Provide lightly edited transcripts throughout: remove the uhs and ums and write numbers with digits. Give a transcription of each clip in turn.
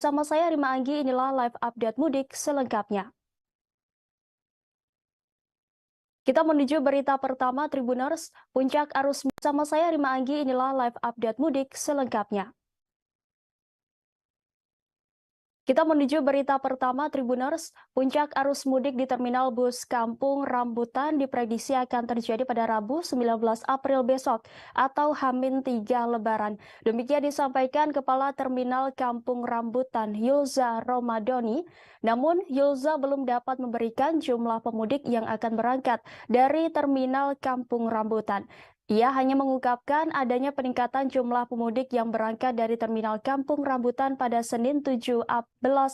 Sama saya Rima Anggi, inilah live update mudik selengkapnya. Kita menuju berita pertama Tribuners, puncak arus sama saya Rima Anggi, inilah live update mudik selengkapnya. Kita menuju berita pertama Tribuners, puncak arus mudik di terminal bus Kampung Rambutan diprediksi akan terjadi pada Rabu 19 April besok atau H-3 Lebaran. Demikian disampaikan Kepala Terminal Kampung Rambutan Yulza Romadoni. Namun Yulza belum dapat memberikan jumlah pemudik yang akan berangkat dari terminal Kampung Rambutan. Ia hanya mengungkapkan adanya peningkatan jumlah pemudik yang berangkat dari terminal Kampung Rambutan pada Senin 17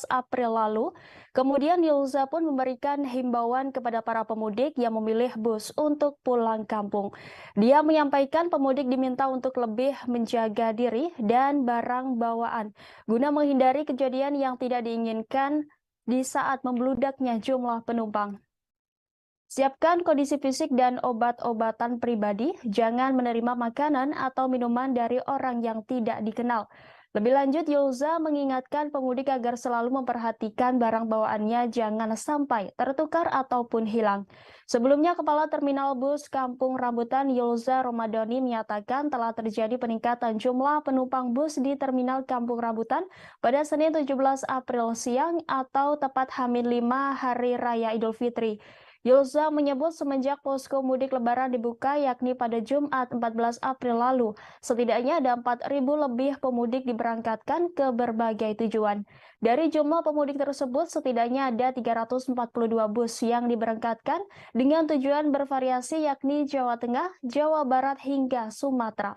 April lalu. Kemudian Yulza pun memberikan himbauan kepada para pemudik yang memilih bus untuk pulang kampung. Dia menyampaikan pemudik diminta untuk lebih menjaga diri dan barang bawaan guna menghindari kejadian yang tidak diinginkan di saat membludaknya jumlah penumpang. Siapkan kondisi fisik dan obat-obatan pribadi, jangan menerima makanan atau minuman dari orang yang tidak dikenal. Lebih lanjut, Yulza mengingatkan pemudik agar selalu memperhatikan barang bawaannya jangan sampai tertukar ataupun hilang. Sebelumnya, Kepala Terminal Bus Kampung Rambutan Yulza Romadoni menyatakan telah terjadi peningkatan jumlah penumpang bus di Terminal Kampung Rambutan pada Senin 17 April siang atau tepat H-5 Hari Raya Idul Fitri. Yulza menyebut semenjak posko mudik lebaran dibuka yakni pada Jumat 14 April lalu, setidaknya ada 4.000 lebih pemudik diberangkatkan ke berbagai tujuan. Dari jumlah pemudik tersebut, setidaknya ada 342 bus yang diberangkatkan dengan tujuan bervariasi yakni Jawa Tengah, Jawa Barat hingga Sumatera.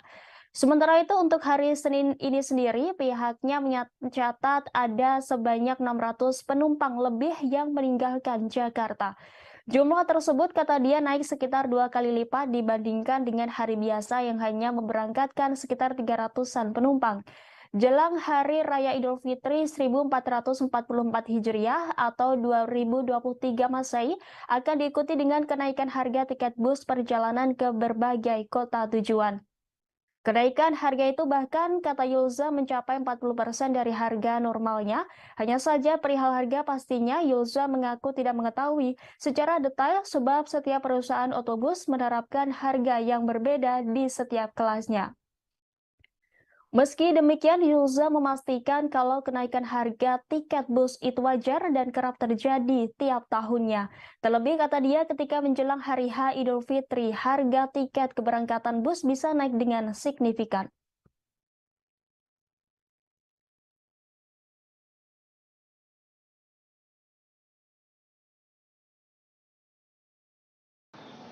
Sementara itu untuk hari Senin ini sendiri, pihaknya mencatat ada sebanyak 600 penumpang lebih yang meninggalkan Jakarta. Jumlah tersebut kata dia naik sekitar 2 kali lipat dibandingkan dengan hari biasa yang hanya memberangkatkan sekitar 300-an penumpang. Jelang Hari Raya Idul Fitri 1444 Hijriah atau 2023 Masehi akan diikuti dengan kenaikan harga tiket bus perjalanan ke berbagai kota tujuan. Kenaikan harga itu bahkan kata Yulza mencapai 40% dari harga normalnya. Hanya saja perihal harga pastinya Yulza mengaku tidak mengetahui secara detail sebab setiap perusahaan otobus menerapkan harga yang berbeda di setiap kelasnya. Meski demikian, Yulza memastikan kalau kenaikan harga tiket bus itu wajar dan kerap terjadi tiap tahunnya. Terlebih kata dia ketika menjelang hari H Idul Fitri, harga tiket keberangkatan bus bisa naik dengan signifikan.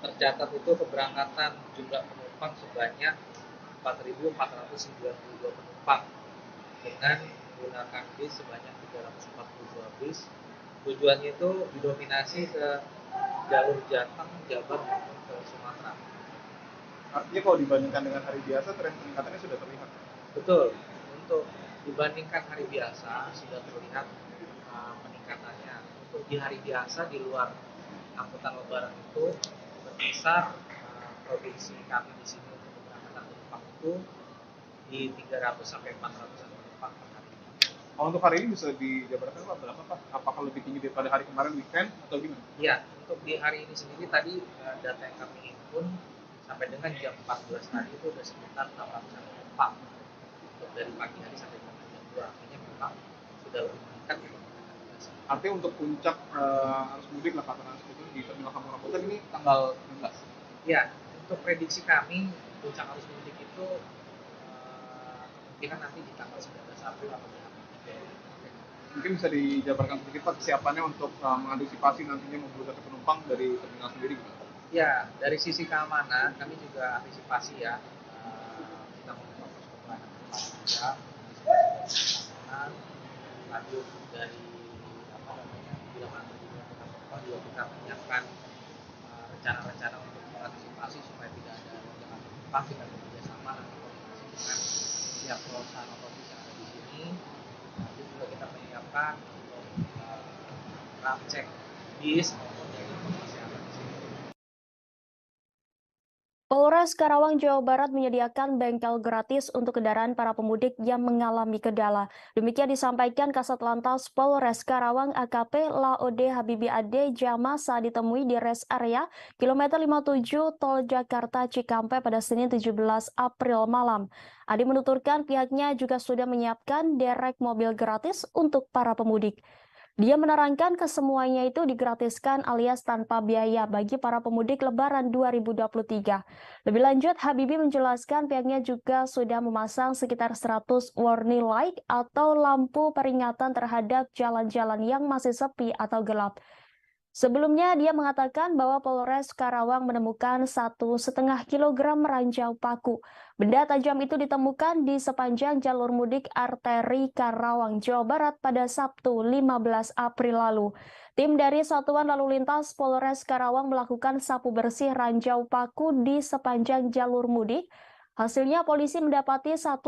Tercatat itu keberangkatan jumlah penumpang sebanyak 4.492 penumpang dengan menggunakan bis sebanyak 342 bis. Tujuannya itu didominasi ke jalur Jateng, Jabar maupun ke Sumatera. Artinya kalau dibandingkan dengan hari biasa, tren peningkatannya sudah terlihat. Betul, untuk dibandingkan hari biasa sudah terlihat peningkatannya. Untuk di hari biasa di luar angkutan lebaran itu berkisar provinsi kami di sini untuk keberangkatan penumpang itu di 300 sampai 400 penumpang per hari. Untuk hari ini bisa dijabarkan Pak berapa Pak? Apakah lebih tinggi daripada hari kemarin weekend atau gimana? Ya, untuk di hari ini sendiri tadi data yang kami himpun sampai dengan jam 14 tadi itu sudah sekitar 800 penumpang untuk dari pagi hari sampai dengan jam 2. Artinya memang sudah lebih meningkat dibandingkan hari biasa. Artinya untuk puncak arus mudik lah katakan seperti itu di Terminal Kampung Rambutan ini tanggal 16. Ya, untuk prediksi kami puncak arus mudik itu kemungkinan nanti di tanggal 19 April atau di April. Mungkin bisa dijabarkan sedikit Pak kesiapannya untuk mengantisipasi nantinya membludaknya penumpang dari terminal sendiri gitu. Ya, dari sisi keamanan kami juga antisipasi ya. Kita membuka posko pelayanan juga, keamanan, lanjut dari bila mana penumpang juga kita menyiapkan rencana-rencana untuk mengantisipasi supaya tidak ada lonjakan penumpang. Kita bekerja sama nanti koordinasi dengan pihak perusahaan otobus yang ada di sini. Nanti juga kita menyiapkan untuk ram cek bis maupun dari kesehatan di sini. Polres Polres Karawang, Jawa Barat menyediakan bengkel gratis untuk kendaraan para pemudik yang mengalami kendala. Demikian disampaikan Kasat Lantas Polres Karawang AKP Laode Habibi Ade Jama saat ditemui di rest area kilometer 57 Tol Jakarta Cikampek pada Senin 17 April malam. Ade menuturkan pihaknya juga sudah menyiapkan derek mobil gratis untuk para pemudik. Dia menerangkan kesemuanya itu digratiskan alias tanpa biaya bagi para pemudik Lebaran 2023. Lebih lanjut, Habibie menjelaskan pihaknya juga sudah memasang sekitar 100 warning light atau lampu peringatan terhadap jalan-jalan yang masih sepi atau gelap. Sebelumnya, dia mengatakan bahwa Polres Karawang menemukan 1,5 kilogram ranjau paku. Benda tajam itu ditemukan di sepanjang jalur mudik arteri Karawang, Jawa Barat pada Sabtu 15 April lalu. Tim dari Satuan Lalu Lintas Polres Karawang melakukan sapu bersih ranjau paku di sepanjang jalur mudik. Hasilnya polisi mendapati 1,5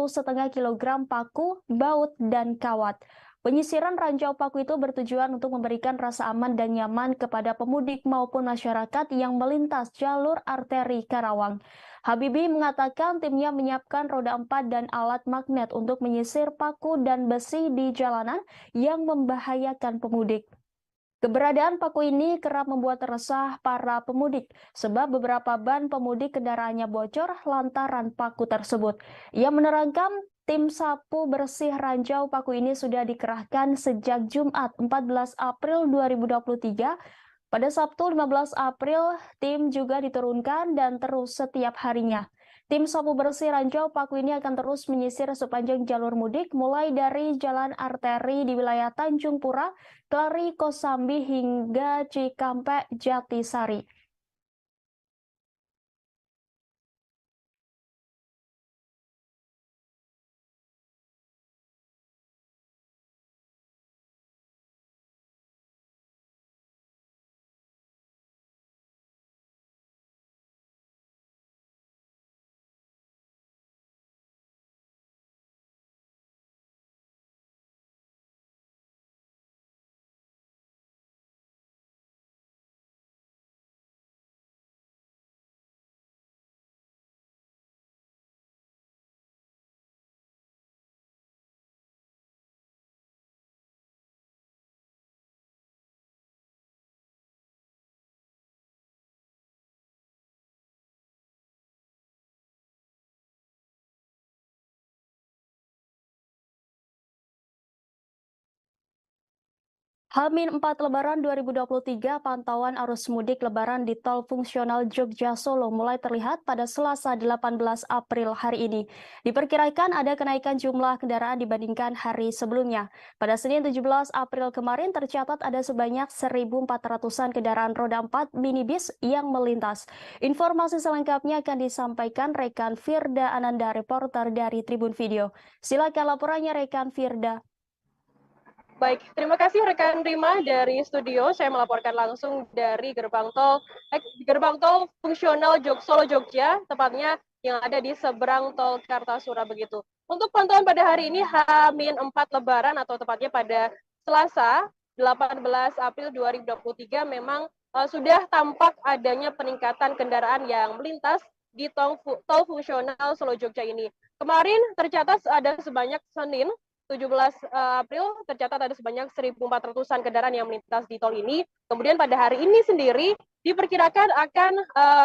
kilogram paku, baut, dan kawat. Penyisiran ranjau paku itu bertujuan untuk memberikan rasa aman dan nyaman kepada pemudik maupun masyarakat yang melintas jalur arteri Karawang. Habibie mengatakan timnya menyiapkan roda 4 dan alat magnet untuk menyisir paku dan besi di jalanan yang membahayakan pemudik. Keberadaan paku ini kerap membuat resah para pemudik sebab beberapa ban pemudik kendaraannya bocor lantaran paku tersebut. Ia menerangkan tim sapu bersih ranjau paku ini sudah dikerahkan sejak Jumat 14 April 2023. Pada Sabtu 15 April, tim juga diturunkan dan terus setiap harinya. Tim sapu bersih ranjau paku ini akan terus menyisir sepanjang jalur mudik mulai dari jalan arteri di wilayah Tanjung Pura, Kelari, Kosambi hingga Cikampek, Jatisari. H-4 Lebaran 2023, pantauan arus mudik Lebaran di tol fungsional Jogja Solo mulai terlihat pada Selasa 18 April hari ini. Diperkirakan ada kenaikan jumlah kendaraan dibandingkan hari sebelumnya. Pada Senin 17 April kemarin tercatat ada sebanyak 1.400-an kendaraan roda 4 minibus yang melintas. Informasi selengkapnya akan disampaikan rekan Firda Ananda, reporter dari Tribun Video. Silakan laporannya rekan Firda. Baik, terima kasih rekan Rima dari studio. Saya melaporkan langsung dari gerbang tol fungsional Solo Jogja, tepatnya yang ada di seberang tol Kartasura begitu. Untuk pantauan pada hari ini H-4 Lebaran atau tepatnya pada Selasa 18 April 2023 memang sudah tampak adanya peningkatan kendaraan yang melintas di tol fungsional Solo Jogja ini. Kemarin tercatat ada sebanyak Senin 17 April tercatat ada sebanyak 1.400-an kendaraan yang melintas di tol ini. Kemudian pada hari ini sendiri diperkirakan akan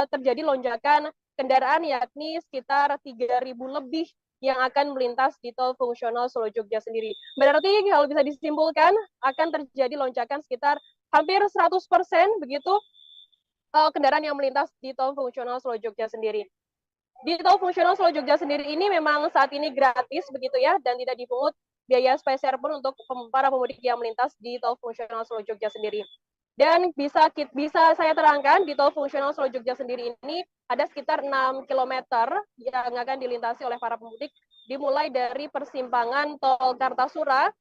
terjadi lonjakan kendaraan yakni sekitar 3.000 lebih yang akan melintas di tol fungsional Solo Jogja sendiri. Berarti kalau bisa disimpulkan akan terjadi lonjakan sekitar hampir 100% begitu kendaraan yang melintas di tol fungsional Solo Jogja sendiri. Di tol fungsional Solo Jogja sendiri ini memang saat ini gratis begitu ya dan tidak dipungut biaya spesial pun untuk para pemudik yang melintas di tol fungsional Solo Jogja sendiri. Dan bisa saya terangkan di tol fungsional Solo Jogja sendiri ini ada sekitar 6 km yang akan dilintasi oleh para pemudik dimulai dari persimpangan tol Kartasura.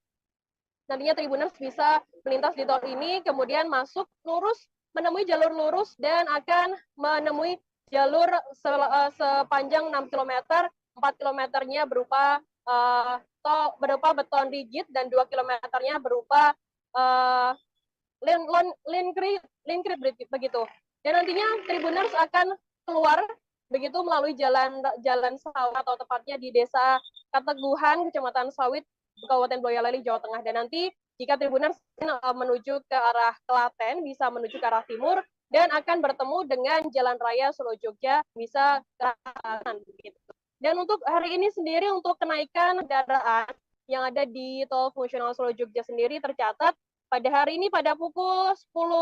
Nantinya Tribuners bisa melintas di tol ini kemudian masuk lurus menemui jalur lurus dan akan menemui jalur sepanjang 6 km, 4 kilometernya berupa beton rigid dan 2 kilometernya berupa lane creep begitu. Dan nantinya Tribuners akan keluar begitu melalui jalan sawah atau tepatnya di Desa Kateguhan, Kecamatan Sawit, Kabupaten Boyolali, Jawa Tengah. Dan nanti jika Tribuners menuju ke arah Klaten, bisa menuju ke arah timur, dan akan bertemu dengan Jalan Raya Solo Jogja, bisa ke arah kanan. Dan untuk hari ini sendiri, untuk kenaikan kendaraan yang ada di tol fungsional Solo Jogja sendiri tercatat pada hari ini pada pukul 6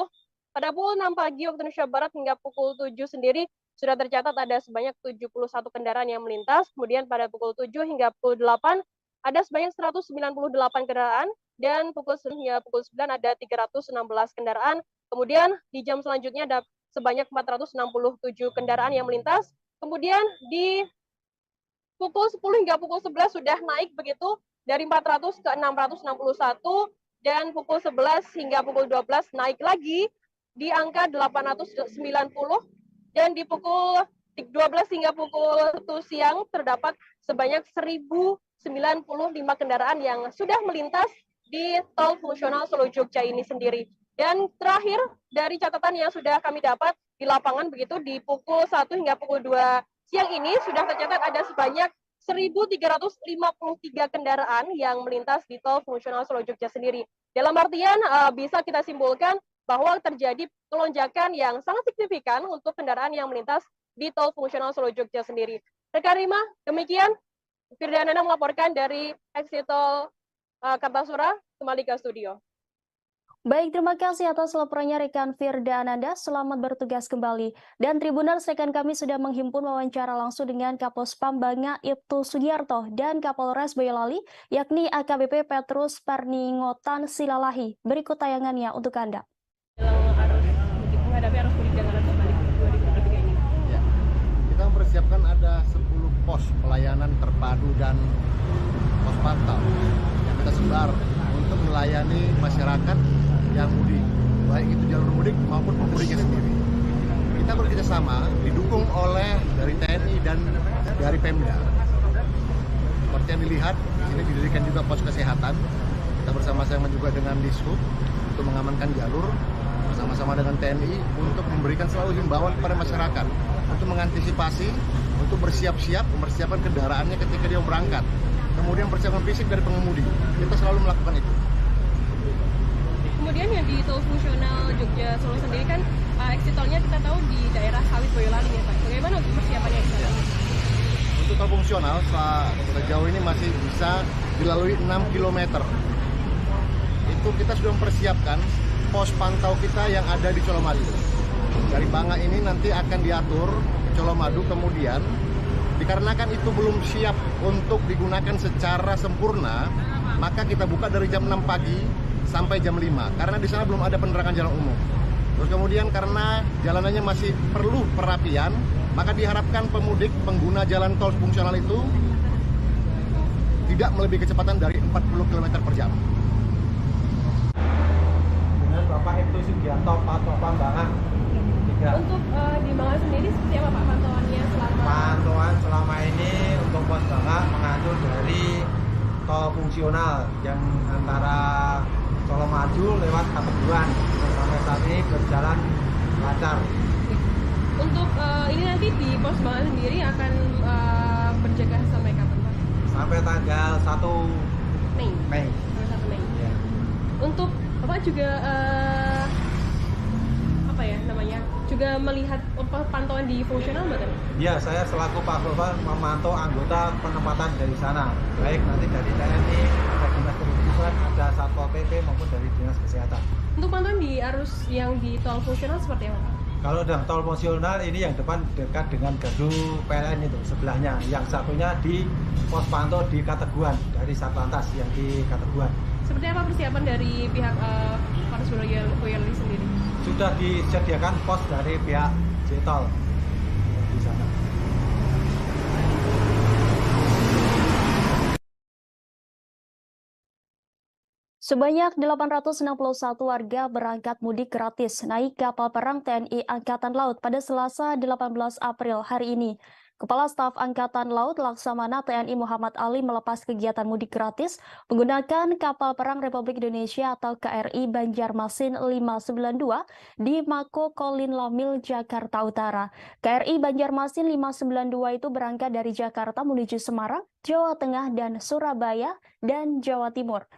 pagi waktu Indonesia Barat hingga pukul 7 sendiri sudah tercatat ada sebanyak 71 kendaraan yang melintas. Kemudian pada pukul 7 hingga pukul 8 ada sebanyak 198 kendaraan, dan pukul 9 hingga pukul 9 ada 316 kendaraan. Kemudian di jam selanjutnya ada sebanyak 467 kendaraan yang melintas. Kemudian di pukul 10 hingga pukul 11 sudah naik begitu dari 400 ke 661, dan pukul 11 hingga pukul 12 naik lagi di angka 890, dan di pukul 12 hingga pukul 1 siang terdapat sebanyak 1095 kendaraan yang sudah melintas di tol fungsional Solo Jogja ini sendiri. Dan terakhir dari catatan yang sudah kami dapat di lapangan begitu di pukul 1 hingga pukul 2 siang ini sudah tercatat ada sebanyak 1.353 kendaraan yang melintas di tol fungsional Solo Jogja sendiri. Dalam artian bisa kita simpulkan bahwa terjadi lonjakan yang sangat signifikan untuk kendaraan yang melintas di tol fungsional Solo Jogja sendiri. Rekan Rima, demikian Firdanana melaporkan dari exit tol Kartasura, kembali ke studio. Baik, terima kasih atas laporannya rekan Firda Ananda. Selamat bertugas kembali. Dan Tribuners, rekan kami sudah menghimpun wawancara langsung dengan Kapospam Banga Ibtu Sugiarto dan Kapolres Boyolali, yakni AKBP Petrus Parningotan Silalahi. Berikut tayangannya untuk Anda. Menghadapi arus mudik dan arus balik 2023 ini. Ya, kita mempersiapkan ada 10 pos pelayanan terpadu dan pos pantau yang kita sebar untuk melayani masyarakat yang mudik, baik itu jalur mudik maupun pemudiknya sendiri. Kita bekerja sama, didukung oleh dari TNI dan dari Pemda. Seperti yang dilihat, di sini didirikan juga pos kesehatan. Kita bersama-sama juga dengan Dishub untuk mengamankan jalur, bersama-sama dengan TNI untuk memberikan selalu himbauan kepada masyarakat untuk mengantisipasi, untuk bersiap-siap, mempersiapkan kendaraannya ketika dia berangkat. Kemudian persiapan fisik dari pengemudi. Kita selalu melakukan itu. Kemudian yang di tol fungsional Jogja Solo sendiri kan exit tolnya kita tahu di daerah Sawit Boyolali ya Pak. Bagaimana untuk persiapannya di sana? Untuk tol fungsional sejauh ini masih bisa dilalui 6 km. Itu kita sudah mempersiapkan pos pantau kita yang ada di Colomadu. Dari Banga ini nanti akan diatur ke Colomadu, kemudian dikarenakan itu belum siap untuk digunakan secara sempurna, maka kita buka dari jam 6 pagi sampai jam 5, karena di sana belum ada penerangan jalan umum. Terus kemudian karena jalanannya masih perlu perapian, maka diharapkan pemudik pengguna jalan tol fungsional itu tidak melebihi kecepatan dari 40 km per jam. Dengan Bapak Ibtu Sugiarto, Patopan Banga. Untuk di Banga sendiri seperti apa Pak pantauannya selama? Pantauan selama ini untuk pos Banga mengatur dari tol fungsional yang antara Colomadu lewat Kateguhan. Sampai saat ini berjalan lancar. Untuk ini nanti di pos Banga sendiri akan berjaga sampai kapan Pak? Sampai tanggal 1 Mei. Sampai 1 Mei. Ya. Untuk Bapak juga apa ya namanya? Juga melihat pantauan di fungsional Mbak? Ya, saya selaku Pak Gopal memantau anggota penempatan dari sana, baik nanti dari TNI, ada Dinas Perhubungan, ada Satpol PP maupun dari Dinas Kesehatan. Untuk pantauan di arus yang di tol fungsional seperti apa Pak? Kalau dalam tol fungsional ini yang depan dekat dengan gardu PLN itu sebelahnya, yang satunya di pos pantau di Kateguhan dari Satlantas yang di Kateguhan. Seperti apa persiapan dari pihak Polres Boyolali sendiri? Sudah disediakan pos dari pihak J-Tol di sana. Sebanyak 861 warga berangkat mudik gratis naik kapal perang TNI Angkatan Laut pada Selasa 18 April hari ini. Kepala Staf Angkatan Laut Laksamana TNI Muhammad Ali melepas kegiatan mudik gratis menggunakan kapal perang Republik Indonesia atau KRI Banjarmasin 592 di Mako Kolin Lamil, Jakarta Utara. KRI Banjarmasin 592 itu berangkat dari Jakarta menuju Semarang, Jawa Tengah, dan Surabaya, dan Jawa Timur.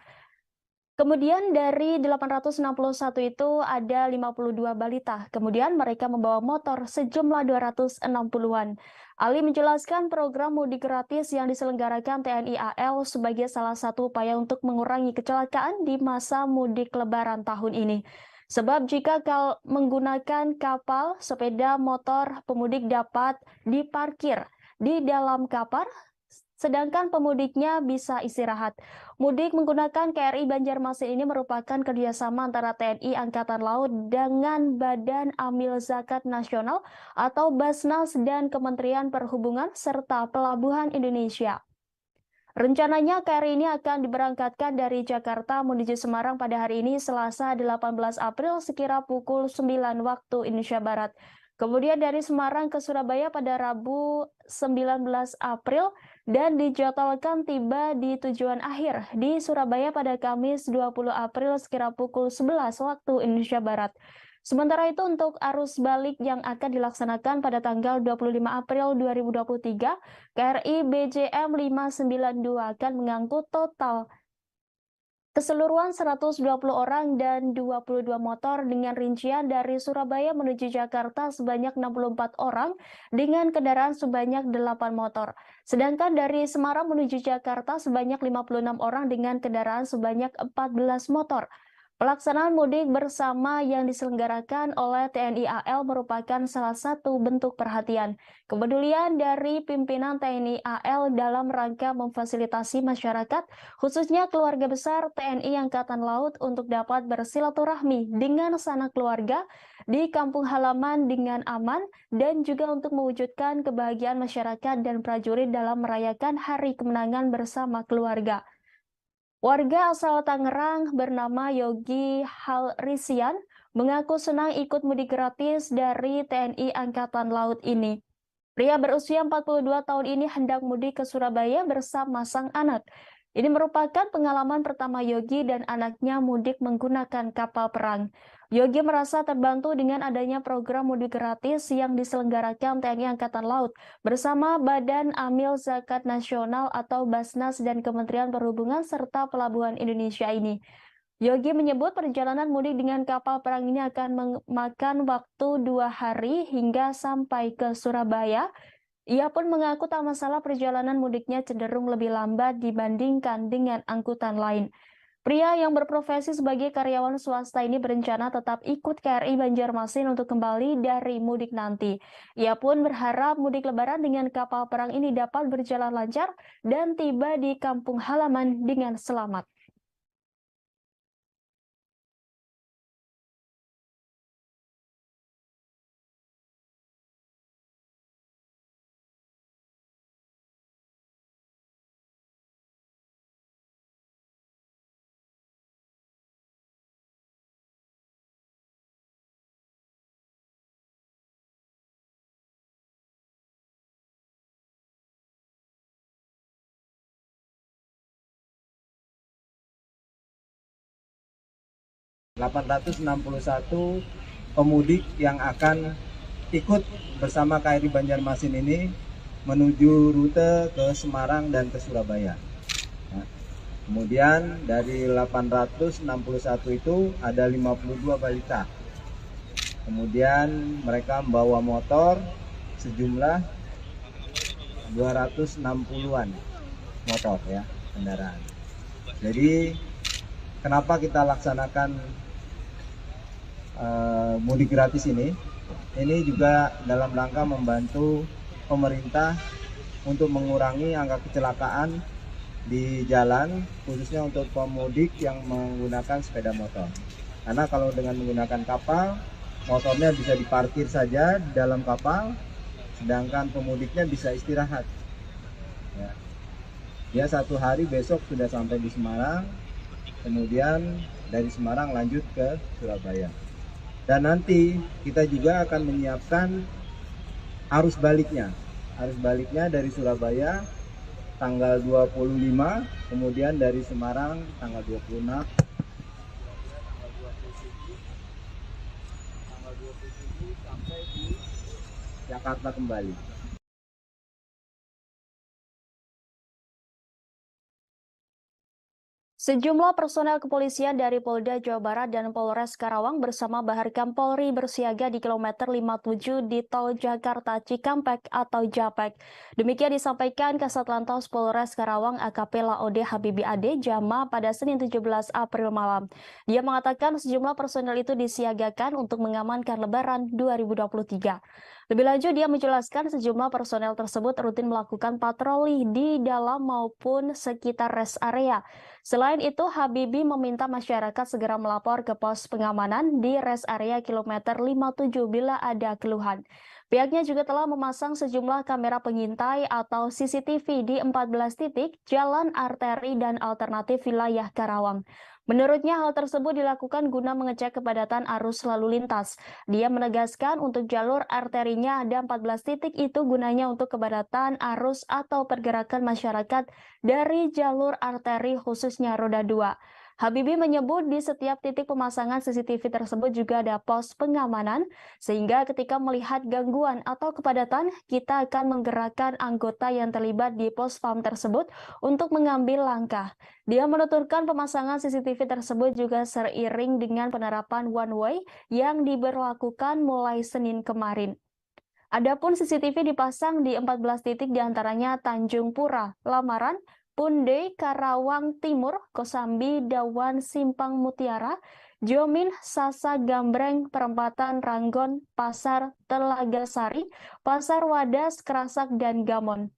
Kemudian dari 861 itu ada 52 balita. Kemudian mereka membawa motor sejumlah 260-an. Ali menjelaskan program mudik gratis yang diselenggarakan TNI AL sebagai salah satu upaya untuk mengurangi kecelakaan di masa mudik Lebaran tahun ini. Sebab jika menggunakan kapal, sepeda motor pemudik dapat diparkir di dalam kapal, sedangkan pemudiknya bisa istirahat. Mudik menggunakan KRI Banjarmasin ini merupakan kerjasama antara TNI Angkatan Laut dengan Badan Amil Zakat Nasional atau Basnas dan Kementerian Perhubungan serta Pelabuhan Indonesia. Rencananya KRI ini akan diberangkatkan dari Jakarta menuju Semarang pada hari ini Selasa 18 April sekira pukul 9 waktu Indonesia Barat. Kemudian dari Semarang ke Surabaya pada Rabu 19 April dan dijadwalkan tiba di tujuan akhir di Surabaya pada Kamis 20 April sekira pukul 11 waktu Indonesia Barat. Sementara itu untuk arus balik yang akan dilaksanakan pada tanggal 25 April 2023, KRI BJM 592 akan mengangkut total keseluruhan 120 orang dan 22 motor dengan rincian dari Surabaya menuju Jakarta sebanyak 64 orang dengan kendaraan sebanyak 8 motor. Sedangkan dari Semarang menuju Jakarta sebanyak 56 orang dengan kendaraan sebanyak 14 motor. Pelaksanaan mudik bersama yang diselenggarakan oleh TNI AL merupakan salah satu bentuk perhatian, kepedulian dari pimpinan TNI AL dalam rangka memfasilitasi masyarakat, khususnya keluarga besar TNI Angkatan Laut untuk dapat bersilaturahmi dengan sanak keluarga di kampung halaman dengan aman dan juga untuk mewujudkan kebahagiaan masyarakat dan prajurit dalam merayakan Hari Kemenangan bersama keluarga. Warga asal Tangerang bernama Yogi Halrisian mengaku senang ikut mudik gratis dari TNI Angkatan Laut ini. Pria berusia 42 tahun ini hendak mudik ke Surabaya bersama sang anak. Ini merupakan pengalaman pertama Yogi dan anaknya mudik menggunakan kapal perang. Yogi merasa terbantu dengan adanya program mudik gratis yang diselenggarakan TNI Angkatan Laut bersama Badan Amil Zakat Nasional atau Basnas dan Kementerian Perhubungan serta Pelabuhan Indonesia ini. Yogi menyebut perjalanan mudik dengan kapal perang ini akan memakan waktu 2 hari hingga sampai ke Surabaya. Ia pun mengaku tak masalah perjalanan mudiknya cenderung lebih lambat dibandingkan dengan angkutan lain. Pria yang berprofesi sebagai karyawan swasta ini berencana tetap ikut KRI Banjarmasin untuk kembali dari mudik nanti. Ia pun berharap mudik Lebaran dengan kapal perang ini dapat berjalan lancar dan tiba di kampung halaman dengan selamat. ...861 pemudik yang akan ikut bersama KRI Banjarmasin ini menuju rute ke Semarang dan ke Surabaya. Nah, kemudian dari 861 itu ada 52 balita. Kemudian mereka membawa motor sejumlah 260-an motor ya, kendaraan. Jadi kenapa kita laksanakan mudik gratis ini juga dalam rangka membantu pemerintah untuk mengurangi angka kecelakaan di jalan, khususnya untuk pemudik yang menggunakan sepeda motor. Karena kalau dengan menggunakan kapal, motornya bisa diparkir saja di dalam kapal, sedangkan pemudiknya bisa istirahat. Ya. Dia 1 hari besok sudah sampai di Semarang, kemudian dari Semarang lanjut ke Surabaya. Dan nanti kita juga akan menyiapkan arus baliknya. arus baliknya dari Surabaya tanggal 25, kemudian dari Semarang tanggal 26, tanggal 27 sampai di Jakarta kembali. Sejumlah personel kepolisian dari Polda Jawa Barat dan Polres Karawang bersama Baharkam Polri bersiaga di kilometer 57 di Tol Jakarta Cikampek atau Japek. Demikian disampaikan Kasat Lantas Polres Karawang AKP Laode Habibi Ade Jama pada Senin 17 April malam. Dia mengatakan sejumlah personel itu disiagakan untuk mengamankan Lebaran 2023. Lebih lanjut, dia menjelaskan sejumlah personel tersebut rutin melakukan patroli di dalam maupun sekitar rest area. Selain itu, Habibie meminta masyarakat segera melapor ke pos pengamanan di rest area kilometer 57 bila ada keluhan. Pihaknya juga telah memasang sejumlah kamera pengintai atau CCTV di 14 titik jalan arteri dan alternatif wilayah Karawang. Menurutnya hal tersebut dilakukan guna mengecek kepadatan arus lalu lintas. Dia menegaskan untuk jalur arterinya ada 14 titik itu gunanya untuk kepadatan arus atau pergerakan masyarakat dari jalur arteri khususnya roda 2. Habibie menyebut di setiap titik pemasangan CCTV tersebut juga ada pos pengamanan, sehingga ketika melihat gangguan atau kepadatan, kita akan menggerakkan anggota yang terlibat di pos PAM tersebut untuk mengambil langkah. Dia menuturkan pemasangan CCTV tersebut juga seiring dengan penerapan one way yang diberlakukan mulai Senin kemarin. Adapun CCTV dipasang di 14 titik diantaranya Tanjung Pura, Lamaran, Punde, Karawang Timur, Kosambi, Dawan, Simpang Mutiara, Jomin, Sasa Gambreng, Perempatan Ranggon, Pasar Telaga Sari, Pasar Wadas, Kerasak, dan Gamon.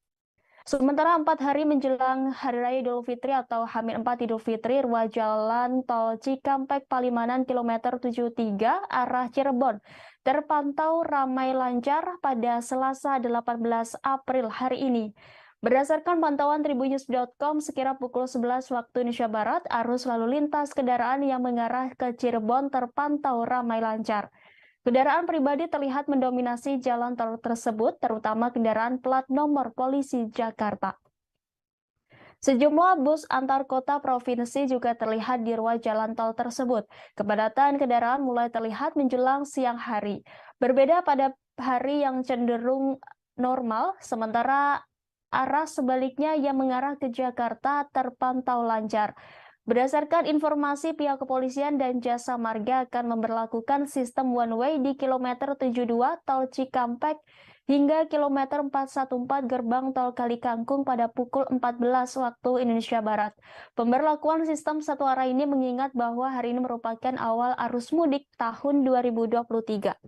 Sementara 4 hari menjelang Hari Raya Idul Fitri atau H-4 Idul Fitri, ruas jalan tol Cikampek Palimanan kilometer 73 arah Cirebon terpantau ramai lancar pada Selasa 18 April hari ini. Berdasarkan pantauan tribunnews.com, sekira pukul 11 waktu Indonesia Barat, arus lalu lintas kendaraan yang mengarah ke Cirebon terpantau ramai lancar. Kendaraan pribadi terlihat mendominasi jalan tol tersebut, terutama kendaraan plat nomor polisi Jakarta. Sejumlah bus antar kota provinsi juga terlihat di ruas jalan tol tersebut. Kepadatan kendaraan mulai terlihat menjelang siang hari. Berbeda pada hari yang cenderung normal, sementara arah sebaliknya yang mengarah ke Jakarta terpantau lancar. Berdasarkan informasi, pihak kepolisian dan jasa marga akan memberlakukan sistem one way di kilometer 72 tol Cikampek hingga kilometer 414 gerbang tol Kalikangkung pada pukul 14 waktu Indonesia Barat. Pemberlakuan sistem satu arah ini mengingat bahwa hari ini merupakan awal arus mudik tahun 2023.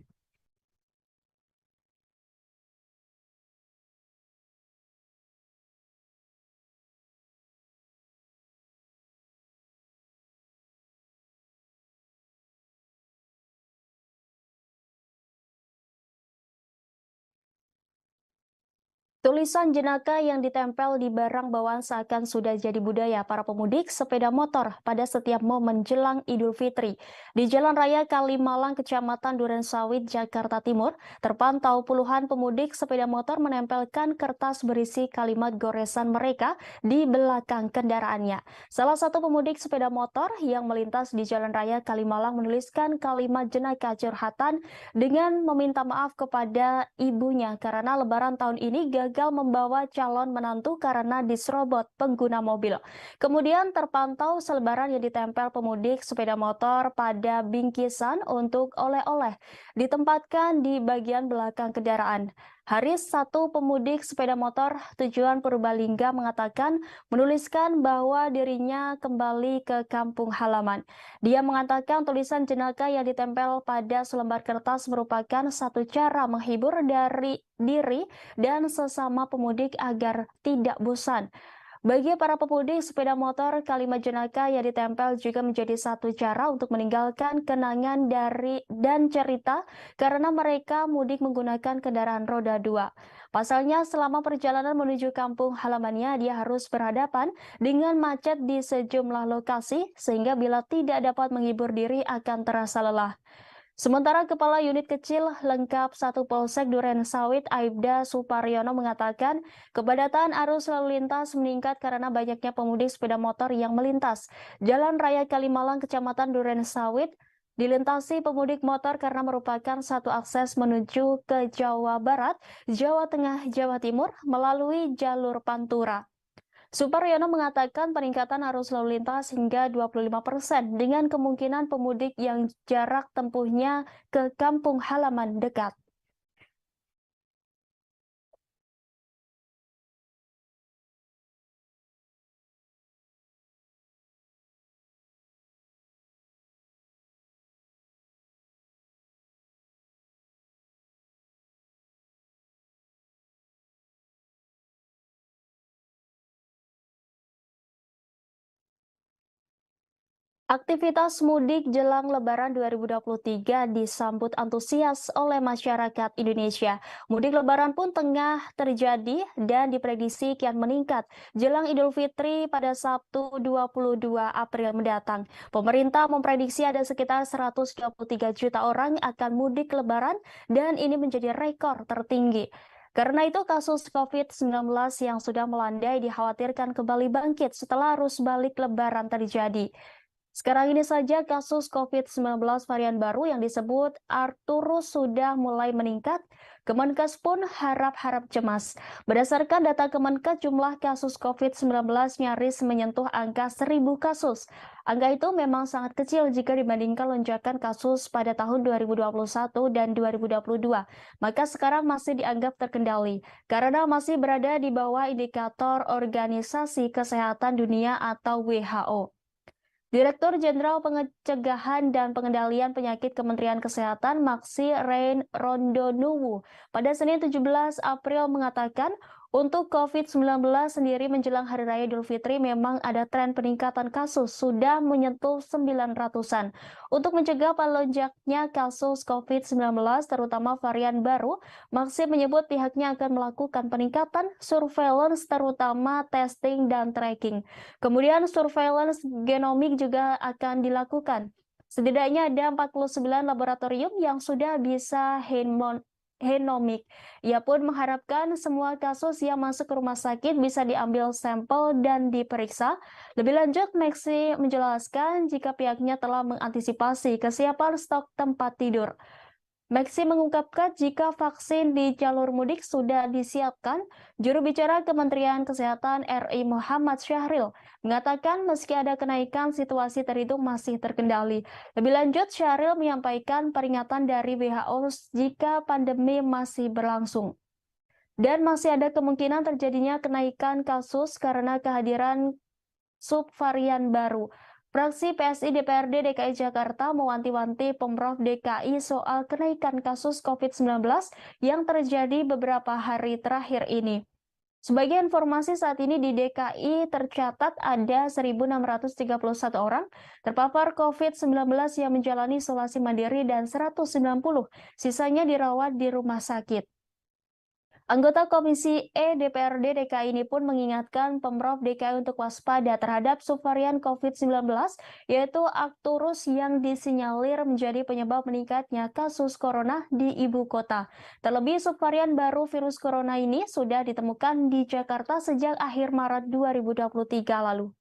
Tulisan jenaka yang ditempel di barang bawaan seakan sudah jadi budaya para pemudik sepeda motor pada setiap momen jelang Idul Fitri. Di Jalan Raya Kalimalang, Kecamatan Durensawit, Jakarta Timur, terpantau puluhan pemudik sepeda motor menempelkan kertas berisi kalimat goresan mereka di belakang kendaraannya. Salah satu pemudik sepeda motor yang melintas di Jalan Raya Kalimalang menuliskan kalimat jenaka curhatan dengan meminta maaf kepada ibunya karena Lebaran tahun ini gagal membawa calon menantu karena diserobot pengguna mobil. Kemudian terpantau selebaran yang ditempel pemudik sepeda motor pada bingkisan untuk oleh-oleh ditempatkan di bagian belakang kendaraan. Haris, satu pemudik sepeda motor tujuan Purbalingga, mengatakan menuliskan bahwa dirinya kembali ke kampung halaman. Dia mengatakan tulisan jenaka yang ditempel pada selembar kertas merupakan satu cara menghibur dari diri dan sesama pemudik agar tidak bosan. Bagi para pemudik sepeda motor, kalimat jenaka yang ditempel juga menjadi satu cara untuk meninggalkan kenangan dan cerita karena mereka mudik menggunakan kendaraan roda 2. Pasalnya, selama perjalanan menuju kampung halamannya, dia harus berhadapan dengan macet di sejumlah lokasi, sehingga bila tidak dapat menghibur diri akan terasa lelah. Sementara Kepala Unit Kecil Lengkap 1 Polsek Duren Sawit Aibda Suparyono mengatakan kepadatan arus lalu lintas meningkat karena banyaknya pemudik sepeda motor yang melintas. Jalan Raya Kalimalang Kecamatan Duren Sawit dilintasi pemudik motor karena merupakan satu akses menuju ke Jawa Barat, Jawa Tengah, Jawa Timur melalui jalur Pantura. Suparyono mengatakan peningkatan arus lalu lintas hingga 25% dengan kemungkinan pemudik yang jarak tempuhnya ke kampung halaman dekat. Aktivitas mudik jelang Lebaran 2023 disambut antusias oleh masyarakat Indonesia. Mudik Lebaran pun tengah terjadi dan diprediksi kian meningkat jelang Idul Fitri pada Sabtu 22 April mendatang. Pemerintah memprediksi ada sekitar 123 juta orang akan mudik Lebaran dan ini menjadi rekor tertinggi. Karena itu kasus COVID-19 yang sudah melandai dikhawatirkan kembali bangkit setelah arus balik Lebaran terjadi. Sekarang ini saja kasus COVID-19 varian baru yang disebut Arcturus sudah mulai meningkat. Kemenkes pun harap-harap cemas. Berdasarkan data Kemenkes, jumlah kasus COVID-19 nyaris menyentuh angka 1.000 kasus. Angka itu memang sangat kecil jika dibandingkan lonjakan kasus pada tahun 2021 dan 2022. Maka sekarang masih dianggap terkendali karena masih berada di bawah indikator Organisasi Kesehatan Dunia atau WHO. Direktur Jenderal Pencegahan dan Pengendalian Penyakit Kementerian Kesehatan Maksi Rein Rondonuwu pada Senin 17 April mengatakan untuk COVID-19 sendiri menjelang Hari Raya Idul Fitri memang ada tren peningkatan kasus sudah menyentuh 900-an. Untuk mencegah melonjaknya kasus COVID-19 terutama varian baru, Maksi menyebut pihaknya akan melakukan peningkatan surveillance terutama testing dan tracking. Kemudian surveillance genomik juga akan dilakukan. Setidaknya ada 49 laboratorium yang sudah bisa genomik. Ia pun mengharapkan semua kasus yang masuk ke rumah sakit bisa diambil sampel dan diperiksa. Lebih lanjut, Maksi menjelaskan jika pihaknya telah mengantisipasi kesiapan stok tempat tidur. Maksi mengungkapkan jika vaksin di jalur mudik sudah disiapkan, juru bicara Kementerian Kesehatan RI Muhammad Syahril mengatakan meski ada kenaikan, situasi terhitung masih terkendali. Lebih lanjut, Syahril menyampaikan peringatan dari WHO jika pandemi masih berlangsung. Dan masih ada kemungkinan terjadinya kenaikan kasus karena kehadiran subvarian baru. Fraksi PSI DPRD DKI Jakarta mewanti-wanti Pemprov DKI soal kenaikan kasus COVID-19 yang terjadi beberapa hari terakhir ini. Sebagai informasi, saat ini di DKI tercatat ada 1.631 orang terpapar COVID-19 yang menjalani isolasi mandiri dan 190 sisanya dirawat di rumah sakit. Anggota Komisi E DPRD DKI ini pun mengingatkan Pemprov DKI untuk waspada terhadap subvarian COVID-19, yaitu Arcturus yang disinyalir menjadi penyebab meningkatnya kasus corona di ibu kota. Terlebih subvarian baru virus corona ini sudah ditemukan di Jakarta sejak akhir Maret 2023 lalu.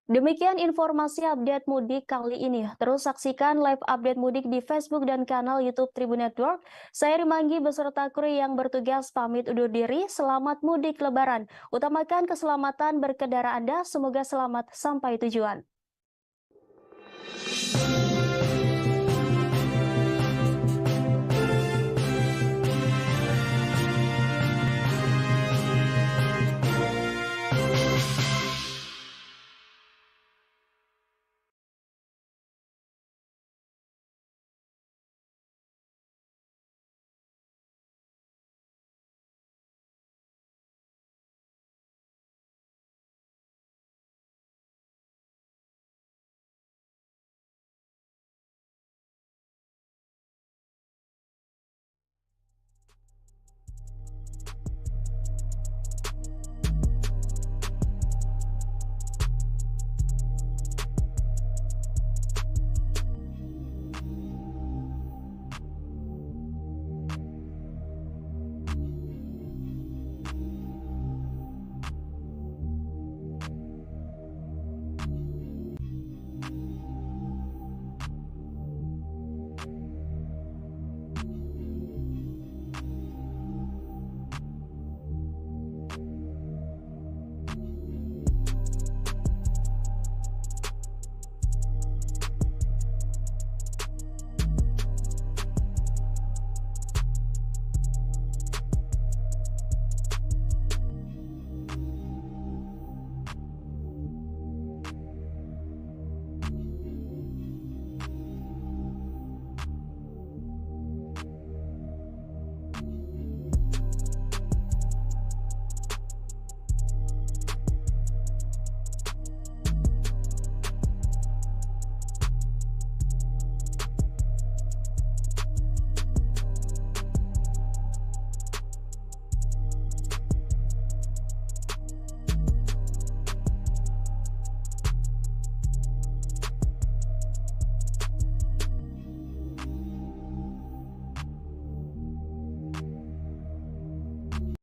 Demikian informasi update mudik kali ini. Terus saksikan live update mudik di Facebook dan kanal YouTube Tribun Network. Saya Rimanggi beserta kru yang bertugas pamit undur diri. Selamat mudik Lebaran. Utamakan keselamatan berkendara Anda. Semoga selamat sampai tujuan.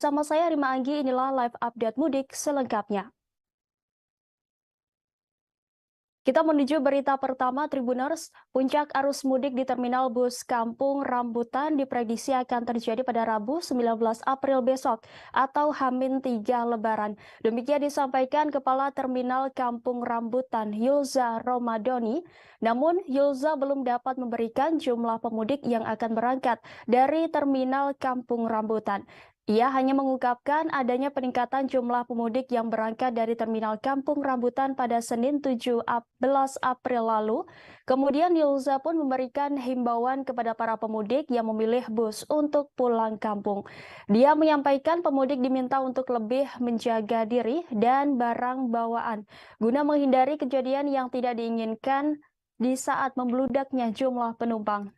Bersama saya Rima Anggi, inilah live update mudik selengkapnya. Kita menuju berita pertama Tribuners. Puncak arus mudik di Terminal Bus Kampung Rambutan diprediksi akan terjadi pada Rabu 19 April besok atau H-3 Lebaran. Demikian disampaikan Kepala Terminal Kampung Rambutan Yulza Romadoni. Namun Yulza belum dapat memberikan jumlah pemudik yang akan berangkat dari Terminal Kampung Rambutan. Ia hanya mengungkapkan adanya peningkatan jumlah pemudik yang berangkat dari Terminal Kampung Rambutan pada Senin 17 April lalu. Kemudian Yulza pun memberikan himbauan kepada para pemudik yang memilih bus untuk pulang kampung. Dia menyampaikan pemudik diminta untuk lebih menjaga diri dan barang bawaan guna menghindari kejadian yang tidak diinginkan di saat membludaknya jumlah penumpang.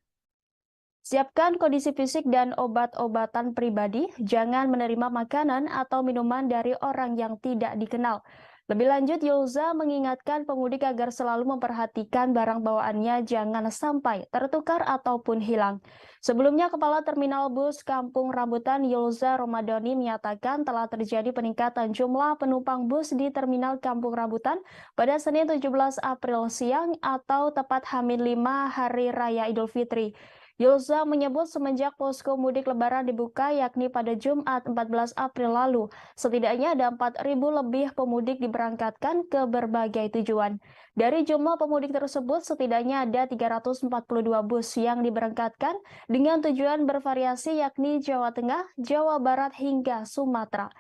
Siapkan kondisi fisik dan obat-obatan pribadi, jangan menerima makanan atau minuman dari orang yang tidak dikenal. Lebih lanjut, Yulza mengingatkan pemudik agar selalu memperhatikan barang bawaannya jangan sampai tertukar ataupun hilang. Sebelumnya, Kepala Terminal Bus Kampung Rambutan Yulza Romadoni menyatakan telah terjadi peningkatan jumlah penumpang bus di Terminal Kampung Rambutan pada Senin 17 April siang atau tepat H-5 Hari Raya Idul Fitri. Yulza menyebut semenjak posko mudik lebaran dibuka yakni pada Jumat 14 April lalu, setidaknya ada 4.000 lebih pemudik diberangkatkan ke berbagai tujuan. Dari jumlah pemudik tersebut, setidaknya ada 342 bus yang diberangkatkan dengan tujuan bervariasi yakni Jawa Tengah, Jawa Barat hingga Sumatera.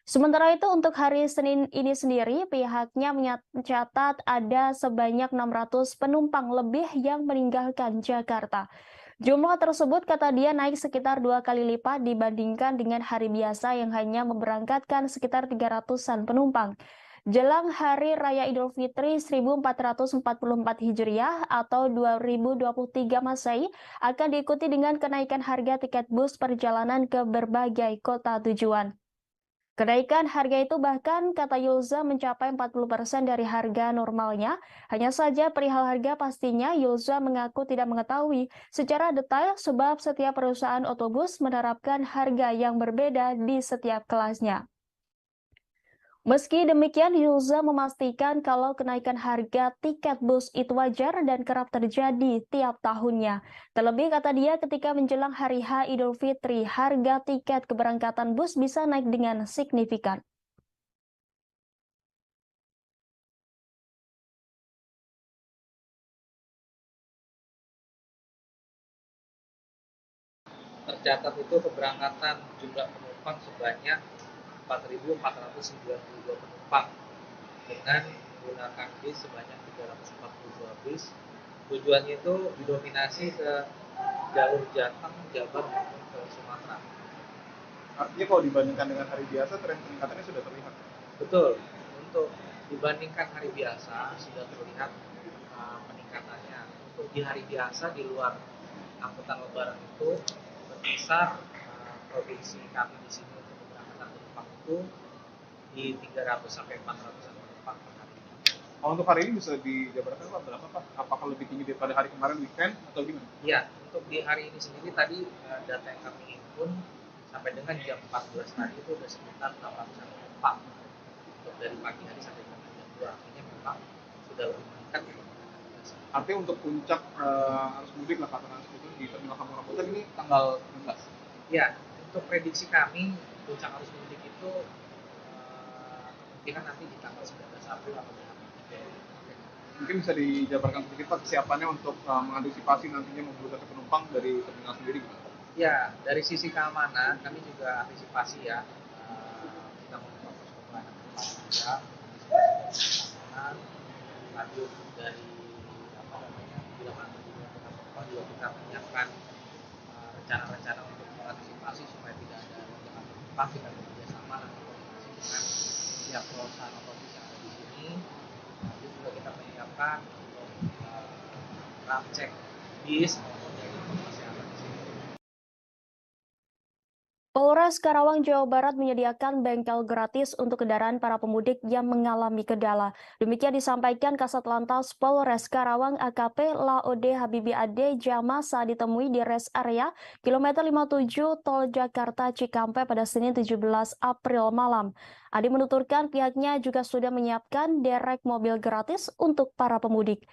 Sementara itu untuk hari Senin ini sendiri, pihaknya mencatat ada sebanyak 600 penumpang lebih yang meninggalkan Jakarta. Jumlah tersebut kata dia naik sekitar 2 kali lipat dibandingkan dengan hari biasa yang hanya memberangkatkan sekitar 300-an penumpang. Jelang Hari Raya Idul Fitri 1444 Hijriah atau 2023 Masehi akan diikuti dengan kenaikan harga tiket bus perjalanan ke berbagai kota tujuan. Kenaikan harga itu bahkan, kata Yulza, mencapai 40% dari harga normalnya. Hanya saja perihal harga pastinya, Yulza mengaku tidak mengetahui secara detail sebab setiap perusahaan otobus menerapkan harga yang berbeda di setiap kelasnya. Meski demikian, Yulza memastikan kalau kenaikan harga tiket bus itu wajar dan kerap terjadi tiap tahunnya. Terlebih kata dia ketika menjelang hari H Idul Fitri, harga tiket keberangkatan bus bisa naik dengan signifikan. Tercatat itu keberangkatan jumlah penumpang sebanyak 4.492 penumpang dengan menggunakan bis sebanyak 342 bis. Tujuannya itu didominasi ke jalur Jateng, Jabar maupun ke Sumatera. Artinya kalau dibandingkan dengan hari biasa, tren peningkatannya sudah terlihat. Betul, untuk dibandingkan hari biasa sudah terlihat peningkatannya. Untuk di hari biasa di luar angkutan lebaran itu berkisar provinsi kami di sini untuk keberangkatan penumpang itu di 300 sampai 400 penumpang per hari. Untuk hari ini bisa dijabarkan Pak berapa Pak? Apakah lebih tinggi daripada hari kemarin weekend atau gimana? Iya, untuk di hari ini sendiri tadi data yang kami himpun sampai dengan jam 14 tadi itu sudah sekitar 800 penumpang. Untuk dari pagi hari sampai dengan jam 2 artinya memang sudah lebih meningkat. Artinya untuk puncak arus mudik lah katakan seperti itu di Terminal Kampung Rambutan ini tanggal 16. Ya, untuk prediksi kami puncak arus mudik itu kemungkinan nanti di tanggal 19 April atau Mungkin bisa dijabarkan sedikit Pak kesiapannya untuk mengantisipasi nantinya membludaknya penumpang dari terminal sendiri gitu. Ya, dari sisi keamanan kami juga antisipasi ya. Kita membuka posko pelayanan juga, keamanan, lanjut dari bila mana terjadi penumpang juga kita menyiapkan rencana-rencana untuk mengantisipasi supaya tidak ada lonjakan penumpang. Kita bekerjasama dan koordinasi dengan pihak perusahaan otomobil yang ada di sini. Itu juga kita menyiapkan untuk ram cek bis maupun dari kesehatan di sini. Polres Karawang, Jawa Barat menyediakan bengkel gratis untuk kendaraan para pemudik yang mengalami kendala. Demikian disampaikan Kasat Lantas Polres Karawang AKP Laode Habibi Ade Jama saat ditemui di rest area kilometer 57 Tol Jakarta Cikampek pada Senin 17 April malam. Ade menuturkan pihaknya juga sudah menyiapkan derek mobil gratis untuk para pemudik.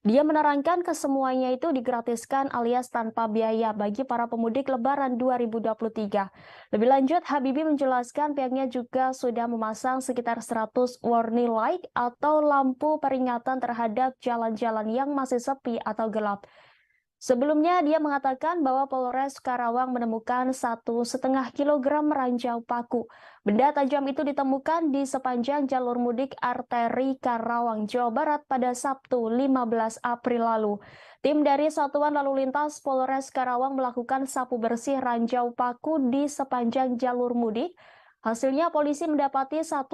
Dia menerangkan kesemuanya itu digratiskan alias tanpa biaya bagi para pemudik Lebaran 2023. Lebih lanjut, Habibie menjelaskan pihaknya juga sudah memasang sekitar 100 warning light atau lampu peringatan terhadap jalan-jalan yang masih sepi atau gelap. Sebelumnya, dia mengatakan bahwa Polres Karawang menemukan 1,5 kilogram ranjau paku. Benda tajam itu ditemukan di sepanjang jalur mudik arteri Karawang, Jawa Barat pada Sabtu 15 April lalu. Tim dari Satuan Lalu Lintas Polres Karawang melakukan sapu bersih ranjau paku di sepanjang jalur mudik. Hasilnya polisi mendapati 1,5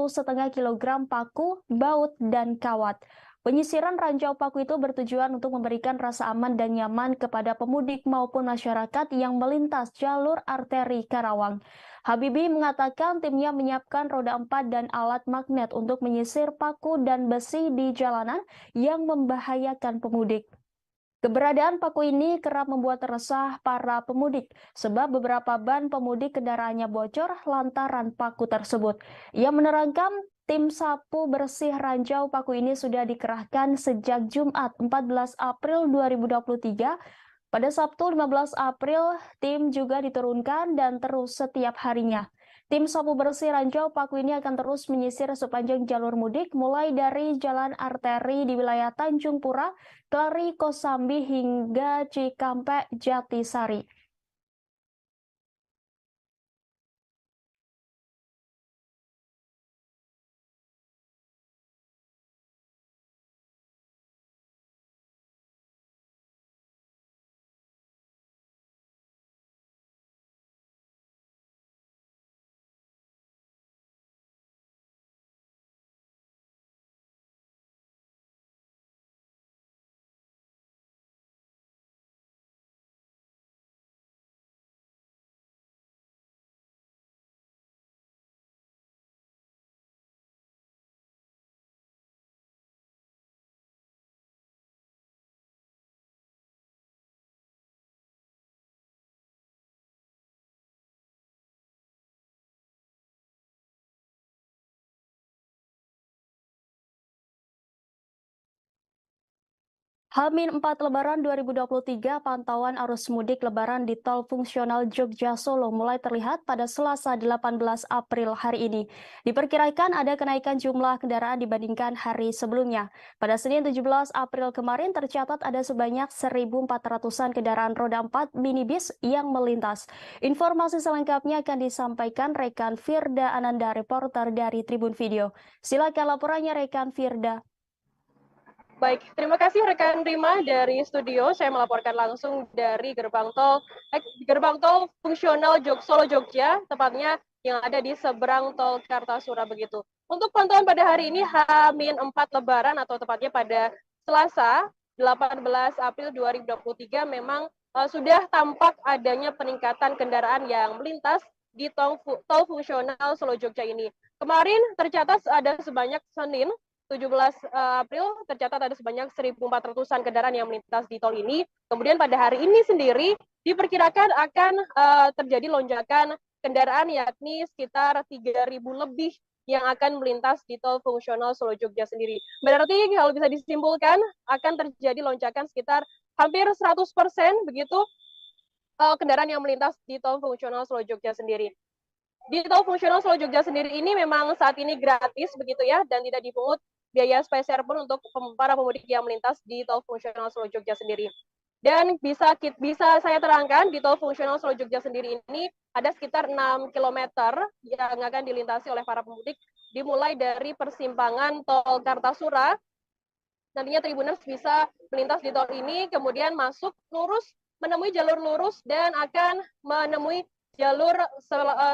kilogram paku, baut, dan kawat. Penyisiran ranjau paku itu bertujuan untuk memberikan rasa aman dan nyaman kepada pemudik maupun masyarakat yang melintas jalur arteri Karawang. Habibie mengatakan timnya menyiapkan roda 4 dan alat magnet untuk menyisir paku dan besi di jalanan yang membahayakan pemudik. Keberadaan paku ini kerap membuat resah para pemudik sebab beberapa ban pemudik kendaraannya bocor lantaran paku tersebut. Ia menerangkan tim sapu bersih ranjau paku ini sudah dikerahkan sejak Jumat 14 April 2023. Pada Sabtu 15 April, tim juga diturunkan dan terus setiap harinya. Tim sapu bersih ranjau paku ini akan terus menyisir sepanjang jalur mudik mulai dari jalan arteri di wilayah Tanjung Pura, Kelari, Kosambi hingga Cikampek, Jatisari. H-4 Lebaran 2023, pantauan arus mudik Lebaran di tol fungsional Jogja Solo mulai terlihat pada Selasa 18 April hari ini. Diperkirakan ada kenaikan jumlah kendaraan dibandingkan hari sebelumnya. Pada Senin 17 April kemarin tercatat ada sebanyak 1.400-an kendaraan roda 4 minibus yang melintas. Informasi selengkapnya akan disampaikan rekan Firda Ananda, reporter dari Tribun Video. Silakan laporannya rekan Firda. Baik, terima kasih rekan Rima dari studio. Saya melaporkan langsung dari gerbang tol fungsional Solo Jogja, tepatnya yang ada di seberang tol Kartasura begitu. Untuk pantauan pada hari ini H-4 Lebaran atau tepatnya pada Selasa 18 April 2023 memang sudah tampak adanya peningkatan kendaraan yang melintas di tol fungsional Solo Jogja ini. Kemarin tercatat ada sebanyak Senin 17 April tercatat ada sebanyak 1.400-an kendaraan yang melintas di tol ini. Kemudian pada hari ini sendiri diperkirakan akan terjadi lonjakan kendaraan yakni sekitar 3.000 lebih yang akan melintas di tol fungsional Solo Jogja sendiri. Berarti kalau bisa disimpulkan akan terjadi lonjakan sekitar hampir 100% begitu kendaraan yang melintas di tol fungsional Solo Jogja sendiri. Di tol fungsional Solo Jogja sendiri ini memang saat ini gratis begitu ya dan tidak dipungut biaya spesial pun untuk para pemudik yang melintas di tol fungsional Solo Jogja sendiri. Dan bisa saya terangkan di tol fungsional Solo Jogja sendiri ini ada sekitar 6 km yang akan dilintasi oleh para pemudik dimulai dari persimpangan tol Kartasura. Nantinya Tribuners bisa melintas di tol ini kemudian masuk lurus menemui jalur lurus dan akan menemui jalur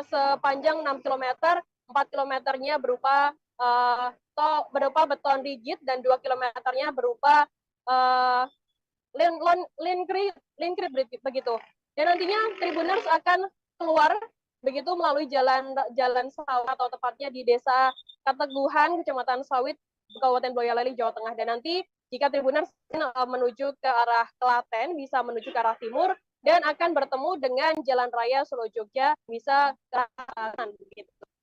sepanjang 6 km, 4 kilometernya berupa beton rigid dan 2 kilometernya berupa linkrit begitu. Dan nantinya Tribuners akan keluar begitu melalui jalan sawit atau tepatnya di Desa Kateguhan, Kecamatan Sawit, Kabupaten Boyolali, Jawa Tengah. Dan nanti jika Tribuners menuju ke arah Klaten, bisa menuju ke arah timur, dan akan bertemu dengan Jalan Raya Solo Jogja, bisa ke kanan.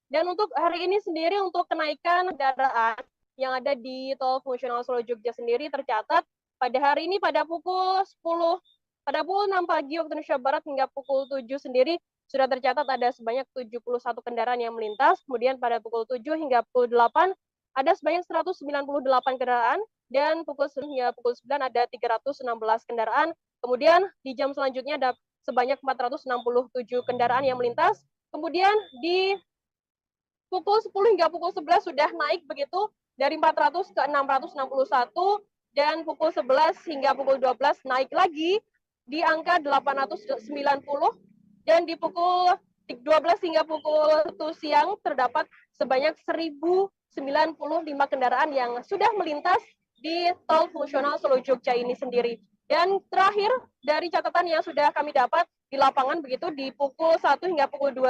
Dan untuk hari ini sendiri, untuk kenaikan kendaraan yang ada di tol fungsional Solo Jogja sendiri tercatat pada hari ini pada pukul 10, pada pukul 6 pagi waktu Indonesia Barat hingga pukul 7 sendiri sudah tercatat ada sebanyak 71 kendaraan yang melintas. Kemudian pada pukul 7 hingga pukul 8 ada sebanyak 198 kendaraan, dan pukul 9 hingga pukul 9 ada 316 kendaraan. Kemudian di jam selanjutnya ada sebanyak 467 kendaraan yang melintas. Kemudian di pukul 10 hingga pukul 11 sudah naik begitu dari 400 ke 661, dan pukul 11 hingga pukul 12 naik lagi di angka 890, dan di pukul 12 hingga pukul 1 siang terdapat sebanyak 1095 kendaraan yang sudah melintas di tol fungsional Solo Jogja ini sendiri. Dan terakhir dari catatan yang sudah kami dapat di lapangan begitu, di pukul 1 hingga pukul 2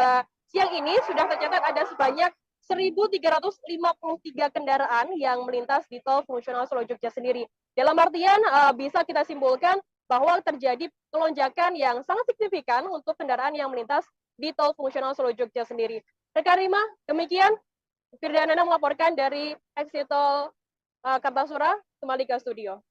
siang ini sudah tercatat ada sebanyak 1.353 kendaraan yang melintas di tol fungsional Solo Jogja sendiri. Dalam artian bisa kita simpulkan bahwa terjadi lonjakan yang sangat signifikan untuk kendaraan yang melintas di tol fungsional Solo Jogja sendiri. Rekan Rima, demikian Firdanana melaporkan dari exit tol Kartasura, kembali ke studio.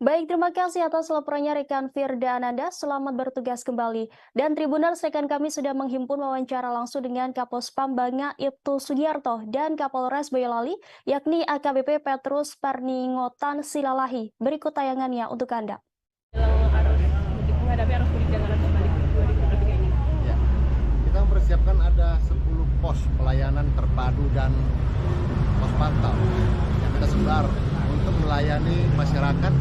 Baik, terima kasih atas laporannya rekan Firda Ananda. Selamat bertugas kembali. Dan Tribuners, rekan kami sudah menghimpun wawancara langsung dengan Kapospam Banga Ibtu Sugiarto dan Kapolres Boyolali, yakni AKBP Petrus Parningotan Silalahi. Berikut tayangannya untuk Anda. Menghadapi arus mudik dan arus balik 2023 ini. Ya, kita mempersiapkan ada 10 pos pelayanan terpadu dan pos pantau yang kita sebar untuk melayani masyarakat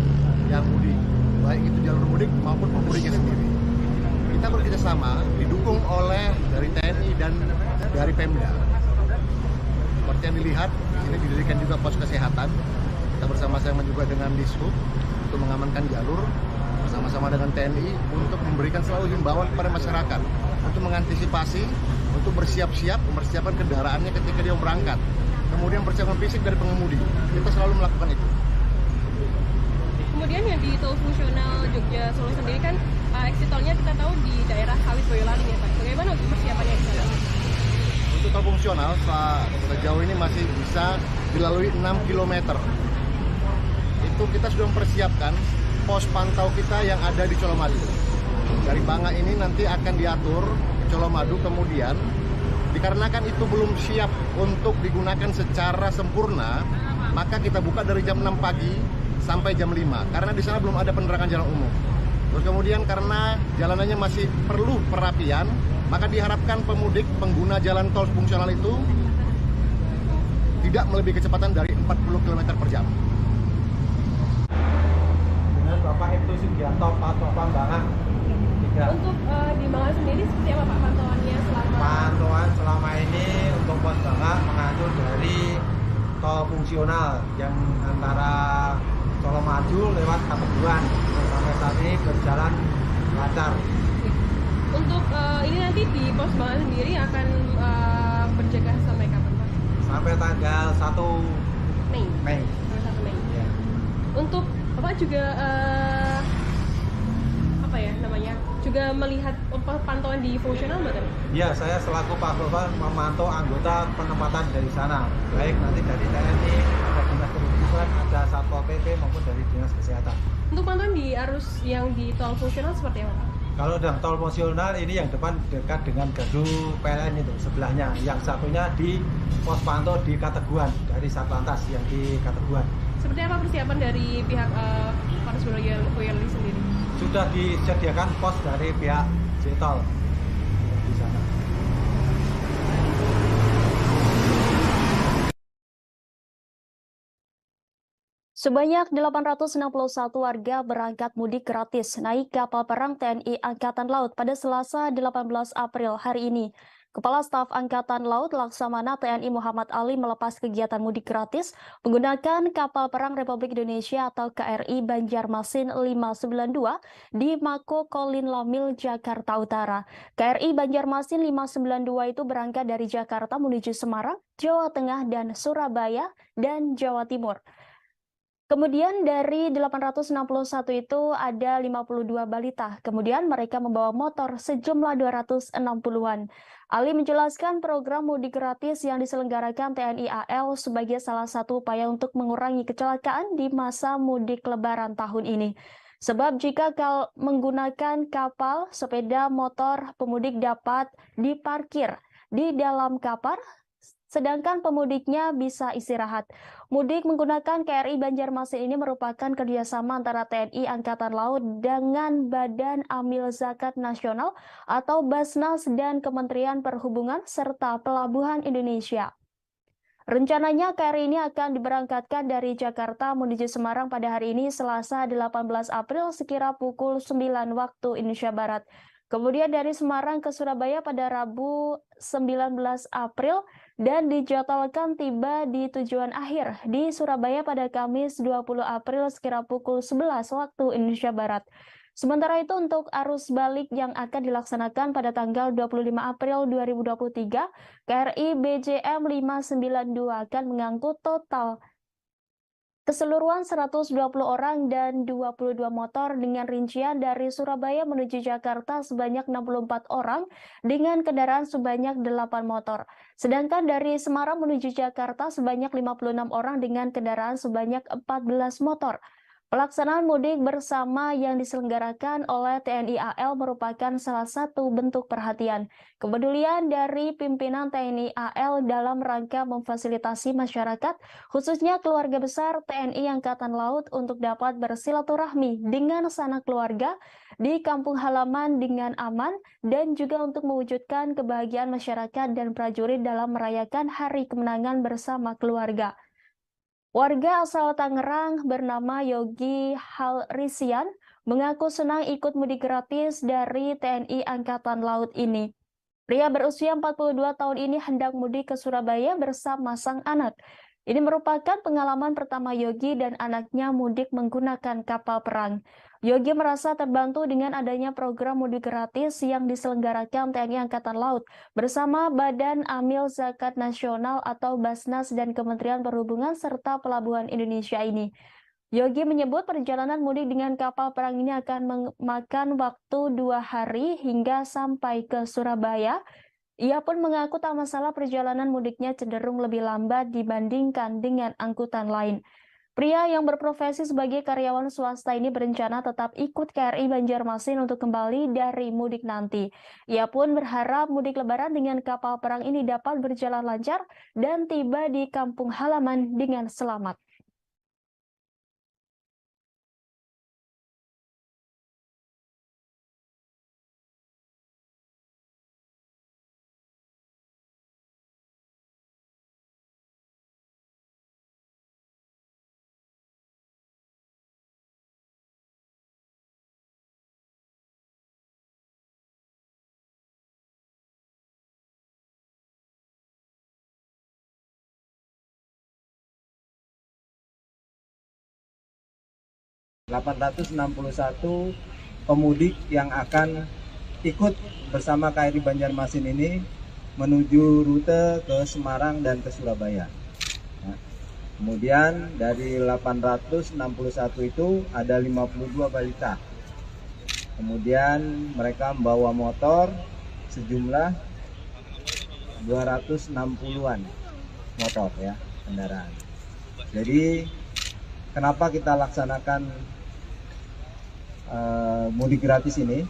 yang mudik, baik itu jalur mudik maupun pemudiknya sendiri. Kita bekerjasama didukung oleh dari TNI dan dari Pemda. Seperti yang dilihat, di sini didirikan juga pos kesehatan. Kita bersama-sama juga dengan Dishub untuk mengamankan jalur, bersama-sama dengan TNI untuk memberikan selalu himbauan kepada masyarakat untuk mengantisipasi, untuk bersiap-siap, mempersiapkan kendaraannya ketika dia berangkat. Kemudian persiapan fisik dari pengemudi. Kita selalu melakukan itu. Kemudian yang di tol fungsional Jogja Solo sendiri kan exit tolnya kita tahu di daerah Sawit Boyolali ya Pak. Bagaimana untuk persiapannya di sana? Untuk tol fungsional sejauh ini masih bisa dilalui 6 km. Itu kita sudah mempersiapkan pos pantau kita yang ada di Colomadu. Dari Banga ini nanti akan diatur ke Colomadu, kemudian dikarenakan itu belum siap untuk digunakan secara sempurna, maka kita buka dari jam 6 pagi sampai jam 5, karena di sana belum ada penerangan jalan umum. Terus kemudian karena jalanannya masih perlu perapian, maka diharapkan pemudik pengguna jalan tol fungsional itu tidak melebihi kecepatan dari 40 km per jam. Dengan Bapak Ibtu Sugiarto, Pantauan Banga. Untuk di Banga sendiri seperti apa Pak pantauannya selama? Pantauan selama ini untuk pos Banga mengatur dari tol fungsional yang antara Solo Maju lewat Kateguhan. Sampai saat ini berjalan lancar. Untuk ini nanti di pos Banga sendiri akan berjaga sampai kapan Pak? Sampai tanggal 1 Mei. Mei. Tanggal 1 Mei. Ya. Untuk Bapak juga apa ya namanya? Juga melihat pantauan di fungsional betul? Ya, saya selaku Pak Bapak memantau anggota penempatan dari sana, baik nanti dari TNI, ada dinas perhubungan, ada satpol PP maupun dari dinas kesehatan. Untuk pantauan di arus yang di tol fungsional seperti apa Pak? Kalau dalam tol fungsional ini yang depan dekat dengan gedung PLN itu sebelahnya, yang satunya di pos pantau di Kateguhan dari Satlantas yang di Kateguhan. Seperti apa persiapan dari pihak Polres Boyolali sendiri? Sudah disediakan pos dari pihak Jtol di sana. Sebanyak 861 warga berangkat mudik gratis naik kapal perang TNI Angkatan Laut pada Selasa 18 April hari ini. Kepala Staf Angkatan Laut Laksamana TNI Muhammad Ali melepas kegiatan mudik gratis menggunakan kapal perang Republik Indonesia atau KRI Banjarmasin 592 di Mako Kolin Lamil, Jakarta Utara. KRI Banjarmasin 592 itu berangkat dari Jakarta menuju Semarang, Jawa Tengah, dan Surabaya, dan Jawa Timur. Kemudian dari 861 itu ada 52 balita. Kemudian mereka membawa motor sejumlah 260-an. Ali menjelaskan program mudik gratis yang diselenggarakan TNI AL sebagai salah satu upaya untuk mengurangi kecelakaan di masa mudik Lebaran tahun ini. Sebab jika menggunakan kapal, sepeda motor, pemudik dapat diparkir di dalam kapal, sedangkan pemudiknya bisa istirahat. Mudik menggunakan KRI Banjarmasin ini merupakan kerjasama antara TNI Angkatan Laut dengan Badan Amil Zakat Nasional atau Basnas dan Kementerian Perhubungan serta Pelabuhan Indonesia. Rencananya KRI ini akan diberangkatkan dari Jakarta menuju Semarang pada hari ini Selasa 18 April sekira pukul 9 waktu Indonesia Barat. Kemudian dari Semarang ke Surabaya pada Rabu 19 April dan dijadwalkan tiba di tujuan akhir di Surabaya pada Kamis 20 April sekira pukul 11 waktu Indonesia Barat. Sementara itu untuk arus balik yang akan dilaksanakan pada tanggal 25 April 2023, KRI BJM 592 akan mengangkut total keseluruhan 120 orang dan 22 motor dengan rincian dari Surabaya menuju Jakarta sebanyak 64 orang dengan kendaraan sebanyak 8 motor. Sedangkan dari Semarang menuju Jakarta sebanyak 56 orang dengan kendaraan sebanyak 14 motor. Pelaksanaan mudik bersama yang diselenggarakan oleh TNI AL merupakan salah satu bentuk perhatian, kepedulian dari pimpinan TNI AL dalam rangka memfasilitasi masyarakat, khususnya keluarga besar TNI Angkatan Laut untuk dapat bersilaturahmi dengan sanak keluarga di kampung halaman dengan aman dan juga untuk mewujudkan kebahagiaan masyarakat dan prajurit dalam merayakan Hari Kemenangan bersama keluarga. Warga asal Tangerang bernama Yogi Halrisian mengaku senang ikut mudik gratis dari TNI Angkatan Laut ini. Pria berusia 42 tahun ini hendak mudik ke Surabaya bersama sang anak. Ini merupakan pengalaman pertama Yogi dan anaknya mudik menggunakan kapal perang. Yogi merasa terbantu dengan adanya program mudik gratis yang diselenggarakan TNI Angkatan Laut bersama Badan Amil Zakat Nasional atau Basnas dan Kementerian Perhubungan serta Pelabuhan Indonesia ini. Yogi menyebut perjalanan mudik dengan kapal perang ini akan memakan waktu 2 hari hingga sampai ke Surabaya. Ia pun mengaku tak masalah perjalanan mudiknya cenderung lebih lambat dibandingkan dengan angkutan lain. Pria yang berprofesi sebagai karyawan swasta ini berencana tetap ikut KRI Banjarmasin untuk kembali dari mudik nanti. Ia pun berharap mudik Lebaran dengan kapal perang ini dapat berjalan lancar dan tiba di kampung halaman dengan selamat. ...861 pemudik yang akan ikut bersama KRI Banjarmasin ini menuju rute ke Semarang dan ke Surabaya. Nah, kemudian dari 861 itu ada 52 balita. Kemudian mereka membawa motor sejumlah 260-an motor ya, kendaraan. Jadi kenapa kita laksanakan mudik gratis ini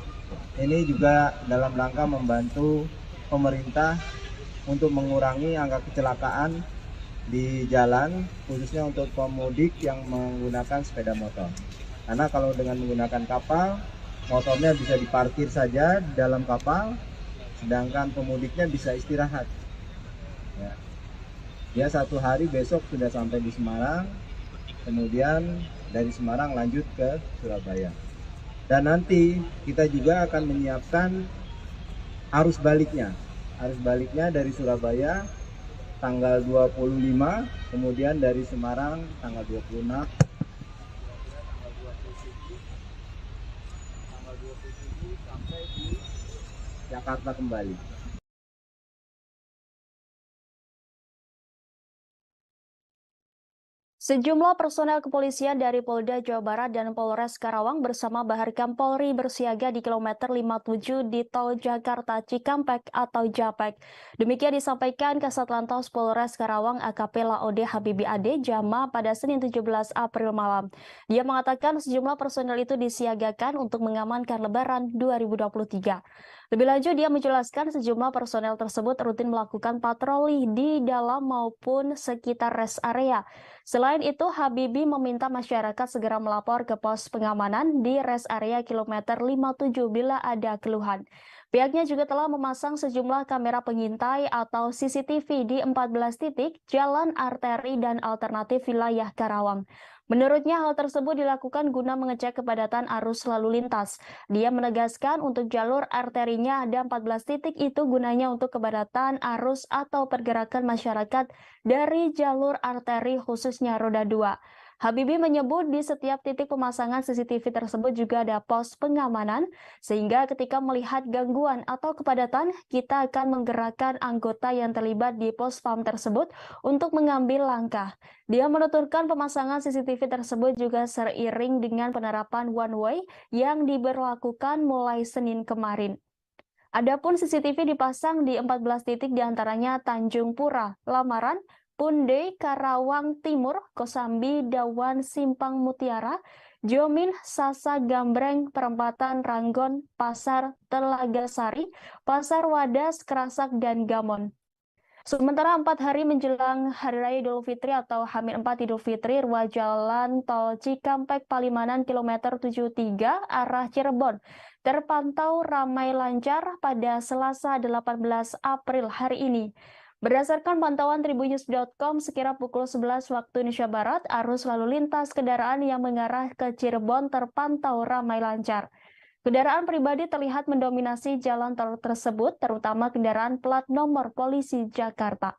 juga dalam rangka membantu pemerintah untuk mengurangi angka kecelakaan di jalan, khususnya untuk pemudik yang menggunakan sepeda motor. Karena kalau dengan menggunakan kapal, motornya bisa diparkir saja di dalam kapal, sedangkan pemudiknya bisa istirahat. Ya. Dia 1 hari besok sudah sampai di Semarang, kemudian dari Semarang lanjut ke Surabaya. Dan nanti kita juga akan menyiapkan arus baliknya. arus baliknya dari Surabaya tanggal 25, kemudian dari Semarang tanggal 26, tanggal 27 sampai di Jakarta kembali. Sejumlah personel kepolisian dari Polda Jawa Barat dan Polres Karawang bersama Baharkam Polri bersiaga di kilometer 57 di Tol Jakarta Cikampek atau Japek. Demikian disampaikan Kasat Lantas Polres Karawang AKP Laode Habibi Ade Jama pada Senin 17 April malam. Dia mengatakan sejumlah personel itu disiagakan untuk mengamankan Lebaran 2023. Lebih lanjut, dia menjelaskan sejumlah personel tersebut rutin melakukan patroli di dalam maupun sekitar rest area. Selain itu, Habibi meminta masyarakat segera melapor ke pos pengamanan di rest area kilometer 57 bila ada keluhan. Pihaknya juga telah memasang sejumlah kamera pengintai atau CCTV di 14 titik jalan arteri dan alternatif wilayah Karawang. Menurutnya hal tersebut dilakukan guna mengecek kepadatan arus lalu lintas. Dia menegaskan untuk jalur arterinya ada 14 titik itu gunanya untuk kepadatan arus atau pergerakan masyarakat dari jalur arteri khususnya roda 2. Habibi menyebut di setiap titik pemasangan CCTV tersebut juga ada pos pengamanan, sehingga ketika melihat gangguan atau kepadatan, kita akan menggerakkan anggota yang terlibat di pos PAM tersebut untuk mengambil langkah. Dia menuturkan pemasangan CCTV tersebut juga seiring dengan penerapan one way yang diberlakukan mulai Senin kemarin. Adapun CCTV dipasang di 14 titik diantaranya Tanjung Pura, Lamaran, Punde, Karawang Timur, Kosambi, Dawan, Simpang Mutiara, Jomin, Sasa Gambreng, Perempatan Ranggon, Pasar Telaga Sari, Pasar Wadas, Kerasak, dan Gamon. Sementara 4 hari menjelang Hari Raya Idul Fitri atau H-4 Idul Fitri, ruas jalan tol Cikampek Palimanan kilometer 73 arah Cirebon terpantau ramai lancar pada Selasa 18 April hari ini. Berdasarkan pantauan tribunnews.com, sekira pukul 11 waktu Indonesia Barat, arus lalu lintas kendaraan yang mengarah ke Cirebon terpantau ramai lancar. Kendaraan pribadi terlihat mendominasi jalan tol tersebut, terutama kendaraan plat nomor polisi Jakarta.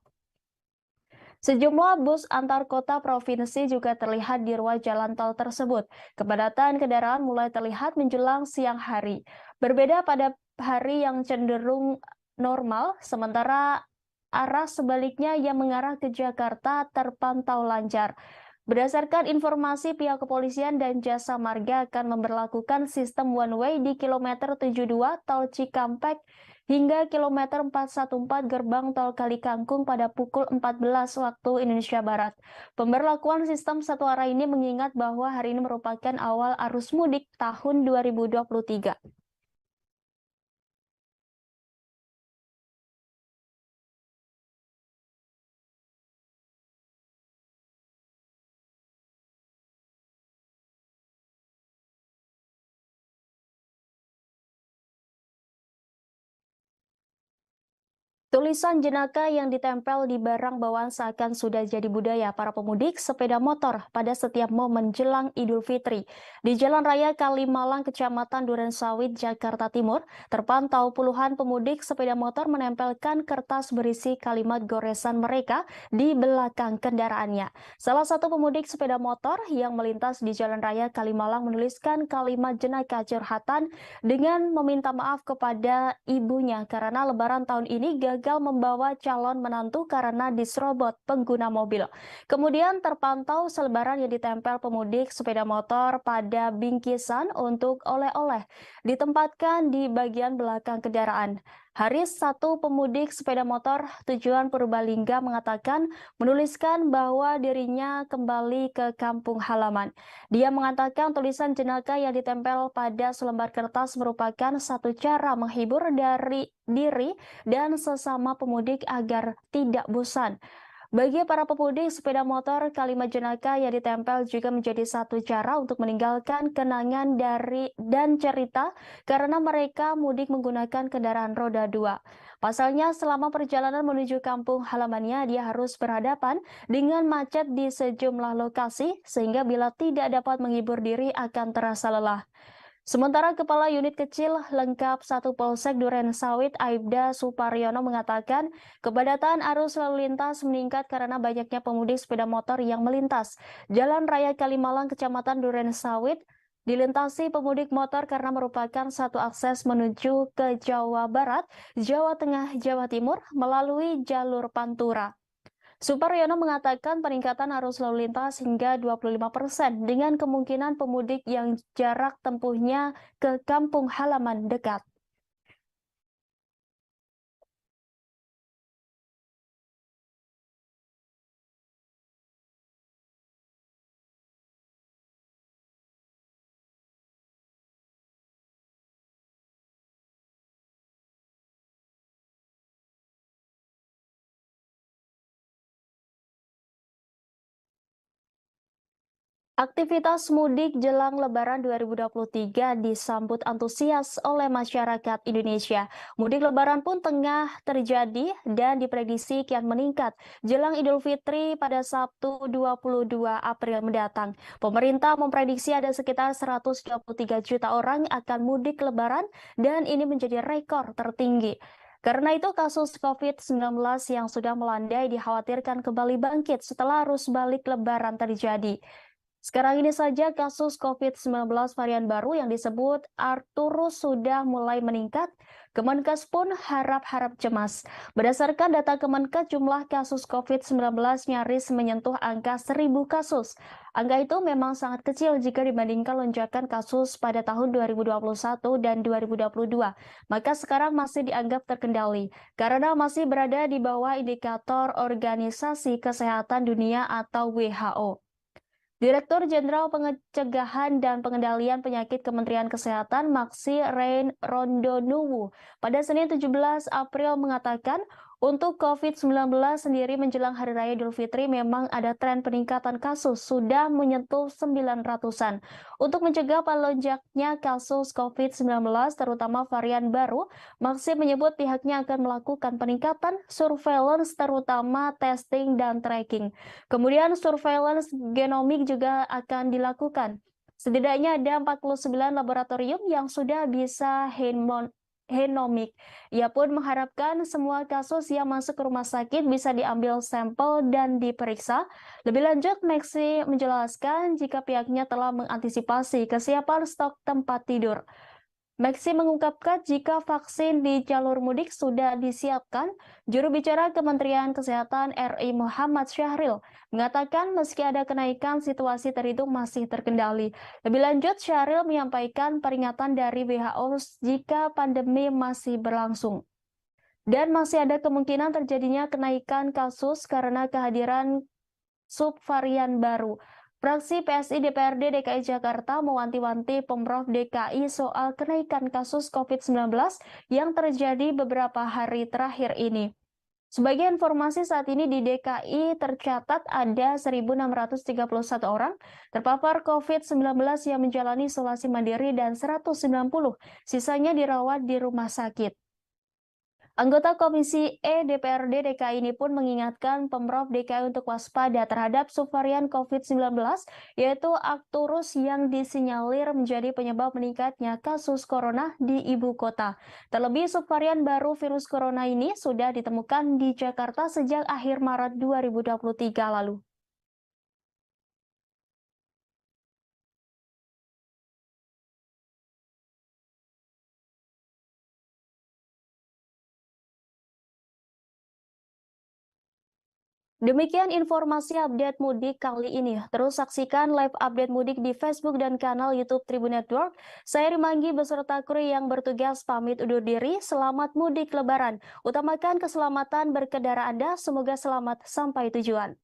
Sejumlah bus antar kota provinsi juga terlihat di ruas jalan tol tersebut. Kepadatan kendaraan mulai terlihat menjelang siang hari. Berbeda pada hari yang cenderung normal, sementara arah sebaliknya yang mengarah ke Jakarta terpantau lancar. Berdasarkan informasi pihak kepolisian dan jasa marga akan memberlakukan sistem one way di kilometer 72 tol Cikampek hingga kilometer 414 gerbang tol Kalikangkung pada pukul 14 waktu Indonesia Barat. Pemberlakuan sistem satu arah ini mengingat bahwa hari ini merupakan awal arus mudik tahun 2023. Tulisan jenaka yang ditempel di barang bawaan seakan sudah jadi budaya para pemudik sepeda motor pada setiap momen jelang Idul Fitri. Di Jalan Raya Kalimalang, Kecamatan Durensawit, Jakarta Timur, terpantau puluhan pemudik sepeda motor menempelkan kertas berisi kalimat goresan mereka di belakang kendaraannya. Salah satu pemudik sepeda motor yang melintas di Jalan Raya Kalimalang menuliskan kalimat jenaka curhatan dengan meminta maaf kepada ibunya karena Lebaran tahun ini gagal membawa calon menantu karena diserobot pengguna mobil. Kemudian terpantau selebaran yang ditempel pemudik sepeda motor pada bingkisan untuk oleh-oleh ditempatkan di bagian belakang kendaraan. Haris, satu pemudik sepeda motor tujuan Purbalingga, mengatakan menuliskan bahwa dirinya kembali ke kampung halaman. Dia mengatakan tulisan jenaka yang ditempel pada selembar kertas merupakan satu cara menghibur dari diri dan sesama pemudik agar tidak bosan. Bagi para pemudik sepeda motor, kalimat jenaka yang ditempel juga menjadi satu cara untuk meninggalkan kenangan dan cerita karena mereka mudik menggunakan kendaraan roda 2. Pasalnya, selama perjalanan menuju kampung halamannya, dia harus berhadapan dengan macet di sejumlah lokasi, sehingga bila tidak dapat menghibur diri akan terasa lelah. Sementara Kepala Unit Kecil Lengkap 1 Polsek Duren Sawit Aibda Suparyono mengatakan kepadatan arus lalu lintas meningkat karena banyaknya pemudik sepeda motor yang melintas. Jalan Raya Kalimalang Kecamatan Duren Sawit dilintasi pemudik motor karena merupakan satu akses menuju ke Jawa Barat, Jawa Tengah, Jawa Timur melalui jalur Pantura. Suparyono mengatakan peningkatan arus lalu lintas hingga 25% dengan kemungkinan pemudik yang jarak tempuhnya ke kampung halaman dekat. Aktivitas mudik jelang Lebaran 2023 disambut antusias oleh masyarakat Indonesia. Mudik Lebaran pun tengah terjadi dan diprediksi kian meningkat jelang Idul Fitri pada Sabtu 22 April mendatang. Pemerintah memprediksi ada sekitar 123 juta orang akan mudik Lebaran dan ini menjadi rekor tertinggi. Karena itu kasus COVID-19 yang sudah melandai dikhawatirkan kembali bangkit setelah arus balik Lebaran terjadi. Sekarang ini saja kasus COVID-19 varian baru yang disebut Arcturus sudah mulai meningkat. Kemenkes pun harap-harap cemas. Berdasarkan data Kemenkes, jumlah kasus COVID-19 nyaris menyentuh angka 1.000 kasus. Angka itu memang sangat kecil jika dibandingkan lonjakan kasus pada tahun 2021 dan 2022. Maka sekarang masih dianggap terkendali karena masih berada di bawah indikator Organisasi Kesehatan Dunia atau WHO. Direktur Jenderal Pencegahan dan Pengendalian Penyakit Kementerian Kesehatan Maksi Rein Rondonuwu pada Senin 17 April mengatakan untuk COVID-19 sendiri menjelang Hari Raya Idul Fitri memang ada tren peningkatan kasus sudah menyentuh 900-an. Untuk mencegah melonjaknya kasus COVID-19 terutama varian baru, Maksi menyebut pihaknya akan melakukan peningkatan surveillance terutama testing dan tracking. Kemudian surveillance genomik juga akan dilakukan. Setidaknya ada 49 laboratorium yang sudah bisa genomik. Ia pun mengharapkan semua kasus yang masuk ke rumah sakit bisa diambil sampel dan diperiksa. Lebih lanjut, Maksi menjelaskan jika pihaknya telah mengantisipasi kesiapan stok tempat tidur. Maksi mengungkapkan jika vaksin di jalur mudik sudah disiapkan, juru bicara Kementerian Kesehatan RI Muhammad Syahril mengatakan meski ada kenaikan, situasi terhitung masih terkendali. Lebih lanjut, Syahril menyampaikan peringatan dari WHO jika pandemi masih berlangsung. Dan masih ada kemungkinan terjadinya kenaikan kasus karena kehadiran subvarian baru. Fraksi PSI DPRD DKI Jakarta mewanti-wanti Pemprov DKI soal kenaikan kasus COVID-19 yang terjadi beberapa hari terakhir ini. Sebagai informasi, saat ini di DKI tercatat ada 1.631 orang terpapar COVID-19 yang menjalani isolasi mandiri dan 190 sisanya dirawat di rumah sakit. Anggota Komisi E DPRD DKI ini pun mengingatkan Pemprov DKI untuk waspada terhadap subvarian COVID-19, yaitu Arcturus yang disinyalir menjadi penyebab meningkatnya kasus corona di ibu kota. Terlebih subvarian baru virus corona ini sudah ditemukan di Jakarta sejak akhir Maret 2023 lalu. Demikian informasi update mudik kali ini. Terus saksikan live update mudik di Facebook dan kanal YouTube Tribun Network. Saya Rimanggi beserta kru yang bertugas pamit undur diri. Selamat mudik Lebaran. Utamakan keselamatan berkendara Anda. Semoga selamat sampai tujuan.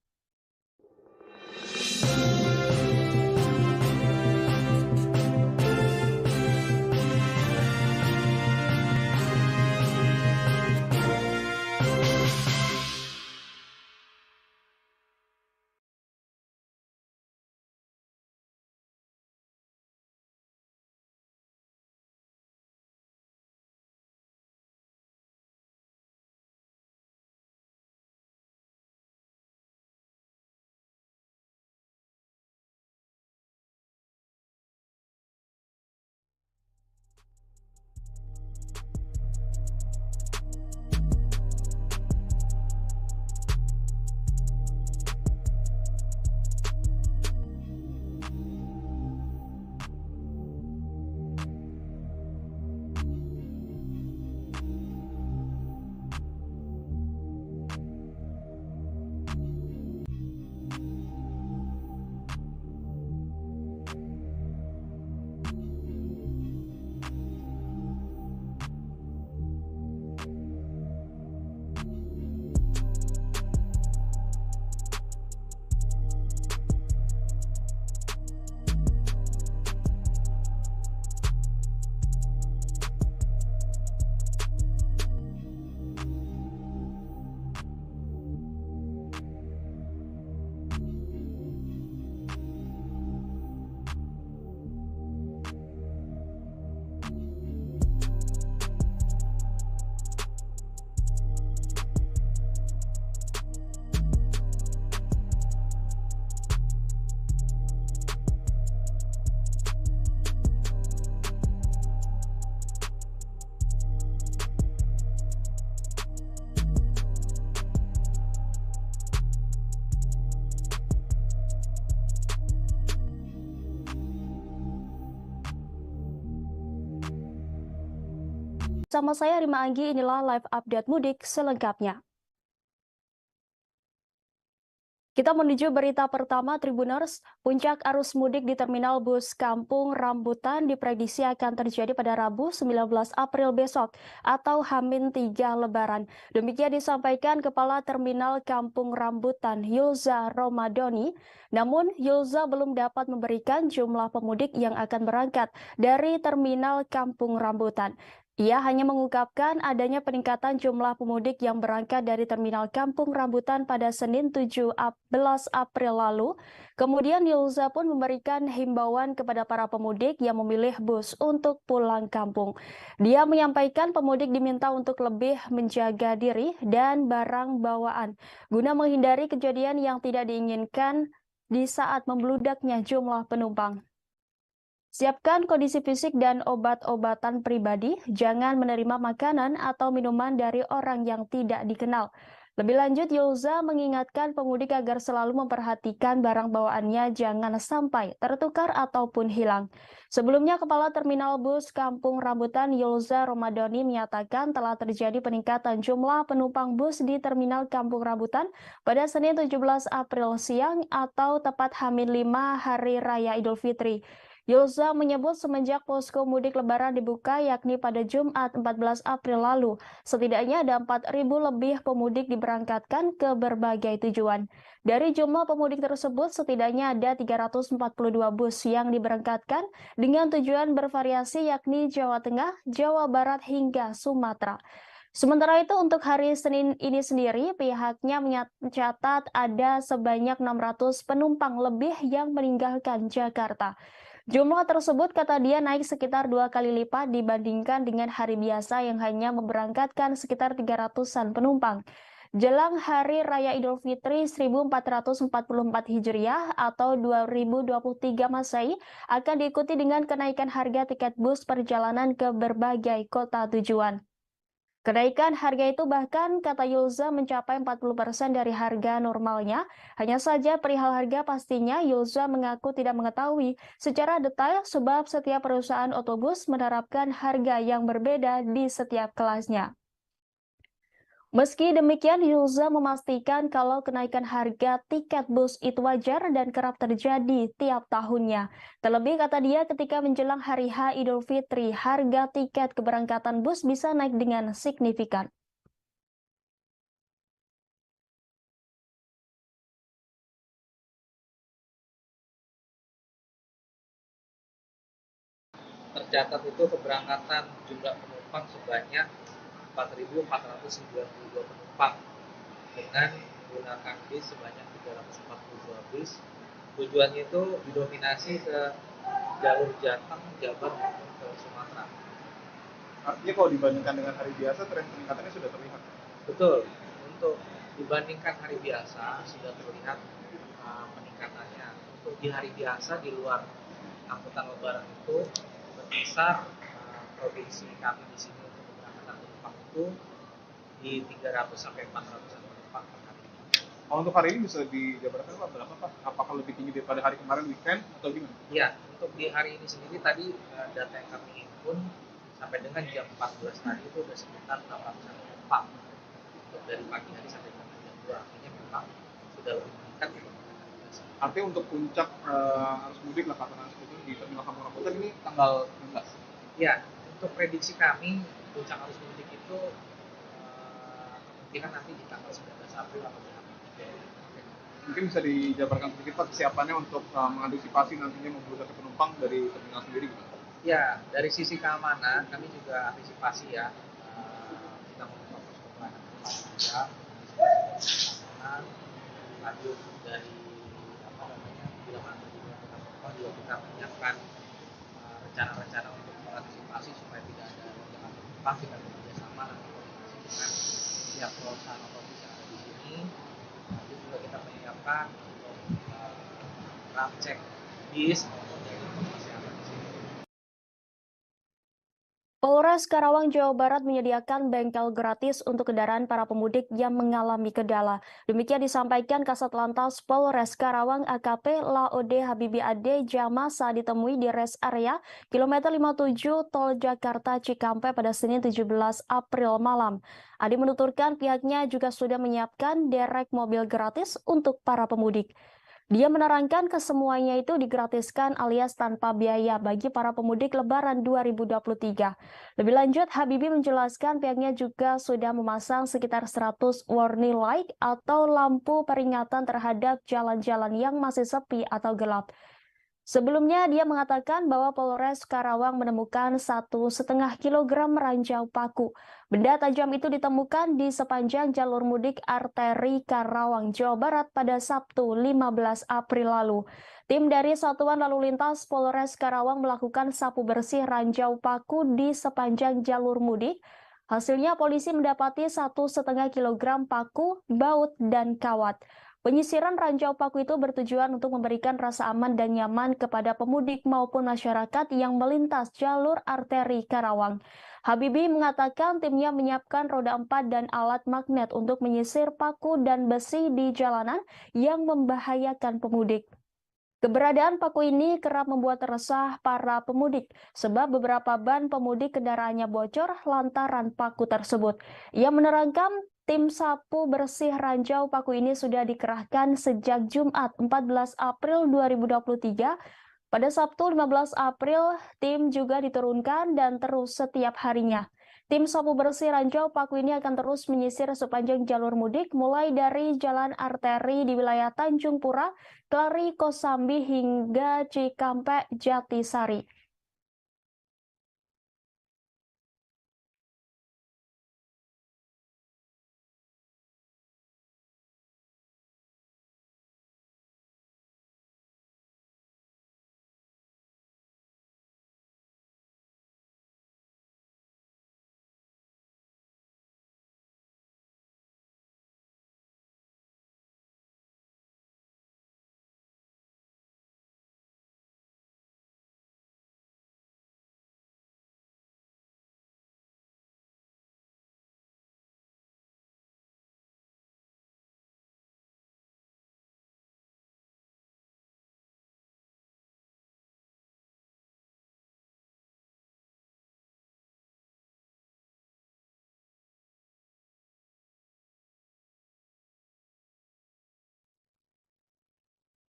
Bersama saya Rima Anggi, inilah live update mudik selengkapnya. Kita menuju berita pertama Tribuners. Puncak arus mudik di Terminal Bus Kampung Rambutan diprediksi akan terjadi pada Rabu 19 April besok atau H-3 Lebaran. Demikian disampaikan Kepala Terminal Kampung Rambutan Yulza Romadoni. Namun Yulza belum dapat memberikan jumlah pemudik yang akan berangkat dari Terminal Kampung Rambutan. Ia hanya mengungkapkan adanya peningkatan jumlah pemudik yang berangkat dari Terminal Kampung Rambutan pada Senin 17 April lalu. Kemudian Yulza pun memberikan himbauan kepada para pemudik yang memilih bus untuk pulang kampung. Dia menyampaikan pemudik diminta untuk lebih menjaga diri dan barang bawaan guna menghindari kejadian yang tidak diinginkan di saat membludaknya jumlah penumpang. Siapkan kondisi fisik dan obat-obatan pribadi, jangan menerima makanan atau minuman dari orang yang tidak dikenal. Lebih lanjut, Yulza mengingatkan pemudik agar selalu memperhatikan barang bawaannya jangan sampai tertukar ataupun hilang. Sebelumnya, Kepala Terminal Bus Kampung Rambutan Yulza Romadoni menyatakan telah terjadi peningkatan jumlah penumpang bus di Terminal Kampung Rambutan pada Senin 17 April siang atau tepat H-5 Hari Raya Idul Fitri. Yulza menyebut semenjak posko mudik lebaran dibuka yakni pada Jumat 14 April lalu, setidaknya ada 4.000 lebih pemudik diberangkatkan ke berbagai tujuan. Dari jumlah pemudik tersebut, setidaknya ada 342 bus yang diberangkatkan dengan tujuan bervariasi yakni Jawa Tengah, Jawa Barat hingga Sumatera. Sementara itu untuk hari Senin ini sendiri, pihaknya mencatat ada sebanyak 600 penumpang lebih yang meninggalkan Jakarta. Jumlah tersebut kata dia naik sekitar 2 kali lipat dibandingkan dengan hari biasa yang hanya memberangkatkan sekitar 300-an penumpang. Jelang Hari Raya Idul Fitri 1444 Hijriah atau 2023 Masehi akan diikuti dengan kenaikan harga tiket bus perjalanan ke berbagai kota tujuan. Kenaikan harga itu bahkan kata Yulza mencapai 40% dari harga normalnya. Hanya saja perihal harga pastinya Yulza mengaku tidak mengetahui secara detail sebab setiap perusahaan otobus menerapkan harga yang berbeda di setiap kelasnya. Meski demikian, Yulza memastikan kalau kenaikan harga tiket bus itu wajar dan kerap terjadi tiap tahunnya. Terlebih kata dia ketika menjelang hari H Idul Fitri, harga tiket keberangkatan bus bisa naik dengan signifikan. Tercatat itu keberangkatan jumlah penumpang sebanyak 4.492 penumpang dengan menggunakan bis sebanyak 342 bis. Tujuannya itu didominasi ke jalur Jateng, Jabar maupun ke Sumatera. Artinya kalau dibandingkan dengan hari biasa, tren peningkatannya sudah terlihat. Betul, untuk dibandingkan hari biasa sudah terlihat peningkatannya. Untuk di hari biasa di luar angkutan lebaran itu berkisar provinsi kami di sini untuk keberangkatan penumpang itu di 300 sampai 400 penumpang per hari. Kalau untuk hari ini bisa dijabarkan Pak, berapa Pak? Apakah lebih tinggi daripada hari kemarin weekend atau gimana? Ya, untuk di hari ini sendiri tadi data yang kami himpun sampai dengan jam 14 tadi itu sudah sekitar 800 penumpang. Untuk dari pagi hari sampai dengan jam 2, artinya memang sudah lebih meningkat dibandingkan hari biasa. Artinya untuk puncak arus mudik lah katakan seperti itu di Terminal Kampung Rambutan ini tanggal 16. Ya, untuk prediksi kami puncak arus mudik itu kemungkinan nanti di tanggal 19 April atau di April. Mungkin bisa dijabarkan sedikit Pak kesiapannya untuk mengantisipasi nantinya membludaknya penumpang dari terminal sendiri gitu. Ya, dari sisi keamanan kami juga antisipasi ya. Kita membuka posko pelayanan juga, keamanan, lanjut dari bila mana penumpang juga kita menyiapkan rencana-rencana untuk mengantisipasi supaya tidak ada lonjakan penumpang. Kita bekerja sama nanti koordinasi dengan pihak perusahaan otomobil yang ada di sini. Nanti juga kita menyiapkan untuk ram cek bis maupun dari Polres Karawang, Jawa Barat menyediakan bengkel gratis untuk kendaraan para pemudik yang mengalami kendala. Demikian disampaikan Kasat Lantas Polres Karawang AKP Laode Habibi Ade Jama saat ditemui di rest area kilometer 57 Tol Jakarta Cikampek pada Senin 17 April malam. Ade menuturkan pihaknya juga sudah menyiapkan derek mobil gratis untuk para pemudik. Dia menerangkan kesemuanya itu digratiskan alias tanpa biaya bagi para pemudik Lebaran 2023. Lebih lanjut, Habibie menjelaskan pihaknya juga sudah memasang sekitar 100 warning light atau lampu peringatan terhadap jalan-jalan yang masih sepi atau gelap. Sebelumnya, dia mengatakan bahwa Polres Karawang menemukan 1,5 kilogram ranjau paku. Benda tajam itu ditemukan di sepanjang jalur mudik arteri Karawang, Jawa Barat pada Sabtu 15 April lalu. Tim dari Satuan Lalu Lintas Polres Karawang melakukan sapu bersih ranjau paku di sepanjang jalur mudik. Hasilnya polisi mendapati 1,5 kilogram paku, baut, dan kawat. Penyisiran ranjau paku itu bertujuan untuk memberikan rasa aman dan nyaman kepada pemudik maupun masyarakat yang melintas jalur arteri Karawang. Habibie mengatakan timnya menyiapkan roda 4 dan alat magnet untuk menyisir paku dan besi di jalanan yang membahayakan pemudik. Keberadaan paku ini kerap membuat resah para pemudik, sebab beberapa ban pemudik kendaraannya bocor lantaran paku tersebut. Ia menerangkan tim sapu bersih ranjau paku ini sudah dikerahkan sejak Jumat 14 April 2023. Pada Sabtu 15 April, tim juga diturunkan dan terus setiap harinya. Tim sapu bersih ranjau paku ini akan terus menyisir sepanjang jalur mudik mulai dari jalan arteri di wilayah Tanjung Pura, Klari, Kosambi hingga Cikampek, Jatisari.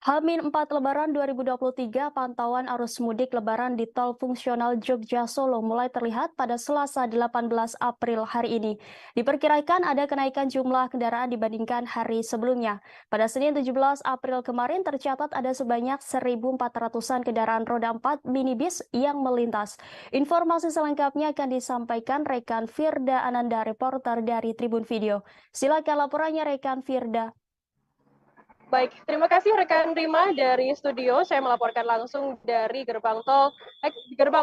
H-4 Lebaran 2023, pantauan arus mudik Lebaran di tol fungsional Jogja Solo mulai terlihat pada Selasa 18 April hari ini. Diperkirakan ada kenaikan jumlah kendaraan dibandingkan hari sebelumnya. Pada Senin 17 April kemarin tercatat ada sebanyak 1.400-an kendaraan roda 4 minibus yang melintas. Informasi selengkapnya akan disampaikan rekan Firda Ananda, reporter dari Tribun Video. Silakan laporannya rekan Firda. Baik, terima kasih rekan Rima dari studio. Saya melaporkan langsung dari gerbang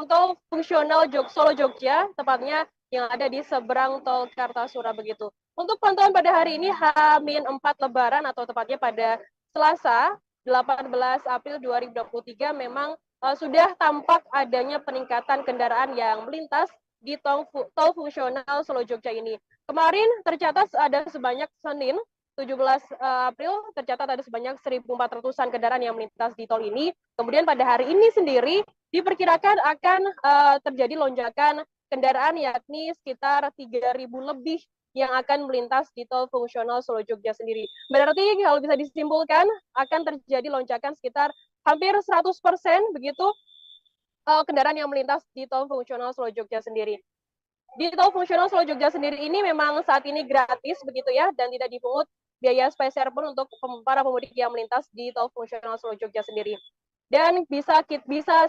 tol fungsional Solo Jogja, tepatnya yang ada di seberang tol Kartasura begitu. Untuk pantauan pada hari ini H-4 Lebaran atau tepatnya pada Selasa 18 April 2023 memang sudah tampak adanya peningkatan kendaraan yang melintas di tol fungsional Solo Jogja ini. Kemarin tercatat ada sebanyak Senin 17 April tercatat ada sebanyak 1.400-an kendaraan yang melintas di tol ini. Kemudian pada hari ini sendiri diperkirakan akan terjadi lonjakan kendaraan yakni sekitar 3.000 lebih yang akan melintas di tol fungsional Solo Jogja sendiri. Berarti kalau bisa disimpulkan akan terjadi lonjakan sekitar hampir 100% begitu kendaraan yang melintas di tol fungsional Solo Jogja sendiri. Di tol fungsional Solo Jogja sendiri ini memang saat ini gratis begitu ya dan tidak dipungut biaya spesial pun untuk para pemudik yang melintas di tol fungsional Solo Jogja sendiri. Dan bisa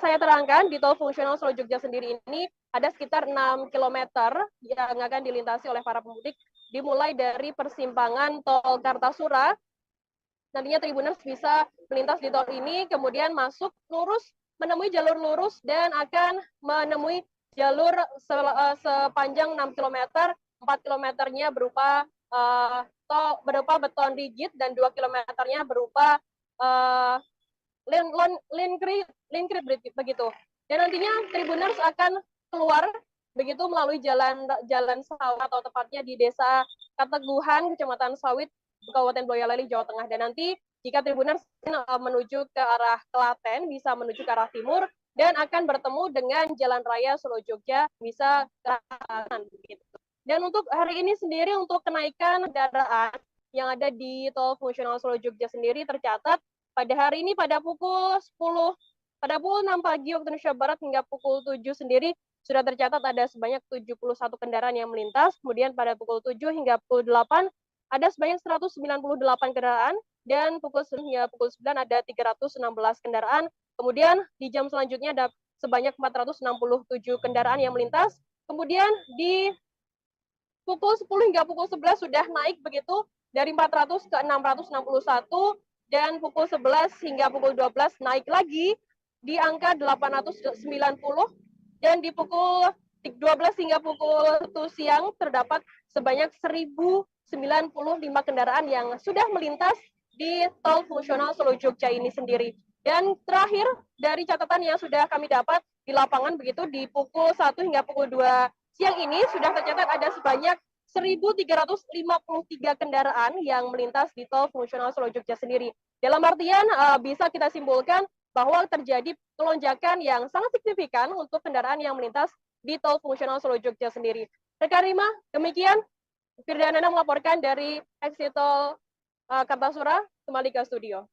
saya terangkan di tol fungsional Solo Jogja sendiri ini ada sekitar 6 km yang akan dilintasi oleh para pemudik dimulai dari persimpangan tol Kartasura. Nantinya Tribuners bisa melintas di tol ini kemudian masuk lurus menemui jalur lurus dan akan menemui jalur sepanjang 6 km, 4 kilometernya berupa beton rigid dan 2 kilometernya berupa linkrit begitu. Dan nantinya Tribuners akan keluar begitu melalui jalan sawit atau tepatnya di Desa Kateguhan, Kecamatan Sawit, Kabupaten Boyolali, Jawa Tengah. Dan nanti jika Tribuners menuju ke arah Klaten, bisa menuju ke arah timur, dan akan bertemu dengan Jalan Raya Solo Jogja, bisa ke arah kanan. Dan untuk hari ini sendiri, untuk kenaikan kendaraan yang ada di tol fungsional Solo Jogja sendiri tercatat pada hari ini pada pukul 6 pagi waktu Indonesia Barat hingga pukul 7 sendiri sudah tercatat ada sebanyak 71 kendaraan yang melintas. Kemudian pada pukul 7 hingga pukul 8 ada sebanyak 198 kendaraan, dan pukul 9 hingga pukul 9 ada 316 kendaraan. Kemudian di jam selanjutnya ada sebanyak 467 kendaraan yang melintas. Kemudian di pukul 10 hingga pukul 11 sudah naik begitu dari 400 ke 661, dan pukul 11 hingga pukul 12 naik lagi di angka 890, dan di pukul 12 hingga pukul 1 siang terdapat sebanyak 1095 kendaraan yang sudah melintas di tol fungsional Solo Jogja ini sendiri. Dan terakhir dari catatan yang sudah kami dapat di lapangan begitu di pukul 1 hingga pukul 2 siang ini sudah tercatat ada sebanyak 1.353 kendaraan yang melintas di tol fungsional Solo Jogja sendiri. Dalam artian bisa kita simpulkan bahwa terjadi lonjakan yang sangat signifikan untuk kendaraan yang melintas di tol fungsional Solo Jogja sendiri. Rekan Rima, demikian Firdanana melaporkan dari exit tol Kartasura, kembali ke studio.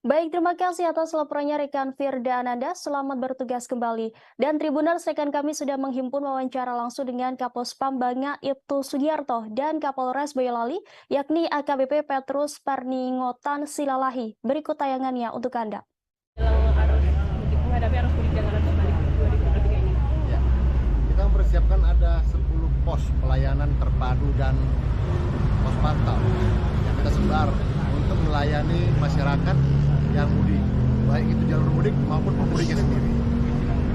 Baik, terima kasih atas laporannya rekan Firda Ananda. Selamat bertugas kembali. Dan Tribuners, rekan kami sudah menghimpun wawancara langsung dengan Kapospam Banga Ibtu Sugiarto dan Kapolres Boyolali, yakni AKBP Petrus Parningotan Silalahi. Berikut tayangannya untuk Anda. Menghadapi arus mudik dan arus balik 2023 ini. Ya, kita mempersiapkan ada 10 pos pelayanan terpadu dan pos pantau yang kita sebar untuk melayani masyarakat yang mudik, baik itu jalur mudik maupun pemudiknya sendiri.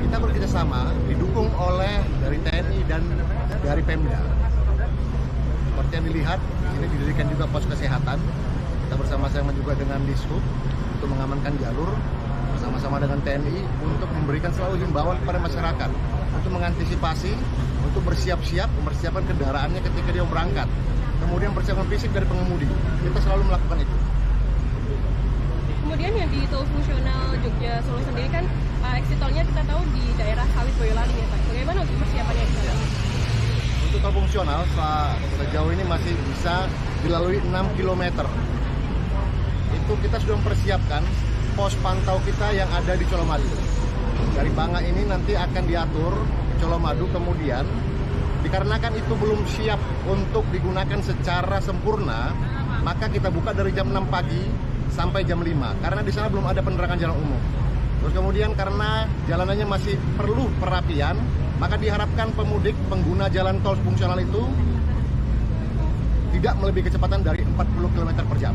Kita bekerjasama didukung oleh dari TNI dan dari Pemda. Seperti yang dilihat, ini didirikan juga pos kesehatan. Kita bersama-sama juga dengan Dishub untuk mengamankan jalur, bersama-sama dengan TNI untuk memberikan selalu himbauan kepada masyarakat untuk mengantisipasi, untuk bersiap-siap, mempersiapkan kendaraannya ketika dia berangkat. Kemudian persiapan fisik dari pengemudi. Kita selalu melakukan itu. Kemudian yang di tol fungsional Jogja Solo sendiri kan exit tolnya kita tahu di daerah Sawit Boyolali ya Pak. Bagaimana untuk persiapannya di sana? Untuk tol fungsional sejauh ini masih bisa dilalui 6 km. Itu kita sudah mempersiapkan pos pantau kita yang ada di Colomadu. Dari Banga ini nanti akan diatur ke Colomadu, kemudian dikarenakan itu belum siap untuk digunakan secara sempurna, maka kita buka dari jam 6 pagi sampai jam 5, karena di sana belum ada penerangan jalan umum. Terus kemudian karena jalanannya masih perlu perapian, maka diharapkan pemudik pengguna jalan tol fungsional itu tidak melebihi kecepatan dari 40 km per jam.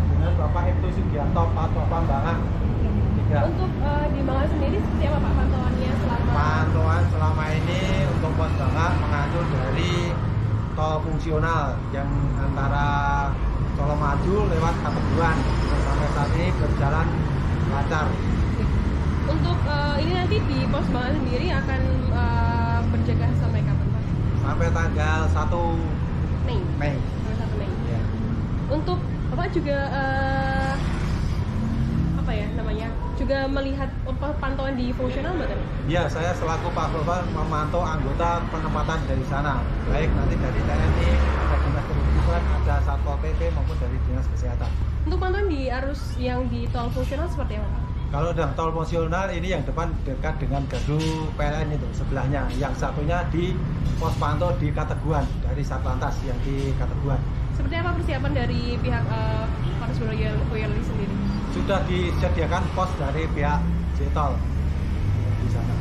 Dengan Bapak Ibtu Sugiarto, Pak Banga. Untuk di Banga sendiri seperti apa Pak pantauannya selama? Pantauan selama ini untuk pos Banga mengatur dari tol fungsional yang antara Colomadu lewat Kateguhan, sampai saat ini berjalan lancar. Untuk ini nanti di pos Banga sendiri akan berjaga sampai kapan Pak? Sampai tanggal 1 Mei. Sampai 1 Mei. Ya. Untuk Bapak juga apa ya namanya? Juga melihat pantauan di fungsional Mbak? Ya, saya selaku Pak Bapak memantau anggota penempatan dari sana, baik nanti dari TNI, ada dinas perhubungan, ada Satpol PP maupun dari dinas kesehatan. Untuk pantauan di arus yang di tol fungsional seperti apa Pak? Kalau udah tol fungsional ini yang depan dekat dengan gardu PLN itu sebelahnya, yang satunya di pos pantau di Kateguhan dari Satlantas yang di Kateguhan. Seperti apa persiapan dari pihak Polres Boyolali sendiri? Sudah disediakan pos dari pihak Jtol di sana.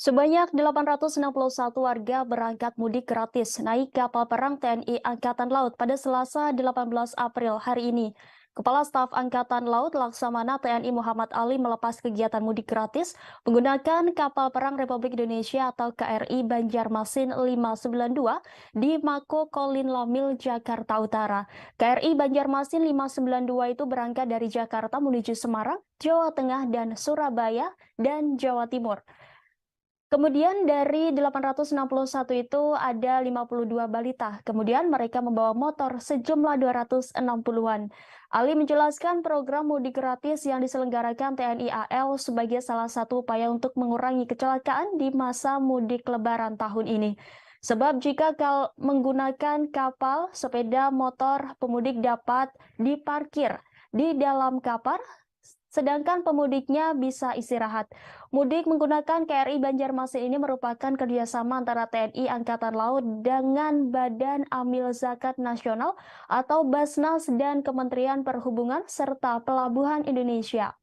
Sebanyak 861 warga berangkat mudik gratis naik kapal perang TNI Angkatan Laut pada Selasa 18 April hari ini. Kepala Staf Angkatan Laut Laksamana TNI Muhammad Ali melepas kegiatan mudik gratis menggunakan kapal perang Republik Indonesia atau KRI Banjarmasin 592 di Mako Kolin Lamil, Jakarta Utara. KRI Banjarmasin 592 itu berangkat dari Jakarta menuju Semarang, Jawa Tengah, dan Surabaya, dan Jawa Timur. Kemudian dari 861 itu ada 52 balita. Kemudian mereka membawa motor sejumlah 260-an. Ali menjelaskan program mudik gratis yang diselenggarakan TNI AL sebagai salah satu upaya untuk mengurangi kecelakaan di masa mudik Lebaran tahun ini. Sebab jika menggunakan kapal, sepeda motor pemudik dapat diparkir di dalam kapal, sedangkan pemudiknya bisa istirahat. Mudik menggunakan KRI Banjarmasin ini merupakan kerjasama antara TNI Angkatan Laut dengan Badan Amil Zakat Nasional atau Basnas dan Kementerian Perhubungan serta Pelabuhan Indonesia.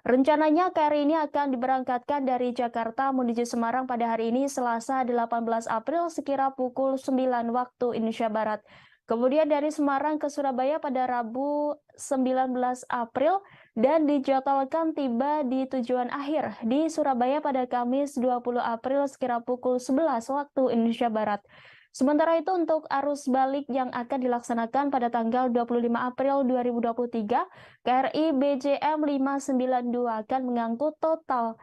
Rencananya KRI ini akan diberangkatkan dari Jakarta menuju Semarang pada hari ini Selasa 18 April sekira pukul 9 waktu Indonesia Barat. Kemudian dari Semarang ke Surabaya pada Rabu 19 April dan dijadwalkan tiba di tujuan akhir di Surabaya pada Kamis 20 April sekira pukul 11 waktu Indonesia Barat. Sementara itu untuk arus balik yang akan dilaksanakan pada tanggal 25 April 2023, KRI BJM 592 akan mengangkut total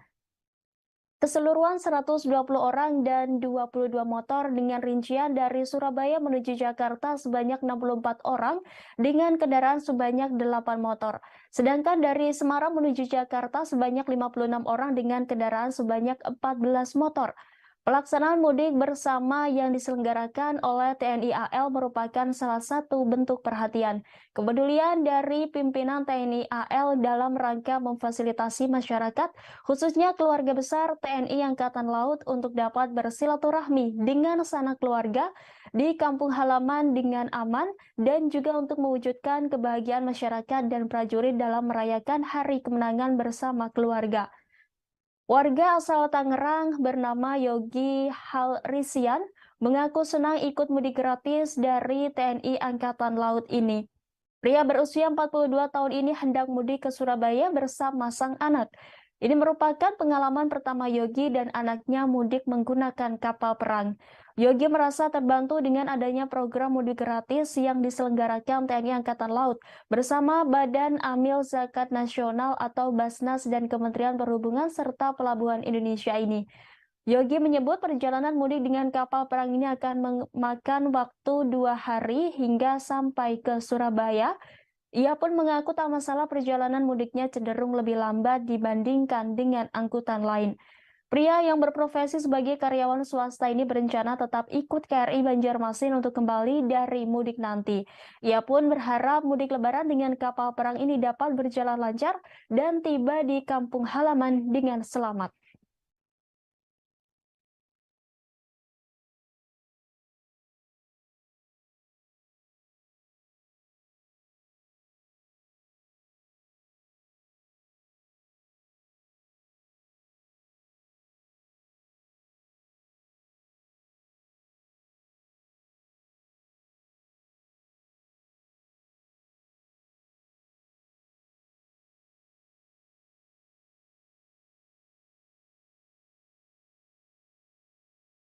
keseluruhan 120 orang dan 22 motor dengan rincian dari Surabaya menuju Jakarta sebanyak 64 orang dengan kendaraan sebanyak 8 motor. Sedangkan dari Semarang menuju Jakarta sebanyak 56 orang dengan kendaraan sebanyak 14 motor. Pelaksanaan mudik bersama yang diselenggarakan oleh TNI AL merupakan salah satu bentuk perhatian, kepedulian dari pimpinan TNI AL dalam rangka memfasilitasi masyarakat, khususnya keluarga besar TNI Angkatan Laut untuk dapat bersilaturahmi dengan sanak keluarga di kampung halaman dengan aman dan juga untuk mewujudkan kebahagiaan masyarakat dan prajurit dalam merayakan Hari Kemenangan bersama keluarga. Warga asal Tangerang bernama Yogi Halrisian mengaku senang ikut mudik gratis dari TNI Angkatan Laut ini. Pria berusia 42 tahun ini hendak mudik ke Surabaya bersama sang anak. Ini merupakan pengalaman pertama Yogi dan anaknya mudik menggunakan kapal perang. Yogi merasa terbantu dengan adanya program mudik gratis yang diselenggarakan TNI Angkatan Laut bersama Badan Amil Zakat Nasional atau Basnas dan Kementerian Perhubungan serta Pelabuhan Indonesia ini. Yogi menyebut perjalanan mudik dengan kapal perang ini akan memakan waktu 2 hari hingga sampai ke Surabaya. Ia pun mengaku tak masalah perjalanan mudiknya cenderung lebih lambat dibandingkan dengan angkutan lain. Pria yang berprofesi sebagai karyawan swasta ini berencana tetap ikut KRI Banjarmasin untuk kembali dari mudik nanti. Ia pun berharap mudik lebaran dengan kapal perang ini dapat berjalan lancar dan tiba di kampung halaman dengan selamat.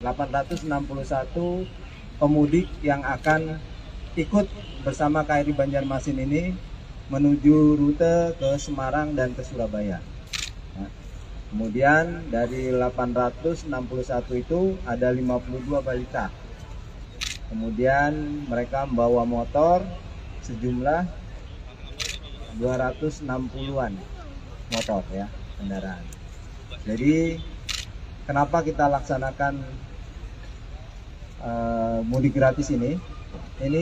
...861 pemudik yang akan ikut bersama KRI Banjarmasin ini menuju rute ke Semarang dan ke Surabaya. Nah, kemudian dari 861 itu ada 52 balita. Kemudian mereka membawa motor sejumlah 260-an motor ya, kendaraan. Jadi kenapa kita laksanakan mudik gratis ini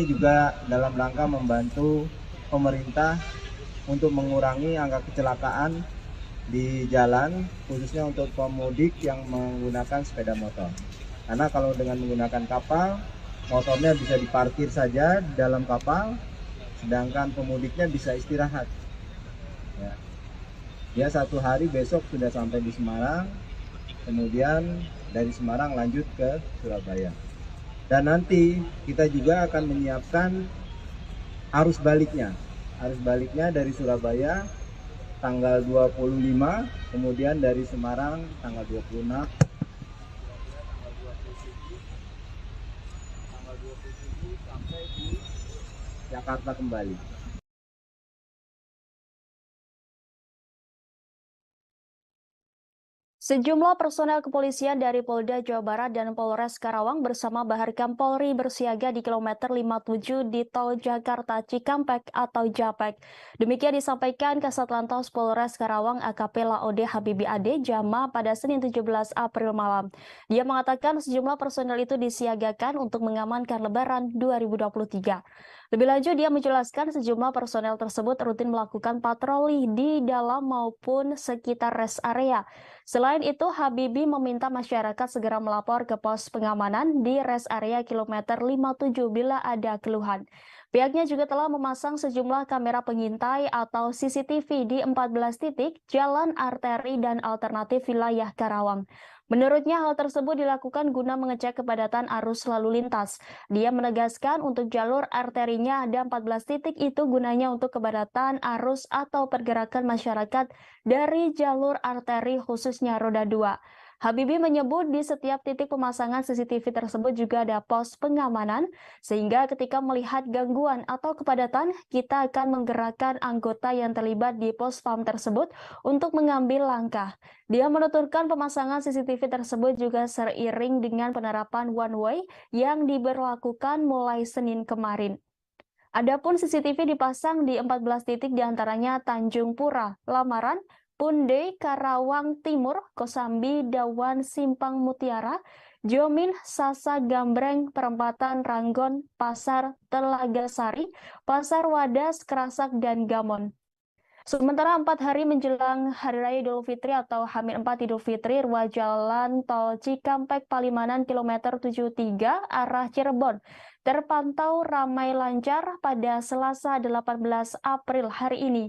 juga dalam rangka membantu pemerintah untuk mengurangi angka kecelakaan di jalan, khususnya untuk pemudik yang menggunakan sepeda motor. Karena kalau dengan menggunakan kapal, motornya bisa diparkir saja di dalam kapal, sedangkan pemudiknya bisa istirahat. Ya. Dia 1 hari besok sudah sampai di Semarang, kemudian dari Semarang lanjut ke Surabaya. Dan nanti kita juga akan menyiapkan arus baliknya. Arus baliknya dari Surabaya tanggal 25, kemudian dari Semarang tanggal 26. Tanggal 27 sampai di Jakarta kembali. Sejumlah personel kepolisian dari Polda Jawa Barat dan Polres Karawang bersama Baharkam Polri bersiaga di kilometer 57 di Tol Jakarta Cikampek atau Japek. Demikian disampaikan Kasat Lantas Polres Karawang AKP Laode Habibi Ade Jama pada Senin 17 April malam. Dia mengatakan sejumlah personel itu disiagakan untuk mengamankan Lebaran 2023. Lebih lanjut, dia menjelaskan sejumlah personel tersebut rutin melakukan patroli di dalam maupun sekitar rest area. Selain itu, Habibie meminta masyarakat segera melapor ke pos pengamanan di rest area kilometer 57 bila ada keluhan. Pihaknya juga telah memasang sejumlah kamera pengintai atau CCTV di 14 titik jalan arteri dan alternatif wilayah Karawang. Menurutnya, hal tersebut dilakukan guna mengecek kepadatan arus lalu lintas. Dia menegaskan untuk jalur arterinya ada 14 titik itu gunanya untuk kepadatan arus atau pergerakan masyarakat dari jalur arteri khususnya roda 2. Habibie menyebut di setiap titik pemasangan CCTV tersebut juga ada pos pengamanan, sehingga ketika melihat gangguan atau kepadatan, kita akan menggerakkan anggota yang terlibat di pos PAM tersebut untuk mengambil langkah. Dia menuturkan pemasangan CCTV tersebut juga seiring dengan penerapan one way yang diberlakukan mulai Senin kemarin. Adapun CCTV dipasang di 14 titik diantaranya Tanjung Pura, Lamaran, Punde, Karawang Timur, Kosambi, Dawan, Simpang Mutiara, Jomin, Sasa Gambreng, Perempatan Ranggon, Pasar Telaga Sari, Pasar Wadas, Kerasak, dan Gamon. Sementara 4 hari menjelang Hari Raya Idul Fitri atau H-4 Idul Fitri, ruas jalan tol Cikampek Palimanan kilometer 73 arah Cirebon terpantau ramai lancar pada Selasa 18 April hari ini.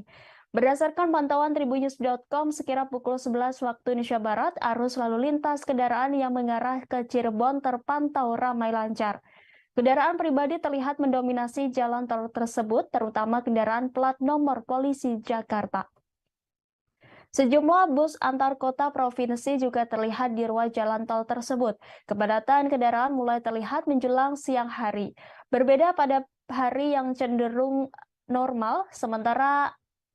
Berdasarkan pantauan tribunnews.com, sekira pukul 11 waktu Indonesia Barat, arus lalu lintas kendaraan yang mengarah ke Cirebon terpantau ramai lancar. Kendaraan pribadi terlihat mendominasi jalan tol tersebut, terutama kendaraan plat nomor polisi Jakarta. Sejumlah bus antar kota provinsi juga terlihat di ruas jalan tol tersebut. Kepadatan kendaraan mulai terlihat menjelang siang hari. Berbeda pada hari yang cenderung normal, sementara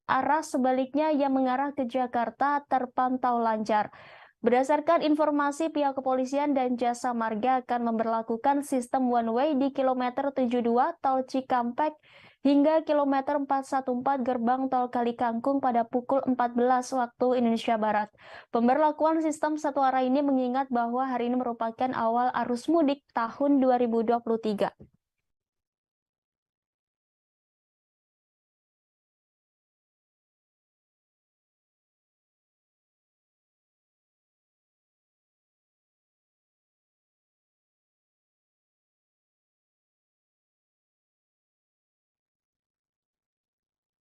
arah sebaliknya yang mengarah ke Jakarta terpantau lancar. Berdasarkan informasi pihak kepolisian dan jasa marga akan memberlakukan sistem one way di kilometer 72 tol Cikampek hingga kilometer 414 gerbang tol Kalikangkung pada pukul 14 waktu Indonesia Barat. Pemberlakuan sistem satu arah ini mengingat bahwa hari ini merupakan awal arus mudik tahun 2023.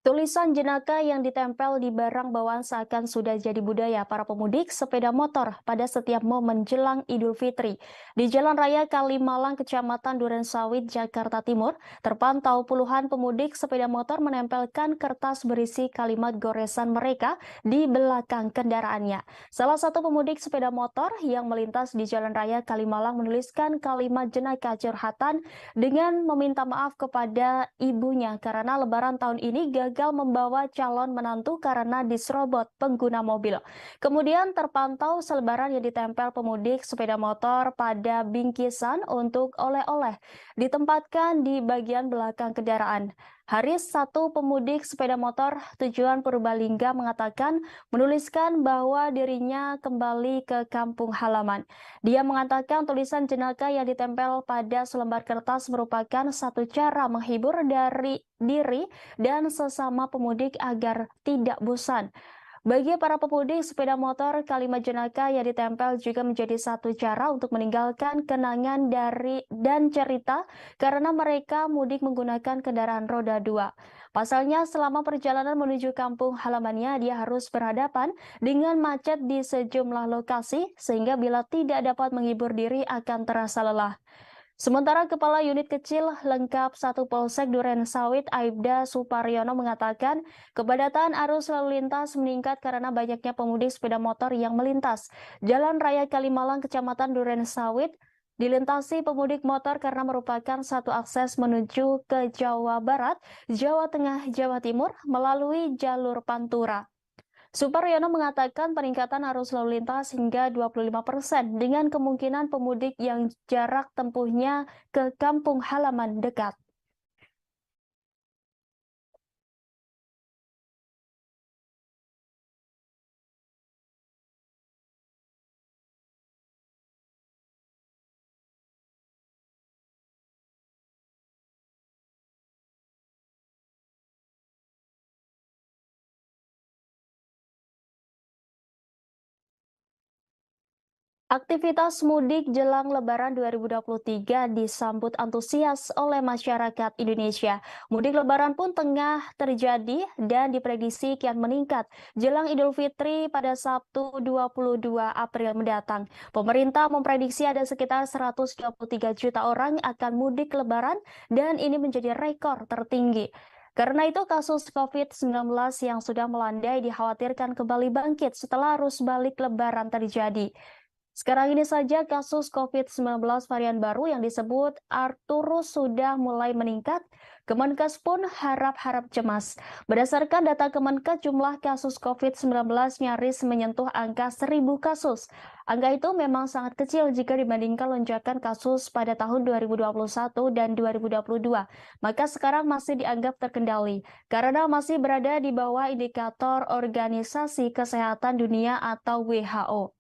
Tulisan jenaka yang ditempel di barang bawaan seakan sudah jadi budaya para pemudik sepeda motor pada setiap momen jelang Idul Fitri. Di Jalan Raya Kalimalang, Kecamatan Durensawit, Jakarta Timur, terpantau puluhan pemudik sepeda motor menempelkan kertas berisi kalimat goresan mereka di belakang kendaraannya. Salah satu pemudik sepeda motor yang melintas di Jalan Raya Kalimalang menuliskan kalimat jenaka curhatan dengan meminta maaf kepada ibunya karena Lebaran tahun ini gagal membawa calon menantu karena diserobot pengguna mobil. Kemudian terpantau selebaran yang ditempel pemudik sepeda motor pada bingkisan untuk oleh-oleh ditempatkan di bagian belakang kendaraan. Haris, satu pemudik sepeda motor tujuan Purbalingga, mengatakan menuliskan bahwa dirinya kembali ke kampung halaman. Dia mengatakan tulisan jenaka yang ditempel pada selembar kertas merupakan satu cara menghibur dari diri dan sesama pemudik agar tidak bosan. Bagi para pemudik sepeda motor, kalimat jenaka yang ditempel juga menjadi satu cara untuk meninggalkan kenangan dan cerita karena mereka mudik menggunakan kendaraan roda 2. Pasalnya, selama perjalanan menuju kampung halamannya, dia harus berhadapan dengan macet di sejumlah lokasi, sehingga bila tidak dapat menghibur diri akan terasa lelah. Sementara Kepala Unit Kecil Lengkap 1 Polsek Duren Sawit Aibda Suparyono mengatakan kepadatan arus lalu lintas meningkat karena banyaknya pemudik sepeda motor yang melintas. Jalan Raya Kalimalang Kecamatan Duren Sawit dilintasi pemudik motor karena merupakan satu akses menuju ke Jawa Barat, Jawa Tengah, Jawa Timur melalui jalur Pantura. Suparyono mengatakan peningkatan arus lalu lintas hingga 25% dengan kemungkinan pemudik yang jarak tempuhnya ke kampung halaman dekat. Aktivitas mudik jelang Lebaran 2023 disambut antusias oleh masyarakat Indonesia. Mudik Lebaran pun tengah terjadi dan diprediksi kian meningkat jelang Idul Fitri pada Sabtu 22 April mendatang. Pemerintah memprediksi ada sekitar 123 juta orang akan mudik Lebaran dan ini menjadi rekor tertinggi. Karena itu kasus COVID-19 yang sudah melandai dikhawatirkan kembali bangkit setelah arus balik Lebaran terjadi. Sekarang ini saja kasus COVID-19 varian baru yang disebut Arcturus sudah mulai meningkat. Kemenkes pun harap-harap cemas. Berdasarkan data Kemenkes, jumlah kasus COVID-19 nyaris menyentuh angka 1.000 kasus. Angka itu memang sangat kecil jika dibandingkan lonjakan kasus pada tahun 2021 dan 2022. Maka sekarang masih dianggap terkendali karena masih berada di bawah indikator Organisasi Kesehatan Dunia atau WHO.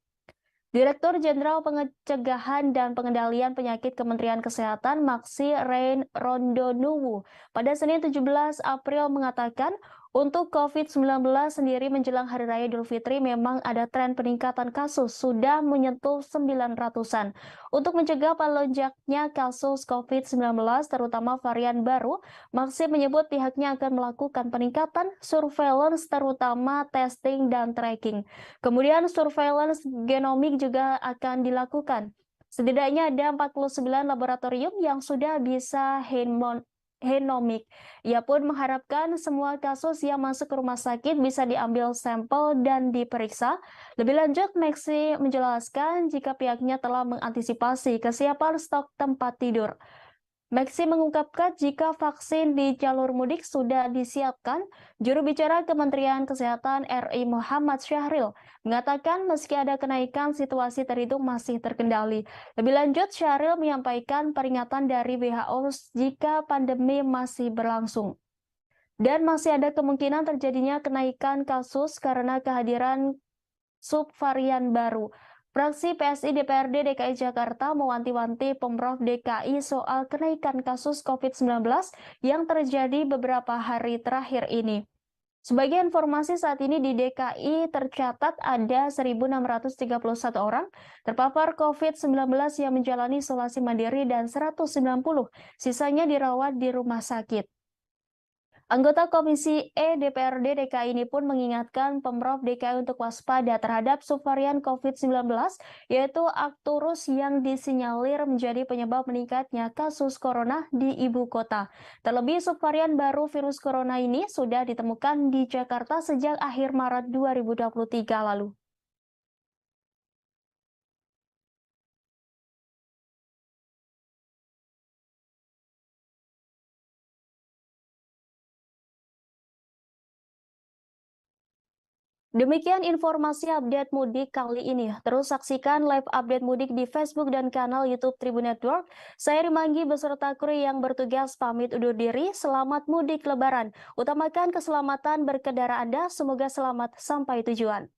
Direktur Jenderal Pencegahan dan Pengendalian Penyakit Kementerian Kesehatan Maksi Rein Rondonuwu pada Senin 17 April mengatakan untuk COVID-19 sendiri menjelang Hari Raya Idul Fitri memang ada tren peningkatan kasus sudah menyentuh 900-an. Untuk mencegah melonjaknya kasus COVID-19 terutama varian baru, Maksi menyebut pihaknya akan melakukan peningkatan surveillance terutama testing dan tracking. Kemudian surveillance genomik juga akan dilakukan. Setidaknya ada 49 laboratorium yang sudah bisa genomik. Ia pun mengharapkan semua kasus yang masuk ke rumah sakit bisa diambil sampel dan diperiksa. Lebih lanjut, Maksi menjelaskan jika pihaknya telah mengantisipasi kesiapan stok tempat tidur. Maksi mengungkapkan jika vaksin di jalur mudik sudah disiapkan, juru bicara Kementerian Kesehatan RI Muhammad Syahril mengatakan meski ada kenaikan situasi terhitung masih terkendali. Lebih lanjut, Syahril menyampaikan peringatan dari WHO jika pandemi masih berlangsung. Dan masih ada kemungkinan terjadinya kenaikan kasus karena kehadiran subvarian baru. Fraksi PSI DPRD DKI Jakarta mewanti-wanti Pemprov DKI soal kenaikan kasus COVID-19 yang terjadi beberapa hari terakhir ini. Sebagai informasi, saat ini di DKI tercatat ada 1.631 orang terpapar COVID-19 yang menjalani isolasi mandiri dan 190 sisanya dirawat di rumah sakit. Anggota Komisi E DPRD DKI ini pun mengingatkan Pemprov DKI untuk waspada terhadap subvarian COVID-19, yaitu Arcturus yang disinyalir menjadi penyebab meningkatnya kasus corona di ibu kota. Terlebih subvarian baru virus corona ini sudah ditemukan di Jakarta sejak akhir Maret 2023 lalu. Demikian informasi update mudik kali ini. Terus saksikan live update mudik di Facebook dan kanal YouTube Tribun Network. Saya Rimanggi beserta kru yang bertugas pamit undur diri. Selamat mudik Lebaran. Utamakan keselamatan berkendara Anda. Semoga selamat sampai tujuan.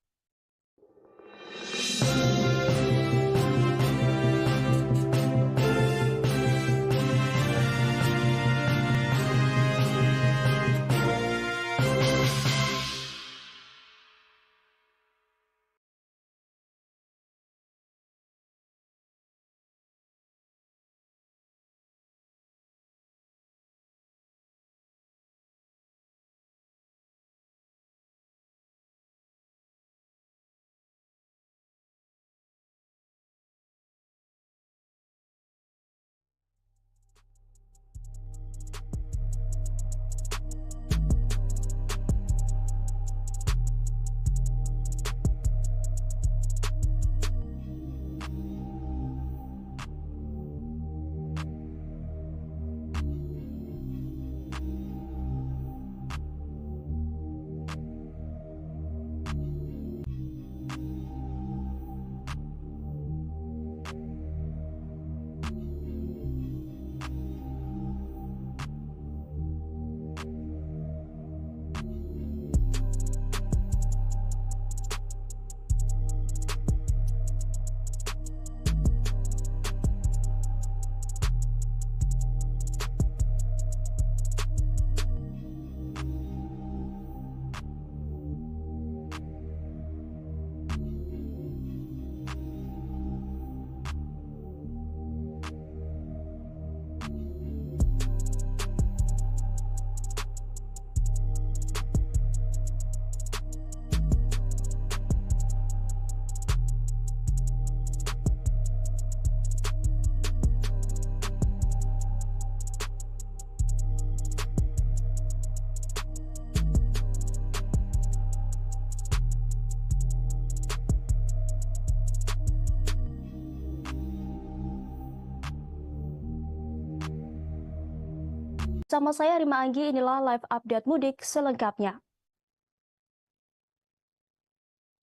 Bersama saya Rima Anggi, inilah live update mudik selengkapnya.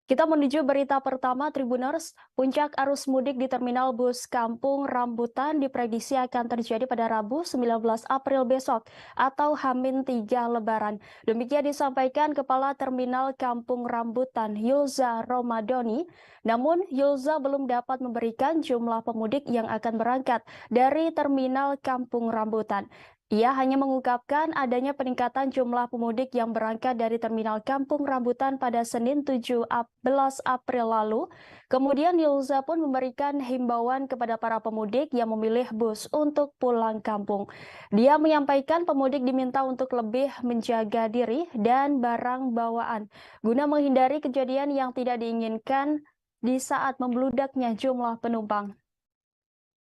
Kita menuju berita pertama, Tribuners. Puncak arus mudik di Terminal Bus Kampung Rambutan diprediksi akan terjadi pada Rabu 19 April besok atau H-3 Lebaran. Demikian disampaikan Kepala Terminal Kampung Rambutan, Yulza Romadoni. Namun, Yulza belum dapat memberikan jumlah pemudik yang akan berangkat dari Terminal Kampung Rambutan. Ia hanya mengungkapkan adanya peningkatan jumlah pemudik yang berangkat dari Terminal Kampung Rambutan pada Senin 17 April lalu. Kemudian Yulza pun memberikan himbauan kepada para pemudik yang memilih bus untuk pulang kampung. Dia menyampaikan pemudik diminta untuk lebih menjaga diri dan barang bawaan guna menghindari kejadian yang tidak diinginkan di saat membludaknya jumlah penumpang.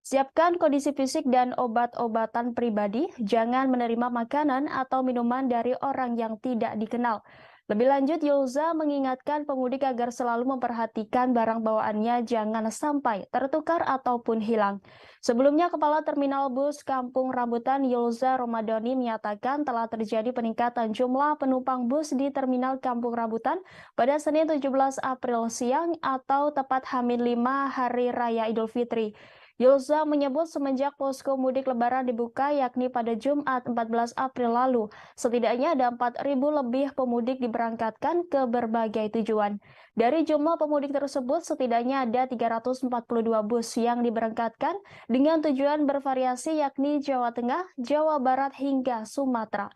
Siapkan kondisi fisik dan obat-obatan pribadi, jangan menerima makanan atau minuman dari orang yang tidak dikenal. Lebih lanjut, Yulza mengingatkan pemudik agar selalu memperhatikan barang bawaannya jangan sampai tertukar ataupun hilang. Sebelumnya, Kepala Terminal Bus Kampung Rambutan Yulza Romadoni menyatakan telah terjadi peningkatan jumlah penumpang bus di Terminal Kampung Rambutan pada Senin 17 April siang atau tepat H-5 Hari Raya Idul Fitri. Yulza menyebut semenjak posko mudik lebaran dibuka yakni pada Jumat 14 April lalu, setidaknya ada 4.000 lebih pemudik diberangkatkan ke berbagai tujuan. Dari jumlah pemudik tersebut, setidaknya ada 342 bus yang diberangkatkan dengan tujuan bervariasi yakni Jawa Tengah, Jawa Barat hingga Sumatera.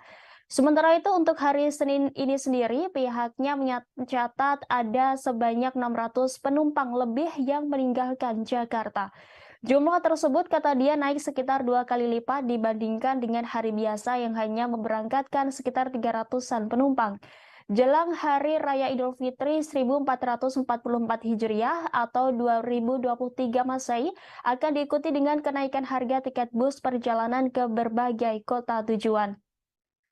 Sementara itu untuk hari Senin ini sendiri, pihaknya mencatat ada sebanyak 600 penumpang lebih yang meninggalkan Jakarta. Jumlah tersebut kata dia naik sekitar 2 kali lipat dibandingkan dengan hari biasa yang hanya memberangkatkan sekitar 300-an penumpang. Jelang Hari Raya Idul Fitri 1444 Hijriah atau 2023 Masehi akan diikuti dengan kenaikan harga tiket bus perjalanan ke berbagai kota tujuan.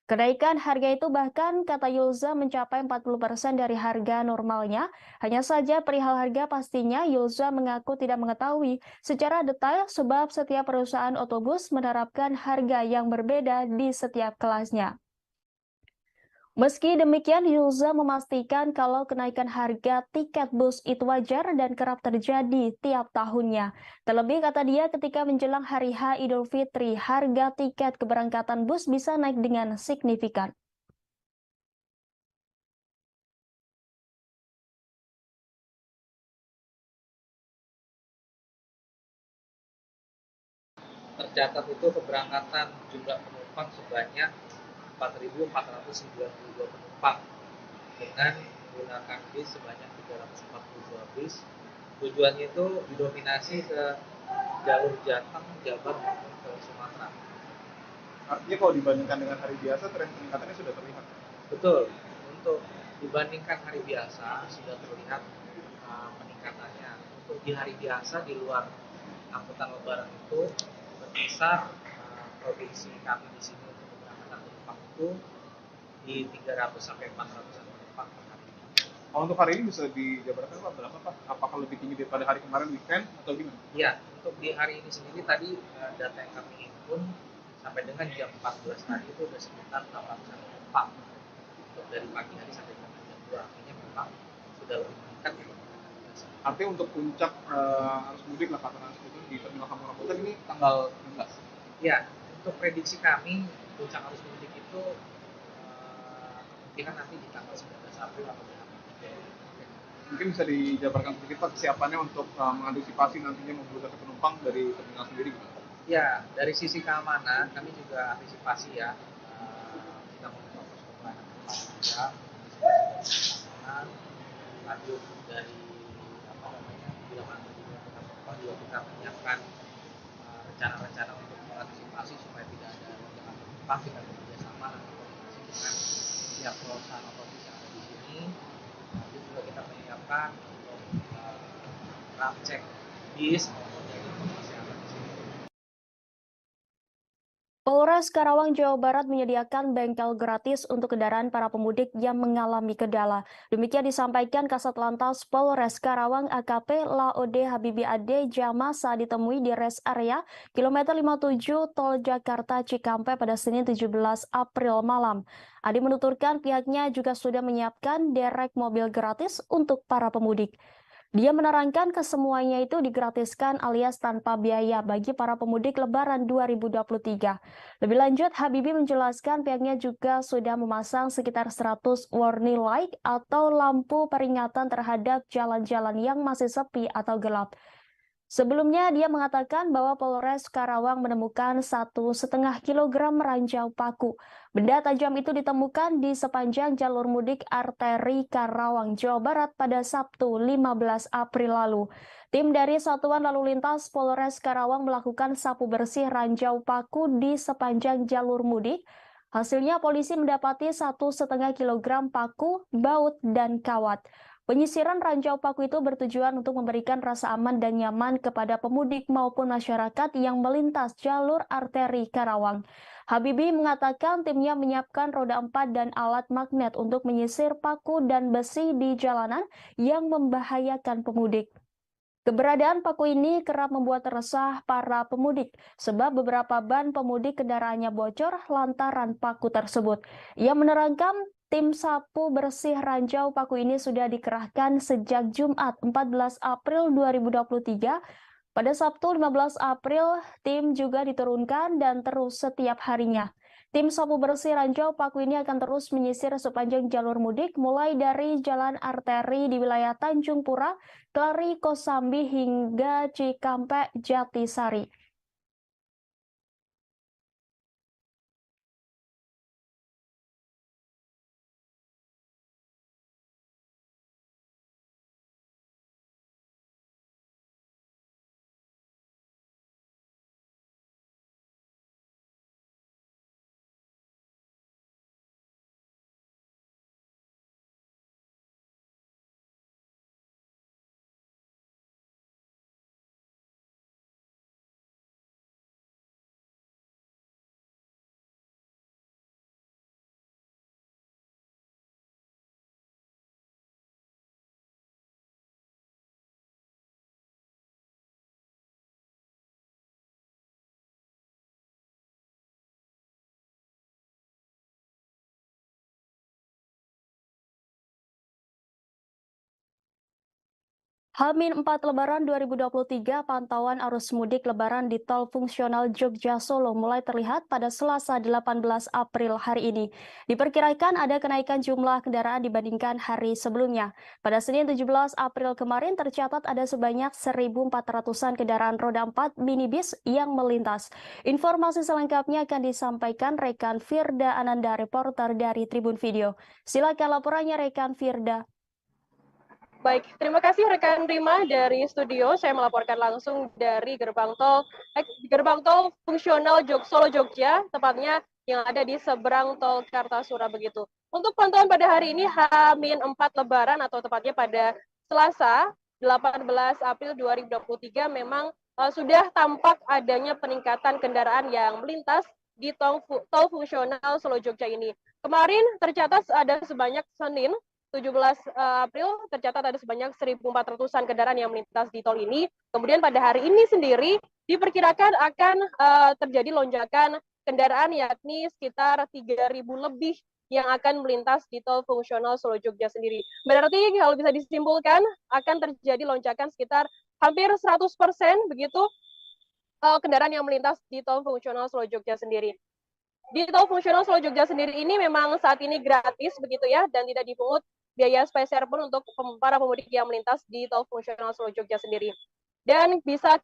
Kenaikan harga itu bahkan kata Yulza mencapai 40% dari harga normalnya. Hanya saja perihal harga pastinya Yulza mengaku tidak mengetahui secara detail sebab setiap perusahaan otobus menerapkan harga yang berbeda di setiap kelasnya. Meski demikian, Yulza memastikan kalau kenaikan harga tiket bus itu wajar dan kerap terjadi tiap tahunnya. Terlebih kata dia ketika menjelang hari H Idul Fitri, harga tiket keberangkatan bus bisa naik dengan signifikan. Tercatat itu keberangkatan jumlah penumpang sebanyak 4.492 penumpang dengan menggunakan bis sebanyak 342 bis. Tujuannya itu didominasi ke jalur Jateng, Jabar maupun ke Sumatera. Artinya kalau dibandingkan dengan hari biasa, tren peningkatannya sudah terlihat. Betul, untuk dibandingkan hari biasa sudah terlihat peningkatannya. Untuk di hari biasa di luar angkutan lebaran itu berkisar provinsi kami di sini untuk keberangkatan penumpang itu di 300 sampai 400 penumpang per hari. Kalau untuk hari ini bisa dijabarkan Pak, berapa Pak? Apakah lebih tinggi daripada hari kemarin weekend atau gimana? Ya, untuk di hari ini sendiri tadi data yang kami himpun sampai dengan jam 14 tadi itu sudah sekitar 800 penumpang. Untuk dari pagi hari sampai jam 2, artinya memang sudah lebih meningkat dibandingkan hari biasa. Artinya untuk puncak arus mudik lah katakan itu di Terminal Kampung Rambutan ini tanggal 16. Ya, untuk prediksi kami puncak arus mudik itu kemungkinan nanti di tanggal 19 April atau di April. Mungkin bisa dijabarkan sedikit Pak kesiapannya untuk mengantisipasi nantinya membludaknya penumpang dari terminal sendiri gitu. Ya, dari sisi keamanan kami juga antisipasi ya. Kita membuka posko pelayanan juga, keamanan, lanjut dari bila mana penumpang juga kita menyiapkan rencana-rencana untuk mengantisipasi supaya tidak ada lonjakan penumpang. Kita bekerjasama dan koordinasi dengan pihak perusahaan otobus yang ada di sini. Lalu juga kita menyiapkan untuk ram cek bis maupun dari informasi yang ada di sini. Polres Karawang, Jawa Barat menyediakan bengkel gratis untuk kendaraan para pemudik yang mengalami kendala. Demikian disampaikan Kasat Lantas Polres Karawang AKP Laode Habibi Ade Jama saat ditemui di rest area kilometer 57 Tol Jakarta Cikampek pada Senin 17 April malam. Ade menuturkan pihaknya juga sudah menyiapkan derek mobil gratis untuk para pemudik. Dia menerangkan kesemuanya itu digratiskan alias tanpa biaya bagi para pemudik Lebaran 2023. Lebih lanjut, Habibie menjelaskan pihaknya juga sudah memasang sekitar 100 warning light atau lampu peringatan terhadap jalan-jalan yang masih sepi atau gelap. Sebelumnya, dia mengatakan bahwa Polres Karawang menemukan 1,5 kilogram ranjau paku. Benda tajam itu ditemukan di sepanjang jalur mudik arteri Karawang, Jawa Barat pada Sabtu 15 April lalu. Tim dari Satuan Lalu Lintas Polres Karawang melakukan sapu bersih ranjau paku di sepanjang jalur mudik. Hasilnya polisi mendapati 1,5 kilogram paku, baut, dan kawat. Penyisiran ranjau paku itu bertujuan untuk memberikan rasa aman dan nyaman kepada pemudik maupun masyarakat yang melintas jalur arteri Karawang. Habibie mengatakan timnya menyiapkan roda 4 dan alat magnet untuk menyisir paku dan besi di jalanan yang membahayakan pemudik. Keberadaan paku ini kerap membuat resah para pemudik sebab beberapa ban pemudik kendaraannya bocor lantaran paku tersebut. Ia menerangkan tim sapu bersih ranjau paku ini sudah dikerahkan sejak Jumat 14 April 2023. Pada Sabtu 15 April, tim juga diturunkan dan terus setiap harinya. Tim sapu bersih ranjau paku ini akan terus menyisir sepanjang jalur mudik mulai dari jalan arteri di wilayah Tanjung Pura, Kelari, Kosambi hingga Cikampek, Jatisari. H-4 Lebaran 2023, pantauan arus mudik Lebaran di tol fungsional Jogja Solo mulai terlihat pada Selasa 18 April hari ini. Diperkirakan ada kenaikan jumlah kendaraan dibandingkan hari sebelumnya. Pada Senin 17 April kemarin tercatat ada sebanyak 1.400-an kendaraan roda 4 minibus yang melintas. Informasi selengkapnya akan disampaikan rekan Firda Ananda, reporter dari Tribun Video. Silakan laporannya rekan Firda. Baik, terima kasih rekan Rima dari studio. Saya melaporkan langsung dari gerbang tol fungsional Solo Jogja, tepatnya yang ada di seberang tol Kartasura begitu. Untuk pantauan pada hari ini H-4 Lebaran atau tepatnya pada Selasa 18 April 2023 memang sudah tampak adanya peningkatan kendaraan yang melintas di tol fungsional Solo Jogja ini. Kemarin tercatat ada sebanyak Senin 17 April tercatat ada sebanyak 1.400-an kendaraan yang melintas di tol ini. Kemudian pada hari ini sendiri diperkirakan akan terjadi lonjakan kendaraan yakni sekitar 3.000 lebih yang akan melintas di tol fungsional Solo Jogja sendiri. Berarti kalau bisa disimpulkan akan terjadi lonjakan sekitar hampir 100% begitu kendaraan yang melintas di tol fungsional Solo Jogja sendiri. Di tol fungsional Solo Jogja sendiri ini memang saat ini gratis begitu ya dan tidak dipungut biaya spesial pun untuk para pemudik yang melintas di tol fungsional Solo Jogja sendiri. Dan bisa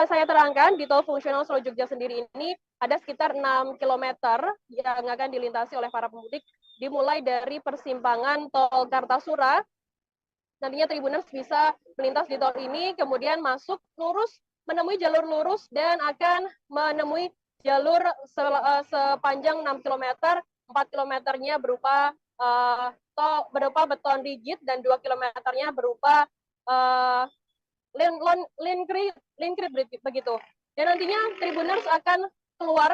saya terangkan di tol fungsional Solo Jogja sendiri ini ada sekitar 6 km yang akan dilintasi oleh para pemudik dimulai dari persimpangan tol Kartasura. Nantinya Tribuners bisa melintas di tol ini kemudian masuk lurus menemui jalur lurus dan akan menemui jalur sepanjang 6 km, 4 kilometernya berupa beton rigid dan 2 kilometernya berupa linkrit begitu. Dan nantinya Tribuners akan keluar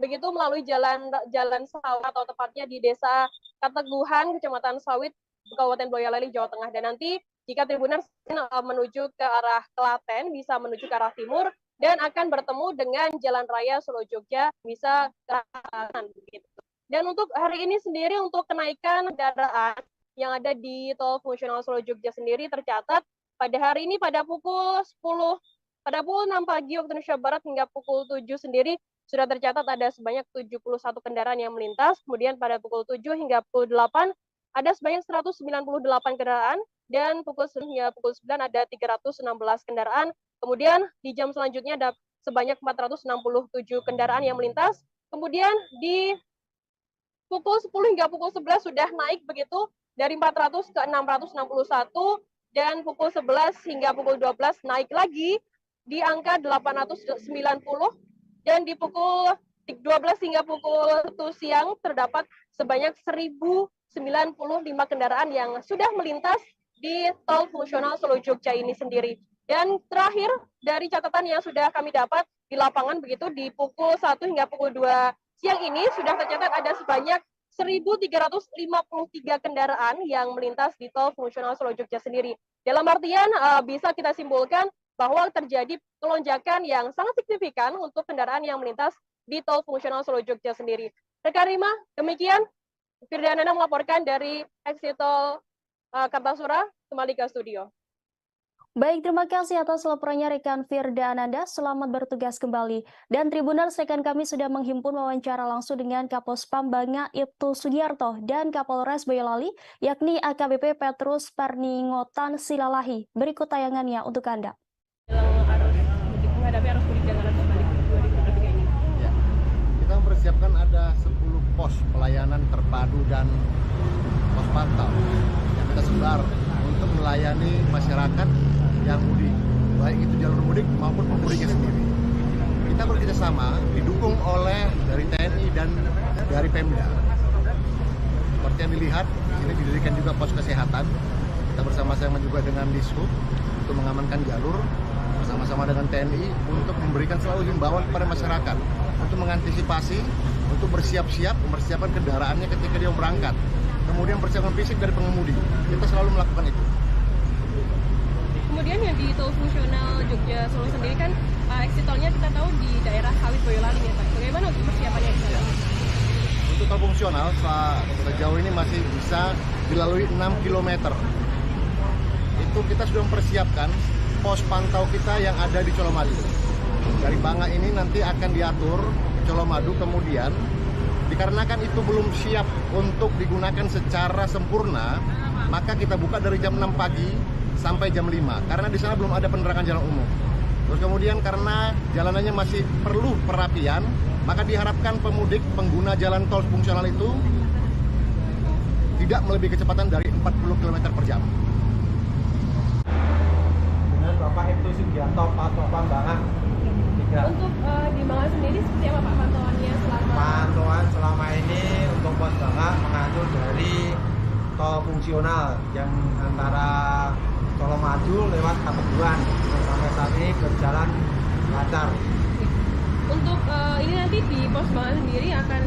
begitu melalui jalan sawit atau tepatnya di Desa Kateguhan, Kecamatan Sawit, Kabupaten Boyolali, Jawa Tengah. Dan nanti jika Tribuners menuju ke arah Klaten, bisa menuju ke arah timur, dan akan bertemu dengan Jalan Raya Solo Jogja, bisa ke arah kanan. Dan untuk hari ini sendiri, untuk kenaikan kendaraan yang ada di tol fungsional Solo Jogja sendiri tercatat pada hari ini pada pukul 6 pagi waktu Indonesia Barat hingga pukul 7 sendiri sudah tercatat ada sebanyak 71 kendaraan yang melintas. Kemudian pada pukul 7 hingga pukul 8 ada sebanyak 198 kendaraan, dan pukul 9 hingga pukul 9 ada 316 kendaraan. Kemudian di jam selanjutnya ada sebanyak 467 kendaraan yang melintas. Kemudian di pukul 10 hingga pukul 11 sudah naik begitu dari 400 ke 661, dan pukul 11 hingga pukul 12 naik lagi di angka 890, dan di pukul 12 hingga pukul 1 siang terdapat sebanyak 1095 kendaraan yang sudah melintas di tol fungsional Solo Jogja ini sendiri. Dan terakhir dari catatan yang sudah kami dapat di lapangan begitu di pukul 1 hingga pukul 2 siang ini sudah tercatat ada sebanyak 1.353 kendaraan yang melintas di tol fungsional Solo Jogja sendiri. Dalam artian bisa kita simpulkan bahwa terjadi lonjakan yang sangat signifikan untuk kendaraan yang melintas di tol fungsional Solo Jogja sendiri. Rekan Rima, demikian Firdananda melaporkan dari exit tol Kartasura, kembali ke studio. Baik, terima kasih atas laporannya rekan Firda Ananda. Selamat bertugas kembali. Dan Tribuners, rekan kami sudah menghimpun wawancara langsung dengan Kapospam Banga Ibtu Sugiarto dan Kapolres Boyolali, yakni AKBP Petrus Parningotan Silalahi. Berikut tayangannya untuk Anda. Menghadapi arus mudik dan arus balik 2023 ini. Ya, kita mempersiapkan ada 10 pos pelayanan terpadu dan pos pantau yang kita sebar untuk melayani masyarakat yang mudik, baik itu jalur mudik maupun pemudiknya sendiri. Kita bekerjasama didukung oleh dari TNI dan dari Pemda. Seperti yang dilihat, ini didirikan juga pos kesehatan. Kita bersama-sama juga dengan Dishub untuk mengamankan jalur, bersama-sama dengan TNI untuk memberikan selalu himbauan kepada masyarakat untuk mengantisipasi, untuk bersiap-siap, mempersiapkan kendaraannya ketika dia berangkat. Kemudian persiapan fisik dari pengemudi. Kita selalu melakukan itu. Kemudian yang di tol fungsional Jogja Solo sendiri kan exit tolnya kita tahu di daerah Sawit Boyolali ya Pak. Bagaimana untuk persiapannya di sana? Untuk tol fungsional sejauh ini masih bisa dilalui 6 km. Itu kita sudah mempersiapkan pos pantau kita yang ada di Colomadu. Dari Banga ini nanti akan diatur ke Colomadu, kemudian dikarenakan itu belum siap untuk digunakan secara sempurna, maka kita buka dari jam 6 pagi sampai jam 5, karena di sana belum ada penerangan jalan umum. Terus kemudian karena jalanannya masih perlu perapian, maka diharapkan pemudik pengguna jalan tol fungsional itu tidak melebihi kecepatan dari 40 km per jam. Dengan Bapak Ibtu Sugiarto, Pantauan Banga. Untuk di Banga sendiri seperti apa Pak pantauannya selama? Pantauan selama ini untuk pos Banga mengatur dari tol fungsional yang antara Colomadu lewat Kateguhan, sampai saat ini berjalan lancar. Untuk ini nanti di pos Banga sendiri akan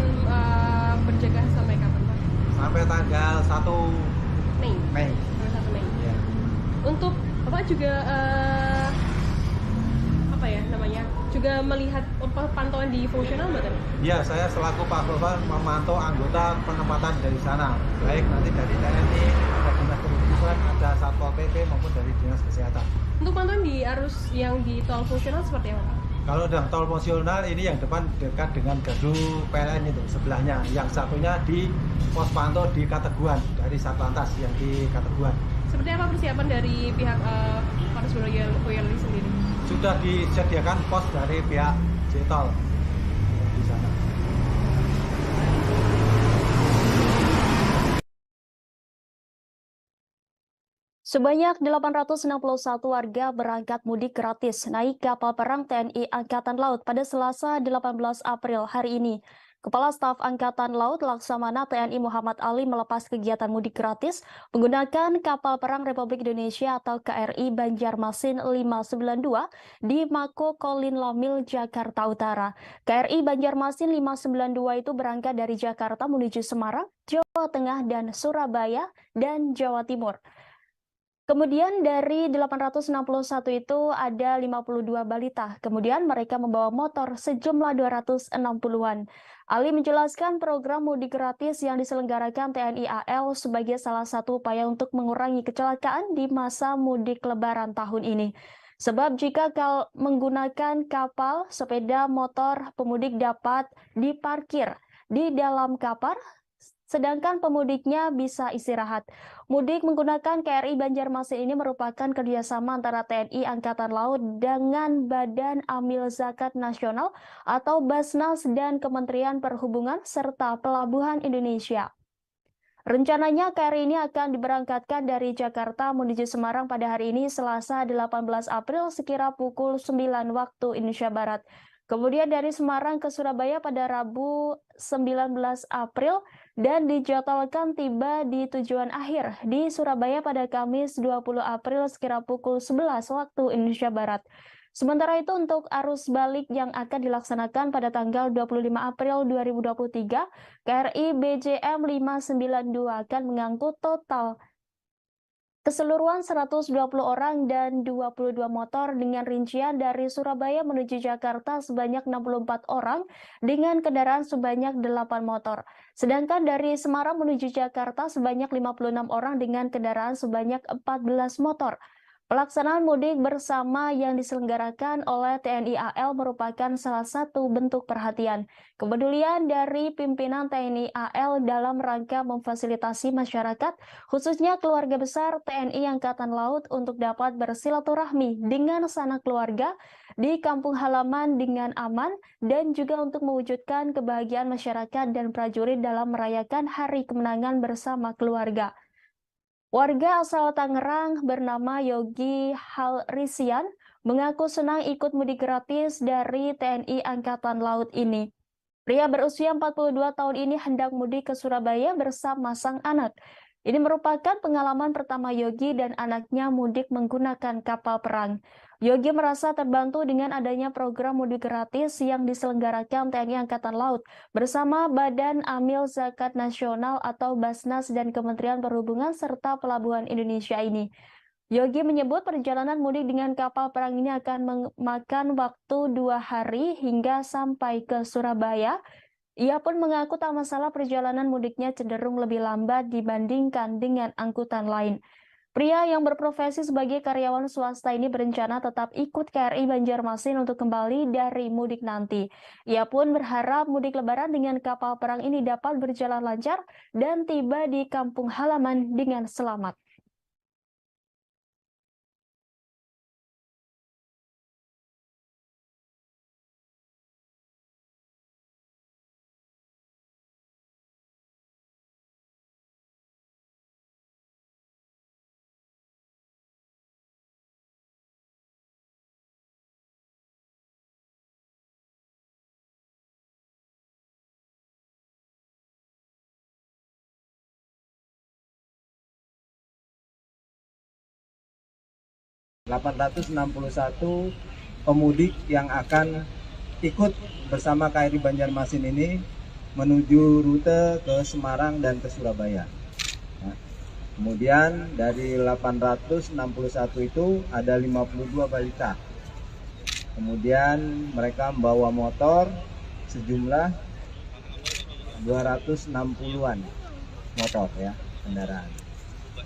berjaga sampai kapan Pak? Sampai tanggal 1 Mei. Sampai 1 Mei. Ya. Untuk Bapak juga apa ya namanya? Juga melihat pantauan di fungsional betul? Ya, saya selaku Pak Propam memantau anggota penempatan dari sana, baik nanti dari TNI, ada Dinas Perhubungan, ada Satpol PP maupun dari Dinas Kesehatan. Untuk pantauan di arus yang di tol fungsional seperti apa Pak? Kalau dalam tol fungsional ini yang depan dekat dengan gardu PLN itu sebelahnya, yang satunya di pos pantau di Kateguhan dari Satlantas yang di Kateguhan. Seperti apa persiapan dari pihak Polres Boyolali sendiri? Sudah disediakan pos dari pihak Jtol di sana. Sebanyak 861 warga berangkat mudik gratis naik kapal perang TNI Angkatan Laut pada Selasa 18 April hari ini. Kepala Staf Angkatan Laut Laksamana TNI Muhammad Ali melepas kegiatan mudik gratis menggunakan kapal perang Republik Indonesia atau KRI Banjarmasin 592 di Mako Kolin Lamil, Jakarta Utara. KRI Banjarmasin 592 itu berangkat dari Jakarta menuju Semarang, Jawa Tengah, dan Surabaya, dan Jawa Timur. Kemudian dari 861 itu ada 52 balita. Kemudian mereka membawa motor sejumlah 260-an. Ali menjelaskan program mudik gratis yang diselenggarakan TNI AL sebagai salah satu upaya untuk mengurangi kecelakaan di masa mudik Lebaran tahun ini. Sebab jika menggunakan kapal, sepeda motor, pemudik dapat diparkir di dalam kapal, sedangkan pemudiknya bisa istirahat. Mudik menggunakan KRI Banjarmasin ini merupakan kerjasama antara TNI Angkatan Laut dengan Badan Amil Zakat Nasional atau Basnas dan Kementerian Perhubungan serta Pelabuhan Indonesia. Rencananya KRI ini akan diberangkatkan dari Jakarta menuju Semarang pada hari ini Selasa 18 April sekira pukul 9 waktu Indonesia Barat. Kemudian dari Semarang ke Surabaya pada Rabu 19 April dan dijadwalkan tiba di tujuan akhir di Surabaya pada Kamis 20 April sekira pukul 11 waktu Indonesia Barat. Sementara itu untuk arus balik yang akan dilaksanakan pada tanggal 25 April 2023, KRI BJM 592 akan mengangkut total keseluruhan 120 orang dan 22 motor dengan rincian dari Surabaya menuju Jakarta sebanyak 64 orang dengan kendaraan sebanyak 8 motor. Sedangkan dari Semarang menuju Jakarta sebanyak 56 orang dengan kendaraan sebanyak 14 motor. Pelaksanaan mudik bersama yang diselenggarakan oleh TNI AL merupakan salah satu bentuk perhatian, kepedulian dari pimpinan TNI AL dalam rangka memfasilitasi masyarakat, khususnya keluarga besar TNI Angkatan Laut untuk dapat bersilaturahmi dengan sanak keluarga di kampung halaman dengan aman dan juga untuk mewujudkan kebahagiaan masyarakat dan prajurit dalam merayakan Hari Kemenangan bersama keluarga. Warga asal Tangerang bernama Yogi Halrisian mengaku senang ikut mudik gratis dari TNI Angkatan Laut ini. Pria berusia 42 tahun ini hendak mudik ke Surabaya bersama sang anak. Ini merupakan pengalaman pertama Yogi dan anaknya mudik menggunakan kapal perang. Yogi merasa terbantu dengan adanya program mudik gratis yang diselenggarakan TNI Angkatan Laut bersama Badan Amil Zakat Nasional atau Basnas dan Kementerian Perhubungan serta Pelabuhan Indonesia ini. Yogi menyebut perjalanan mudik dengan kapal perang ini akan memakan waktu 2 hari hingga sampai ke Surabaya. Ia pun mengaku tak masalah perjalanan mudiknya cenderung lebih lambat dibandingkan dengan angkutan lain. Pria yang berprofesi sebagai karyawan swasta ini berencana tetap ikut KRI Banjarmasin untuk kembali dari mudik nanti. Ia pun berharap mudik Lebaran dengan kapal perang ini dapat berjalan lancar dan tiba di kampung halaman dengan selamat. ...861 pemudik yang akan ikut bersama KRI Banjarmasin ini menuju rute ke Semarang dan ke Surabaya. Nah, kemudian dari 861 itu ada 52 balita. Kemudian mereka membawa motor sejumlah 260-an motor ya, kendaraan.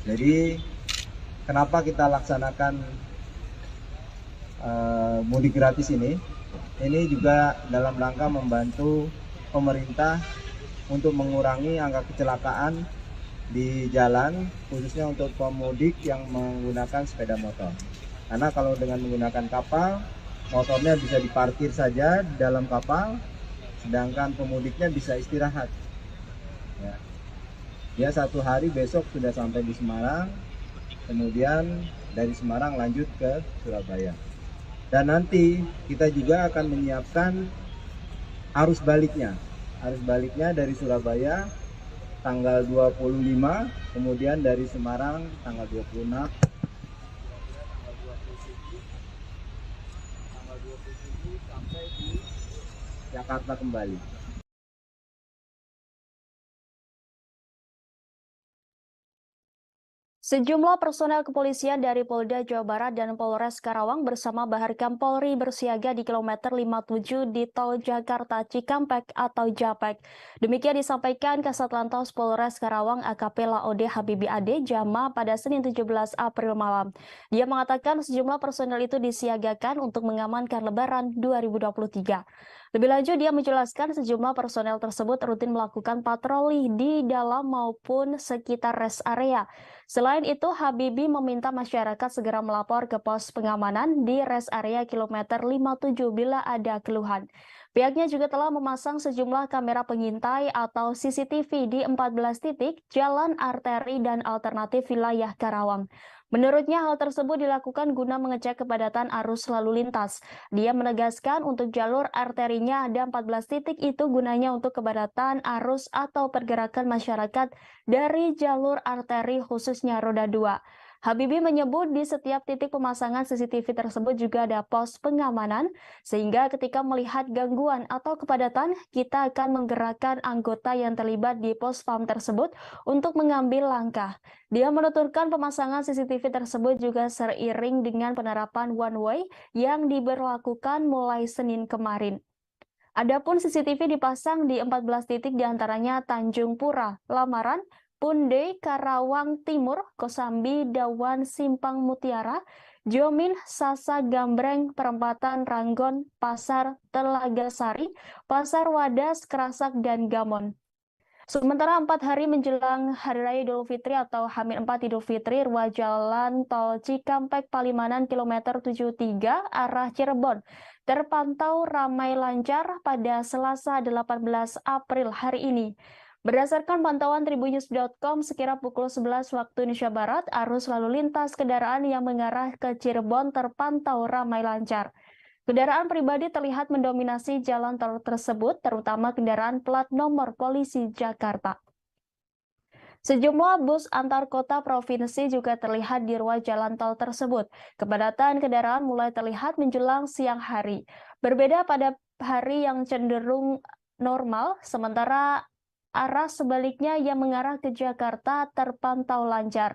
Jadi kenapa kita laksanakan mudik gratis ini juga dalam rangka membantu pemerintah untuk mengurangi angka kecelakaan di jalan, khususnya untuk pemudik yang menggunakan sepeda motor. Karena kalau dengan menggunakan kapal, motornya bisa diparkir saja di dalam kapal, sedangkan pemudiknya bisa istirahat. Ya. Dia 1 hari besok sudah sampai di Semarang, kemudian dari Semarang lanjut ke Surabaya. Dan nanti kita juga akan menyiapkan arus baliknya. Arus baliknya dari Surabaya tanggal 25, kemudian dari Semarang tanggal 26, tanggal 27 sampai di Jakarta kembali. Sejumlah personel kepolisian dari Polda Jawa Barat dan Polres Karawang bersama Baharkam Polri bersiaga di kilometer 57 di Tol Jakarta Cikampek atau Japek. Demikian disampaikan Kasat Lantas Polres Karawang AKP Laode Habibi Ade Jama pada Senin 17 April malam. Dia mengatakan sejumlah personel itu disiagakan untuk mengamankan Lebaran 2023. Lebih lanjut, dia menjelaskan sejumlah personel tersebut rutin melakukan patroli di dalam maupun sekitar rest area. Selain itu, Habibie meminta masyarakat segera melapor ke pos pengamanan di rest area kilometer 57 bila ada keluhan. Pihaknya juga telah memasang sejumlah kamera pengintai atau CCTV di 14 titik jalan arteri dan alternatif wilayah Karawang. Menurutnya hal tersebut dilakukan guna mengecek kepadatan arus lalu lintas. Dia menegaskan untuk jalur arterinya ada 14 titik itu gunanya untuk kepadatan arus atau pergerakan masyarakat dari jalur arteri khususnya roda 2. Habibie menyebut di setiap titik pemasangan CCTV tersebut juga ada pos pengamanan, sehingga ketika melihat gangguan atau kepadatan, kita akan menggerakkan anggota yang terlibat di pos PAM tersebut untuk mengambil langkah. Dia menuturkan pemasangan CCTV tersebut juga seiring dengan penerapan one way yang diberlakukan mulai Senin kemarin. Adapun CCTV dipasang di 14 titik diantaranya Tanjung Pura, Lamaran, Punde, Karawang Timur, Kosambi, Dawan, Simpang Mutiara, Jomin, Sasa Gambreng, Perempatan Ranggon, Pasar Telaga Sari, Pasar Wadas, Kerasak, dan Gamon. Sementara 4 hari menjelang Hari Raya Idul Fitri atau H-4 Idul Fitri, ruas jalan tol Cikampek Palimanan kilometer 73 arah Cirebon terpantau ramai lancar pada Selasa 18 April hari ini. Berdasarkan pantauan tribunnews.com, sekira pukul 11 waktu Indonesia Barat, arus lalu lintas kendaraan yang mengarah ke Cirebon terpantau ramai lancar. Kendaraan pribadi terlihat mendominasi jalan tol tersebut, terutama kendaraan plat nomor polisi Jakarta. Sejumlah bus antar kota provinsi juga terlihat di ruas jalan tol tersebut. Kepadatan kendaraan mulai terlihat menjelang siang hari. Berbeda pada hari yang cenderung normal, sementara arah sebaliknya yang mengarah ke Jakarta terpantau lancar.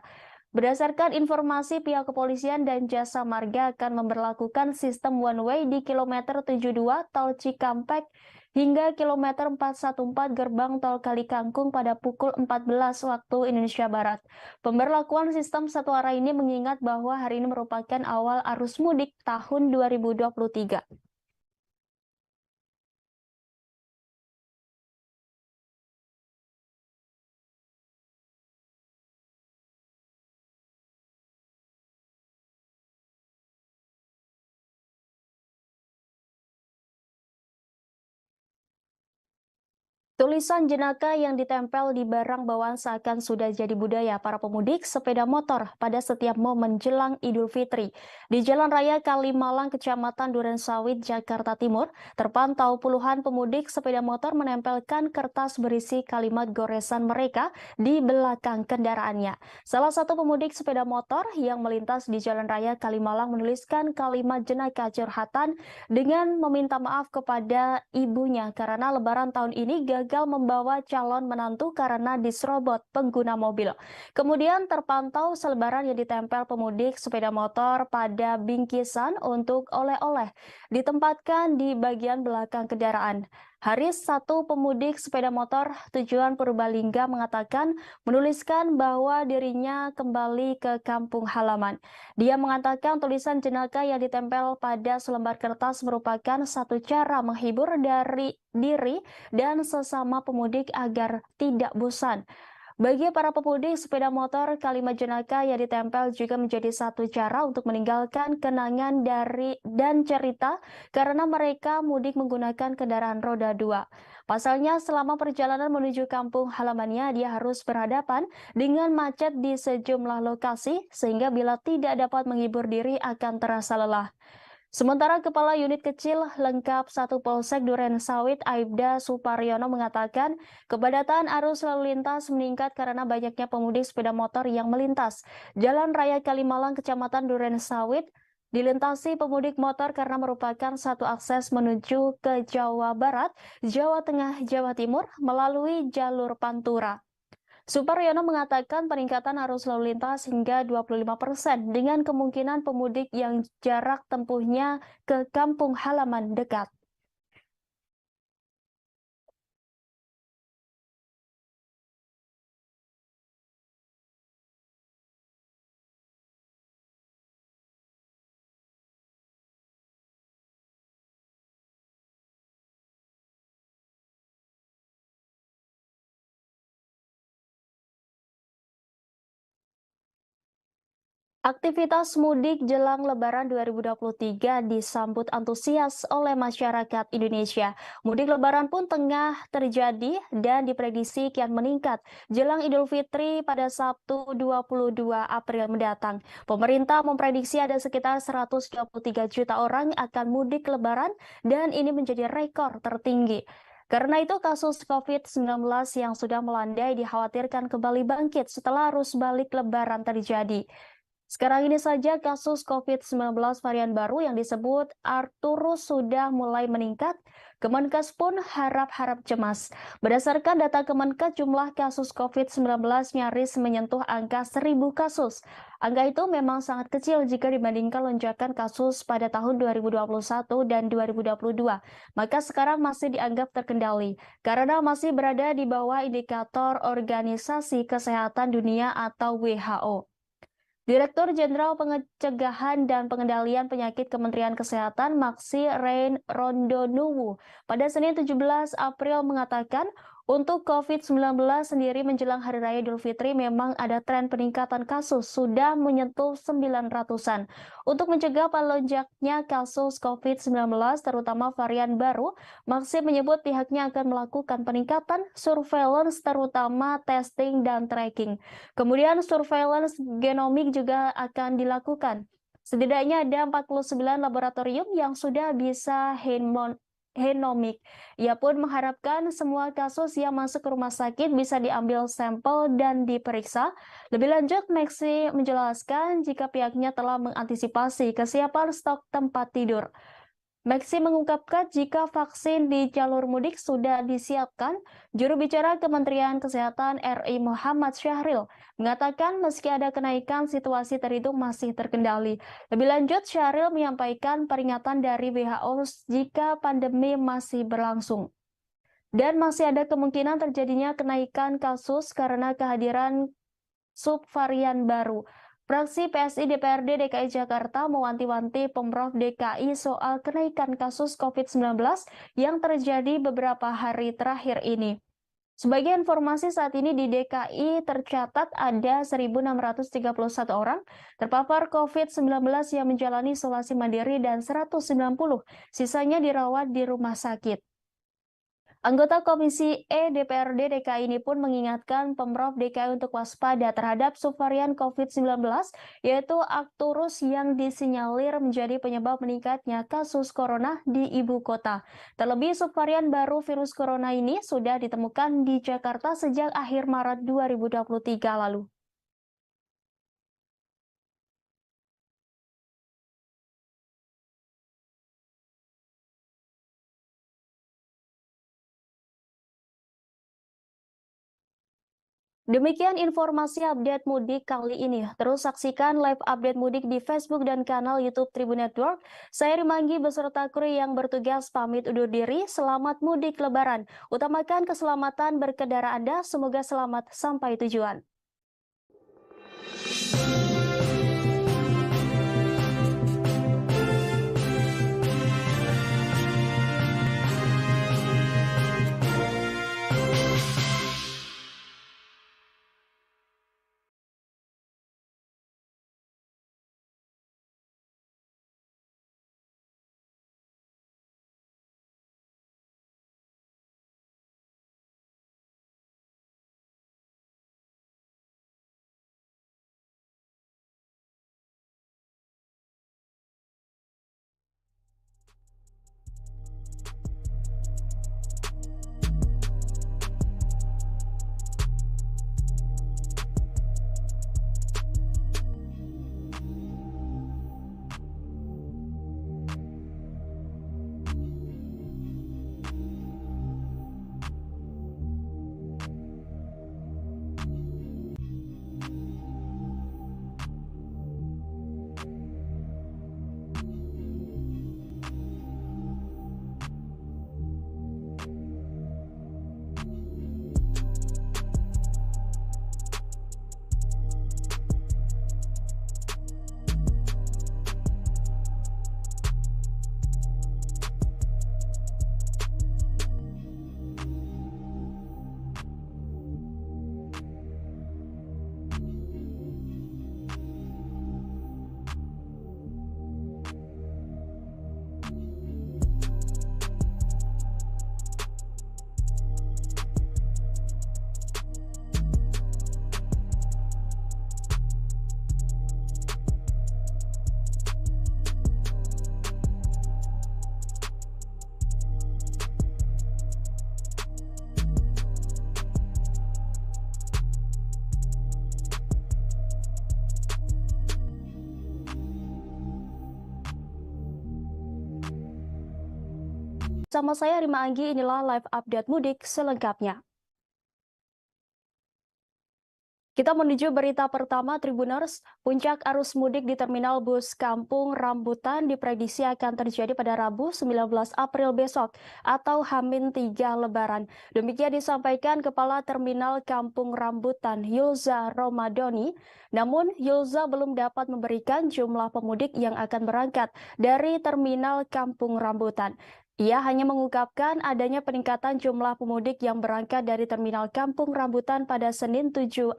Berdasarkan informasi pihak kepolisian dan jasa marga akan memberlakukan sistem one way di kilometer 72 tol Cikampek hingga kilometer 414 gerbang tol Kalikangkung pada pukul 14 waktu Indonesia Barat. Pemberlakuan sistem satu arah ini mengingat bahwa hari ini merupakan awal arus mudik tahun 2023. Tulisan jenaka yang ditempel di barang bawaan seakan sudah jadi budaya para pemudik sepeda motor pada setiap momen jelang Idul Fitri. Di Jalan Raya Kalimalang, Kecamatan Durensawit, Jakarta Timur, terpantau puluhan pemudik sepeda motor menempelkan kertas berisi kalimat goresan mereka di belakang kendaraannya. Salah satu pemudik sepeda motor yang melintas di Jalan Raya Kalimalang menuliskan kalimat jenaka curhatan dengan meminta maaf kepada ibunya karena Lebaran tahun ini gagal membawa calon menantu karena diserobot pengguna mobil. Kemudian terpantau selebaran yang ditempel pemudik sepeda motor pada bingkisan untuk oleh-oleh ditempatkan di bagian belakang kendaraan. Haris, satu pemudik sepeda motor tujuan Purbalingga, mengatakan menuliskan bahwa dirinya kembali ke kampung halaman. Dia mengatakan tulisan jenaka yang ditempel pada selembar kertas merupakan satu cara menghibur dari diri dan sesama pemudik agar tidak bosan. Bagi para pemudik sepeda motor, kalimat jenaka yang ditempel juga menjadi satu cara untuk meninggalkan kenangan dari dan cerita karena mereka mudik menggunakan kendaraan roda 2. Pasalnya, selama perjalanan menuju kampung halamannya, dia harus berhadapan dengan macet di sejumlah lokasi, sehingga bila tidak dapat menghibur diri akan terasa lelah. Sementara Kepala Unit Kecil Lengkap 1 Polsek Duren Sawit Aibda Suparyono mengatakan kepadatan arus lalu lintas meningkat karena banyaknya pemudik sepeda motor yang melintas. Jalan Raya Kalimalang Kecamatan Duren Sawit dilintasi pemudik motor karena merupakan satu akses menuju ke Jawa Barat, Jawa Tengah, Jawa Timur melalui jalur Pantura. Suparyono mengatakan peningkatan arus lalu lintas hingga 25% dengan kemungkinan pemudik yang jarak tempuhnya ke kampung halaman dekat. Aktivitas mudik jelang Lebaran 2023 disambut antusias oleh masyarakat Indonesia. Mudik Lebaran pun tengah terjadi dan diprediksi kian meningkat jelang Idul Fitri pada Sabtu 22 April mendatang. Pemerintah memprediksi ada sekitar 123 juta orang akan mudik Lebaran dan ini menjadi rekor tertinggi. Karena itu kasus COVID-19 yang sudah melandai dikhawatirkan kembali bangkit setelah arus balik Lebaran terjadi. Sekarang ini saja kasus COVID-19 varian baru yang disebut Arcturus sudah mulai meningkat. Kemenkes pun harap-harap cemas. Berdasarkan data Kemenkes, jumlah kasus COVID-19 nyaris menyentuh angka 1.000 kasus. Angka itu memang sangat kecil jika dibandingkan lonjakan kasus pada tahun 2021 dan 2022. Maka sekarang masih dianggap terkendali karena masih berada di bawah indikator Organisasi Kesehatan Dunia atau WHO. Direktur Jenderal Pencegahan dan Pengendalian Penyakit Kementerian Kesehatan Maksi Rein Rondonuwu pada Senin 17 April mengatakan untuk COVID-19 sendiri menjelang Hari Raya Idul Fitri memang ada tren peningkatan kasus sudah menyentuh 900-an. Untuk mencegah melonjaknya kasus COVID-19 terutama varian baru, Maksi menyebut pihaknya akan melakukan peningkatan surveillance terutama testing dan tracking. Kemudian surveillance genomik juga akan dilakukan. Setidaknya ada 49 laboratorium yang sudah bisa genomik. Ia pun mengharapkan semua kasus yang masuk ke rumah sakit bisa diambil sampel dan diperiksa. Lebih lanjut, Maksi menjelaskan jika pihaknya telah mengantisipasi kesiapan stok tempat tidur. Maksi mengungkapkan jika vaksin di jalur mudik sudah disiapkan, juru bicara Kementerian Kesehatan RI Muhammad Syahril mengatakan meski ada kenaikan, situasi terhitung masih terkendali. Lebih lanjut, Syahril menyampaikan peringatan dari WHO jika pandemi masih berlangsung. Dan masih ada kemungkinan terjadinya kenaikan kasus karena kehadiran subvarian baru. Fraksi PSI DPRD DKI Jakarta mewanti-wanti Pemprov DKI soal kenaikan kasus COVID-19 yang terjadi beberapa hari terakhir ini. Sebagai informasi, saat ini di DKI tercatat ada 1.631 orang terpapar COVID-19 yang menjalani isolasi mandiri dan 190 sisanya dirawat di rumah sakit. Anggota Komisi E DPRD DKI ini pun mengingatkan Pemprov DKI untuk waspada terhadap subvarian COVID-19, yaitu Arcturus yang disinyalir menjadi penyebab meningkatnya kasus corona di ibu kota. Terlebih subvarian baru virus corona ini sudah ditemukan di Jakarta sejak akhir Maret 2023 lalu. Demikian informasi update mudik kali ini. Terus saksikan live update mudik di Facebook dan kanal YouTube Tribun Network. Saya Rimanggi beserta kru yang bertugas pamit undur diri. Selamat mudik Lebaran. Utamakan keselamatan berkendara Anda. Semoga selamat sampai tujuan. Bersama saya Rima Anggi, inilah live update mudik selengkapnya. Kita menuju berita pertama Tribuners. Puncak arus mudik di Terminal Bus Kampung Rambutan diprediksi akan terjadi pada Rabu 19 April besok atau H-3 Lebaran. Demikian disampaikan Kepala Terminal Kampung Rambutan Yulza Romadoni. Namun Yulza belum dapat memberikan jumlah pemudik yang akan berangkat dari Terminal Kampung Rambutan. Ia hanya mengungkapkan adanya peningkatan jumlah pemudik yang berangkat dari Terminal Kampung Rambutan pada Senin 17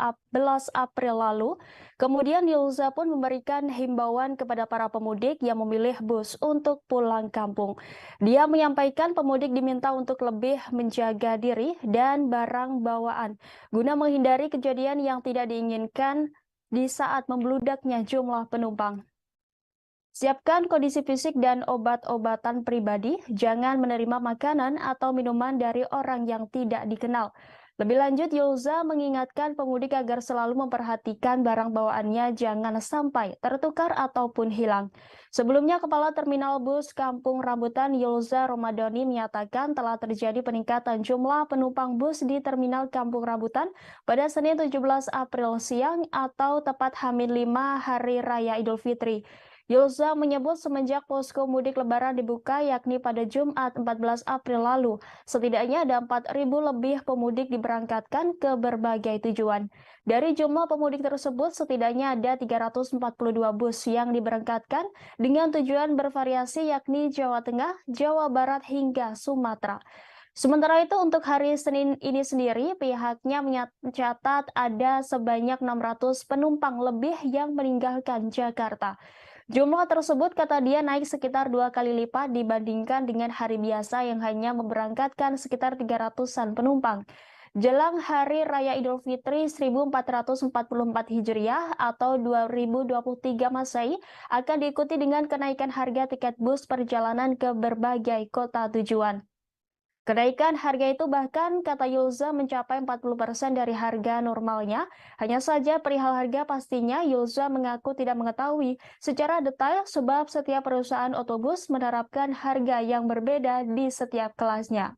April lalu. Kemudian Yulza pun memberikan himbauan kepada para pemudik yang memilih bus untuk pulang kampung. Dia menyampaikan pemudik diminta untuk lebih menjaga diri dan barang bawaan guna menghindari kejadian yang tidak diinginkan di saat membludaknya jumlah penumpang. Siapkan kondisi fisik dan obat-obatan pribadi, jangan menerima makanan atau minuman dari orang yang tidak dikenal. Lebih lanjut, Yulza mengingatkan pemudik agar selalu memperhatikan barang bawaannya jangan sampai tertukar ataupun hilang. Sebelumnya, Kepala Terminal Bus Kampung Rambutan Yulza Romadoni menyatakan telah terjadi peningkatan jumlah penumpang bus di Terminal Kampung Rambutan pada Senin 17 April siang atau tepat H-5 Hari Raya Idul Fitri. Yulza menyebut semenjak posko mudik lebaran dibuka yakni pada Jumat 14 April lalu, setidaknya ada 4.000 lebih pemudik diberangkatkan ke berbagai tujuan. Dari jumlah pemudik tersebut, setidaknya ada 342 bus yang diberangkatkan dengan tujuan bervariasi yakni Jawa Tengah, Jawa Barat hingga Sumatera. Sementara itu untuk hari Senin ini sendiri pihaknya mencatat ada sebanyak 600 penumpang lebih yang meninggalkan Jakarta. Jumlah tersebut kata dia naik sekitar 2 kali lipat dibandingkan dengan hari biasa yang hanya memberangkatkan sekitar 300-an penumpang. Jelang Hari Raya Idul Fitri 1444 Hijriah atau 2023 Masehi akan diikuti dengan kenaikan harga tiket bus perjalanan ke berbagai kota tujuan. Kenaikan harga itu bahkan, kata Yulza, mencapai 40% dari harga normalnya. Hanya saja perihal harga pastinya, Yulza mengaku tidak mengetahui secara detail sebab setiap perusahaan otobus menerapkan harga yang berbeda di setiap kelasnya.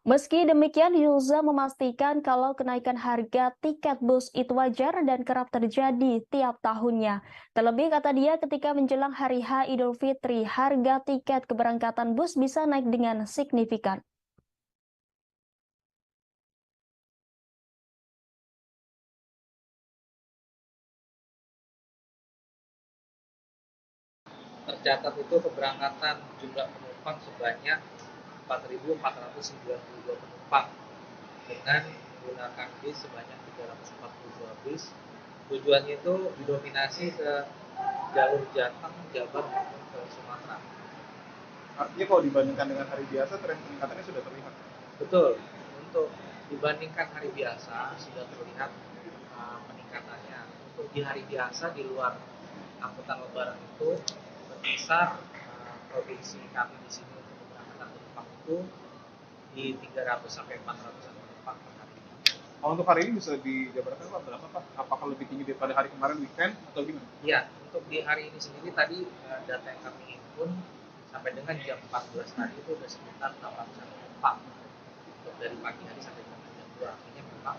Meski demikian, Yulza memastikan kalau kenaikan harga tiket bus itu wajar dan kerap terjadi tiap tahunnya. Terlebih kata dia ketika menjelang hari H Idul Fitri, harga tiket keberangkatan bus bisa naik dengan signifikan. Tercatat itu keberangkatan jumlah penumpang sebanyak 4.492 penumpang dengan menggunakan bis sebanyak 342 bis. Tujuannya itu didominasi ke jalur Jateng, Jabar maupun ke Sumatera. Artinya kalau dibandingkan dengan hari biasa, tren peningkatannya sudah terlihat. Betul, untuk dibandingkan hari biasa sudah terlihat peningkatannya. Untuk di hari biasa di luar angkutan lebaran itu berkisar provinsi kami di sini untuk keberangkatan penumpang itu di 300 sampai 400 penumpang per hari. Untuk hari ini bisa dijabarkan Pak berapa Pak? Apakah lebih tinggi daripada hari kemarin weekend atau gimana? Iya, untuk di hari ini sendiri tadi data yang kami himpun sampai dengan jam 14 tadi itu sudah sekitar 800 penumpang. Untuk dari pagi hari sampai dengan jam 2 artinya memang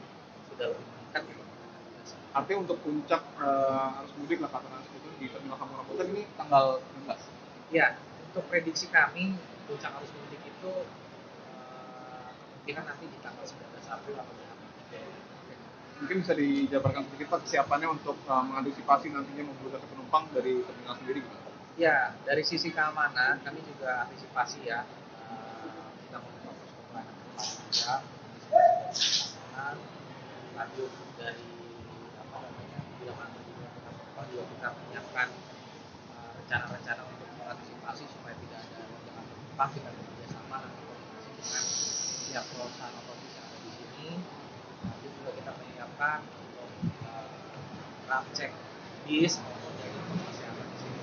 sudah lebih meningkat dibandingkan hari biasa. Artinya untuk puncak arus mudik lah katakan itu di Terminal Kampung Rambutan ini tanggal 16. Ya, untuk prediksi kami puncak arus mudik itu kemungkinan nanti di tanggal 19 April atau di Mungkin bisa dijabarkan sedikit Pak kesiapannya untuk mengantisipasi nantinya membludaknya penumpang dari terminal sendiri gitu. Ya, dari sisi keamanan kami juga antisipasi ya. Kita membuka posko pelayanan juga, keamanan, lanjut dari bila mana penumpang juga kita menyiapkan rencana-rencana untuk mengantisipasi supaya tidak ada lonjakan penumpang. Kita bekerjasama nanti koordinasi dengan pihak perusahaan otomobil yang ada di sini. Nanti juga kita menyiapkan untuk ram cek bis maupun dari kesehatan di sini.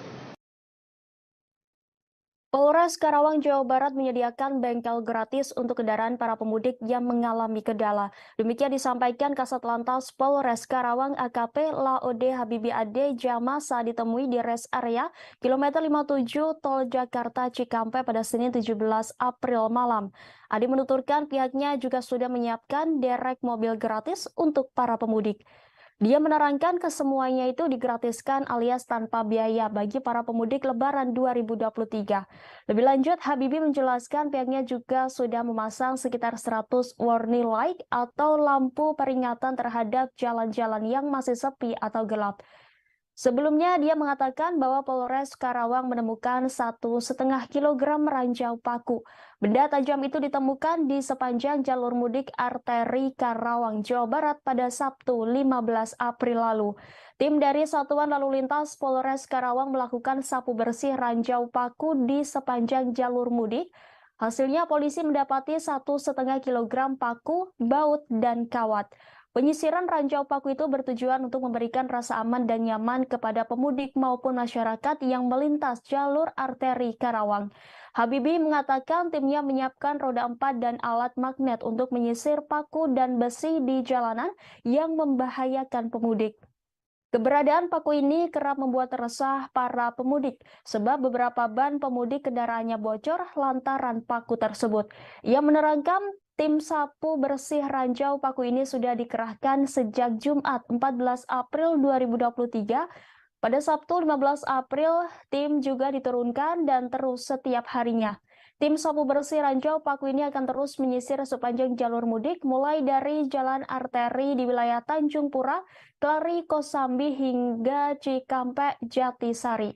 Polres Polres Karawang, Jawa Barat menyediakan bengkel gratis untuk kendaraan para pemudik yang mengalami kendala. Demikian disampaikan Kasat Lantas Polres Karawang AKP Laode Habibi Ade Jama saat ditemui di rest area kilometer 57 Tol Jakarta Cikampek pada Senin 17 April malam. Ade menuturkan pihaknya juga sudah menyiapkan derek mobil gratis untuk para pemudik. Dia menerangkan kesemuanya itu digratiskan alias tanpa biaya bagi para pemudik Lebaran 2023. Lebih lanjut, Habibie menjelaskan pihaknya juga sudah memasang sekitar 100 warning light atau lampu peringatan terhadap jalan-jalan yang masih sepi atau gelap. Sebelumnya, dia mengatakan bahwa Polres Karawang menemukan 1,5 kilogram ranjau paku. Benda tajam itu ditemukan di sepanjang jalur mudik arteri Karawang, Jawa Barat pada Sabtu 15 April lalu. Tim dari Satuan Lalu Lintas Polres Karawang melakukan sapu bersih ranjau paku di sepanjang jalur mudik. Hasilnya polisi mendapati 1,5 kilogram paku, baut, dan kawat. Penyisiran ranjau paku itu bertujuan untuk memberikan rasa aman dan nyaman kepada pemudik maupun masyarakat yang melintas jalur arteri Karawang. Habibie mengatakan timnya menyiapkan roda 4 dan alat magnet untuk menyisir paku dan besi di jalanan yang membahayakan pemudik. Keberadaan paku ini kerap membuat resah para pemudik sebab beberapa ban pemudik kendaraannya bocor lantaran paku tersebut. Ia menerangkan tim sapu bersih ranjau paku ini sudah dikerahkan sejak Jumat 14 April 2023. Pada Sabtu 15 April, tim juga diturunkan dan terus setiap harinya. Tim sapu bersih ranjau paku ini akan terus menyisir sepanjang jalur mudik mulai dari jalan arteri di wilayah Tanjung Pura, Kelari, Kosambi hingga Cikampek, Jatisari.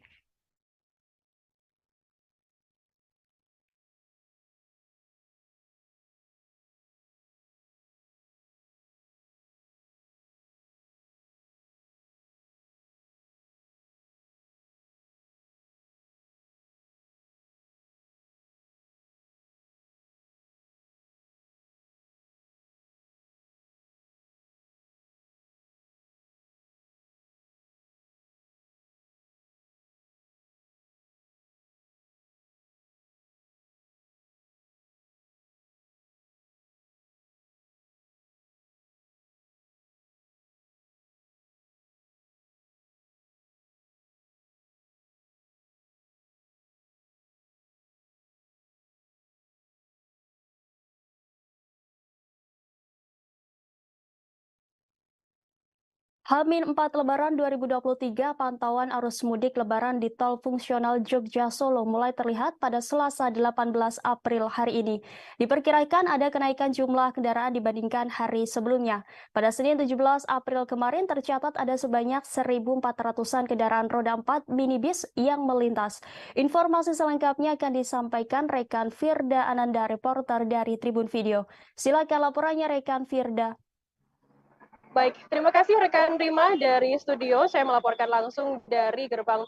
H-4 Lebaran 2023, pantauan arus mudik Lebaran di tol fungsional Jogja Solo mulai terlihat pada Selasa 18 April hari ini. Diperkirakan ada kenaikan jumlah kendaraan dibandingkan hari sebelumnya. Pada Senin 17 April kemarin tercatat ada sebanyak 1.400-an kendaraan roda 4 minibus yang melintas. Informasi selengkapnya akan disampaikan rekan Firda Ananda, reporter dari Tribun Video. Silakan laporannya rekan Firda. Baik, terima kasih rekan Rima dari studio. Saya melaporkan langsung dari gerbang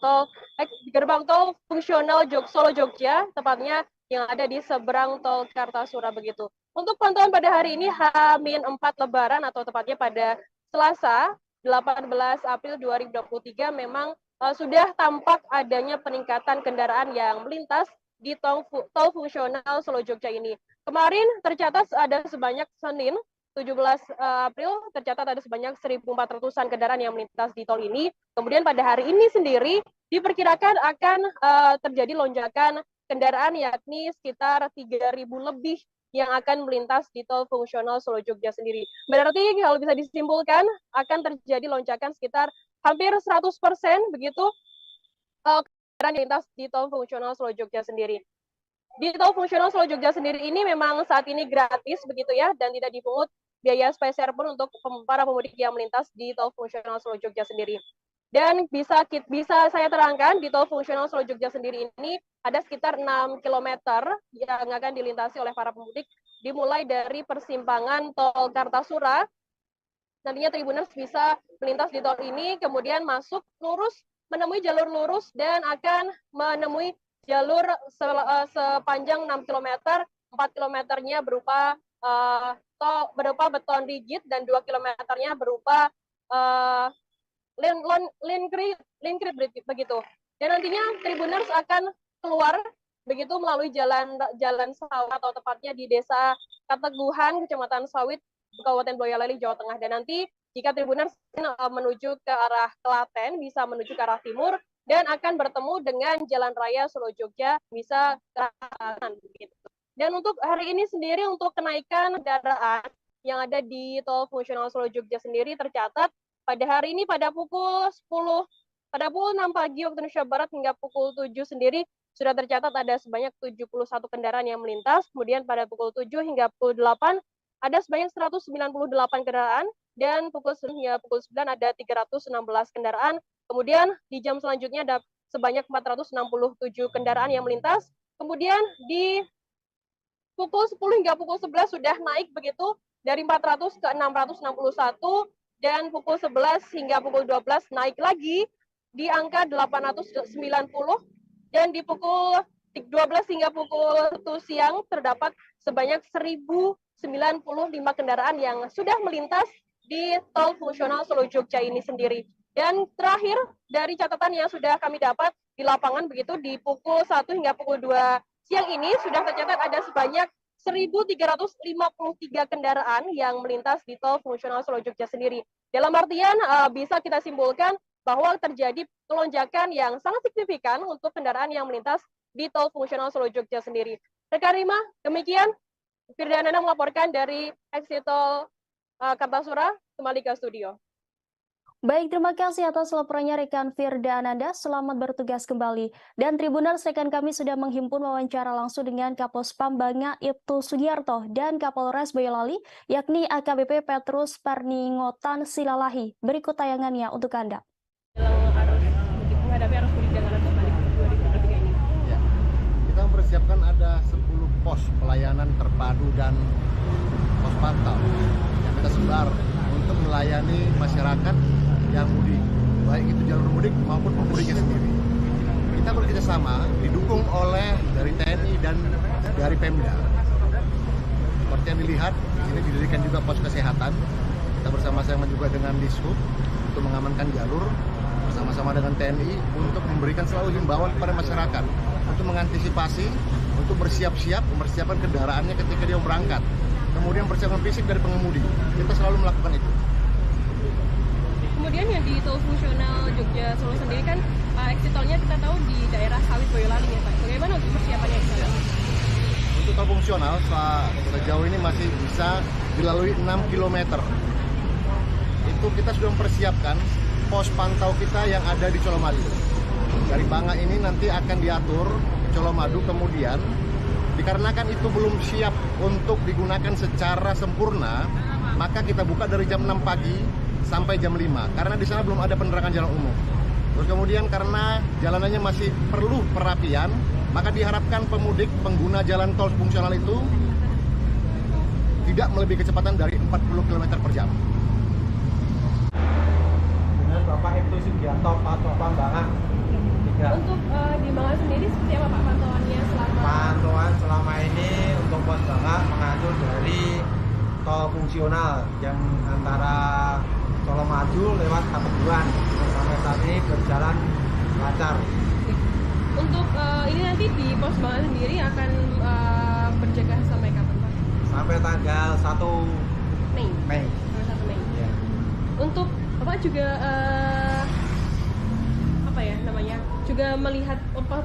tol fungsional Solo Jogja, tepatnya yang ada di seberang tol Kartasura begitu. Untuk pantauan pada hari ini H-4 Lebaran atau tepatnya pada Selasa 18 April 2023 memang sudah tampak adanya peningkatan kendaraan yang melintas di tol fungsional Solo Jogja ini. Kemarin tercatat ada sebanyak Senin 17 April tercatat ada sebanyak 1.400-an kendaraan yang melintas di tol ini. Kemudian pada hari ini sendiri diperkirakan akan terjadi lonjakan kendaraan yakni sekitar 3.000 lebih yang akan melintas di tol fungsional Solo Jogja sendiri. Berarti kalau bisa disimpulkan akan terjadi lonjakan sekitar hampir 100% begitu kendaraan yang melintas di tol fungsional Solo Jogja sendiri. Di tol fungsional Solo Jogja sendiri ini memang saat ini gratis begitu ya, dan tidak dipungut biaya spesial pun untuk para pemudik yang melintas di tol fungsional Solo Jogja sendiri. Dan bisa saya terangkan di tol fungsional Solo Jogja sendiri ini ada sekitar 6 km yang akan dilintasi oleh para pemudik dimulai dari persimpangan tol Kartasura. Nantinya Tribuners bisa melintas di tol ini, kemudian masuk lurus menemui jalur lurus dan akan menemui jalur sepanjang 6 km, 4 kilometernya berupa beton rigid dan 2 kilometernya berupa lane creep begitu. Dan nantinya Tribuners akan keluar begitu melalui jalan sawah atau tepatnya di Desa Kateguhan, Kecamatan Sawit, Kabupaten Boyolali, Jawa Tengah. Dan nanti jika Tribuners menuju ke arah Klaten, bisa menuju ke arah timur, dan akan bertemu dengan Jalan Raya Solo Jogja, bisa ke arah kanan. Dan untuk hari ini sendiri, untuk kenaikan kendaraan yang ada di tol fungsional Solo Jogja sendiri tercatat pada hari ini pada pukul 6 pagi waktu Indonesia Barat hingga pukul 7 sendiri sudah tercatat ada sebanyak 71 kendaraan yang melintas. Kemudian pada pukul 7 hingga pukul 8 ada sebanyak 198 kendaraan, dan pukul 9 hingga pukul 9 ada 316 kendaraan. Kemudian di jam selanjutnya ada sebanyak 467 kendaraan yang melintas. Kemudian di pukul 10 hingga pukul 11 sudah naik begitu dari 400 ke 661, dan pukul 11 hingga pukul 12 naik lagi di angka 890, dan di pukul 12 hingga pukul 1 siang terdapat sebanyak 1095 kendaraan yang sudah melintas di tol fungsional Solo Jogja ini sendiri. Dan terakhir dari catatan yang sudah kami dapat di lapangan begitu di pukul 1 hingga pukul 2 siang ini sudah tercatat ada sebanyak 1.353 kendaraan yang melintas di tol fungsional Solo Jogja sendiri. Dalam artian bisa kita simpulkan bahwa terjadi lonjakan yang sangat signifikan untuk kendaraan yang melintas di tol fungsional Solo Jogja sendiri. Rekan Rima, demikian Firdanana melaporkan dari exit tol Kartasura, kembali ke studio. Baik, terima kasih atas laporannya rekan Firda Ananda. Selamat bertugas kembali. Dan Tribuners, rekan kami sudah menghimpun wawancara langsung dengan Kapospam Banga Ibtu Sugiarto dan Kapolres Boyolali, yakni AKBP Petrus Parningotan Silalahi. Berikut tayangannya untuk Anda. Menghadapi arus mudik dan arus balik 2023 ini. Ya, kita mempersiapkan ada 10 pos pelayanan terpadu dan pos pantau yang kita sebar untuk melayani masyarakat yang mudik, baik itu jalur mudik maupun pemudiknya sendiri. Kita bekerja sama, didukung oleh dari TNI dan dari Pemda. Seperti yang dilihat, di sini didirikan juga pos kesehatan. Kita bersama-sama juga dengan Dishub untuk mengamankan jalur, bersama-sama dengan TNI untuk memberikan selalu himbauan kepada masyarakat untuk mengantisipasi, untuk bersiap-siap, mempersiapkan kendaraannya ketika dia berangkat. Kemudian persiapan fisik dari pengemudi. Kita selalu melakukan itu. Kemudian yang di tol fungsional Jogja Solo sendiri kan exit tolnya kita tahu di daerah Sawit Boyolali ya Pak. Bagaimana untuk persiapannya di sana? Untuk tol fungsional sejauh ini masih bisa dilalui 6 km. Itu kita sudah mempersiapkan pos pantau kita yang ada di Colomadu. Dari Banga ini nanti akan diatur ke Colomadu, kemudian dikarenakan itu belum siap untuk digunakan secara sempurna, maka kita buka dari jam 6 pagi sampai jam 5, karena di sana belum ada penerangan jalan umum. Terus kemudian karena jalanannya masih perlu perapian, maka diharapkan pemudik pengguna jalan tol fungsional itu tidak melebihi kecepatan dari 40 km per jam. Dengan Bapak Ibtu Sugiarto, Kapospam Banga. Untuk di Banga sendiri seperti apa Pak pantauannya selama? Pantauan selama ini untuk pos Banga mengatur dari tol fungsional yang antara Colomadu lewat Kateguhan, sampai saat ini berjalan lancar. Untuk ini nanti di pos Banga sendiri akan berjaga sampai kapan Pak? Sampai tanggal 1 Mei. Tanggal 1 Mei. Ya. Untuk Bapak juga apa ya namanya? Juga melihat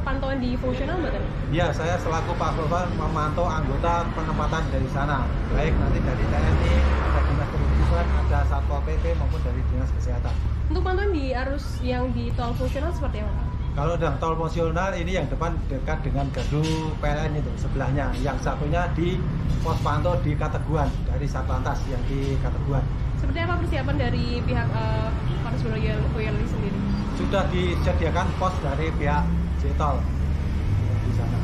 pantauan di fungsional betul? Ya, saya selaku Pak Gopal memantau anggota penempatan dari sana, baik nanti dari TNI, ada dinas kependudukan, ada Satpol PP maupun dari dinas kesehatan. Untuk pantauan di arus yang di tol fungsional seperti apa Pak? Kalau dalam tol fungsional ini yang depan dekat dengan gardu PLN itu sebelahnya, yang satunya di pos pantau di Kateguhan dari Satlantas yang di Kateguhan. Seperti apa persiapan dari pihak Polres Boyolali sendiri? Sudah disediakan pos dari pihak Jtol di sana.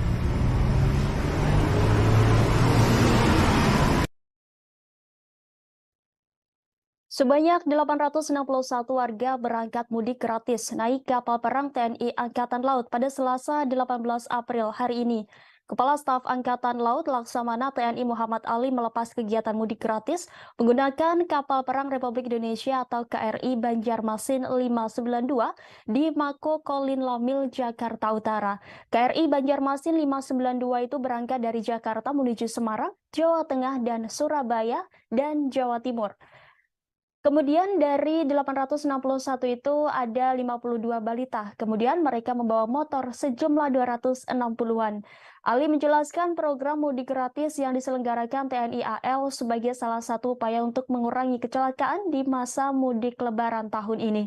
Sebanyak 861 warga berangkat mudik gratis naik kapal perang TNI Angkatan Laut pada Selasa 18 April hari ini. Kepala Staf Angkatan Laut Laksamana TNI Muhammad Ali melepas kegiatan mudik gratis menggunakan kapal perang Republik Indonesia atau KRI Banjarmasin 592 di Mako Kolin Lamil, Jakarta Utara. KRI Banjarmasin 592 itu berangkat dari Jakarta menuju Semarang, Jawa Tengah, dan Surabaya, dan Jawa Timur. Kemudian dari 861 itu ada 52 balita. Kemudian mereka membawa motor sejumlah 260-an. Ali menjelaskan program mudik gratis yang diselenggarakan TNI AL sebagai salah satu upaya untuk mengurangi kecelakaan di masa mudik Lebaran tahun ini.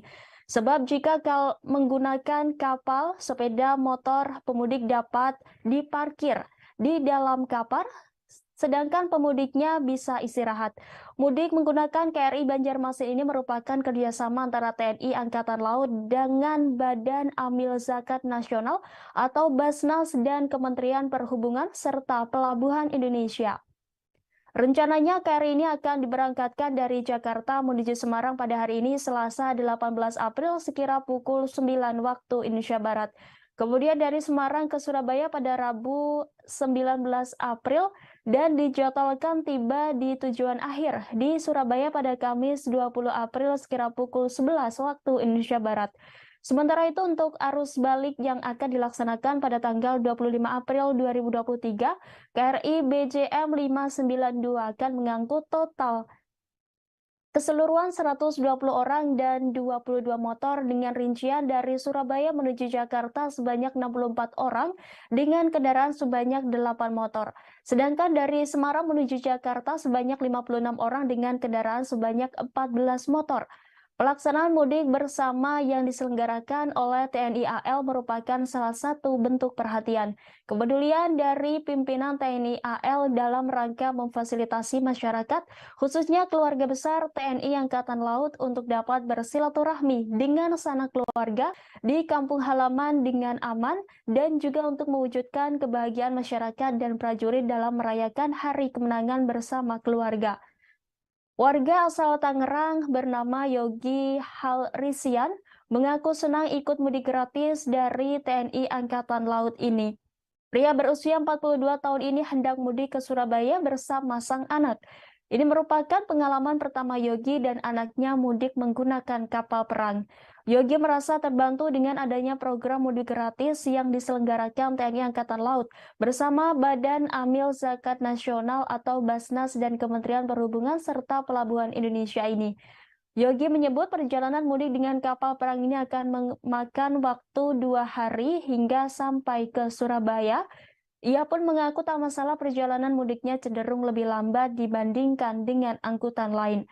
Sebab jika menggunakan kapal, sepeda motor, pemudik dapat diparkir di dalam kapal, sedangkan pemudiknya bisa istirahat. Mudik menggunakan KRI Banjarmasin ini merupakan kerjasama antara TNI Angkatan Laut dengan Badan Amil Zakat Nasional atau Basnas dan Kementerian Perhubungan serta Pelabuhan Indonesia. Rencananya KRI ini akan diberangkatkan dari Jakarta menuju Semarang pada hari ini Selasa 18 April sekira pukul 9 waktu Indonesia Barat. Kemudian dari Semarang ke Surabaya pada Rabu 19 April dan dijadwalkan tiba di tujuan akhir di Surabaya pada Kamis 20 April sekira pukul 11 waktu Indonesia Barat. Sementara itu untuk arus balik yang akan dilaksanakan pada tanggal 25 April 2023, KRI BJM 592 akan mengangkut total keseluruhan 120 orang dan 22 motor dengan rincian dari Surabaya menuju Jakarta sebanyak 64 orang dengan kendaraan sebanyak 8 motor. Sedangkan dari Semarang menuju Jakarta sebanyak 56 orang dengan kendaraan sebanyak 14 motor. Pelaksanaan mudik bersama yang diselenggarakan oleh TNI AL merupakan salah satu bentuk perhatian, kepedulian dari pimpinan TNI AL dalam rangka memfasilitasi masyarakat, khususnya keluarga besar TNI Angkatan Laut untuk dapat bersilaturahmi dengan sanak keluarga di kampung halaman dengan aman dan juga untuk mewujudkan kebahagiaan masyarakat dan prajurit dalam merayakan Hari Kemenangan bersama keluarga. Warga asal Tangerang bernama Yogi Halrisian mengaku senang ikut mudik gratis dari TNI Angkatan Laut ini. Pria berusia 42 tahun ini hendak mudik ke Surabaya bersama sang anak. Ini merupakan pengalaman pertama Yogi dan anaknya mudik menggunakan kapal perang. Yogi merasa terbantu dengan adanya program mudik gratis yang diselenggarakan TNI Angkatan Laut bersama Badan Amil Zakat Nasional atau Basnas dan Kementerian Perhubungan serta Pelabuhan Indonesia ini. Yogi menyebut perjalanan mudik dengan kapal perang ini akan memakan waktu 2 hari hingga sampai ke Surabaya. Ia pun mengaku tak masalah perjalanan mudiknya cenderung lebih lambat dibandingkan dengan angkutan lain.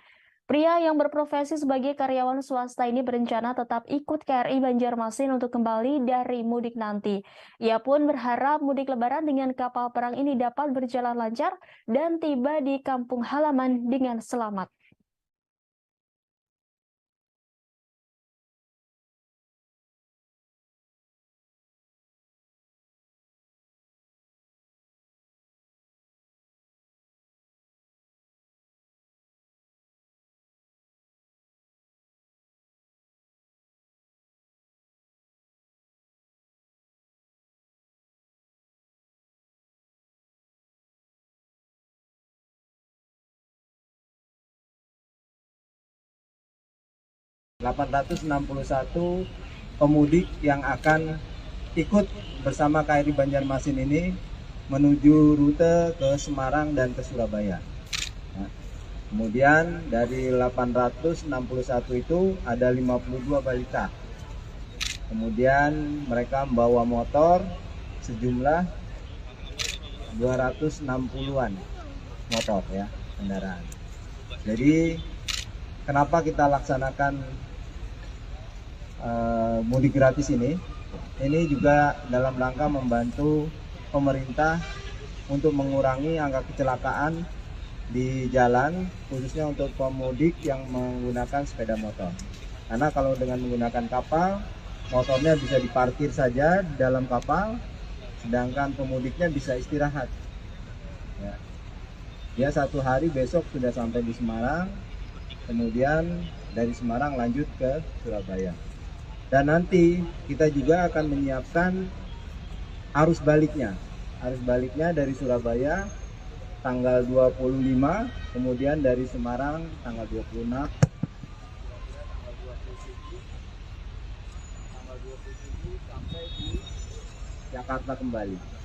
Pria yang berprofesi sebagai karyawan swasta ini berencana tetap ikut KRI Banjarmasin untuk kembali dari mudik nanti. Ia pun berharap mudik Lebaran dengan kapal perang ini dapat berjalan lancar dan tiba di kampung halaman dengan selamat. ...861 pemudik yang akan ikut bersama KRI Banjarmasin ini menuju rute ke Semarang dan ke Surabaya. Nah, kemudian dari 861 itu ada 52 balita. Kemudian mereka membawa motor sejumlah 260-an motor ya, kendaraan. Jadi kenapa kita laksanakan mudik gratis ini juga dalam rangka membantu pemerintah untuk mengurangi angka kecelakaan di jalan, khususnya untuk pemudik yang menggunakan sepeda motor. Karena kalau dengan menggunakan kapal, motornya bisa diparkir saja di dalam kapal, sedangkan pemudiknya bisa istirahat. Ya. Dia 1 hari besok sudah sampai di Semarang, kemudian dari Semarang lanjut ke Surabaya. Dan nanti kita juga akan menyiapkan arus baliknya. arus baliknya dari Surabaya tanggal 25, kemudian dari Semarang tanggal 26, tanggal 27 sampai di Jakarta kembali.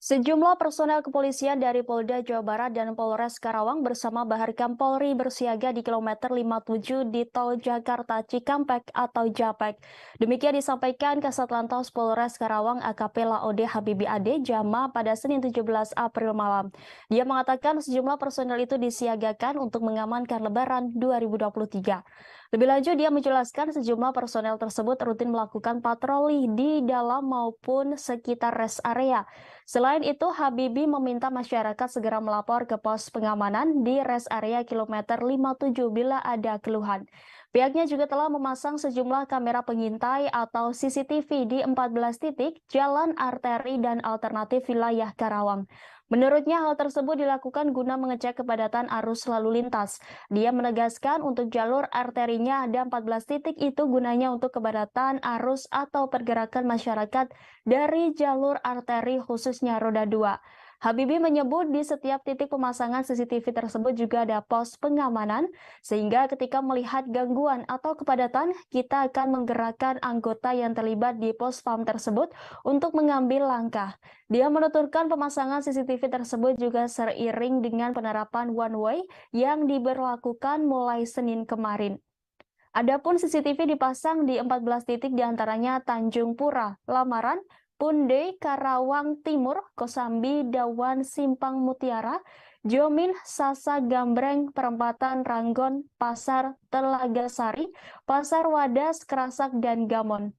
Sejumlah personel kepolisian dari Polda Jawa Barat dan Polres Karawang bersama Baharkam Polri bersiaga di kilometer 57 di Tol Jakarta Cikampek atau Japek. Demikian disampaikan Kasat Lantas Polres Karawang AKP Laode Habibi Ade Jama pada Senin 17 April malam. Dia mengatakan sejumlah personel itu disiagakan untuk mengamankan Lebaran 2023. Lebih lanjut, dia menjelaskan sejumlah personel tersebut rutin melakukan patroli di dalam maupun sekitar rest area. Selain itu, Habibi meminta masyarakat segera melapor ke pos pengamanan di rest area kilometer 57 bila ada keluhan. Pihaknya juga telah memasang sejumlah kamera pengintai atau CCTV di 14 titik jalan arteri dan alternatif wilayah Karawang. Menurutnya hal tersebut dilakukan guna mengecek kepadatan arus lalu lintas. Dia menegaskan untuk jalur arterinya ada 14 titik itu gunanya untuk kepadatan arus atau pergerakan masyarakat dari jalur arteri khususnya roda 2. Habibi menyebut di setiap titik pemasangan CCTV tersebut juga ada pos pengamanan, sehingga ketika melihat gangguan atau kepadatan, kita akan menggerakkan anggota yang terlibat di pos PAM tersebut untuk mengambil langkah. Dia menuturkan pemasangan CCTV tersebut juga seiring dengan penerapan one way yang diberlakukan mulai Senin kemarin. Adapun CCTV dipasang di 14 titik diantaranya Tanjung Pura, Lamaran, Punde, Karawang Timur, Kosambi, Dawan, Simpang Mutiara, Jomin, Sasa Gambreng, Perempatan Ranggon, Pasar Telaga Sari, Pasar Wadas, Kerasak, dan Gamon.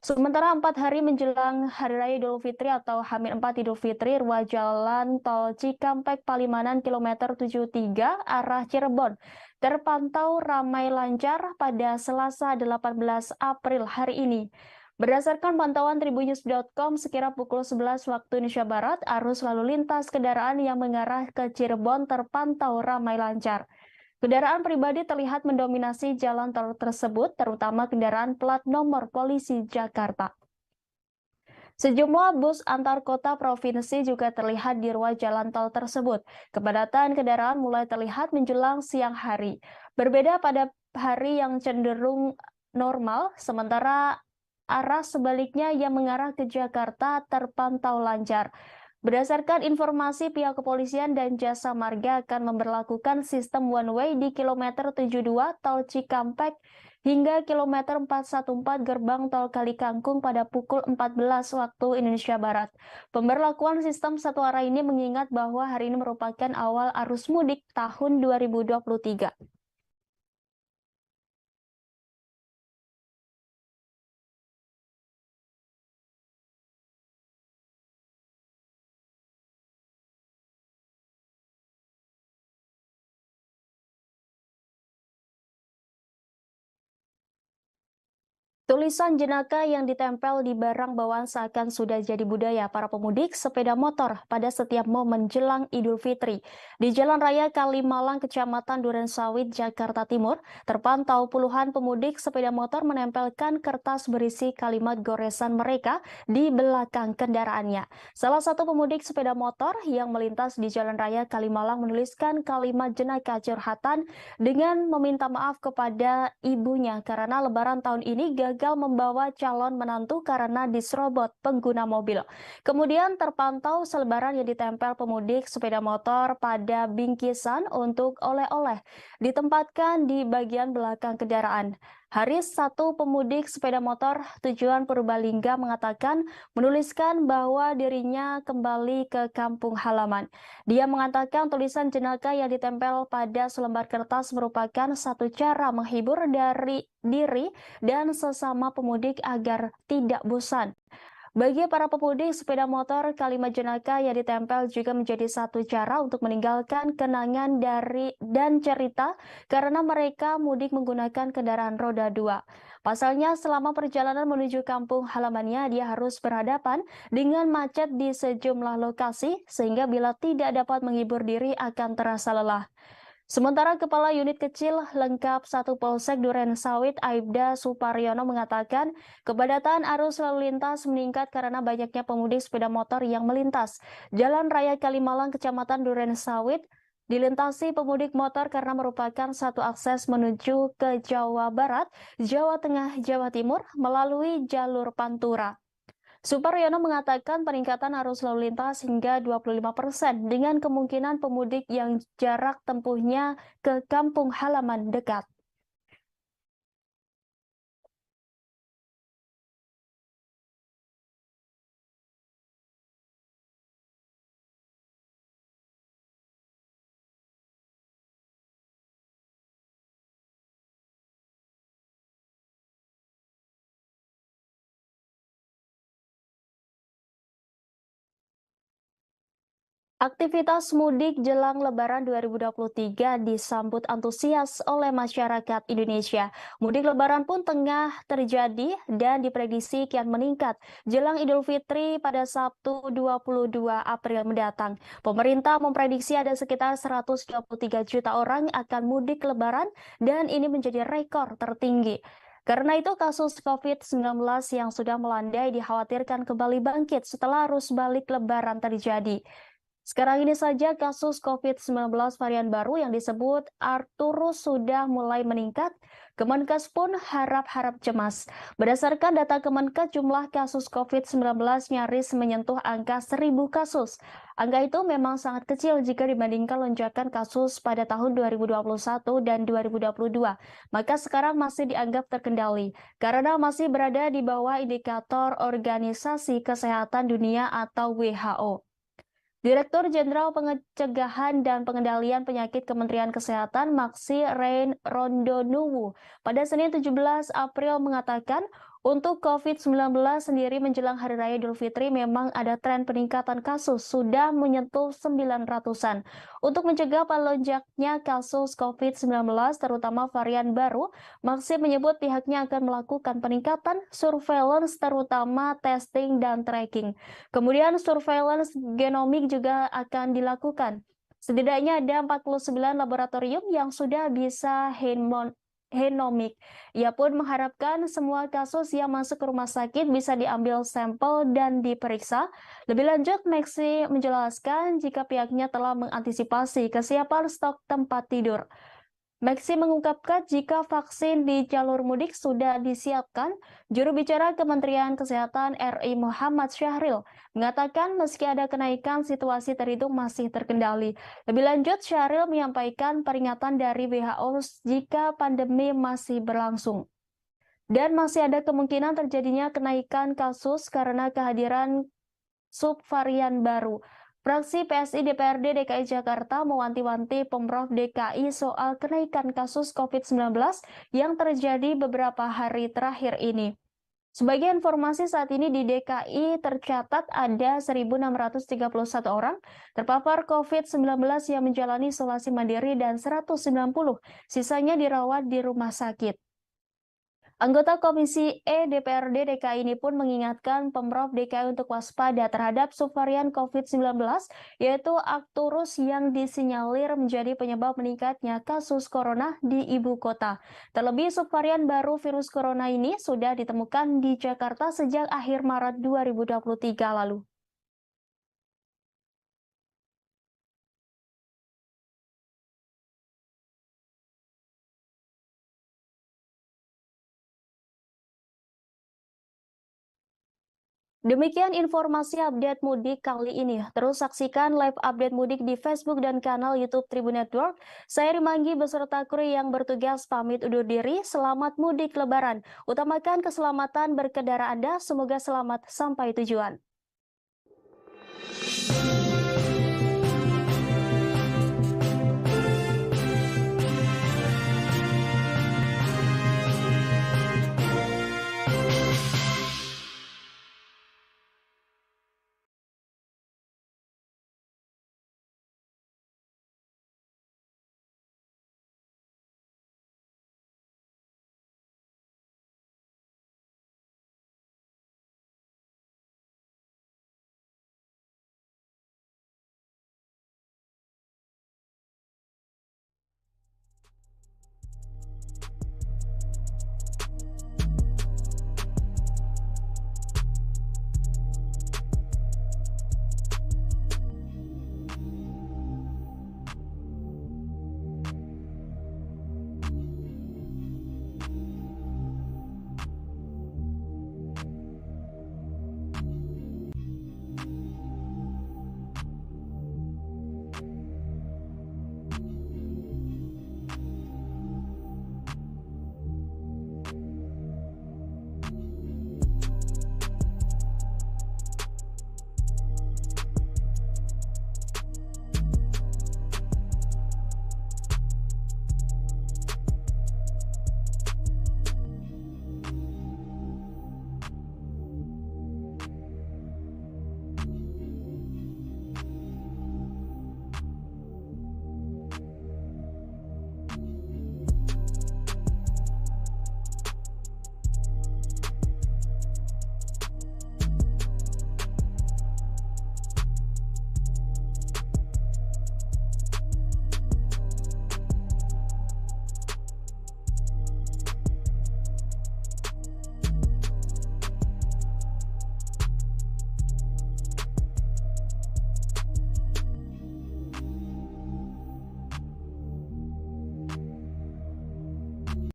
Sementara 4 hari menjelang Hari Raya Idul Fitri atau H-4 Idul Fitri, ruas jalan tol Cikampek Palimanan kilometer 73 arah Cirebon terpantau ramai lancar pada Selasa 18 April hari ini. Berdasarkan pantauan tribunnews.com, sekira pukul 11 waktu Indonesia Barat, arus lalu lintas kendaraan yang mengarah ke Cirebon terpantau ramai lancar. Kendaraan pribadi terlihat mendominasi jalan tol tersebut, terutama kendaraan plat nomor polisi Jakarta. Sejumlah bus antar kota provinsi juga terlihat di ruas jalan tol tersebut. Kepadatan kendaraan mulai terlihat menjelang siang hari. Berbeda pada hari yang cenderung normal, sementara arah sebaliknya yang mengarah ke Jakarta terpantau lancar. Berdasarkan informasi, pihak kepolisian dan jasa marga akan memberlakukan sistem one way di kilometer 72 tol Cikampek hingga kilometer 414 gerbang tol Kalikangkung pada pukul 14 waktu Indonesia Barat. Pemberlakuan sistem satu arah ini mengingat bahwa hari ini merupakan awal arus mudik tahun 2023. Tulisan jenaka yang ditempel di barang bawaan seakan sudah jadi budaya para pemudik sepeda motor pada setiap momen jelang Idul Fitri. Di Jalan Raya Kalimalang, Kecamatan Durensawit, Jakarta Timur, terpantau puluhan pemudik sepeda motor menempelkan kertas berisi kalimat goresan mereka di belakang kendaraannya. Salah satu pemudik sepeda motor yang melintas di Jalan Raya Kalimalang menuliskan kalimat jenaka curhatan dengan meminta maaf kepada ibunya karena Lebaran tahun ini gagal membawa calon menantu karena diserobot pengguna mobil. Kemudian terpantau selebaran yang ditempel pemudik sepeda motor pada bingkisan untuk oleh-oleh ditempatkan di bagian belakang kendaraan. Haris, satu pemudik sepeda motor tujuan Purbalingga, mengatakan menuliskan bahwa dirinya kembali ke kampung halaman. Dia mengatakan tulisan jenaka yang ditempel pada selembar kertas merupakan satu cara menghibur dari diri dan sesama pemudik agar tidak bosan. Bagi para pemudik sepeda motor, kalimat jenaka yang ditempel juga menjadi satu cara untuk meninggalkan kenangan dan cerita karena mereka mudik menggunakan kendaraan roda 2. Pasalnya, selama perjalanan menuju kampung halamannya, dia harus berhadapan dengan macet di sejumlah lokasi, sehingga bila tidak dapat menghibur diri akan terasa lelah. Sementara Kepala Unit Kecil Lengkap 1 Polsek Duren Sawit Aibda Suparyono mengatakan kepadatan arus lalu lintas meningkat karena banyaknya pemudik sepeda motor yang melintas. Jalan Raya Kalimalang Kecamatan Duren Sawit dilintasi pemudik motor karena merupakan satu akses menuju ke Jawa Barat, Jawa Tengah, Jawa Timur melalui jalur Pantura. Suparyono mengatakan peningkatan arus lalu lintas hingga 25% dengan kemungkinan pemudik yang jarak tempuhnya ke kampung halaman dekat. Aktivitas mudik jelang Lebaran 2023 disambut antusias oleh masyarakat Indonesia. Mudik Lebaran pun tengah terjadi dan diprediksi kian meningkat jelang Idul Fitri pada Sabtu 22 April mendatang. Pemerintah memprediksi ada sekitar 123 juta orang akan mudik Lebaran dan ini menjadi rekor tertinggi. Karena itu kasus COVID-19 yang sudah melandai dikhawatirkan kembali bangkit setelah arus balik Lebaran terjadi. Sekarang ini saja kasus COVID-19 varian baru yang disebut Arcturus sudah mulai meningkat. Kemenkes pun harap-harap cemas. Berdasarkan data Kemenkes, jumlah kasus COVID-19 nyaris menyentuh angka 1.000 kasus. Angka itu memang sangat kecil jika dibandingkan lonjakan kasus pada tahun 2021 dan 2022. Maka sekarang masih dianggap terkendali karena masih berada di bawah indikator Organisasi Kesehatan Dunia atau WHO. Direktur Jenderal Pencegahan dan Pengendalian Penyakit Kementerian Kesehatan Maksi Rein Rondonuwu pada Senin 17 April mengatakan untuk COVID-19 sendiri menjelang Hari Raya Idul Fitri memang ada tren peningkatan kasus sudah menyentuh 900-an. Untuk mencegah melonjaknya kasus COVID-19 terutama varian baru, Maksi menyebut pihaknya akan melakukan peningkatan surveillance terutama testing dan tracking. Kemudian surveillance genomik juga akan dilakukan. Setidaknya ada 49 laboratorium yang sudah bisa genomik. Ia pun mengharapkan semua kasus yang masuk ke rumah sakit bisa diambil sampel dan diperiksa. Lebih lanjut, Maksi menjelaskan jika pihaknya telah mengantisipasi kesiapan stok tempat tidur. Maksi mengungkapkan jika vaksin di jalur mudik sudah disiapkan, juru bicara Kementerian Kesehatan RI Muhammad Syahril mengatakan meski ada kenaikan situasi terhitung masih terkendali. Lebih lanjut, Syahril menyampaikan peringatan dari WHO jika pandemi masih berlangsung. Dan masih ada kemungkinan terjadinya kenaikan kasus karena kehadiran subvarian baru. Fraksi PSI DPRD DKI Jakarta mewanti-wanti Pemprov DKI soal kenaikan kasus COVID-19 yang terjadi beberapa hari terakhir ini. Sebagai informasi, saat ini di DKI tercatat ada 1.631 orang terpapar COVID-19 yang menjalani isolasi mandiri dan 190 sisanya dirawat di rumah sakit. Anggota Komisi E DPRD DKI ini pun mengingatkan Pemprov DKI untuk waspada terhadap subvarian COVID-19, yaitu Arcturus yang disinyalir menjadi penyebab meningkatnya kasus corona di ibu kota. Terlebih subvarian baru virus corona ini sudah ditemukan di Jakarta sejak akhir Maret 2023 lalu. Demikian informasi update mudik kali ini. Terus saksikan live update mudik di Facebook dan kanal YouTube Tribun Network. Saya Rimanggi beserta kru yang bertugas pamit undur diri. Selamat mudik Lebaran. Utamakan keselamatan berkendara Anda. Semoga selamat sampai tujuan.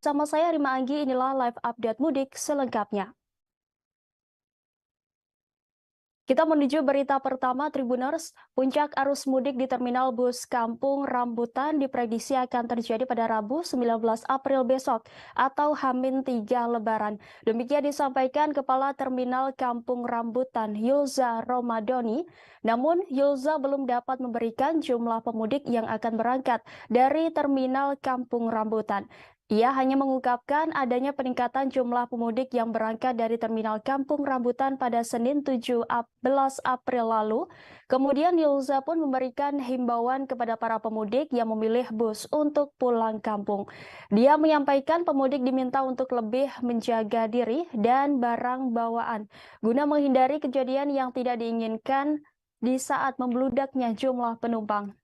Bersama saya Rima Anggi, inilah live update mudik selengkapnya. Kita menuju berita pertama Tribuners. Puncak arus mudik di Terminal Bus Kampung Rambutan diprediksi akan terjadi pada Rabu 19 April besok atau H-3 Lebaran. Demikian disampaikan Kepala Terminal Kampung Rambutan Yulza Romadoni. Namun Yulza belum dapat memberikan jumlah pemudik yang akan berangkat dari Terminal Kampung Rambutan. Ia hanya mengungkapkan adanya peningkatan jumlah pemudik yang berangkat dari Terminal Kampung Rambutan pada Senin 17 April lalu. Kemudian Yulza pun memberikan himbauan kepada para pemudik yang memilih bus untuk pulang kampung. Dia menyampaikan pemudik diminta untuk lebih menjaga diri dan barang bawaan guna menghindari kejadian yang tidak diinginkan di saat membludaknya jumlah penumpang.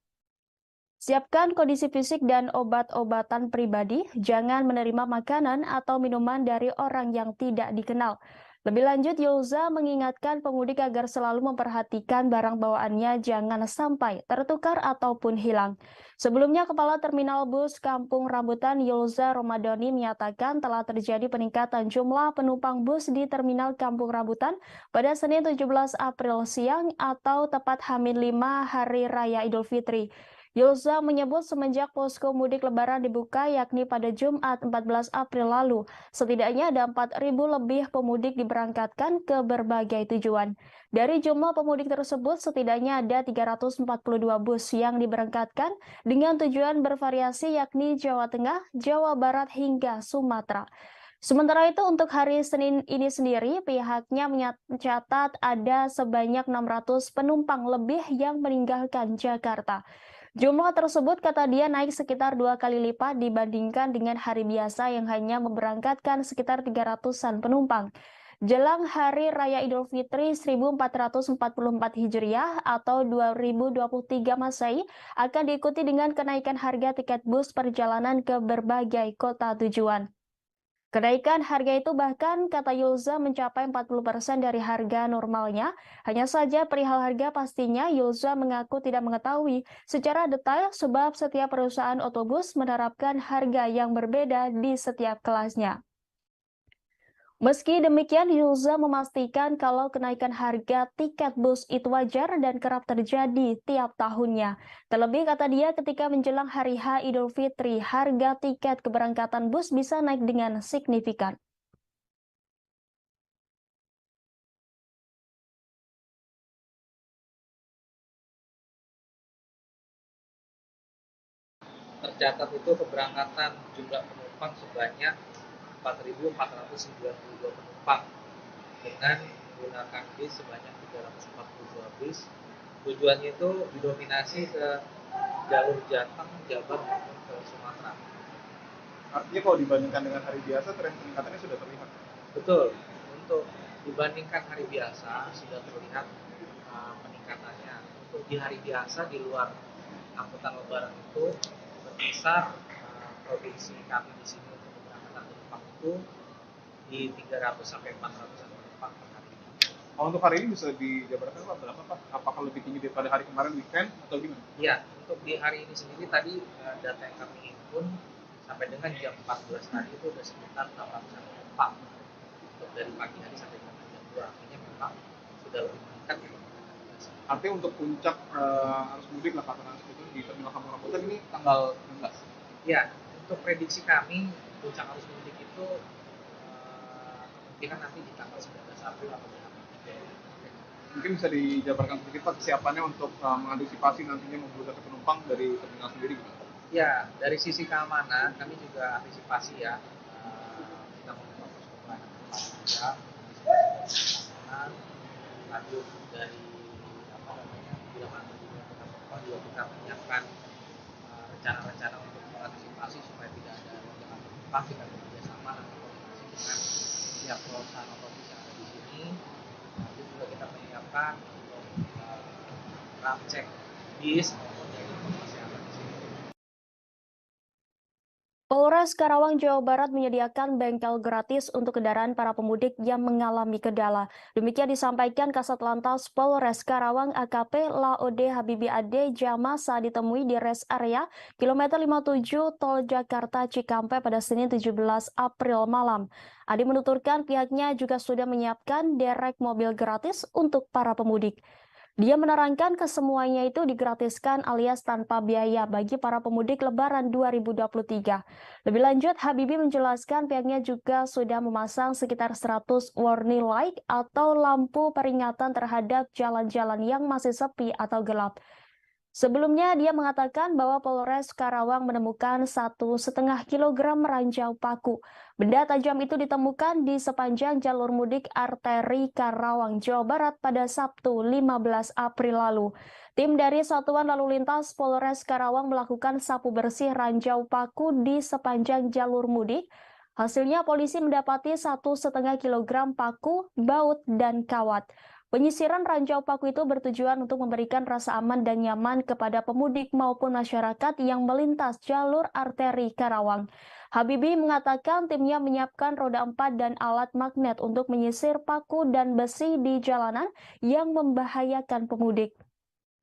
Siapkan kondisi fisik dan obat-obatan pribadi, jangan menerima makanan atau minuman dari orang yang tidak dikenal. Lebih lanjut, Yulza mengingatkan pemudik agar selalu memperhatikan barang bawaannya jangan sampai tertukar ataupun hilang. Sebelumnya, Kepala Terminal Bus Kampung Rambutan Yulza Romadoni menyatakan telah terjadi peningkatan jumlah penumpang bus di Terminal Kampung Rambutan pada Senin 17 April siang atau tepat H-5 Hari Raya Idul Fitri. Yulza menyebut semenjak posko mudik lebaran dibuka yakni pada Jumat 14 April lalu, setidaknya ada 4.000 lebih pemudik diberangkatkan ke berbagai tujuan. Dari jumlah pemudik tersebut, setidaknya ada 342 bus yang diberangkatkan dengan tujuan bervariasi yakni Jawa Tengah, Jawa Barat hingga Sumatera. Sementara itu untuk hari Senin ini sendiri, pihaknya mencatat ada sebanyak 600 penumpang lebih yang meninggalkan Jakarta. Jumlah tersebut kata dia naik sekitar 2 kali lipat dibandingkan dengan hari biasa yang hanya memberangkatkan sekitar 300-an penumpang. Jelang Hari Raya Idul Fitri 1444 Hijriah atau 2023 Masehi akan diikuti dengan kenaikan harga tiket bus perjalanan ke berbagai kota tujuan. Kenaikan harga itu bahkan kata Yulza mencapai 40% dari harga normalnya. Hanya saja perihal harga pastinya Yulza mengaku tidak mengetahui secara detail sebab setiap perusahaan otobus menerapkan harga yang berbeda di setiap kelasnya. Meski demikian, Yulza memastikan kalau kenaikan harga tiket bus itu wajar dan kerap terjadi tiap tahunnya. Terlebih kata dia ketika menjelang hari H Idul Fitri, harga tiket keberangkatan bus bisa naik dengan signifikan. Tercatat itu keberangkatan jumlah penumpang sebanyak 4.492 penumpang dengan menggunakan bis sebanyak 342 bis. Tujuannya itu didominasi ke jalur Jateng, Jabar maupun ke Sumatera. Artinya kalau dibandingkan dengan hari biasa, tren peningkatannya sudah terlihat. Betul, untuk dibandingkan hari biasa sudah terlihat peningkatannya. Untuk di hari biasa di luar angkutan lebaran itu berkisar provinsi kami di sini untuk keberangkatan penumpang itu di 300 sampai 400 penumpang per hari. Untuk hari ini bisa dijabarkan Pak berapa Pak? Apakah lebih tinggi daripada hari kemarin weekend atau gimana? Iya, untuk di hari ini sendiri tadi data yang kami himpun sampai dengan jam 14 tadi itu sudah sekitar 800 penumpang. Untuk dari pagi hari sampai dengan jam 2 artinya memang sudah lebih meningkat dibandingkan hari biasa. Artinya untuk puncak arus mudik lah katakan itu di Terminal Kampung Rambutan ini tanggal 16. Ya, untuk prediksi kami puncak arus mudik itu kemungkinan nanti di tanggal 19 April atau di H-3. Mungkin bisa dijabarkan sedikit Pak kesiapannya untuk mengantisipasi nantinya membludaknya penumpang dari terminal sendiri gitu. Ya, dari sisi keamanan kami juga antisipasi ya. Kita membuka posko pelayanan juga, keamanan, lanjut dari bila mana juga kita menyiapkan rencana-rencana untuk mengantisipasi supaya tidak ada lonjakan penumpang. Kita bekerja sama dan koordinasi dengan pihak perusahaan otomobil yang ada di sini. Nanti juga kita menyiapkan untuk ram cek bis maupun dari Polres Karawang, Jawa Barat menyediakan bengkel gratis untuk kendaraan para pemudik yang mengalami kendala. Demikian disampaikan Kasat Lantas Polres Karawang AKP Laode Habibi Ade Jama saat ditemui di rest area kilometer 57 Tol Jakarta Cikampek pada Senin 17 April malam. Ade menuturkan pihaknya juga sudah menyiapkan derek mobil gratis untuk para pemudik. Dia menerangkan kesemuanya itu digratiskan alias tanpa biaya bagi para pemudik Lebaran 2023. Lebih lanjut, Habibie menjelaskan pihaknya juga sudah memasang sekitar 100 warning light atau lampu peringatan terhadap jalan-jalan yang masih sepi atau gelap. Sebelumnya, dia mengatakan bahwa Polres Karawang menemukan 1,5 kilogram ranjau paku. Benda tajam itu ditemukan di sepanjang jalur mudik arteri Karawang, Jawa Barat pada Sabtu 15 April lalu. Tim dari Satuan Lalu Lintas Polres Karawang melakukan sapu bersih ranjau paku di sepanjang jalur mudik. Hasilnya polisi mendapati 1,5 kilogram paku, baut, dan kawat. Penyisiran ranjau paku itu bertujuan untuk memberikan rasa aman dan nyaman kepada pemudik maupun masyarakat yang melintas jalur arteri Karawang. Habibie mengatakan timnya menyiapkan roda 4 dan alat magnet untuk menyisir paku dan besi di jalanan yang membahayakan pemudik.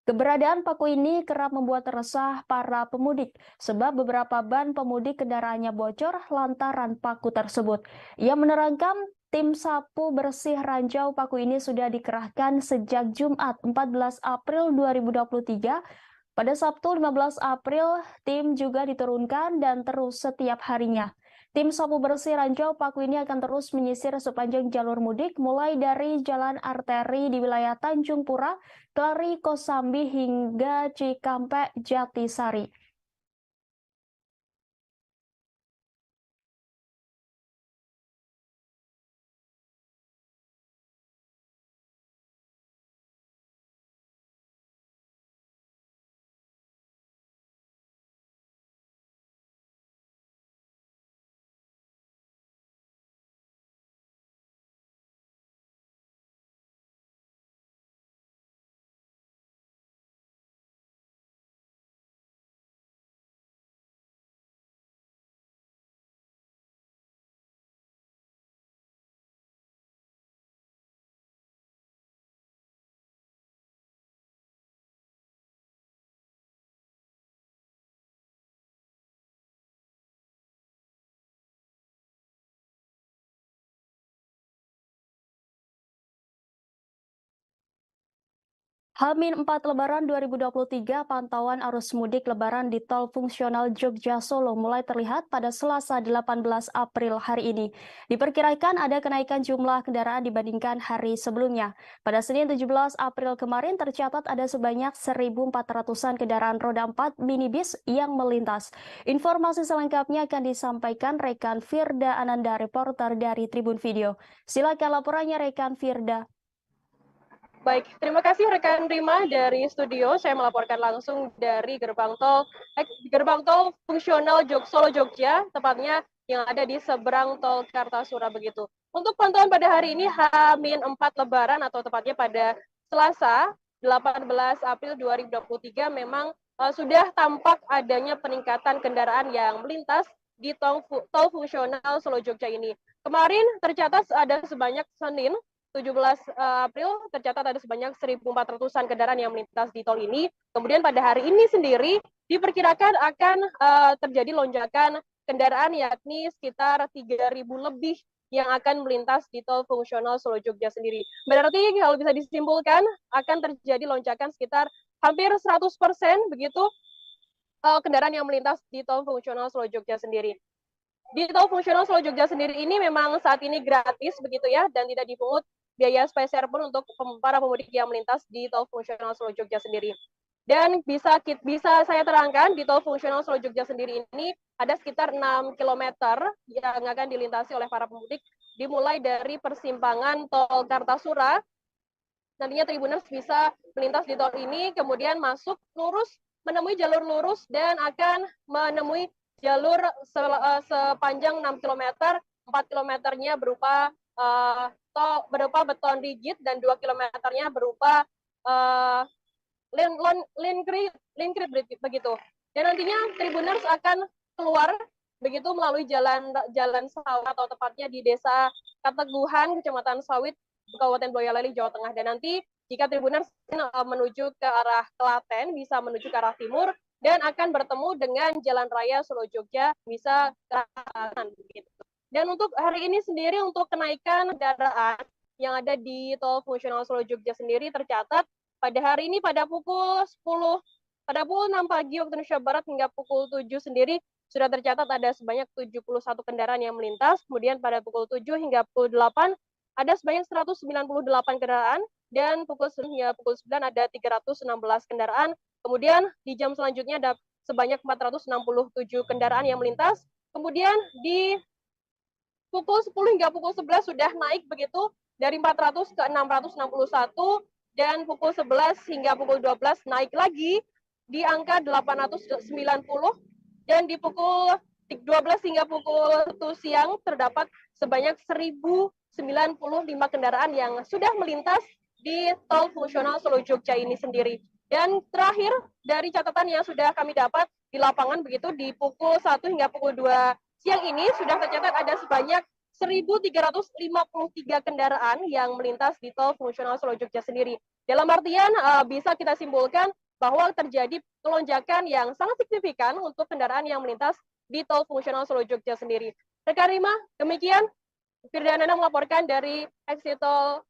Keberadaan paku ini kerap membuat resah para pemudik sebab beberapa ban pemudik kendaraannya bocor lantaran paku tersebut. Ia menerangkan tim sapu bersih ranjau paku ini sudah dikerahkan sejak Jumat 14 April 2023. Pada Sabtu 15 April, tim juga diturunkan dan terus setiap harinya. Tim sapu bersih ranjau paku ini akan terus menyisir sepanjang jalur mudik mulai dari jalan arteri di wilayah Tanjung Pura, Kelari, Kosambi hingga Cikampek, Jatisari. H-4 Lebaran 2023, pantauan arus mudik Lebaran di tol fungsional Jogja Solo mulai terlihat pada Selasa 18 April hari ini. Diperkirakan ada kenaikan jumlah kendaraan dibandingkan hari sebelumnya. Pada Senin 17 April kemarin tercatat ada sebanyak 1.400-an kendaraan roda 4 minibus yang melintas. Informasi selengkapnya akan disampaikan rekan Firda Ananda, reporter dari Tribun Video. Silakan laporannya rekan Firda. Baik, terima kasih rekan Rima dari studio. Saya melaporkan langsung dari gerbang tol fungsional Solo Jogja, tepatnya yang ada di seberang tol Kartasura begitu. Untuk pantauan pada hari ini H-4 Lebaran atau tepatnya pada Selasa 18 April 2023 memang sudah tampak adanya peningkatan kendaraan yang melintas di tol fungsional Solo Jogja ini. Kemarin tercatat ada sebanyak Senin 17 April tercatat ada sebanyak 1.400-an kendaraan yang melintas di tol ini. Kemudian pada hari ini sendiri diperkirakan akan terjadi lonjakan kendaraan yakni sekitar 3.000 lebih yang akan melintas di tol fungsional Solo Jogja sendiri. Berarti kalau bisa disimpulkan akan terjadi lonjakan sekitar hampir 100% begitu kendaraan yang melintas di tol fungsional Solo Jogja sendiri. Di tol fungsional Solo Jogja sendiri ini memang saat ini gratis begitu ya dan tidak dipungut biaya spesial pun untuk para pemudik yang melintas di tol fungsional Solo Jogja sendiri. Dan bisa saya terangkan di tol fungsional Solo Jogja sendiri ini ada sekitar 6 km yang akan dilintasi oleh para pemudik dimulai dari persimpangan tol Kartasura. Nantinya Tribuners bisa melintas di tol ini kemudian masuk lurus menemui jalur lurus dan akan menemui jalur sepanjang 6 km, 4 kilometernya berupa beton rigid dan 2 kilometernya berupa lane creep begitu. Dan nantinya Tribuners akan keluar begitu melalui jalan sawit atau tepatnya di Desa Kateguhan, Kecamatan Sawit, Kabupaten Boyolali, Jawa Tengah. Dan nanti jika Tribuners menuju ke arah Klaten, bisa menuju ke arah timur, dan akan bertemu dengan Jalan Raya Solo Jogja, bisa ke arah kanan. Dan untuk hari ini sendiri, untuk kenaikan kendaraan yang ada di tol fungsional Solo Jogja sendiri tercatat pada hari ini pada pukul 6 pagi waktu Indonesia Barat hingga pukul 7 sendiri sudah tercatat ada sebanyak 71 kendaraan yang melintas. Kemudian pada pukul 7 hingga pukul 8 ada sebanyak 198 kendaraan, dan pukul 9 hingga pukul 9 ada 316 kendaraan. Kemudian di jam selanjutnya ada sebanyak 467 kendaraan yang melintas. Kemudian di pukul 10 hingga pukul 11 sudah naik begitu dari 400 ke 661, dan pukul 11 hingga pukul 12 naik lagi di angka 890, dan di pukul 12 hingga pukul 1 siang terdapat sebanyak 1095 kendaraan yang sudah melintas di tol fungsional Solo Jogja ini sendiri. Dan terakhir dari catatan yang sudah kami dapat di lapangan begitu di pukul 1 hingga pukul 2 siang ini sudah tercatat ada sebanyak 1.353 kendaraan yang melintas di tol fungsional Solo Jogja sendiri. Dalam artian bisa kita simpulkan bahwa terjadi lonjakan yang sangat signifikan untuk kendaraan yang melintas di tol fungsional Solo Jogja sendiri. Rekan Rima, demikian Firdanana melaporkan dari exit tol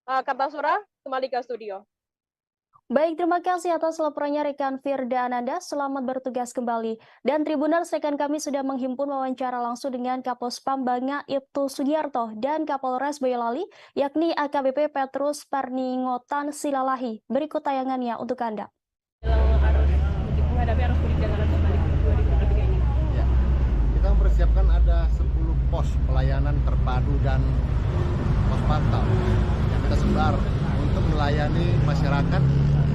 Kartasura, kembali ke studio. Baik, terima kasih atas laporannya rekan Firda Ananda. Selamat bertugas kembali. Dan Tribuners, rekan kami sudah menghimpun wawancara langsung dengan Kapospam Banga Ibtu Sugiarto dan Kapolres Boyolali, yakni AKBP Petrus Parningotan Silalahi. Berikut tayangannya untuk Anda. Menghadapi arus mudik dan arus balik 2023 ini. Ya, kita mempersiapkan ada 10 pos pelayanan terpadu dan pos pantau yang kita sebar untuk melayani masyarakat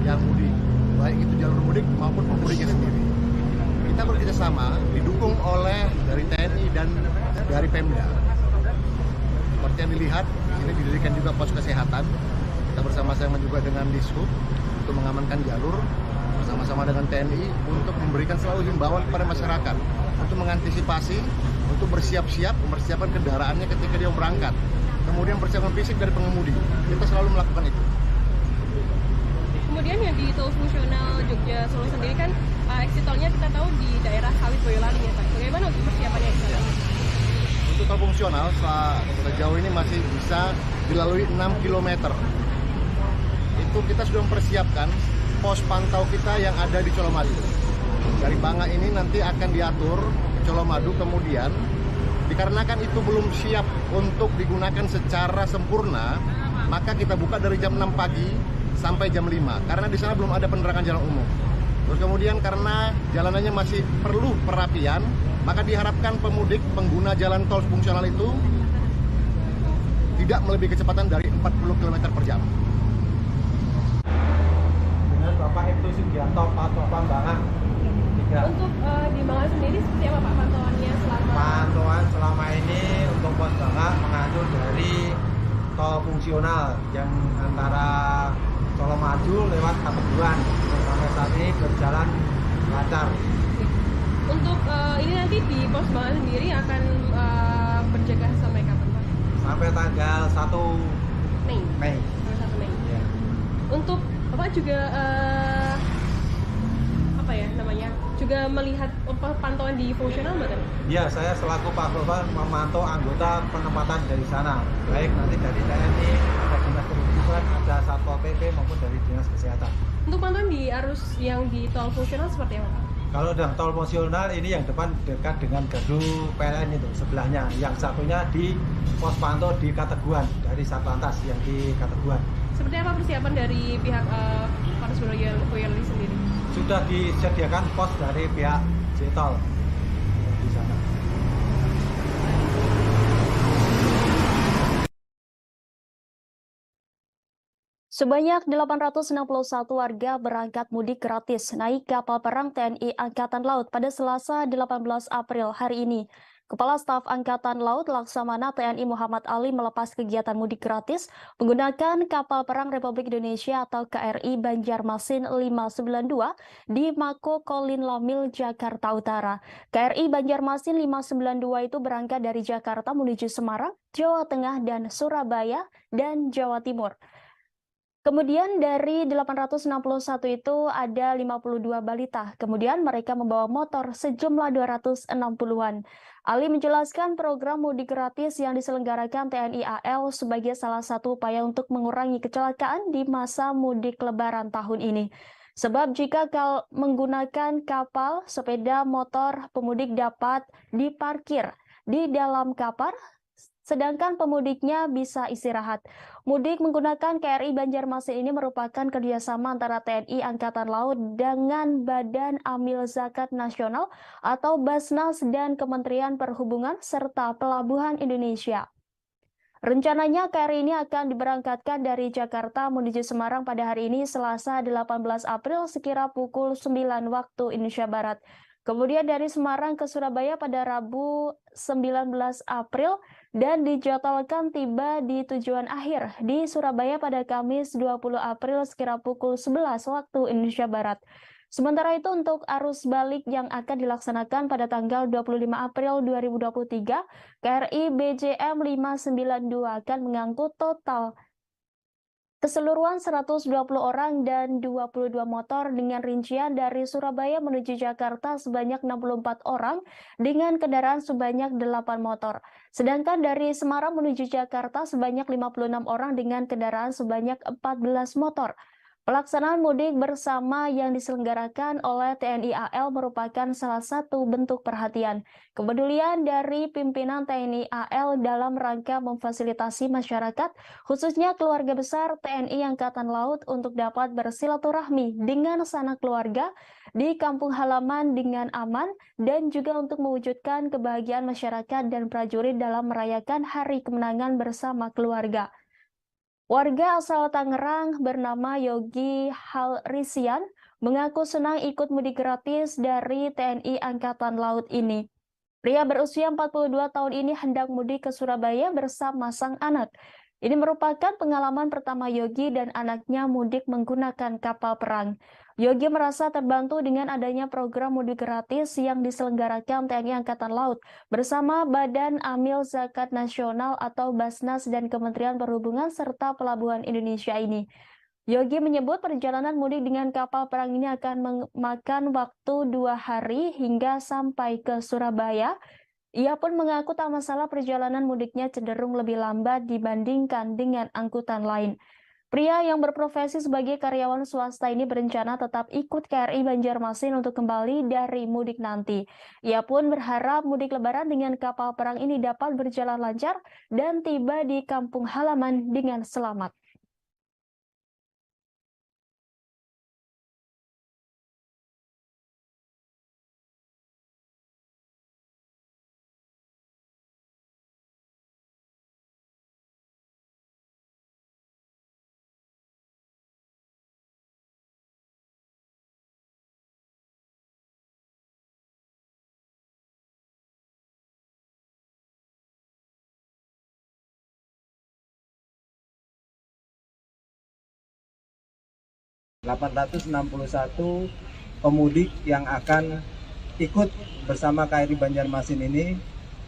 yang mudik, baik itu jalur mudik maupun pemudiknya sendiri. Kita bekerjasama didukung oleh dari TNI dan dari Pemda. Seperti yang dilihat, ini didirikan juga pos kesehatan. Kita bersama-sama juga dengan Dishub untuk mengamankan jalur, bersama-sama dengan TNI untuk memberikan selalu himbauan kepada masyarakat untuk mengantisipasi, untuk bersiap-siap, mempersiapkan kendaraannya ketika dia berangkat. Kemudian persiapan fisik dari pengemudi. Kita selalu melakukan itu. Kemudian yang di tol fungsional Jogja Solo sendiri kan exit tolnya kita tahu di daerah Sawit Boyolali ya Pak. Bagaimana untuk persiapannya di sana? Untuk tol fungsional sejauh ini masih bisa dilalui 6 km. Itu kita sudah mempersiapkan pos pantau kita yang ada di Colomadu. Dari Banga ini nanti akan diatur ke Colomadu, kemudian dikarenakan itu belum siap untuk digunakan secara sempurna, maka kita buka dari jam 6 pagi sampai jam 5, karena di sana belum ada penerangan jalan umum. Terus kemudian karena jalanannya masih perlu perapian, maka diharapkan pemudik pengguna jalan tol fungsional itu tidak melebihi kecepatan dari 40 km per jam. Dengan Bapak Ibtu Sugiarto, Kapospam Banga. Untuk di Banga sendiri seperti apa Pak pantauannya selama? Pantauan selama ini untuk pos Banga mengatur dari tol fungsional yang antara Solo Maju lewat Kateguhan. Sampai saat ini berjalan lancar. Untuk ini nanti di pos Banga sendiri akan berjaga sampai kapan Pak? Sampai tanggal 1 Mei. Tanggal 1 Mei. Ya. Untuk Bapak juga apa ya namanya? Juga melihat pantauan di fungsional betul? Ya, saya selaku Pak Gopal memantau anggota penempatan dari sana, baik nanti dari TNI, ada dinas perhubungan, ada satpol PP maupun dari dinas kesehatan. Untuk pantauan di arus yang di tol fungsional seperti apa Pak? Kalau dalam tol fungsional ini yang depan dekat dengan gardu PLN itu sebelahnya, yang satunya di pos pantau di Kateguhan dari Satlantas yang di Kateguhan. Seperti apa persiapan dari pihak Polres Boyolali sendiri? Sudah disediakan pos dari pihak Jtol di sana. Sebanyak 861 warga berangkat mudik gratis naik kapal perang TNI Angkatan Laut pada Selasa 18 April hari ini. Kepala Staf Angkatan Laut Laksamana TNI Muhammad Ali melepas kegiatan mudik gratis menggunakan kapal perang Republik Indonesia atau KRI Banjarmasin 592 di Mako Kolin Lamil, Jakarta Utara. KRI Banjarmasin 592 itu berangkat dari Jakarta menuju Semarang, Jawa Tengah, dan Surabaya, dan Jawa Timur. Kemudian dari 861 itu ada 52 balita. Kemudian mereka membawa motor sejumlah 260-an. Ali menjelaskan program mudik gratis yang diselenggarakan TNI AL sebagai salah satu upaya untuk mengurangi kecelakaan di masa mudik Lebaran tahun ini. Sebab jika menggunakan kapal, sepeda motor, pemudik dapat diparkir di dalam kapal, sedangkan pemudiknya bisa istirahat. Mudik menggunakan KRI Banjarmasin ini merupakan kerjasama antara TNI Angkatan Laut dengan Badan Amil Zakat Nasional atau Basnas dan Kementerian Perhubungan serta Pelabuhan Indonesia. Rencananya KRI ini akan diberangkatkan dari Jakarta menuju Semarang pada hari ini Selasa 18 April sekira pukul 9 waktu Indonesia Barat. Kemudian dari Semarang ke Surabaya pada Rabu 19 April dan dijadwalkan tiba di tujuan akhir di Surabaya pada Kamis 20 April sekira pukul 11 waktu Indonesia Barat. Sementara itu untuk arus balik yang akan dilaksanakan pada tanggal 25 April 2023, KRI BJM 592 akan mengangkut total keseluruhan 120 orang dan 22 motor dengan rincian dari Surabaya menuju Jakarta sebanyak 64 orang dengan kendaraan sebanyak 8 motor. Sedangkan dari Semarang menuju Jakarta sebanyak 56 orang dengan kendaraan sebanyak 14 motor. Pelaksanaan mudik bersama yang diselenggarakan oleh TNI AL merupakan salah satu bentuk perhatian, kepedulian dari pimpinan TNI AL dalam rangka memfasilitasi masyarakat, khususnya keluarga besar TNI Angkatan Laut untuk dapat bersilaturahmi dengan sanak keluarga di kampung halaman dengan aman dan juga untuk mewujudkan kebahagiaan masyarakat dan prajurit dalam merayakan Hari Kemenangan bersama keluarga. Warga asal Tangerang bernama Yogi Halrisian mengaku senang ikut mudik gratis dari TNI Angkatan Laut ini. Pria berusia 42 tahun ini hendak mudik ke Surabaya bersama sang anak. Ini merupakan pengalaman pertama Yogi dan anaknya mudik menggunakan kapal perang. Yogi merasa terbantu dengan adanya program mudik gratis yang diselenggarakan TNI Angkatan Laut bersama Badan Amil Zakat Nasional atau Basnas dan Kementerian Perhubungan serta Pelabuhan Indonesia ini. Yogi menyebut perjalanan mudik dengan kapal perang ini akan memakan waktu 2 hari hingga sampai ke Surabaya. Ia pun mengaku tak masalah perjalanan mudiknya cenderung lebih lambat dibandingkan dengan angkutan lain. Pria yang berprofesi sebagai karyawan swasta ini berencana tetap ikut KRI Banjarmasin untuk kembali dari mudik nanti. Ia pun berharap mudik Lebaran dengan kapal perang ini dapat berjalan lancar dan tiba di kampung halaman dengan selamat. ...861 pemudik yang akan ikut bersama KRI Banjarmasin ini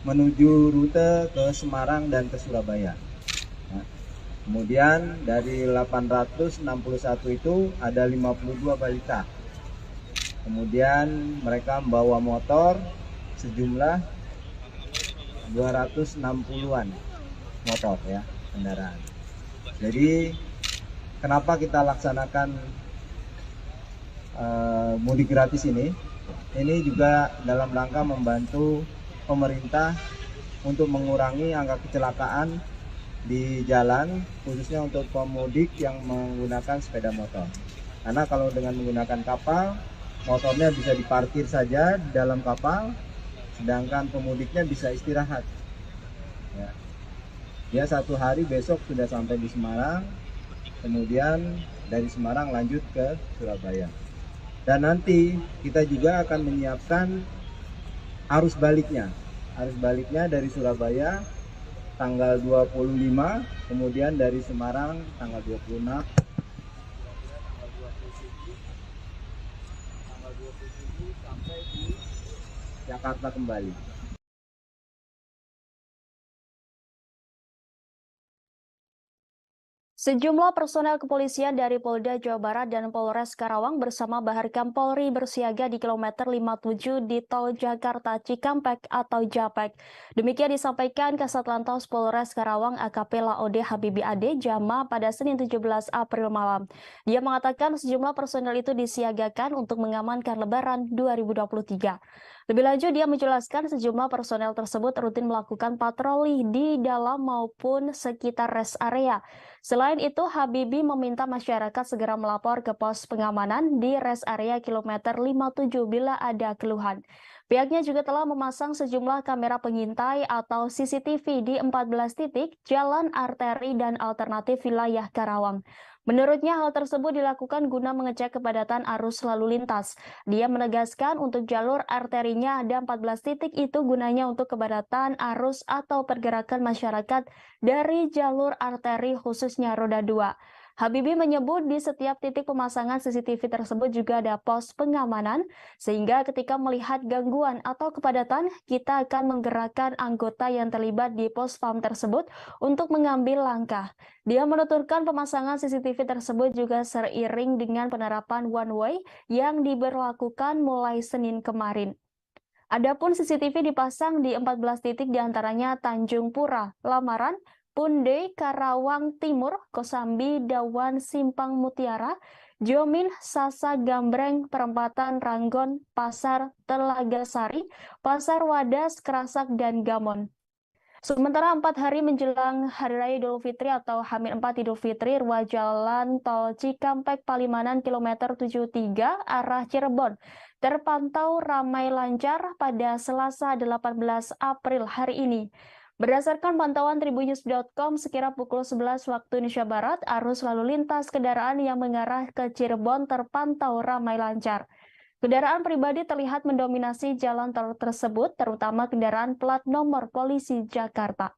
menuju rute ke Semarang dan ke Surabaya. Nah, kemudian dari 861 itu ada 52 balita. Kemudian mereka membawa motor sejumlah 260-an motor ya, kendaraan. Jadi kenapa kita laksanakan mudik gratis ini juga dalam rangka membantu pemerintah untuk mengurangi angka kecelakaan di jalan, khususnya untuk pemudik yang menggunakan sepeda motor. Karena kalau dengan menggunakan kapal, motornya bisa diparkir saja di dalam kapal, sedangkan pemudiknya bisa istirahat. Ya. Dia 1 hari besok sudah sampai di Semarang, kemudian dari Semarang lanjut ke Surabaya. Dan nanti kita juga akan menyiapkan arus baliknya. Arus baliknya dari Surabaya tanggal 25, kemudian dari Semarang tanggal 26, tanggal 27 sampai di Jakarta kembali. Sejumlah personel kepolisian dari Polda Jawa Barat dan Polres Karawang bersama Baharkam Polri bersiaga di kilometer 57 di Tol Jakarta Cikampek atau Japek. Demikian disampaikan Kasat Lantas Polres Karawang AKP Laode Habibi Ade Jama pada Senin 17 April malam. Dia mengatakan sejumlah personel itu disiagakan untuk mengamankan Lebaran 2023. Lebih lanjut, dia menjelaskan sejumlah personel tersebut rutin melakukan patroli di dalam maupun sekitar rest area. Selain itu, Habibie meminta masyarakat segera melapor ke pos pengamanan di rest area kilometer 57 bila ada keluhan. Pihaknya juga telah memasang sejumlah kamera pengintai atau CCTV di 14 titik jalan arteri dan alternatif wilayah Karawang. Menurutnya hal tersebut dilakukan guna mengecek kepadatan arus lalu lintas. Dia menegaskan untuk jalur arterinya ada 14 titik itu gunanya untuk kepadatan arus atau pergerakan masyarakat dari jalur arteri khususnya roda 2. Habibie menyebut di setiap titik pemasangan CCTV tersebut juga ada pos pengamanan, sehingga ketika melihat gangguan atau kepadatan, kita akan menggerakkan anggota yang terlibat di pos PAM tersebut untuk mengambil langkah. Dia menuturkan pemasangan CCTV tersebut juga seiring dengan penerapan one way yang diberlakukan mulai Senin kemarin. Adapun CCTV dipasang di 14 titik diantaranya Tanjung Pura, Lamaran, Punde, Karawang Timur, Kosambi, Dawan, Simpang Mutiara, Jomin, Sasa Gambreng, Perempatan Ranggon, Pasar Telaga Sari, Pasar Wadas, Kerasak, dan Gamon. Sementara 4 hari menjelang Hari Raya Idul Fitri atau H-4 Idul Fitri, ruas jalan tol Cikampek Palimanan kilometer 73 arah Cirebon terpantau ramai lancar pada Selasa 18 April hari ini. Berdasarkan pantauan tribunnews.com, sekira pukul 11 waktu Indonesia Barat, arus lalu lintas kendaraan yang mengarah ke Cirebon terpantau ramai lancar. Kendaraan pribadi terlihat mendominasi jalan tol tersebut, terutama kendaraan plat nomor polisi Jakarta.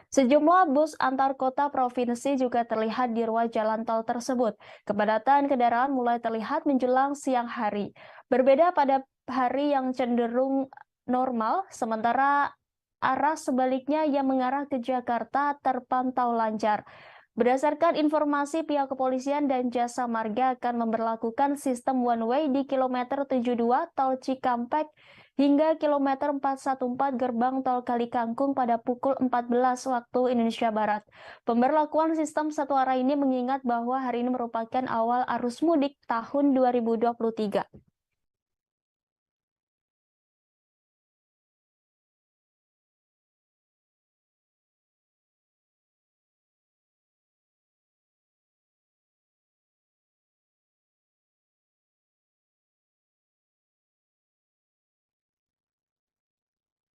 Sejumlah bus antar kota provinsi juga terlihat di ruas jalan tol tersebut. Kepadatan kendaraan mulai terlihat menjelang siang hari. Berbeda pada hari yang cenderung normal, sementara arah sebaliknya yang mengarah ke Jakarta terpantau lancar. Berdasarkan informasi pihak kepolisian dan jasa marga akan memberlakukan sistem one way di kilometer 72 tol Cikampek hingga kilometer 414 gerbang tol Kalikangkung pada pukul 14 waktu Indonesia Barat. Pemberlakuan sistem satu arah ini mengingat bahwa hari ini merupakan awal arus mudik tahun 2023.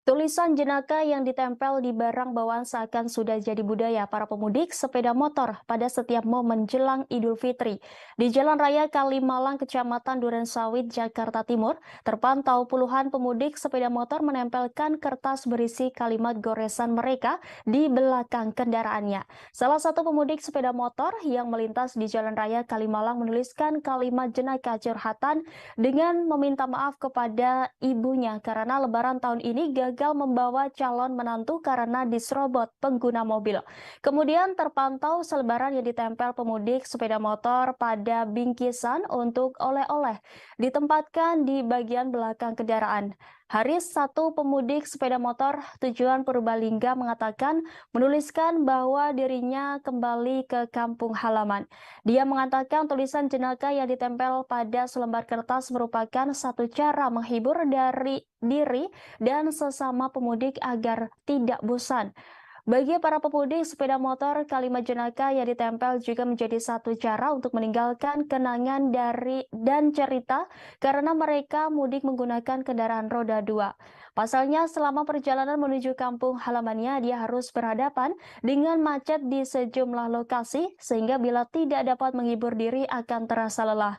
Tulisan jenaka yang ditempel di barang bawaan seakan sudah jadi budaya para pemudik sepeda motor pada setiap momen jelang Idul Fitri. Di Jalan Raya Kalimalang, Kecamatan Durensawit, Jakarta Timur, terpantau puluhan pemudik sepeda motor menempelkan kertas berisi kalimat goresan mereka di belakang kendaraannya. Salah satu pemudik sepeda motor yang melintas di Jalan Raya Kalimalang menuliskan kalimat jenaka curhatan dengan meminta maaf kepada ibunya karena Lebaran tahun ini gagal membawa calon menantu karena diserobot pengguna mobil. Kemudian terpantau selebaran yang ditempel pemudik sepeda motor pada bingkisan untuk oleh-oleh ditempatkan di bagian belakang kendaraan. Haris, satu pemudik sepeda motor tujuan Purbalingga, mengatakan menuliskan bahwa dirinya kembali ke kampung halaman. Dia mengatakan tulisan jenaka yang ditempel pada selembar kertas merupakan satu cara menghibur dari diri dan sesama pemudik agar tidak bosan. Bagi para pemudik sepeda motor, kalimat jenaka yang ditempel juga menjadi satu cara untuk meninggalkan kenangan dari dan cerita karena mereka mudik menggunakan kendaraan roda 2. Pasalnya, selama perjalanan menuju kampung halamannya, dia harus berhadapan dengan macet di sejumlah lokasi, sehingga bila tidak dapat menghibur diri akan terasa lelah.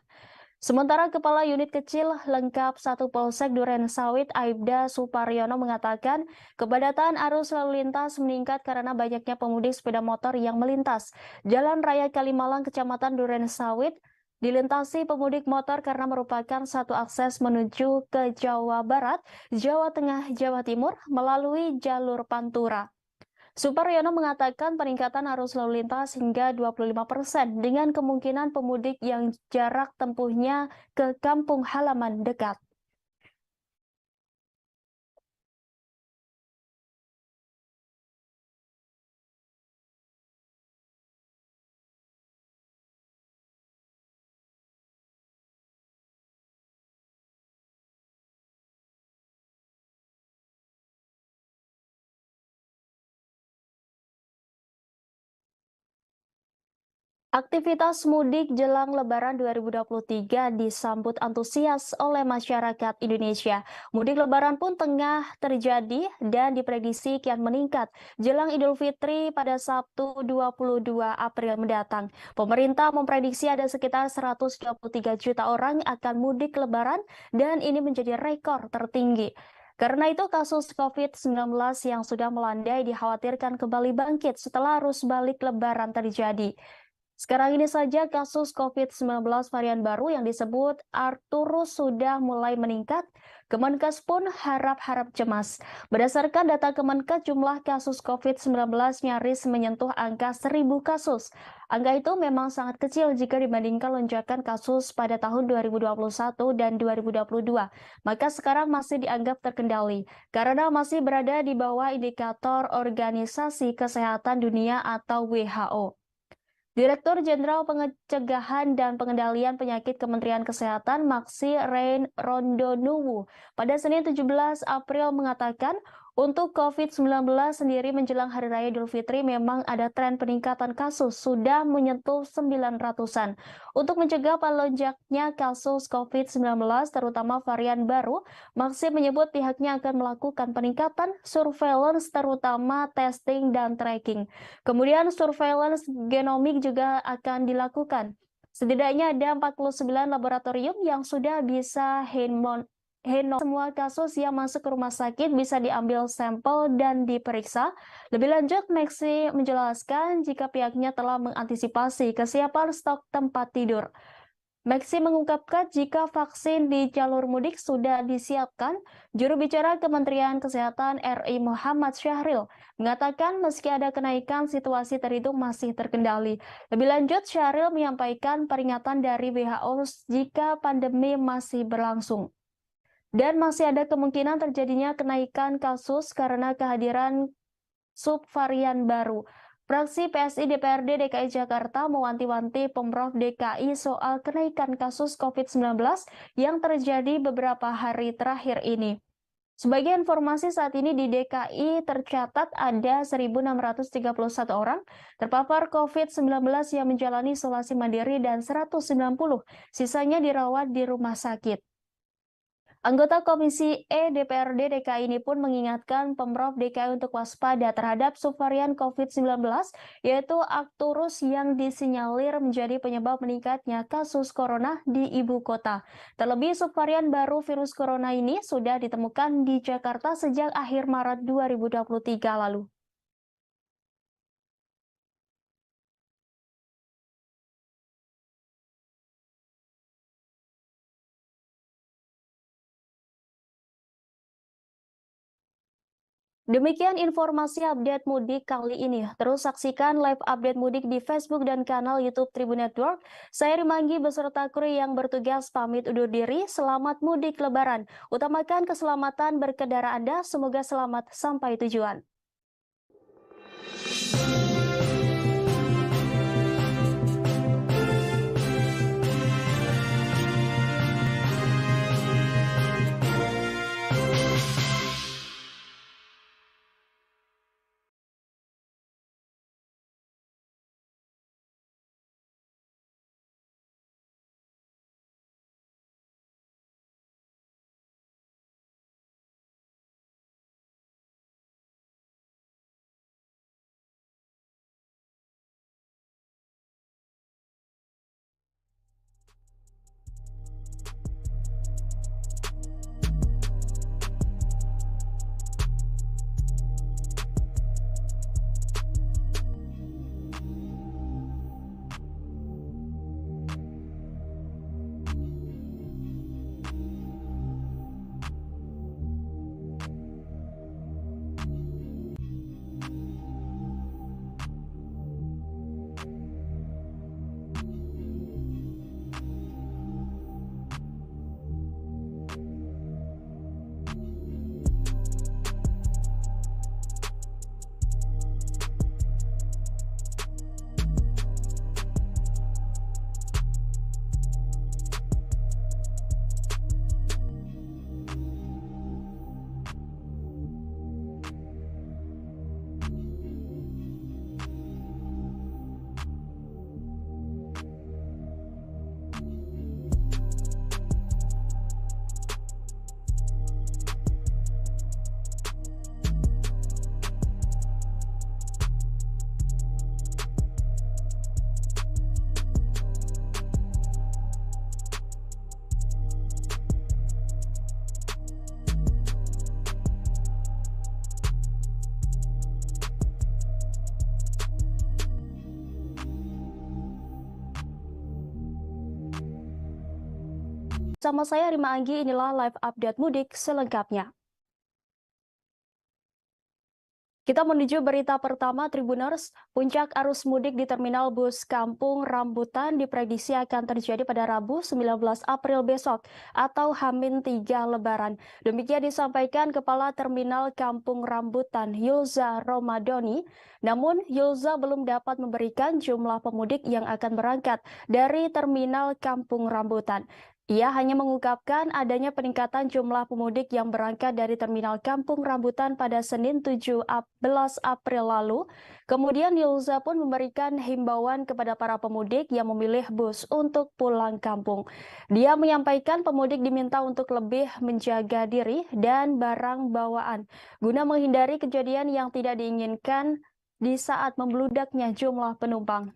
Sementara Kepala Unit Kecil Lengkap 1 Polsek Duren Sawit Aibda Suparyono mengatakan kepadatan arus lalu lintas meningkat karena banyaknya pemudik sepeda motor yang melintas. Jalan Raya Kalimalang Kecamatan Duren Sawit dilintasi pemudik motor karena merupakan satu akses menuju ke Jawa Barat, Jawa Tengah, Jawa Timur melalui jalur Pantura. Suparyono mengatakan peningkatan arus lalu lintas hingga 25% dengan kemungkinan pemudik yang jarak tempuhnya ke kampung halaman dekat. Aktivitas mudik jelang Lebaran 2023 disambut antusias oleh masyarakat Indonesia. Mudik Lebaran pun tengah terjadi dan diprediksi kian meningkat jelang Idul Fitri pada Sabtu 22 April mendatang. Pemerintah memprediksi ada sekitar 123 juta orang akan mudik Lebaran dan ini menjadi rekor tertinggi. Karena itu kasus COVID-19 yang sudah melandai dikhawatirkan kembali bangkit setelah arus balik Lebaran terjadi. Sekarang ini saja kasus COVID-19 varian baru yang disebut Arcturus sudah mulai meningkat. Kemenkes pun harap-harap cemas. Berdasarkan data Kemenkes, jumlah kasus COVID-19 nyaris menyentuh angka 1.000 kasus. Angka itu memang sangat kecil jika dibandingkan lonjakan kasus pada tahun 2021 dan 2022. Maka sekarang masih dianggap terkendali karena masih berada di bawah indikator Organisasi Kesehatan Dunia atau WHO. Direktur Jenderal Pencegahan dan Pengendalian Penyakit Kementerian Kesehatan Maksi Rein Rondonuwu pada Senin 17 April mengatakan untuk COVID-19 sendiri menjelang Hari Raya Idul Fitri memang ada tren peningkatan kasus sudah menyentuh 900-an. Untuk mencegah melonjaknya kasus COVID-19 terutama varian baru, Maksi menyebut pihaknya akan melakukan peningkatan surveillance terutama testing dan tracking. Kemudian surveillance genomik juga akan dilakukan. Setidaknya ada 49 laboratorium yang sudah bisa semua kasus yang masuk ke rumah sakit bisa diambil sampel dan diperiksa. Lebih lanjut, Maksi menjelaskan jika pihaknya telah mengantisipasi kesiapan stok tempat tidur. Maksi mengungkapkan jika vaksin di jalur mudik sudah disiapkan, juru bicara Kementerian Kesehatan RI Muhammad Syahril mengatakan meski ada kenaikan, situasi terhitung masih terkendali. Lebih lanjut, Syahril menyampaikan peringatan dari WHO jika pandemi masih berlangsung. Dan masih ada kemungkinan terjadinya kenaikan kasus karena kehadiran subvarian baru. Fraksi PSI DPRD DKI Jakarta mewanti-wanti Pemprov DKI soal kenaikan kasus COVID-19 yang terjadi beberapa hari terakhir ini. Sebagai informasi, saat ini di DKI tercatat ada 1.631 orang terpapar COVID-19 yang menjalani isolasi mandiri dan 190 sisanya dirawat di rumah sakit. Anggota Komisi E DPRD DKI ini pun mengingatkan Pemprov DKI untuk waspada terhadap subvarian COVID-19, yaitu Arcturus yang disinyalir menjadi penyebab meningkatnya kasus corona di ibu kota. Terlebih subvarian baru virus corona ini sudah ditemukan di Jakarta sejak akhir Maret 2023 lalu. Demikian informasi update mudik kali ini. Terus saksikan live update mudik di Facebook dan kanal YouTube Tribun Network. Saya Rimanggi beserta kru yang bertugas pamit undur diri. Selamat mudik Lebaran. Utamakan keselamatan berkendara Anda. Semoga selamat sampai tujuan. Sama saya Rima Anggi, inilah live update mudik selengkapnya. Kita menuju berita pertama Tribuners. Puncak arus mudik di Terminal Bus Kampung Rambutan diprediksi akan terjadi pada Rabu 19 April besok atau H-3 Lebaran. Demikian disampaikan Kepala Terminal Kampung Rambutan Yulza Romadoni. Namun Yulza belum dapat memberikan jumlah pemudik yang akan berangkat dari Terminal Kampung Rambutan. Ia hanya mengungkapkan adanya peningkatan jumlah pemudik yang berangkat dari Terminal Kampung Rambutan pada Senin 17 April lalu. Kemudian Yulza pun memberikan himbauan kepada para pemudik yang memilih bus untuk pulang kampung. Dia menyampaikan pemudik diminta untuk lebih menjaga diri dan barang bawaan guna menghindari kejadian yang tidak diinginkan di saat membludaknya jumlah penumpang.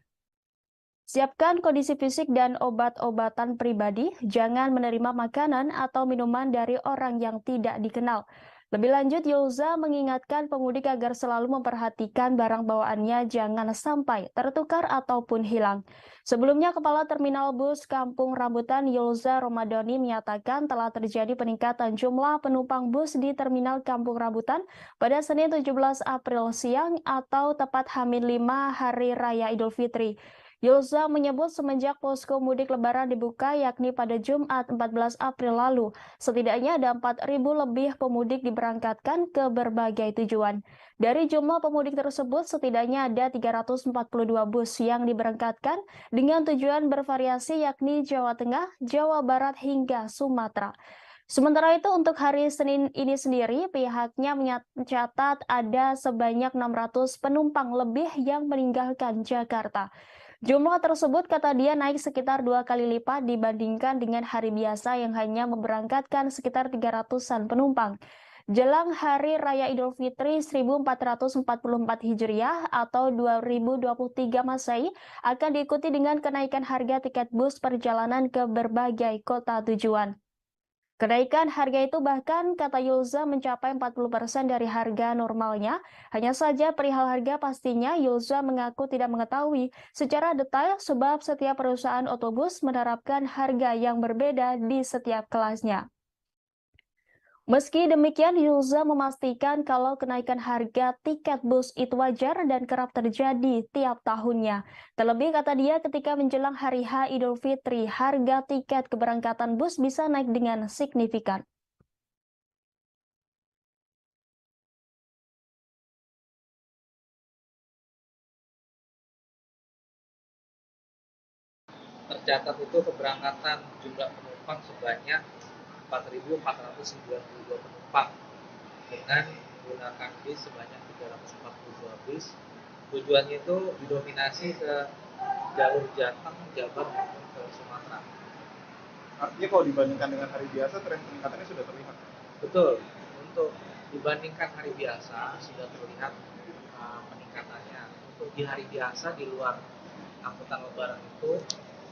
Siapkan kondisi fisik dan obat-obatan pribadi, jangan menerima makanan atau minuman dari orang yang tidak dikenal. Lebih lanjut, Yulza mengingatkan pemudik agar selalu memperhatikan barang bawaannya jangan sampai tertukar ataupun hilang. Sebelumnya, Kepala Terminal Bus Kampung Rambutan Yulza Romadoni menyatakan telah terjadi peningkatan jumlah penumpang bus di Terminal Kampung Rambutan pada Senin 17 April siang atau tepat H-5 Hari Raya Idul Fitri. Yulza menyebut semenjak posko mudik lebaran dibuka yakni pada Jumat 14 April lalu, setidaknya ada 4.000 lebih pemudik diberangkatkan ke berbagai tujuan. Dari jumlah pemudik tersebut, setidaknya ada 342 bus yang diberangkatkan dengan tujuan bervariasi yakni Jawa Tengah, Jawa Barat hingga Sumatera. Sementara itu untuk hari Senin ini sendiri, pihaknya mencatat ada sebanyak 600 penumpang lebih yang meninggalkan Jakarta. Jumlah tersebut kata dia naik sekitar 2 kali lipat dibandingkan dengan hari biasa yang hanya memberangkatkan sekitar 300-an penumpang. Jelang Hari Raya Idul Fitri 1444 Hijriah atau 2023 Masehi akan diikuti dengan kenaikan harga tiket bus perjalanan ke berbagai kota tujuan. Kenaikan harga itu bahkan, kata Yulza, mencapai 40% dari harga normalnya. Hanya saja perihal harga pastinya, Yulza mengaku tidak mengetahui secara detail sebab setiap perusahaan otobus menerapkan harga yang berbeda di setiap kelasnya. Meski demikian, Yulza memastikan kalau kenaikan harga tiket bus itu wajar dan kerap terjadi tiap tahunnya. Terlebih kata dia ketika menjelang hari H Idul Fitri, harga tiket keberangkatan bus bisa naik dengan signifikan. Tercatat itu keberangkatan jumlah penumpang sebanyak 4.492 penumpang dengan menggunakan bis sebanyak 342 bis. Tujuannya itu didominasi ke jalur Jateng, Jabar maupun ke Sumatera. Artinya kalau dibandingkan dengan hari biasa, tren peningkatannya sudah terlihat. Betul, untuk dibandingkan hari biasa sudah terlihat peningkatannya. Untuk di hari biasa di luar angkutan lebaran itu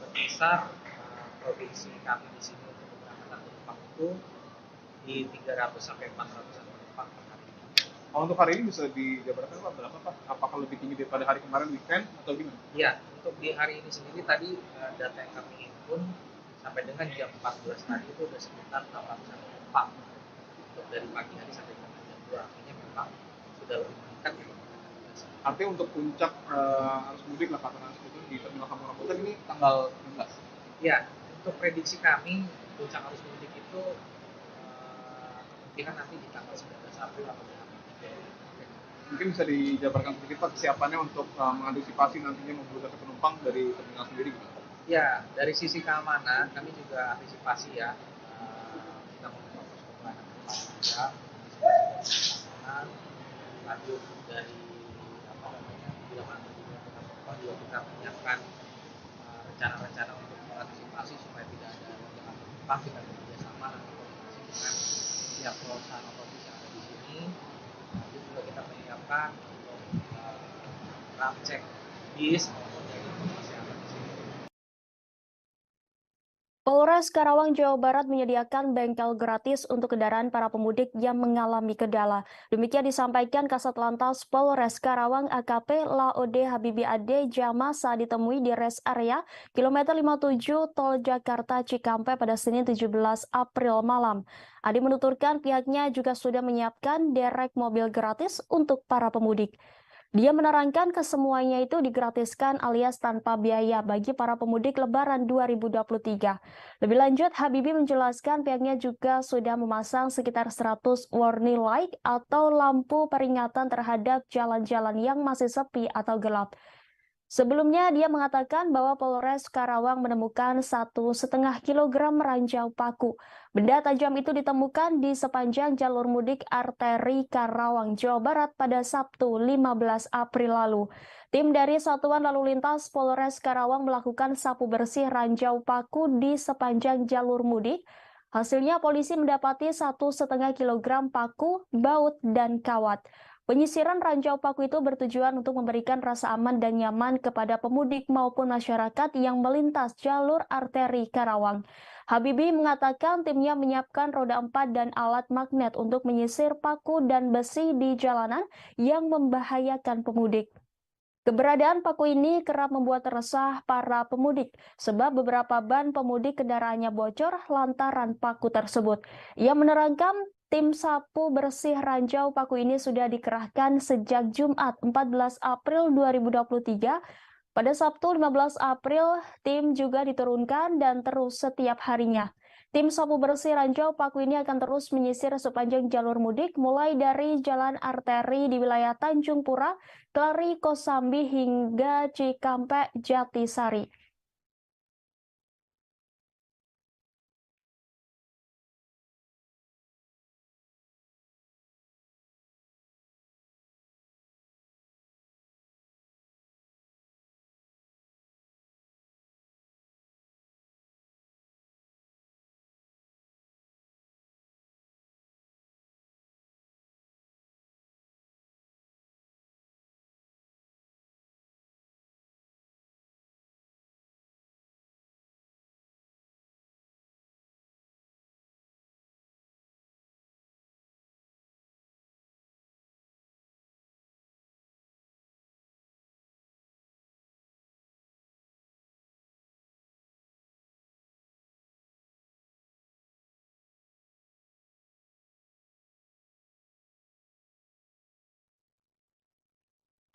berkisar provinsi kami di sini untuk keberangkatan penumpang itu di 300 sampai 400 penumpang per hari. Untuk hari ini bisa dijabarkan Pak berapa Pak? Apakah lebih tinggi daripada hari kemarin weekend atau gimana? Iya, untuk di hari ini sendiri tadi data yang kami himpun sampai dengan jam 14 tadi itu sudah sekitar 800 penumpang. Untuk dari pagi hari sampai jam 2, artinya memang sudah lebih meningkat dibandingkan hari biasa. Artinya untuk puncak arus mudik lah kata arus mudik di Terminal Kampung Rambutan ini tanggal 16. Ya, untuk prediksi kami puncak arus mudik itu kemungkinan nanti di tanggal 19 April atau di H-3. Mungkin bisa dijabarkan sedikit Pak kesiapannya untuk mengantisipasi nantinya membludaknya penumpang dari terminal sendiri gitu. Ya, dari sisi keamanan kami juga antisipasi ya. Kita membuka posko pelayanan juga, keamanan, lanjut dari bila mana terjadi penumpang juga kita menyiapkan rencana-rencana untuk mengantisipasi supaya tidak ada lonjakan penumpang. Kita bekerjasama dan koordinasi dengan pihak perusahaan otobus yang ada di sini. Lalu juga kita menyiapkan untuk ram cek bis maupun dari kesehatan di sini. Polres Polres Karawang, Jawa Barat menyediakan bengkel gratis untuk kendaraan para pemudik yang mengalami kendala. Demikian disampaikan Kasat Lantas Polres Karawang AKP Laode Habibi Ade Jama saat ditemui di rest area kilometer 57 Tol Jakarta Cikampek pada Senin 17 April malam. Ade menuturkan pihaknya juga sudah menyiapkan derek mobil gratis untuk para pemudik. Dia menerangkan kesemuanya itu digratiskan alias tanpa biaya bagi para pemudik Lebaran 2023. Lebih lanjut, Habibie menjelaskan pihaknya juga sudah memasang sekitar 100 warning light atau lampu peringatan terhadap jalan-jalan yang masih sepi atau gelap. Sebelumnya, dia mengatakan bahwa Polres Karawang menemukan 1,5 kilogram ranjau paku. Benda tajam itu ditemukan di sepanjang jalur mudik arteri Karawang, Jawa Barat pada Sabtu 15 April lalu. Tim dari Satuan Lalu Lintas Polres Karawang melakukan sapu bersih ranjau paku di sepanjang jalur mudik. Hasilnya polisi mendapati 1,5 kilogram paku, baut, dan kawat. Penyisiran ranjau paku itu bertujuan untuk memberikan rasa aman dan nyaman kepada pemudik maupun masyarakat yang melintas jalur arteri Karawang. Habibie mengatakan timnya menyiapkan roda 4 dan alat magnet untuk menyisir paku dan besi di jalanan yang membahayakan pemudik. Keberadaan paku ini kerap membuat resah para pemudik sebab beberapa ban pemudik kendaraannya bocor lantaran paku tersebut. Ia menerangkan tim sapu bersih ranjau paku ini sudah dikerahkan sejak Jumat 14 April 2023. Pada Sabtu 15 April, tim juga diturunkan dan terus setiap harinya. Tim sapu bersih ranjau paku ini akan terus menyisir sepanjang jalur mudik mulai dari jalan arteri di wilayah Tanjung Pura, Kelari, Kosambi hingga Cikampek, Jatisari.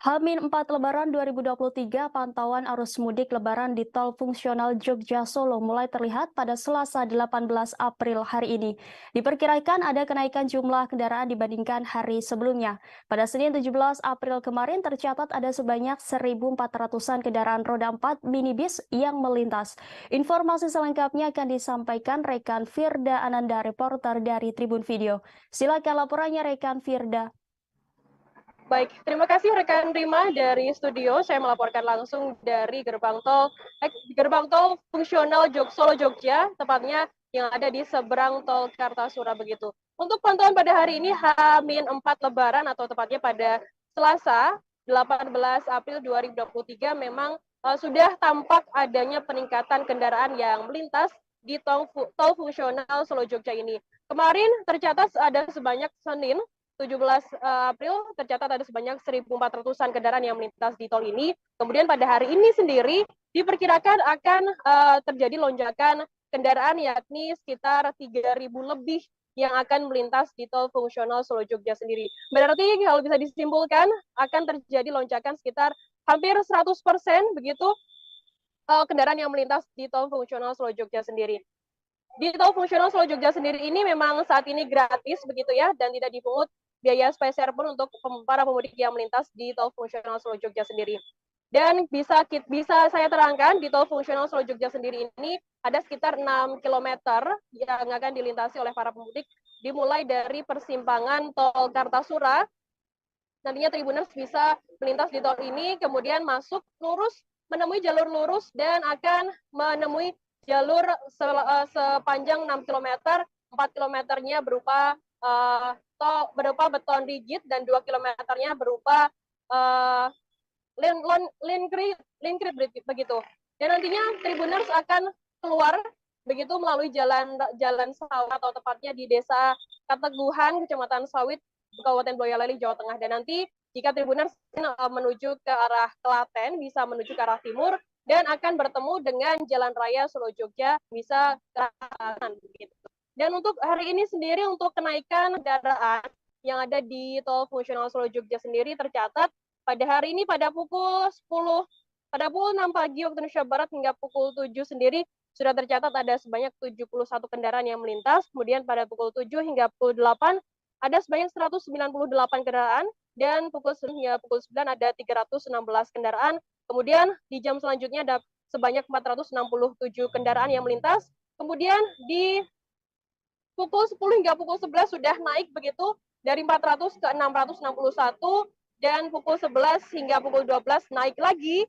H-4 Lebaran 2023, pantauan arus mudik Lebaran di tol fungsional Jogja Solo mulai terlihat pada Selasa 18 April hari ini. Diperkirakan ada kenaikan jumlah kendaraan dibandingkan hari sebelumnya. Pada Senin 17 April kemarin tercatat ada sebanyak 1.400-an kendaraan roda 4 minibus yang melintas. Informasi selengkapnya akan disampaikan rekan Firda Ananda, reporter dari Tribun Video. Silakan laporannya rekan Firda. Baik, terima kasih rekan Rima dari studio. Saya melaporkan langsung dari gerbang tol fungsional Solo Jogja, tepatnya yang ada di seberang tol Kartasura begitu. Untuk pantauan pada hari ini H-4 Lebaran atau tepatnya pada Selasa 18 April 2023 memang sudah tampak adanya peningkatan kendaraan yang melintas di tol fungsional Solo Jogja ini. Kemarin tercatat ada sebanyak Senin 17 April tercatat ada sebanyak 1.400-an kendaraan yang melintas di tol ini. Kemudian pada hari ini sendiri diperkirakan akan terjadi lonjakan kendaraan yakni sekitar 3.000 lebih yang akan melintas di tol fungsional Solo Jogja sendiri. Berarti kalau bisa disimpulkan akan terjadi lonjakan sekitar hampir 100% begitu kendaraan yang melintas di tol fungsional Solo Jogja sendiri. Di tol fungsional Solo Jogja sendiri ini memang saat ini gratis begitu ya dan tidak dipungut biaya spesial pun untuk para pemudik yang melintas di tol fungsional Solo Jogja sendiri. Dan bisa saya terangkan di tol fungsional Solo Jogja sendiri ini ada sekitar 6 km yang akan dilintasi oleh para pemudik dimulai dari persimpangan tol Kartasura. Nantinya Tribuners bisa melintas di tol ini kemudian masuk lurus menemui jalur lurus dan akan menemui jalur sepanjang 6 km, 4 kilometernya berupa beton rigid dan 2 kilometernya berupa line creep begitu. Dan nantinya Tribuners akan keluar begitu melalui jalan sawit atau tepatnya di Desa Kateguhan, Kecamatan Sawit, Kabupaten Boyolali, Jawa Tengah. Dan nanti jika Tribuners menuju ke arah Klaten, bisa menuju ke arah timur, dan akan bertemu dengan Jalan Raya Solo Jogja, bisa ke kanan. Dan untuk hari ini sendiri, untuk kenaikan kendaraan yang ada di tol fungsional Solo Jogja sendiri tercatat pada hari ini pada pukul 6 pagi waktu Indonesia Barat hingga pukul 7 sendiri sudah tercatat ada sebanyak 71 kendaraan yang melintas. Kemudian pada pukul 7 hingga pukul 8 ada sebanyak 198 kendaraan, dan pukul 9 hingga pukul 9 ada 316 kendaraan. Kemudian di jam selanjutnya ada sebanyak 467 kendaraan yang melintas. Kemudian di pukul 10 hingga pukul 11 sudah naik begitu dari 400 ke 661, dan pukul 11 hingga pukul 12 naik lagi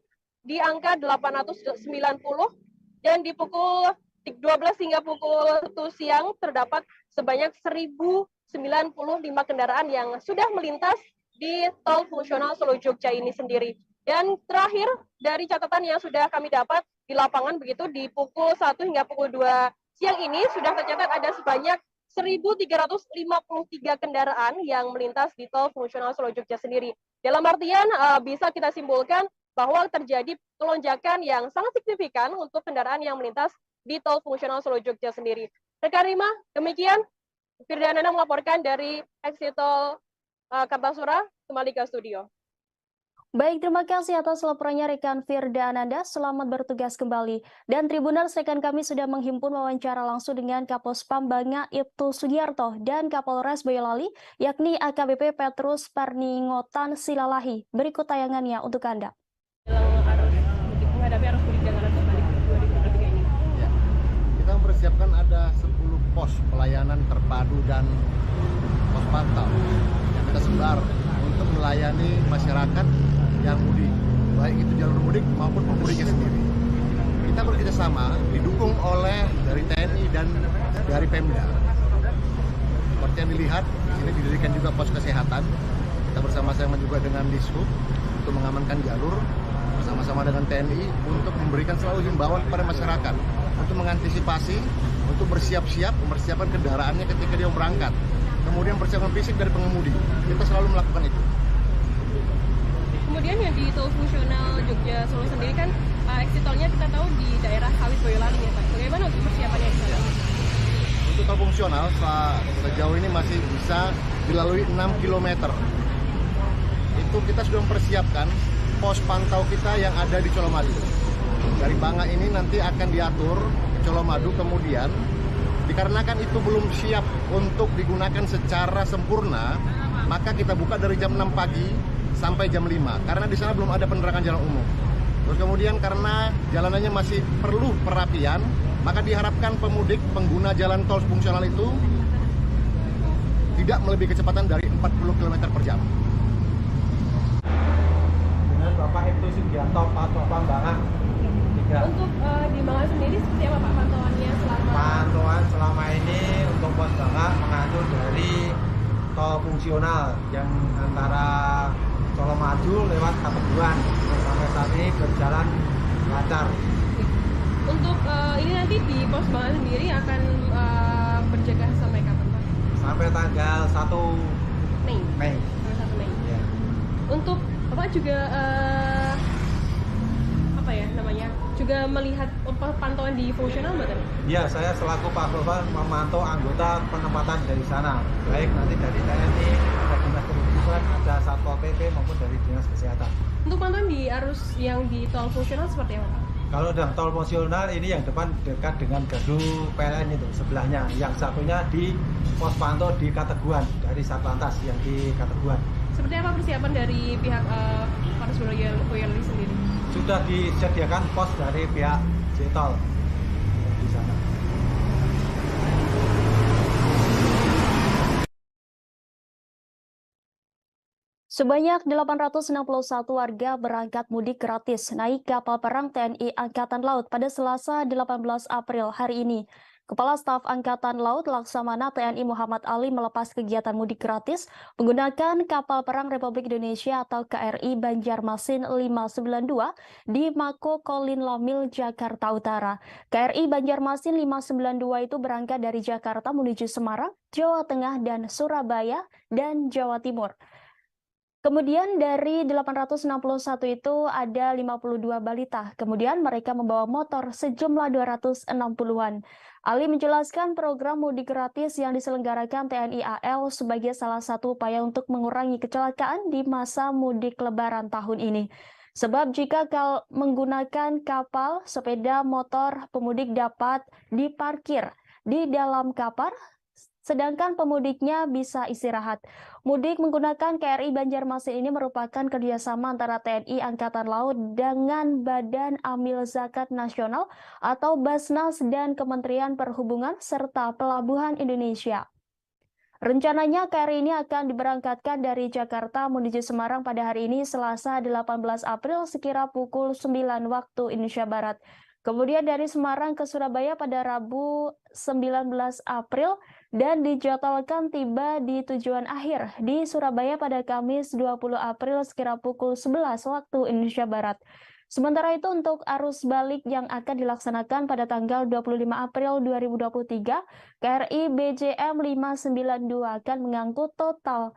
di angka 890, dan di pukul 12 hingga pukul 1 siang terdapat sebanyak 1095 kendaraan yang sudah melintas di tol fungsional Solo Jogja ini sendiri. Dan terakhir dari catatan yang sudah kami dapat di lapangan begitu, di pukul 1 hingga pukul 2 siang ini sudah tercatat ada sebanyak 1.353 kendaraan yang melintas di tol fungsional Solo Jogja sendiri. Dalam artian bisa kita simpulkan bahwa terjadi lonjakan yang sangat signifikan untuk kendaraan yang melintas di tol fungsional Solo Jogja sendiri. Rekan Rima, demikian Firdanana melaporkan dari exit tol Kartasura, kembali ke studio. Baik, terima kasih atas laporannya rekan Firda Ananda. Selamat bertugas kembali. Dan Tribuners, rekan kami sudah menghimpun wawancara langsung dengan Kapospam Banga Ibtu Sugiarto dan Kapolres Boyolali, yakni AKBP Petrus Parningotan Silalahi. Berikut tayangannya untuk Anda. Menghadapi arus mudik dan arus balik 2023 ini. Ya, kita mempersiapkan ada 10 pos pelayanan terpadu dan pos pantau yang kita sebar untuk melayani masyarakat yang mudik, baik itu jalur mudik maupun pemudiknya sendiri. Kita bekerjasama didukung oleh dari TNI dan dari Pemda. Seperti yang dilihat, di sini didirikan juga pos kesehatan. Kita bersama-sama juga dengan Dishub untuk mengamankan jalur, bersama-sama dengan TNI untuk memberikan selalu himbauan kepada masyarakat untuk mengantisipasi, untuk bersiap-siap, mempersiapkan kendaraannya ketika dia berangkat. Kemudian persiapan fisik dari pengemudi. Kita selalu melakukan itu. Kemudian yang di tol fungsional Jogja Solo sendiri kan exit tolnya kita tahu di daerah Sawit Boyolali ya Pak. Bagaimana untuk persiapannya di sana? Untuk tol fungsional sejauh ini masih bisa dilalui 6 km. Itu kita sudah mempersiapkan pos pantau kita yang ada di Colomadu. Dari Banga ini nanti akan diatur ke Colomadu, kemudian dikarenakan itu belum siap untuk digunakan secara sempurna, maka kita buka dari jam 6 pagi sampai jam 5, karena di sana belum ada penerangan jalan umum. Terus kemudian karena jalanannya masih perlu perapian, maka diharapkan pemudik pengguna jalan tol fungsional itu tidak melebihi kecepatan dari 40 km per jam. Dengan Bapak Ibtu Sugiarto, Pantauan Banga. Untuk di Banga sendiri seperti apa Pak pantauannya selama? Pantauan selama ini untuk pos Banga mengatur dari tol fungsional yang antara Colomadu lewat Kateguhan. Sampai saat ini berjalan lancar. Untuk ini nanti di pos Banga sendiri akan berjaga sampai kapan Pak? Sampai tanggal 1 Mei. Mei. Tanggal 1 Mei. Ya. Untuk Bapak juga apa ya namanya? Juga melihat pantauan di fungsional betul? Ya, saya selaku Pak Bapak memantau anggota penempatan dari sana, baik nanti dari TNI, ada dinas perhubungan, ada satpol PP maupun dari dinas kesehatan. Untuk pantauan di arus yang di tol fungsional seperti apa Pak? Kalau dalam tol fungsional ini yang depan dekat dengan gedung PLN itu sebelahnya, yang satunya di pos pantau di Kateguhan dari Satlantas yang di Kateguhan. Seperti apa persiapan dari pihak Polres Boyolali sendiri? Sudah disediakan pos dari pihak Jtol di sana. Sebanyak 861 warga berangkat mudik gratis naik kapal perang TNI Angkatan Laut pada Selasa 18 April hari ini. Kepala Staf Angkatan Laut Laksamana TNI Muhammad Ali melepas kegiatan mudik gratis menggunakan kapal perang Republik Indonesia atau KRI Banjarmasin 592 di Mako Kolin Lamil, Jakarta Utara. KRI Banjarmasin 592 itu berangkat dari Jakarta menuju Semarang, Jawa Tengah, dan Surabaya, dan Jawa Timur. Kemudian dari 861 itu ada 52 balita. Kemudian mereka membawa motor sejumlah 260-an. Ali menjelaskan program mudik gratis yang diselenggarakan TNI AL sebagai salah satu upaya untuk mengurangi kecelakaan di masa mudik Lebaran tahun ini. Sebab jika menggunakan kapal, sepeda motor, pemudik dapat diparkir di dalam kapal, sedangkan pemudiknya bisa istirahat. Mudik menggunakan KRI Banjarmasin ini merupakan kerjasama antara TNI Angkatan Laut dengan Badan Amil Zakat Nasional atau Basnas dan Kementerian Perhubungan serta Pelabuhan Indonesia. Rencananya KRI ini akan diberangkatkan dari Jakarta menuju Semarang pada hari ini Selasa 18 April sekira pukul 9 waktu Indonesia Barat. Kemudian dari Semarang ke Surabaya pada Rabu 19 April dan dijadwalkan tiba di tujuan akhir di Surabaya pada Kamis 20 April sekira pukul 11 waktu Indonesia Barat. Sementara itu untuk arus balik yang akan dilaksanakan pada tanggal 25 April 2023, KRI BJM 592 akan mengangkut total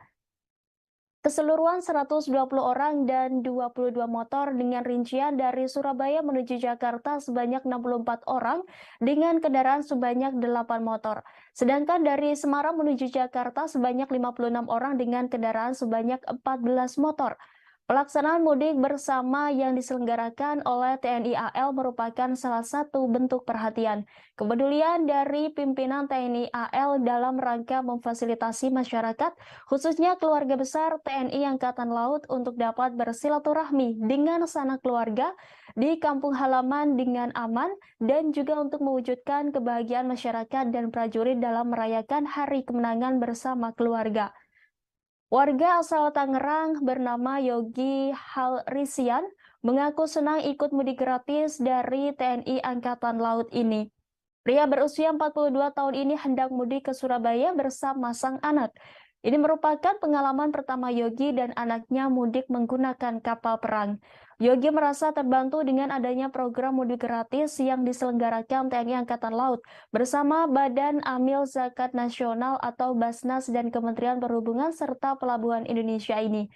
keseluruhan 120 orang dan 22 motor dengan rincian dari Surabaya menuju Jakarta sebanyak 64 orang dengan kendaraan sebanyak 8 motor. Sedangkan dari Semarang menuju Jakarta sebanyak 56 orang dengan kendaraan sebanyak 14 motor. Pelaksanaan mudik bersama yang diselenggarakan oleh TNI AL merupakan salah satu bentuk perhatian, kepedulian dari pimpinan TNI AL dalam rangka memfasilitasi masyarakat, khususnya keluarga besar TNI Angkatan Laut untuk dapat bersilaturahmi dengan sanak keluarga di kampung halaman dengan aman dan juga untuk mewujudkan kebahagiaan masyarakat dan prajurit dalam merayakan Hari Kemenangan bersama keluarga. Warga asal Tangerang bernama Yogi Halrisian mengaku senang ikut mudik gratis dari TNI Angkatan Laut ini. Pria berusia 42 tahun ini hendak mudik ke Surabaya bersama sang anak. Ini merupakan pengalaman pertama Yogi dan anaknya mudik menggunakan kapal perang. Yogi merasa terbantu dengan adanya program mudik gratis yang diselenggarakan TNI Angkatan Laut bersama Badan Amil Zakat Nasional atau Basnas dan Kementerian Perhubungan serta Pelabuhan Indonesia ini.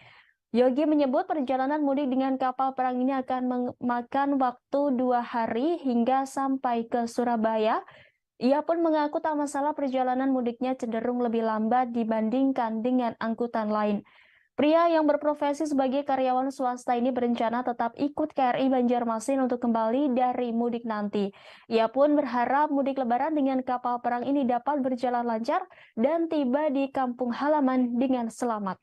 Yogi menyebut perjalanan mudik dengan kapal perang ini akan memakan waktu 2 hari hingga sampai ke Surabaya. Ia pun mengaku tak masalah perjalanan mudiknya cenderung lebih lambat dibandingkan dengan angkutan lain. Pria yang berprofesi sebagai karyawan swasta ini berencana tetap ikut KRI Banjarmasin untuk kembali dari mudik nanti. Ia pun berharap mudik Lebaran dengan kapal perang ini dapat berjalan lancar dan tiba di kampung halaman dengan selamat.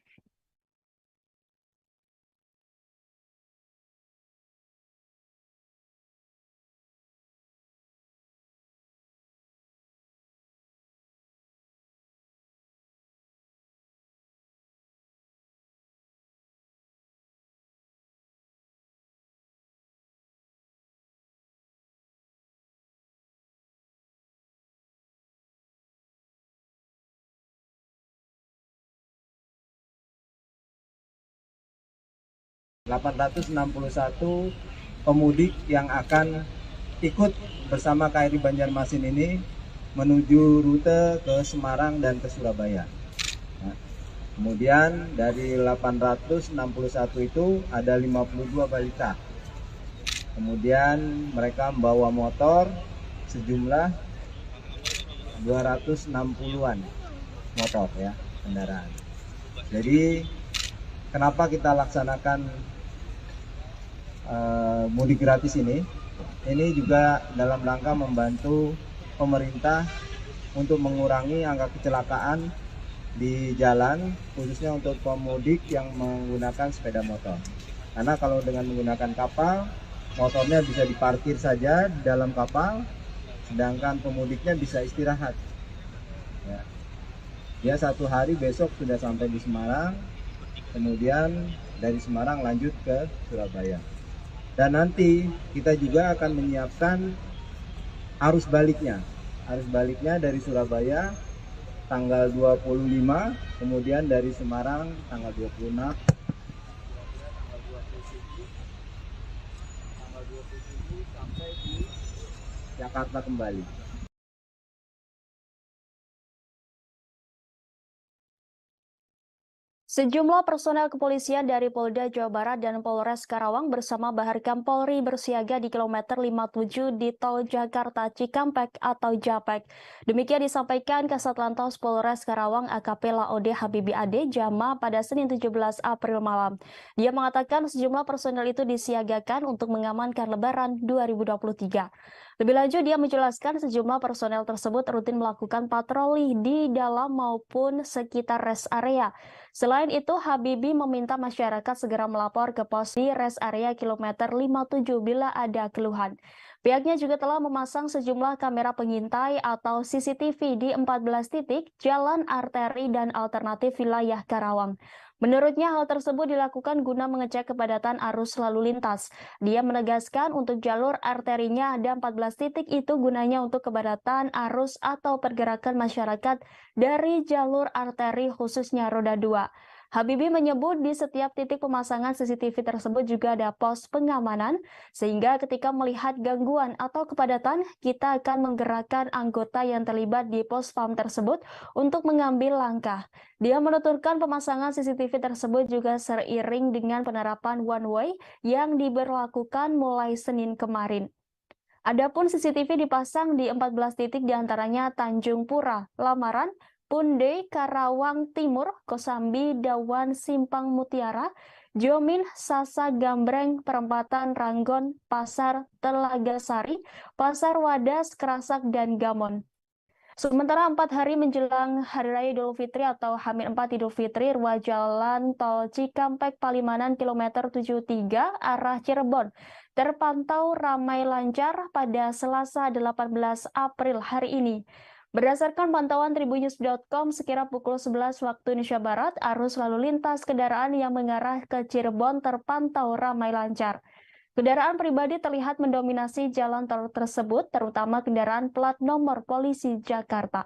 ...861 pemudik yang akan ikut bersama KRI Banjarmasin ini menuju rute ke Semarang dan ke Surabaya. Nah, kemudian dari 861 itu ada 52 balita. Kemudian mereka membawa motor sejumlah 260-an motor ya, kendaraan. Jadi kenapa kita laksanakan mudik gratis ini juga dalam rangka membantu pemerintah untuk mengurangi angka kecelakaan di jalan, khususnya untuk pemudik yang menggunakan sepeda motor. Karena kalau dengan menggunakan kapal, motornya bisa diparkir saja di dalam kapal, sedangkan pemudiknya bisa istirahat. Ya. Dia 1 hari besok sudah sampai di Semarang, kemudian dari Semarang lanjut ke Surabaya. Dan nanti kita juga akan menyiapkan arus baliknya. arus baliknya dari Surabaya tanggal 25, kemudian dari Semarang tanggal 26, tanggal 27 sampai di Jakarta kembali. Sejumlah personel kepolisian dari Polda Jawa Barat dan Polres Karawang bersama Baharkam Polri bersiaga di kilometer 57 di Tol Jakarta Cikampek atau Japek. Demikian disampaikan Kasat Lantas Polres Karawang AKP Laode Habibi Ade Jama pada Senin 17 April malam. Dia mengatakan sejumlah personel itu disiagakan untuk mengamankan Lebaran 2023. Lebih lanjut, dia menjelaskan sejumlah personel tersebut rutin melakukan patroli di dalam maupun sekitar rest area. Selain itu, Habibie meminta masyarakat segera melapor ke pos di rest area kilometer 57 bila ada keluhan. Pihaknya juga telah memasang sejumlah kamera pengintai atau CCTV di 14 titik jalan arteri dan alternatif wilayah Karawang. Menurutnya hal tersebut dilakukan guna mengecek kepadatan arus lalu lintas. Dia menegaskan untuk jalur arterinya ada 14 titik itu gunanya untuk kepadatan arus atau pergerakan masyarakat dari jalur arteri khususnya roda 2. Habibie menyebut di setiap titik pemasangan CCTV tersebut juga ada pos pengamanan, sehingga ketika melihat gangguan atau kepadatan, kita akan menggerakkan anggota yang terlibat di pos PAM tersebut untuk mengambil langkah. Dia menuturkan pemasangan CCTV tersebut juga seiring dengan penerapan one way yang diberlakukan mulai Senin kemarin. Adapun CCTV dipasang di 14 titik diantaranya Tanjung Pura, Lamaran, Punde, Karawang Timur, Kosambi, Dawan, Simpang Mutiara, Jomin, Sasa Gambreng, Perempatan Ranggon, Pasar Telaga Sari, Pasar Wadas, Kerasak, dan Gamon. Sementara 4 hari menjelang Hari Raya Idul Fitri atau H-4 Idul Fitri, ruas jalan tol Cikampek Palimanan kilometer 73 arah Cirebon terpantau ramai lancar pada Selasa 18 April hari ini. Berdasarkan pantauan tribunnews.com, sekira pukul 11 waktu Indonesia Barat, arus lalu lintas kendaraan yang mengarah ke Cirebon terpantau ramai lancar. Kendaraan pribadi terlihat mendominasi jalan tol tersebut, terutama kendaraan plat nomor polisi Jakarta.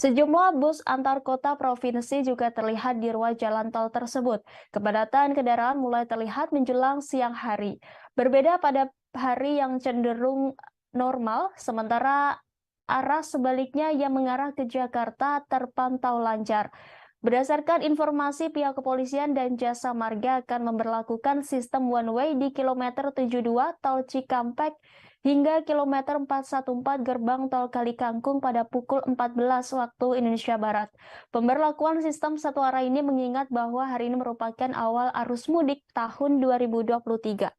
Sejumlah bus antar kota provinsi juga terlihat di ruas jalan tol tersebut. Kepadatan kendaraan mulai terlihat menjelang siang hari. Berbeda pada hari yang cenderung normal, sementara arah sebaliknya yang mengarah ke Jakarta terpantau lancar. Berdasarkan informasi, pihak kepolisian dan jasa marga akan memberlakukan sistem one way di kilometer 72 tol Cikampek hingga kilometer 414 gerbang tol Kalikangkung pada pukul 14 waktu Indonesia Barat. Pemberlakuan sistem satu arah ini mengingat bahwa hari ini merupakan awal arus mudik tahun 2023.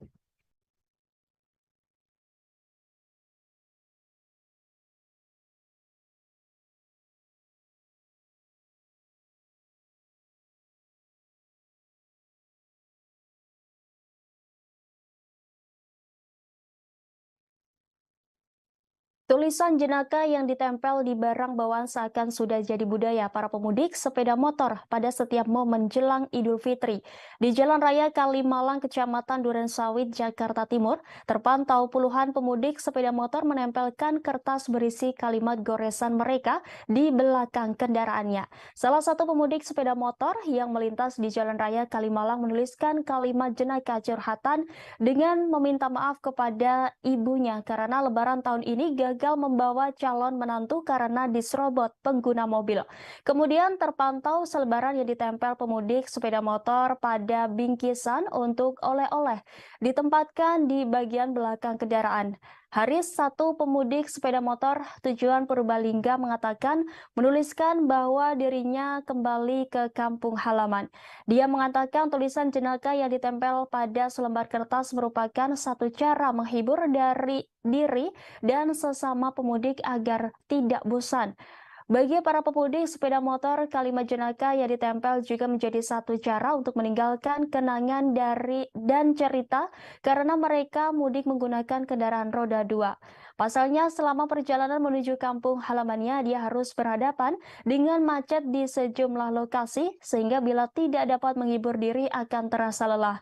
Tulisan jenaka yang ditempel di barang bawaan seakan sudah jadi budaya para pemudik sepeda motor pada setiap momen jelang Idul Fitri. Di Jalan Raya Kalimalang, Kecamatan Durensawit, Jakarta Timur, terpantau puluhan pemudik sepeda motor menempelkan kertas berisi kalimat goresan mereka di belakang kendaraannya. Salah satu pemudik sepeda motor yang melintas di Jalan Raya Kalimalang menuliskan kalimat jenaka curhatan dengan meminta maaf kepada ibunya karena Lebaran tahun ini gagal membawa calon menantu karena diserobot pengguna mobil. Kemudian terpantau selebaran yang ditempel pemudik sepeda motor pada bingkisan untuk oleh-oleh ditempatkan di bagian belakang kendaraan. Haris, satu pemudik sepeda motor tujuan Purbalingga, mengatakan menuliskan bahwa dirinya kembali ke kampung halaman. Dia mengatakan tulisan jenaka yang ditempel pada selembar kertas merupakan satu cara menghibur dari diri dan sesama pemudik agar tidak bosan. Bagi para pemudik sepeda motor, kalimat jenaka yang ditempel juga menjadi satu cara untuk meninggalkan kenangan dari dan cerita karena mereka mudik menggunakan kendaraan roda 2. Pasalnya, selama perjalanan menuju kampung halamannya, dia harus berhadapan dengan macet di sejumlah lokasi, sehingga bila tidak dapat menghibur diri akan terasa lelah.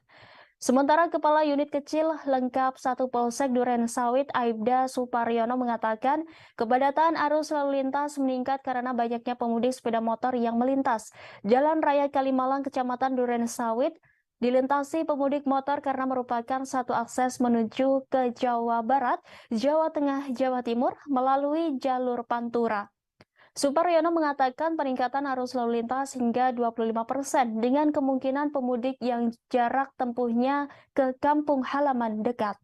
Sementara Kepala Unit Kecil Lengkap 1 Polsek Duren Sawit Aibda Suparyono mengatakan kepadatan arus lalu lintas meningkat karena banyaknya pemudik sepeda motor yang melintas. Jalan Raya Kalimalang Kecamatan Duren Sawit dilintasi pemudik motor karena merupakan satu akses menuju ke Jawa Barat, Jawa Tengah, Jawa Timur melalui jalur Pantura. Suparyono mengatakan peningkatan arus lalu lintas hingga 25% dengan kemungkinan pemudik yang jarak tempuhnya ke kampung halaman dekat.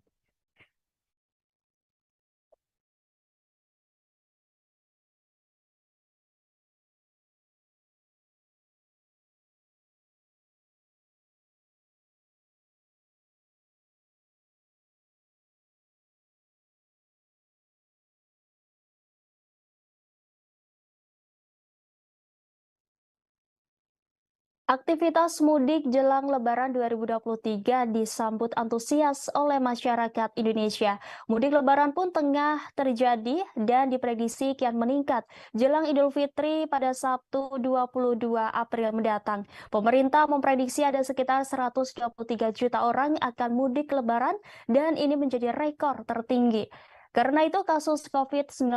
Aktivitas mudik jelang Lebaran 2023 disambut antusias oleh masyarakat Indonesia. Mudik Lebaran pun tengah terjadi dan diprediksi kian meningkat jelang Idul Fitri pada Sabtu 22 April mendatang. Pemerintah memprediksi ada sekitar 123 juta orang akan mudik Lebaran dan ini menjadi rekor tertinggi. Karena itu kasus COVID-19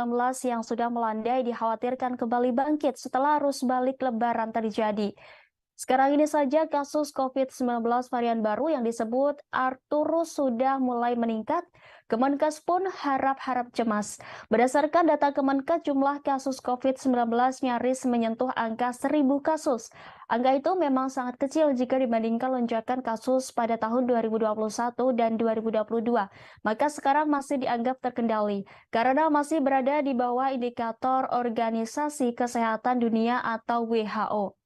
yang sudah melandai dikhawatirkan kembali bangkit setelah arus balik Lebaran terjadi. Sekarang ini saja kasus COVID-19 varian baru yang disebut Arcturus sudah mulai meningkat. Kemenkes pun harap-harap cemas. Berdasarkan data Kemenkes, jumlah kasus COVID-19 nyaris menyentuh angka 1.000 kasus. Angka itu memang sangat kecil jika dibandingkan lonjakan kasus pada tahun 2021 dan 2022. Maka sekarang masih dianggap terkendali karena masih berada di bawah indikator Organisasi Kesehatan Dunia atau WHO.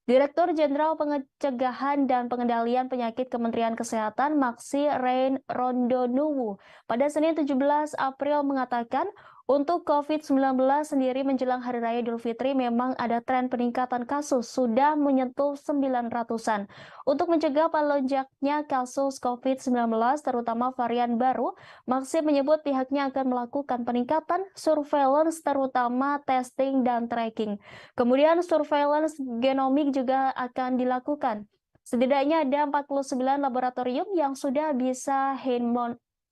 Direktur Jenderal Pencegahan dan Pengendalian Penyakit Kementerian Kesehatan Maksi Rein Rondonuwu pada Senin 17 April mengatakan untuk COVID-19 sendiri menjelang Hari Raya Idul Fitri memang ada tren peningkatan kasus sudah menyentuh 900-an. Untuk mencegah melonjaknya kasus COVID-19 terutama varian baru, Maksi menyebut pihaknya akan melakukan peningkatan surveillance terutama testing dan tracking. Kemudian surveillance genomik juga akan dilakukan. Setidaknya ada 49 laboratorium yang sudah bisa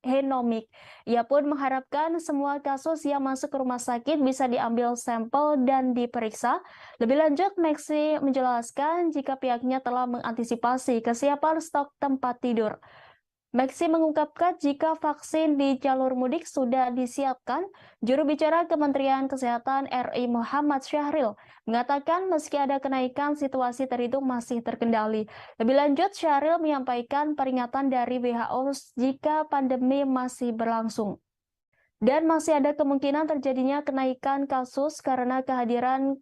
genomik. Ia pun mengharapkan semua kasus yang masuk ke rumah sakit bisa diambil sampel dan diperiksa. Lebih lanjut, Maksi menjelaskan jika pihaknya telah mengantisipasi kesiapan stok tempat tidur. Maksi mengungkapkan jika vaksin di jalur mudik sudah disiapkan, juru bicara Kementerian Kesehatan RI Muhammad Syahril mengatakan meski ada kenaikan, situasi terhitung masih terkendali. Lebih lanjut, Syahril menyampaikan peringatan dari WHO jika pandemi masih berlangsung. Dan masih ada kemungkinan terjadinya kenaikan kasus karena kehadiran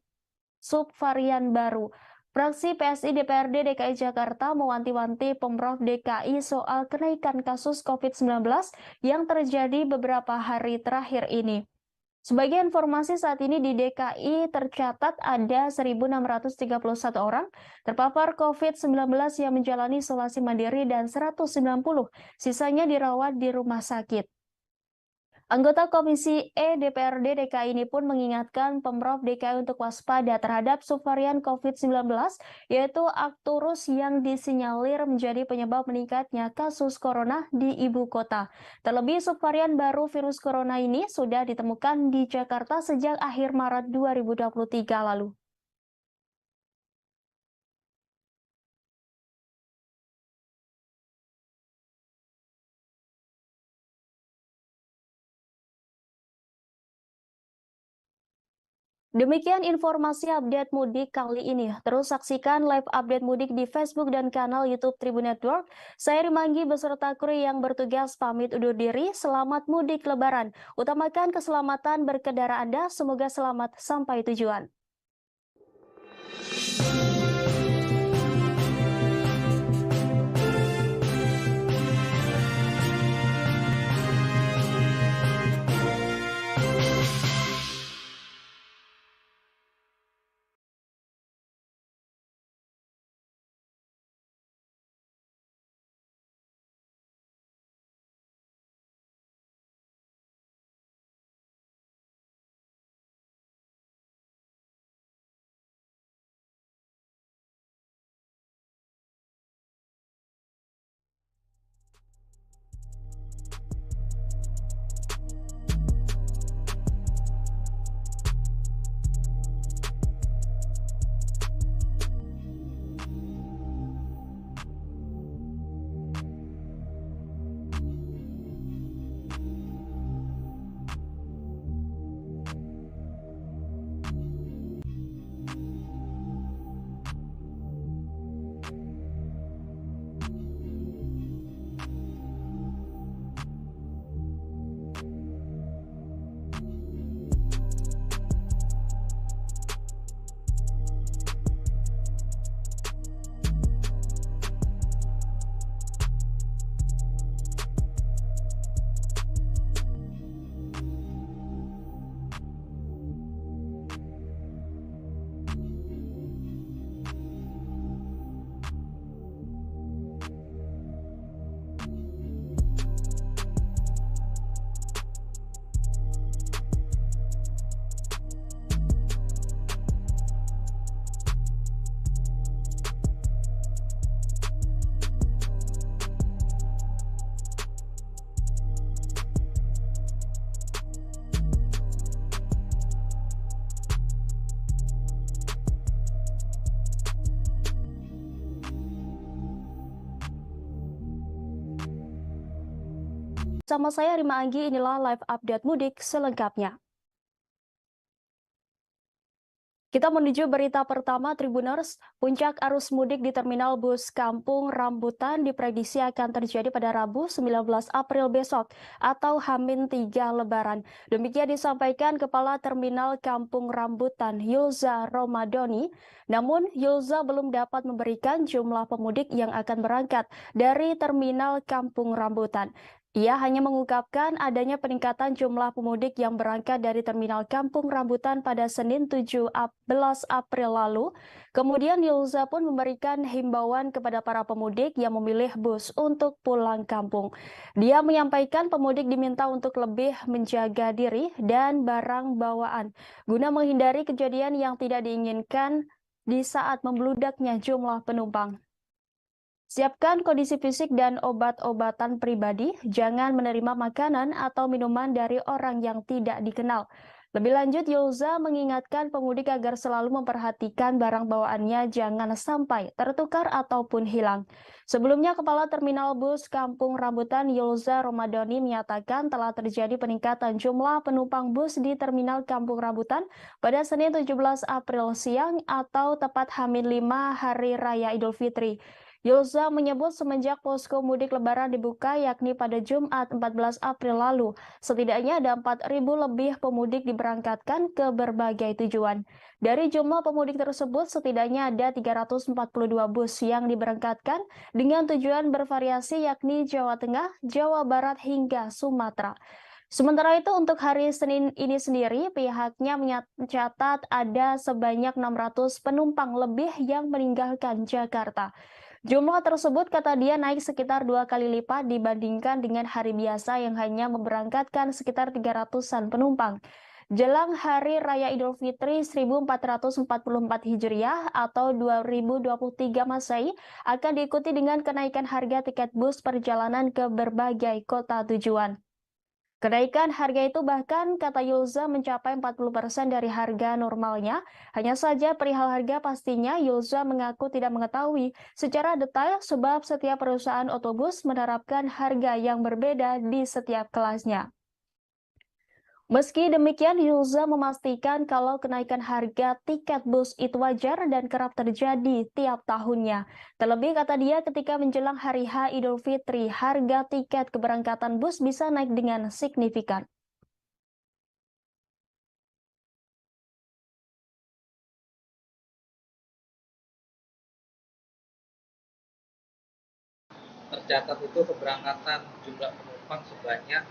subvarian baru. Fraksi PSI DPRD DKI Jakarta mewanti-wanti Pemprov DKI soal kenaikan kasus COVID-19 yang terjadi beberapa hari terakhir ini. Sebagai informasi, saat ini di DKI tercatat ada 1.631 orang terpapar COVID-19 yang menjalani isolasi mandiri dan 190 sisanya dirawat di rumah sakit. Anggota Komisi E DPRD DKI ini pun mengingatkan Pemprov DKI untuk waspada terhadap subvarian COVID-19, yaitu Arcturus yang disinyalir menjadi penyebab meningkatnya kasus corona di ibu kota. Terlebih subvarian baru virus corona ini sudah ditemukan di Jakarta sejak akhir Maret 2023 lalu. Demikian informasi update mudik kali ini. Terus saksikan live update mudik di Facebook dan kanal YouTube Tribun Network. Saya Rimanggi beserta kru yang bertugas pamit undur diri. Selamat mudik Lebaran. Utamakan keselamatan berkendara Anda. Semoga selamat sampai tujuan. Sama saya Rima Anggi, inilah live update mudik selengkapnya. Kita menuju berita pertama Tribuners. Puncak arus mudik di Terminal Bus Kampung Rambutan diprediksi akan terjadi pada Rabu 19 April besok atau H-3 Lebaran. Demikian disampaikan Kepala Terminal Kampung Rambutan Yulza Romadoni. Namun Yulza belum dapat memberikan jumlah pemudik yang akan berangkat dari Terminal Kampung Rambutan. Ia hanya mengungkapkan adanya peningkatan jumlah pemudik yang berangkat dari Terminal Kampung Rambutan pada Senin 17 April lalu. Kemudian Yulza pun memberikan himbauan kepada para pemudik yang memilih bus untuk pulang kampung. Dia menyampaikan pemudik diminta untuk lebih menjaga diri dan barang bawaan guna menghindari kejadian yang tidak diinginkan di saat membludaknya jumlah penumpang. Siapkan kondisi fisik dan obat-obatan pribadi, jangan menerima makanan atau minuman dari orang yang tidak dikenal. Lebih lanjut, Yulza mengingatkan pemudik agar selalu memperhatikan barang bawaannya jangan sampai tertukar ataupun hilang. Sebelumnya, Kepala Terminal Bus Kampung Rambutan Yulza Romadoni menyatakan telah terjadi peningkatan jumlah penumpang bus di Terminal Kampung Rambutan pada Senin 17 April siang atau tepat H-5 Hari Raya Idul Fitri. Yulza menyebut semenjak posko mudik lebaran dibuka yakni pada Jumat 14 April lalu, setidaknya ada 4.000 lebih pemudik diberangkatkan ke berbagai tujuan. Dari jumlah pemudik tersebut, setidaknya ada 342 bus yang diberangkatkan dengan tujuan bervariasi yakni Jawa Tengah, Jawa Barat hingga Sumatera. Sementara itu untuk hari Senin ini sendiri, pihaknya mencatat ada sebanyak 600 penumpang lebih yang meninggalkan Jakarta. Jumlah tersebut kata dia naik sekitar 2 kali lipat dibandingkan dengan hari biasa yang hanya memberangkatkan sekitar 300-an penumpang. Jelang Hari Raya Idul Fitri 1444 Hijriah atau 2023 Masehi akan diikuti dengan kenaikan harga tiket bus perjalanan ke berbagai kota tujuan. Kenaikan harga itu bahkan, kata Yulza, mencapai 40% dari harga normalnya. Hanya saja perihal harga pastinya Yulza mengaku tidak mengetahui secara detail sebab setiap perusahaan otobus menerapkan harga yang berbeda di setiap kelasnya. Meski demikian, Yulza memastikan kalau kenaikan harga tiket bus itu wajar dan kerap terjadi tiap tahunnya. Terlebih kata dia ketika menjelang hari H Idul Fitri, harga tiket keberangkatan bus bisa naik dengan signifikan. Tercatat itu keberangkatan jumlah penumpang sebanyak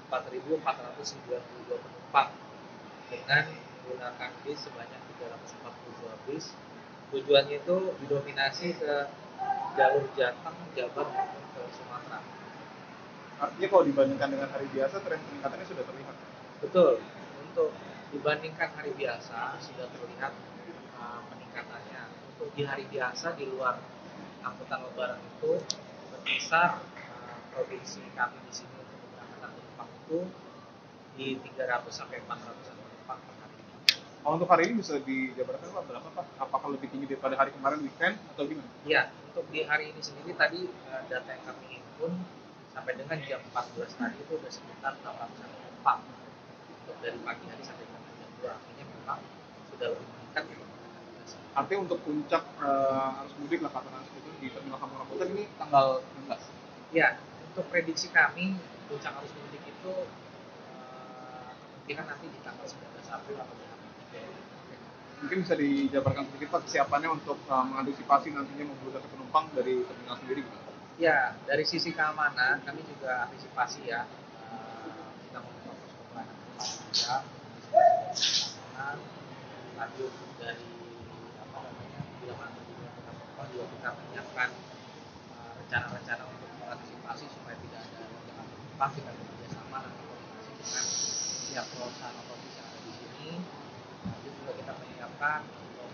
4.492 penumpang dengan menggunakan bis sebanyak 342 bis. Tujuannya itu didominasi ke jalur Jateng, Jabar maupun ke Sumatera. Artinya kalau dibandingkan dengan hari biasa, tren peningkatannya sudah terlihat. Betul, untuk dibandingkan hari biasa sudah terlihat peningkatannya. Untuk di hari biasa di luar angkutan lebaran itu berkisar provinsi kami di sini untuk keberangkatan penumpang itu di 300 sampai 400 penumpang per hari. Untuk hari ini bisa dijabarkan Pak berapa Pak? Apakah lebih tinggi daripada hari kemarin weekend atau gimana? Iya, untuk di hari ini sendiri tadi data yang kami himpun sampai dengan jam 14 tadi itu sudah sekitar 800 penumpang. Untuk dari pagi hari sampai jam 2, artinya memang sudah lebih meningkat dibandingkan hari biasa. Artinya untuk puncak arus mudik lah kata arus mudik di Terminal Kampung Rambutan ini tanggal 16. Ya, untuk prediksi kami puncak arus mudik itu kemungkinan nanti di tanggal 19 April atau di Mungkin bisa dijabarkan sedikit Pak kesiapannya untuk mengantisipasi nantinya membludaknya penumpang dari terminal sendiri gitu. Ya, dari sisi keamanan kami juga antisipasi ya. Kita membuka posko pelayanan juga, keamanan, lanjut dari bila mana terjadi penumpang juga kita menyiapkan rencana-rencana untuk mengantisipasi supaya tidak ada lonjakan penumpang. Kita bekerjasama dan koordinasi dengan pihak perusahaan otomobil yang ada di sini. Lanjut juga kita menyiapkan untuk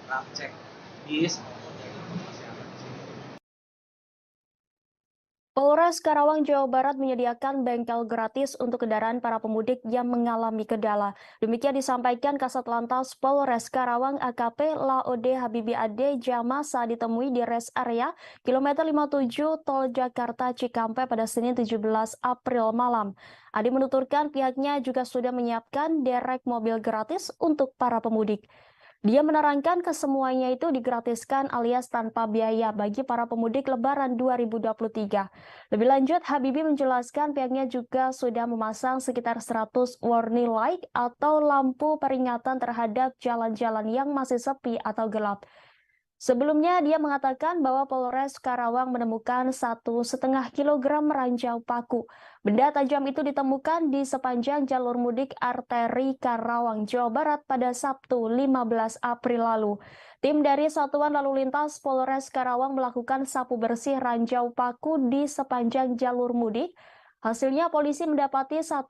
ram cek bis maupun dari kesehatan di sini. Polres Karawang, Jawa Barat menyediakan bengkel gratis untuk kendaraan para pemudik yang mengalami kendala. Demikian disampaikan Kasat Lantas Polres Karawang AKP Laode Habibi Ade Jama saat ditemui di rest area kilometer 57 Tol Jakarta Cikampek pada Senin 17 April malam. Ade menuturkan pihaknya juga sudah menyiapkan derek mobil gratis untuk para pemudik. Dia menerangkan kesemuanya itu digratiskan alias tanpa biaya bagi para pemudik Lebaran 2023. Lebih lanjut, Habibie menjelaskan pihaknya juga sudah memasang sekitar 100 warning light atau lampu peringatan terhadap jalan-jalan yang masih sepi atau gelap. Sebelumnya, dia mengatakan bahwa Polres Karawang menemukan 1,5 kilogram ranjau paku. Benda tajam itu ditemukan di sepanjang jalur mudik arteri Karawang, Jawa Barat pada Sabtu 15 April lalu. Tim dari Satuan Lalu Lintas Polres Karawang melakukan sapu bersih ranjau paku di sepanjang jalur mudik. Hasilnya polisi mendapati 1,5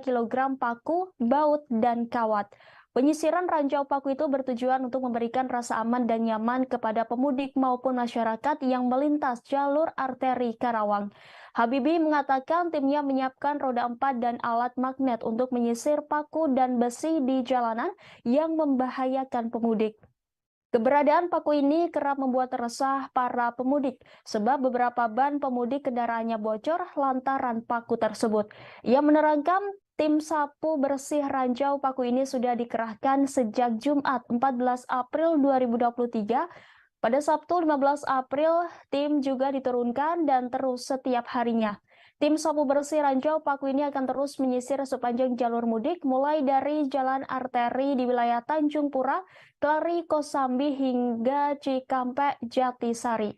kilogram paku, baut, dan kawat. Penyisiran ranjau paku itu bertujuan untuk memberikan rasa aman dan nyaman kepada pemudik maupun masyarakat yang melintas jalur arteri Karawang. Habibie mengatakan timnya menyiapkan roda 4 dan alat magnet untuk menyisir paku dan besi di jalanan yang membahayakan pemudik. Keberadaan paku ini kerap membuat resah para pemudik sebab beberapa ban pemudik kendaraannya bocor lantaran paku tersebut. Ia menerangkan tim sapu bersih ranjau paku ini sudah dikerahkan sejak Jumat 14 April 2023. Pada Sabtu 15 April, tim juga diturunkan dan terus setiap harinya. Tim sapu bersih ranjau paku ini akan terus menyisir sepanjang jalur mudik mulai dari jalan arteri di wilayah Tanjung Pura, Kelari, Kosambi hingga Cikampek, Jatisari.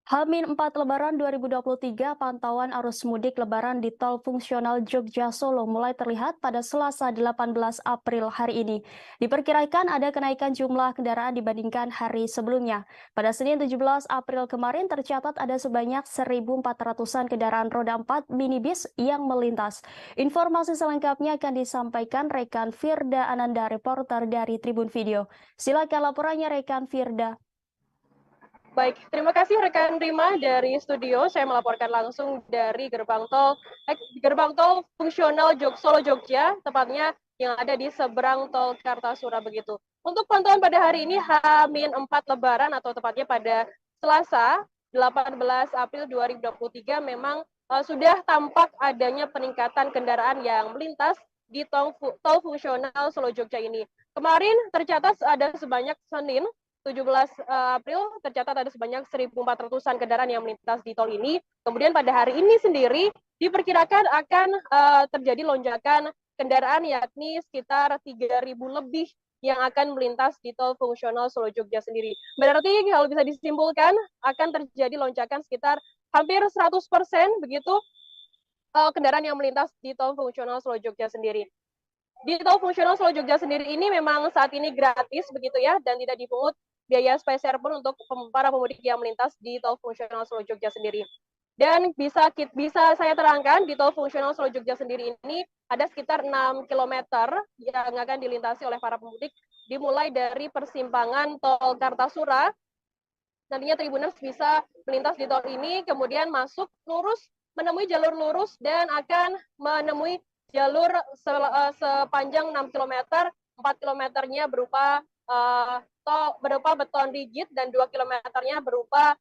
H-4 Lebaran 2023, pantauan arus mudik Lebaran di tol fungsional Jogja Solo mulai terlihat pada Selasa 18 April hari ini. Diperkirakan ada kenaikan jumlah kendaraan dibandingkan hari sebelumnya. Pada Senin 17 April kemarin tercatat ada sebanyak 1.400-an kendaraan roda 4 minibus yang melintas. Informasi selengkapnya akan disampaikan rekan Firda Ananda, reporter dari Tribun Video. Silakan laporannya rekan Firda. Baik, terima kasih rekan Rima dari studio. Saya melaporkan langsung dari gerbang tol fungsional Solo Jogja, tepatnya yang ada di seberang tol Kartasura begitu. Untuk pantauan pada hari ini H-4 Lebaran atau tepatnya pada Selasa 18 April 2023 memang sudah tampak adanya peningkatan kendaraan yang melintas di tol fungsional Solo Jogja ini. Kemarin tercatat ada sebanyak Senin 17 April tercatat ada sebanyak 1.400-an kendaraan yang melintas di tol ini. Kemudian pada hari ini sendiri diperkirakan akan terjadi lonjakan kendaraan yakni sekitar 3.000 lebih yang akan melintas di tol fungsional Solo Jogja sendiri. Berarti kalau bisa disimpulkan akan terjadi lonjakan sekitar hampir 100% begitu kendaraan yang melintas di tol fungsional Solo Jogja sendiri. Di tol fungsional Solo Jogja sendiri ini memang saat ini gratis begitu ya dan tidak dipungut biaya spesial pun untuk para pemudik yang melintas di tol fungsional Solo Jogja sendiri. Dan bisa saya terangkan di tol fungsional Solo Jogja sendiri ini ada sekitar 6 km yang akan dilintasi oleh para pemudik dimulai dari persimpangan tol Kartasura. Nantinya Tribuners bisa melintas di tol ini kemudian masuk lurus menemui jalur lurus dan akan menemui jalur sepanjang 6 km, 4 kilometernya berupa beton rigid dan 2 kilometernya berupa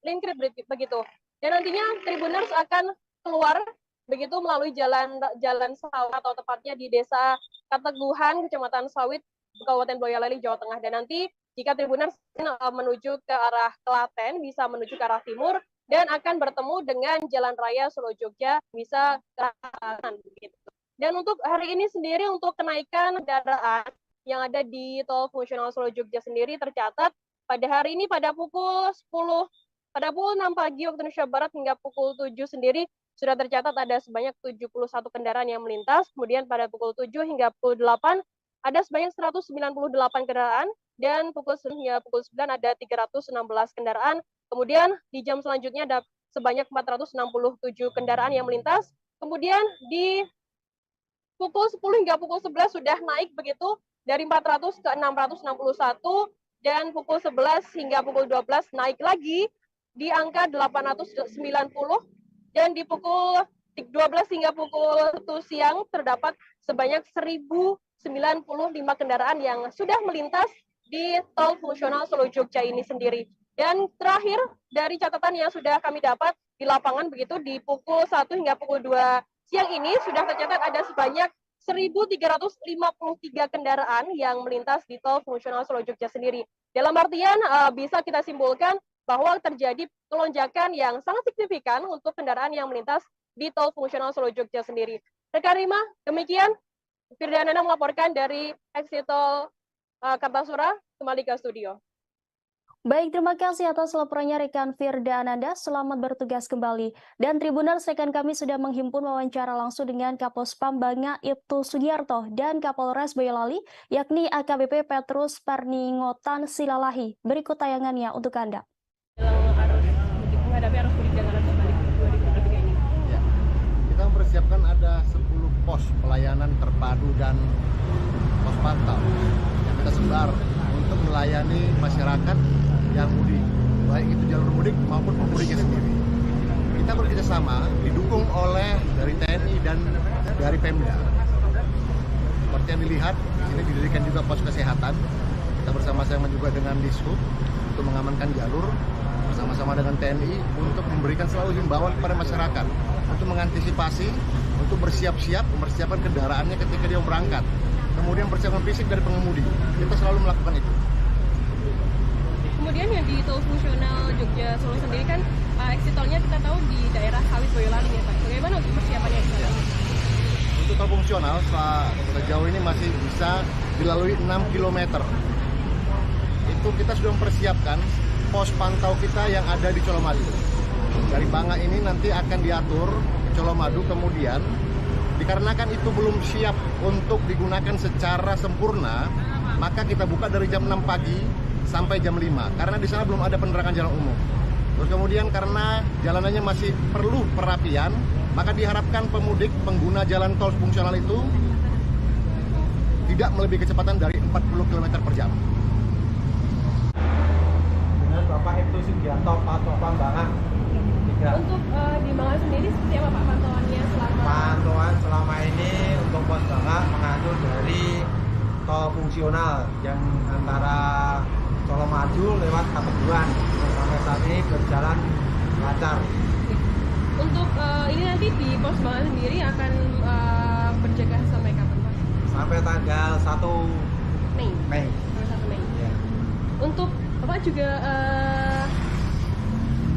linkrit begitu. Dan nantinya Tribuners akan keluar begitu melalui jalan sawit atau tepatnya di Desa Kateguhan, Kecamatan Sawit, Kabupaten Boyolali, Jawa Tengah. Dan nanti jika Tribuners menuju ke arah Klaten, bisa menuju ke arah timur, dan akan bertemu dengan Jalan Raya Solo Jogja, bisa ke kanan. Dan untuk hari ini sendiri, untuk kenaikan kendaraan yang ada di tol fungsional Solo Jogja sendiri tercatat pada hari ini pada pukul 6 pagi waktu Indonesia Barat hingga pukul 7 sendiri sudah tercatat ada sebanyak 71 kendaraan yang melintas. Kemudian pada pukul 7 hingga pukul 8 ada sebanyak 198 kendaraan, dan pukul 9 hingga pukul 9 ada 316 kendaraan. Kemudian di jam selanjutnya ada sebanyak 467 kendaraan yang melintas. Kemudian di pukul 10 hingga pukul 11 sudah naik begitu dari 400 ke 661, dan pukul 11 hingga pukul 12 naik lagi di angka 890, dan di pukul 12 hingga pukul 1 siang terdapat sebanyak 1095 kendaraan yang sudah melintas di tol fungsional Solo Jogja ini sendiri. Dan terakhir dari catatan yang sudah kami dapat di lapangan begitu, di pukul 1 hingga pukul 2 siang ini sudah tercatat ada sebanyak 1.353 kendaraan yang melintas di tol fungsional Solo Jogja sendiri. Dalam artian bisa kita simpulkan bahwa terjadi lonjakan yang sangat signifikan untuk kendaraan yang melintas di tol fungsional Solo Jogja sendiri. Rekan Rima, demikian Firdanana melaporkan dari exit tol Kartasura, kembali ke studio. Baik, terima kasih atas laporannya rekan Firda Ananda. Selamat bertugas kembali. Dan Tribuners, rekan kami sudah menghimpun wawancara langsung dengan Kapospam Banga Ibtu Sugiarto dan Kapolres Boyolali, yakni AKBP Petrus Perningotan Silalahi. Berikut tayangannya untuk Anda. Menghadapi arus mudik dan arus balik 2023 ini. Ya, kita mempersiapkan ada 10 pos pelayanan terpadu dan pos pantau yang kita sebar untuk melayani masyarakat yang mudik, baik itu jalur mudik maupun pemudiknya sendiri. Kita bekerjasama didukung oleh dari TNI dan dari Pemda. Seperti yang dilihat, di sini didirikan juga pos kesehatan. Kita bersama-sama juga dengan Dishub untuk mengamankan jalur, bersama-sama dengan TNI untuk memberikan selalu himbauan kepada masyarakat untuk mengantisipasi, untuk bersiap-siap, mempersiapkan kendaraannya ketika dia berangkat. Kemudian persiapan fisik dari pengemudi. Kita selalu melakukan itu. Kemudian yang di tol fungsional Jogja Solo sendiri kan exit tolnya kita tahu di daerah Sawit Boyolali ya Pak. Bagaimana untuk persiapannya di sana? Untuk tol fungsional sejauh ini masih bisa dilalui 6 km. Itu kita sudah mempersiapkan pos pantau kita yang ada di Colomadu. Dari Banga ini nanti akan diatur ke Colomadu, kemudian dikarenakan itu belum siap untuk digunakan secara sempurna, maka kita buka dari jam 6 pagi sampai jam 5, karena di sana belum ada penerangan jalan umum. Terus kemudian karena jalanannya masih perlu perapian, maka diharapkan pemudik pengguna jalan tol fungsional itu tidak melebihi kecepatan dari 40 km per jam. Dengan Bapak Ibtu Sugiarto, Pantauan Banga. Untuk di Banga sendiri seperti apa Pak pantauannya selama? Pantauan selama ini untuk pos Banga mengatur dari tol fungsional yang antara Colomadu lewat Kateguhan. Sampai saat ini berjalan lancar. Untuk ini nanti di pos Banga sendiri akan berjaga sampai kapan Pak? Sampai tanggal 1 Mei. Mei. Tanggal 1 Mei. Ya. Untuk Bapak juga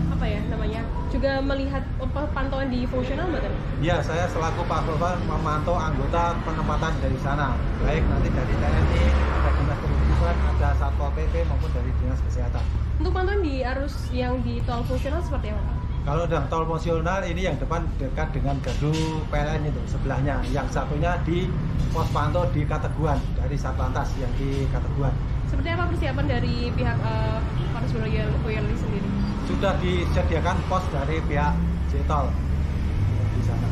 apa ya namanya? Juga melihat pantauan di fungsional betul? Ya, saya selaku Pak Gubernur memantau anggota penempatan dari sana, baik nanti dari TNI, ada dinas pendidikan, ada satpol PP maupun dari dinas kesehatan. Untuk pantauan di arus yang di tol fungsional seperti apa Pak? Kalau dalam tol fungsional ini yang depan dekat dengan gedung PLN itu sebelahnya, yang satunya di pos pantau di Kateguhan dari Satlantas yang di Kateguhan. Seperti apa persiapan dari pihak Polres Boyolali sendiri? Sudah disediakan pos dari pihak Jtol di sana.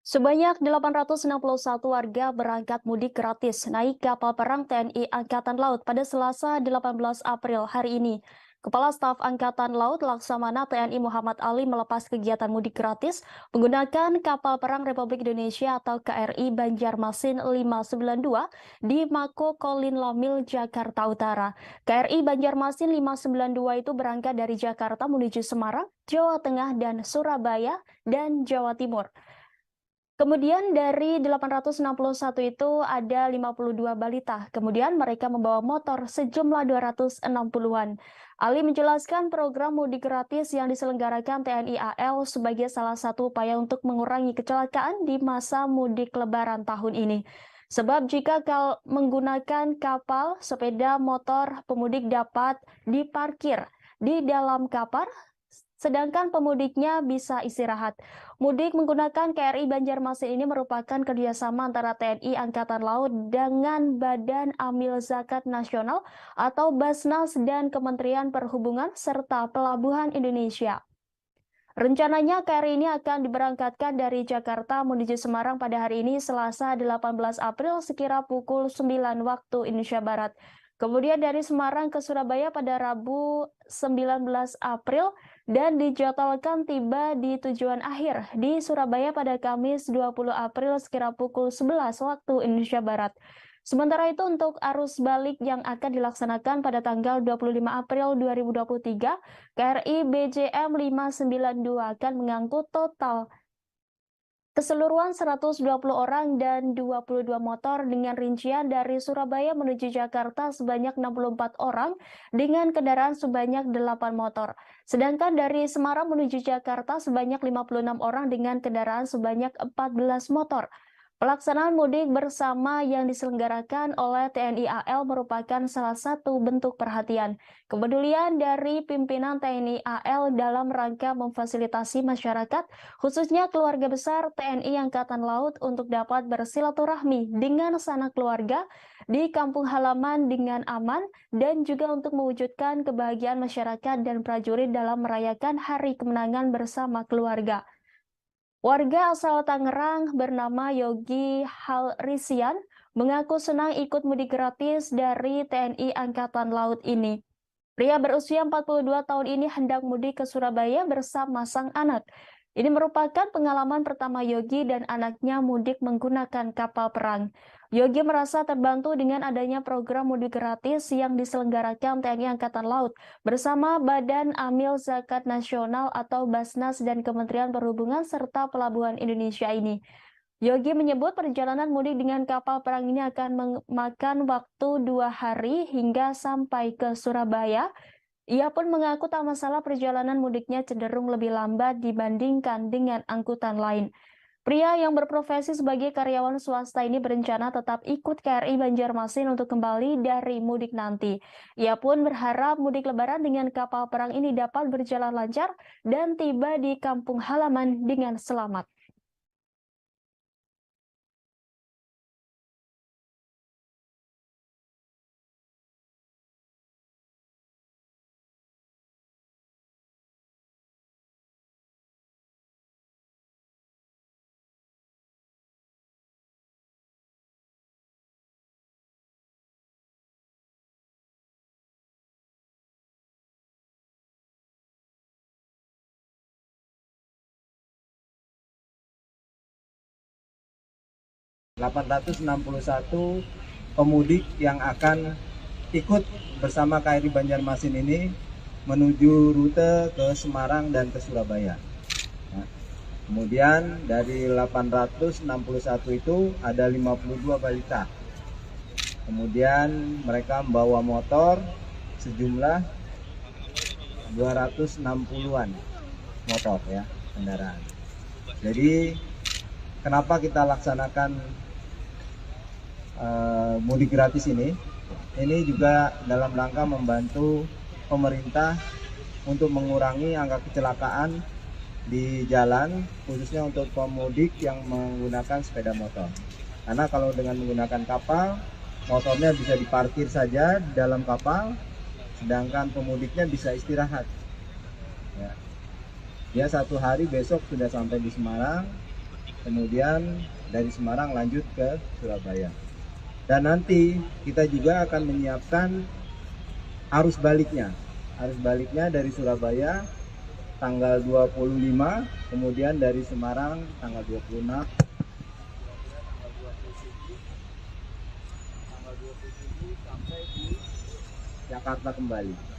Sebanyak 861 warga berangkat mudik gratis naik kapal perang TNI Angkatan Laut pada Selasa 18 April hari ini. Kepala Staf Angkatan Laut Laksamana TNI Muhammad Ali melepas kegiatan mudik gratis menggunakan kapal perang Republik Indonesia atau KRI Banjarmasin 592 di Mako Kolin Lamil, Jakarta Utara. KRI Banjarmasin 592 itu berangkat dari Jakarta menuju Semarang, Jawa Tengah, dan Surabaya, dan Jawa Timur. Kemudian dari 861 itu ada 52 balita. Kemudian mereka membawa motor sejumlah 260-an. Ali menjelaskan program mudik gratis yang diselenggarakan TNI AL sebagai salah satu upaya untuk mengurangi kecelakaan di masa mudik Lebaran tahun ini. Sebab jika menggunakan kapal, sepeda motor, pemudik dapat diparkir di dalam kapal, sedangkan pemudiknya bisa istirahat. Mudik menggunakan KRI Banjarmasin ini merupakan kerjasama antara TNI Angkatan Laut dengan Badan Amil Zakat Nasional atau Basnas dan Kementerian Perhubungan serta Pelabuhan Indonesia. Rencananya KRI ini akan diberangkatkan dari Jakarta menuju Semarang pada hari ini Selasa 18 April sekira pukul 9 waktu Indonesia Barat. Kemudian dari Semarang ke Surabaya pada Rabu 19 April dan dijadwalkan tiba di tujuan akhir di Surabaya pada Kamis 20 April sekira pukul 11 waktu Indonesia Barat. Sementara itu untuk arus balik yang akan dilaksanakan pada tanggal 25 April 2023, KRI BJM 592 akan mengangkut total keseluruhan 120 orang dan 22 motor dengan rincian dari Surabaya menuju Jakarta sebanyak 64 orang dengan kendaraan sebanyak 8 motor. Sedangkan dari Semarang menuju Jakarta sebanyak 56 orang dengan kendaraan sebanyak 14 motor. Pelaksanaan mudik bersama yang diselenggarakan oleh TNI AL merupakan salah satu bentuk perhatian, kepedulian dari pimpinan TNI AL dalam rangka memfasilitasi masyarakat, khususnya keluarga besar TNI Angkatan Laut untuk dapat bersilaturahmi dengan sanak keluarga di kampung halaman dengan aman dan juga untuk mewujudkan kebahagiaan masyarakat dan prajurit dalam merayakan Hari Kemenangan bersama keluarga. Warga asal Tangerang bernama Yogi Halrisian mengaku senang ikut mudik gratis dari TNI Angkatan Laut ini. Pria berusia 42 tahun ini hendak mudik ke Surabaya bersama sang anak. Ini merupakan pengalaman pertama Yogi dan anaknya mudik menggunakan kapal perang. Yogi merasa terbantu dengan adanya program mudik gratis yang diselenggarakan TNI Angkatan Laut bersama Badan Amil Zakat Nasional atau Basnas dan Kementerian Perhubungan serta Pelabuhan Indonesia ini. Yogi menyebut perjalanan mudik dengan kapal perang ini akan memakan waktu 2 hari hingga sampai ke Surabaya. Ia pun mengaku tak masalah perjalanan mudiknya cenderung lebih lambat dibandingkan dengan angkutan lain. Pria yang berprofesi sebagai karyawan swasta ini berencana tetap ikut KRI Banjarmasin untuk kembali dari mudik nanti. Ia pun berharap mudik Lebaran dengan kapal perang ini dapat berjalan lancar dan tiba di kampung halaman dengan selamat. ...861 pemudik yang akan ikut bersama KRI Banjarmasin ini menuju rute ke Semarang dan ke Surabaya. Nah, kemudian dari 861 itu ada 52 balita. Kemudian mereka membawa motor sejumlah 260-an motor ya, kendaraan. Jadi kenapa kita laksanakan mudik gratis ini juga dalam rangka membantu pemerintah untuk mengurangi angka kecelakaan di jalan, khususnya untuk pemudik yang menggunakan sepeda motor. Karena kalau dengan menggunakan kapal, motornya bisa diparkir saja di dalam kapal, sedangkan pemudiknya bisa istirahat. Ya. Dia 1 hari besok sudah sampai di Semarang, kemudian dari Semarang lanjut ke Surabaya. Dan nanti kita juga akan menyiapkan arus baliknya. arus baliknya dari Surabaya tanggal 25, kemudian dari Semarang tanggal 26, tanggal 27 sampai di Jakarta kembali.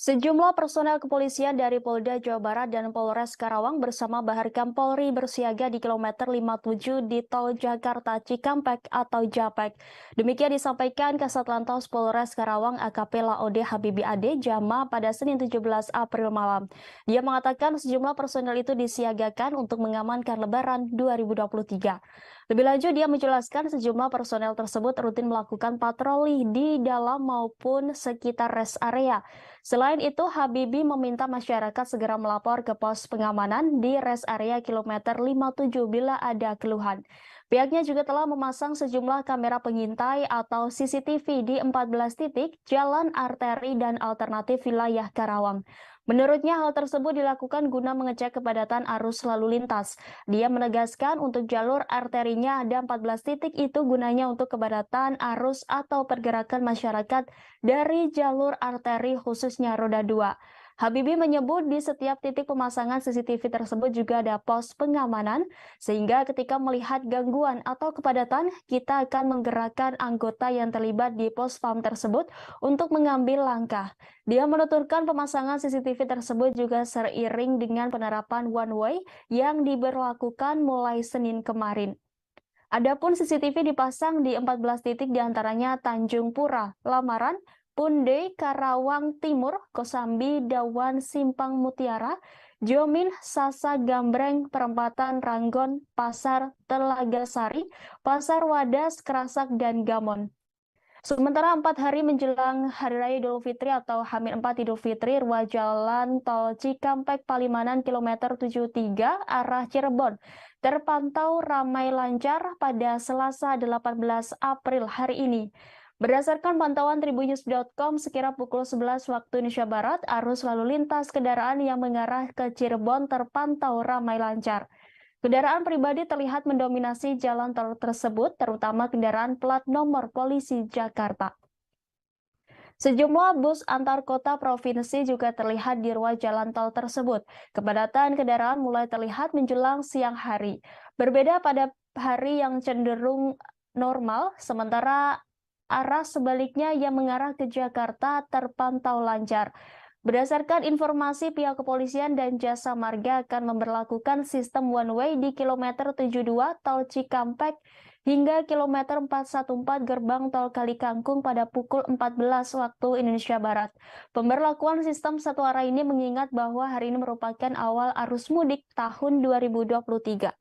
Sejumlah personel kepolisian dari Polda Jawa Barat dan Polres Karawang bersama Baharkam Polri bersiaga di kilometer 57 di Tol Jakarta Cikampek atau Japek. Demikian disampaikan Kasat Lantas Polres Karawang AKP Laode Habibi Ade Jama pada Senin 17 April malam. Dia mengatakan sejumlah personel itu disiagakan untuk mengamankan Lebaran 2023. Lebih lanjut, dia menjelaskan sejumlah personel tersebut rutin melakukan patroli di dalam maupun sekitar rest area. Selain itu, Habibie meminta masyarakat segera melapor ke pos pengamanan di rest area kilometer 57 bila ada keluhan. Pihaknya juga telah memasang sejumlah kamera pengintai atau CCTV di 14 titik jalan arteri dan alternatif wilayah Karawang. Menurutnya hal tersebut dilakukan guna mengecek kepadatan arus lalu lintas. Dia menegaskan untuk jalur arterinya ada 14 titik itu gunanya untuk kepadatan arus atau pergerakan masyarakat dari jalur arteri khususnya roda 2. Habibie menyebut di setiap titik pemasangan CCTV tersebut juga ada pos pengamanan, sehingga ketika melihat gangguan atau kepadatan, kita akan menggerakkan anggota yang terlibat di pos PAM tersebut untuk mengambil langkah. Dia menuturkan pemasangan CCTV tersebut juga seiring dengan penerapan one way yang diberlakukan mulai Senin kemarin. Adapun CCTV dipasang di 14 titik diantaranya Tanjung Pura, Lamaran, Punde, Karawang Timur, Kosambi, Dawan, Simpang Mutiara, Jomin, Sasa Gambreng, Perempatan Ranggon, Pasar Telaga Sari, Pasar Wadas, Kerasak, dan Gamon. Sementara 4 hari menjelang Hari Raya Idul Fitri atau H-4 Idul Fitri, ruas jalan tol Cikampek Palimanan kilometer 73 arah Cirebon terpantau ramai lancar pada Selasa 18 April hari ini. Berdasarkan pantauan tribunnews.com, sekira pukul 11 waktu Indonesia Barat, arus lalu lintas kendaraan yang mengarah ke Cirebon terpantau ramai lancar. Kendaraan pribadi terlihat mendominasi jalan tol tersebut, terutama kendaraan plat nomor polisi Jakarta. Sejumlah bus antar kota provinsi juga terlihat di ruas jalan tol tersebut. Kepadatan kendaraan mulai terlihat menjelang siang hari. Berbeda pada hari yang cenderung normal, sementara arah sebaliknya yang mengarah ke Jakarta terpantau lancar. Berdasarkan informasi pihak kepolisian dan jasa marga akan memberlakukan sistem one way di kilometer 72 tol Cikampek hingga kilometer 414 gerbang tol Kalikangkung pada pukul 14 waktu Indonesia Barat. Pemberlakuan sistem satu arah ini mengingat bahwa hari ini merupakan awal arus mudik tahun 2023.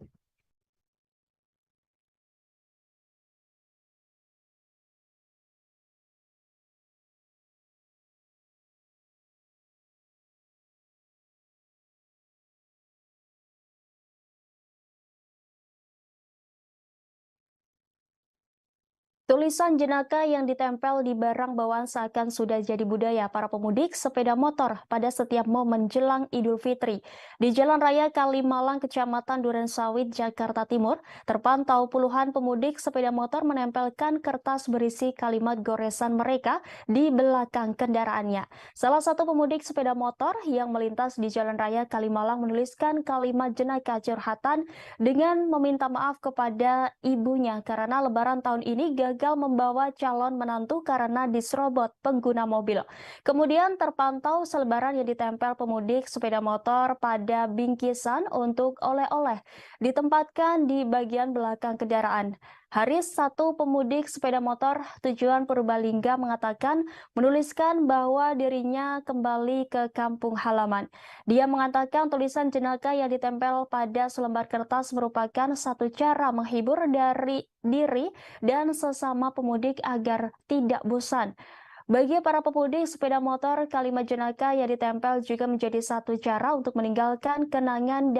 Tulisan jenaka yang ditempel di barang bawaan seakan sudah jadi budaya para pemudik sepeda motor pada setiap momen jelang Idul Fitri. Di Jalan Raya Kalimalang, Kecamatan Durensawit, Jakarta Timur, terpantau puluhan pemudik sepeda motor menempelkan kertas berisi kalimat goresan mereka di belakang kendaraannya. Salah satu pemudik sepeda motor yang melintas di Jalan Raya Kalimalang menuliskan kalimat jenaka curhatan dengan meminta maaf kepada ibunya karena Lebaran tahun ini gagal membawa calon menantu karena diserobot pengguna mobil. Kemudian terpantau selebaran yang ditempel pemudik sepeda motor pada bingkisan untuk oleh-oleh ditempatkan di bagian belakang kendaraan. Haris, satu pemudik sepeda motor tujuan Purbalingga, mengatakan menuliskan bahwa dirinya kembali ke kampung halaman. Dia mengatakan tulisan jenaka yang ditempel pada selembar kertas merupakan satu cara menghibur dari diri dan sesama pemudik agar tidak bosan. Bagi para pemudik sepeda motor, kalimat jenaka yang ditempel juga menjadi satu cara untuk meninggalkan kenangan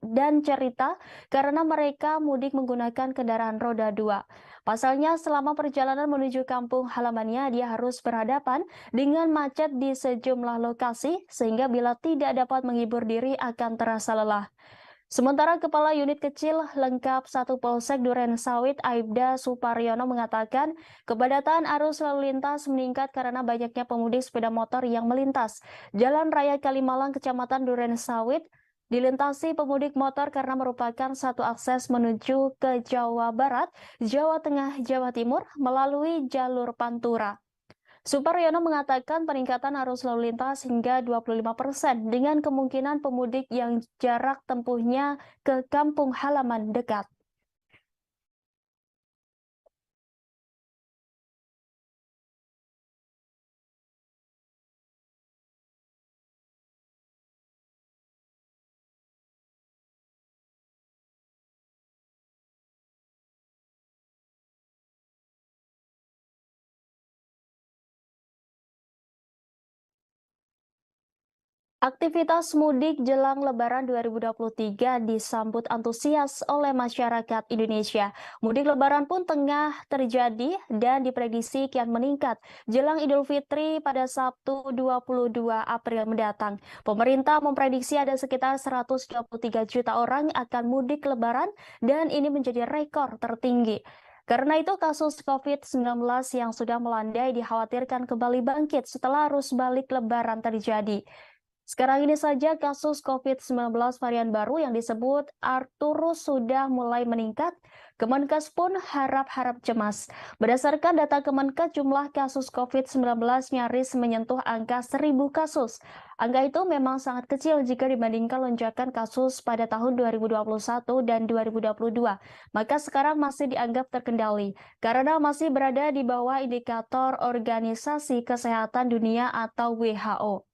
dan cerita karena mereka mudik menggunakan kendaraan roda 2. Pasalnya, selama perjalanan menuju kampung halamannya, dia harus berhadapan dengan macet di sejumlah lokasi, sehingga bila tidak dapat menghibur diri akan terasa lelah. Sementara Kepala Unit Kecil Lengkap 1 Polsek Duren Sawit Aibda Suparyono mengatakan kepadatan arus lalu lintas meningkat karena banyaknya pemudik sepeda motor yang melintas. Jalan Raya Kalimalang Kecamatan Duren Sawit dilintasi pemudik motor karena merupakan satu akses menuju ke Jawa Barat, Jawa Tengah, Jawa Timur melalui jalur Pantura. Suparyono mengatakan peningkatan arus lalu lintas hingga 25% dengan kemungkinan pemudik yang jarak tempuhnya ke kampung halaman dekat. Aktivitas mudik jelang Lebaran 2023 disambut antusias oleh masyarakat Indonesia. Mudik Lebaran pun tengah terjadi dan diprediksi kian meningkat jelang Idul Fitri pada Sabtu 22 April mendatang. Pemerintah memprediksi ada sekitar 123 juta orang akan mudik Lebaran dan ini menjadi rekor tertinggi. Karena itu kasus COVID-19 yang sudah melandai dikhawatirkan kembali bangkit setelah arus balik Lebaran terjadi. Sekarang ini saja kasus COVID-19 varian baru yang disebut Arcturus sudah mulai meningkat. Kemenkes pun harap-harap cemas. Berdasarkan data Kemenkes, jumlah kasus COVID-19 nyaris menyentuh angka 1.000 kasus. Angka itu memang sangat kecil jika dibandingkan lonjakan kasus pada tahun 2021 dan 2022. Maka sekarang masih dianggap terkendali karena masih berada di bawah indikator Organisasi Kesehatan Dunia atau WHO.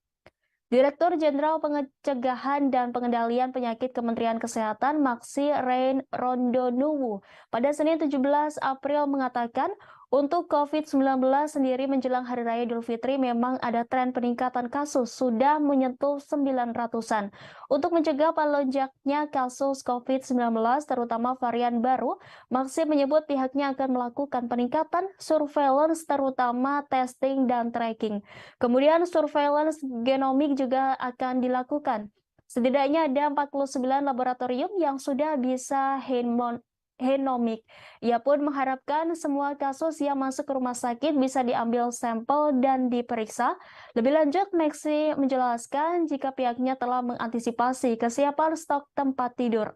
Direktur Jenderal Pencegahan dan Pengendalian Penyakit Kementerian Kesehatan Maksi Rein Rondonuwu pada Senin 17 April mengatakan untuk COVID-19 sendiri menjelang Hari Raya Idul Fitri memang ada tren peningkatan kasus sudah menyentuh 900-an. Untuk mencegah melonjaknya kasus COVID-19 terutama varian baru, Maksi menyebut pihaknya akan melakukan peningkatan surveillance terutama testing dan tracking. Kemudian surveillance genomik juga akan dilakukan. Setidaknya ada 49 laboratorium yang sudah bisa genomik. Ia pun mengharapkan semua kasus yang masuk ke rumah sakit bisa diambil sampel dan diperiksa. Lebih lanjut, Maksi menjelaskan jika pihaknya telah mengantisipasi kesiapan stok tempat tidur.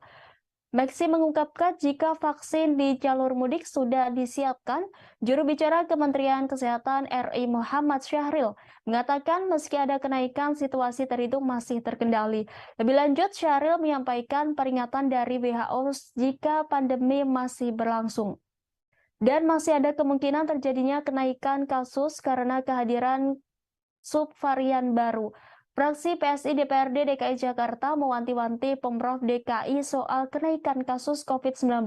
Maksi mengungkapkan jika vaksin di jalur mudik sudah disiapkan, juru bicara Kementerian Kesehatan RI Muhammad Syahril mengatakan meski ada kenaikan, situasi terhitung masih terkendali. Lebih lanjut, Syahril menyampaikan peringatan dari WHO jika pandemi masih berlangsung. Dan masih ada kemungkinan terjadinya kenaikan kasus karena kehadiran subvarian baru. Fraksi PSI DPRD DKI Jakarta mewanti-wanti Pemprov DKI soal kenaikan kasus COVID-19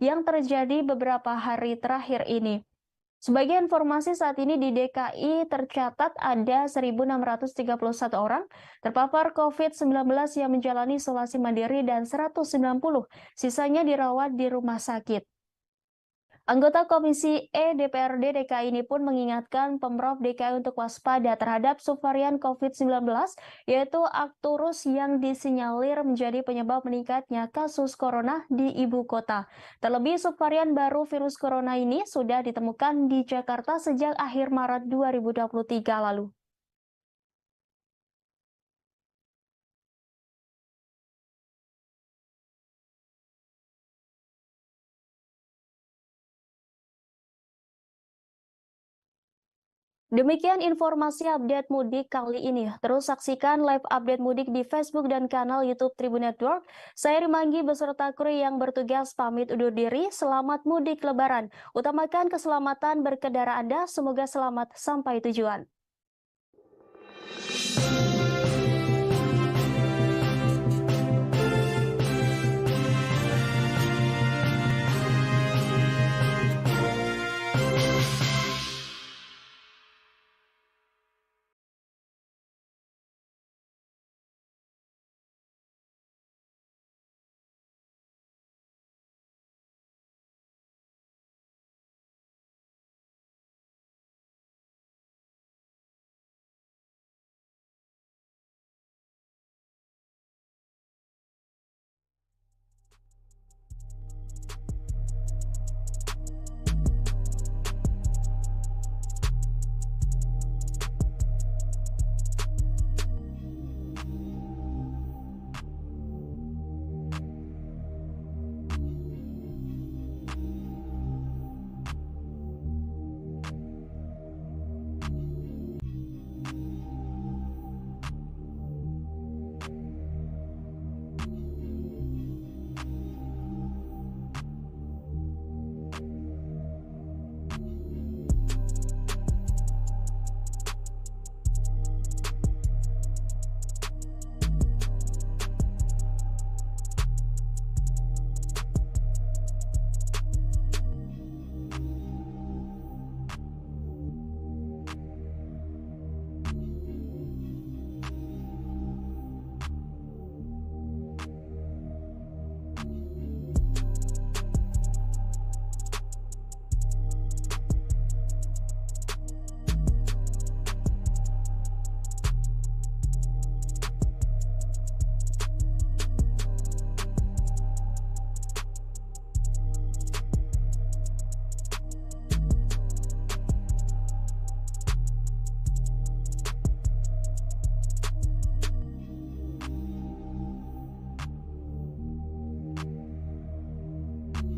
yang terjadi beberapa hari terakhir ini. Sebagai informasi, saat ini di DKI tercatat ada 1.631 orang terpapar COVID-19 yang menjalani isolasi mandiri dan 190 sisanya dirawat di rumah sakit. Anggota Komisi E DPRD DKI ini pun mengingatkan Pemprov DKI untuk waspada terhadap subvarian COVID-19, yaitu Arcturus yang disinyalir menjadi penyebab meningkatnya kasus corona di ibu kota. Terlebih subvarian baru virus corona ini sudah ditemukan di Jakarta sejak akhir Maret 2023 lalu. Demikian informasi update mudik kali ini. Terus saksikan live update mudik di Facebook dan kanal YouTube Tribun Network. Saya Rimanggi beserta kru yang bertugas pamit undur diri. Selamat mudik Lebaran. Utamakan keselamatan berkendara Anda. Semoga selamat sampai tujuan.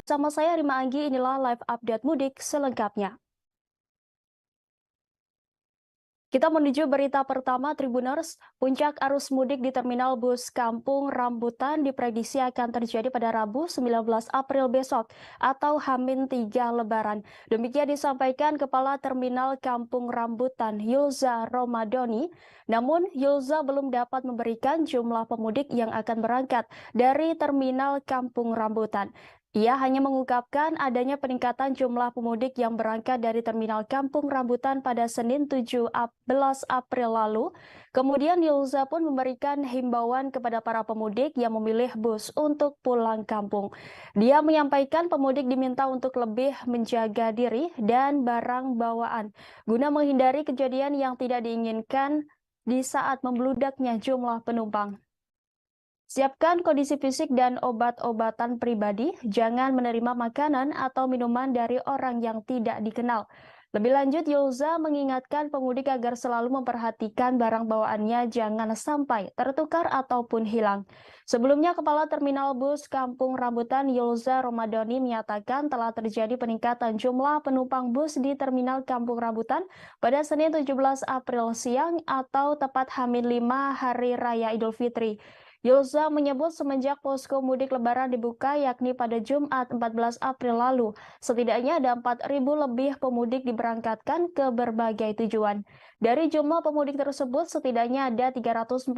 Sama saya Rima Anggi, inilah live update mudik selengkapnya. Kita menuju berita pertama Tribuners. Puncak arus mudik di Terminal Bus Kampung Rambutan diprediksi akan terjadi pada Rabu 19 April besok atau H-3 Lebaran. Demikian disampaikan Kepala Terminal Kampung Rambutan Yulza Romadoni. Namun Yulza belum dapat memberikan jumlah pemudik yang akan berangkat dari Terminal Kampung Rambutan. Ia hanya mengungkapkan adanya peningkatan jumlah pemudik yang berangkat dari Terminal Kampung Rambutan pada Senin 17 April lalu. Kemudian Yulza pun memberikan himbauan kepada para pemudik yang memilih bus untuk pulang kampung. Dia menyampaikan pemudik diminta untuk lebih menjaga diri dan barang bawaan guna menghindari kejadian yang tidak diinginkan di saat membludaknya jumlah penumpang. Siapkan kondisi fisik dan obat-obatan pribadi, jangan menerima makanan atau minuman dari orang yang tidak dikenal. Lebih lanjut, Yulza mengingatkan pemudik agar selalu memperhatikan barang bawaannya jangan sampai tertukar ataupun hilang. Sebelumnya, Kepala Terminal Bus Kampung Rambutan Yulza Romadoni menyatakan telah terjadi peningkatan jumlah penumpang bus di Terminal Kampung Rambutan pada Senin 17 April siang atau tepat H-5 Hari Raya Idul Fitri. Yulza menyebut semenjak posko mudik lebaran dibuka yakni pada Jumat 14 April lalu, setidaknya ada 4.000 lebih pemudik diberangkatkan ke berbagai tujuan. Dari jumlah pemudik tersebut, setidaknya ada 342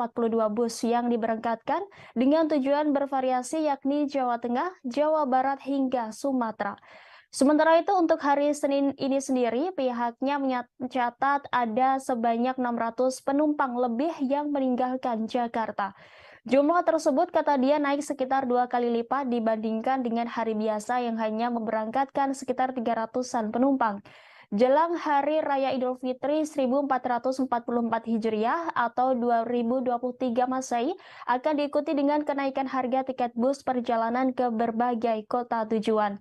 bus yang diberangkatkan dengan tujuan bervariasi yakni Jawa Tengah, Jawa Barat hingga Sumatera. Sementara itu untuk hari Senin ini sendiri, pihaknya mencatat ada sebanyak 600 penumpang lebih yang meninggalkan Jakarta. Jumlah tersebut kata dia naik sekitar 2 kali lipat dibandingkan dengan hari biasa yang hanya memberangkatkan sekitar 300-an penumpang. Jelang Hari Raya Idul Fitri 1444 Hijriah atau 2023 Masehi akan diikuti dengan kenaikan harga tiket bus perjalanan ke berbagai kota tujuan.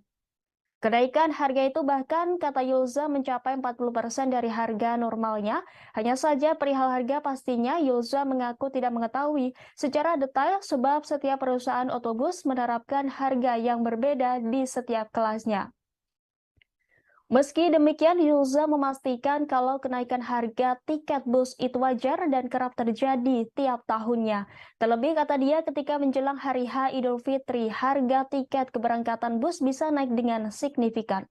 Kenaikan harga itu bahkan kata Yulza mencapai 40% dari harga normalnya. Hanya saja perihal harga pastinya Yulza mengaku tidak mengetahui secara detail sebab setiap perusahaan otobus menerapkan harga yang berbeda di setiap kelasnya. Meski demikian, Yulza memastikan kalau kenaikan harga tiket bus itu wajar dan kerap terjadi tiap tahunnya. Terlebih kata dia ketika menjelang hari H Idul Fitri, harga tiket keberangkatan bus bisa naik dengan signifikan.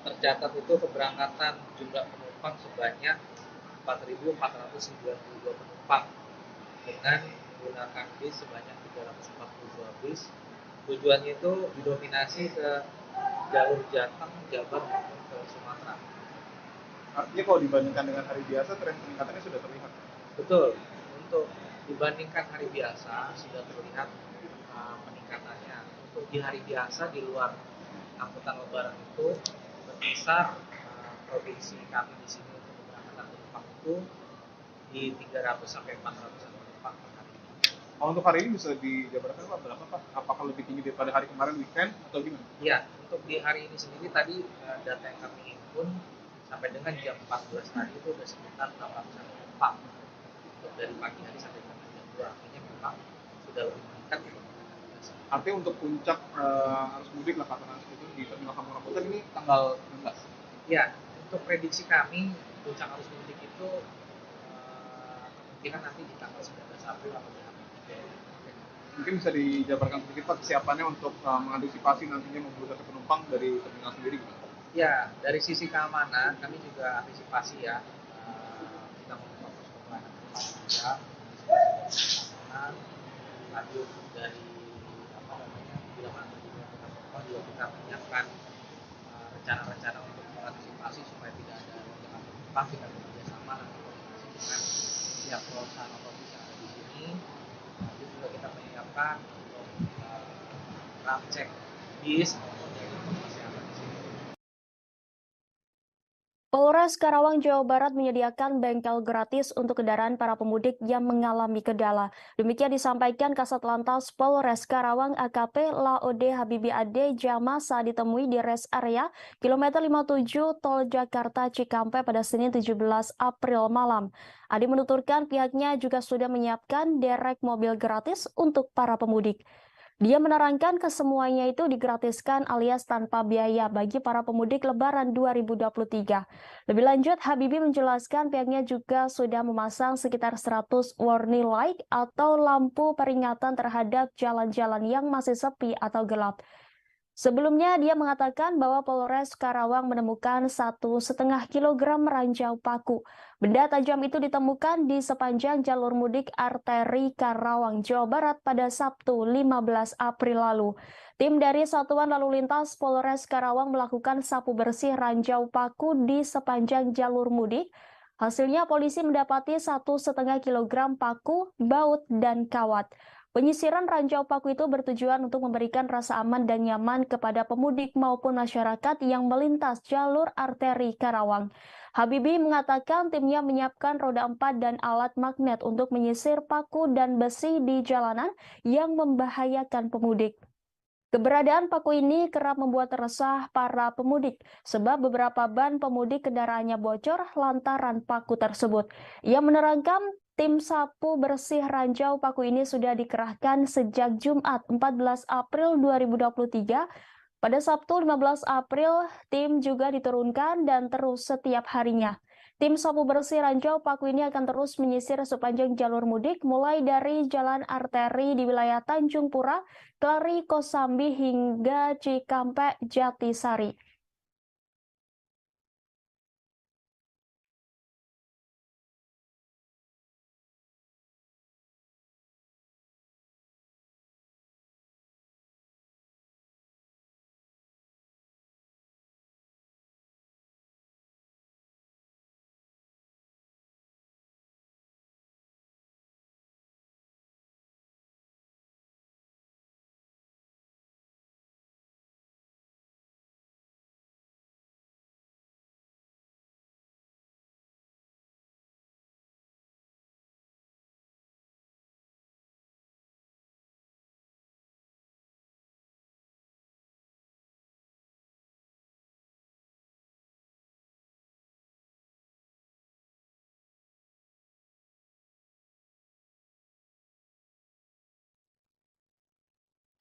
Tercatat itu keberangkatan jumlah penumpang sebanyak 4.492 penumpang dengan menggunakan bis sebanyak 342 bis. Tujuannya itu didominasi ke jalur Jateng, Jabar maupun ke Sumatera. Artinya kalau dibandingkan dengan hari biasa, tren peningkatannya sudah terlihat. Betul, untuk dibandingkan hari biasa sudah terlihat peningkatannya. Untuk di hari biasa di luar angkutan lebaran itu berkisar provinsi kami di sini untuk keberangkatan penumpang itu di 300 sampai 400 penumpang per hari. Kalau untuk hari ini bisa dijabarkan Pak, berapa Pak? Apakah lebih tinggi daripada hari kemarin weekend atau gimana? Iya, untuk di hari ini sendiri tadi data yang kami himpun sampai dengan jam 14 tadi itu sudah sekitar 800 penumpang. Untuk dari pagi hari sampai dengan jam 2, artinya memang sudah lebih meningkat dibandingkan hari biasa. Artinya untuk puncak arus mudik lah katakan seperti itu di Terminal Kampung Rambutan ini tanggal 16. Ya, untuk prediksi kami puncak arus mudik itu kemungkinan nanti di tanggal 19 April atau di April. Mungkin bisa dijabarkan sedikit Pak kesiapannya untuk mengantisipasi nantinya membludaknya penumpang dari terminal sendiri gitu. Ya, dari sisi keamanan kami juga antisipasi ya. Kita membuka posko pelayanan juga, keamanan, lanjut dari bila mana penumpang juga kita menyiapkan rencana-rencana untuk mengantisipasi supaya tidak ada lonjakan penumpang. Kita bekerja sama nanti koordinasi dengan pihak perusahaan otomobil yang ada di sini. Itu juga kita menyiapkan untuk ram cek bis maupun dari kesehatan di sini. Polres Polres Karawang, Jawa Barat menyediakan bengkel gratis untuk kendaraan para pemudik yang mengalami kendala. Demikian disampaikan Kasat Lantas Polres Karawang AKP Laode Habibi Ade Jama saat ditemui di rest area kilometer 57 Tol Jakarta Cikampek pada Senin 17 April malam. Ade menuturkan pihaknya juga sudah menyiapkan derek mobil gratis untuk para pemudik. Dia menerangkan kesemuanya itu digratiskan alias tanpa biaya bagi para pemudik Lebaran 2023. Lebih lanjut, Habibie menjelaskan pihaknya juga sudah memasang sekitar 100 warning light atau lampu peringatan terhadap jalan-jalan yang masih sepi atau gelap. Sebelumnya, dia mengatakan bahwa Polres Karawang menemukan 1,5 kilogram ranjau paku. Benda tajam itu ditemukan di sepanjang jalur mudik arteri Karawang, Jawa Barat pada Sabtu 15 April lalu. Tim dari Satuan Lalu Lintas Polres Karawang melakukan sapu bersih ranjau paku di sepanjang jalur mudik. Hasilnya polisi mendapati 1,5 kilogram paku, baut, dan kawat. Penyisiran ranjau paku itu bertujuan untuk memberikan rasa aman dan nyaman kepada pemudik maupun masyarakat yang melintas jalur arteri Karawang. Habibie mengatakan timnya menyiapkan roda 4 dan alat magnet untuk menyisir paku dan besi di jalanan yang membahayakan pemudik. Keberadaan paku ini kerap membuat resah para pemudik sebab beberapa ban pemudik kendaraannya bocor lantaran paku tersebut. Ia menerangkan tim sapu bersih ranjau paku ini sudah dikerahkan sejak Jumat 14 April 2023. Pada Sabtu 15 April, tim juga diturunkan dan terus setiap harinya. Tim sapu bersih ranjau paku ini akan terus menyisir sepanjang jalur mudik mulai dari jalan arteri di wilayah Tanjung Pura, Kelari, Kosambi hingga Cikampek, Jatisari.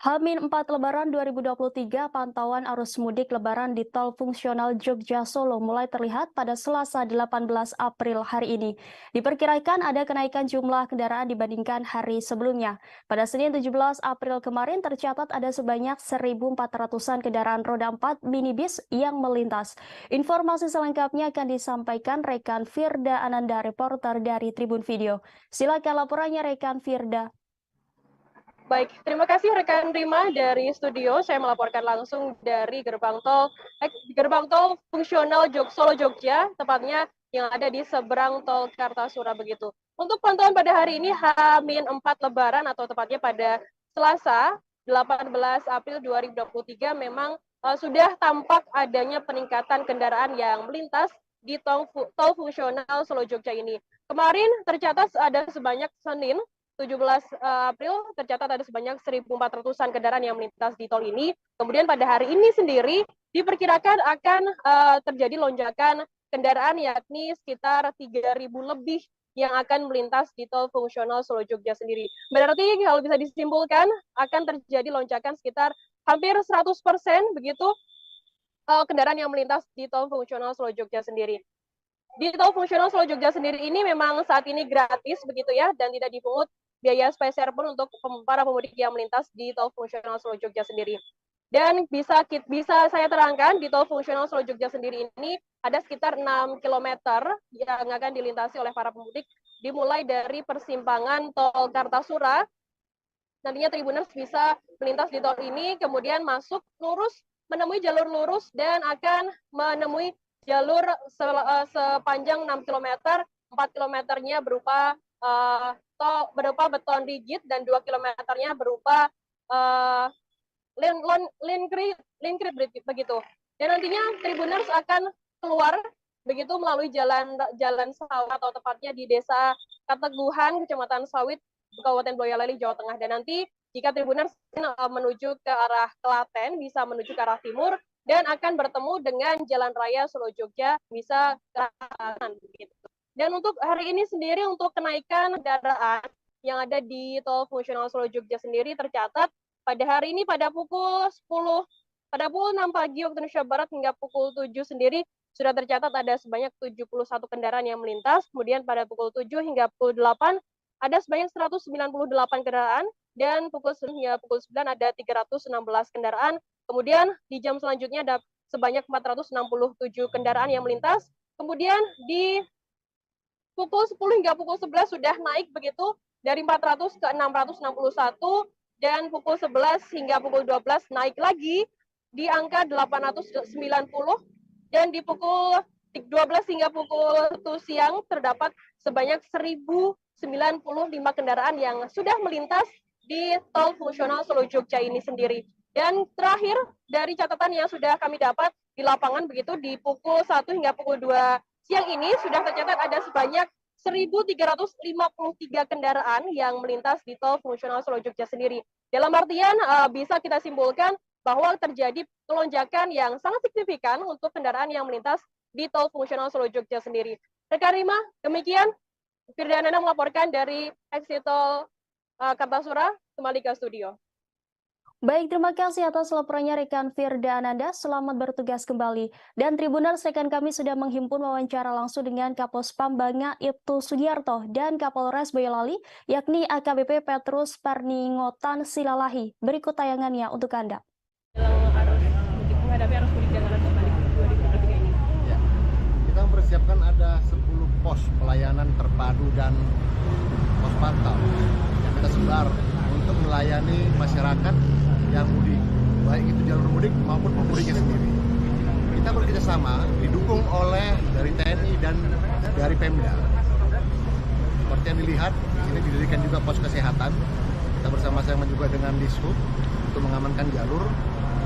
H-4 Lebaran 2023, pantauan arus mudik Lebaran di tol fungsional Jogja Solo mulai terlihat pada Selasa 18 April hari ini. Diperkirakan ada kenaikan jumlah kendaraan dibandingkan hari sebelumnya. Pada Senin 17 April kemarin tercatat ada sebanyak 1.400-an kendaraan roda 4 minibus yang melintas. Informasi selengkapnya akan disampaikan rekan Firda Ananda, reporter dari Tribun Video. Silakan laporannya rekan Firda. Baik, terima kasih rekan Rima dari studio. Saya melaporkan langsung dari gerbang tol fungsional Solo Jogja, tepatnya yang ada di seberang tol Kartasura begitu. Untuk pantauan pada hari ini H-4 Lebaran atau tepatnya pada Selasa 18 April 2023 memang sudah tampak adanya peningkatan kendaraan yang melintas di tol fungsional Solo Jogja ini. Kemarin tercatat ada sebanyak Senin 17 April tercatat ada sebanyak 1.400-an kendaraan yang melintas di tol ini. Kemudian pada hari ini sendiri diperkirakan akan terjadi lonjakan kendaraan yakni sekitar 3.000 lebih yang akan melintas di tol fungsional Solo Jogja sendiri. Berarti kalau bisa disimpulkan akan terjadi lonjakan sekitar hampir 100% begitu kendaraan yang melintas di tol fungsional Solo Jogja sendiri. Di tol fungsional Solo Jogja sendiri ini memang saat ini gratis begitu ya dan tidak dipungut biaya spesial pun untuk para pemudik yang melintas di tol fungsional Solo Jogja sendiri. Dan bisa saya terangkan di tol fungsional Solo Jogja sendiri ini ada sekitar 6 km yang akan dilintasi oleh para pemudik dimulai dari persimpangan tol Kartasura. Nantinya Tribuners bisa melintas di tol ini kemudian masuk lurus menemui jalur lurus dan akan menemui jalur sepanjang 6 km, 4 kilometernya berupa beton rigid dan 2 kilometernya berupa linkrit begitu. Dan nantinya Tribuners akan keluar begitu melalui jalan sawit atau tepatnya di Desa Kateguhan, Kecamatan Sawit, Kabupaten Boyolali, Jawa Tengah. Dan nanti jika Tribuners menuju ke arah Klaten, bisa menuju ke arah timur, dan akan bertemu dengan Jalan Raya Solo Jogja, bisa ke arah kanan. Dan untuk hari ini sendiri, untuk kenaikan kendaraan yang ada di tol fungsional Solo Jogja sendiri tercatat pada hari ini pada pukul 6 pagi waktu Indonesia Barat hingga pukul 7 sendiri sudah tercatat ada sebanyak 71 kendaraan yang melintas. Kemudian pada pukul 7 hingga pukul 8 ada sebanyak 198 kendaraan, dan pukul 9 hingga pukul 9 ada 316 kendaraan. Kemudian di jam selanjutnya ada sebanyak 467 kendaraan yang melintas. Kemudian di pukul 10 hingga pukul 11 sudah naik begitu dari 400 ke 661, dan pukul 11 hingga pukul 12 naik lagi di angka 890, dan di pukul 12 hingga pukul 1 siang terdapat sebanyak 1095 kendaraan yang sudah melintas di tol fungsional Solo Jogja ini sendiri. Dan terakhir dari catatan yang sudah kami dapat di lapangan begitu di pukul 1 hingga pukul 2 siang ini sudah tercatat ada sebanyak 1.353 kendaraan yang melintas di tol fungsional Solo Jogja sendiri. Dalam artian bisa kita simpulkan bahwa terjadi lonjakan yang sangat signifikan untuk kendaraan yang melintas di tol fungsional Solo Jogja sendiri. Rekan Rima, demikian Firdanana melaporkan dari exit tol Kartasura, kembali ke studio. Baik, terima kasih atas laporannya rekan Firda Ananda. Selamat bertugas kembali. Dan Tribuners, rekan kami sudah menghimpun wawancara langsung dengan Kapospam Banga Ibtu Sugiarto dan Kapolres Boyolali, yakni AKBP Petrus Parningotan Silalahi. Berikut tayangannya untuk Anda. Menghadapi arus mudik dan arus balik 2023 ini. Ya, kita mempersiapkan ada 10 pos pelayanan terpadu dan pos pantau yang kita sebar untuk melayani masyarakat yang mudik, baik itu jalur mudik maupun pemudiknya sendiri. Kita bekerjasama didukung oleh dari TNI dan dari Pemda. Seperti yang dilihat, ini didirikan juga pos kesehatan. Kita bersama-sama juga dengan Dishub untuk mengamankan jalur,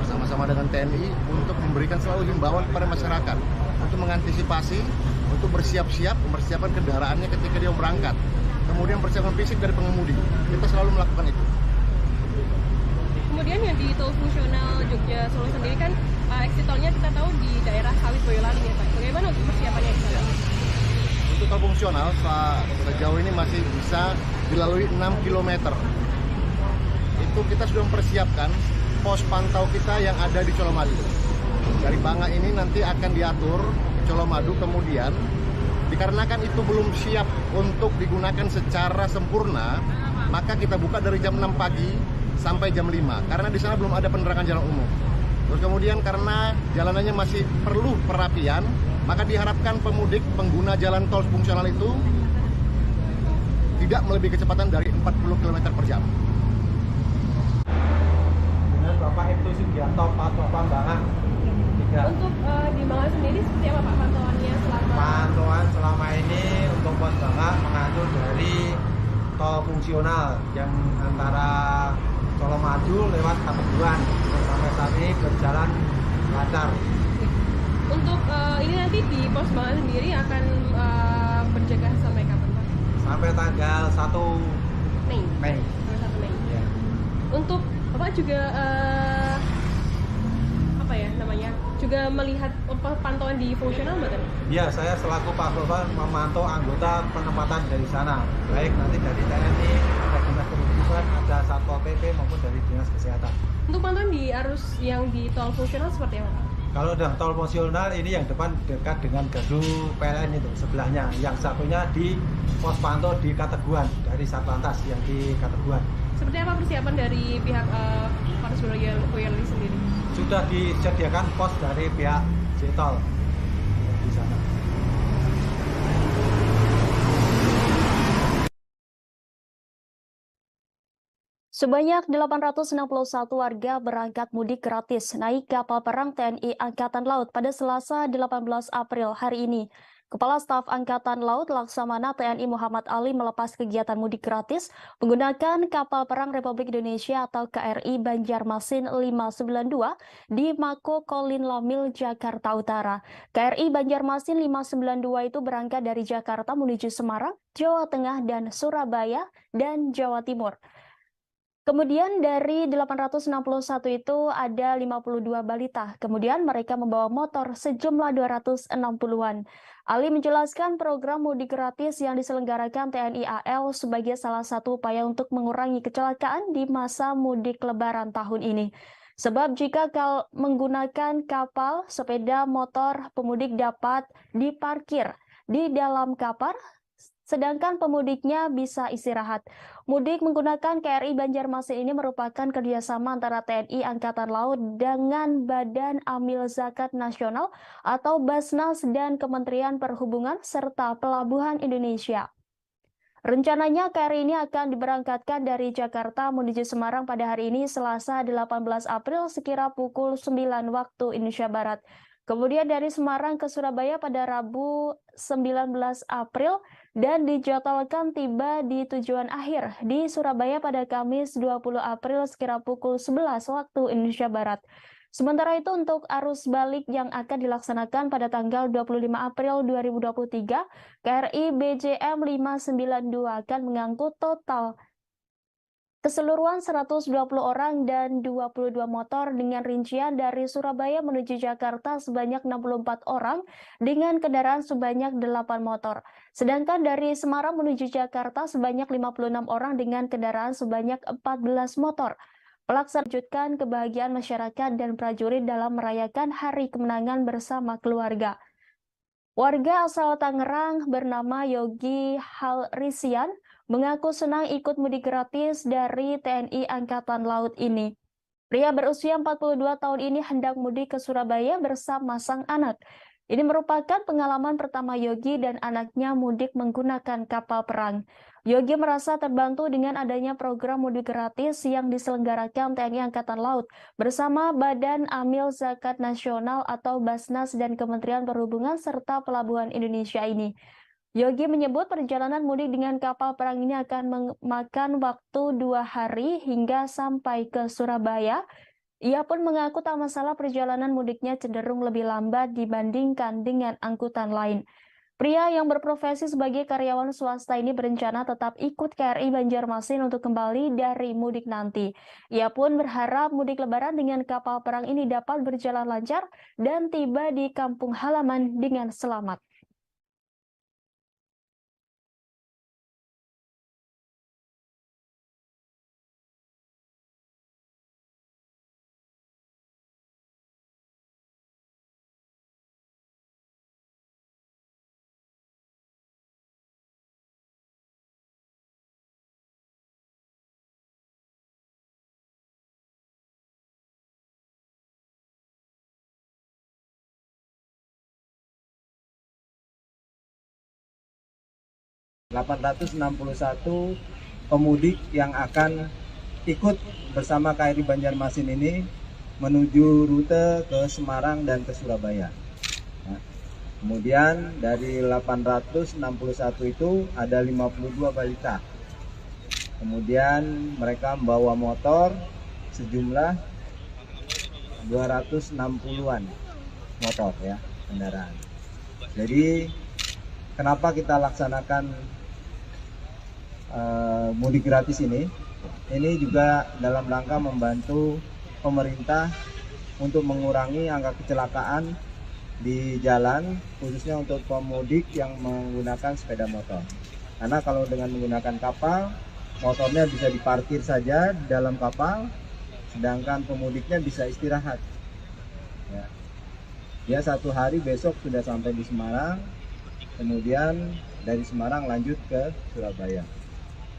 bersama-sama dengan TNI untuk memberikan selalu himbauan kepada masyarakat untuk mengantisipasi, untuk bersiap-siap, mempersiapkan kendaraannya ketika dia berangkat. Kemudian persiapan fisik dari pengemudi. Kita selalu melakukan itu. Kemudian yang di tol fungsional Jogja Solo sendiri kan exit tolnya kita tahu di daerah Sawit Boyolali ya Pak. Bagaimana untuk persiapannya di sana? Untuk tol fungsional sejauh ini masih bisa dilalui 6 km. Itu kita sudah mempersiapkan pos pantau kita yang ada di Colomadu. Dari Banga ini nanti akan diatur Colomadu, kemudian dikarenakan itu belum siap untuk digunakan secara sempurna, maka kita buka dari jam 6 pagi sampai jam 5, karena di sana belum ada penerangan jalan umum. Terus kemudian karena jalanannya masih perlu perapian, maka diharapkan pemudik pengguna jalan tol fungsional itu tidak melebihi kecepatan dari 40 km per jam. Dengan Bapak Ibtu Sugiarto, Pak Banga. Untuk di Banga sendiri seperti apa Pak pantauannya selama? Pantauan selama ini untuk pos Banga mengatur dari tol fungsional yang antara Colomadu lewat Kateguhan, sampai saat ini berjalan lancar. Untuk ini nanti di pos Banga sendiri akan berjaga sampai kapan Pak? Sampai tanggal 1 Mei. Sampai 1 Mei. Ya. Untuk Bapak juga apa ya namanya? Juga melihat pantauan di fungsional Mbak? Ya, saya selaku Pak Bapak memantau anggota penempatan dari sana, baik nanti dari TNI, ada dinas kependudukan, ada Satpol PP maupun dari dinas kesehatan. Untuk pantauan di arus yang di tol fungsional seperti apa Pak? Kalau udah tol fungsional ini yang depan dekat dengan gardu PLN itu sebelahnya, yang satunya di pos pantau di Kateguhan dari Satlantas yang di Kateguhan. Seperti apa persiapan dari pihak Polres Boyolali sendiri? Sudah disediakan pos dari pihak Jtol di sana. Sebanyak 861 warga berangkat mudik gratis naik kapal perang TNI Angkatan Laut pada Selasa 18 April hari ini. Kepala Staf Angkatan Laut Laksamana TNI Muhammad Ali melepas kegiatan mudik gratis menggunakan kapal perang Republik Indonesia atau KRI Banjarmasin 592 di Mako Kolin Lamil, Jakarta Utara. KRI Banjarmasin 592 itu berangkat dari Jakarta menuju Semarang, Jawa Tengah, dan Surabaya, dan Jawa Timur. Kemudian dari 861 itu ada 52 balita. Kemudian mereka membawa motor sejumlah 260-an. Ali menjelaskan program mudik gratis yang diselenggarakan TNI AL sebagai salah satu upaya untuk mengurangi kecelakaan di masa mudik Lebaran tahun ini. Sebab jika menggunakan kapal, sepeda motor pemudik dapat diparkir di dalam kapal, sedangkan pemudiknya bisa istirahat. Mudik menggunakan KRI Banjarmasin ini merupakan kerjasama antara TNI Angkatan Laut dengan Badan Amil Zakat Nasional atau Basnas dan Kementerian Perhubungan serta Pelabuhan Indonesia. Rencananya KRI ini akan diberangkatkan dari Jakarta menuju Semarang pada hari ini Selasa 18 April sekira pukul 9 waktu Indonesia Barat. Kemudian dari Semarang ke Surabaya pada Rabu 19 April dan dijadwalkan tiba di tujuan akhir di Surabaya pada Kamis 20 April sekira pukul 11 waktu Indonesia Barat. Sementara itu untuk arus balik yang akan dilaksanakan pada tanggal 25 April 2023, KRI BJM 592 akan mengangkut total keseluruhan 120 orang dan 22 motor dengan rincian dari Surabaya menuju Jakarta sebanyak 64 orang dengan kendaraan sebanyak 8 motor. Sedangkan dari Semarang menuju Jakarta sebanyak 56 orang dengan kendaraan sebanyak 14 motor. Pelaksana lanjutkan kebahagiaan masyarakat dan prajurit dalam merayakan Hari Kemenangan bersama keluarga. Warga asal Tangerang bernama Yogi Halrisian mengaku senang ikut mudik gratis dari TNI Angkatan Laut ini. Pria berusia 42 tahun ini hendak mudik ke Surabaya bersama sang anak. Ini merupakan pengalaman pertama Yogi dan anaknya mudik menggunakan kapal perang. Yogi merasa terbantu dengan adanya program mudik gratis yang diselenggarakan TNI Angkatan Laut bersama Badan Amil Zakat Nasional atau Basnas dan Kementerian Perhubungan serta Pelabuhan Indonesia ini. Yogi menyebut perjalanan mudik dengan kapal perang ini akan memakan waktu 2 hari hingga sampai ke Surabaya. Ia pun mengaku tak masalah perjalanan mudiknya cenderung lebih lambat dibandingkan dengan angkutan lain. Pria yang berprofesi sebagai karyawan swasta ini berencana tetap ikut KRI Banjarmasin untuk kembali dari mudik nanti. Ia pun berharap mudik Lebaran dengan kapal perang ini dapat berjalan lancar dan tiba di kampung halaman dengan selamat. ...861 pemudik yang akan ikut bersama KRI Banjarmasin ini menuju rute ke Semarang dan ke Surabaya. Nah, kemudian dari 861 itu ada 52 balita. Kemudian mereka membawa motor sejumlah 260-an motor ya, kendaraan. Jadi kenapa kita laksanakan mudik gratis ini juga dalam rangka membantu pemerintah untuk mengurangi angka kecelakaan di jalan, khususnya untuk pemudik yang menggunakan sepeda motor. Karena kalau dengan menggunakan kapal, motornya bisa diparkir saja di dalam kapal, sedangkan pemudiknya bisa istirahat. Ya. Dia 1 hari besok sudah sampai di Semarang, kemudian dari Semarang lanjut ke Surabaya.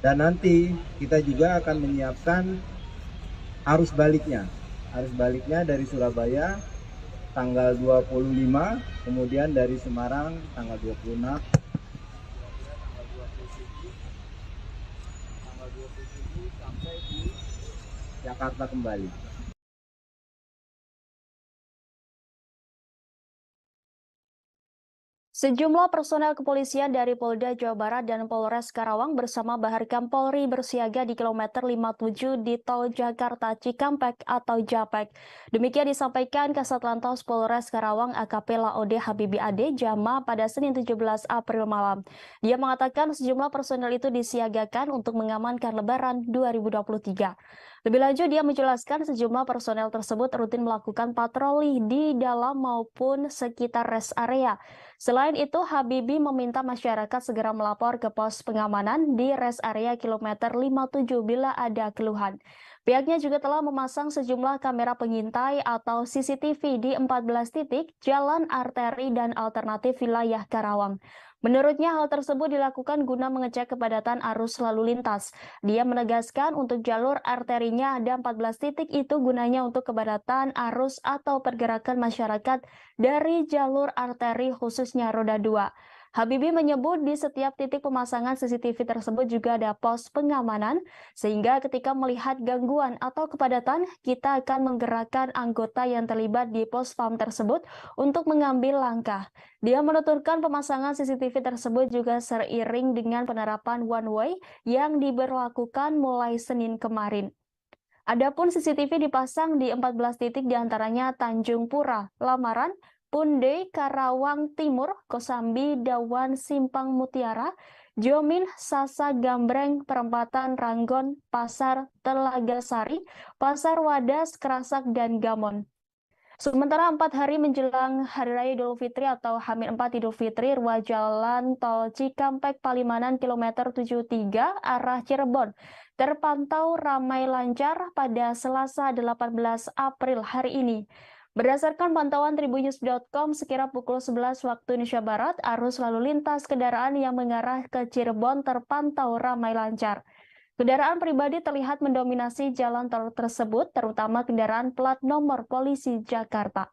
Dan nanti kita juga akan menyiapkan arus baliknya. Arus baliknya dari Surabaya tanggal 25, kemudian dari Semarang tanggal 26, tanggal 27 sampai di Jakarta kembali. Sejumlah personel kepolisian dari Polda Jawa Barat dan Polres Karawang bersama Baharkam Polri bersiaga di kilometer 57 di Tol Jakarta Cikampek atau Japek. Demikian disampaikan Kasat Lantas Polres Karawang AKP Laode Habibi Ade Jama pada Senin 17 April malam. Dia mengatakan sejumlah personel itu disiagakan untuk mengamankan Lebaran 2023. Lebih lanjut, dia menjelaskan sejumlah personel tersebut rutin melakukan patroli di dalam maupun sekitar rest area. Selain itu, Habibie meminta masyarakat segera melapor ke pos pengamanan di rest area kilometer 57 bila ada keluhan. Pihaknya juga telah memasang sejumlah kamera pengintai atau CCTV di 14 titik jalan arteri dan alternatif wilayah Karawang. Menurutnya hal tersebut dilakukan guna mengecek kepadatan arus lalu lintas. Dia menegaskan untuk jalur arterinya ada 14 titik itu gunanya untuk kepadatan arus atau pergerakan masyarakat dari jalur arteri khususnya roda 2. Habibie menyebut di setiap titik pemasangan CCTV tersebut juga ada pos pengamanan, sehingga ketika melihat gangguan atau kepadatan, kita akan menggerakkan anggota yang terlibat di pos PAM tersebut untuk mengambil langkah. Dia menuturkan pemasangan CCTV tersebut juga seiring dengan penerapan one way yang diberlakukan mulai Senin kemarin. Adapun CCTV dipasang di 14 titik diantaranya Tanjung Pura, Lamaran, Punde, Karawang Timur, Kosambi, Dawan, Simpang Mutiara, Jomin, Sasa Gambreng, Perempatan Ranggon, Pasar Telaga Sari, Pasar Wadas, Kerasak, dan Gamon. Sementara 4 hari menjelang Hari Raya Idul Fitri atau H-4 Idul Fitri, ruas jalan tol Cikampek Palimanan kilometer 73 arah Cirebon terpantau ramai lancar pada Selasa 18 April hari ini. Berdasarkan pantauan tribunnews.com, sekira pukul 11 waktu Indonesia Barat, arus lalu lintas kendaraan yang mengarah ke Cirebon terpantau ramai lancar. Kendaraan pribadi terlihat mendominasi jalan tol tersebut, terutama kendaraan plat nomor polisi Jakarta.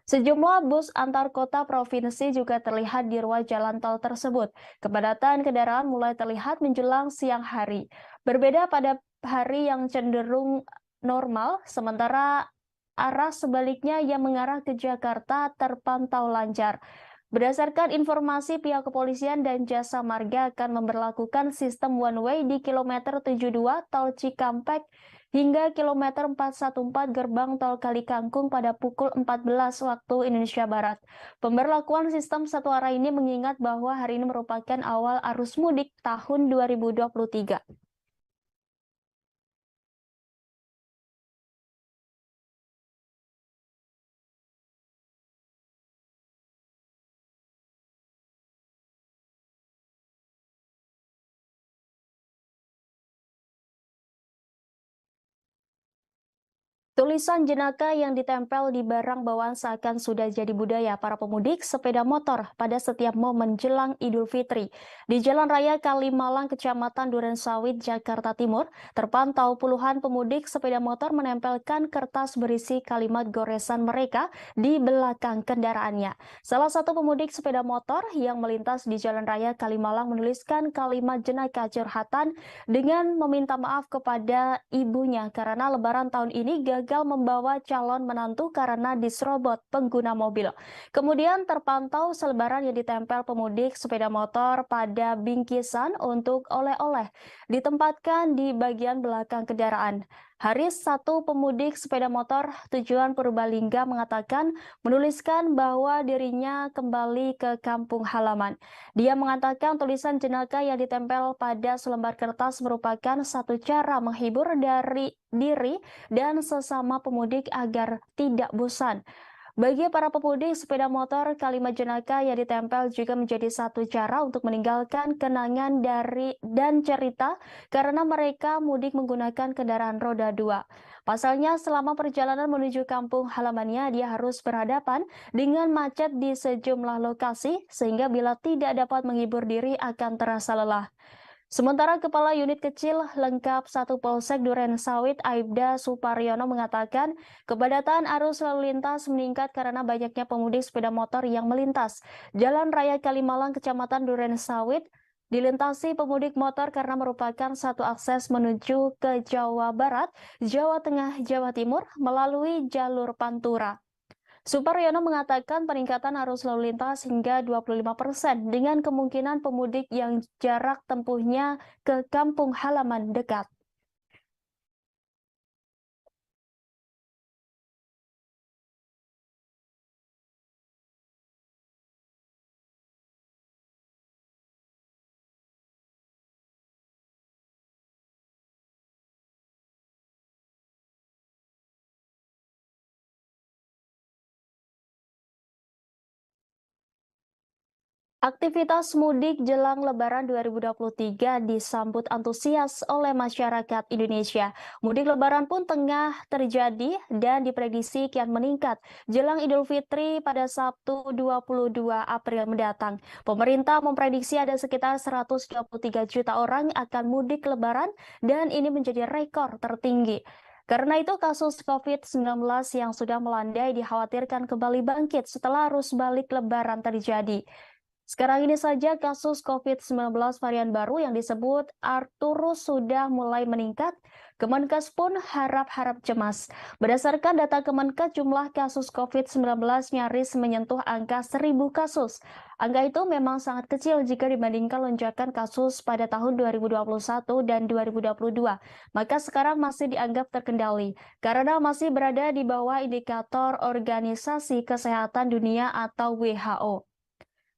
Sejumlah bus antar kota provinsi juga terlihat di ruas jalan tol tersebut. Kepadatan kendaraan mulai terlihat menjelang siang hari. Berbeda pada hari yang cenderung normal, sementara arah sebaliknya yang mengarah ke Jakarta terpantau lancar. Berdasarkan informasi pihak kepolisian dan jasa marga akan memberlakukan sistem one way di kilometer 72 tol Cikampek hingga kilometer 414 gerbang tol Kalikangkung pada pukul 14 waktu Indonesia Barat. Pemberlakuan sistem satu arah ini mengingat bahwa hari ini merupakan awal arus mudik tahun 2023. Tulisan jenaka yang ditempel di barang bawaan seakan sudah jadi budaya para pemudik sepeda motor pada setiap momen jelang Idul Fitri. Di Jalan Raya Kalimalang, Kecamatan Durensawit, Jakarta Timur, terpantau puluhan pemudik sepeda motor menempelkan kertas berisi kalimat goresan mereka di belakang kendaraannya. Salah satu pemudik sepeda motor yang melintas di Jalan Raya Kalimalang menuliskan kalimat jenaka curhatan dengan meminta maaf kepada ibunya karena Lebaran tahun ini gagal membawa calon menantu karena diserobot pengguna mobil. Kemudian terpantau selebaran yang ditempel pemudik sepeda motor pada bingkisan untuk oleh-oleh ditempatkan di bagian belakang kendaraan. Haris, satu pemudik sepeda motor tujuan Purbalingga, mengatakan menuliskan bahwa dirinya kembali ke kampung halaman. Dia mengatakan tulisan jenaka yang ditempel pada selembar kertas merupakan satu cara menghibur dari diri dan sesama pemudik agar tidak bosan. Bagi para pemudik sepeda motor, kalimat jenaka yang ditempel juga menjadi satu cara untuk meninggalkan kenangan dan cerita karena mereka mudik menggunakan kendaraan roda 2. Pasalnya, selama perjalanan menuju kampung halamannya, dia harus berhadapan dengan macet di sejumlah lokasi, sehingga bila tidak dapat menghibur diri akan terasa lelah. Sementara Kepala Unit Kecil Lengkap 1 Polsek Durensawit Aibda Suparyono mengatakan kepadatan arus lalu lintas meningkat karena banyaknya pemudik sepeda motor yang melintas. Jalan Raya Kalimalang Kecamatan Durensawit dilintasi pemudik motor karena merupakan satu akses menuju ke Jawa Barat, Jawa Tengah, Jawa Timur melalui jalur Pantura. Suparyono mengatakan peningkatan arus lalu lintas hingga 25% dengan kemungkinan pemudik yang jarak tempuhnya ke kampung halaman dekat. Aktivitas mudik jelang Lebaran 2023 disambut antusias oleh masyarakat Indonesia. Mudik Lebaran pun tengah terjadi dan diprediksi kian meningkat jelang Idul Fitri pada Sabtu 22 April mendatang. Pemerintah memprediksi ada sekitar 123 juta orang akan mudik Lebaran dan ini menjadi rekor tertinggi. Karena itu, kasus COVID-19 yang sudah melandai dikhawatirkan kembali bangkit setelah arus balik Lebaran terjadi. Sekarang ini saja kasus COVID-19 varian baru yang disebut Arcturus sudah mulai meningkat. Kemenkes pun harap-harap cemas. Berdasarkan data Kemenkes, jumlah kasus COVID-19 nyaris menyentuh angka 1.000 kasus. Angka itu memang sangat kecil jika dibandingkan lonjakan kasus pada tahun 2021 dan 2022. Maka sekarang masih dianggap terkendali karena masih berada di bawah indikator Organisasi Kesehatan Dunia atau WHO.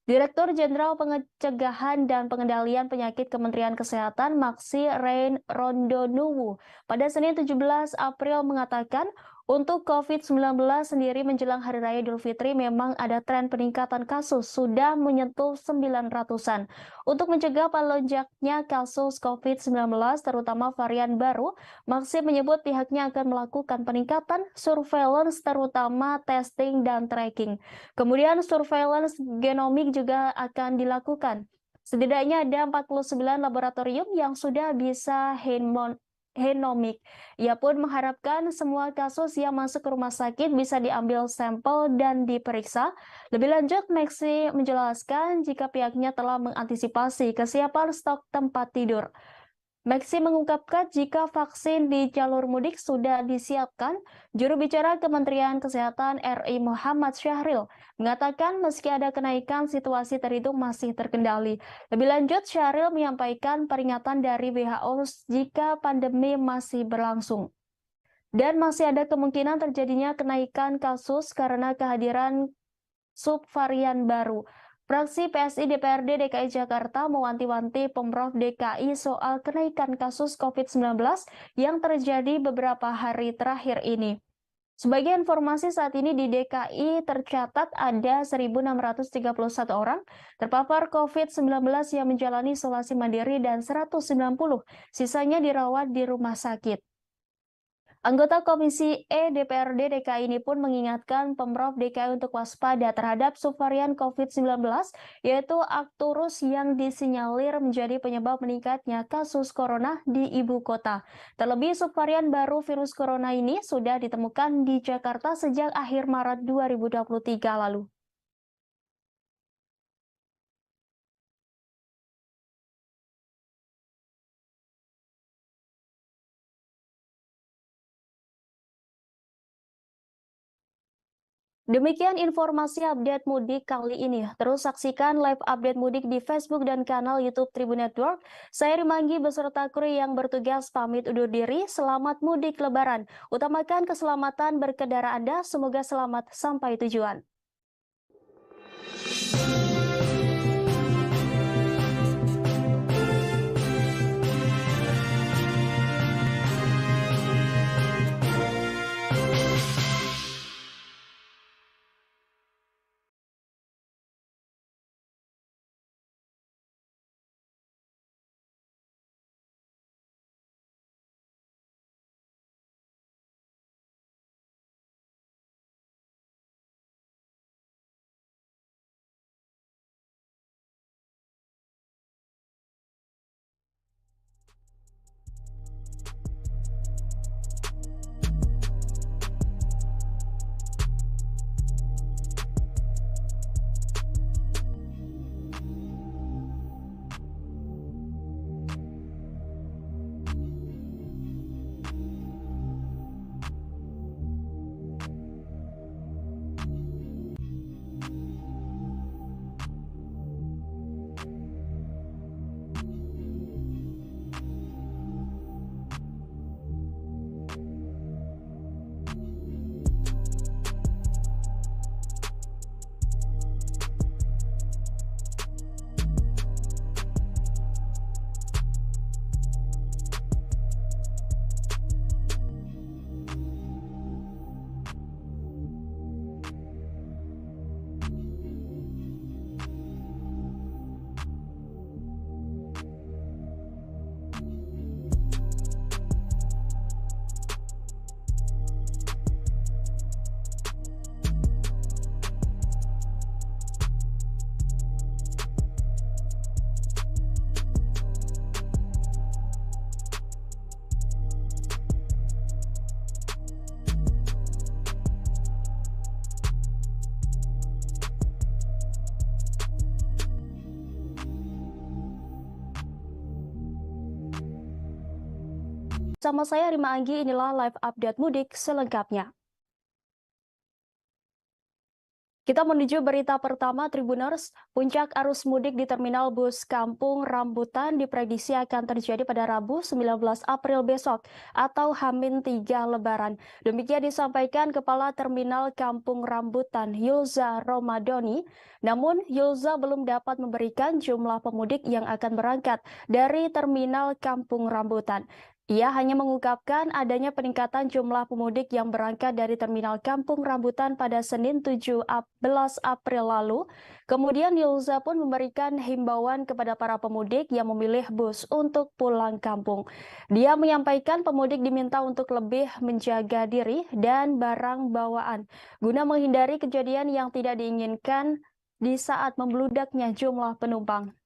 Direktur Jenderal Pencegahan dan Pengendalian Penyakit Kementerian Kesehatan Maksi Rein Rondonuwu pada Senin 17 April mengatakan untuk COVID-19 sendiri menjelang Hari Raya Idul Fitri memang ada tren peningkatan kasus sudah menyentuh 900-an. Untuk mencegah melonjaknya kasus COVID-19 terutama varian baru, Maksi menyebut pihaknya akan melakukan peningkatan surveillance terutama testing dan tracking. Kemudian surveillance genomik juga akan dilakukan. Setidaknya ada 49 laboratorium yang sudah bisa genomik. Ia pun mengharapkan semua kasus yang masuk ke rumah sakit bisa diambil sampel dan diperiksa. Lebih lanjut, Maksi menjelaskan jika pihaknya telah mengantisipasi kesiapan stok tempat tidur. Maksi mengungkapkan jika vaksin di jalur mudik sudah disiapkan, juru bicara Kementerian Kesehatan RI Muhammad Syahril mengatakan meski ada kenaikan, situasi terhitung masih terkendali. Lebih lanjut, Syahril menyampaikan peringatan dari WHO jika pandemi masih berlangsung. Dan masih ada kemungkinan terjadinya kenaikan kasus karena kehadiran subvarian baru. Fraksi PSI DPRD DKI Jakarta mewanti-wanti Pemprov DKI soal kenaikan kasus COVID-19 yang terjadi beberapa hari terakhir ini. Sebagai informasi, saat ini di DKI tercatat ada 1.631 orang terpapar COVID-19 yang menjalani isolasi mandiri dan 190 sisanya dirawat di rumah sakit. Anggota Komisi E DPRD DKI ini pun mengingatkan Pemprov DKI untuk waspada terhadap subvarian COVID-19, yaitu Arcturus yang disinyalir menjadi penyebab meningkatnya kasus corona di ibu kota. Terlebih subvarian baru virus corona ini sudah ditemukan di Jakarta sejak akhir Maret 2023 lalu. Demikian informasi update mudik kali ini. Terus saksikan live update mudik di Facebook dan kanal YouTube Tribun Network. Saya Rimanggi beserta kru yang bertugas pamit undur diri. Selamat mudik Lebaran. Utamakan keselamatan berkendara Anda. Semoga selamat sampai tujuan. Bersama saya Rima Anggi, inilah live update mudik selengkapnya. Kita menuju berita pertama Tribuners. Puncak arus mudik di Terminal Bus Kampung Rambutan diprediksi akan terjadi pada Rabu 19 April besok atau H-3 Lebaran. Demikian disampaikan Kepala Terminal Kampung Rambutan Yulza Romadoni. Namun Yulza belum dapat memberikan jumlah pemudik yang akan berangkat dari Terminal Kampung Rambutan. Ia hanya mengungkapkan adanya peningkatan jumlah pemudik yang berangkat dari Terminal Kampung Rambutan pada Senin 17 April lalu. Kemudian Yulza pun memberikan himbauan kepada para pemudik yang memilih bus untuk pulang kampung. Dia menyampaikan pemudik diminta untuk lebih menjaga diri dan barang bawaan guna menghindari kejadian yang tidak diinginkan di saat membludaknya jumlah penumpang.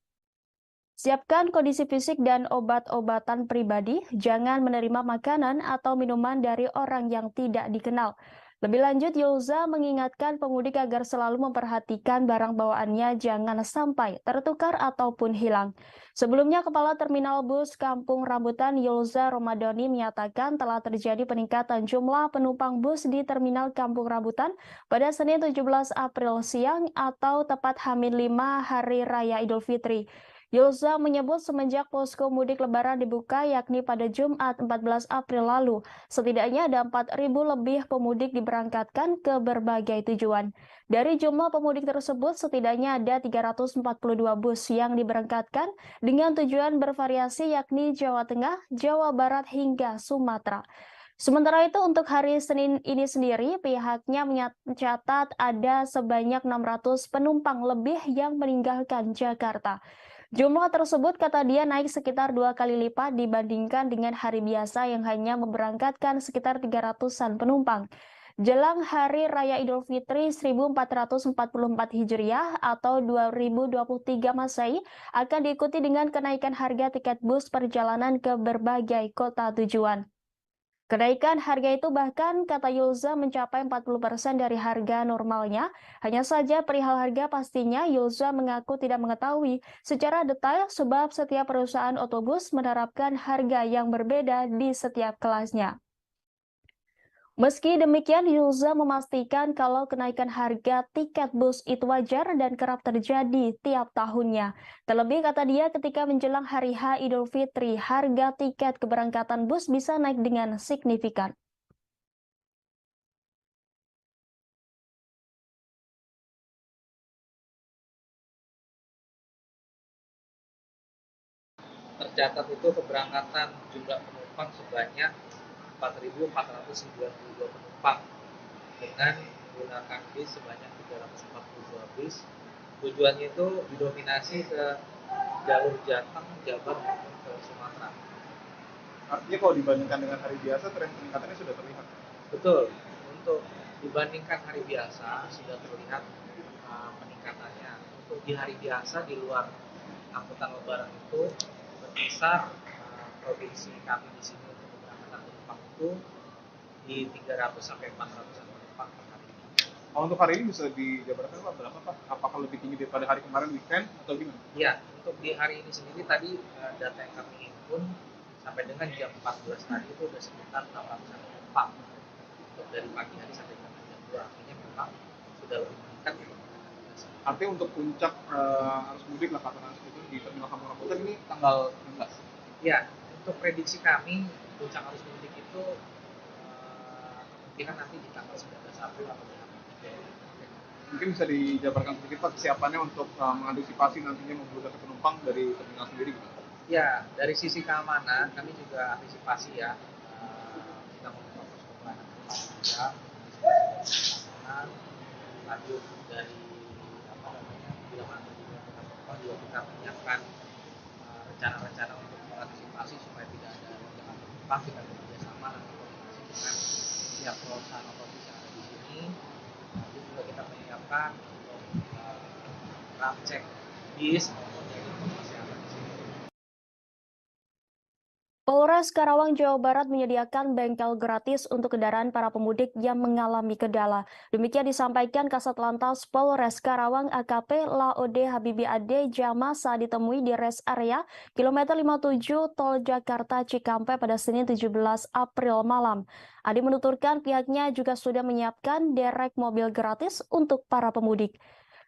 Siapkan kondisi fisik dan obat-obatan pribadi, jangan menerima makanan atau minuman dari orang yang tidak dikenal. Lebih lanjut, Yulza mengingatkan pemudik agar selalu memperhatikan barang bawaannya jangan sampai tertukar ataupun hilang. Sebelumnya, Kepala Terminal Bus Kampung Rambutan Yulza Romadoni menyatakan telah terjadi peningkatan jumlah penumpang bus di Terminal Kampung Rambutan pada Senin 17 April siang atau tepat H-5 Hari Raya Idul Fitri. Yulza menyebut semenjak posko mudik lebaran dibuka yakni pada Jumat 14 April lalu, setidaknya ada 4.000 lebih pemudik diberangkatkan ke berbagai tujuan. Dari jumlah pemudik tersebut, setidaknya ada 342 bus yang diberangkatkan dengan tujuan bervariasi yakni Jawa Tengah, Jawa Barat hingga Sumatera. Sementara itu untuk hari Senin ini sendiri, pihaknya mencatat ada sebanyak 600 penumpang lebih yang meninggalkan Jakarta. Jumlah tersebut kata dia naik sekitar 2 kali lipat dibandingkan dengan hari biasa yang hanya memberangkatkan sekitar 300-an penumpang. Jelang Hari Raya Idul Fitri 1444 Hijriah atau 2023 Masehi akan diikuti dengan kenaikan harga tiket bus perjalanan ke berbagai kota tujuan. Kenaikan harga itu bahkan, kata Yulza, mencapai 40% dari harga normalnya. Hanya saja perihal harga pastinya, Yulza mengaku tidak mengetahui secara detail sebab setiap perusahaan otobus menerapkan harga yang berbeda di setiap kelasnya. Meski demikian, Yulza memastikan kalau kenaikan harga tiket bus itu wajar dan kerap terjadi tiap tahunnya. Terlebih kata dia ketika menjelang hari H Idul Fitri, harga tiket keberangkatan bus bisa naik dengan signifikan. Tercatat itu keberangkatan jumlah penumpang sebanyak 4.492 penumpang dengan menggunakan bis sebanyak 342 bis. Tujuannya itu didominasi ke jalur Jateng, Jabar maupun ke Sumatera. Artinya kalau dibandingkan dengan hari biasa, tren peningkatannya sudah terlihat. Betul, untuk dibandingkan hari biasa sudah terlihat peningkatannya. Untuk di hari biasa di luar angkutan lebaran itu berkisar provinsi kami di sini untuk keberangkatan penumpang itu di 300 sampai 400 penumpang per hari. Untuk hari ini bisa dijabarkan Pak berapa Pak? Apakah lebih tinggi daripada hari kemarin weekend atau gimana? Iya, untuk di hari ini sendiri tadi data yang kami himpun sampai dengan jam 14 tadi itu sudah sekitar 800 penumpang untuk dari pagi hari sampai jam 2. Artinya memang sudah lebih meningkat ya. Artinya untuk puncak arus mudik lah kata itu di Terminal Kampung Rambutan ini tanggal 16. Ya, untuk prediksi kami puncak arus mudik itu kemungkinan nanti di tanggal 19 April atau Mungkin bisa dijabarkan sedikit Pak kesiapannya untuk mengantisipasi nantinya membludaknya penumpang dari terminal sendiri gitu. Ya, dari sisi keamanan kami juga antisipasi ya. Kita membuka posko pelayanan juga, keamanan, lanjut dari bila mana penumpang juga kita menyiapkan rencana-rencana untuk mengantisipasi supaya tidak ada lonjakan penumpang. Kita bekerjasama dan koordinasi dengan pihak perusahaan otomobil yang ada di sini. Lalu juga kita menyiapkan untuk ram cek bis maupun dari kesehatan di sini. Polres Karawang, Jawa Barat menyediakan bengkel gratis untuk kendaraan para pemudik yang mengalami kendala. Demikian disampaikan Kasat Lantas Polres Karawang AKP Laode Habibi Ade Jama saat ditemui di rest area kilometer 57 Tol Jakarta Cikampek pada Senin 17 April malam. Ade menuturkan pihaknya juga sudah menyiapkan derek mobil gratis untuk para pemudik.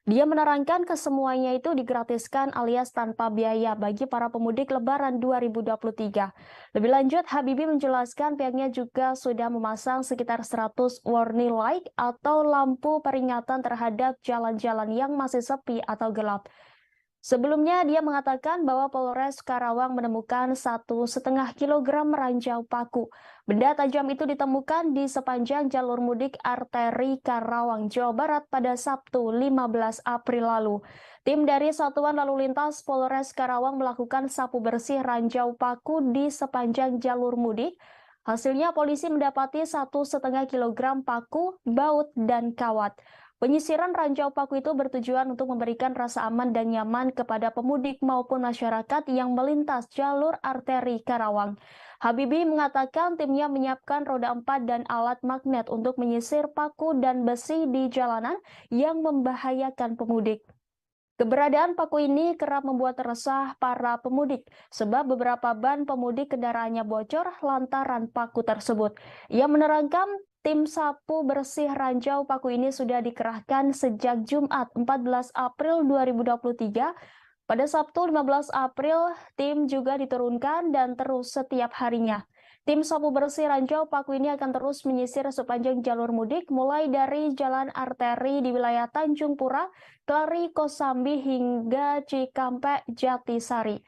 Dia menerangkan kesemuanya itu digratiskan alias tanpa biaya bagi para pemudik Lebaran 2023. Lebih lanjut, Habibie menjelaskan pihaknya juga sudah memasang sekitar 100 warning light atau lampu peringatan terhadap jalan-jalan yang masih sepi atau gelap. Sebelumnya, dia mengatakan bahwa Polres Karawang menemukan 1,5 kilogram ranjau paku. Benda tajam itu ditemukan di sepanjang jalur mudik arteri Karawang, Jawa Barat pada Sabtu 15 April lalu. Tim dari Satuan Lalu Lintas Polres Karawang melakukan sapu bersih ranjau paku di sepanjang jalur mudik. Hasilnya polisi mendapati 1,5 kilogram paku, baut, dan kawat. Penyisiran ranjau paku itu bertujuan untuk memberikan rasa aman dan nyaman kepada pemudik maupun masyarakat yang melintas jalur arteri Karawang. Habibie mengatakan timnya menyiapkan roda 4 dan alat magnet untuk menyisir paku dan besi di jalanan yang membahayakan pemudik. Keberadaan paku ini kerap membuat resah para pemudik sebab beberapa ban pemudik kendaraannya bocor lantaran paku tersebut. Ia menerangkan tim sapu bersih ranjau paku ini sudah dikerahkan sejak Jumat 14 April 2023. Pada Sabtu 15 April, tim juga diturunkan dan terus setiap harinya. Tim sapu bersih ranjau paku ini akan terus menyisir sepanjang jalur mudik mulai dari jalan arteri di wilayah Tanjung Pura, Kelari, Kosambi hingga Cikampek, Jatisari.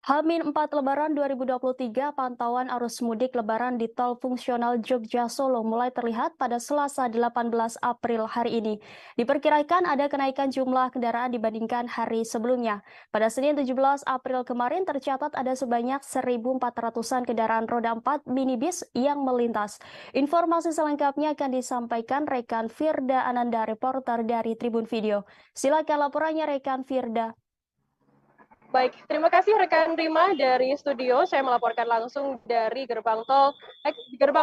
H-4 Lebaran 2023, pantauan arus mudik Lebaran di tol fungsional Jogja Solo mulai terlihat pada Selasa 18 April hari ini. Diperkirakan ada kenaikan jumlah kendaraan dibandingkan hari sebelumnya. Pada Senin 17 April kemarin tercatat ada sebanyak 1.400-an kendaraan roda 4 minibus yang melintas. Informasi selengkapnya akan disampaikan rekan Firda Ananda, reporter dari Tribun Video. Silakan laporannya rekan Firda. Baik, terima kasih rekan Rima dari studio. Saya melaporkan langsung dari gerbang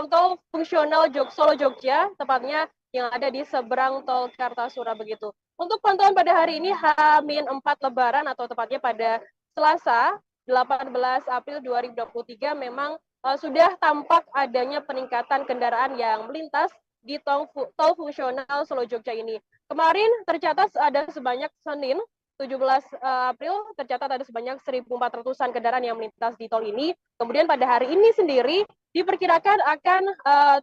tol fungsional Solo Jogja, tepatnya yang ada di seberang tol Kartasura begitu. Untuk pantauan pada hari ini H-4 Lebaran atau tepatnya pada Selasa 18 April 2023 memang sudah tampak adanya peningkatan kendaraan yang melintas di tol fungsional Solo Jogja ini. Kemarin tercatat ada sebanyak Senin 17 April tercatat ada sebanyak 1.400-an kendaraan yang melintas di tol ini. Kemudian pada hari ini sendiri diperkirakan akan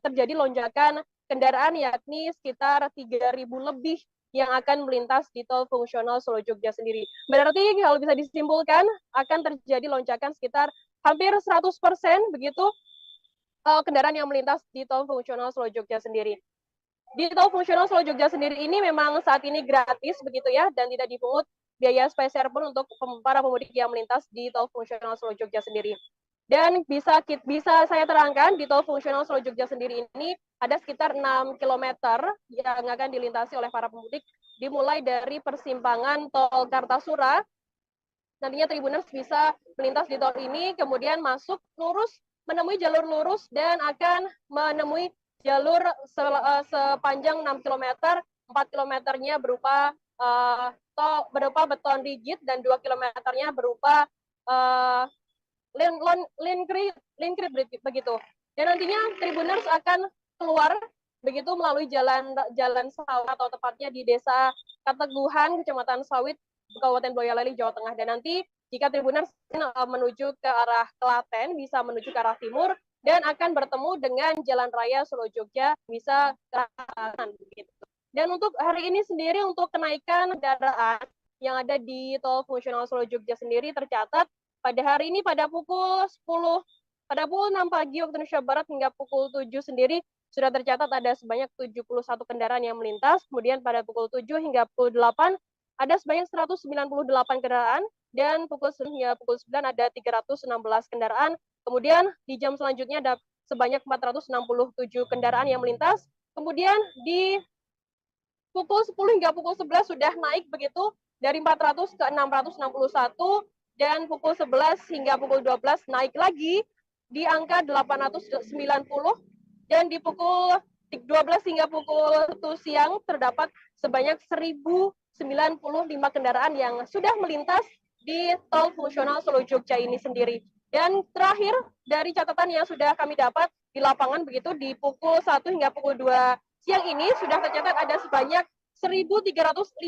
terjadi lonjakan kendaraan yakni sekitar 3.000 lebih yang akan melintas di tol fungsional Solo Jogja sendiri. Berarti kalau bisa disimpulkan akan terjadi lonjakan sekitar hampir 100% begitu kendaraan yang melintas di tol fungsional Solo Jogja sendiri. Di tol fungsional Solo Jogja sendiri ini memang saat ini gratis begitu ya dan tidak dipungut biaya spesial pun untuk para pemudik yang melintas di tol fungsional Solo Jogja sendiri. Dan bisa saya terangkan di tol fungsional Solo Jogja sendiri ini ada sekitar 6 km yang akan dilintasi oleh para pemudik dimulai dari persimpangan tol Kartasura. Nantinya Tribuners bisa melintas di tol ini kemudian masuk lurus menemui jalur lurus dan akan menemui jalur sepanjang 6 km, 4 km-nya berupa beton rigid dan 2 km-nya berupa linkrit begitu. Dan nantinya Tribuners akan keluar begitu melalui jalan sawit atau tepatnya di Desa Kateguhan, Kecamatan Sawit, Kabupaten Boyolali, Jawa Tengah. Dan nanti jika Tribuners menuju ke arah Klaten, bisa menuju ke arah timur, dan akan bertemu dengan Jalan Raya Solo Jogja, bisa ke arah kanan. Dan untuk hari ini sendiri, untuk kenaikan kendaraan yang ada di tol fungsional Solo Jogja sendiri tercatat pada hari ini pada pukul 6 pagi waktu Indonesia Barat hingga pukul 7 sendiri sudah tercatat ada sebanyak 71 kendaraan yang melintas. Kemudian pada pukul 7 hingga pukul 8 ada sebanyak 198 kendaraan, dan pukul 9 hingga pukul 9 ada 316 kendaraan. Kemudian di jam selanjutnya ada sebanyak 467 kendaraan yang melintas. Kemudian di pukul 10 hingga pukul 11 sudah naik begitu dari 400 ke 661, dan pukul 11 hingga pukul 12 naik lagi di angka 890, dan di pukul 12 hingga pukul 1 siang terdapat sebanyak 1.095 kendaraan yang sudah melintas di tol fungsional Solo Jogja ini sendiri. Dan terakhir dari catatan yang sudah kami dapat di lapangan begitu, di pukul 1 hingga pukul 2 siang ini sudah tercatat ada sebanyak 1.353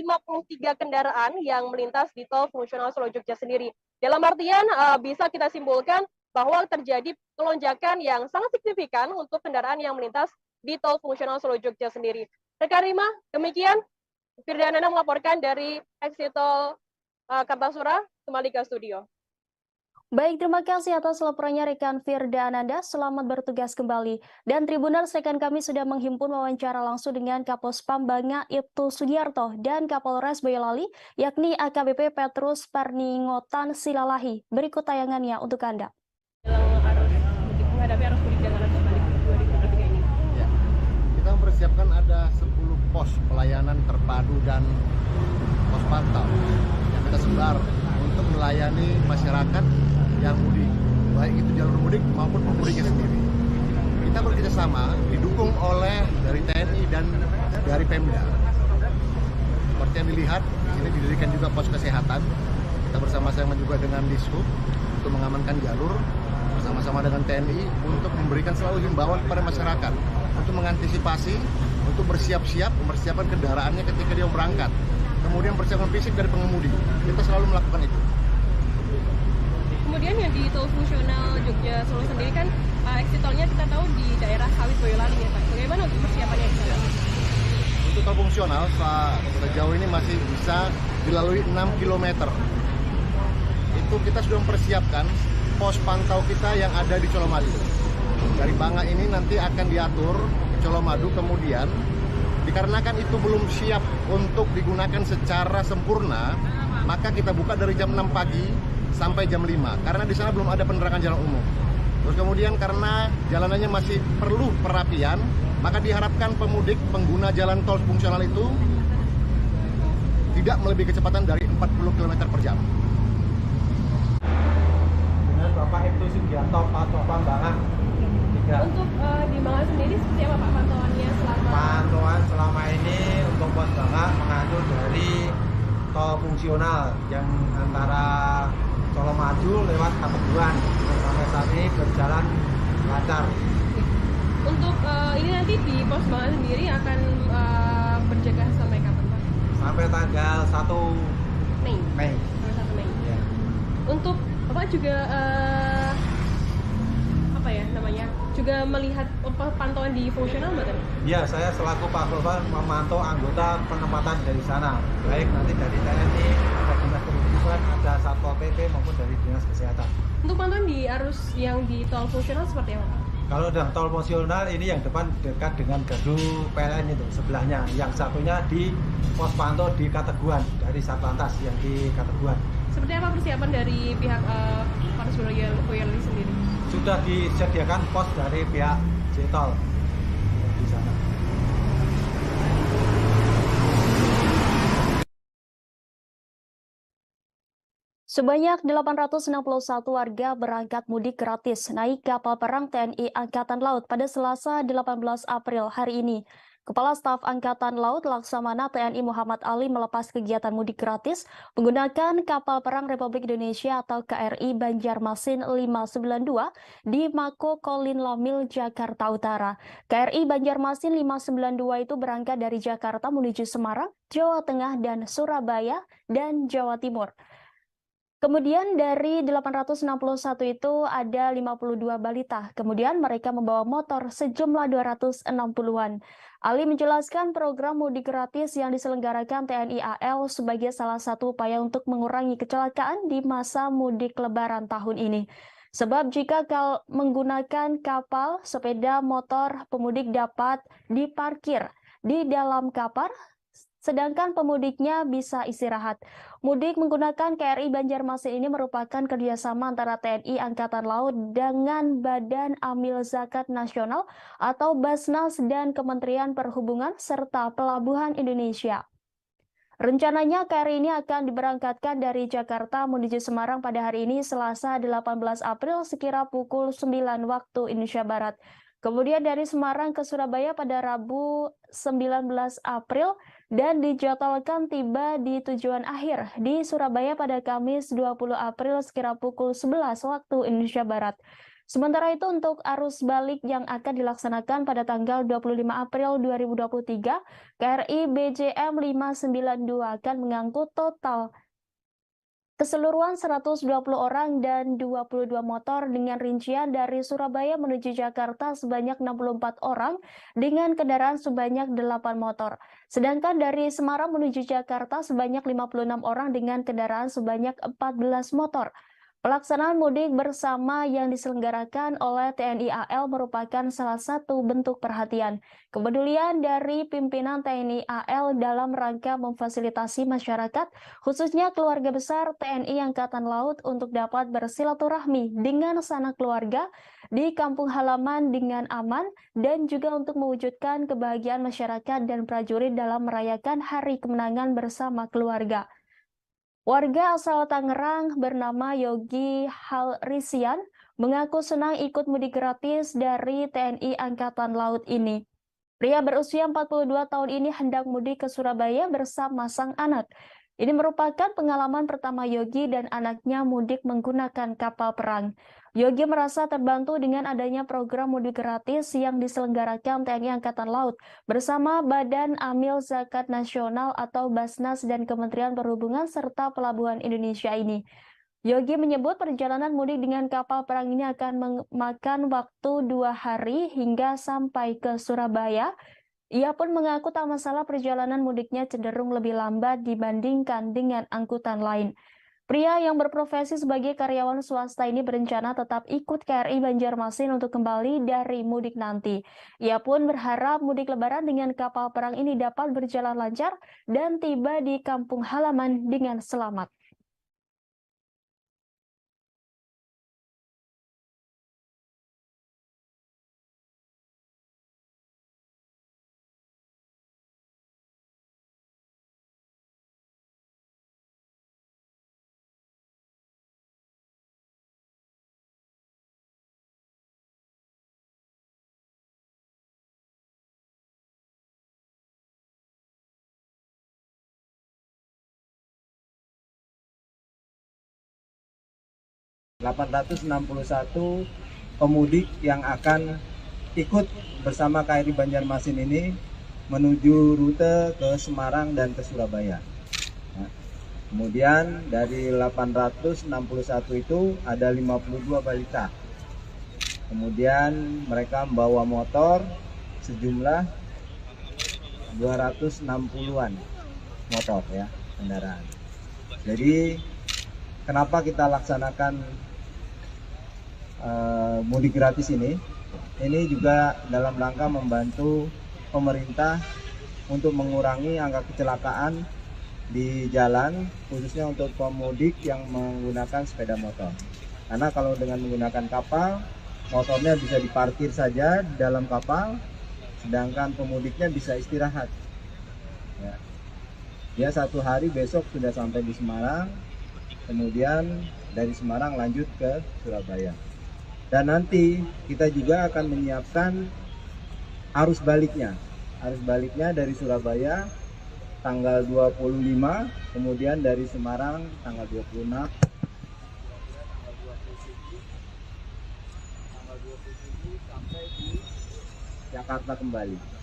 kendaraan yang melintas di tol fungsional Solo Jogja sendiri. Dalam artian bisa kita simpulkan bahwa terjadi lonjakan yang sangat signifikan untuk kendaraan yang melintas di tol fungsional Solo Jogja sendiri. Rekan Rima, demikian Firdanana melaporkan dari exit tol Kartasura, kembali ke studio. Baik, terima kasih atas laporannya rekan Firda Ananda. Selamat bertugas kembali. Dan Tribuners, rekan kami sudah menghimpun wawancara langsung dengan Kapospam Banga Ibtu Sugiarto dan Kapolres Boyolali, yakni AKBP Petrus Parningotan Silalahi. Berikut tayangannya untuk Anda. Menghadapi arus mudik dan arus balik 2023 ini. Ya, kita mempersiapkan ada 10 pos pelayanan terpadu dan pos pantau yang kita sebar untuk melayani masyarakat yang mudik, baik itu jalur mudik maupun pemudiknya sendiri. Kita bekerjasama didukung oleh dari TNI dan dari Pemda. Seperti yang dilihat, ini didirikan juga pos kesehatan. Kita bersama-sama juga dengan Dishub untuk mengamankan jalur, bersama-sama dengan TNI untuk memberikan selalu himbauan kepada masyarakat untuk mengantisipasi, untuk bersiap-siap, mempersiapkan kendaraannya ketika dia berangkat. Kemudian persiapan fisik dari pengemudi. Kita selalu melakukan itu. Kemudian yang di tol fungsional Jogja Solo sendiri kan exit tolnya kita tahu di daerah Sawit Boyolali ya Pak. Bagaimana untuk persiapannya di sana? Untuk tol fungsional sejauh ini masih bisa dilalui 6 km. Itu kita sudah mempersiapkan pos pantau kita yang ada di Colomadu. Dari Banga ini nanti akan diatur ke Colomadu, kemudian dikarenakan itu belum siap untuk digunakan secara sempurna, maka kita buka dari jam 6 pagi sampai jam 5, karena di sana belum ada penerangan jalan umum. Terus kemudian karena jalanannya masih perlu perapian, maka diharapkan pemudik pengguna jalan tol fungsional itu tidak melebihi kecepatan dari 40 km per jam. Dengan Bapak Ibtu Sugiarto, Pantauan Banga. Untuk di Banga sendiri seperti apa Pak pantauannya selama? Pantauan selama ini untuk pos Banga mengatur dari tol fungsional yang antara Colomadu lewat Kateguhan. Sampai saat ini berjalan lancar. Untuk ini nanti di pos Banga sendiri akan berjaga sampai kapan Pak? Sampai tanggal 1 Mei. Mei. Sampai 1 Mei. Ya. Untuk Bapak juga apa ya namanya? Juga melihat pantauan di fungsional betul? Ya, saya selaku Pak Gopal memantau anggota penempatan dari sana, baik nanti dari TNI, ada dinas perhubungan, ada satpol PP maupun dari dinas kesehatan. Untuk pantauan di arus yang di tol fungsional seperti apa Pak? Kalau dalam tol fungsional ini yang depan dekat dengan gardu PLN itu sebelahnya, yang satunya di pos pantau di Kateguhan dari Satlantas yang di Kateguhan. Seperti apa persiapan dari pihak Polres Boyolali sendiri? Sudah disediakan pos dari pihak Jtol di sana. Sebanyak 861 warga berangkat mudik gratis naik kapal perang TNI Angkatan Laut pada Selasa 18 April hari ini. Kepala Staf Angkatan Laut Laksamana TNI Muhammad Ali melepas kegiatan mudik gratis menggunakan kapal perang Republik Indonesia atau KRI Banjarmasin 592 di Mako Kolin Lamil, Jakarta Utara. KRI Banjarmasin 592 itu berangkat dari Jakarta menuju Semarang, Jawa Tengah, dan Surabaya, dan Jawa Timur. Kemudian dari 861 itu ada 52 balita. Kemudian mereka membawa motor sejumlah 260-an. Ali menjelaskan program mudik gratis yang diselenggarakan TNI AL sebagai salah satu upaya untuk mengurangi kecelakaan di masa mudik Lebaran tahun ini. Sebab jika menggunakan kapal, sepeda motor pemudik dapat diparkir di dalam kapal, sedangkan pemudiknya bisa istirahat. Mudik menggunakan KRI Banjarmasin ini merupakan kerjasama antara TNI Angkatan Laut dengan Badan Amil Zakat Nasional atau Basnas dan Kementerian Perhubungan serta Pelabuhan Indonesia. Rencananya KRI ini akan diberangkatkan dari Jakarta menuju Semarang pada hari ini Selasa 18 April sekira pukul 9 waktu Indonesia Barat. Kemudian dari Semarang ke Surabaya pada Rabu 19 April dan dijadwalkan tiba di tujuan akhir di Surabaya pada Kamis 20 April sekira pukul 11 waktu Indonesia Barat. Sementara itu untuk arus balik yang akan dilaksanakan pada tanggal 25 April 2023, KRI BJM 592 akan mengangkut total keseluruhan 120 orang dan 22 motor dengan rincian dari Surabaya menuju Jakarta sebanyak 64 orang dengan kendaraan sebanyak 8 motor. Sedangkan dari Semarang menuju Jakarta sebanyak 56 orang dengan kendaraan sebanyak 14 motor. Pelaksanaan mudik bersama yang diselenggarakan oleh TNI AL merupakan salah satu bentuk perhatian, kepedulian dari pimpinan TNI AL dalam rangka memfasilitasi masyarakat, khususnya keluarga besar TNI Angkatan Laut untuk dapat bersilaturahmi dengan sanak keluarga di kampung halaman dengan aman dan juga untuk mewujudkan kebahagiaan masyarakat dan prajurit dalam merayakan Hari Kemenangan bersama keluarga. Warga asal Tangerang bernama Yogi Halrisian mengaku senang ikut mudik gratis dari TNI Angkatan Laut ini. Pria berusia 42 tahun ini hendak mudik ke Surabaya bersama sang anak. Ini merupakan pengalaman pertama Yogi dan anaknya mudik menggunakan kapal perang. Yogi merasa terbantu dengan adanya program mudik gratis yang diselenggarakan TNI Angkatan Laut bersama Badan Amil Zakat Nasional atau Basnas dan Kementerian Perhubungan serta Pelabuhan Indonesia ini. Yogi menyebut perjalanan mudik dengan kapal perang ini akan memakan waktu 2 hari hingga sampai ke Surabaya. Ia pun mengaku tak masalah perjalanan mudiknya cenderung lebih lambat dibandingkan dengan angkutan lain. Pria yang berprofesi sebagai karyawan swasta ini berencana tetap ikut KRI Banjarmasin untuk kembali dari mudik nanti. Ia pun berharap mudik Lebaran dengan kapal perang ini dapat berjalan lancar dan tiba di kampung halaman dengan selamat. ...861 pemudik yang akan ikut bersama KRI Banjarmasin ini menuju rute ke Semarang dan ke Surabaya. Nah, kemudian dari 861 itu ada 52 balita. Kemudian mereka membawa motor sejumlah 260-an motor ya, kendaraan. Jadi kenapa kita laksanakan mudik gratis ini juga dalam rangka membantu pemerintah untuk mengurangi angka kecelakaan di jalan, khususnya untuk pemudik yang menggunakan sepeda motor. Karena kalau dengan menggunakan kapal, motornya bisa diparkir saja di dalam kapal, sedangkan pemudiknya bisa istirahat. Ya. Dia 1 hari besok sudah sampai di Semarang, kemudian dari Semarang lanjut ke Surabaya. Dan nanti kita juga akan menyiapkan arus baliknya. arus baliknya dari Surabaya tanggal 25, kemudian dari Semarang tanggal 26, tanggal 27 sampai di Jakarta kembali.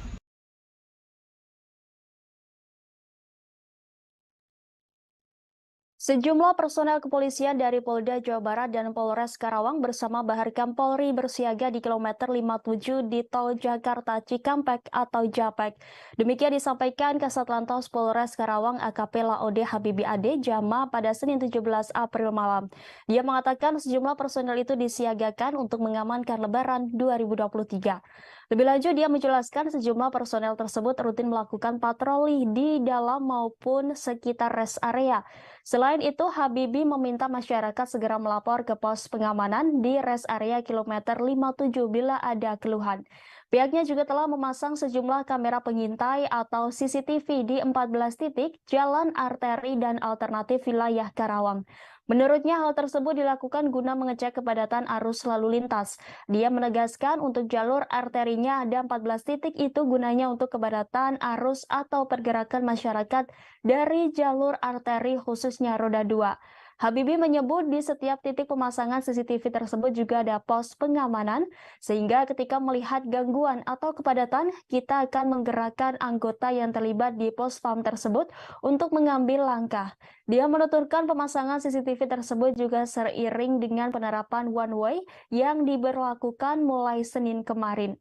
Sejumlah personel kepolisian dari Polda Jawa Barat dan Polres Karawang bersama Baharkam Polri bersiaga di kilometer 57 di Tol Jakarta Cikampek atau Japek. Demikian disampaikan Kasat Lantas Polres Karawang AKP Laode Habibi Ade Jama pada Senin 17 April malam. Dia mengatakan sejumlah personel itu disiagakan untuk mengamankan Lebaran 2023. Lebih lanjut, dia menjelaskan sejumlah personel tersebut rutin melakukan patroli di dalam maupun sekitar rest area. Selain itu, Habibi meminta masyarakat segera melapor ke pos pengamanan di rest area kilometer 57 bila ada keluhan. Pihaknya juga telah memasang sejumlah kamera pengintai atau CCTV di 14 titik jalan arteri dan alternatif wilayah Karawang. Menurutnya hal tersebut dilakukan guna mengecek kepadatan arus lalu lintas. Dia menegaskan untuk jalur arterinya ada 14 titik itu gunanya untuk kepadatan arus atau pergerakan masyarakat dari jalur arteri khususnya roda 2. Habibi menyebut di setiap titik pemasangan CCTV tersebut juga ada pos pengamanan, sehingga ketika melihat gangguan atau kepadatan, kita akan menggerakkan anggota yang terlibat di pos PAM tersebut untuk mengambil langkah. Dia menuturkan pemasangan CCTV tersebut juga seiring dengan penerapan one way yang diberlakukan mulai Senin kemarin.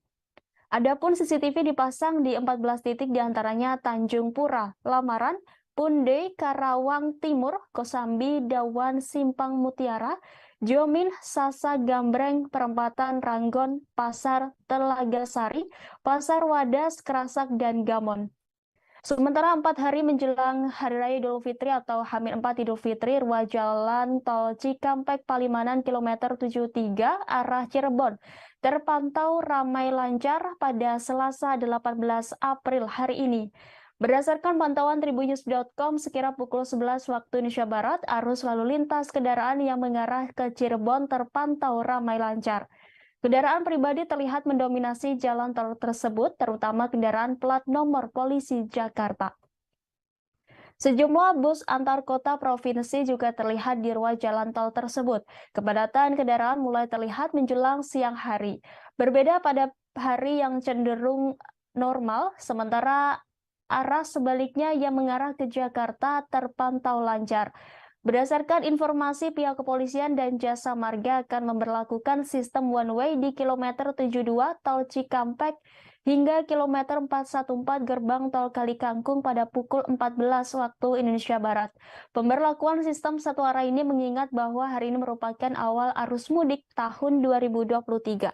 Adapun CCTV dipasang di 14 titik diantaranya Tanjung Pura, Lamaran, Punde, Karawang Timur, Kosambi, Dawan, Simpang Mutiara, Jomin, Sasa, Gambreng, Perempatan, Ranggon, Pasar, Telaga Sari, Pasar Wadas, Kerasak, dan Gamon. Sementara 4 hari menjelang Hari Raya Idul Fitri atau H-4 Idul Fitri, ruas jalan tol Cikampek Palimanan kilometer 73 arah Cirebon terpantau ramai lancar pada Selasa 18 April hari ini. Berdasarkan pantauan tribunnews.com, sekira pukul 11 waktu Indonesia Barat, arus lalu lintas kendaraan yang mengarah ke Cirebon terpantau ramai lancar. Kendaraan pribadi terlihat mendominasi jalan tol tersebut, terutama kendaraan plat nomor polisi Jakarta. Sejumlah bus antar kota provinsi juga terlihat di ruas jalan tol tersebut. Kepadatan kendaraan mulai terlihat menjelang siang hari. Berbeda pada hari yang cenderung normal, sementara arah sebaliknya yang mengarah ke Jakarta terpantau lancar. Berdasarkan informasi, pihak kepolisian dan jasa marga akan memberlakukan sistem one way di kilometer 72 tol Cikampek hingga kilometer 414 gerbang tol Kalikangkung pada pukul 14 waktu Indonesia Barat. Pemberlakuan sistem satu arah ini mengingat bahwa hari ini merupakan awal arus mudik tahun 2023.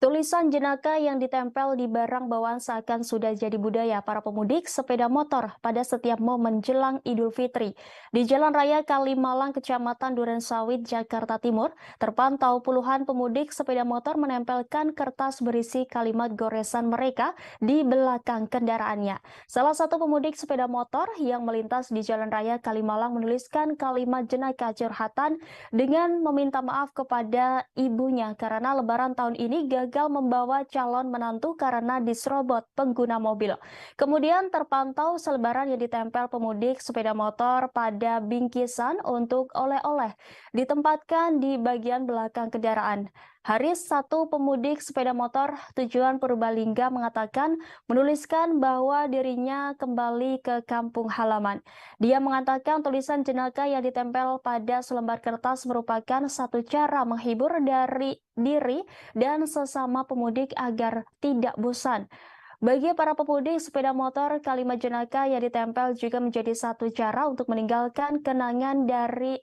Tulisan jenaka yang ditempel di barang bawaan seakan sudah jadi budaya para pemudik sepeda motor pada setiap momen jelang Idul Fitri. Di Jalan Raya Kalimalang, Kecamatan Durensawit, Jakarta Timur, terpantau puluhan pemudik sepeda motor menempelkan kertas berisi kalimat goresan mereka di belakang kendaraannya. Salah satu pemudik sepeda motor yang melintas di Jalan Raya Kalimalang menuliskan kalimat jenaka curhatan dengan meminta maaf kepada ibunya karena Lebaran tahun ini gagal membawa calon menantu karena diserobot pengguna mobil. Kemudian terpantau selebaran yang ditempel pemudik sepeda motor pada bingkisan untuk oleh-oleh ditempatkan di bagian belakang kendaraan. Haris, satu pemudik sepeda motor tujuan Purbalingga, mengatakan menuliskan bahwa dirinya kembali ke kampung halaman. Dia mengatakan tulisan jenaka yang ditempel pada selembar kertas merupakan satu cara menghibur dari diri dan sesama pemudik agar tidak bosan. Bagi para pemudik sepeda motor, kalimat jenaka yang ditempel juga menjadi satu cara untuk meninggalkan kenangan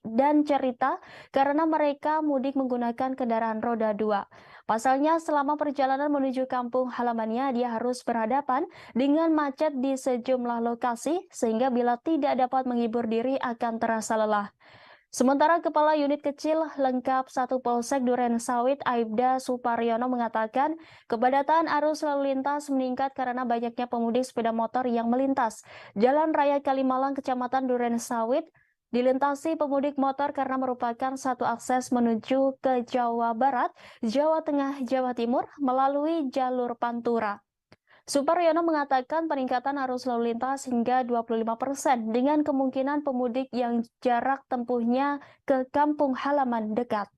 dan cerita karena mereka mudik menggunakan kendaraan roda 2. Pasalnya, selama perjalanan menuju kampung halamannya, dia harus berhadapan dengan macet di sejumlah lokasi, sehingga bila tidak dapat menghibur diri akan terasa lelah. Sementara Kepala Unit Kecil Lengkap 1 Polsek Duren Sawit Aibda Suparyono mengatakan kepadatan arus lalu lintas meningkat karena banyaknya pemudik sepeda motor yang melintas. Jalan Raya Kalimalang Kecamatan Duren Sawit dilintasi pemudik motor karena merupakan satu akses menuju ke Jawa Barat, Jawa Tengah, Jawa Timur melalui jalur Pantura. Suparyono mengatakan peningkatan arus lalu lintas hingga 25% dengan kemungkinan pemudik yang jarak tempuhnya ke kampung halaman dekat.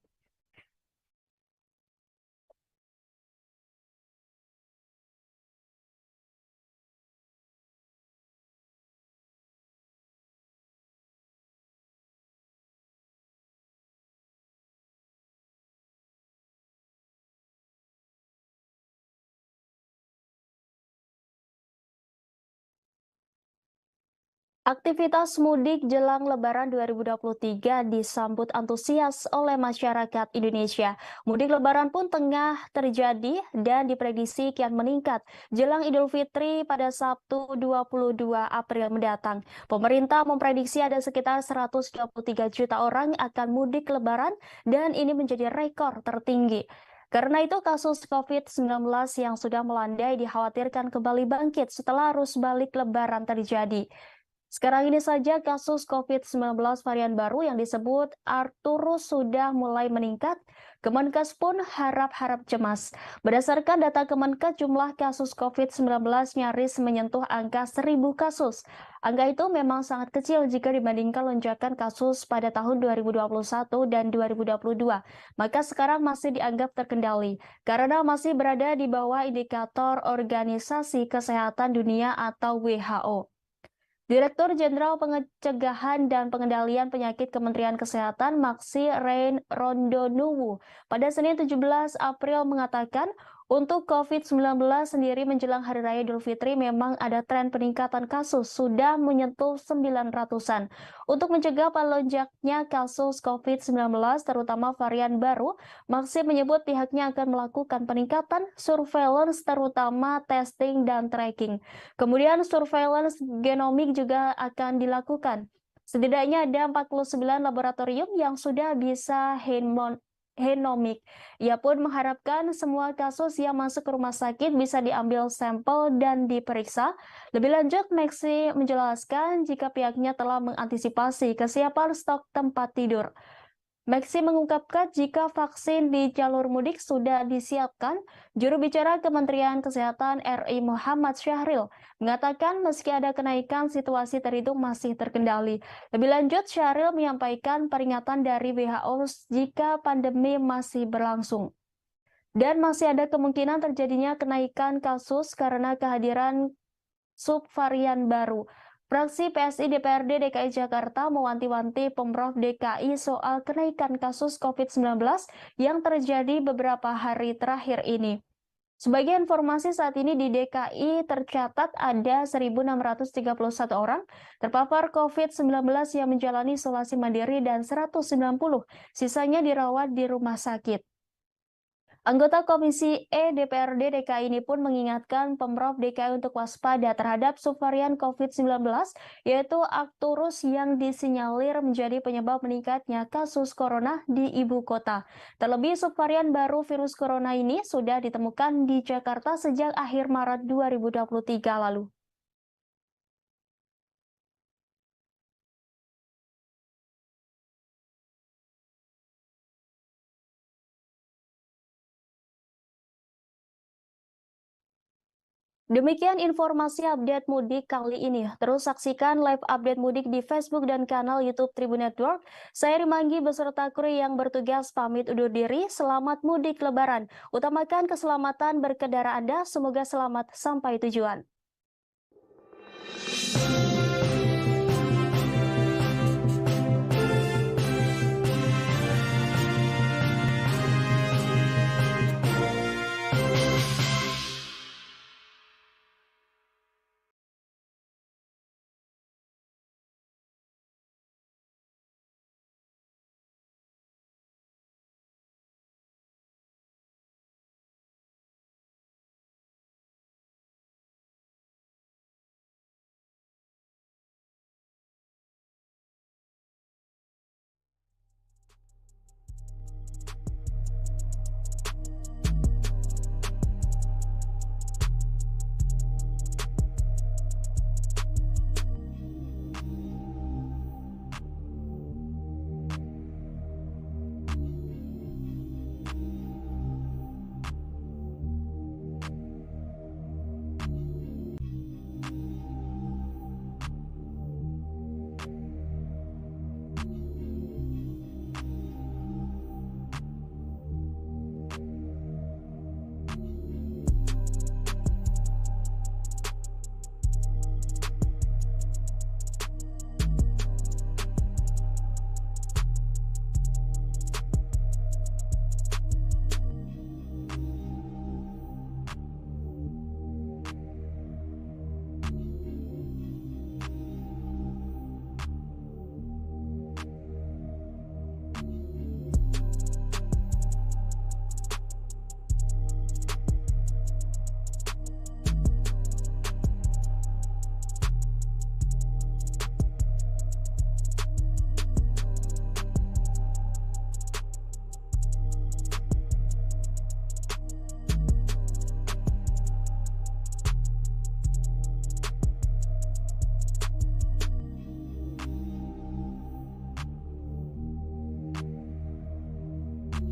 Aktivitas mudik jelang Lebaran 2023 disambut antusias oleh masyarakat Indonesia. Mudik Lebaran pun tengah terjadi dan diprediksi kian meningkat jelang Idul Fitri pada Sabtu 22 April mendatang. Pemerintah memprediksi ada sekitar 123 juta orang akan mudik Lebaran dan ini menjadi rekor tertinggi. Karena itu kasus COVID-19 yang sudah melandai dikhawatirkan kembali bangkit setelah arus balik Lebaran terjadi. Sekarang ini saja kasus COVID-19 varian baru yang disebut Arcturus sudah mulai meningkat. Kemenkes pun harap-harap cemas. Berdasarkan data Kemenkes, jumlah kasus COVID-19 nyaris menyentuh angka 1.000 kasus. Angka itu memang sangat kecil jika dibandingkan lonjakan kasus pada tahun 2021 dan 2022. Maka sekarang masih dianggap terkendali karena masih berada di bawah indikator Organisasi Kesehatan Dunia atau WHO. Direktur Jenderal Pencegahan dan Pengendalian Penyakit Kementerian Kesehatan Maksi Rein Rondonuwu pada Senin 17 April mengatakan untuk COVID-19 sendiri menjelang Hari Raya Idul Fitri memang ada tren peningkatan kasus sudah menyentuh 900-an. Untuk mencegah melonjaknya kasus COVID-19 terutama varian baru, Maksi menyebut pihaknya akan melakukan peningkatan surveillance terutama testing dan tracking. Kemudian surveillance genomik juga akan dilakukan. Setidaknya ada 49 laboratorium yang sudah bisa genomik. Ia pun mengharapkan semua kasus yang masuk ke rumah sakit bisa diambil sampel dan diperiksa. Lebih lanjut, Maksi menjelaskan jika pihaknya telah mengantisipasi kesiapan stok tempat tidur. Maksi mengungkapkan jika vaksin di jalur mudik sudah disiapkan, juru bicara Kementerian Kesehatan RI Muhammad Syahril mengatakan meski ada kenaikan, situasi terhitung masih terkendali. Lebih lanjut, Syahril menyampaikan peringatan dari WHO jika pandemi masih berlangsung. Dan masih ada kemungkinan terjadinya kenaikan kasus karena kehadiran subvarian baru. Fraksi PSI DPRD DKI Jakarta mewanti-wanti Pemprov DKI soal kenaikan kasus COVID-19 yang terjadi beberapa hari terakhir ini. Sebagai informasi, saat ini di DKI tercatat ada 1.631 orang terpapar COVID-19 yang menjalani isolasi mandiri dan 190 sisanya dirawat di rumah sakit. Anggota Komisi E DPRD DKI ini pun mengingatkan Pemprov DKI untuk waspada terhadap subvarian COVID-19, yaitu Arcturus yang disinyalir menjadi penyebab meningkatnya kasus corona di ibu kota. Terlebih subvarian baru virus corona ini sudah ditemukan di Jakarta sejak akhir Maret 2023 lalu. Demikian informasi update mudik kali ini. Terus saksikan live update mudik di Facebook dan kanal YouTube Tribun Network. Saya Rimanggi beserta kru yang bertugas pamit undur diri. Selamat mudik Lebaran. Utamakan keselamatan berkendara Anda. Semoga selamat sampai tujuan.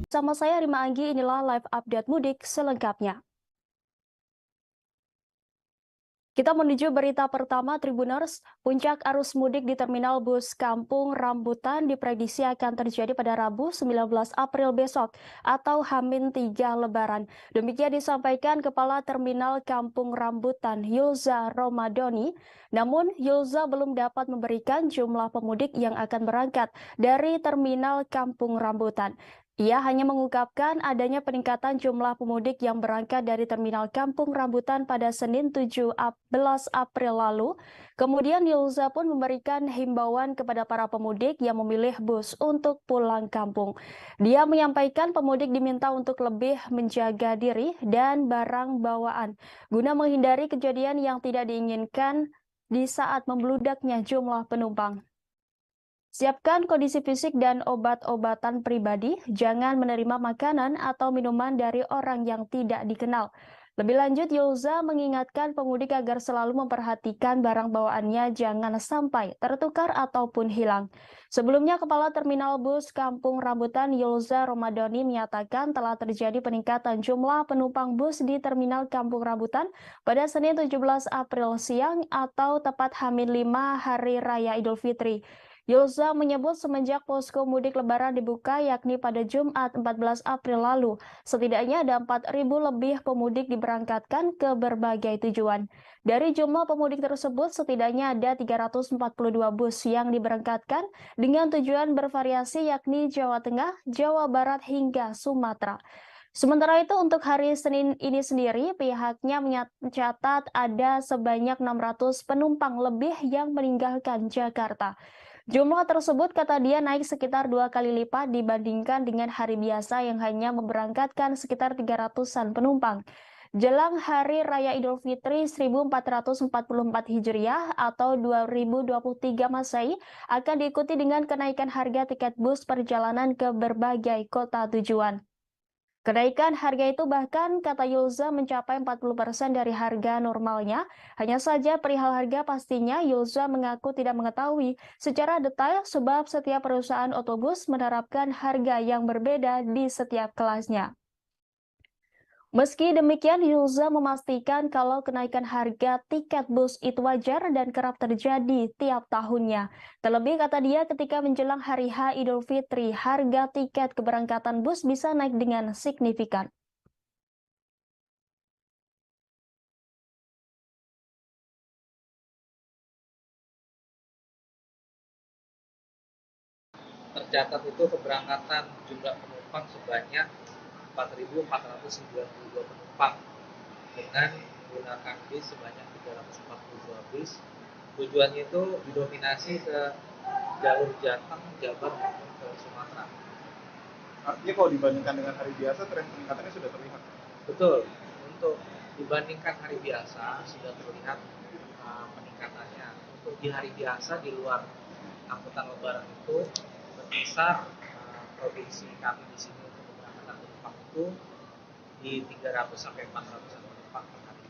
Sama saya Rima Anggi, inilah live update mudik selengkapnya. Kita menuju berita pertama Tribuners. Puncak arus mudik di Terminal Bus Kampung Rambutan diprediksi akan terjadi pada Rabu 19 April besok atau H-3 Lebaran. Demikian disampaikan Kepala Terminal Kampung Rambutan Yulza Romadoni. Namun Yulza belum dapat memberikan jumlah pemudik yang akan berangkat dari Terminal Kampung Rambutan. Ia hanya mengungkapkan adanya peningkatan jumlah pemudik yang berangkat dari Terminal Kampung Rambutan pada Senin 17 April lalu. Kemudian Yulza pun memberikan himbauan kepada para pemudik yang memilih bus untuk pulang kampung. Dia menyampaikan pemudik diminta untuk lebih menjaga diri dan barang bawaan guna menghindari kejadian yang tidak diinginkan di saat membludaknya jumlah penumpang. Siapkan kondisi fisik dan obat-obatan pribadi, jangan menerima makanan atau minuman dari orang yang tidak dikenal. Lebih lanjut, Yulza mengingatkan pemudik agar selalu memperhatikan barang bawaannya jangan sampai tertukar ataupun hilang. Sebelumnya, Kepala Terminal Bus Kampung Rambutan Yulza Romadoni menyatakan telah terjadi peningkatan jumlah penumpang bus di Terminal Kampung Rambutan pada Senin 17 April siang atau tepat H-5 Hari Raya Idul Fitri. Yulza menyebut semenjak posko mudik lebaran dibuka yakni pada Jumat 14 April lalu, setidaknya ada 4.000 lebih pemudik diberangkatkan ke berbagai tujuan. Dari jumlah pemudik tersebut, setidaknya ada 342 bus yang diberangkatkan dengan tujuan bervariasi yakni Jawa Tengah, Jawa Barat hingga Sumatera. Sementara itu untuk hari Senin ini sendiri, pihaknya mencatat ada sebanyak 600 penumpang lebih yang meninggalkan Jakarta. Jumlah tersebut kata dia naik sekitar 2 kali lipat dibandingkan dengan hari biasa yang hanya memberangkatkan sekitar 300-an penumpang. Jelang Hari Raya Idul Fitri 1444 Hijriah atau 2023 Masehi akan diikuti dengan kenaikan harga tiket bus perjalanan ke berbagai kota tujuan. Kenaikan harga itu bahkan kata Yulza mencapai 40% dari harga normalnya. Hanya saja perihal harga pastinya Yulza mengaku tidak mengetahui secara detail sebab setiap perusahaan otobus menerapkan harga yang berbeda di setiap kelasnya. Meski demikian, Yulza memastikan kalau kenaikan harga tiket bus itu wajar dan kerap terjadi tiap tahunnya. Terlebih kata dia ketika menjelang hari H Idul Fitri, harga tiket keberangkatan bus bisa naik dengan signifikan. Tercatat itu keberangkatan jumlah penumpang sebanyak 4.492 penumpang dengan menggunakan bis sebanyak 342 bis. Tujuannya itu didominasi ke jalur Jateng, Jabar maupun ke Sumatera. Artinya kalau dibandingkan dengan hari biasa, tren peningkatannya sudah terlihat. Betul, untuk dibandingkan hari biasa sudah terlihat peningkatannya. Untuk di hari biasa di luar angkutan lebaran itu berkisar provinsi kami di sini untuk keberangkatan penumpang itu di 300 sampai 400 penumpang per hari.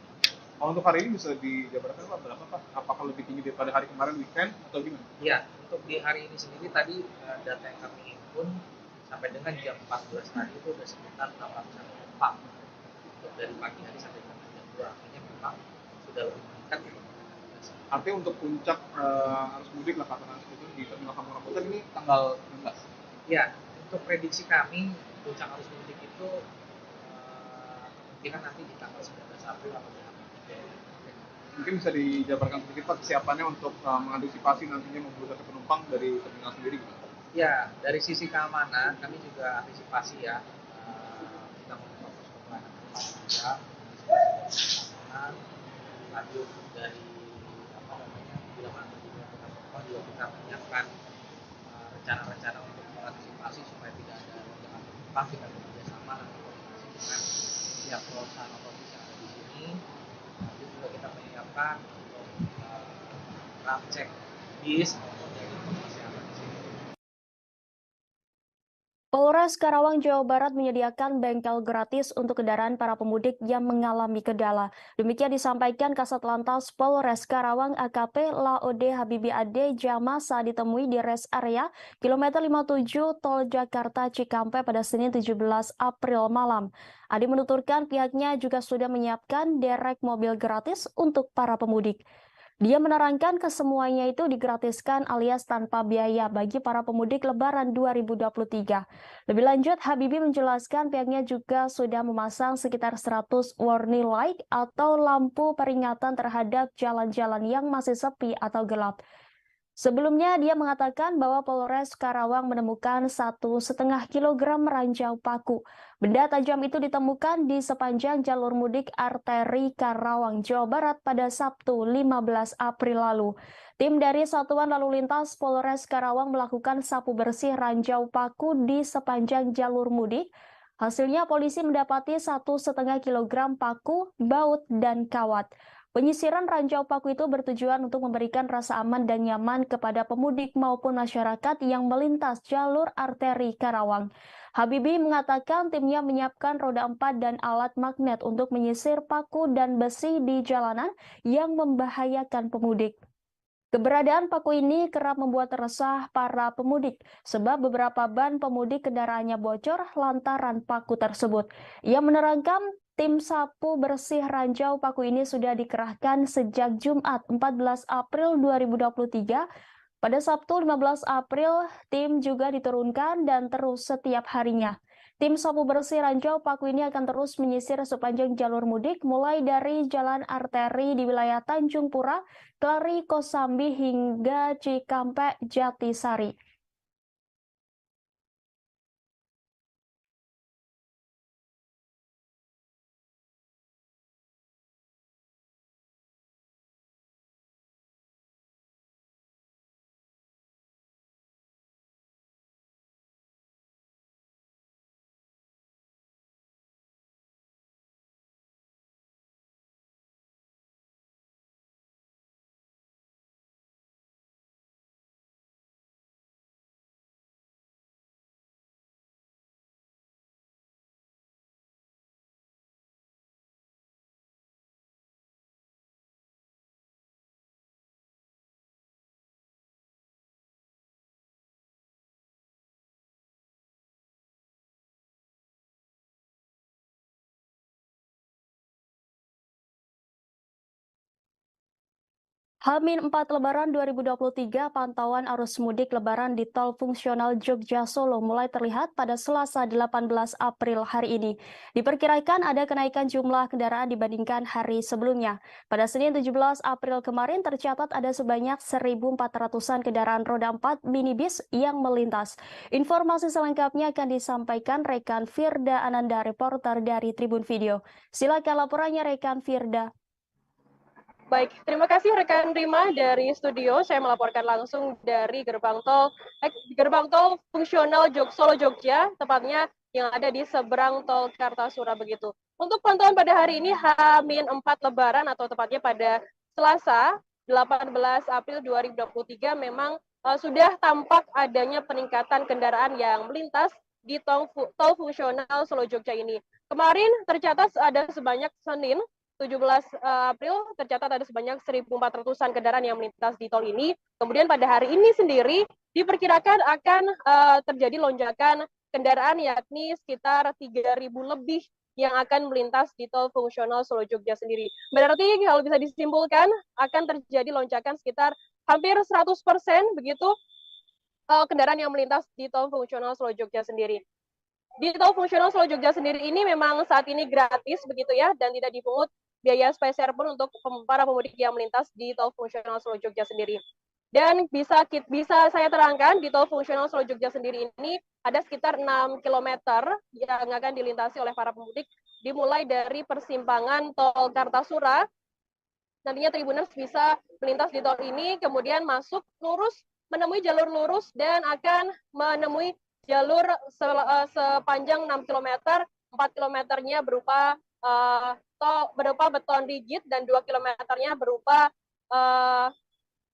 Kalau untuk hari ini bisa dijabarkan Pak berapa Pak? Apakah lebih tinggi daripada hari kemarin weekend atau gimana? Ya, untuk di hari ini sendiri tadi data yang kami himpun sampai dengan jam 14 tadi itu sudah sekitar 800 penumpang untuk dari pagi hari sampai dengan jam 2. Artinya memang sudah lebih meningkat gitu. Artinya untuk puncak arus mudik lah katakan seperti itu di Terminal Kampung Rambutan ini tanggal 16. Ya, untuk prediksi kami puncak arus mudik itu kemungkinan nanti di tanggal 19 April atau di April. Mungkin bisa dijabarkan sedikit Pak kesiapannya untuk mengantisipasi nantinya membludaknya penumpang dari terminal sendiri gitu. Ya, dari sisi keamanan kami juga antisipasi ya. Kita membuka posko pelayanan juga, keamanan, lanjut dari bila mana juga kita menyiapkan rencana-rencana untuk mengantisipasi supaya tidak ada lonjakan penumpang. Kita bekerja sama nanti koordinasi dengan pihak perusahaan otomobil yang ada di sini. Nanti juga kita menyiapkan untuk cek bis maupun dari kesehatan di sini. Polres Karawang, Jawa Barat menyediakan bengkel gratis untuk kendaraan para pemudik yang mengalami kendala. Demikian disampaikan Kasat Lantas Polres Karawang AKP Laode Habibi Ade Jama saat ditemui di rest area kilometer 57 Tol Jakarta Cikampek pada Senin 17 April malam. Ade menuturkan pihaknya juga sudah menyiapkan derek mobil gratis untuk para pemudik. Dia menerangkan kesemuanya itu digratiskan alias tanpa biaya bagi para pemudik Lebaran 2023. Lebih lanjut, Habibie menjelaskan pihaknya juga sudah memasang sekitar 100 warning light atau lampu peringatan terhadap jalan-jalan yang masih sepi atau gelap. Sebelumnya, dia mengatakan bahwa Polres Karawang menemukan 1,5 kilogram ranjau paku. Benda tajam itu ditemukan di sepanjang jalur mudik arteri Karawang, Jawa Barat pada Sabtu 15 April lalu. Tim dari Satuan Lalu Lintas Polres Karawang melakukan sapu bersih ranjau paku di sepanjang jalur mudik. Hasilnya polisi mendapati 1,5 kilogram paku, baut, dan kawat. Penyisiran ranjau paku itu bertujuan untuk memberikan rasa aman dan nyaman kepada pemudik maupun masyarakat yang melintas jalur arteri Karawang. Habibie mengatakan timnya menyiapkan roda 4 dan alat magnet untuk menyisir paku dan besi di jalanan yang membahayakan pemudik. Keberadaan paku ini kerap membuat resah para pemudik sebab beberapa ban pemudik kendaraannya bocor lantaran paku tersebut. Ia menerangkan tim sapu bersih ranjau paku ini sudah dikerahkan sejak Jumat 14 April 2023. Pada Sabtu 15 April, tim juga diturunkan dan terus setiap harinya. Tim sapu bersih ranjau paku ini akan terus menyisir sepanjang jalur mudik mulai dari jalan arteri di wilayah Tanjung Pura, Kelari, Kosambi hingga Cikampek, Jatisari. H-4 Lebaran 2023, pantauan arus mudik Lebaran di tol fungsional Jogja Solo mulai terlihat pada Selasa 18 April hari ini. Diperkirakan ada kenaikan jumlah kendaraan dibandingkan hari sebelumnya. Pada Senin 17 April kemarin tercatat ada sebanyak 1.400-an kendaraan roda 4 minibus yang melintas. Informasi selengkapnya akan disampaikan rekan Firda Ananda, reporter dari Tribun Video. Silakan laporannya rekan Firda. Baik, terima kasih rekan Rima dari studio. Saya melaporkan langsung dari gerbang tol fungsional Solo Jogja, tepatnya yang ada di seberang tol Kartasura begitu. Untuk pantauan pada hari ini H-4 Lebaran atau tepatnya pada Selasa 18 April 2023 memang sudah tampak adanya peningkatan kendaraan yang melintas di tol fungsional Solo Jogja ini. Kemarin tercatat ada sebanyak Senin 17 April tercatat ada sebanyak 1.400-an kendaraan yang melintas di tol ini. Kemudian pada hari ini sendiri diperkirakan akan terjadi lonjakan kendaraan yakni sekitar 3.000 lebih yang akan melintas di tol fungsional Solo Jogja sendiri. Berarti kalau bisa disimpulkan akan terjadi lonjakan sekitar hampir 100% begitu kendaraan yang melintas di tol fungsional Solo Jogja sendiri. Di tol fungsional Solo Jogja sendiri ini memang saat ini gratis begitu ya dan tidak dipungut biaya spesial pun untuk para pemudik yang melintas di tol fungsional Solo Jogja sendiri. Dan bisa saya terangkan di tol fungsional Solo Jogja sendiri ini ada sekitar 6 km yang akan dilintasi oleh para pemudik dimulai dari persimpangan tol Kartasura. Nantinya Tribuners bisa melintas di tol ini kemudian masuk lurus menemui jalur lurus dan akan menemui jalur sepanjang 6 km, 4 kilometernya berupa beton rigid dan 2 kilometernya berupa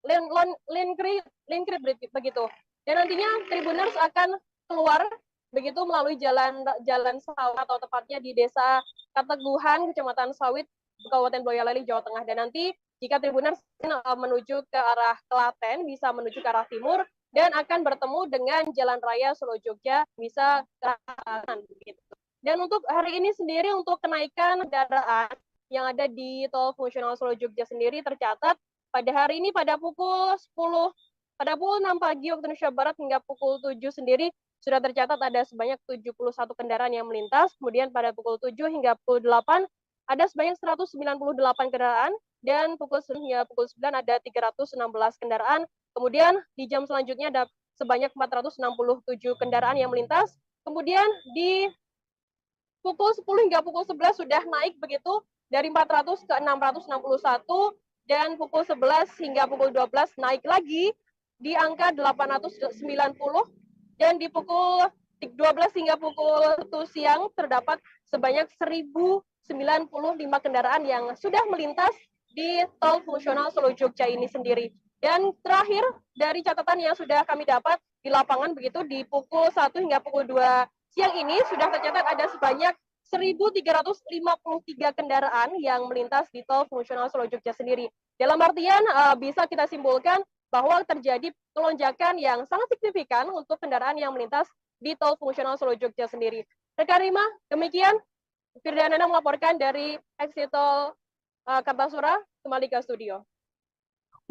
lane creep begitu. Dan nantinya Tribuners akan keluar begitu melalui jalan sawit atau tepatnya di Desa Kateguhan, Kecamatan Sawit, Kabupaten Boyolali, Jawa Tengah. Dan nanti jika Tribuners menuju ke arah Klaten, bisa menuju ke arah timur, dan akan bertemu dengan Jalan Raya Solo Jogja, bisa ke arah kanan. Dan untuk hari ini sendiri, untuk kenaikan kendaraan yang ada di tol fungsional Solo Jogja sendiri tercatat pada hari ini pada pukul 6 pagi waktu Indonesia Barat hingga pukul 7 sendiri sudah tercatat ada sebanyak 71 kendaraan yang melintas. Kemudian pada pukul 7 hingga pukul 8 ada sebanyak 198 kendaraan, dan pukul 9 hingga pukul 9 ada 316 kendaraan. Kemudian di jam selanjutnya ada sebanyak 467 kendaraan yang melintas. Kemudian di pukul 10 hingga pukul 11 sudah naik begitu dari 400 ke 661, dan pukul 11 hingga pukul 12 naik lagi di angka 890, dan di pukul 12 hingga pukul 1 siang terdapat sebanyak 1095 kendaraan yang sudah melintas di tol fungsional Solo Jogja ini sendiri. Dan terakhir dari catatan yang sudah kami dapat di lapangan begitu di pukul 1 hingga pukul 2 siang ini sudah tercatat ada sebanyak 1.353 kendaraan yang melintas di tol fungsional Solo Jogja sendiri. Dalam artian bisa kita simpulkan bahwa terjadi lonjakan yang sangat signifikan untuk kendaraan yang melintas di tol fungsional Solo Jogja sendiri. Rekan Rima, demikian Firdanana melaporkan dari exit tol Kartasura, kembali ke studio.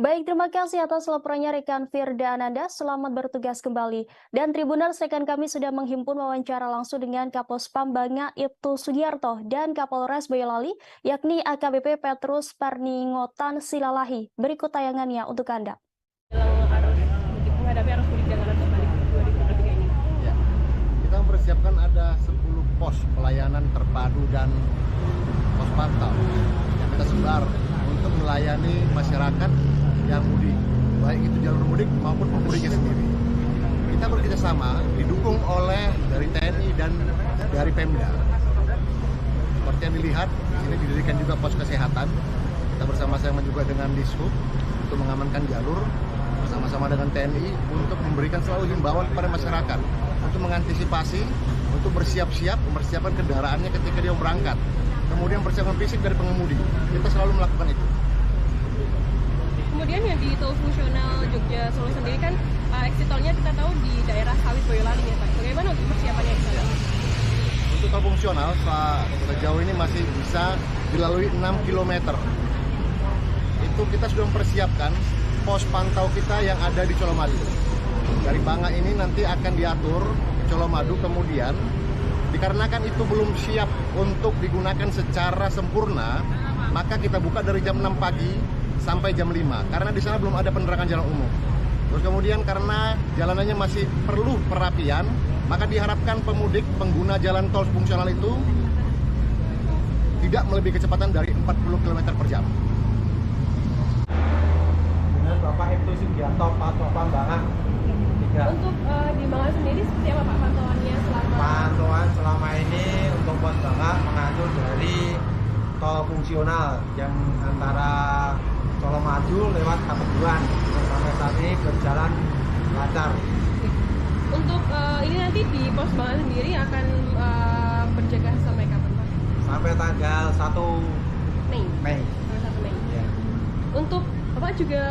Baik, terima kasih atas laporannya rekan Firda Ananda. Selamat bertugas kembali. Dan Tribuners, rekan kami sudah menghimpun wawancara langsung dengan Kapospam Banga Ibtu Sugiarto dan Kapolres Boyolali, yakni AKBP Petrus Parningotan Silalahi. Berikut tayangannya untuk Anda. Menghadapi arus mudik dan arus balik 2023 ini. Ya, kita mempersiapkan ada 10 pos pelayanan terpadu dan pos pantau yang kita sebar untuk melayani masyarakat yang mudik, baik itu jalur mudik maupun pemudiknya sendiri. Kita bekerjasama didukung oleh dari TNI dan dari Pemda. Seperti yang dilihat, di sini didirikan juga pos kesehatan. Kita bersama-sama juga dengan Dishub untuk mengamankan jalur, bersama-sama dengan TNI untuk memberikan selalu himbauan kepada masyarakat untuk mengantisipasi, untuk bersiap-siap, mempersiapkan kendaraannya ketika dia berangkat. Kemudian persiapan fisik dari pengemudi. Kita selalu melakukan itu. Kemudian yang di tol fungsional Jogja Solo sendiri kan exit tolnya kita tahu di daerah Sawit Boyolali ya Pak. Bagaimana untuk persiapannya di sana? Untuk tol fungsional sejauh ini masih bisa dilalui 6 km. Itu kita sudah mempersiapkan pos pantau kita yang ada di Colomadu. Dari Banga ini nanti akan diatur Colomadu, kemudian dikarenakan itu belum siap untuk digunakan secara sempurna, maka kita buka dari jam 6 pagi sampai jam 5, karena di sana belum ada penerangan jalan umum. Terus kemudian karena jalanannya masih perlu perapian, maka diharapkan pemudik pengguna jalan tol fungsional itu tidak melebihi kecepatan dari 40 km per jam. Dengan Bapak Ibtu Sugiarto, Pak Banga. Untuk di Banga sendiri seperti apa Pak pantauannya selama? Pantauan selama ini untuk pos Banga mengatur dari tol fungsional yang antara Colomadu lewat Kateguhan, sampai saat ini berjalan lancar. Untuk ini nanti di pos Banga sendiri akan berjaga sampai kapan Pak? Sampai tanggal 1 Mei. Sampai 1 Mei. Ya. Untuk Bapak juga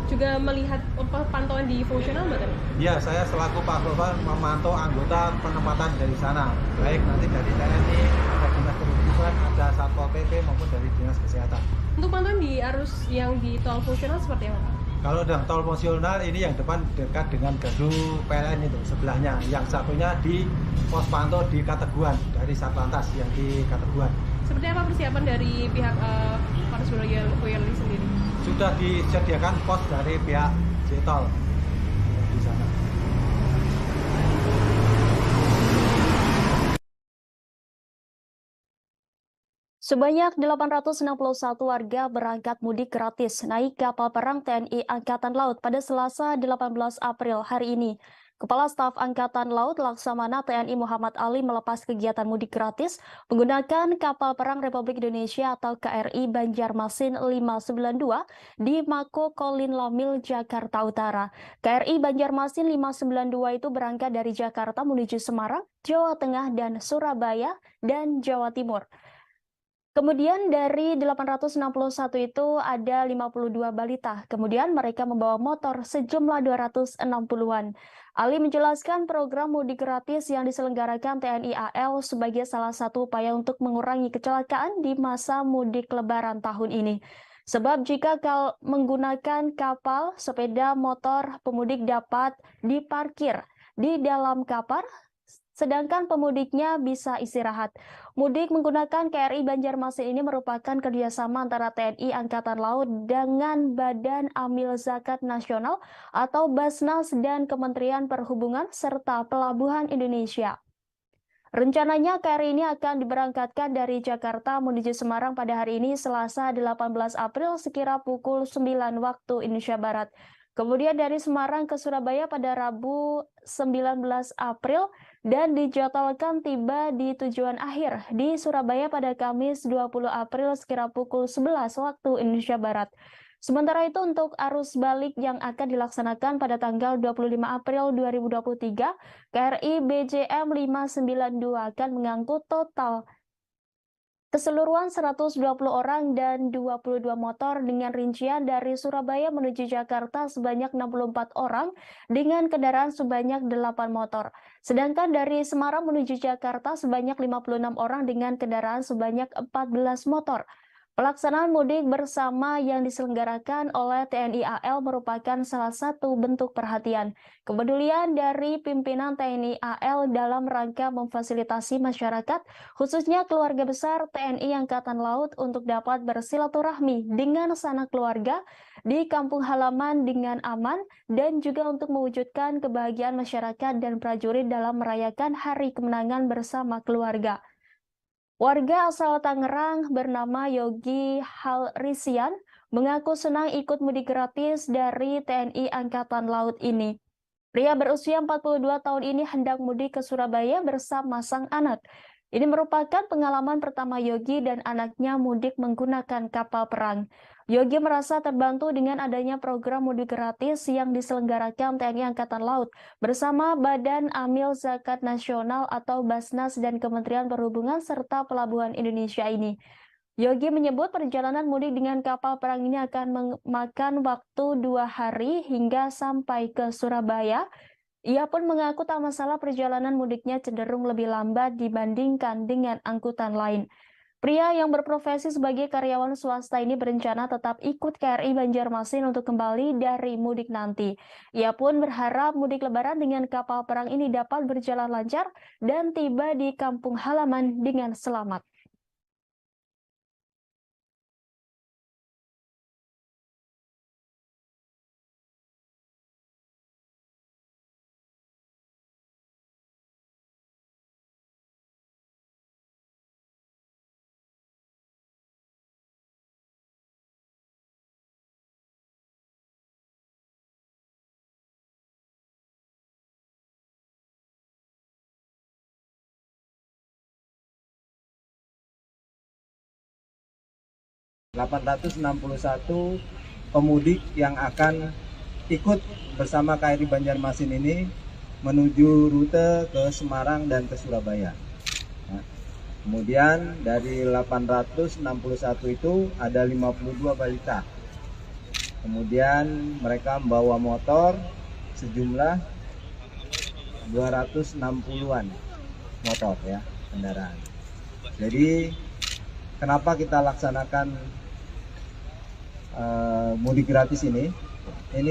juga melihat pantauan di fungsional Mbak? Iya, saya selaku Pak Bapak memantau anggota penempatan dari sana, baik nanti dari TNI, ada dinas perhubungan, ada Satpol PP maupun dari dinas kesehatan. Untuk pantauan di arus yang di tol fungsional seperti apa Pak? Kalau udah tol fungsional ini yang depan dekat dengan gardu PLN itu sebelahnya, yang satunya di pos pantau di Kateguhan dari Satlantas yang di Kateguhan. Seperti apa persiapan dari pihak Polres Boyolali sendiri? Sudah disediakan pos dari pihak Jtol di sana. Sebanyak 861 warga berangkat mudik gratis naik kapal perang TNI Angkatan Laut pada Selasa 18 April hari ini. Kepala Staf Angkatan Laut Laksamana TNI Muhammad Ali melepas kegiatan mudik gratis menggunakan kapal perang Republik Indonesia atau KRI Banjarmasin 592 di Mako Kolin Lamil, Jakarta Utara. KRI Banjarmasin 592 itu berangkat dari Jakarta menuju Semarang, Jawa Tengah, dan Surabaya, dan Jawa Timur. Kemudian dari 861 itu ada 52 balita. Kemudian mereka membawa motor sejumlah 260-an. Ali menjelaskan program mudik gratis yang diselenggarakan TNI AL sebagai salah satu upaya untuk mengurangi kecelakaan di masa mudik Lebaran tahun ini. Sebab jika menggunakan kapal, sepeda motor pemudik dapat diparkir di dalam kapal, sedangkan pemudiknya bisa istirahat. Mudik menggunakan KRI Banjarmasin ini merupakan kerjasama antara TNI Angkatan Laut dengan Badan Amil Zakat Nasional atau Basnas dan Kementerian Perhubungan serta Pelabuhan Indonesia. Rencananya KRI ini akan diberangkatkan dari Jakarta menuju Semarang pada hari ini Selasa 18 April sekira pukul 9 waktu Indonesia Barat. Kemudian dari Semarang ke Surabaya pada Rabu 19 April dan dijadwalkan tiba di tujuan akhir di Surabaya pada Kamis 20 April sekira pukul 11 waktu Indonesia Barat. Sementara itu untuk arus balik yang akan dilaksanakan pada tanggal 25 April 2023, KRI BJM 592 akan mengangkut total keseluruhan 120 orang dan 22 motor dengan rincian dari Surabaya menuju Jakarta sebanyak 64 orang dengan kendaraan sebanyak 8 motor. Sedangkan dari Semarang menuju Jakarta sebanyak 56 orang dengan kendaraan sebanyak 14 motor. Pelaksanaan mudik bersama yang diselenggarakan oleh TNI AL merupakan salah satu bentuk perhatian, kepedulian dari pimpinan TNI AL dalam rangka memfasilitasi masyarakat, khususnya keluarga besar TNI Angkatan Laut untuk dapat bersilaturahmi dengan sanak keluarga di kampung halaman dengan aman dan juga untuk mewujudkan kebahagiaan masyarakat dan prajurit dalam merayakan Hari Kemenangan bersama keluarga. Warga asal Tangerang bernama Yogi Halrisian mengaku senang ikut mudik gratis dari TNI Angkatan Laut ini. Pria berusia 42 tahun ini hendak mudik ke Surabaya bersama sang anak. Ini merupakan pengalaman pertama Yogi dan anaknya mudik menggunakan kapal perang. Yogi merasa terbantu dengan adanya program mudik gratis yang diselenggarakan TNI Angkatan Laut bersama Badan Amil Zakat Nasional atau Basnas dan Kementerian Perhubungan serta Pelabuhan Indonesia ini. Yogi menyebut perjalanan mudik dengan kapal perang ini akan memakan waktu 2 hari hingga sampai ke Surabaya. Ia pun mengaku tak masalah perjalanan mudiknya cenderung lebih lambat dibandingkan dengan angkutan lain. Pria yang berprofesi sebagai karyawan swasta ini berencana tetap ikut KRI Banjarmasin untuk kembali dari mudik nanti. Ia pun berharap mudik lebaran dengan kapal perang ini dapat berjalan lancar dan tiba di kampung halaman dengan selamat. ...861 pemudik yang akan ikut bersama KRI Banjarmasin ini menuju rute ke Semarang dan ke Surabaya. Nah, kemudian dari 861 itu ada 52 balita. Kemudian mereka membawa motor sejumlah 260-an motor ya, kendaraan. Jadi kenapa kita laksanakan mudik gratis ini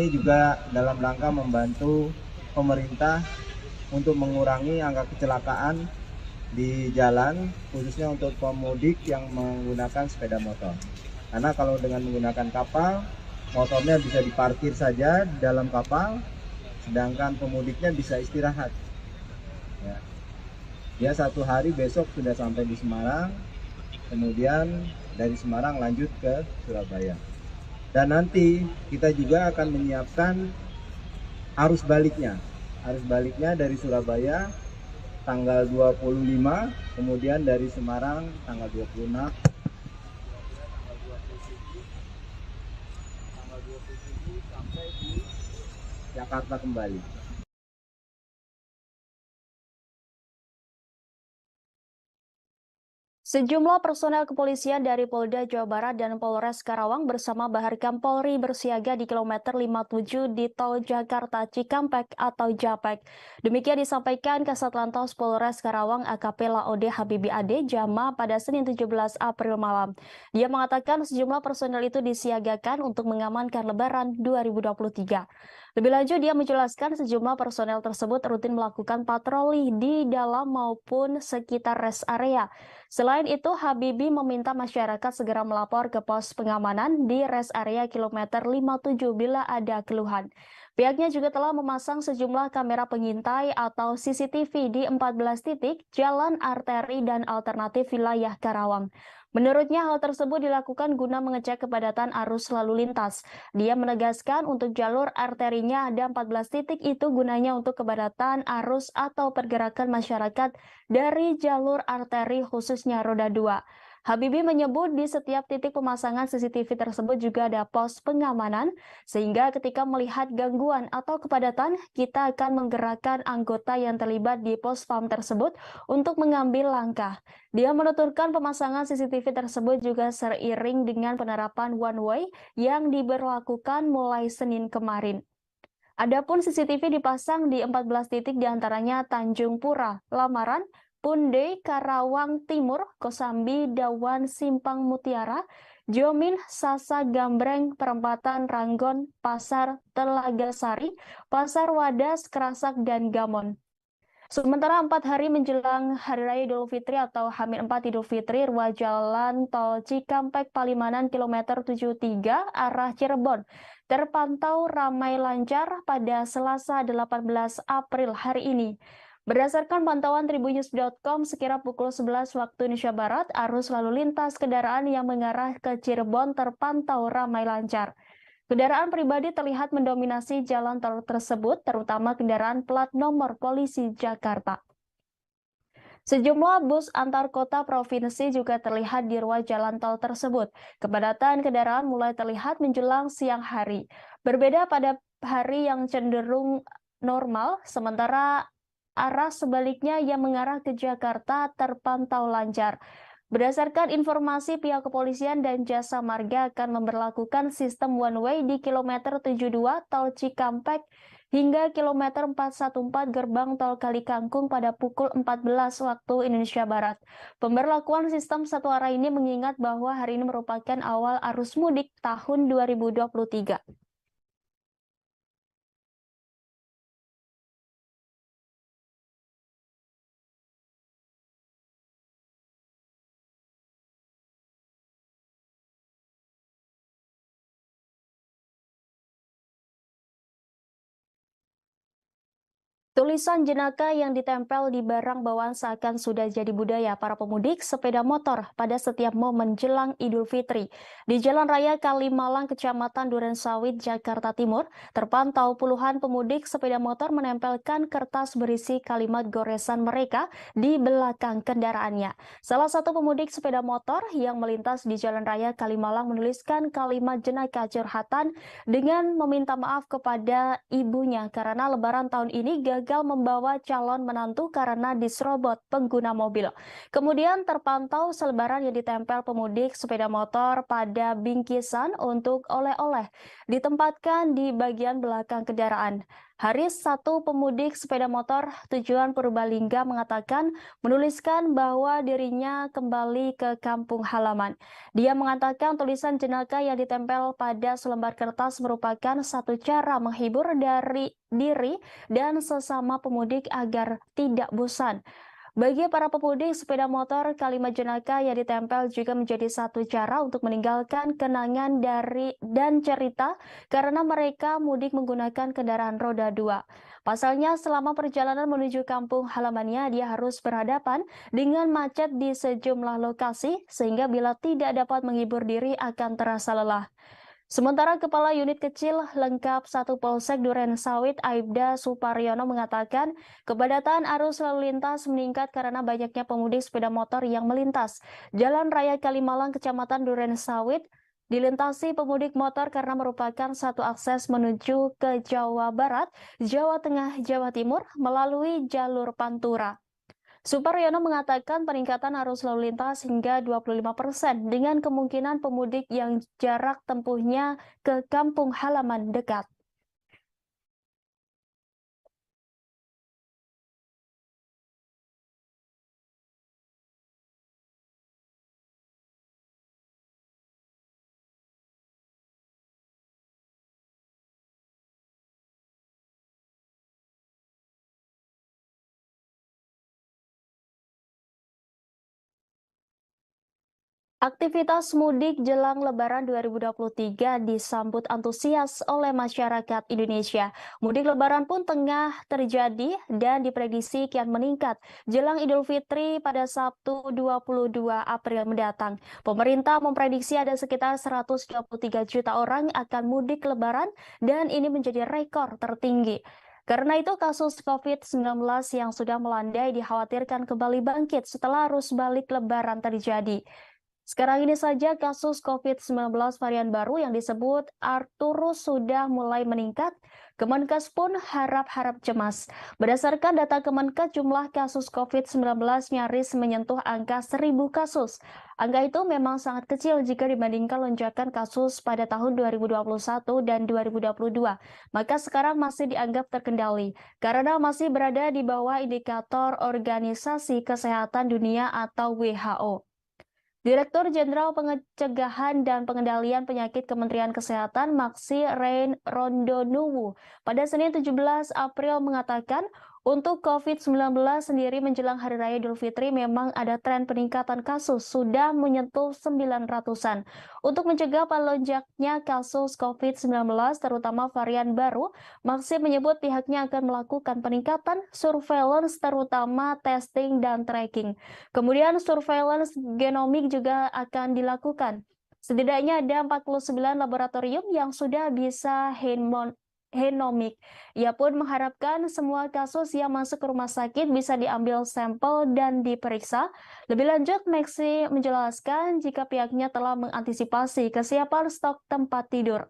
juga dalam rangka membantu pemerintah untuk mengurangi angka kecelakaan di jalan, khususnya untuk pemudik yang menggunakan sepeda motor. Karena kalau dengan menggunakan kapal, motornya bisa diparkir saja di dalam kapal, sedangkan pemudiknya bisa istirahat. Ya. Dia 1 hari besok sudah sampai di Semarang, kemudian dari Semarang lanjut ke Surabaya. Dan nanti kita juga akan menyiapkan arus baliknya. arus baliknya dari Surabaya tanggal 25, kemudian dari Semarang tanggal 26, sampai di Jakarta kembali. Sejumlah personel kepolisian dari Polda Jawa Barat dan Polres Karawang bersama Baharkam Polri bersiaga di kilometer 57 di Tol Jakarta Cikampek atau Japek. Demikian disampaikan Kasatlantas Polres Karawang AKP Laode Habibi Ade Jama pada Senin 17 April malam. Dia mengatakan sejumlah personel itu disiagakan untuk mengamankan Lebaran 2023. Lebih lanjut, dia menjelaskan sejumlah personel tersebut rutin melakukan patroli di dalam maupun sekitar rest area. Selain itu, Habibie meminta masyarakat segera melapor ke pos pengamanan di rest area kilometer 57 bila ada keluhan. Pihaknya juga telah memasang sejumlah kamera pengintai atau CCTV di 14 titik jalan arteri dan alternatif wilayah Karawang. Menurutnya, hal tersebut dilakukan guna mengecek kepadatan arus lalu lintas. Dia menegaskan untuk jalur arterinya ada 14 titik itu gunanya untuk kepadatan arus atau pergerakan masyarakat dari jalur arteri khususnya roda 2. Habibie menyebut di setiap titik pemasangan CCTV tersebut juga ada pos pengamanan, sehingga ketika melihat gangguan atau kepadatan, kita akan menggerakkan anggota yang terlibat di pos PAM tersebut untuk mengambil langkah. Dia menuturkan pemasangan CCTV tersebut juga seiring dengan penerapan one way yang diberlakukan mulai Senin kemarin. Adapun CCTV dipasang di 14 titik diantaranya Tanjung Pura, Lamaran, Punde, Karawang Timur, Kosambi, Dawan, Simpang Mutiara, Jomin, Sasa Gambreng, Perempatan Ranggon, Pasar Telaga Sari, Pasar Wadas, Kerasak, dan Gamon. Sementara 4 hari menjelang Hari Raya Idul Fitri atau H-4 Idul Fitri, ruas jalan tol Cikampek Palimanan kilometer 73 arah Cirebon terpantau ramai lancar pada Selasa 18 April hari ini. Berdasarkan pantauan tribunnews.com, sekira pukul 11 waktu Indonesia Barat, arus lalu lintas kendaraan yang mengarah ke Cirebon terpantau ramai lancar. Kendaraan pribadi terlihat mendominasi jalan tol tersebut, terutama kendaraan plat nomor polisi Jakarta. Sejumlah bus antar kota provinsi juga terlihat di ruas jalan tol tersebut. Kepadatan kendaraan mulai terlihat menjelang siang hari. Berbeda pada hari yang cenderung normal, sementara arah sebaliknya yang mengarah ke Jakarta terpantau lancar. Berdasarkan informasi pihak kepolisian dan jasa marga akan memberlakukan sistem one way di kilometer 72 tol Cikampek hingga kilometer 414 gerbang tol Kalikangkung pada pukul 14 waktu Indonesia Barat. Pemberlakuan sistem satu arah ini mengingat bahwa hari ini merupakan awal arus mudik tahun 2023. Tulisan jenaka yang ditempel di barang bawaan seakan sudah jadi budaya para pemudik sepeda motor pada setiap momen jelang Idul Fitri. Di Jalan Raya Kalimalang, Kecamatan Durensawit, Jakarta Timur, terpantau puluhan pemudik sepeda motor menempelkan kertas berisi kalimat goresan mereka di belakang kendaraannya. Salah satu pemudik sepeda motor yang melintas di Jalan Raya Kalimalang menuliskan kalimat jenaka curhatan dengan meminta maaf kepada ibunya karena Lebaran tahun ini gagal membawa calon menantu karena diserobot pengguna mobil. Kemudian terpantau selebaran yang ditempel pemudik sepeda motor pada bingkisan untuk oleh-oleh ditempatkan di bagian belakang kendaraan. Haris, satu pemudik sepeda motor tujuan Purbalingga, mengatakan menuliskan bahwa dirinya kembali ke kampung halaman. Dia mengatakan tulisan jenaka yang ditempel pada selembar kertas merupakan satu cara menghibur dari diri dan sesama pemudik agar tidak bosan. Bagi para pemudik sepeda motor, kalimat jenaka yang ditempel juga menjadi satu cara untuk meninggalkan kenangan dan cerita karena mereka mudik menggunakan kendaraan roda 2. Pasalnya, selama perjalanan menuju kampung halamannya, dia harus berhadapan dengan macet di sejumlah lokasi, sehingga bila tidak dapat menghibur diri akan terasa lelah. Sementara Kepala Unit Kecil Lengkap 1 Polsek Duren Sawit Aibda Suparyono mengatakan kepadatan arus lalu lintas meningkat karena banyaknya pemudik sepeda motor yang melintas. Jalan Raya Kalimalang Kecamatan Duren Sawit dilintasi pemudik motor karena merupakan satu akses menuju ke Jawa Barat, Jawa Tengah, Jawa Timur melalui jalur Pantura. Suparyono mengatakan peningkatan arus lalu lintas hingga 25% dengan kemungkinan pemudik yang jarak tempuhnya ke kampung halaman dekat. Aktivitas mudik jelang Lebaran 2023 disambut antusias oleh masyarakat Indonesia. Mudik Lebaran pun tengah terjadi dan diprediksi kian meningkat jelang Idul Fitri pada Sabtu 22 April mendatang. Pemerintah memprediksi ada sekitar 123 juta orang akan mudik Lebaran dan ini menjadi rekor tertinggi. Karena itu kasus COVID-19 yang sudah melandai dikhawatirkan kembali bangkit setelah arus balik Lebaran terjadi. Sekarang ini saja kasus COVID-19 varian baru yang disebut Arcturus sudah mulai meningkat. Kemenkes pun harap-harap cemas. Berdasarkan data Kemenkes, jumlah kasus COVID-19 nyaris menyentuh angka 1.000 kasus. Angka itu memang sangat kecil jika dibandingkan lonjakan kasus pada tahun 2021 dan 2022. Maka sekarang masih dianggap terkendali karena masih berada di bawah indikator Organisasi Kesehatan Dunia atau WHO. Direktur Jenderal Pencegahan dan Pengendalian Penyakit Kementerian Kesehatan Maksi Rein Rondonuwu pada Senin 17 April mengatakan untuk COVID-19 sendiri menjelang Hari Raya Idul Fitri memang ada tren peningkatan kasus sudah menyentuh 900-an. Untuk mencegah melonjaknya kasus COVID-19 terutama varian baru, Maksi menyebut pihaknya akan melakukan peningkatan surveillance terutama testing dan tracking. Kemudian surveillance genomik juga akan dilakukan. Setidaknya ada 49 laboratorium yang sudah bisa genomik. Ia pun mengharapkan semua kasus yang masuk ke rumah sakit bisa diambil sampel dan diperiksa. Lebih lanjut, Maksi menjelaskan jika pihaknya telah mengantisipasi kesiapan stok tempat tidur.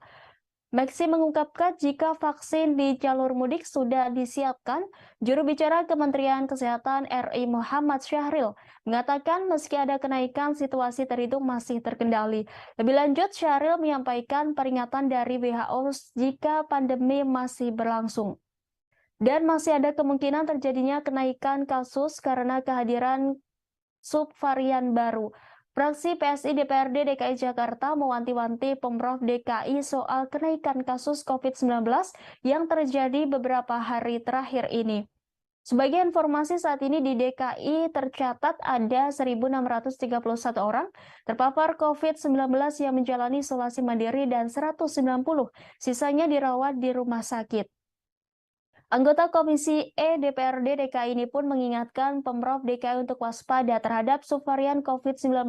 Maksi mengungkapkan jika vaksin di jalur mudik sudah disiapkan, juru bicara Kementerian Kesehatan RI Muhammad Syahril mengatakan meski ada kenaikan situasi terhitung masih terkendali. Lebih lanjut, Syahril menyampaikan peringatan dari WHO jika pandemi masih berlangsung. Dan masih ada kemungkinan terjadinya kenaikan kasus karena kehadiran subvarian baru. Fraksi PSI DPRD DKI Jakarta mewanti-wanti Pemprov DKI soal kenaikan kasus COVID-19 yang terjadi beberapa hari terakhir ini. Sebagai informasi, saat ini di DKI tercatat ada 1.631 orang terpapar COVID-19 yang menjalani isolasi mandiri dan 190 sisanya dirawat di rumah sakit. Anggota Komisi E DPRD DKI ini pun mengingatkan Pemprov DKI untuk waspada terhadap subvarian COVID-19,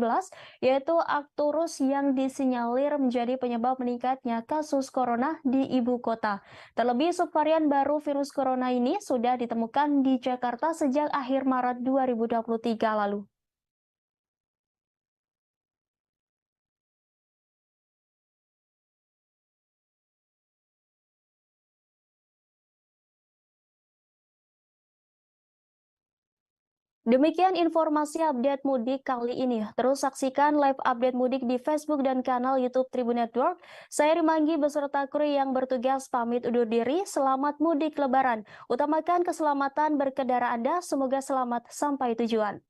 yaitu Arcturus yang disinyalir menjadi penyebab meningkatnya kasus corona di ibu kota. Terlebih subvarian baru virus corona ini sudah ditemukan di Jakarta sejak akhir Maret 2023 lalu. Demikian informasi update mudik kali ini. Terus saksikan live update mudik di Facebook dan kanal YouTube Tribun Network. Saya Rimanggi beserta kru yang bertugas pamit undur diri. Selamat mudik Lebaran. Utamakan keselamatan berkendara Anda. Semoga selamat sampai tujuan.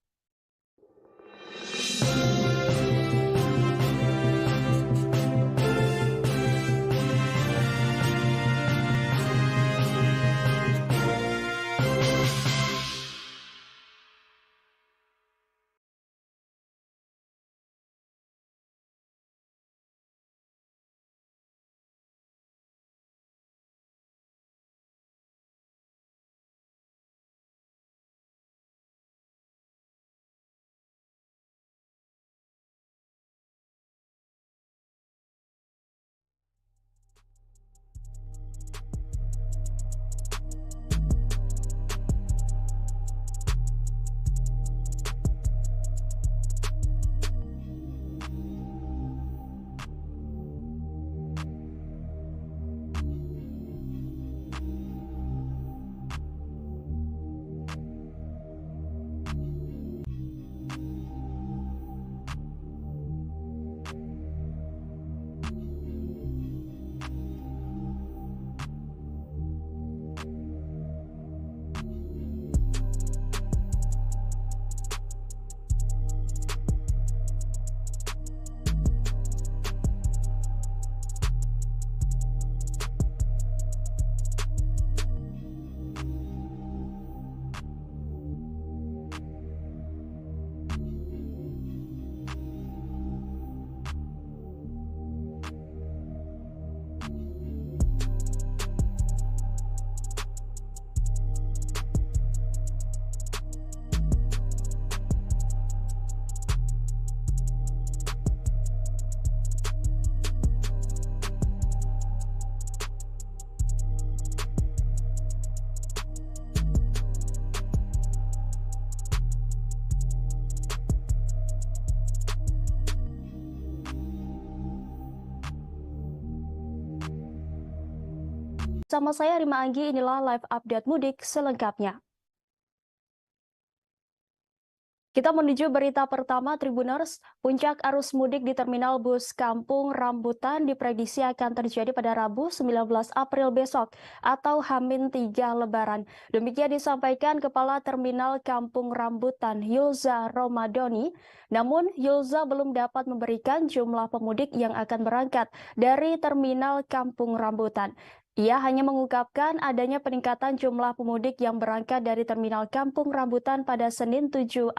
Bersama saya Rima Anggi, inilah live update mudik selengkapnya. Kita menuju berita pertama Tribuners. Puncak arus mudik di Terminal Bus Kampung Rambutan diprediksi akan terjadi pada Rabu 19 April besok atau H-3 Lebaran. Demikian disampaikan Kepala Terminal Kampung Rambutan Yulza Romadoni. Namun Yulza belum dapat memberikan jumlah pemudik yang akan berangkat dari Terminal Kampung Rambutan. Ia hanya mengungkapkan adanya peningkatan jumlah pemudik yang berangkat dari Terminal Kampung Rambutan pada Senin 17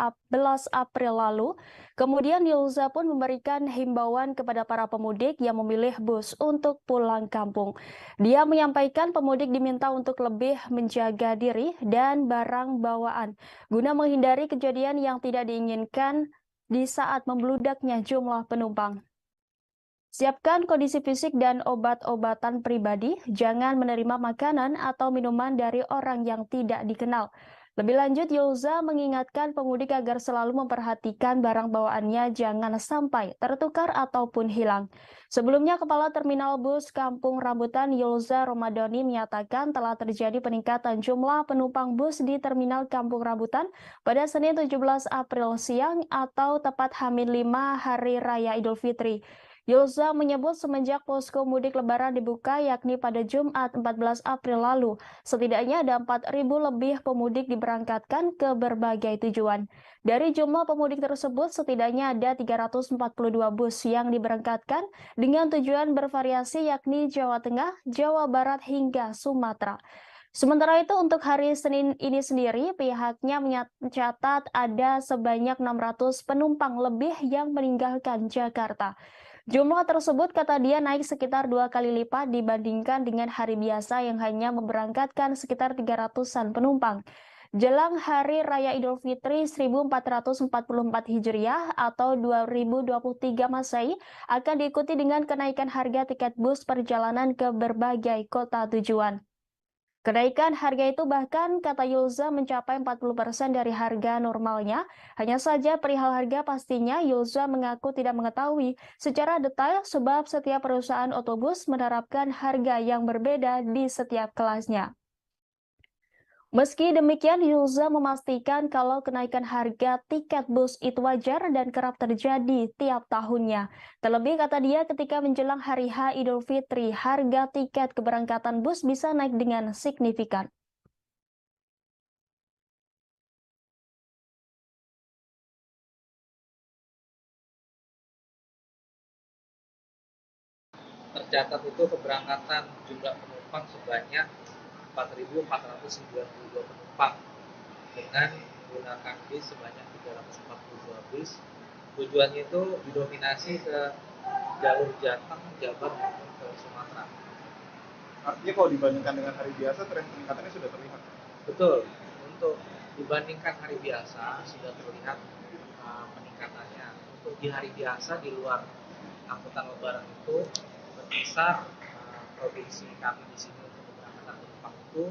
April lalu. Kemudian Yulza pun memberikan himbauan kepada para pemudik yang memilih bus untuk pulang kampung. Dia menyampaikan pemudik diminta untuk lebih menjaga diri dan barang bawaan guna menghindari kejadian yang tidak diinginkan di saat membludaknya jumlah penumpang. Siapkan kondisi fisik dan obat-obatan pribadi, jangan menerima makanan atau minuman dari orang yang tidak dikenal. Lebih lanjut, Yulza mengingatkan pemudik agar selalu memperhatikan barang bawaannya jangan sampai tertukar ataupun hilang. Sebelumnya, Kepala Terminal Bus Kampung Rambutan Yulza Romadoni menyatakan telah terjadi peningkatan jumlah penumpang bus di Terminal Kampung Rambutan pada Senin 17 April siang atau tepat H-5 Hari Raya Idul Fitri. Yulza menyebut semenjak posko mudik lebaran dibuka yakni pada Jumat 14 April lalu, setidaknya ada 4.000 lebih pemudik diberangkatkan ke berbagai tujuan. Dari jumlah pemudik tersebut, setidaknya ada 342 bus yang diberangkatkan dengan tujuan bervariasi yakni Jawa Tengah, Jawa Barat hingga Sumatera. Sementara itu untuk hari Senin ini sendiri, pihaknya mencatat ada sebanyak 600 penumpang lebih yang meninggalkan Jakarta. Jumlah tersebut kata dia naik sekitar 2 kali lipat dibandingkan dengan hari biasa yang hanya memberangkatkan sekitar 300-an penumpang. Jelang Hari Raya Idul Fitri 1444 Hijriah atau 2023 Masehi akan diikuti dengan kenaikan harga tiket bus perjalanan ke berbagai kota tujuan. Kenaikan harga itu bahkan kata Yulza mencapai 40% dari harga normalnya. Hanya saja perihal harga pastinya Yulza mengaku tidak mengetahui secara detail sebab setiap perusahaan otobus menerapkan harga yang berbeda di setiap kelasnya. Meski demikian, Yulza memastikan kalau kenaikan harga tiket bus itu wajar dan kerap terjadi tiap tahunnya. Terlebih kata dia ketika menjelang hari H Idul Fitri, harga tiket keberangkatan bus bisa naik dengan signifikan. Tercatat itu keberangkatan jumlah penumpang sebanyak 4.492 penumpang dengan menggunakan bis sebanyak 342 bis. Tujuannya itu didominasi ke jalur Jateng, Jabar maupun ke Sumatera. Artinya kalau dibandingkan dengan hari biasa, tren peningkatannya sudah terlihat. Betul, untuk dibandingkan hari biasa sudah terlihat peningkatannya. Untuk di hari biasa di luar angkutan lebaran itu berkisar provinsi kami di sini untuk keberangkatan penumpang itu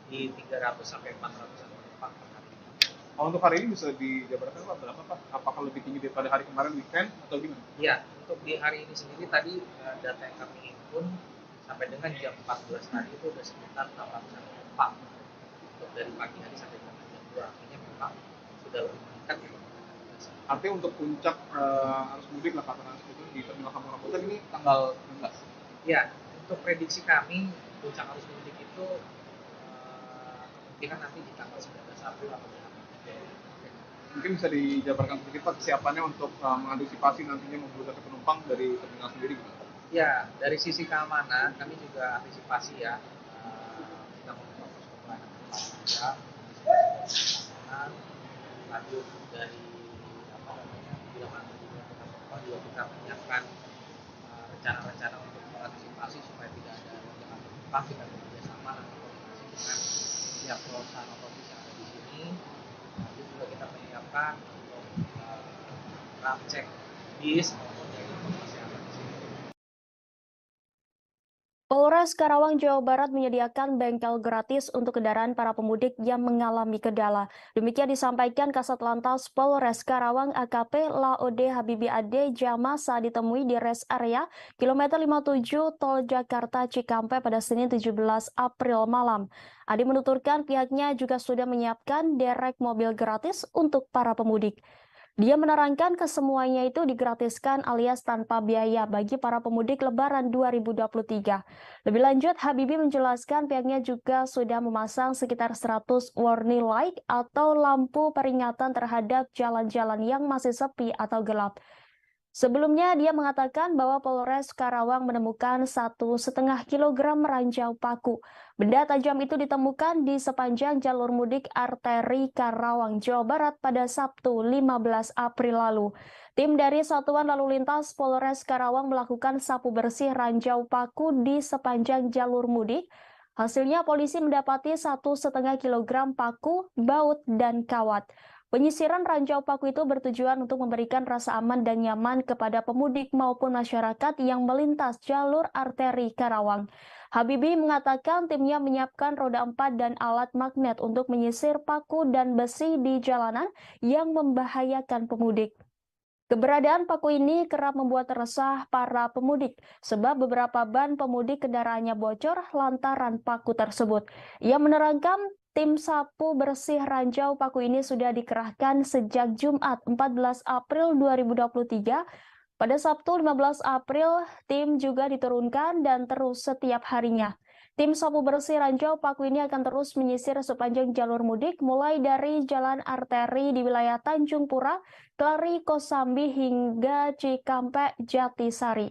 di 300 sampai 400 penumpang per hari. Untuk hari ini bisa dijabarkan Pak berapa Pak? Apakah lebih tinggi daripada hari kemarin weekend atau gimana? Iya, untuk di hari ini sendiri tadi data yang kami himpun sampai dengan jam 14 tadi itu sudah sekitar 800 penumpang. Untuk dari pagi hari sampai dengan jam 2 artinya memang sudah lebih meningkat dibandingkan hari biasa. Artinya untuk puncak arus mudik lah katakan itu di Terminal Kampung Rambutan ini tanggal 16. Ya, untuk prediksi kami puncak arus mudik itu kemungkinan nanti di tanggal 19 April atau di Mungkin bisa dijabarkan sedikit Pak kesiapannya untuk mengantisipasi nantinya membludaknya penumpang dari terminal sendiri gitu. Ya, dari sisi keamanan kami juga antisipasi ya. Kita membuat posko pelayanan juga, keamanan, lanjut dari bila mana juga kita menyiapkan rencana-rencana untuk mengantisipasi supaya tidak ada lonjakan penumpang. Kita bekerja sama dan koordinasi dengan pihak perusahaan otomobil yang ada di sini. Nanti juga kita menyiapkan untuk ram cek bis maupun dari Polres Karawang, Jawa Barat menyediakan bengkel gratis untuk kendaraan para pemudik yang mengalami kendala. Demikian disampaikan Kasat Lantas Polres Karawang AKP Laode Habibi Ade Jama saat ditemui di rest area kilometer 57 Tol Jakarta Cikampek pada Senin 17 April malam. Ade menuturkan pihaknya juga sudah menyiapkan derek mobil gratis untuk para pemudik. Dia menerangkan kesemuanya itu digratiskan alias tanpa biaya bagi para pemudik Lebaran 2023. Lebih lanjut, Habibie menjelaskan pihaknya juga sudah memasang sekitar 100 warning light atau lampu peringatan terhadap jalan-jalan yang masih sepi atau gelap. Sebelumnya, dia mengatakan bahwa Polres Karawang menemukan 1,5 kilogram ranjau paku. Benda tajam itu ditemukan di sepanjang jalur mudik arteri Karawang, Jawa Barat pada Sabtu 15 April lalu. Tim dari Satuan Lalu Lintas Polres Karawang melakukan sapu bersih ranjau paku di sepanjang jalur mudik. Hasilnya polisi mendapati 1,5 kilogram paku, baut, dan kawat. Penyisiran ranjau paku itu bertujuan untuk memberikan rasa aman dan nyaman kepada pemudik maupun masyarakat yang melintas jalur arteri Karawang. Habibie mengatakan timnya menyiapkan roda 4 dan alat magnet untuk menyisir paku dan besi di jalanan yang membahayakan pemudik. Keberadaan paku ini kerap membuat resah para pemudik sebab beberapa ban pemudik kendaraannya bocor lantaran paku tersebut. Ia menerangkan tim sapu bersih ranjau paku ini sudah dikerahkan sejak Jumat 14 April 2023. Pada Sabtu 15 April, tim juga diturunkan dan terus setiap harinya. Tim sapu bersih ranjau paku ini akan terus menyisir sepanjang jalur mudik mulai dari jalan arteri di wilayah Tanjung Pura, Kelari, Kosambi hingga Cikampek, Jatisari.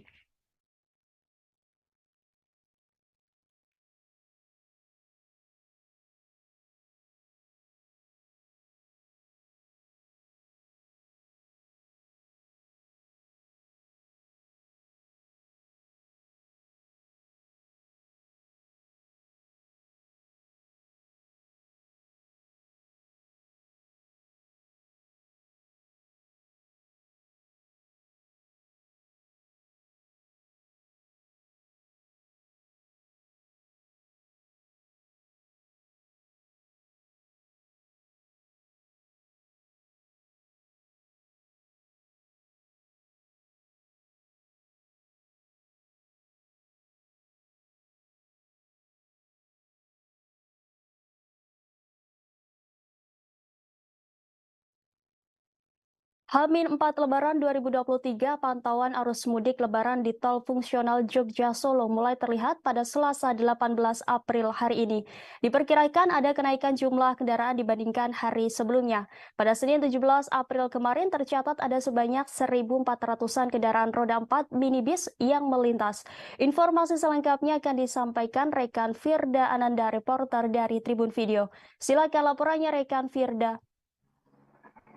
H-4 Lebaran 2023, pantauan arus mudik Lebaran di tol fungsional Jogja Solo mulai terlihat pada Selasa 18 April hari ini. Diperkirakan ada kenaikan jumlah kendaraan dibandingkan hari sebelumnya. Pada Senin 17 April kemarin tercatat ada sebanyak 1.400-an kendaraan roda 4 minibus yang melintas. Informasi selengkapnya akan disampaikan rekan Firda Ananda, reporter dari Tribun Video. Silakan laporannya rekan Firda.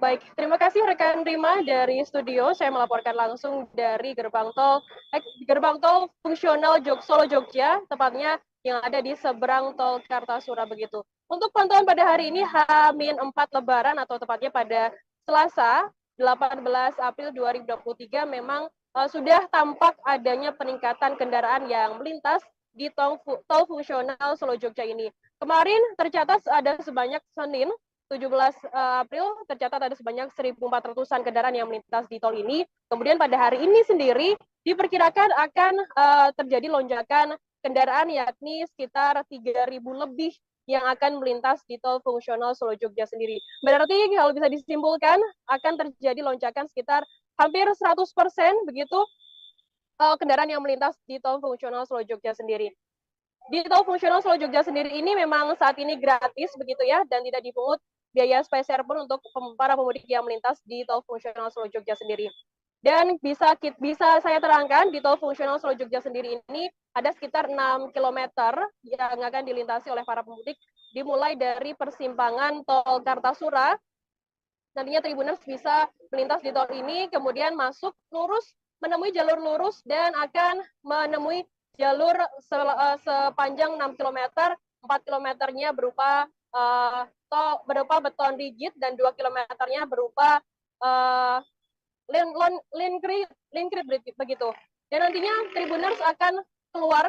Baik, terima kasih rekan Rima dari studio. Saya melaporkan langsung dari gerbang tol fungsional Solo Jogja, tepatnya yang ada di seberang tol Kartasura begitu. Untuk pantauan pada hari ini H-4 Lebaran atau tepatnya pada Selasa 18 April 2023 memang sudah tampak adanya peningkatan kendaraan yang melintas di tol fungsional Solo Jogja ini. Kemarin tercatat ada sebanyak Senin 17 April tercatat ada sebanyak 1.400-an kendaraan yang melintas di tol ini. Kemudian pada hari ini sendiri diperkirakan akan terjadi lonjakan kendaraan yakni sekitar 3.000 lebih yang akan melintas di tol fungsional Solo Jogja sendiri. Berarti kalau bisa disimpulkan akan terjadi lonjakan sekitar hampir 100% begitu kendaraan yang melintas di tol fungsional Solo Jogja sendiri. Di tol fungsional Solo Jogja sendiri ini memang saat ini gratis begitu ya dan tidak dipungut biaya spesial pun untuk para pemudik yang melintas di tol fungsional Solo Jogja sendiri. Dan bisa saya terangkan di tol fungsional Solo Jogja sendiri ini ada sekitar 6 km yang akan dilintasi oleh para pemudik dimulai dari persimpangan tol Kartasura. Nantinya Tribuners bisa melintas di tol ini kemudian masuk lurus menemui jalur lurus dan akan menemui jalur sepanjang 6 km, 4 kilometernya berupa beton rigid dan 2 kilometernya berupa link creep begitu. Dan nantinya Tribuners akan keluar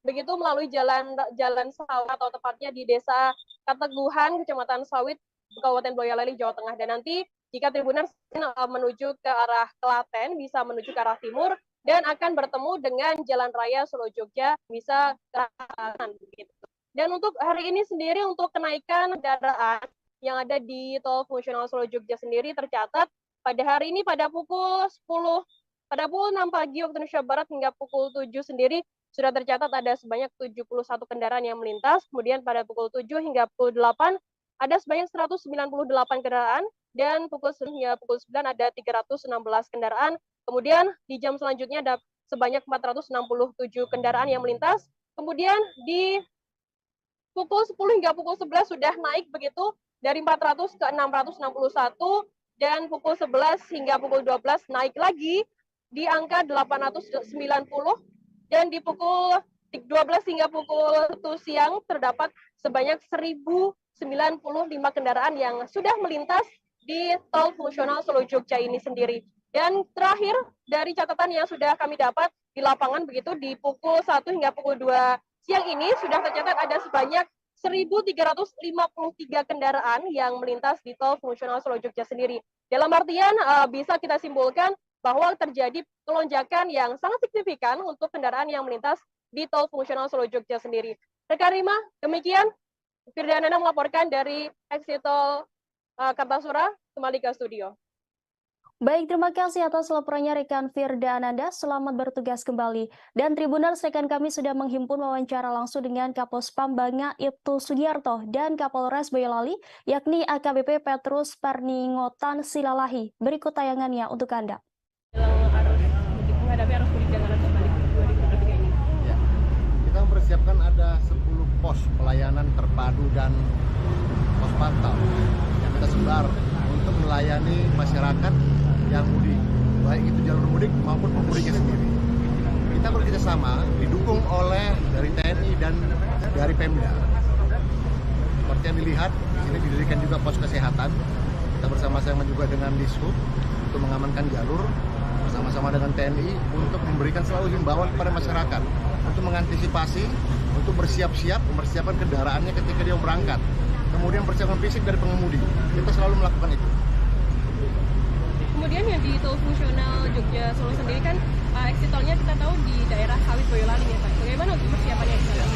begitu melalui jalan sawit atau tepatnya di Desa Kateguhan, Kecamatan Sawit, Kabupaten Boyolali, Jawa Tengah. Dan nanti jika Tribuners menuju ke arah Klaten, bisa menuju ke arah timur, dan akan bertemu dengan Jalan Raya Solo Jogja, bisa ke arah kanan. Dan untuk hari ini sendiri, untuk kenaikan kendaraan yang ada di tol fungsional Solo Jogja sendiri tercatat pada hari ini pada pukul 6 pagi waktu Indonesia Barat hingga pukul 7 sendiri sudah tercatat ada sebanyak 71 kendaraan yang melintas. Kemudian pada pukul 7 hingga pukul 8 ada sebanyak 198 kendaraan, dan pukul 9 hingga pukul 9 ada 316 kendaraan. Kemudian di jam selanjutnya ada sebanyak 467 kendaraan yang melintas. Kemudian di pukul 10 hingga pukul 11 sudah naik begitu dari 400 ke 661, dan pukul 11 hingga pukul 12 naik lagi di angka 890, dan di pukul 12 hingga pukul 1 siang terdapat sebanyak 1095 kendaraan yang sudah melintas di tol fungsional Solo Jogja ini sendiri. Dan terakhir dari catatan yang sudah kami dapat di lapangan begitu di pukul 1 hingga pukul 2 siang ini sudah tercatat ada sebanyak 1.353 kendaraan yang melintas di tol fungsional Solo Jogja sendiri. Dalam artian bisa kita simpulkan bahwa terjadi lonjakan yang sangat signifikan untuk kendaraan yang melintas di tol fungsional Solo Jogja sendiri. Rekan Rima, demikian Firdanana melaporkan dari exit tol Kartasura, kembali ke studio. Baik, terima kasih atas laporannya rekan Firda Ananda. Selamat bertugas kembali. Dan Tribuners, rekan kami sudah menghimpun wawancara langsung dengan Kapospam Banga Ibtu Sugiarto dan Kapolres Boyolali, yakni AKBP Petrus Parningotan Silalahi. Berikut tayangannya untuk Anda. Menghadapi arus mudik dan arus balik 2023 ini. Ya, kita mempersiapkan ada 10 pos pelayanan terpadu dan pos pantau yang kita sebar untuk melayani masyarakat yang mudik, baik itu jalur mudik maupun pemudiknya sendiri. Kita bekerjasama didukung oleh dari TNI dan dari Pemda. Seperti yang dilihat, di sini didirikan juga pos kesehatan. Kita bersama-sama juga dengan Dishub untuk mengamankan jalur, bersama-sama dengan TNI untuk memberikan selalu himbauan kepada masyarakat untuk mengantisipasi, untuk bersiap-siap, mempersiapkan kendaraannya ketika dia berangkat. Kemudian persiapan fisik dari pengemudi. Kita selalu melakukan itu. Kemudian yang di tol fungsional Jogja Solo sendiri kan exit tolnya kita tahu di daerah Sawit Boyolali ya Pak. Bagaimana untuk persiapannya di sana?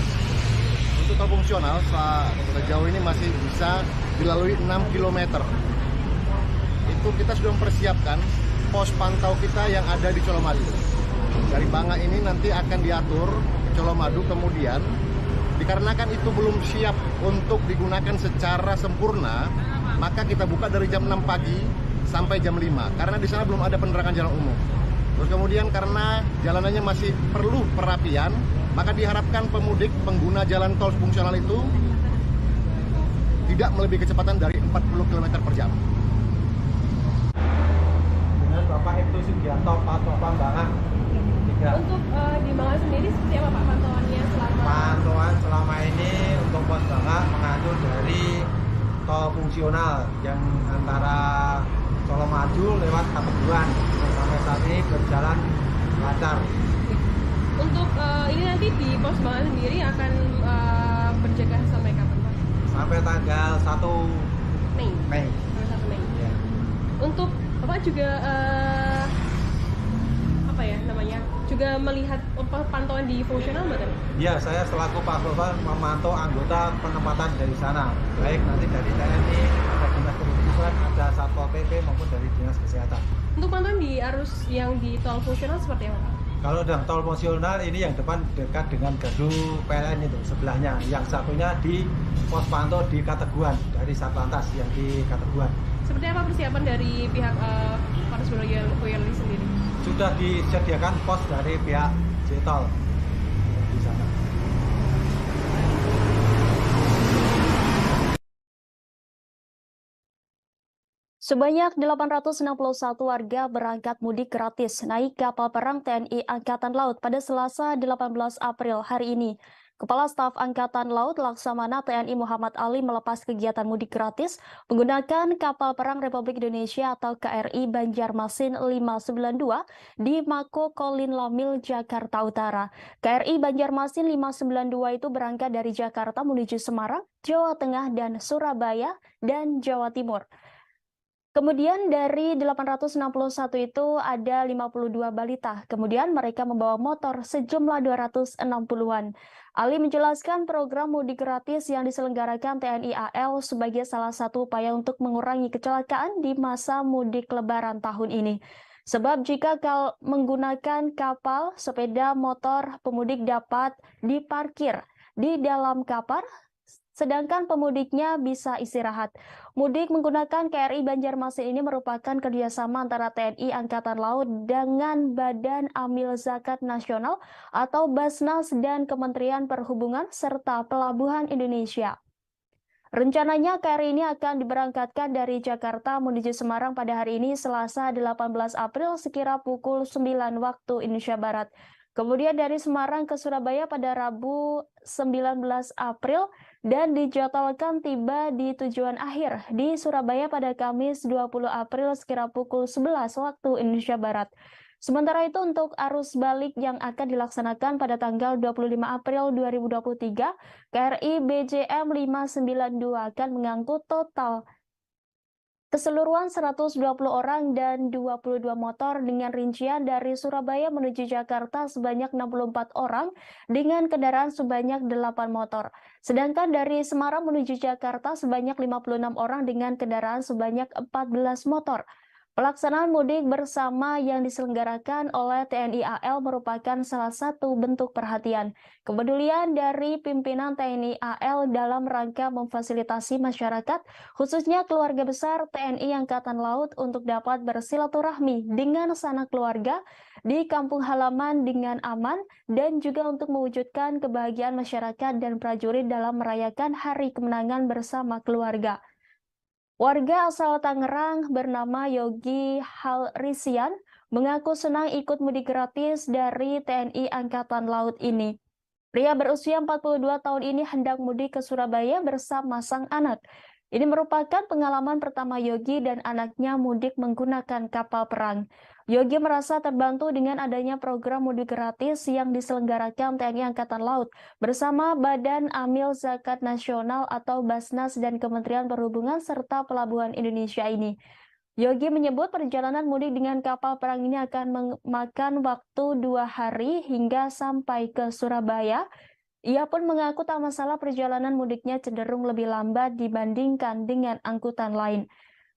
Untuk tol fungsional sejauh ini masih bisa dilalui 6 km. Itu kita sudah mempersiapkan pos pantau kita yang ada di Colomadu. Dari Banga ini nanti akan diatur ke Colomadu, kemudian dikarenakan itu belum siap untuk digunakan secara sempurna, maka kita buka dari jam 6 pagi sampai jam 5, karena di sana belum ada penerangan jalan umum. Terus kemudian karena jalanannya masih perlu perapian, maka diharapkan pemudik pengguna jalan tol fungsional itu tidak melebihi kecepatan dari 40 km per jam. Dengan Bapak Ibtu Sugiarto, Kapospam Banga. Untuk di Banga sendiri seperti apa Pak pantauannya selama? Pantauan selama ini untuk pos Banga mengatur dari tol fungsional yang antara Solo Maju lewat Kateguhan, sampai saat ini berjalan lancar. Untuk ini nanti di pos Banga sendiri akan berjaga sampai kapan Pak? Sampai tanggal 1 Mei. Mei. Tanggal 1 Mei. Ya. Untuk Bapak juga apa ya namanya? Juga melihat pantauan di fungsional betul? Ya, saya selaku Pak Sofan memantau anggota penempatan dari sana, baik nanti dari TNI, ada dinas kependudukan, ada Satpol PP maupun dari dinas kesehatan. Untuk pantauan di arus yang di tol fungsional seperti apa Pak? Kalau dalam tol fungsional ini yang depan dekat dengan gardu PLN itu sebelahnya, yang satunya di pos pantau di Kateguhan dari Satlantas yang di Kateguhan. Seperti apa persiapan dari pihak Polres Boyolali sendiri? Sudah disediakan pos dari pihak Jtol di sana. Sebanyak 861 warga berangkat mudik gratis naik kapal perang TNI Angkatan Laut pada Selasa 18 April hari ini. Kepala Staf Angkatan Laut Laksamana TNI Muhammad Ali melepas kegiatan mudik gratis menggunakan kapal perang Republik Indonesia atau KRI Banjarmasin 592 di Mako Kolin Lamil, Jakarta Utara. KRI Banjarmasin 592 itu berangkat dari Jakarta menuju Semarang, Jawa Tengah, dan Surabaya, dan Jawa Timur. Kemudian dari 861 itu ada 52 balita. Kemudian mereka membawa motor sejumlah 260-an. Ali menjelaskan program mudik gratis yang diselenggarakan TNI AL sebagai salah satu upaya untuk mengurangi kecelakaan di masa mudik Lebaran tahun ini. Sebab jika menggunakan kapal, sepeda motor, pemudik dapat diparkir di dalam kapal, sedangkan pemudiknya bisa istirahat. Mudik menggunakan KRI Banjarmasin ini merupakan kerjasama antara TNI Angkatan Laut dengan Badan Amil Zakat Nasional atau Basnas dan Kementerian Perhubungan serta Pelabuhan Indonesia. Rencananya KRI ini akan diberangkatkan dari Jakarta menuju Semarang pada hari ini Selasa 18 April sekira pukul 9 waktu Indonesia Barat. Kemudian dari Semarang ke Surabaya pada Rabu 19 April dan dijadwalkan tiba di tujuan akhir di Surabaya pada Kamis 20 April sekira pukul 11 waktu Indonesia Barat. Sementara itu untuk arus balik yang akan dilaksanakan pada tanggal 25 April 2023, KRI BJM 592 akan mengangkut total keseluruhan 120 orang dan 22 motor dengan rincian dari Surabaya menuju Jakarta sebanyak 64 orang dengan kendaraan sebanyak 8 motor. Sedangkan dari Semarang menuju Jakarta sebanyak 56 orang dengan kendaraan sebanyak 14 motor. Pelaksanaan mudik bersama yang diselenggarakan oleh TNI AL merupakan salah satu bentuk perhatian, kepedulian dari pimpinan TNI AL dalam rangka memfasilitasi masyarakat, khususnya keluarga besar TNI Angkatan Laut untuk dapat bersilaturahmi dengan sanak keluarga di kampung halaman dengan aman dan juga untuk mewujudkan kebahagiaan masyarakat dan prajurit dalam merayakan Hari Kemenangan bersama keluarga. Warga asal Tangerang bernama Yogi Halrisian mengaku senang ikut mudik gratis dari TNI Angkatan Laut ini. Pria berusia 42 tahun ini hendak mudik ke Surabaya bersama sang anak. Ini merupakan pengalaman pertama Yogi dan anaknya mudik menggunakan kapal perang. Yogi merasa terbantu dengan adanya program mudik gratis yang diselenggarakan TNI Angkatan Laut bersama Badan Amil Zakat Nasional atau Basnas dan Kementerian Perhubungan serta Pelabuhan Indonesia ini. Yogi menyebut perjalanan mudik dengan kapal perang ini akan memakan waktu 2 hari hingga sampai ke Surabaya. Ia pun mengaku tak masalah perjalanan mudiknya cenderung lebih lambat dibandingkan dengan angkutan lain.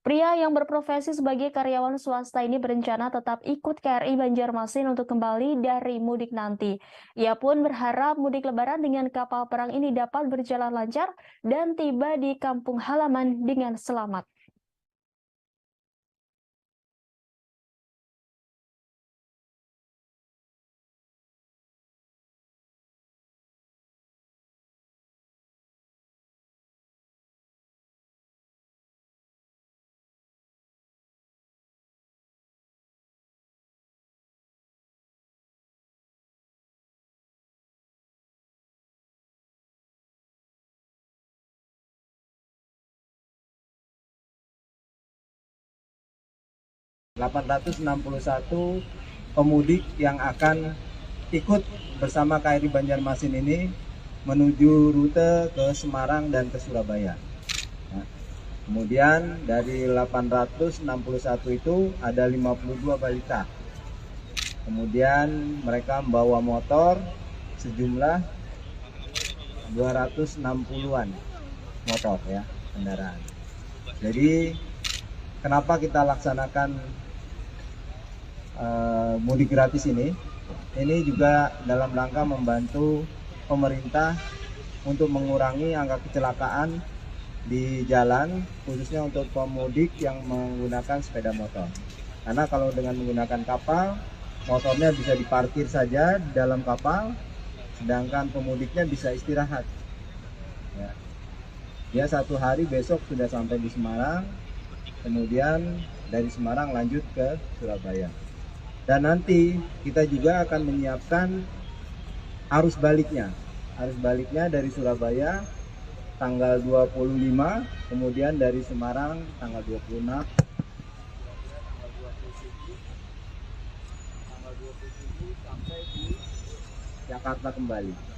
Pria yang berprofesi sebagai karyawan swasta ini berencana tetap ikut KRI Banjarmasin untuk kembali dari mudik nanti. Ia pun berharap mudik Lebaran dengan kapal perang ini dapat berjalan lancar dan tiba di kampung halaman dengan selamat. ...861 pemudik yang akan ikut bersama KRI Banjarmasin ini menuju rute ke Semarang dan ke Surabaya. Nah, kemudian dari 861 itu ada 52 balita. Kemudian mereka membawa motor sejumlah 260-an motor ya, kendaraan. Jadi kenapa kita laksanakan mudik gratis ini juga dalam rangka membantu pemerintah untuk mengurangi angka kecelakaan di jalan, khususnya untuk pemudik yang menggunakan sepeda motor. Karena kalau dengan menggunakan kapal, motornya bisa diparkir saja di dalam kapal, sedangkan pemudiknya bisa istirahat. Ya. Dia 1 hari besok sudah sampai di Semarang, kemudian dari Semarang lanjut ke Surabaya. Dan nanti kita juga akan menyiapkan arus baliknya. Arus baliknya dari Surabaya tanggal 25, kemudian dari Semarang tanggal 26, tanggal 27 sampai di Jakarta kembali.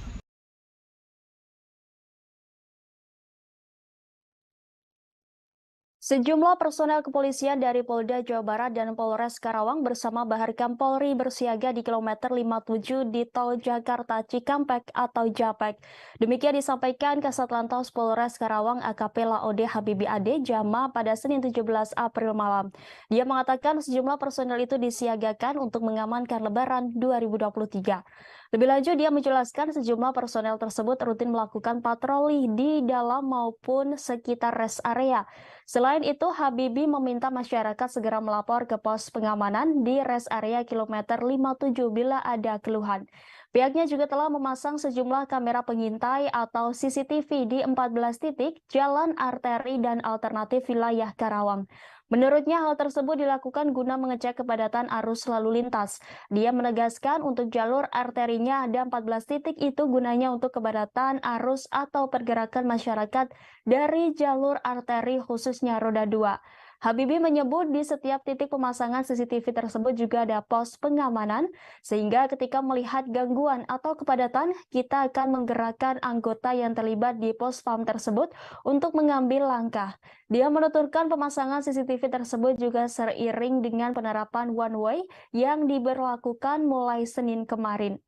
Sejumlah personel kepolisian dari Polda Jawa Barat dan Polres Karawang bersama Baharkam Polri bersiaga di kilometer 57 di Tol Jakarta Cikampek atau Japek. Demikian disampaikan Kasat Lantas Polres Karawang AKP Laode Habibi Ade Jama pada Senin 17 April malam. Dia mengatakan sejumlah personel itu disiagakan untuk mengamankan Lebaran 2023. Lebih lanjut, dia menjelaskan sejumlah personel tersebut rutin melakukan patroli di dalam maupun sekitar rest area. Selain itu, Habibie meminta masyarakat segera melapor ke pos pengamanan di rest area kilometer 57 bila ada keluhan. Pihaknya juga telah memasang sejumlah kamera pengintai atau CCTV di 14 titik jalan arteri dan alternatif wilayah Karawang. Menurutnya hal tersebut dilakukan guna mengecek kepadatan arus lalu lintas. Dia menegaskan untuk jalur arterinya ada 14 titik itu gunanya untuk kepadatan arus atau pergerakan masyarakat dari jalur arteri khususnya roda 2. Habibie menyebut di setiap titik pemasangan CCTV tersebut juga ada pos pengamanan, sehingga ketika melihat gangguan atau kepadatan, kita akan menggerakkan anggota yang terlibat di pos PAM tersebut untuk mengambil langkah. Dia menuturkan pemasangan CCTV tersebut juga seiring dengan penerapan one way yang diberlakukan mulai Senin kemarin.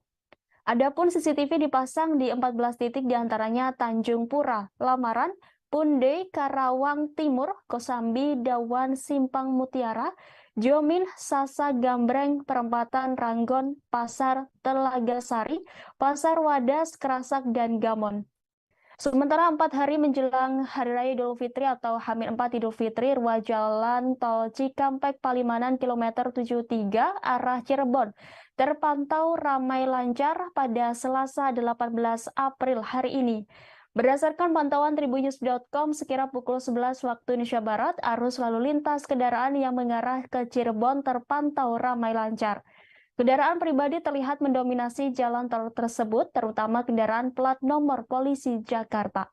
Adapun CCTV dipasang di 14 titik diantaranya Tanjung Pura, Lamaran, Punde, Karawang Timur, Kosambi, Dawan, Simpang Mutiara, Jomin, Sasa Gambreng, Perempatan Ranggon, Pasar Telaga Sari, Pasar Wadas, Kerasak, dan Gamon. Sementara 4 hari menjelang Hari Raya Idul Fitri atau H-4 Idul Fitri, ruas jalan tol Cikampek Palimanan kilometer 73 arah Cirebon terpantau ramai lancar pada Selasa 18 April hari ini. Berdasarkan pantauan tribunnews.com, sekira pukul 11 waktu Indonesia Barat, arus lalu lintas kendaraan yang mengarah ke Cirebon terpantau ramai lancar. Kendaraan pribadi terlihat mendominasi jalan tol tersebut, terutama kendaraan plat nomor polisi Jakarta.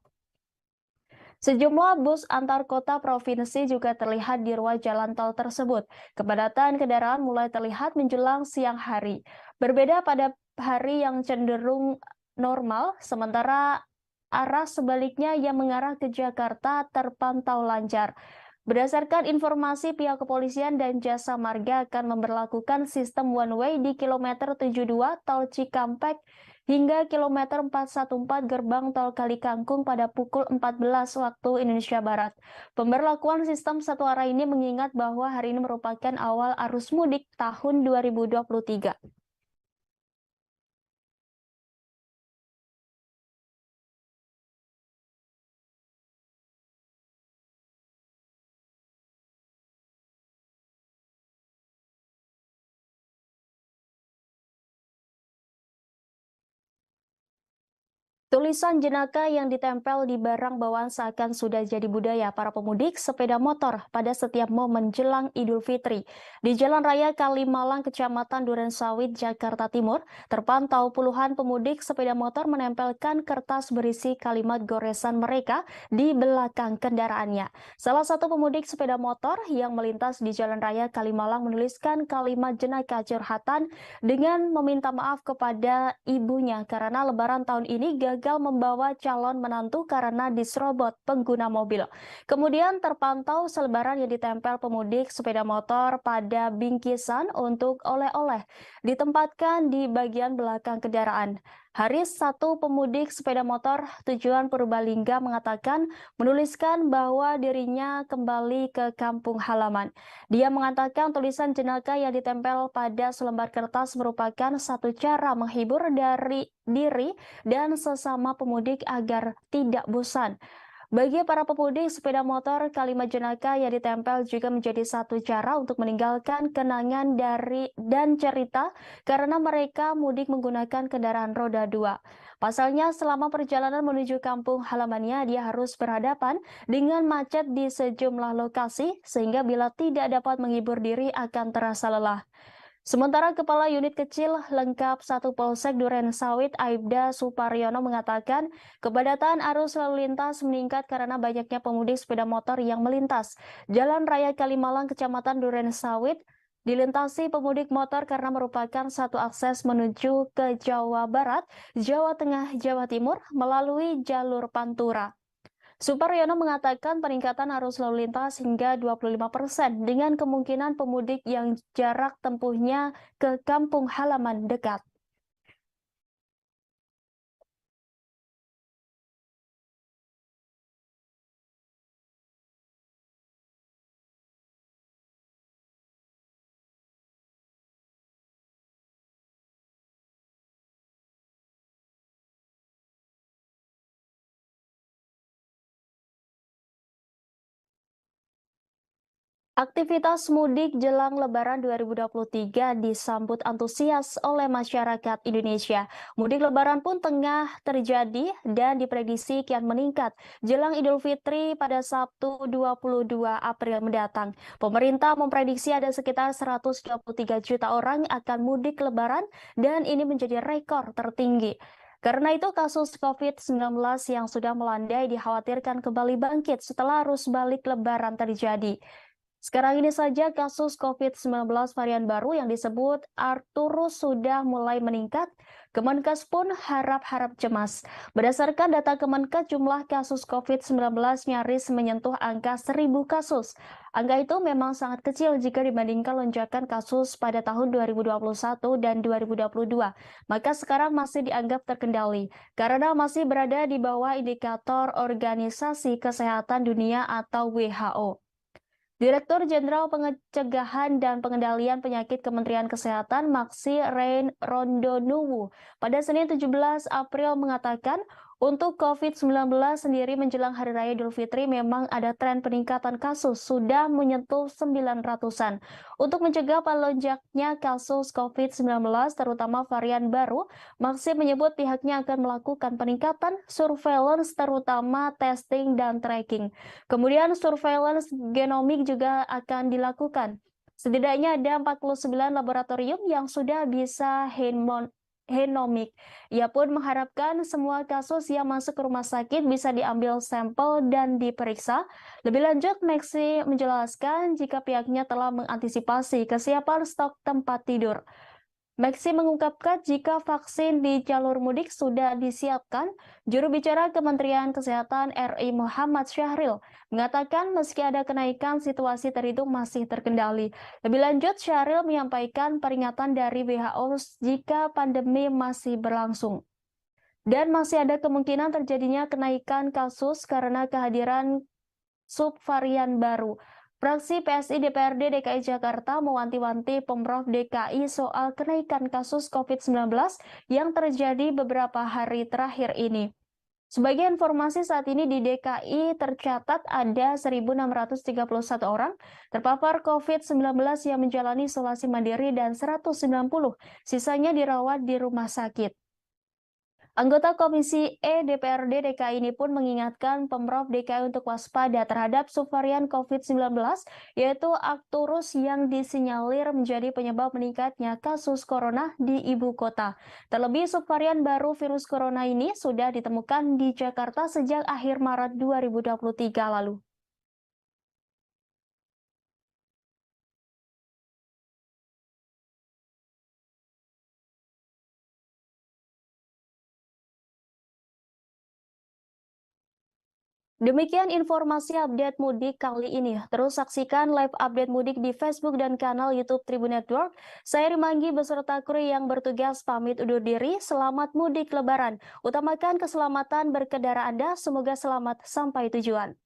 Sejumlah bus antar kota provinsi juga terlihat di ruas jalan tol tersebut. Kepadatan kendaraan mulai terlihat menjelang siang hari. Berbeda pada hari yang cenderung normal, sementara arah sebaliknya yang mengarah ke Jakarta terpantau lancar. Berdasarkan informasi pihak kepolisian dan jasa marga akan memberlakukan sistem one way di kilometer 72 tol Cikampek hingga kilometer 414 gerbang tol Kalikangkung pada pukul 14 waktu Indonesia Barat. Pemberlakuan sistem satu arah ini mengingat bahwa hari ini merupakan awal arus mudik tahun 2023. Tulisan jenaka yang ditempel di barang bawaan seakan sudah jadi budaya para pemudik sepeda motor pada setiap momen jelang Idul Fitri. Di Jalan Raya Kalimalang, Kecamatan Durensawit, Jakarta Timur, terpantau puluhan pemudik sepeda motor menempelkan kertas berisi kalimat goresan mereka di belakang kendaraannya. Salah satu pemudik sepeda motor yang melintas di Jalan Raya Kalimalang menuliskan kalimat jenaka curhatan dengan meminta maaf kepada ibunya karena Lebaran tahun ini gagal membawa calon menantu karena diserobot pengguna mobil. Kemudian terpantau selebaran yang ditempel pemudik sepeda motor pada bingkisan untuk oleh-oleh ditempatkan di bagian belakang kendaraan. Haris, satu pemudik sepeda motor tujuan Purbalingga, mengatakan menuliskan bahwa dirinya kembali ke kampung halaman. Dia mengatakan tulisan jenaka yang ditempel pada selembar kertas merupakan satu cara menghibur dari diri dan sesama pemudik agar tidak bosan. Bagi para pemudik sepeda motor, kalimat jenaka yang ditempel juga menjadi satu cara untuk meninggalkan kenangan dari dan cerita karena mereka mudik menggunakan kendaraan roda 2. Pasalnya, selama perjalanan menuju kampung halamannya, dia harus berhadapan dengan macet di sejumlah lokasi, sehingga bila tidak dapat menghibur diri akan terasa lelah. Sementara Kepala Unit Kecil Lengkap 1 Polsek Duren Sawit Aibda Suparyono mengatakan kepadatan arus lalu lintas meningkat karena banyaknya pemudik sepeda motor yang melintas. Jalan Raya Kalimalang Kecamatan Duren Sawit dilintasi pemudik motor karena merupakan satu akses menuju ke Jawa Barat, Jawa Tengah, Jawa Timur melalui jalur Pantura. Suparyono mengatakan peningkatan arus lalu lintas hingga 25% dengan kemungkinan pemudik yang jarak tempuhnya ke kampung halaman dekat. Aktivitas mudik jelang Lebaran 2023 disambut antusias oleh masyarakat Indonesia. Mudik Lebaran pun tengah terjadi dan diprediksi kian meningkat jelang Idul Fitri pada Sabtu 22 April mendatang. Pemerintah memprediksi ada sekitar 123 juta orang akan mudik Lebaran dan ini menjadi rekor tertinggi. Karena itu kasus COVID-19 yang sudah melandai dikhawatirkan kembali bangkit setelah arus balik Lebaran terjadi. Sekarang ini saja kasus COVID-19 varian baru yang disebut Arcturus sudah mulai meningkat. Kemenkes pun harap-harap cemas. Berdasarkan data Kemenkes, jumlah kasus COVID-19 nyaris menyentuh angka 1.000 kasus. Angka itu memang sangat kecil jika dibandingkan lonjakan kasus pada tahun 2021 dan 2022. Maka sekarang masih dianggap terkendali karena masih berada di bawah indikator Organisasi Kesehatan Dunia atau WHO. Direktur Jenderal Pencegahan dan Pengendalian Penyakit Kementerian Kesehatan Maksi Rein Rondonuwu pada Senin 17 April mengatakan untuk COVID-19 sendiri menjelang Hari Raya Idul Fitri memang ada tren peningkatan kasus sudah menyentuh 900-an. Untuk mencegah melonjaknya kasus COVID-19 terutama varian baru, Maksi menyebut pihaknya akan melakukan peningkatan surveillance terutama testing dan tracking. Kemudian surveillance genomik juga akan dilakukan. Setidaknya ada 49 laboratorium yang sudah bisa genomik. Ia pun mengharapkan semua kasus yang masuk ke rumah sakit bisa diambil sampel dan diperiksa. Lebih lanjut, Maksi menjelaskan jika pihaknya telah mengantisipasi kesiapan stok tempat tidur. Maksi mengungkapkan jika vaksin di jalur mudik sudah disiapkan, juru bicara Kementerian Kesehatan RI Muhammad Syahril mengatakan meski ada kenaikan, situasi terhitung masih terkendali. Lebih lanjut, Syahril menyampaikan peringatan dari WHO jika pandemi masih berlangsung. Dan masih ada kemungkinan terjadinya kenaikan kasus karena kehadiran subvarian baru. Fraksi PSI DPRD DKI Jakarta mewanti-wanti Pemprov DKI soal kenaikan kasus COVID-19 yang terjadi beberapa hari terakhir ini. Sebagai informasi, saat ini di DKI tercatat ada 1.631 orang terpapar COVID-19 yang menjalani isolasi mandiri dan 190 sisanya dirawat di rumah sakit. Anggota Komisi E DPRD DKI ini pun mengingatkan Pemprov DKI untuk waspada terhadap subvarian COVID-19, yaitu Arcturus yang disinyalir menjadi penyebab meningkatnya kasus corona di ibu kota. Terlebih subvarian baru virus corona ini sudah ditemukan di Jakarta sejak akhir Maret 2023 lalu. Demikian informasi update mudik kali ini. Terus saksikan live update mudik di Facebook dan kanal YouTube Tribun Network. Saya Rimanggi beserta kru yang bertugas pamit undur diri. Selamat mudik Lebaran. Utamakan keselamatan berkendara Anda. Semoga selamat sampai tujuan.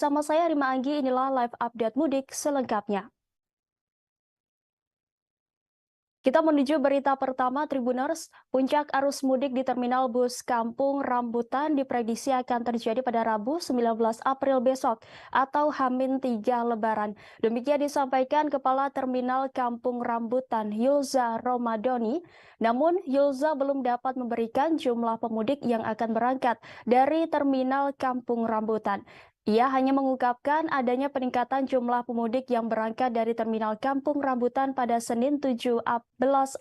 Bersama saya Rima Anggi, inilah live update mudik selengkapnya. Kita menuju berita pertama Tribuners. Puncak arus mudik di Terminal Bus Kampung Rambutan diprediksi akan terjadi pada Rabu 19 April besok atau H-3 Lebaran. Demikian disampaikan Kepala Terminal Kampung Rambutan Yulza Romadoni. Namun Yulza belum dapat memberikan jumlah pemudik yang akan berangkat dari Terminal Kampung Rambutan. Ia hanya mengungkapkan adanya peningkatan jumlah pemudik yang berangkat dari Terminal Kampung Rambutan pada Senin 17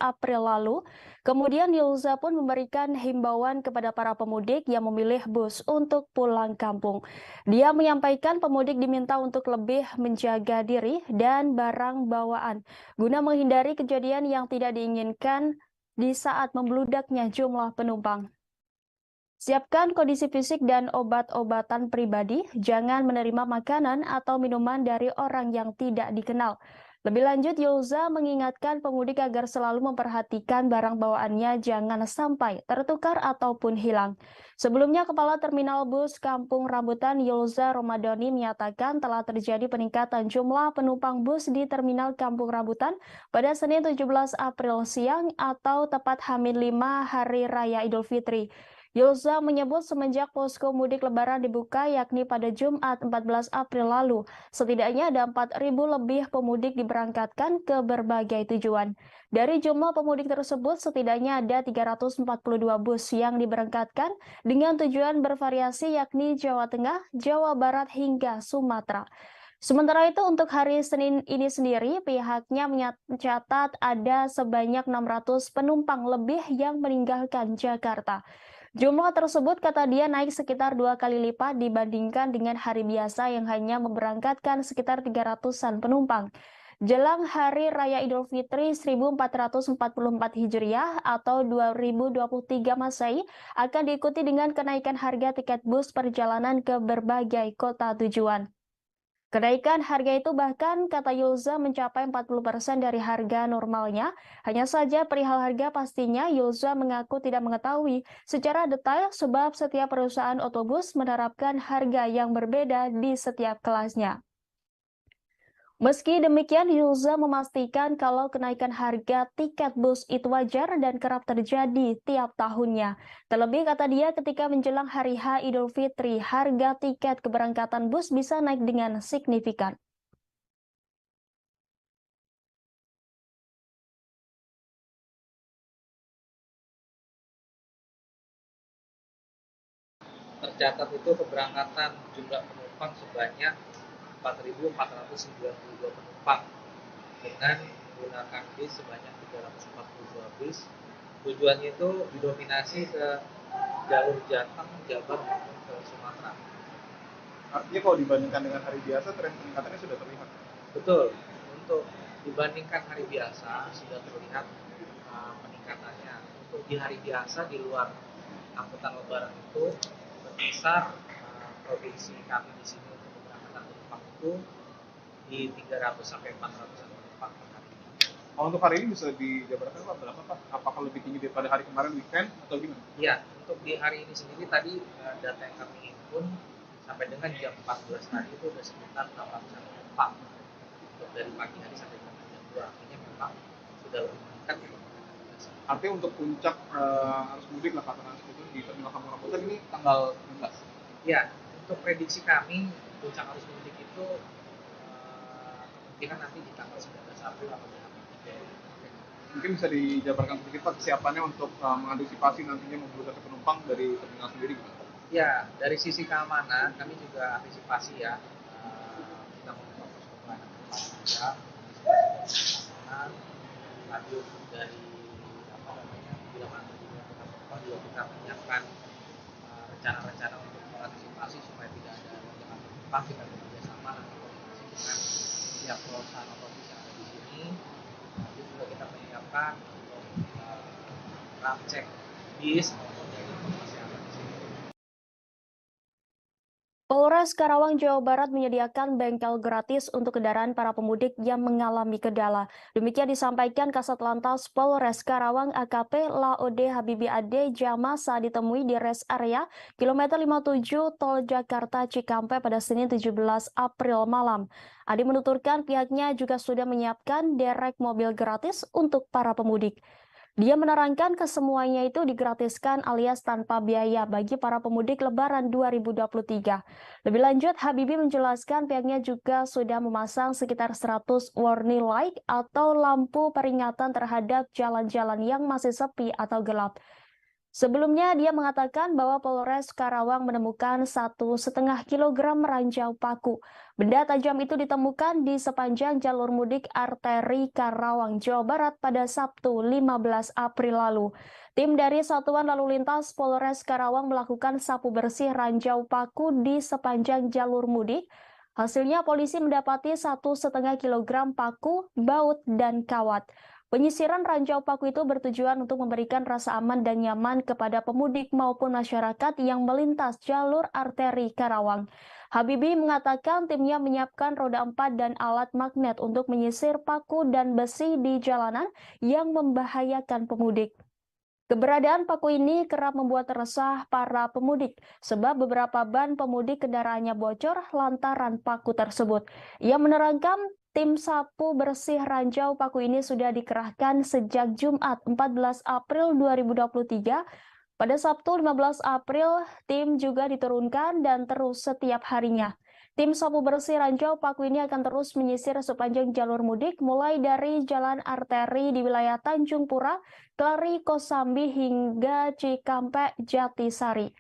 April lalu. Kemudian Yulza pun memberikan himbauan kepada para pemudik yang memilih bus untuk pulang kampung. Dia menyampaikan pemudik diminta untuk lebih menjaga diri dan barang bawaan guna menghindari kejadian yang tidak diinginkan di saat membludaknya jumlah penumpang. Siapkan kondisi fisik dan obat-obatan pribadi, jangan menerima makanan atau minuman dari orang yang tidak dikenal. Lebih lanjut, Yulza mengingatkan pemudik agar selalu memperhatikan barang bawaannya jangan sampai tertukar ataupun hilang. Sebelumnya, Kepala Terminal Bus Kampung Rambutan Yulza Romadoni menyatakan telah terjadi peningkatan jumlah penumpang bus di Terminal Kampung Rambutan pada Senin 17 April siang atau tepat H-5 Hari Raya Idul Fitri. Yulza menyebut semenjak posko mudik lebaran dibuka yakni pada Jumat 14 April lalu, setidaknya ada 4.000 lebih pemudik diberangkatkan ke berbagai tujuan. Dari jumlah pemudik tersebut, setidaknya ada 342 bus yang diberangkatkan dengan tujuan bervariasi yakni Jawa Tengah, Jawa Barat hingga Sumatera. Sementara itu untuk hari Senin ini sendiri, pihaknya mencatat ada sebanyak 600 penumpang lebih yang meninggalkan Jakarta. Jumlah tersebut kata dia naik sekitar 2 kali lipat dibandingkan dengan hari biasa yang hanya memberangkatkan sekitar 300-an penumpang. Jelang Hari Raya Idul Fitri 1444 Hijriah atau 2023 Masehi akan diikuti dengan kenaikan harga tiket bus perjalanan ke berbagai kota tujuan. Kenaikan harga itu bahkan, kata Yulza, mencapai 40% dari harga normalnya. Hanya saja perihal harga pastinya, Yulza mengaku tidak mengetahui secara detail sebab setiap perusahaan otobus menerapkan harga yang berbeda di setiap kelasnya. Meski demikian, Yulza memastikan kalau kenaikan harga tiket bus itu wajar dan kerap terjadi tiap tahunnya. Terlebih kata dia ketika menjelang hari H Idul Fitri, harga tiket keberangkatan bus bisa naik dengan signifikan. Tercatat itu keberangkatan jumlah penumpang sebanyak 4.492 penumpang dengan menggunakan bis sebanyak 342 bis. Tujuannya itu didominasi ke jalur Jateng, Jabar maupun ke Sumatera. Artinya kalau dibandingkan dengan hari biasa, tren peningkatannya sudah terlihat. Betul, untuk dibandingkan hari biasa sudah terlihat peningkatannya. Untuk di hari biasa di luar angkutan lebaran itu berkisar provinsi kami di sini untuk keberangkatan penumpang itu di 300 sampai 400 penumpang per hari. Untuk hari ini bisa dijabarkan Pak berapa Pak? Apakah lebih tinggi daripada hari kemarin weekend atau gimana? Iya, untuk di hari ini sendiri tadi data yang kami himpun sampai dengan jam 14 tadi itu sudah sekitar 800 penumpang untuk dari pagi hari sampai dengan jam 2. Artinya memang sudah lebih meningkat dibandingkan hari biasa. Artinya untuk puncak arus mudik lah katakan seperti itu di Terminal Kampung Rambutan ini tanggal 16. Ya, untuk prediksi kami puncak arus mudik itu kemungkinan nanti di tanggal 19 April atau di H-3. Mungkin bisa dijabarkan sedikit Pak kesiapannya untuk mengantisipasi nantinya membludaknya penumpang dari terminal sendiri gitu. Ya, dari sisi keamanan kami juga antisipasi ya. Kita membuka posko pelayanan juga, keamanan, lanjut dari bila mana terjadi penumpang juga kita menyiapkan rencana-rencana untuk mengantisipasi supaya tidak ada lonjakan penumpang. Kita bekerja sama nanti koordinasi dengan pihak perusahaan otomobil yang ada di sini. Nanti juga kita menyiapkan untuk ram cek bis maupun dari informasi yang ada di sini. Polres Karawang, Jawa Barat menyediakan bengkel gratis untuk kendaraan para pemudik yang mengalami kendala. Demikian disampaikan Kasat Lantas Polres Karawang AKP Laode Habibi Ade Jama saat ditemui di rest area kilometer 57 Tol Jakarta Cikampek pada Senin 17 April malam. Ade menuturkan pihaknya juga sudah menyiapkan derek mobil gratis untuk para pemudik. Dia menerangkan kesemuanya itu digratiskan alias tanpa biaya bagi para pemudik Lebaran 2023. Lebih lanjut, Habibie menjelaskan pihaknya juga sudah memasang sekitar 100 warning light atau lampu peringatan terhadap jalan-jalan yang masih sepi atau gelap. Sebelumnya, dia mengatakan bahwa Polres Karawang menemukan 1,5 kilogram ranjau paku. Benda tajam itu ditemukan di sepanjang jalur mudik arteri Karawang, Jawa Barat pada Sabtu 15 April lalu. Tim dari Satuan Lalu Lintas Polres Karawang melakukan sapu bersih ranjau paku di sepanjang jalur mudik. Hasilnya polisi mendapati 1,5 kilogram paku, baut, dan kawat. Penyisiran ranjau paku itu bertujuan untuk memberikan rasa aman dan nyaman kepada pemudik maupun masyarakat yang melintas jalur arteri Karawang. Habibie mengatakan timnya menyiapkan roda 4 dan alat magnet untuk menyisir paku dan besi di jalanan yang membahayakan pemudik. Keberadaan paku ini kerap membuat resah para pemudik sebab beberapa ban pemudik kendaraannya bocor lantaran paku tersebut. Ia menerangkan tim sapu bersih ranjau paku ini sudah dikerahkan sejak Jumat 14 April 2023. Pada Sabtu 15 April, tim juga diturunkan dan terus setiap harinya. Tim sapu bersih ranjau paku ini akan terus menyisir sepanjang jalur mudik mulai dari jalan arteri di wilayah Tanjung Pura, Kelari, Kosambi hingga Cikampek, Jatisari.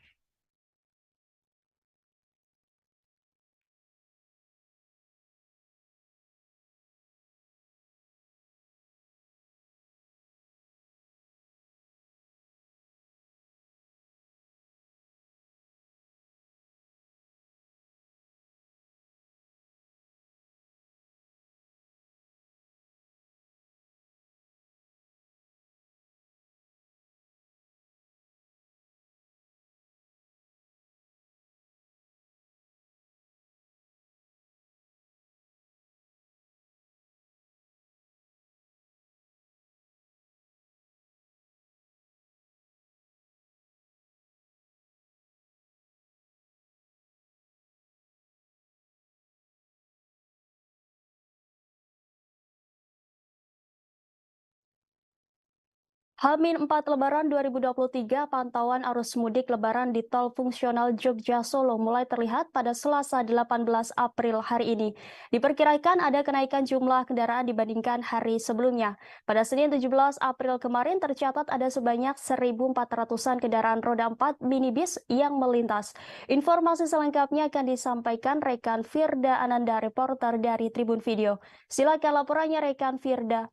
H-4 Lebaran 2023, pantauan arus mudik Lebaran di tol fungsional Jogja Solo mulai terlihat pada Selasa 18 April hari ini. Diperkirakan ada kenaikan jumlah kendaraan dibandingkan hari sebelumnya. Pada Senin 17 April kemarin tercatat ada sebanyak 1.400-an kendaraan roda 4 minibus yang melintas. Informasi selengkapnya akan disampaikan rekan Firda Ananda, reporter dari Tribun Video. Silakan laporannya rekan Firda.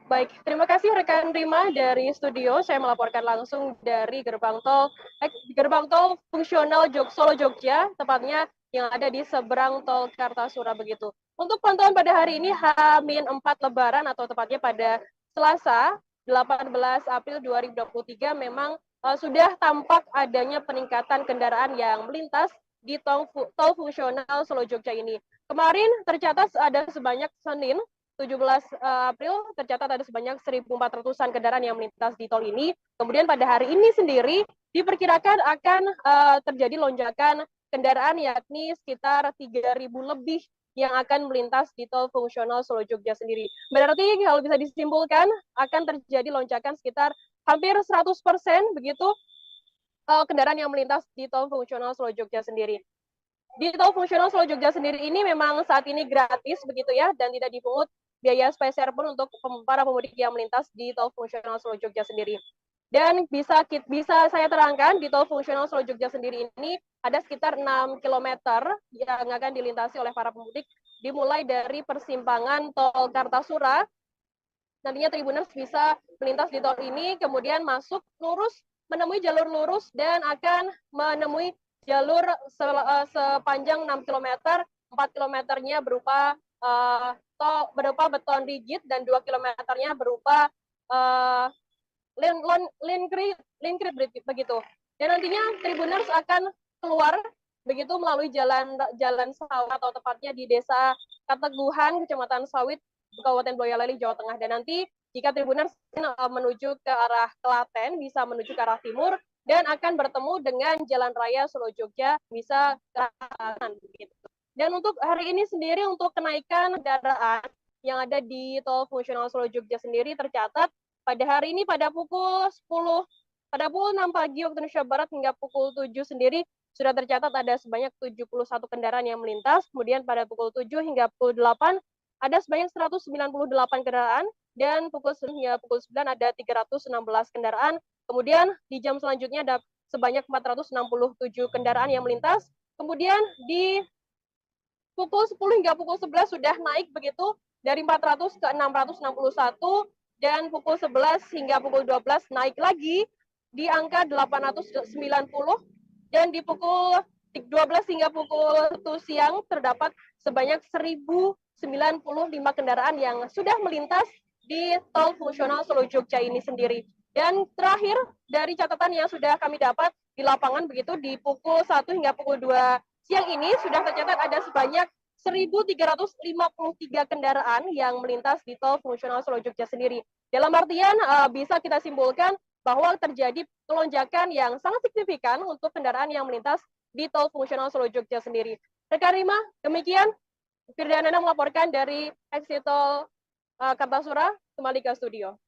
Baik, terima kasih rekan Rima dari studio. Saya melaporkan langsung dari gerbang tol fungsional Solo Jogja, tepatnya yang ada di seberang tol Kartasura begitu. Untuk pantauan pada hari ini H-4 Lebaran atau tepatnya pada Selasa 18 April 2023 memang sudah tampak adanya peningkatan kendaraan yang melintas di tol fungsional Solo Jogja ini. Kemarin tercatat ada sebanyak Senin 17 April tercatat ada sebanyak 1.400-an kendaraan yang melintas di tol ini. Kemudian pada hari ini sendiri diperkirakan akan terjadi lonjakan kendaraan yakni sekitar 3.000 lebih yang akan melintas di tol fungsional Solo Jogja sendiri. Berarti kalau bisa disimpulkan akan terjadi lonjakan sekitar hampir 100% begitu kendaraan yang melintas di tol fungsional Solo Jogja sendiri. Di tol fungsional Solo Jogja sendiri ini memang saat ini gratis begitu ya dan tidak dipungut biaya spesial pun untuk para pemudik yang melintas di tol fungsional Solo Jogja sendiri. Dan bisa saya terangkan di tol fungsional Solo Jogja sendiri ini ada sekitar 6 km yang akan dilintasi oleh para pemudik dimulai dari persimpangan tol Kartasura. Nantinya Tribuners bisa melintas di tol ini kemudian masuk lurus menemui jalur lurus dan akan menemui jalur sepanjang 6 km, 4 km-nya berupa beton rigid dan 2 km-nya berupa linkrit begitu. Dan nantinya Tribuners akan keluar begitu melalui jalan sawit atau tepatnya di Desa Kateguhan, Kecamatan Sawit, Kabupaten Boyolali, Jawa Tengah. Dan nanti jika Tribuners menuju ke arah Klaten, bisa menuju ke arah timur, dan akan bertemu dengan Jalan Raya Solo Jogja, bisa ke arah kanan. Dan untuk hari ini sendiri, untuk kenaikan kendaraan yang ada di tol fungsional Solo Jogja sendiri tercatat pada hari ini pada pukul 6 pagi waktu Indonesia Barat hingga pukul 7 sendiri sudah tercatat ada sebanyak 71 kendaraan yang melintas. Kemudian pada pukul 7 hingga pukul 8 ada sebanyak 198 kendaraan, dan pukul 9 hingga pukul 9 ada 316 kendaraan. Kemudian di jam selanjutnya ada sebanyak 467 kendaraan yang melintas. Kemudian di pukul 10 hingga pukul 11 sudah naik begitu dari 400 ke 661, dan pukul 11 hingga pukul 12 naik lagi di angka 890, dan di pukul 12 hingga pukul 1 siang terdapat sebanyak 1095 kendaraan yang sudah melintas di tol fungsional Solo Jogja ini sendiri. Dan terakhir dari catatan yang sudah kami dapat di lapangan begitu, di pukul 1 hingga pukul 2 siang ini sudah tercatat ada sebanyak 1.353 kendaraan yang melintas di tol fungsional Solo Jogja sendiri. Dalam artian bisa kita simpulkan bahwa terjadi lonjakan yang sangat signifikan untuk kendaraan yang melintas di tol fungsional Solo Jogja sendiri. Rekan Rima, demikian Firdanana melaporkan dari exit tol Kartasura, kembali ke studio.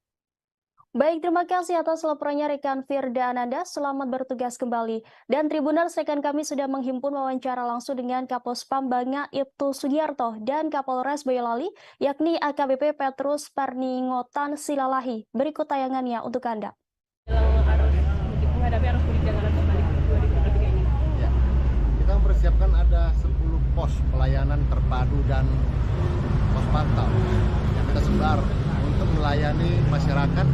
Baik, terima kasih atas laporannya rekan Firda Ananda. Selamat bertugas kembali. Dan Tribuners, rekan kami sudah menghimpun wawancara langsung dengan Kapospam Banga Ibtu Sugiarto dan Kapolres Boyolali, yakni AKBP Petrus Parningotan Silalahi. Berikut tayangannya untuk Anda. Menghadapi arus mudik dan arus balik 2023 ini. Ya, kita mempersiapkan ada 10 pos pelayanan terpadu dan pos pantau yang kita sebar untuk melayani masyarakat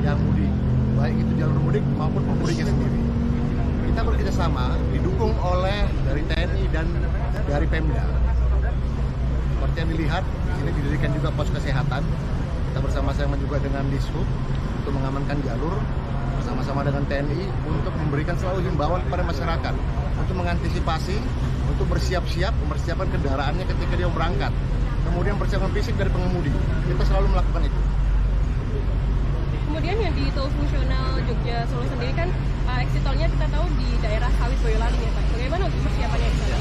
yang mudik, baik itu jalur mudik maupun pemudiknya sendiri. Kita bekerjasama didukung oleh dari TNI dan dari Pemda. Seperti yang dilihat, di sini didirikan juga pos kesehatan. Kita bersama-sama juga dengan Dishub untuk mengamankan jalur, bersama-sama dengan TNI untuk memberikan selalu himbauan kepada masyarakat untuk mengantisipasi, untuk bersiap-siap, mempersiapkan kendaraannya ketika dia berangkat. Kemudian persiapan fisik dari pengemudi. Kita selalu melakukan itu. Kemudian yang di tol fungsional Jogja Solo sendiri kan exit tolnya kita tahu di daerah Sawit Boyolali ya Pak. Bagaimana untuk persiapannya di sana?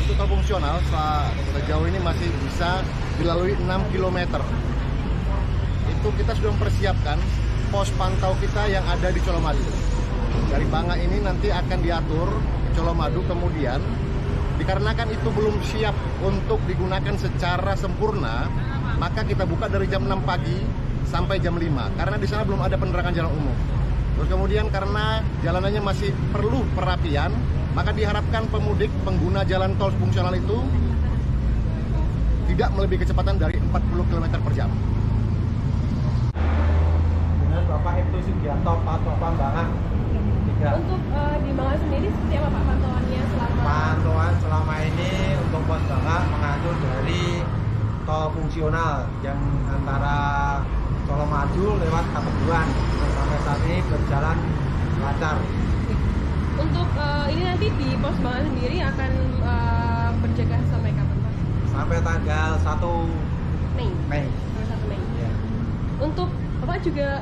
Untuk tol fungsional sejauh ini masih bisa dilalui 6 km. Itu kita sudah mempersiapkan pos pantau kita yang ada di Colomadu. Dari Banga ini nanti akan diatur ke Colomadu, kemudian dikarenakan itu belum siap untuk digunakan secara sempurna, maka kita buka dari jam 6 pagi sampai jam 5, karena di sana belum ada penerangan jalan umum. Terus kemudian karena jalanannya masih perlu perapian, maka diharapkan pemudik pengguna jalan tol fungsional itu tidak melebihi kecepatan dari 40 km per jam. Dengan Bapak Ibtu Sugiarto, Pak Banga. Untuk di Banga sendiri seperti apa Pak pantauannya selama? Pantauan selama ini untuk pos Banga mengatur dari tol fungsional yang antara Colomadu lewat Kateguhan, sampai saat ini berjalan lancar. Untuk ini nanti di pos Banga sendiri akan berjaga sampai kapan Pak? Sampai tanggal 1 Mei. Mei. Tanggal 1 Mei. Ya. Untuk Bapak juga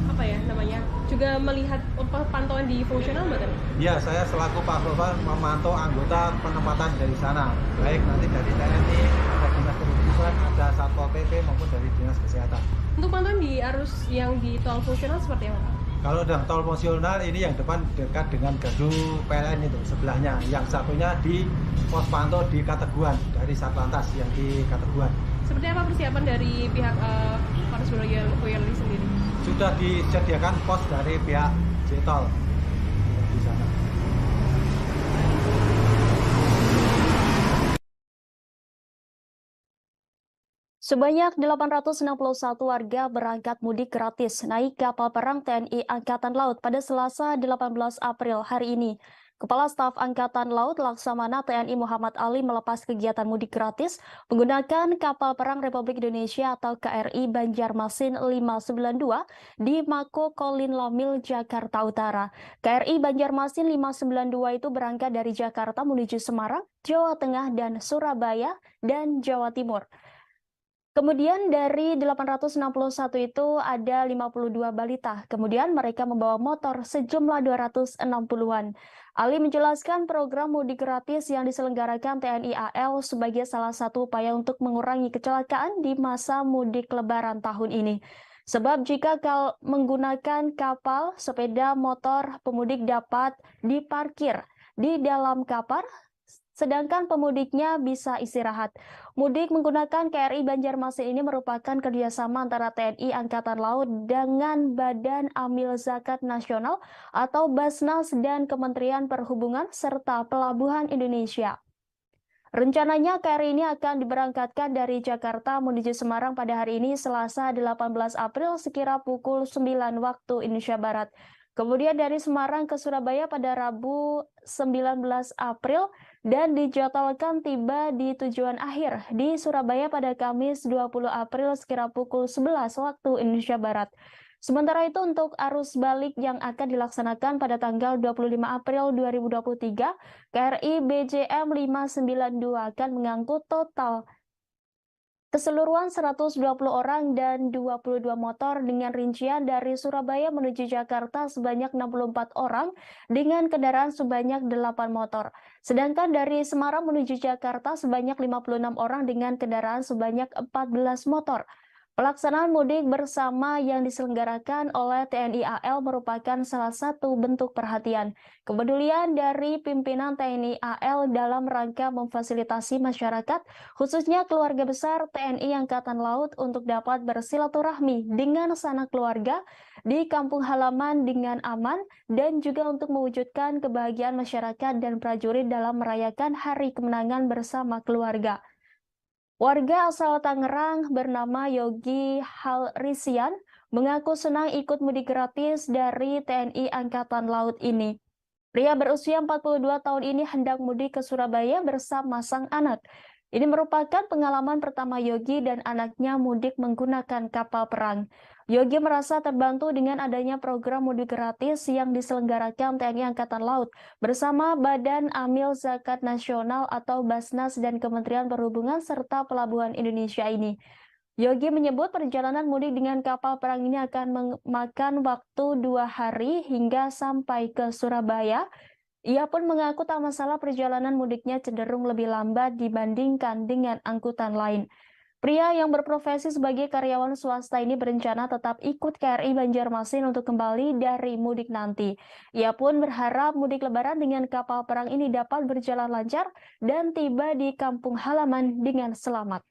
apa ya namanya? Juga melihat pantauan di fungsional Mbak? Ya, saya selaku Pak Bapak memantau anggota penempatan dari sana, baik nanti dari TNI, ada dinas perhubungan, ada Satpol PP maupun dari dinas kesehatan. Untuk pantauan di arus yang di tol fungsional seperti apa Pak? Kalau dalam tol fungsional ini yang depan dekat dengan gardu PLN itu sebelahnya, yang satunya di pos pantau di Kateguhan dari Satlantas yang di Kateguhan. Seperti apa persiapan dari pihak Polres Boyolali sendiri? Sudah disediakan pos dari pihak J-Tol di sana. Sebanyak 861 warga berangkat mudik gratis naik kapal perang TNI Angkatan Laut pada Selasa 18 April hari ini. Kepala Staf Angkatan Laut Laksamana TNI Muhammad Ali melepas kegiatan mudik gratis menggunakan kapal perang Republik Indonesia atau KRI Banjarmasin 592 di Mako Kolin Lamil, Jakarta Utara. KRI Banjarmasin 592 itu berangkat dari Jakarta menuju Semarang, Jawa Tengah, dan Surabaya, dan Jawa Timur. Kemudian dari 861 itu ada 52 balita. Kemudian mereka membawa motor sejumlah 260-an. Ali menjelaskan program mudik gratis yang diselenggarakan TNI AL sebagai salah satu upaya untuk mengurangi kecelakaan di masa mudik Lebaran tahun ini. Sebab jika menggunakan kapal, sepeda motor pemudik dapat diparkir di dalam kapal, sedangkan pemudiknya bisa istirahat. Mudik menggunakan KRI Banjarmasin ini merupakan kerjasama antara TNI Angkatan Laut dengan Badan Amil Zakat Nasional atau Basnas dan Kementerian Perhubungan serta Pelabuhan Indonesia. Rencananya KRI ini akan diberangkatkan dari Jakarta menuju Semarang pada hari ini Selasa 18 April sekira pukul 9 waktu Indonesia Barat. Kemudian dari Semarang ke Surabaya pada Rabu 19 April dan dijadwalkan tiba di tujuan akhir di Surabaya pada Kamis 20 April sekira pukul 11 waktu Indonesia Barat. Sementara itu untuk arus balik yang akan dilaksanakan pada tanggal 25 April 2023, KRI BJM 592 akan mengangkut total keseluruhan 120 orang dan 22 motor dengan rincian dari Surabaya menuju Jakarta sebanyak 64 orang dengan kendaraan sebanyak 8 motor. Sedangkan dari Semarang menuju Jakarta sebanyak 56 orang dengan kendaraan sebanyak 14 motor. Pelaksanaan mudik bersama yang diselenggarakan oleh TNI AL merupakan salah satu bentuk perhatian, kepedulian dari pimpinan TNI AL dalam rangka memfasilitasi masyarakat, khususnya keluarga besar TNI Angkatan Laut untuk dapat bersilaturahmi dengan sanak keluarga di kampung halaman dengan aman dan juga untuk mewujudkan kebahagiaan masyarakat dan prajurit dalam merayakan Hari Kemenangan bersama keluarga. Warga asal Tangerang bernama Yogi Halrisian mengaku senang ikut mudik gratis dari TNI Angkatan Laut ini. Pria berusia 42 tahun ini hendak mudik ke Surabaya bersama sang anak. Ini merupakan pengalaman pertama Yogi dan anaknya mudik menggunakan kapal perang. Yogi merasa terbantu dengan adanya program mudik gratis yang diselenggarakan TNI Angkatan Laut bersama Badan Amil Zakat Nasional atau Basnas dan Kementerian Perhubungan serta Pelabuhan Indonesia ini. Yogi menyebut perjalanan mudik dengan kapal perang ini akan memakan waktu 2 hari hingga sampai ke Surabaya. Ia pun mengaku tak masalah perjalanan mudiknya cenderung lebih lambat dibandingkan dengan angkutan lain. Pria yang berprofesi sebagai karyawan swasta ini berencana tetap ikut KRI Banjarmasin untuk kembali dari mudik nanti. Ia pun berharap mudik Lebaran dengan kapal perang ini dapat berjalan lancar dan tiba di kampung halaman dengan selamat.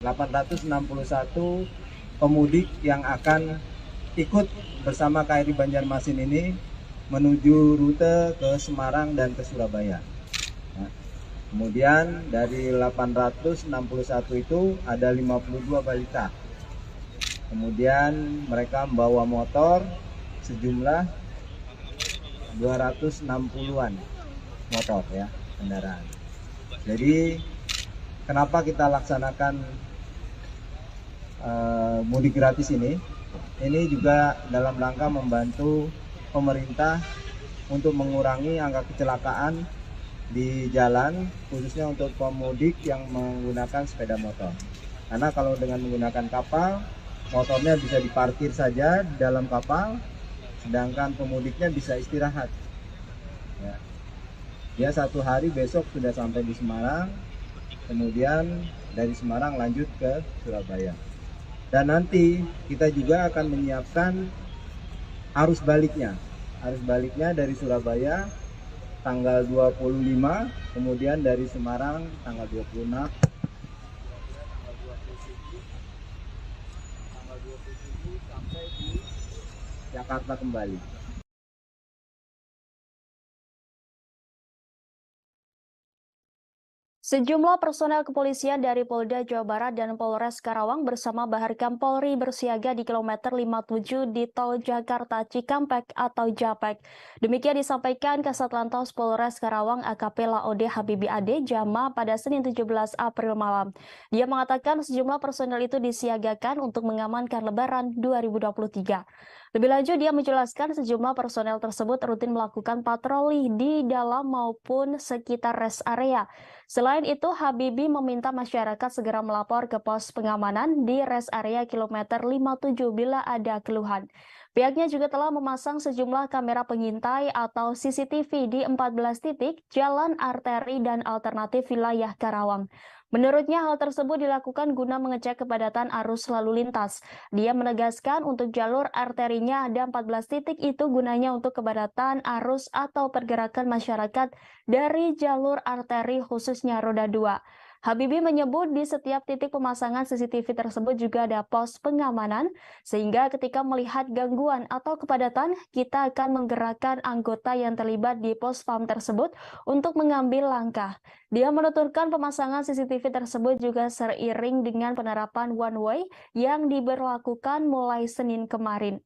...861 pemudik yang akan ikut bersama KRI Banjarmasin ini menuju rute ke Semarang dan ke Surabaya. Nah, kemudian dari 861 itu ada 52 balita. Kemudian mereka membawa motor sejumlah 260-an motor ya, kendaraan. Jadi kenapa kita laksanakan mudik gratis ini juga dalam rangka membantu pemerintah untuk mengurangi angka kecelakaan di jalan, khususnya untuk pemudik yang menggunakan sepeda motor. Karena kalau dengan menggunakan kapal, motornya bisa diparkir saja di dalam kapal, sedangkan pemudiknya bisa istirahat. Ya. Dia 1 hari besok sudah sampai di Semarang, kemudian dari Semarang lanjut ke Surabaya. Dan nanti kita juga akan menyiapkan arus baliknya. arus baliknya dari Surabaya tanggal 25, kemudian dari Semarang tanggal 26, tanggal 27 sampai di Jakarta kembali. Sejumlah personel kepolisian dari Polda Jawa Barat dan Polres Karawang bersama Baharkam Polri bersiaga di kilometer 57 di Tol Jakarta Cikampek atau Japek. Demikian disampaikan Kasat Lantas Polres Karawang AKP Laode Habibi Ade Jama pada Senin 17 April malam. Dia mengatakan sejumlah personel itu disiagakan untuk mengamankan Lebaran 2023. Lebih lanjut, dia menjelaskan sejumlah personel tersebut rutin melakukan patroli di dalam maupun sekitar rest area. Selain itu, Habibi meminta masyarakat segera melapor ke pos pengamanan di rest area kilometer 57 bila ada keluhan. Pihaknya juga telah memasang sejumlah kamera pengintai atau CCTV di 14 titik jalan arteri dan alternatif wilayah Karawang. Menurutnya hal tersebut dilakukan guna mengecek kepadatan arus lalu lintas. Dia menegaskan untuk jalur arterinya ada 14 titik itu gunanya untuk kepadatan arus atau pergerakan masyarakat dari jalur arteri khususnya roda 2. Habibi menyebut di setiap titik pemasangan CCTV tersebut juga ada pos pengamanan, sehingga ketika melihat gangguan atau kepadatan, kita akan menggerakkan anggota yang terlibat di pos PAM tersebut untuk mengambil langkah. Dia menuturkan pemasangan CCTV tersebut juga seiring dengan penerapan one way yang diberlakukan mulai Senin kemarin.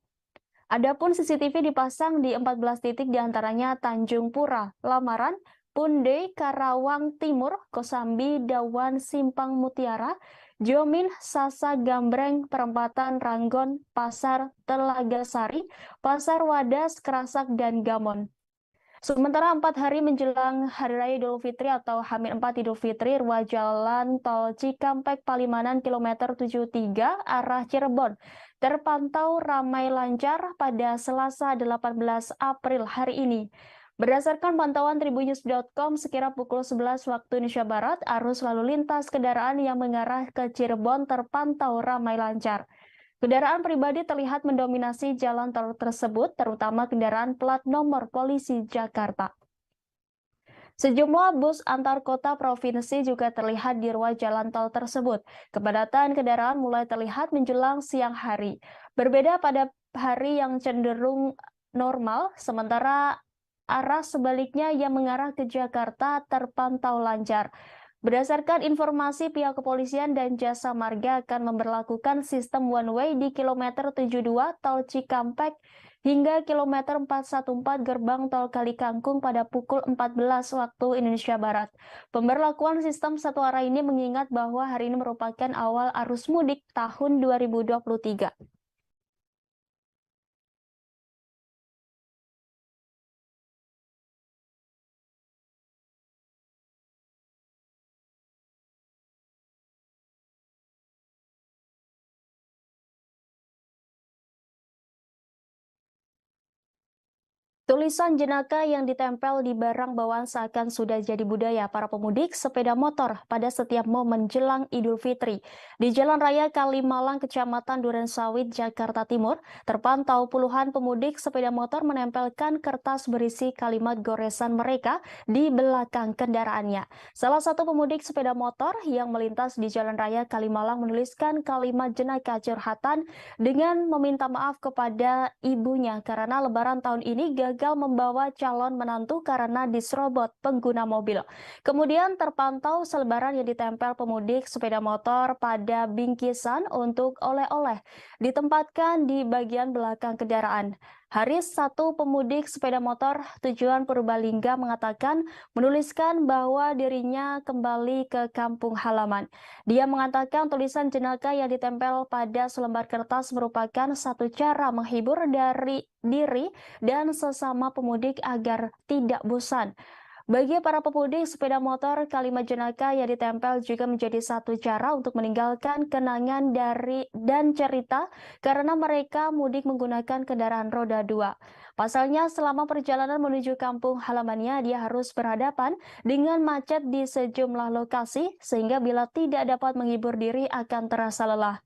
Adapun CCTV dipasang di 14 titik diantaranya Tanjung Pura, Lamaran, Punde, Karawang Timur, Kosambi, Dawan, Simpang Mutiara, Jomin, Sasa Gambreng, Perempatan Ranggon, Pasar Telaga Sari, Pasar Wadas, Kerasak, dan Gamon. Sementara 4 hari menjelang Hari Raya Idul Fitri atau H-4 Idul Fitri, ruas jalan tol Cikampek Palimanan kilometer 73 arah Cirebon terpantau ramai lancar pada Selasa 18 April hari ini. Berdasarkan pantauan tribunnews.com, sekira pukul 11 waktu Indonesia Barat, arus lalu lintas kendaraan yang mengarah ke Cirebon terpantau ramai lancar. Kendaraan pribadi terlihat mendominasi jalan tol tersebut, terutama kendaraan plat nomor polisi Jakarta. Sejumlah bus antar kota provinsi juga terlihat di ruas jalan tol tersebut. Kepadatan kendaraan mulai terlihat menjelang siang hari. Berbeda pada hari yang cenderung normal, sementara arah sebaliknya yang mengarah ke Jakarta terpantau lancar. Berdasarkan informasi, pihak kepolisian dan jasa marga akan memberlakukan sistem one way di kilometer 72 tol Cikampek hingga kilometer 414 gerbang tol Kalikangkung pada pukul 14 waktu Indonesia Barat. Pemberlakuan sistem satu arah ini mengingat bahwa hari ini merupakan awal arus mudik tahun 2023. Tulisan jenaka yang ditempel di barang bawaan seakan sudah jadi budaya para pemudik sepeda motor pada setiap momen jelang Idul Fitri. Di Jalan Raya Kalimalang, Kecamatan Durensawit, Jakarta Timur, terpantau puluhan pemudik sepeda motor menempelkan kertas berisi kalimat goresan mereka di belakang kendaraannya. Salah satu pemudik sepeda motor yang melintas di Jalan Raya Kalimalang menuliskan kalimat jenaka curhatan dengan meminta maaf kepada ibunya karena Lebaran tahun ini gagal membawa calon menantu karena diserobot pengguna mobil. Kemudian terpantau selebaran yang ditempel pemudik sepeda motor pada bingkisan untuk oleh-oleh ditempatkan di bagian belakang kendaraan. Haris, satu pemudik sepeda motor tujuan Purbalingga, mengatakan menuliskan bahwa dirinya kembali ke kampung halaman. Dia mengatakan tulisan jenaka yang ditempel pada selembar kertas merupakan satu cara menghibur dari diri dan sesama pemudik agar tidak bosan. Bagi para pemudik sepeda motor, kalimat jenaka yang ditempel juga menjadi satu cara untuk meninggalkan kenangan dan cerita karena mereka mudik menggunakan kendaraan roda 2. Pasalnya, selama perjalanan menuju kampung halamannya, dia harus berhadapan dengan macet di sejumlah lokasi, sehingga bila tidak dapat menghibur diri akan terasa lelah.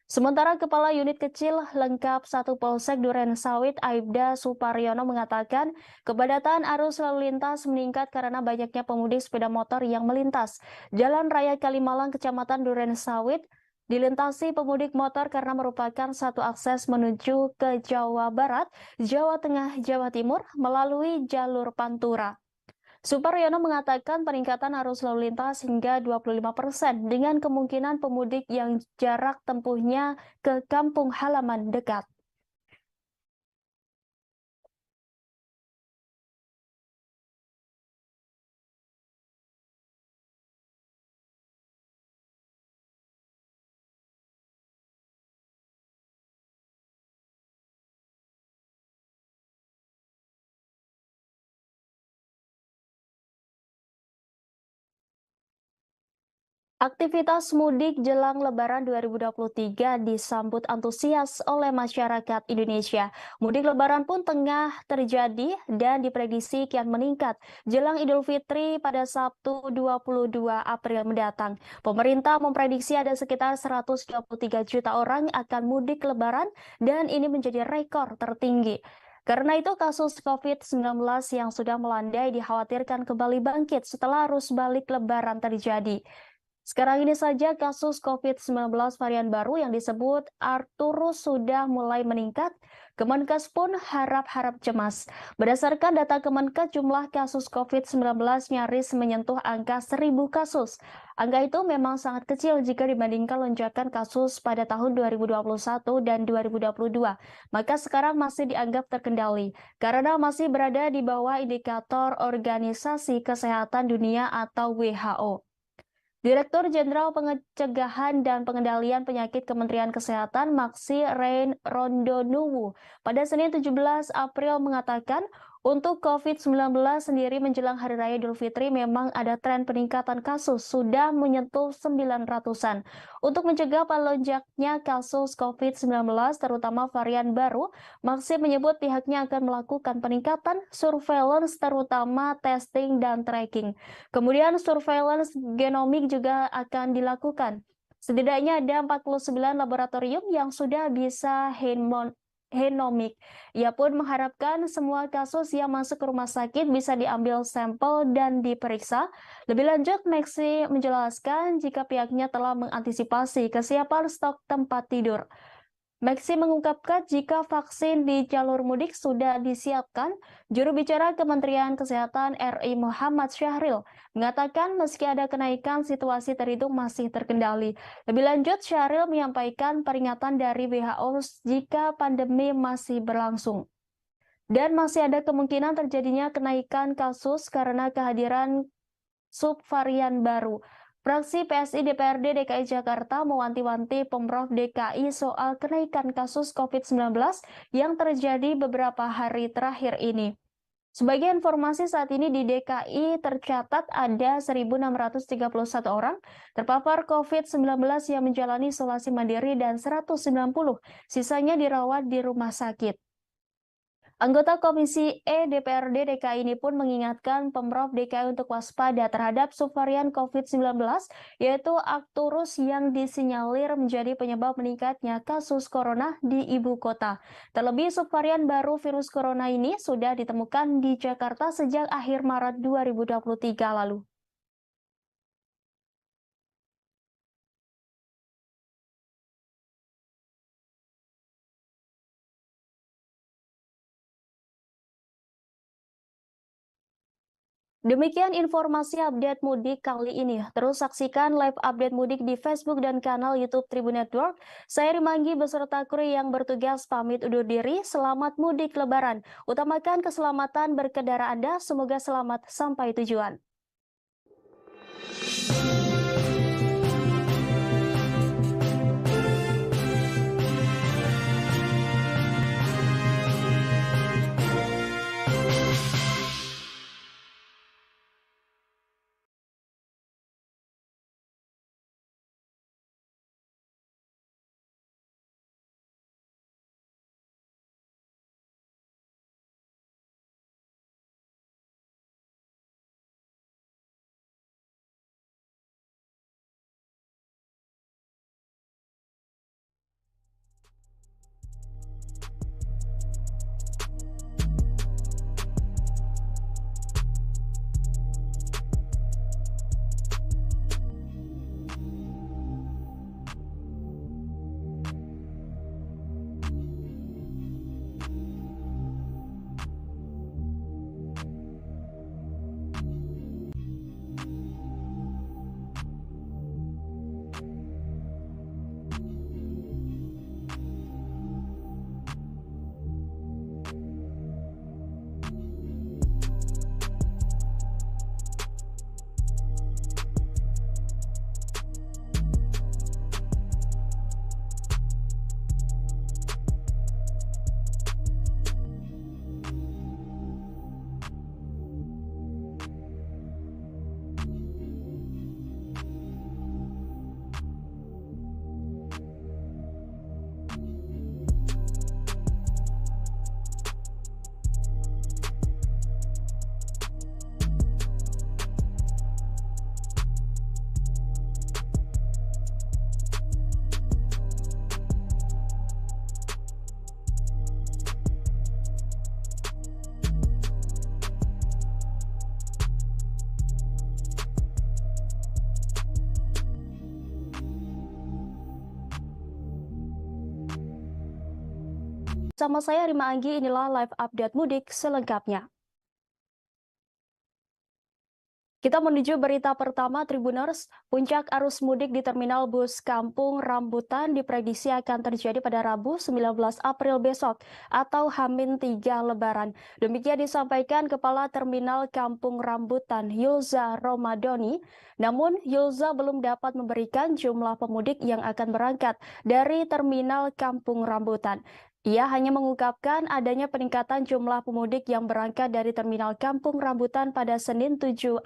Sementara Kepala Unit Kecil Lengkap 1 Polsek Duren Sawit Aibda Suparyono mengatakan kepadatan arus lalu lintas meningkat karena banyaknya pemudik sepeda motor yang melintas. Jalan Raya Kalimalang Kecamatan Duren Sawit dilintasi pemudik motor karena merupakan satu akses menuju ke Jawa Barat, Jawa Tengah, Jawa Timur melalui jalur Pantura. Suparyono mengatakan peningkatan arus lalu lintas hingga 25% dengan kemungkinan pemudik yang jarak tempuhnya ke kampung halaman dekat. Aktivitas mudik jelang Lebaran 2023 disambut antusias oleh masyarakat Indonesia. Mudik Lebaran pun tengah terjadi dan diprediksi kian meningkat jelang Idul Fitri pada Sabtu 22 April mendatang. Pemerintah memprediksi ada sekitar 123 juta orang akan mudik Lebaran dan ini menjadi rekor tertinggi. Karena itu kasus COVID-19 yang sudah melandai dikhawatirkan kembali bangkit setelah arus balik Lebaran terjadi. Sekarang ini saja kasus COVID-19 varian baru yang disebut Arcturus sudah mulai meningkat. Kemenkes pun harap-harap cemas. Berdasarkan data Kemenkes, jumlah kasus COVID-19 nyaris menyentuh angka 1.000 kasus. Angka itu memang sangat kecil jika dibandingkan lonjakan kasus pada tahun 2021 dan 2022. Maka sekarang masih dianggap terkendali karena masih berada di bawah indikator Organisasi Kesehatan Dunia atau WHO. Direktur Jenderal Pencegahan dan Pengendalian Penyakit Kementerian Kesehatan Maksi Rein Rondonuwu pada Senin 17 April mengatakan untuk COVID-19 sendiri menjelang Hari Raya Idul Fitri memang ada tren peningkatan kasus sudah menyentuh 900-an. Untuk mencegah melonjaknya kasus COVID-19 terutama varian baru, Maksi menyebut pihaknya akan melakukan peningkatan surveillance terutama testing dan tracking. Kemudian surveillance genomik juga akan dilakukan. Setidaknya ada 49 laboratorium yang sudah bisa genomik. Ia pun mengharapkan semua kasus yang masuk ke rumah sakit bisa diambil sampel dan diperiksa. Lebih lanjut, Maksi menjelaskan jika pihaknya telah mengantisipasi kesiapan stok tempat tidur. Maksi mengungkapkan jika vaksin di jalur mudik sudah disiapkan, juru bicara Kementerian Kesehatan RI Muhammad Syahril mengatakan meski ada kenaikan, situasi terhitung masih terkendali. Lebih lanjut, Syahril menyampaikan peringatan dari WHO jika pandemi masih berlangsung. Dan masih ada kemungkinan terjadinya kenaikan kasus karena kehadiran subvarian baru. Fraksi PSI DPRD DKI Jakarta mewanti-wanti Pemprov DKI soal kenaikan kasus COVID-19 yang terjadi beberapa hari terakhir ini. Sebagai informasi, saat ini di DKI tercatat ada 1.631 orang terpapar COVID-19 yang menjalani isolasi mandiri dan 190 sisanya dirawat di rumah sakit. Anggota Komisi E DPRD DKI ini pun mengingatkan Pemprov DKI untuk waspada terhadap subvarian COVID-19, yaitu Arcturus yang disinyalir menjadi penyebab meningkatnya kasus corona di ibu kota. Terlebih subvarian baru virus corona ini sudah ditemukan di Jakarta sejak akhir Maret 2023 lalu. Demikian informasi update mudik kali ini. Terus saksikan live update mudik di Facebook dan kanal YouTube Tribun Network. Saya Rimanggi beserta kru yang bertugas pamit undur diri. Selamat mudik Lebaran. Utamakan keselamatan berkendara Anda. Semoga selamat sampai tujuan. Sama saya Rima Anggi, inilah live update mudik selengkapnya. Kita menuju berita pertama Tribuners. Puncak arus mudik di Terminal Bus Kampung Rambutan diprediksi akan terjadi pada Rabu 19 April besok atau H-3 Lebaran. Demikian disampaikan Kepala Terminal Kampung Rambutan Yulza Romadoni. Namun Yulza belum dapat memberikan jumlah pemudik yang akan berangkat dari Terminal Kampung Rambutan. Ia hanya mengungkapkan adanya peningkatan jumlah pemudik yang berangkat dari Terminal Kampung Rambutan pada Senin 17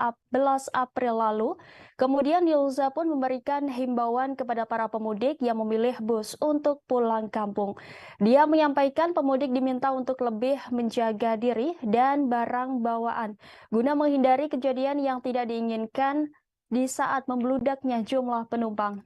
April lalu. Kemudian Yulza pun memberikan himbauan kepada para pemudik yang memilih bus untuk pulang kampung. Dia menyampaikan pemudik diminta untuk lebih menjaga diri dan barang bawaan guna menghindari kejadian yang tidak diinginkan di saat membludaknya jumlah penumpang.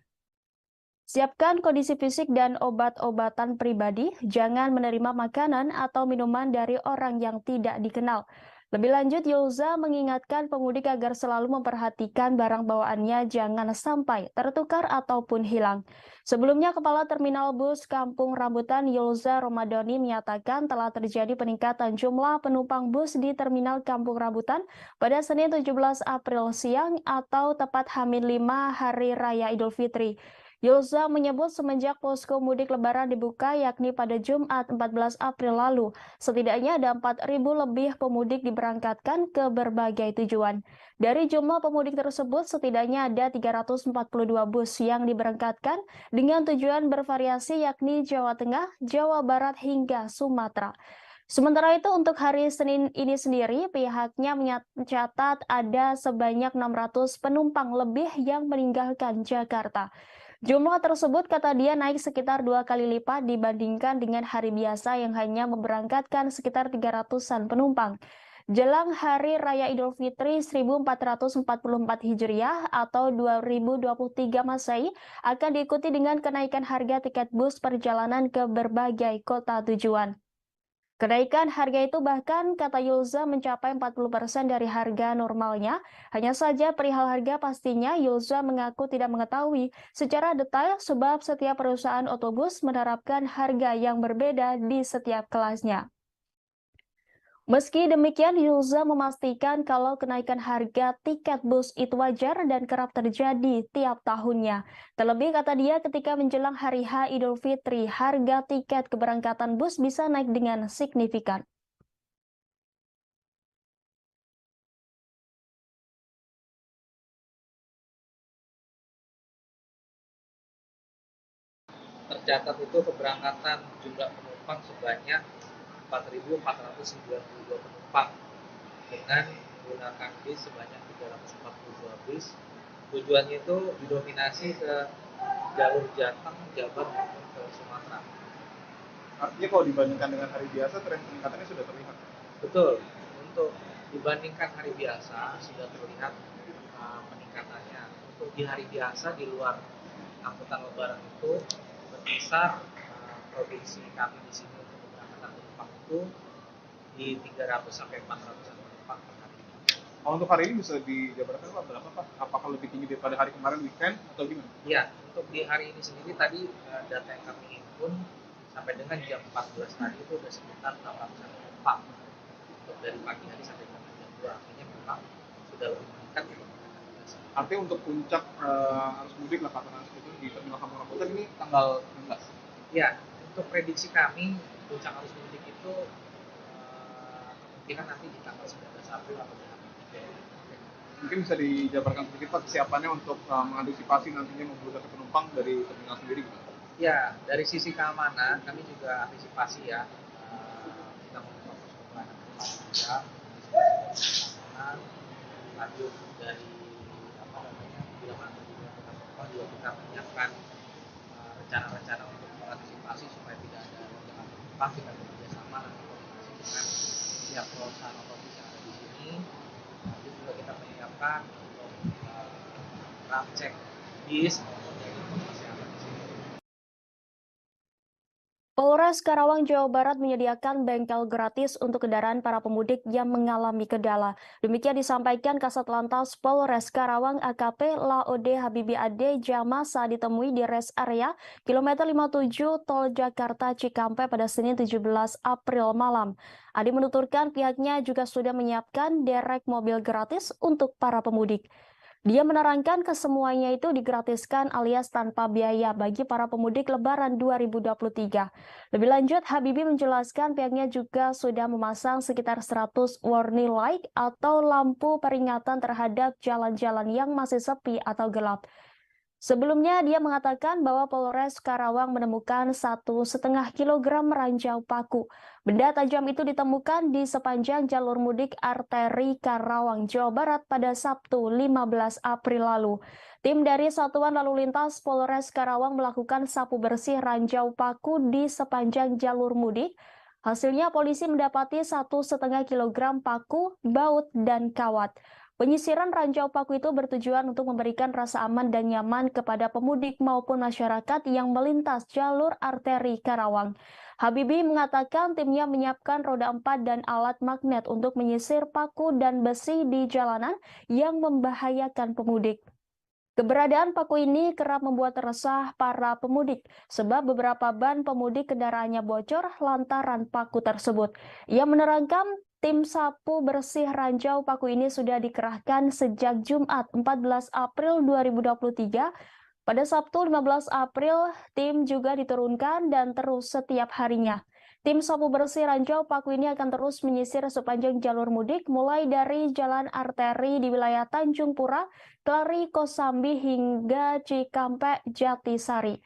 Siapkan kondisi fisik dan obat-obatan pribadi, jangan menerima makanan atau minuman dari orang yang tidak dikenal. Lebih lanjut, Yulza mengingatkan pemudik agar selalu memperhatikan barang bawaannya jangan sampai tertukar ataupun hilang. Sebelumnya, Kepala Terminal Bus Kampung Rambutan Yulza Romadoni menyatakan telah terjadi peningkatan jumlah penumpang bus di Terminal Kampung Rambutan pada Senin 17 April siang atau tepat H-5 Hari Raya Idul Fitri. Yulza menyebut semenjak posko mudik lebaran dibuka yakni pada Jumat 14 April lalu, setidaknya ada 4.000 lebih pemudik diberangkatkan ke berbagai tujuan. Dari jumlah pemudik tersebut, setidaknya ada 342 bus yang diberangkatkan dengan tujuan bervariasi yakni Jawa Tengah, Jawa Barat hingga Sumatera. Sementara itu untuk hari Senin ini sendiri, pihaknya mencatat ada sebanyak 600 penumpang lebih yang meninggalkan Jakarta. Jumlah tersebut kata dia naik sekitar 2 kali lipat dibandingkan dengan hari biasa yang hanya memberangkatkan sekitar 300-an penumpang. Jelang Hari Raya Idul Fitri 1444 Hijriah atau 2023 Masehi akan diikuti dengan kenaikan harga tiket bus perjalanan ke berbagai kota tujuan. Kenaikan harga itu bahkan kata Yulza mencapai 40% dari harga normalnya. Hanya saja perihal harga pastinya Yulza mengaku tidak mengetahui secara detail sebab setiap perusahaan otobus menerapkan harga yang berbeda di setiap kelasnya. Meski demikian, Yulza memastikan kalau kenaikan harga tiket bus itu wajar dan kerap terjadi tiap tahunnya. Terlebih kata dia ketika menjelang hari H Idul Fitri, harga tiket keberangkatan bus bisa naik dengan signifikan. Tercatat itu keberangkatan jumlah penumpang sebanyak 4.492 penumpang dengan menggunakan bis sebanyak 342 bis. Tujuannya itu didominasi ke jalur Jateng, Jabar maupun ke Sumatera. Artinya kalau dibandingkan dengan hari biasa, tren peningkatannya sudah terlihat. Betul, untuk dibandingkan hari biasa sudah terlihat peningkatannya. Untuk di hari biasa di luar angkutan lebaran itu berkisar provinsi kami di sini untuk keberangkatan penumpang itu di 300 sampai 400 penumpang per hari. Untuk hari ini bisa dijabarkan Pak berapa Pak? Apakah lebih tinggi daripada hari kemarin weekend atau gimana? Ya, untuk di hari ini sendiri tadi data yang kami himpun sampai dengan jam 14 tadi itu sudah sekitar 800 penumpang. Untuk dari pagi hari sampai dengan jam 2 artinya memang sudah lebih meningkat dibandingkan hari biasa. Artinya untuk puncak arus mudik lah katakan itu di Terminal Kampung Rambutan ini tanggal 16. Ya, untuk prediksi kami puncak arus mudik itu kemungkinan nanti di tanggal 19 April atau di H-3. Mungkin bisa dijabarkan sedikit Pak kesiapannya untuk mengantisipasi nantinya membludaknya penumpang dari terminal sendiri gitu. Ya, dari sisi keamanan kami juga antisipasi ya. Kita membuka posko pelayanan juga, keamanan, lanjut dari bila mana juga kita menyiapkan rencana-rencana untuk mengantisipasi supaya tidak ada lonjakan penumpang. Kita bekerja sama nanti koordinasi dengan pihak perusahaan otomobil yang ada di sini. Nanti juga kita menyiapkan untuk ram cek bis maupun dari kesehatan di sini. Polres Polres Karawang, Jawa Barat menyediakan bengkel gratis untuk kendaraan para pemudik yang mengalami kendala. Demikian disampaikan Kasat Lantas Polres Karawang AKP Laode Habibi Ade Jama saat ditemui di rest area kilometer 57 Tol Jakarta Cikampek pada Senin 17 April malam. Ade menuturkan pihaknya juga sudah menyiapkan derek mobil gratis untuk para pemudik. Dia menerangkan kesemuanya itu digratiskan alias tanpa biaya bagi para pemudik Lebaran 2023. Lebih lanjut, Habibie menjelaskan pihaknya juga sudah memasang sekitar 100 warning light atau lampu peringatan terhadap jalan-jalan yang masih sepi atau gelap. Sebelumnya, dia mengatakan bahwa Polres Karawang menemukan 1,5 kilogram ranjau paku. Benda tajam itu ditemukan di sepanjang jalur mudik arteri Karawang, Jawa Barat pada Sabtu 15 April lalu. Tim dari Satuan Lalu Lintas Polres Karawang melakukan sapu bersih ranjau paku di sepanjang jalur mudik. Hasilnya polisi mendapati 1,5 kilogram paku, baut, dan kawat. Penyisiran ranjau paku itu bertujuan untuk memberikan rasa aman dan nyaman kepada pemudik maupun masyarakat yang melintas jalur arteri Karawang. Habibie mengatakan timnya menyiapkan roda 4 dan alat magnet untuk menyisir paku dan besi di jalanan yang membahayakan pemudik. Keberadaan paku ini kerap membuat resah para pemudik sebab beberapa ban pemudik kendaraannya bocor lantaran paku tersebut. Ia menerangkan tim sapu bersih ranjau paku ini sudah dikerahkan sejak Jumat 14 April 2023. Pada Sabtu 15 April, tim juga diturunkan dan terus setiap harinya. Tim sapu bersih ranjau paku ini akan terus menyisir sepanjang jalur mudik mulai dari jalan arteri di wilayah Tanjung Pura, Kelari, Kosambi hingga Cikampek, Jatisari.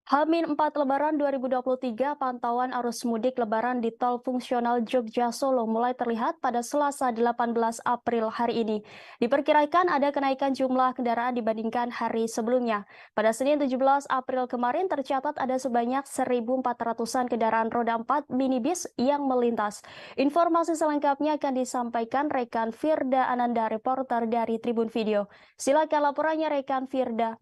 H-4 Lebaran 2023, pantauan arus mudik Lebaran di tol fungsional Jogja Solo mulai terlihat pada Selasa 18 April hari ini. Diperkirakan ada kenaikan jumlah kendaraan dibandingkan hari sebelumnya. Pada Senin 17 April kemarin tercatat ada sebanyak 1.400-an kendaraan roda 4 minibus yang melintas. Informasi selengkapnya akan disampaikan rekan Firda Ananda, reporter dari Tribun Video. Silakan laporannya rekan Firda.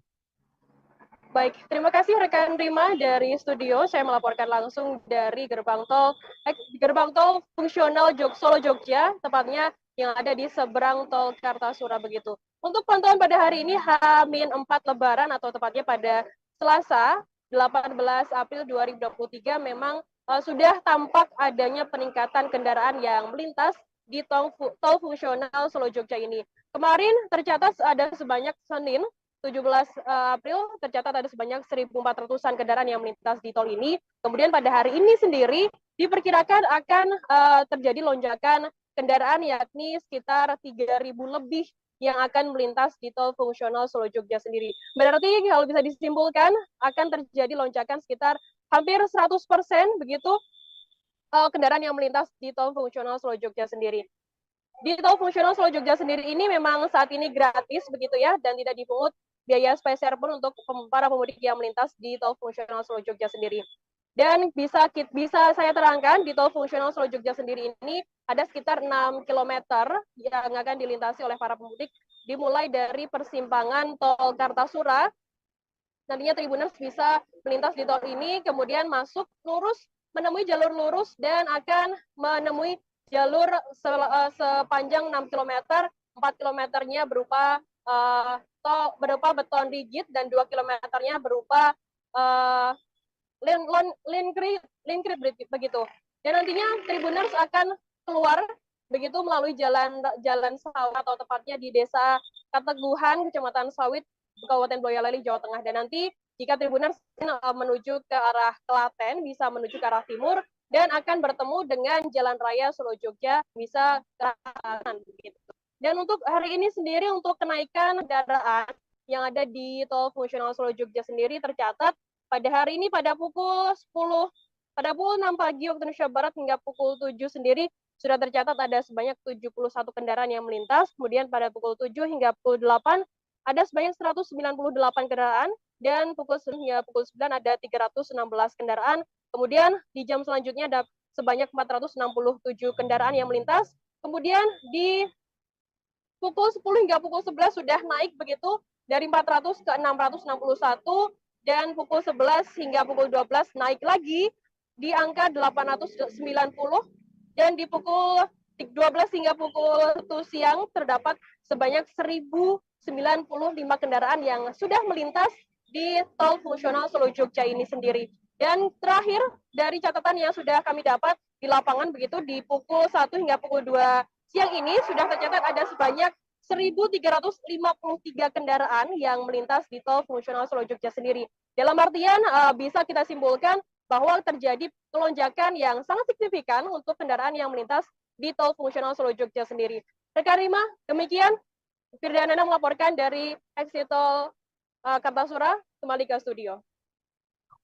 Baik, terima kasih rekan Rima dari studio. Saya melaporkan langsung dari gerbang tol fungsional Solo Jogja, tepatnya yang ada di seberang tol Kartasura begitu. Untuk pantauan pada hari ini H-4 Lebaran atau tepatnya pada Selasa 18 April 2023 memang sudah tampak adanya peningkatan kendaraan yang melintas di tol fungsional Solo Jogja ini. Kemarin tercatat ada sebanyak Senin 17 April tercatat ada sebanyak 1.400-an kendaraan yang melintas di tol ini. Kemudian pada hari ini sendiri diperkirakan akan terjadi lonjakan kendaraan yakni sekitar 3.000 lebih yang akan melintas di tol fungsional Solo Jogja sendiri. Berarti kalau bisa disimpulkan akan terjadi lonjakan sekitar hampir 100% begitu kendaraan yang melintas di tol fungsional Solo Jogja sendiri. Di tol fungsional Solo Jogja sendiri ini memang saat ini gratis begitu ya dan tidak dipungut biaya spesial pun untuk para pemudik yang melintas di tol fungsional Solo Jogja sendiri. Dan bisa saya terangkan di tol fungsional Solo Jogja sendiri ini ada sekitar 6 km yang akan dilintasi oleh para pemudik dimulai dari persimpangan tol Kartasura. Nantinya Tribuners bisa melintas di tol ini kemudian masuk lurus menemui jalur lurus dan akan menemui jalur sepanjang 6 km, 4 kilometernya berupa beton rigid dan 2 kilometernya berupa linkrit begitu. Dan nantinya Tribuners akan keluar begitu melalui jalan sawit atau tepatnya di Desa Kateguhan, Kecamatan Sawit, Kabupaten Boyolali, Jawa Tengah. Dan nanti jika Tribuners menuju ke arah Klaten, bisa menuju ke arah timur, dan akan bertemu dengan Jalan Raya Solo Jogja, bisa ke arah kanan. Dan untuk hari ini sendiri, untuk kenaikan kendaraan yang ada di tol fungsional Solo Jogja sendiri tercatat pada hari ini pada pukul 6 pagi waktu Indonesia Barat hingga pukul 7 sendiri sudah tercatat ada sebanyak 71 kendaraan yang melintas. Kemudian pada pukul 7 hingga pukul 8 ada sebanyak 198 kendaraan, dan pukul 9 hingga pukul 9 ada 316 kendaraan. Kemudian di jam selanjutnya ada sebanyak 467 kendaraan yang melintas. Kemudian di pukul 10 hingga pukul 11 sudah naik begitu dari 400 ke 661, dan pukul 11 hingga pukul 12 naik lagi di angka 890, dan di pukul 12 hingga pukul 1 siang terdapat sebanyak 1095 kendaraan yang sudah melintas di tol fungsional Solo Jogja ini sendiri. Dan terakhir dari catatan yang sudah kami dapat di lapangan begitu di pukul 1 hingga pukul 2 siang ini sudah tercatat ada sebanyak 1.353 kendaraan yang melintas di tol fungsional Solo Jogja sendiri. Dalam artian bisa kita simpulkan bahwa terjadi lonjakan yang sangat signifikan untuk kendaraan yang melintas di tol fungsional Solo Jogja sendiri. Rekan Rima, demikian Firdanana melaporkan dari exit tol Kartasura, kembali ke studio.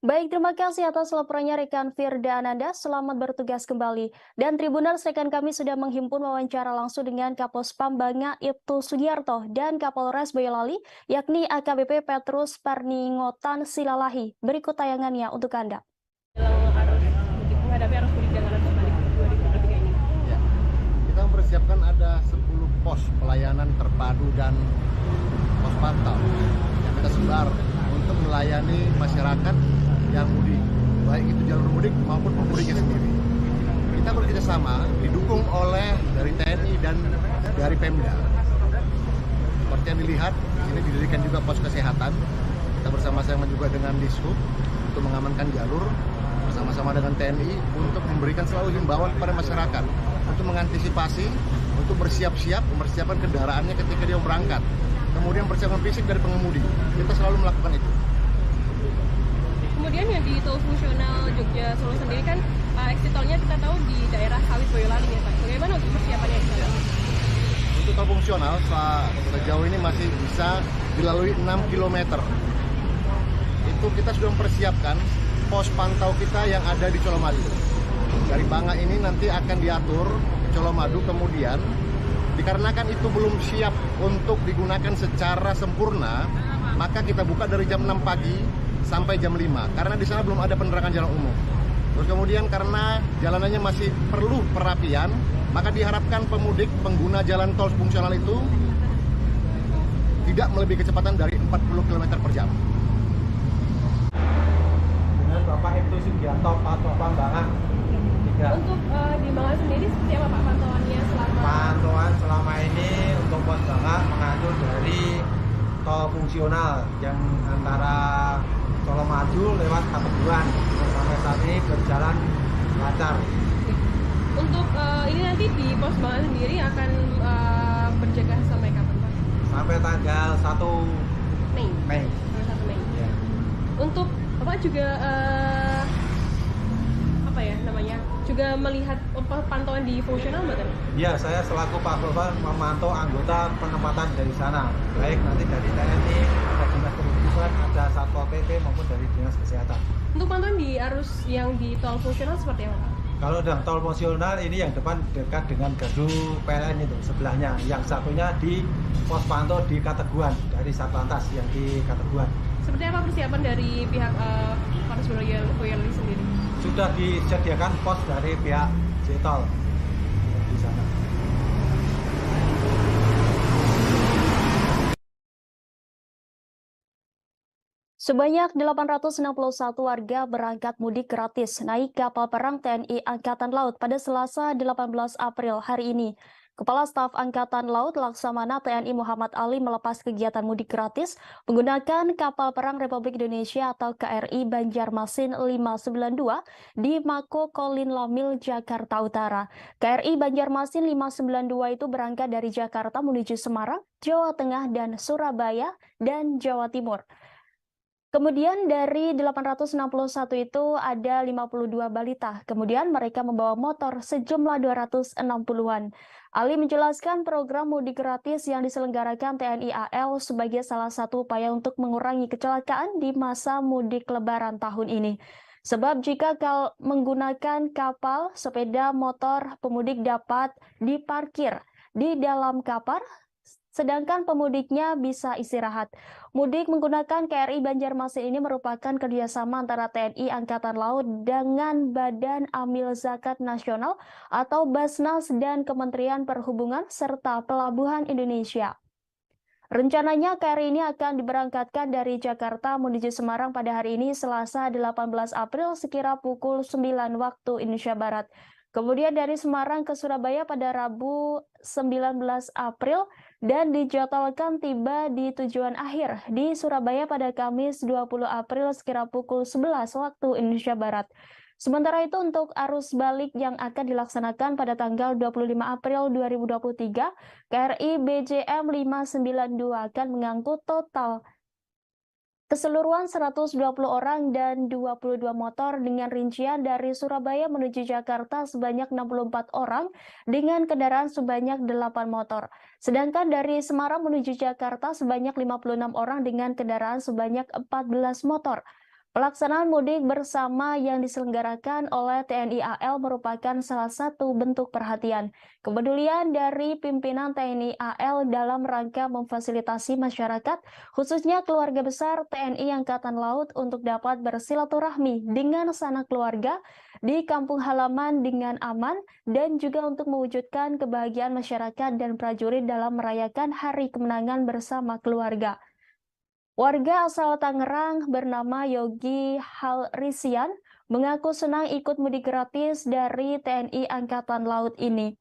Baik, terima kasih atas laporannya rekan Firda Ananda. Selamat bertugas kembali. Dan Tribuners, rekan kami sudah menghimpun wawancara langsung dengan Kapospam Banga Ibtu Sugiarto dan Kapolres Boyolali, yakni AKBP Petrus Parningotan Silalahi. Berikut tayangannya untuk Anda. Menghadapi arus mudik dan arus balik 2023 ini. Ya, kita mempersiapkan ada 10 pos pelayanan terpadu dan pos pantau yang kita sebar untuk melayani masyarakat yang mudik, baik itu jalur mudik maupun pemudiknya sendiri. Kita bekerjasama didukung oleh dari TNI dan dari Pemda. Seperti yang dilihat, ini didirikan juga pos kesehatan. Kita bersama-sama juga dengan Dishub untuk mengamankan jalur, bersama-sama dengan TNI untuk memberikan selalu himbauan kepada masyarakat untuk mengantisipasi, untuk bersiap-siap, mempersiapkan kendaraannya ketika dia berangkat. Kemudian persiapan fisik dari pengemudi. Kita selalu melakukan itu. Kemudian yang di tol fungsional Jogja Solo sendiri kan exit tolnya kita tahu di daerah Sawit Boyolali ya Pak. Bagaimana untuk persiapannya di sana? Untuk tol fungsional sejauh ini masih bisa dilalui 6 km. Itu kita sudah mempersiapkan pos pantau kita yang ada di Colomadu. Dari Banga ini nanti akan diatur ke Colomadu, kemudian dikarenakan itu belum siap untuk digunakan secara sempurna, maka kita buka dari jam 6 pagi sampai jam 5, karena di sana belum ada penerangan jalan umum. Terus kemudian karena jalanannya masih perlu perapian, maka diharapkan pemudik pengguna jalan tol fungsional itu tidak melebihi kecepatan dari 40 km per jam. Dengan Bapak Ibtu Sugiarto, Pak Banga. Untuk di Banga sendiri seperti apa Pak pantauannya selama? Pantauan selama ini untuk pos Banga mengatur dari tol fungsional yang antara Colomadu lewat Kateguhan. Sampai saat ini berjalan lancar. Untuk ini nanti di pos Banga sendiri akan berjaga sampai kapan Pak? Sampai tanggal 1 Mei. Sampai 1 Mei. Ya. Untuk Bapak juga juga melihat pantauan di fungsional betul? Iya, saya selaku Pak Gopal memantau anggota penempatan dari sana, baik nanti dari TNI, ada dinas kependudukan, ada Satpol PP maupun dari dinas kesehatan. Untuk pantauan di arus yang di tol fungsional seperti apa Pak? Kalau dalam tol fungsional ini yang depan dekat dengan gardu PLN itu sebelahnya, yang satunya di pos pantau di Kateguhan dari Satlantas yang di Kateguhan. Seperti apa persiapan dari pihak Polres Boyolali sendiri? Sudah disediakan pos dari pihak Jtol di sana. Sebanyak 861 warga berangkat mudik gratis naik kapal perang TNI Angkatan Laut pada Selasa 18 April hari ini. Kepala Staf Angkatan Laut Laksamana TNI Muhammad Ali melepas kegiatan mudik gratis menggunakan kapal perang Republik Indonesia atau KRI Banjarmasin 592 di Mako Kolin Lamil, Jakarta Utara. KRI Banjarmasin 592 itu berangkat dari Jakarta menuju Semarang, Jawa Tengah, dan Surabaya, dan Jawa Timur. Kemudian dari 861 itu ada 52 balita. Kemudian mereka membawa motor sejumlah 260-an. Ali menjelaskan program mudik gratis yang diselenggarakan TNI AL sebagai salah satu upaya untuk mengurangi kecelakaan di masa mudik Lebaran tahun ini. Sebab jika menggunakan kapal, sepeda motor pemudik dapat diparkir di dalam kapal, sedangkan pemudiknya bisa istirahat. Mudik menggunakan KRI Banjarmasin ini merupakan kerjasama antara TNI Angkatan Laut dengan Badan Amil Zakat Nasional atau Basnas dan Kementerian Perhubungan serta Pelabuhan Indonesia. Rencananya KRI ini akan diberangkatkan dari Jakarta menuju Semarang pada hari ini Selasa 18 April sekira pukul 9 waktu Indonesia Barat. Kemudian dari Semarang ke Surabaya pada Rabu 19 April dan dijadwalkan tiba di tujuan akhir di Surabaya pada Kamis 20 April sekira pukul 11 waktu Indonesia Barat. Sementara itu untuk arus balik yang akan dilaksanakan pada tanggal 25 April 2023, KRI BJM 592 akan mengangkut total keseluruhan 120 orang dan 22 motor dengan rincian dari Surabaya menuju Jakarta sebanyak 64 orang dengan kendaraan sebanyak 8 motor. Sedangkan dari Semarang menuju Jakarta sebanyak 56 orang dengan kendaraan sebanyak 14 motor. Pelaksanaan mudik bersama yang diselenggarakan oleh TNI AL merupakan salah satu bentuk perhatian kepedulian dari pimpinan TNI AL dalam rangka memfasilitasi masyarakat, khususnya keluarga besar TNI Angkatan Laut untuk dapat bersilaturahmi dengan sanak keluarga di kampung halaman dengan aman dan juga untuk mewujudkan kebahagiaan masyarakat dan prajurit dalam merayakan Hari Kemenangan bersama keluarga. Warga asal Tangerang bernama Yogi Halrisian mengaku senang ikut mudik gratis dari TNI Angkatan Laut ini.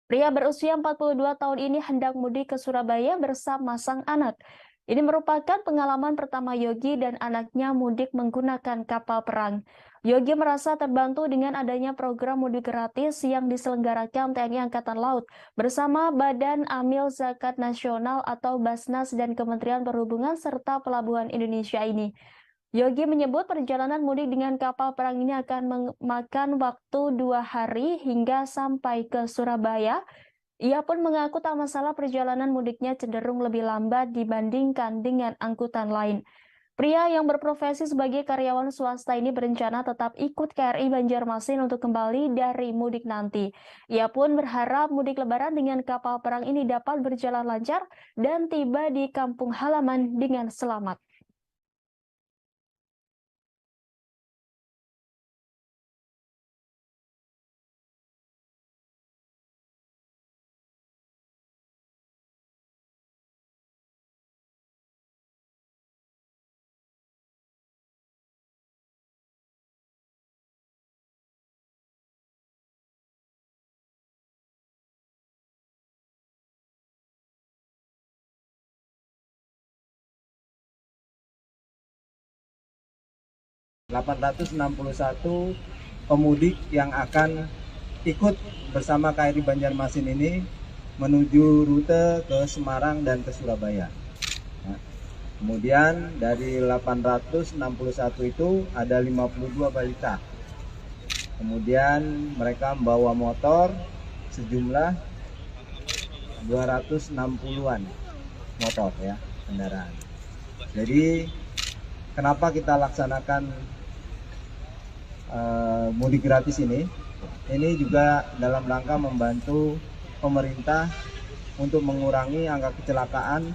Pria berusia 42 tahun ini hendak mudik ke Surabaya bersama sang anak. Ini merupakan pengalaman pertama Yogi dan anaknya mudik menggunakan kapal perang. Yogi merasa terbantu dengan adanya program mudik gratis yang diselenggarakan TNI Angkatan Laut bersama Badan Amil Zakat Nasional atau Basnas dan Kementerian Perhubungan serta Pelabuhan Indonesia ini. Yogi menyebut perjalanan mudik dengan kapal perang ini akan memakan waktu 2 hari hingga sampai ke Surabaya. Ia pun mengaku tak masalah perjalanan mudiknya cenderung lebih lambat dibandingkan dengan angkutan lain. Pria yang berprofesi sebagai karyawan swasta ini berencana tetap ikut KRI Banjarmasin untuk kembali dari mudik nanti. Ia pun berharap mudik lebaran dengan kapal perang ini dapat berjalan lancar dan tiba di kampung halaman dengan selamat. ...861 pemudik yang akan ikut bersama KRI Banjarmasin ini menuju rute ke Semarang dan ke Surabaya. Nah, kemudian dari 861 itu ada 52 balita. Kemudian mereka membawa motor sejumlah 260-an motor ya, kendaraan. Jadi kenapa kita laksanakan mudik gratis ini juga dalam rangka membantu pemerintah untuk mengurangi angka kecelakaan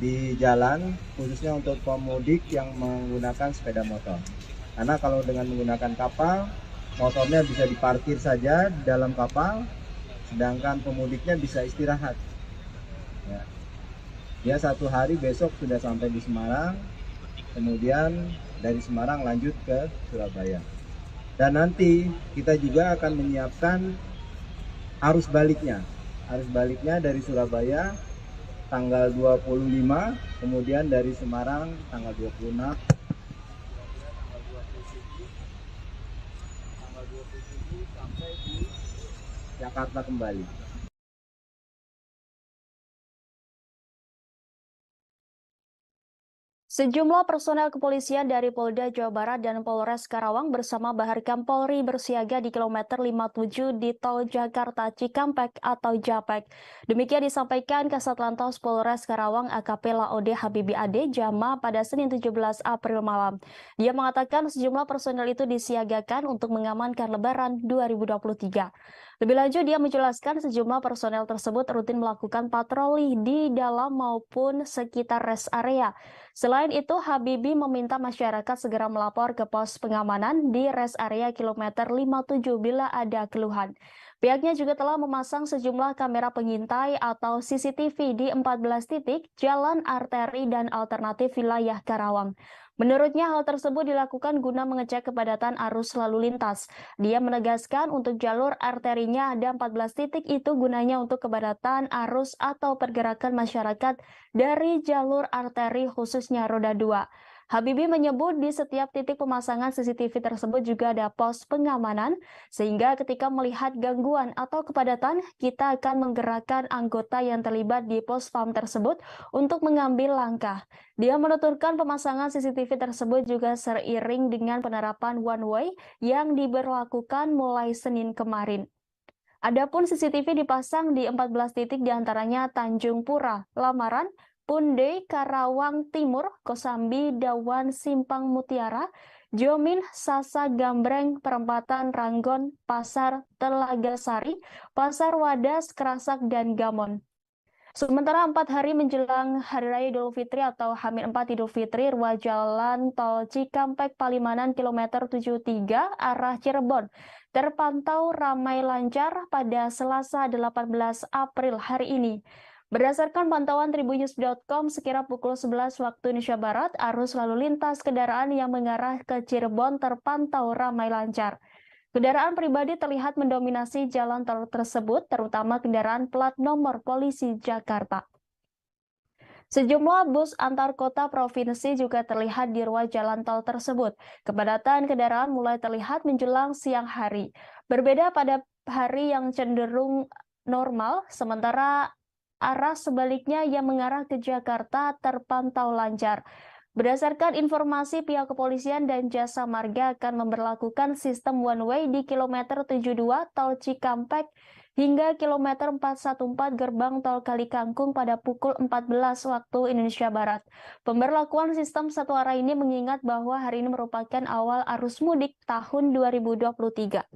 di jalan, khususnya untuk pemudik yang menggunakan sepeda motor. Karena kalau dengan menggunakan kapal, motornya bisa diparkir saja di dalam kapal, sedangkan pemudiknya bisa istirahat. Ya. Dia 1 hari besok sudah sampai di Semarang, kemudian dari Semarang lanjut ke Surabaya. Dan nanti kita juga akan menyiapkan arus baliknya. arus baliknya dari Surabaya tanggal 25, kemudian dari Semarang tanggal 26, sampai di Jakarta kembali. Sejumlah personel kepolisian dari Polda Jawa Barat dan Polres Karawang bersama Baharkam Polri bersiaga di kilometer 57 di Tol Jakarta Cikampek atau Japek. Demikian disampaikan Kasatlantas Polres Karawang AKP Laode Habibi Ade Jama pada Senin 17 April malam. Dia mengatakan sejumlah personel itu disiagakan untuk mengamankan Lebaran 2023. Lebih lanjut, dia menjelaskan sejumlah personel tersebut rutin melakukan patroli di dalam maupun sekitar rest area. Selain itu, Habibie meminta masyarakat segera melapor ke pos pengamanan di rest area kilometer 57 bila ada keluhan. Pihaknya juga telah memasang sejumlah kamera pengintai atau CCTV di 14 titik jalan arteri dan alternatif wilayah Karawang. Menurutnya hal tersebut dilakukan guna mengecek kepadatan arus lalu lintas. Dia menegaskan untuk jalur arterinya ada 14 titik itu gunanya untuk kepadatan arus atau pergerakan masyarakat dari jalur arteri khususnya roda 2. Habibie menyebut di setiap titik pemasangan CCTV tersebut juga ada pos pengamanan, sehingga ketika melihat gangguan atau kepadatan, kita akan menggerakkan anggota yang terlibat di pos PAM tersebut untuk mengambil langkah. Dia menuturkan pemasangan CCTV tersebut juga seiring dengan penerapan one way yang diberlakukan mulai Senin kemarin. Adapun CCTV dipasang di 14 titik diantaranya Tanjung Pura, Lamaran, Punde, Karawang Timur, Kosambi, Dawan, Simpang Mutiara, Jomin, Sasa Gambreng, Perempatan Ranggon, Pasar Telaga Sari, Pasar Wadas, Kerasak, dan Gamon. Sementara 4 hari menjelang Hari Raya Idul Fitri atau H-4 Idul Fitri, ruas jalan tol Cikampek Palimanan kilometer 73 arah Cirebon terpantau ramai lancar pada Selasa 18 April hari ini. Berdasarkan pantauan tribunnews.com, sekira pukul 11 waktu Indonesia Barat, arus lalu lintas kendaraan yang mengarah ke Cirebon terpantau ramai lancar. Kendaraan pribadi terlihat mendominasi jalan tol tersebut, terutama kendaraan plat nomor polisi Jakarta. Sejumlah bus antar kota provinsi juga terlihat di ruas jalan tol tersebut. Kepadatan kendaraan mulai terlihat menjelang siang hari. Berbeda pada hari yang cenderung normal, sementara arah sebaliknya yang mengarah ke Jakarta terpantau lancar. Berdasarkan informasi pihak kepolisian dan jasa marga akan memberlakukan sistem one way di kilometer 72 tol Cikampek hingga kilometer 414 gerbang tol Kalikangkung pada pukul 14 waktu Indonesia Barat. Pemberlakuan sistem satu arah ini mengingat bahwa hari ini merupakan awal arus mudik tahun 2023.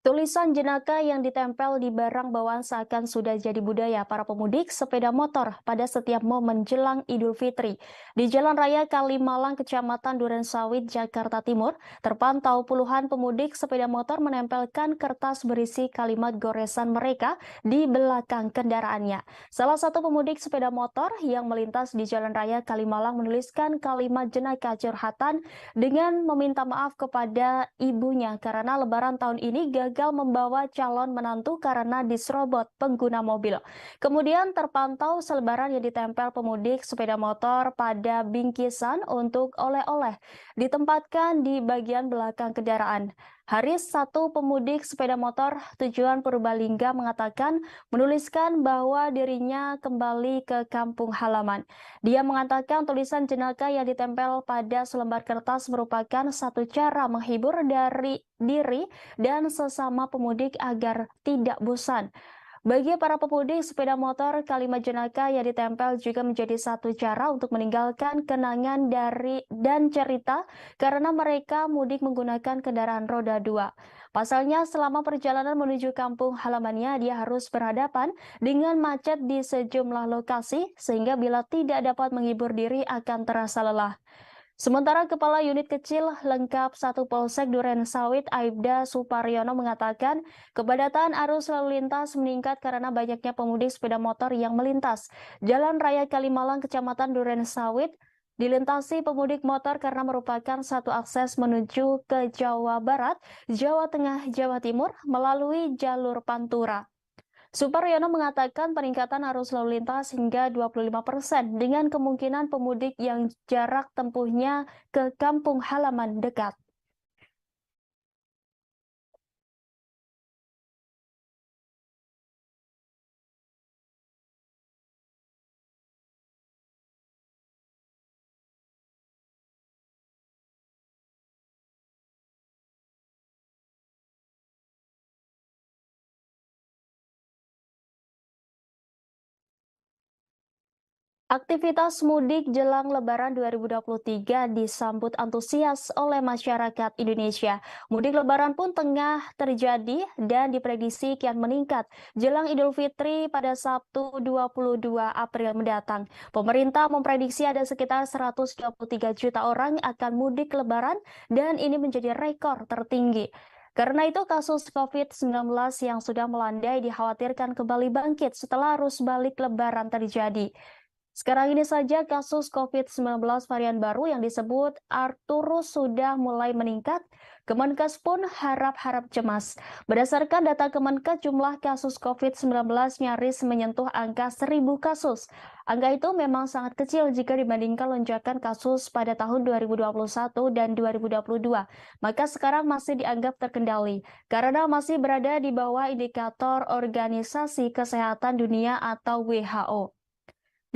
Tulisan jenaka yang ditempel di barang bawaan seakan sudah jadi budaya para pemudik sepeda motor pada setiap momen jelang Idul Fitri. Di Jalan Raya Kalimalang, Kecamatan Durensawit, Jakarta Timur, terpantau puluhan pemudik sepeda motor menempelkan kertas berisi kalimat goresan mereka di belakang kendaraannya. Salah satu pemudik sepeda motor yang melintas di Jalan Raya Kalimalang menuliskan kalimat jenaka curhatan dengan meminta maaf kepada ibunya karena Lebaran tahun ini gagal membawa calon menantu karena diserobot pengguna mobil. Kemudian terpantau selebaran yang ditempel pemudik sepeda motor pada bingkisan untuk oleh-oleh ditempatkan di bagian belakang kendaraan. Haris, satu pemudik sepeda motor tujuan Purbalingga, mengatakan menuliskan bahwa dirinya kembali ke kampung halaman. Dia mengatakan tulisan jenaka yang ditempel pada selembar kertas merupakan satu cara menghibur dari diri dan sesama pemudik agar tidak bosan. Bagi para pemudik sepeda motor, kalimat jenaka yang ditempel juga menjadi satu cara untuk meninggalkan kenangan dan cerita karena mereka mudik menggunakan kendaraan roda 2. Pasalnya, selama perjalanan menuju kampung halamannya, dia harus berhadapan dengan macet di sejumlah lokasi, sehingga bila tidak dapat menghibur diri akan terasa lelah. Sementara Kepala Unit Kecil Lengkap 1 Polsek Duren Sawit Aibda Suparyono mengatakan kepadatan arus lalu lintas meningkat karena banyaknya pemudik sepeda motor yang melintas. Jalan Raya Kalimalang Kecamatan Duren Sawit dilintasi pemudik motor karena merupakan satu akses menuju ke Jawa Barat, Jawa Tengah, Jawa Timur melalui jalur Pantura. Suparyono mengatakan peningkatan arus lalu lintas hingga 25% dengan kemungkinan pemudik yang jarak tempuhnya ke kampung halaman dekat. Aktivitas mudik jelang Lebaran 2023 disambut antusias oleh masyarakat Indonesia. Mudik Lebaran pun tengah terjadi dan diprediksi kian meningkat jelang Idul Fitri pada Sabtu 22 April mendatang. Pemerintah memprediksi ada sekitar 123 juta orang akan mudik Lebaran dan ini menjadi rekor tertinggi. Karena itu kasus COVID-19 yang sudah melandai dikhawatirkan kembali bangkit setelah arus balik Lebaran terjadi. Sekarang ini saja kasus COVID-19 varian baru yang disebut Arcturus sudah mulai meningkat. Kemenkes pun harap-harap cemas. Berdasarkan data Kemenkes, jumlah kasus COVID-19 nyaris menyentuh angka 1.000 kasus. Angka itu memang sangat kecil jika dibandingkan lonjakan kasus pada tahun 2021 dan 2022. Maka sekarang masih dianggap terkendali karena masih berada di bawah indikator Organisasi Kesehatan Dunia atau WHO.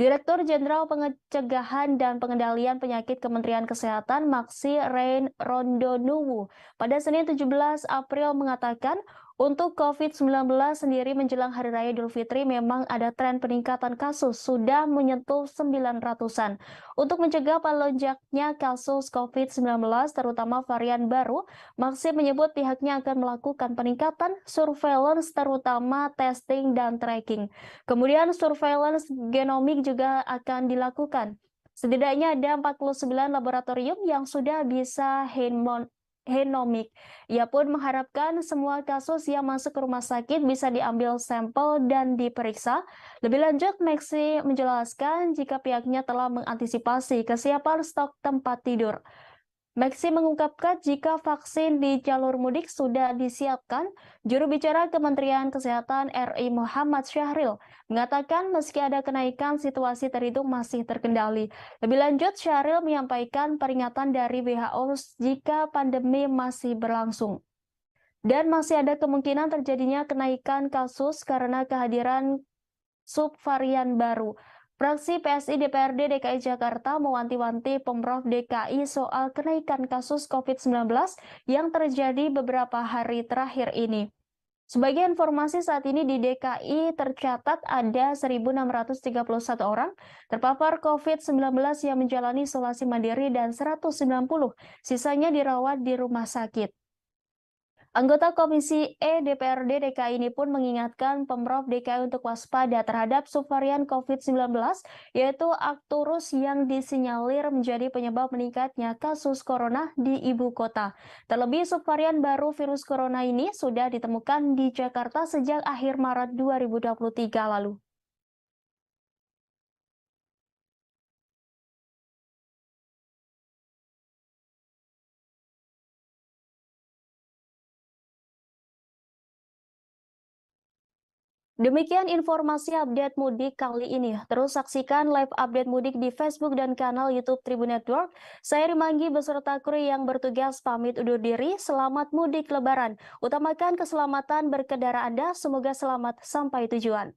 Direktur Jenderal Pencegahan dan Pengendalian Penyakit Kementerian Kesehatan Maksi Rein Rondonuwu pada Senin 17 April mengatakan untuk COVID-19 sendiri menjelang Hari Raya Idul Fitri memang ada tren peningkatan kasus sudah menyentuh 900-an. Untuk mencegah melonjaknya kasus COVID-19 terutama varian baru, Maksi menyebut pihaknya akan melakukan peningkatan surveillance terutama testing dan tracking. Kemudian surveillance genomik juga akan dilakukan. Setidaknya ada 49 laboratorium yang sudah bisa genomik. Ia pun mengharapkan semua kasus yang masuk ke rumah sakit bisa diambil sampel dan diperiksa. Lebih lanjut, Maksi menjelaskan jika pihaknya telah mengantisipasi kesiapan stok tempat tidur. Maksi mengungkapkan jika vaksin di jalur mudik sudah disiapkan, juru bicara Kementerian Kesehatan RI Muhammad Syahril mengatakan meski ada kenaikan situasi terhitung masih terkendali. Lebih lanjut, Syahril menyampaikan peringatan dari WHO jika pandemi masih berlangsung. Dan masih ada kemungkinan terjadinya kenaikan kasus karena kehadiran subvarian baru. Fraksi PSI DPRD DKI Jakarta mewanti-wanti Pemprov DKI soal kenaikan kasus COVID-19 yang terjadi beberapa hari terakhir ini. Sebagai informasi, saat ini di DKI tercatat ada 1.631 orang terpapar COVID-19 yang menjalani isolasi mandiri dan 190 sisanya dirawat di rumah sakit. Anggota Komisi E DPRD DKI ini pun mengingatkan Pemprov DKI untuk waspada terhadap subvarian COVID-19, yaitu Arcturus yang disinyalir menjadi penyebab meningkatnya kasus corona di ibu kota. Terlebih subvarian baru virus corona ini sudah ditemukan di Jakarta sejak akhir Maret 2023 lalu. Demikian informasi update mudik kali ini. Terus saksikan live update mudik di Facebook dan kanal YouTube Tribun Network. Saya Rimanggi beserta kru yang bertugas pamit undur diri. Selamat mudik Lebaran. Utamakan keselamatan berkendara Anda. Semoga selamat sampai tujuan.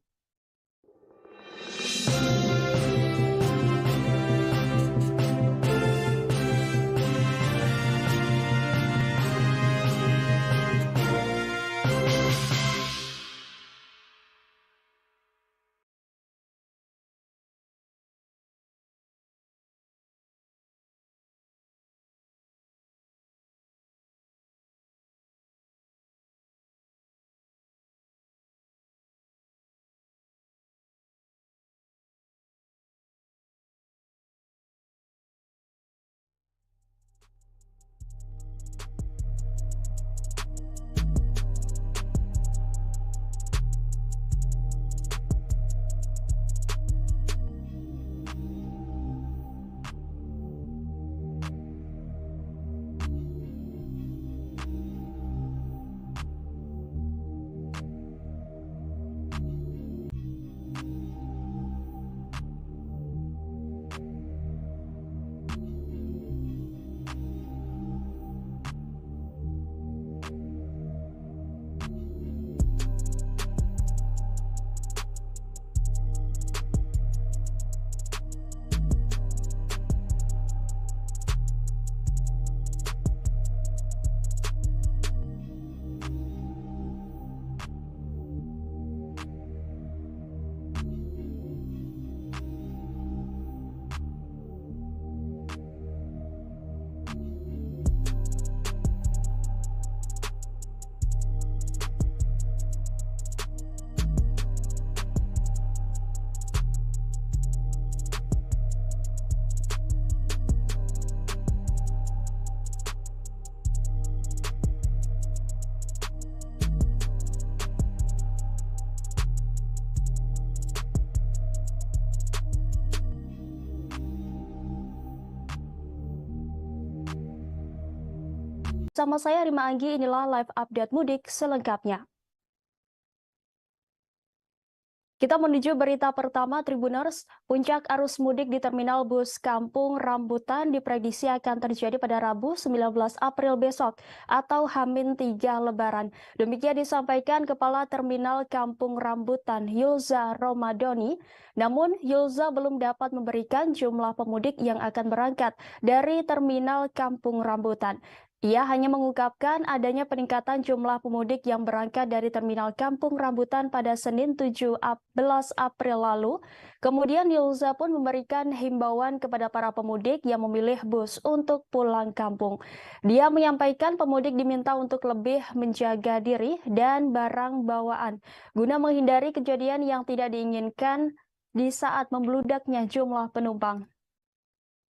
Sama saya Rima Anggi, inilah live update mudik selengkapnya. Kita menuju berita pertama Tribuners. Puncak arus mudik di Terminal Bus Kampung Rambutan diprediksi akan terjadi pada Rabu 19 April besok atau H-3 Lebaran. Demikian disampaikan Kepala Terminal Kampung Rambutan Yulza Romadoni. Namun Yulza belum dapat memberikan jumlah pemudik yang akan berangkat dari Terminal Kampung Rambutan. Ia hanya mengungkapkan adanya peningkatan jumlah pemudik yang berangkat dari Terminal Kampung Rambutan pada Senin 17 April lalu. Kemudian Yulza pun memberikan himbauan kepada para pemudik yang memilih bus untuk pulang kampung. Dia menyampaikan pemudik diminta untuk lebih menjaga diri dan barang bawaan guna menghindari kejadian yang tidak diinginkan di saat membludaknya jumlah penumpang.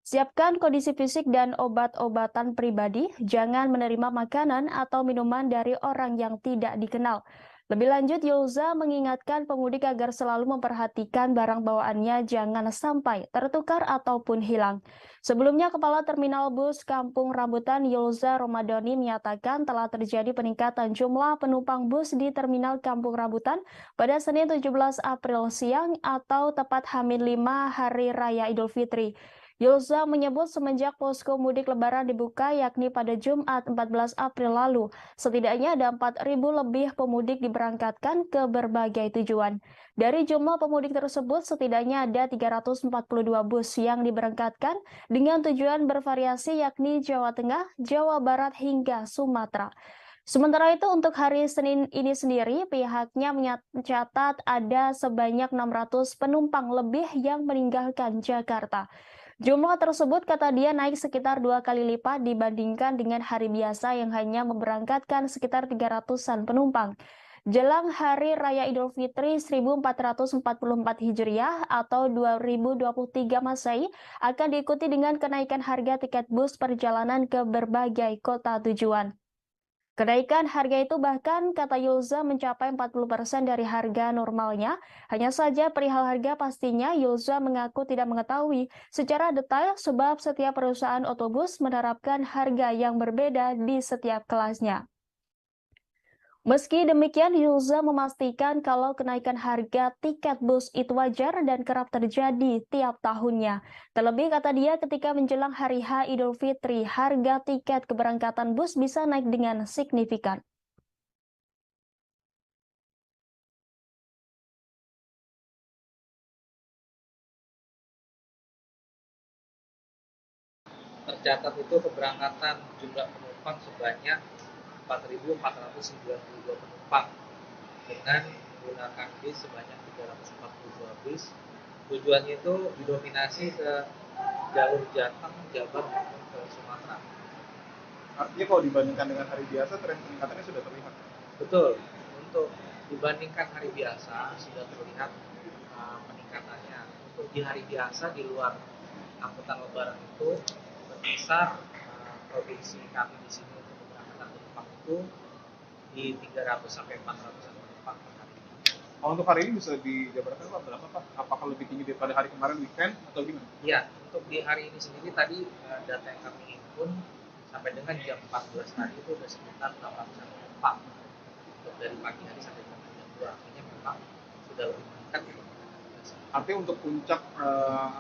Siapkan kondisi fisik dan obat-obatan pribadi, jangan menerima makanan atau minuman dari orang yang tidak dikenal. Lebih lanjut, Yulza mengingatkan pemudik agar selalu memperhatikan barang bawaannya jangan sampai tertukar ataupun hilang. Sebelumnya, Kepala Terminal Bus Kampung Rambutan Yulza Romadoni menyatakan telah terjadi peningkatan jumlah penumpang bus di Terminal Kampung Rambutan pada Senin 17 April siang atau tepat H-5 Hari Raya Idul Fitri. Yulza menyebut semenjak posko mudik lebaran dibuka yakni pada Jumat 14 April lalu, setidaknya ada 4.000 lebih pemudik diberangkatkan ke berbagai tujuan. Dari jumlah pemudik tersebut, setidaknya ada 342 bus yang diberangkatkan dengan tujuan bervariasi yakni Jawa Tengah, Jawa Barat hingga Sumatera. Sementara itu untuk hari Senin ini sendiri, pihaknya mencatat ada sebanyak 600 penumpang lebih yang meninggalkan Jakarta. Jumlah tersebut kata dia naik sekitar 2 kali lipat dibandingkan dengan hari biasa yang hanya memberangkatkan sekitar 300-an penumpang. Jelang Hari Raya Idul Fitri 1444 Hijriah atau 2023 Masehi akan diikuti dengan kenaikan harga tiket bus perjalanan ke berbagai kota tujuan. Kenaikan harga itu bahkan kata Yulza mencapai 40% dari harga normalnya. Hanya saja perihal harga pastinya Yulza mengaku tidak mengetahui secara detail sebab setiap perusahaan otobus menerapkan harga yang berbeda di setiap kelasnya. Meski demikian, Yulza memastikan kalau kenaikan harga tiket bus itu wajar dan kerap terjadi tiap tahunnya. Terlebih kata dia ketika menjelang hari H Idul Fitri, harga tiket keberangkatan bus bisa naik dengan signifikan. Tercatat itu keberangkatan jumlah penumpang sebanyak 4.492 penumpang dengan menggunakan bis sebanyak 342 bis. Tujuannya itu didominasi ke jalur Jateng, Jabar maupun ke Sumatera. Artinya kalau dibandingkan dengan hari biasa, tren peningkatannya sudah terlihat. Betul, untuk dibandingkan hari biasa sudah terlihat peningkatannya. Untuk di hari biasa di luar angkutan lebaran itu berkisar provinsi kami di sini untuk keberangkatan penumpang itu di 300 sampai 400 penumpang per hari. Kalau untuk hari ini bisa dijabarkan Pak berapa Pak? Apakah lebih tinggi daripada hari kemarin weekend atau gimana? Iya, untuk di hari ini sendiri tadi data yang kami himpun sampai dengan jam 14 tadi itu sudah sekitar 800 penumpang. Untuk dari pagi hari sampai jam 2 artinya memang sudah lebih meningkat dibandingkan hari biasa. Artinya untuk puncak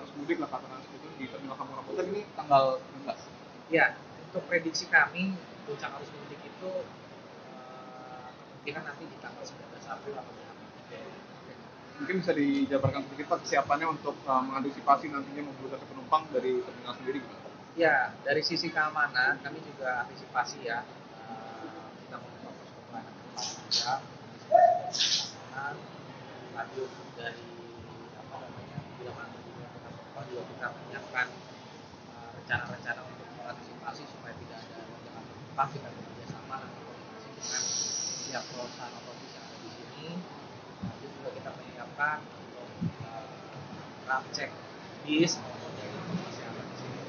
arus mudik lah katakan itu di Terminal Kampung Rambutan ini tanggal 16. Ya, untuk prediksi kami puncak arus mudik itu kemungkinan nanti di tanggal 19 April atau di H-3. Mungkin bisa dijabarkan sedikit Pak kesiapannya untuk mengantisipasi nantinya membludaknya penumpang dari terminal sendiri gitu. Ya, dari sisi keamanan kami juga antisipasi ya. Kita membuka posko pelayanan juga, keamanan, lanjut dari bila mana juga kita menyiapkan rencana-rencana untuk mengantisipasi supaya tidak ada lonjakan penumpang. Kita bekerjasama dan koordinasi dengan pihak perusahaan otomobil yang ada di sini. Nanti juga kita menyiapkan untuk ram cek bis maupun dari kesehatan di sini.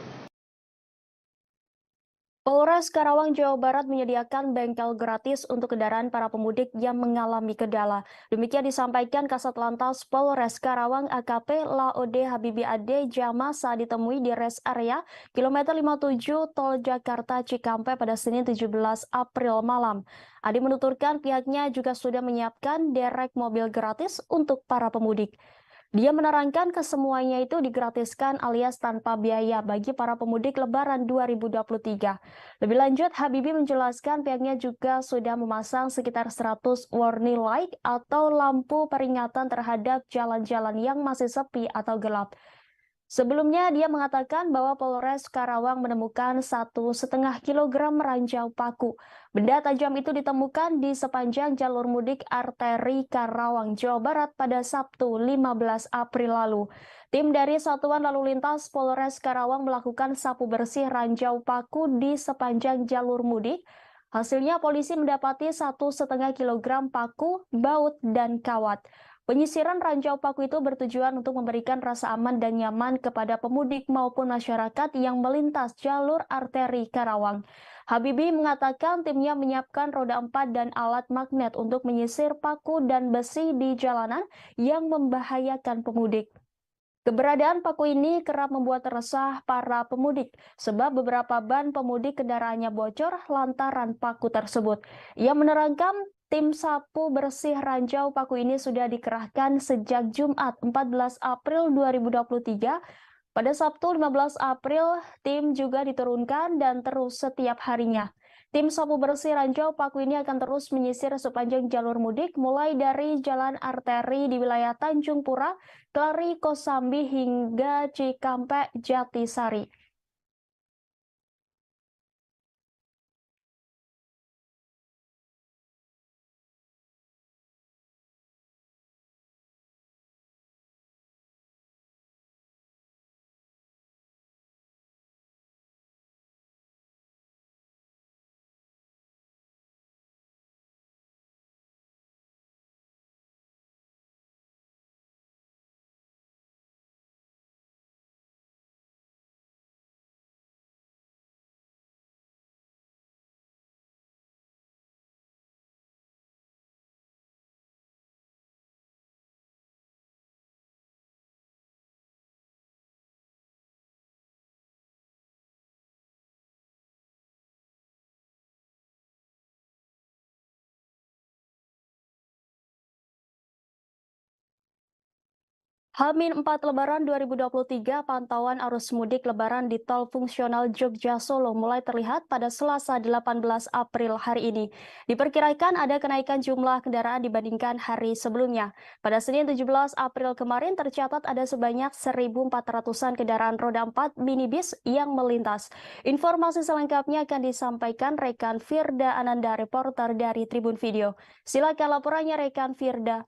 Polres Polres Karawang, Jawa Barat menyediakan bengkel gratis untuk kendaraan para pemudik yang mengalami kendala. Demikian disampaikan Kasat Lantas Polres Karawang AKP Laode Habibi Ade Jama saat ditemui di rest area kilometer 57 Tol Jakarta Cikampek pada Senin 17 April malam. Ade menuturkan pihaknya juga sudah menyiapkan derek mobil gratis untuk para pemudik. Dia menerangkan kesemuanya itu digratiskan alias tanpa biaya bagi para pemudik Lebaran 2023. Lebih lanjut, Habibie menjelaskan pihaknya juga sudah memasang sekitar 100 warning light atau lampu peringatan terhadap jalan-jalan yang masih sepi atau gelap. Sebelumnya, dia mengatakan bahwa Polres Karawang menemukan 1,5 kilogram ranjau paku. Benda tajam itu ditemukan di sepanjang jalur mudik arteri Karawang, Jawa Barat pada Sabtu 15 April lalu. Tim dari Satuan Lalu Lintas Polres Karawang melakukan sapu bersih ranjau paku di sepanjang jalur mudik. Hasilnya polisi mendapati 1,5 kilogram paku, baut, dan kawat. Penyisiran ranjau paku itu bertujuan untuk memberikan rasa aman dan nyaman kepada pemudik maupun masyarakat yang melintas jalur arteri Karawang. Habibie mengatakan timnya menyiapkan roda 4 dan alat magnet untuk menyisir paku dan besi di jalanan yang membahayakan pemudik. Keberadaan paku ini kerap membuat resah para pemudik sebab beberapa ban pemudik kendaraannya bocor lantaran paku tersebut. Ia menerangkan tim sapu bersih ranjau paku ini sudah dikerahkan sejak Jumat 14 April 2023. Pada Sabtu 15 April, tim juga diturunkan dan terus setiap harinya. Tim sapu bersih ranjau paku ini akan terus menyisir sepanjang jalur mudik mulai dari jalan arteri di wilayah Tanjung Pura, Kelari, Kosambi hingga Cikampek, Jatisari. H-4 Lebaran 2023, pantauan arus mudik Lebaran di tol fungsional Jogja Solo mulai terlihat pada Selasa 18 April hari ini. Diperkirakan ada kenaikan jumlah kendaraan dibandingkan hari sebelumnya. Pada Senin 17 April kemarin tercatat ada sebanyak 1.400-an kendaraan roda 4 minibus yang melintas. Informasi selengkapnya akan disampaikan rekan Firda Ananda, reporter dari Tribun Video. Silakan laporannya rekan Firda.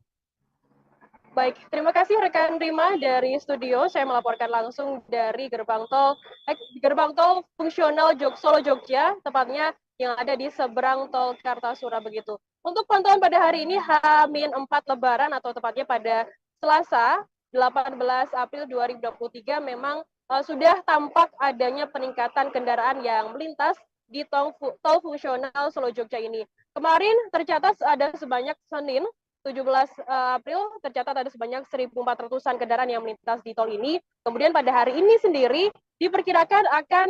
Baik, terima kasih rekan Rima dari studio. Saya melaporkan langsung dari gerbang tol fungsional Solo Jogja, tepatnya yang ada di seberang tol Kartasura begitu. Untuk pantauan pada hari ini H-4 Lebaran atau tepatnya pada Selasa 18 April 2023 memang sudah tampak adanya peningkatan kendaraan yang melintas di tol fungsional Solo Jogja ini. Kemarin tercatat ada sebanyak Senin 17 April tercatat ada sebanyak 1.400-an kendaraan yang melintas di tol ini. Kemudian pada hari ini sendiri diperkirakan akan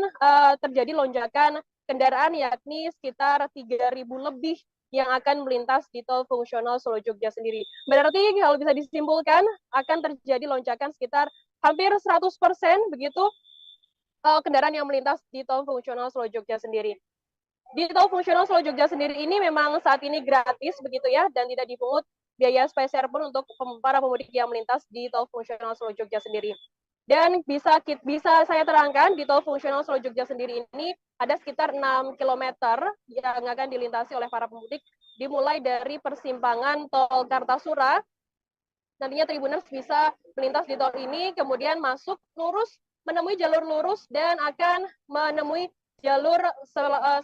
terjadi lonjakan kendaraan yakni sekitar 3.000 lebih yang akan melintas di tol fungsional Solo Jogja sendiri. Berarti kalau bisa disimpulkan akan terjadi lonjakan sekitar hampir 100% begitu kendaraan yang melintas di tol fungsional Solo Jogja sendiri. Di tol fungsional Solo Jogja sendiri ini memang saat ini gratis begitu ya, dan tidak dipungut biaya spesial pun untuk para pemudik yang melintas di tol fungsional Solo Jogja sendiri. Dan bisa saya terangkan di tol fungsional Solo Jogja sendiri ini ada sekitar 6 km yang akan dilintasi oleh para pemudik dimulai dari persimpangan tol Kartasura. Nantinya Tribuners bisa melintas di tol ini, kemudian masuk lurus, menemui jalur lurus dan akan menemui jalur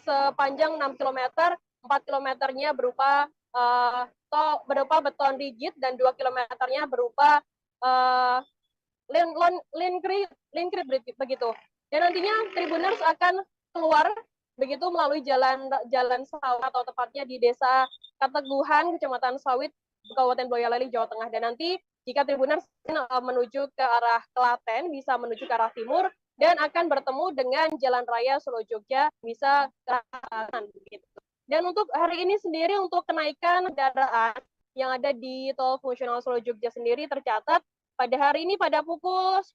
sepanjang 6 km, 4 kilometernya berupa beton rigid dan 2 kilometernya berupa linkrit begitu. Dan nantinya Tribuners akan keluar begitu melalui jalan sawit atau tepatnya di Desa Kateguhan, Kecamatan Sawit, Kabupaten Boyolali, Jawa Tengah. Dan nanti jika Tribuners menuju ke arah Klaten, bisa menuju ke arah timur, dan akan bertemu dengan Jalan Raya Solo Jogja, bisa ke arah kanan. Dan untuk hari ini sendiri, untuk kenaikan kendaraan yang ada di tol fungsional Solo Jogja sendiri tercatat pada hari ini pada pukul 6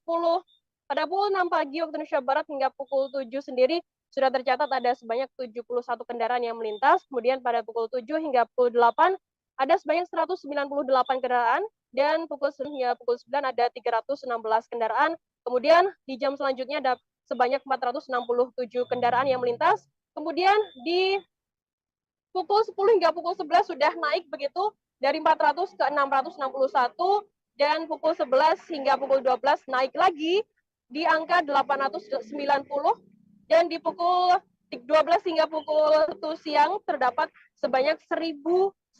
pagi waktu Indonesia Barat hingga pukul 7 sendiri sudah tercatat ada sebanyak 71 kendaraan yang melintas. Kemudian pada pukul 7 hingga pukul 8 ada sebanyak 198 kendaraan, dan pukul 9 hingga pukul 9 ada 316 kendaraan. Kemudian di jam selanjutnya ada sebanyak 467 kendaraan yang melintas. Kemudian di pukul 10 hingga pukul 11 sudah naik begitu dari 400 ke 661, dan pukul 11 hingga pukul 12 naik lagi di angka 890, dan di pukul 12 hingga pukul 1 siang terdapat sebanyak 1095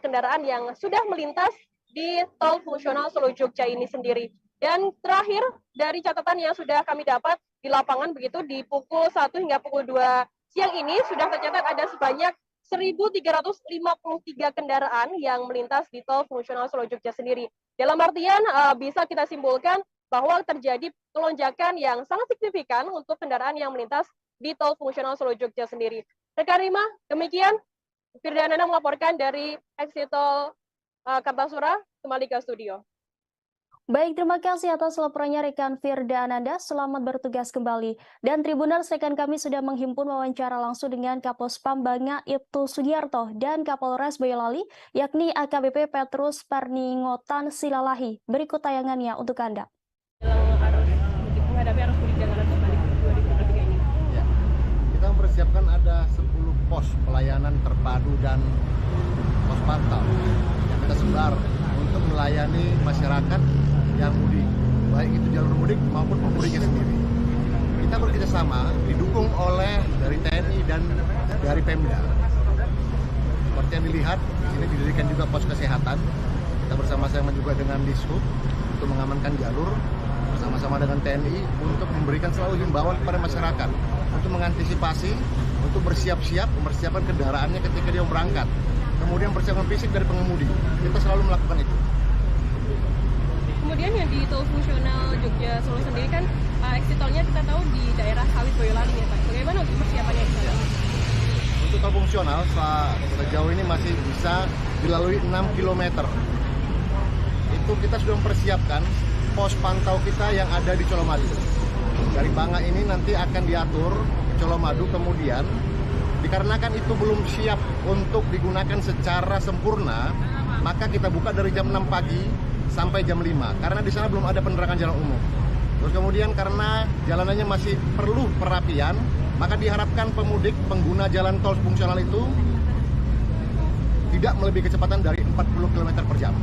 kendaraan yang sudah melintas di tol fungsional Solo Jogja ini sendiri. Dan terakhir dari catatan yang sudah kami dapat di lapangan begitu di pukul 1 hingga pukul 2 siang ini sudah tercatat ada sebanyak 1.353 kendaraan yang melintas di tol fungsional Solo Jogja sendiri. Dalam artian bisa kita simpulkan bahwa terjadi lonjakan yang sangat signifikan untuk kendaraan yang melintas di tol fungsional Solo Jogja sendiri. Rekan Rima, demikian Firdanana melaporkan dari exit tol Kartasura, kembali ke studio. Baik, terima kasih atas laporannya rekan Firda Ananda. Selamat bertugas kembali. Dan Tribuners, rekan kami sudah menghimpun wawancara langsung dengan Kapospam Banga Ibtu Sugiarto dan Kapolres Boyolali, yakni AKBP Petrus Parningotan Silalahi. Berikut tayangannya untuk Anda. Menghadapi arus mudik dan arus balik 2023 ini. Ya, kita mempersiapkan ada 10 pos pelayanan terpadu dan pos pantau yang kita sebar untuk melayani masyarakat yang mudik, baik itu jalur mudik maupun pemudiknya sendiri. Kita bekerjasama didukung oleh dari TNI dan dari Pemda. Seperti yang dilihat, di sini didirikan juga pos kesehatan. Kita bersama-sama juga dengan Dishub untuk mengamankan jalur, bersama-sama dengan TNI untuk memberikan selalu himbauan kepada masyarakat untuk mengantisipasi, untuk bersiap-siap, mempersiapkan kendaraannya ketika dia berangkat. Kemudian persiapan fisik dari pengemudi. Kita selalu melakukan itu. Kemudian yang di tol fungsional Jogja Solo sendiri kan exit tolnya kita tahu di daerah Sawit Boyolali ya Pak. Bagaimana untuk persiapannya di sana? Untuk tol fungsional sejauh ini masih bisa dilalui 6 km. Itu kita sudah mempersiapkan pos pantau kita yang ada di Colomadu. Dari Banga ini nanti akan diatur ke Colomadu, kemudian dikarenakan itu belum siap untuk digunakan secara sempurna, maka kita buka dari jam 6 pagi sampai jam 5, karena di sana belum ada penerangan jalan umum. Terus kemudian karena jalanannya masih perlu perapian, maka diharapkan pemudik pengguna jalan tol fungsional itu tidak melebihi kecepatan dari 40 km per jam.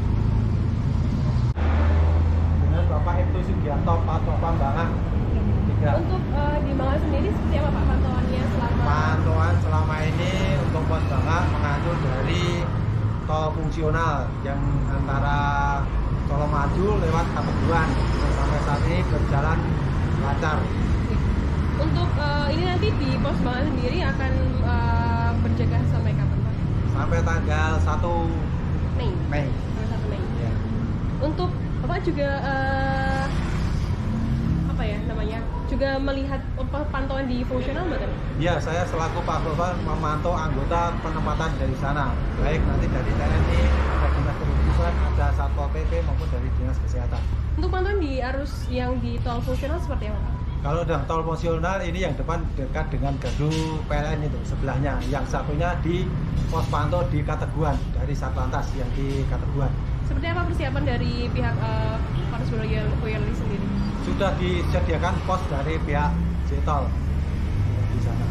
Dengan Bapak Ibtu Sugiarto, Kapospam Banga. Untuk di Banga sendiri seperti apa Pak pantauannya selama? Pantauan selama ini untuk pos Banga mengatur dari tol fungsional yang antara Solo Maju lewat Kateguhan, sampai saat ini berjalan lancar. Untuk ini nanti di pos Banga sendiri akan berjaga sampai kapan Pak? Sampai tanggal 1 Mei. Mei. Tanggal 1 Mei. Ya. Untuk Bapak juga apa ya namanya? Juga melihat pantauan di fungsional betul? Ya, saya selaku Pak Gofar memantau anggota penempatan dari sana, baik nanti dari TNI, ada Dinas Kependudukan, ada Satpol PP maupun dari Dinas Kesehatan. Untuk pantauan di arus yang di tol fungsional seperti apa Pak? Kalau dalam tol fungsional ini yang depan dekat dengan gardu PLN itu sebelahnya, yang satunya di pos pantau di Kateguhan dari Satlantas yang di Kateguhan. Seperti apa persiapan dari pihak Polres Boyolali sendiri? Sudah disediakan pos dari pihak Jtol di sana.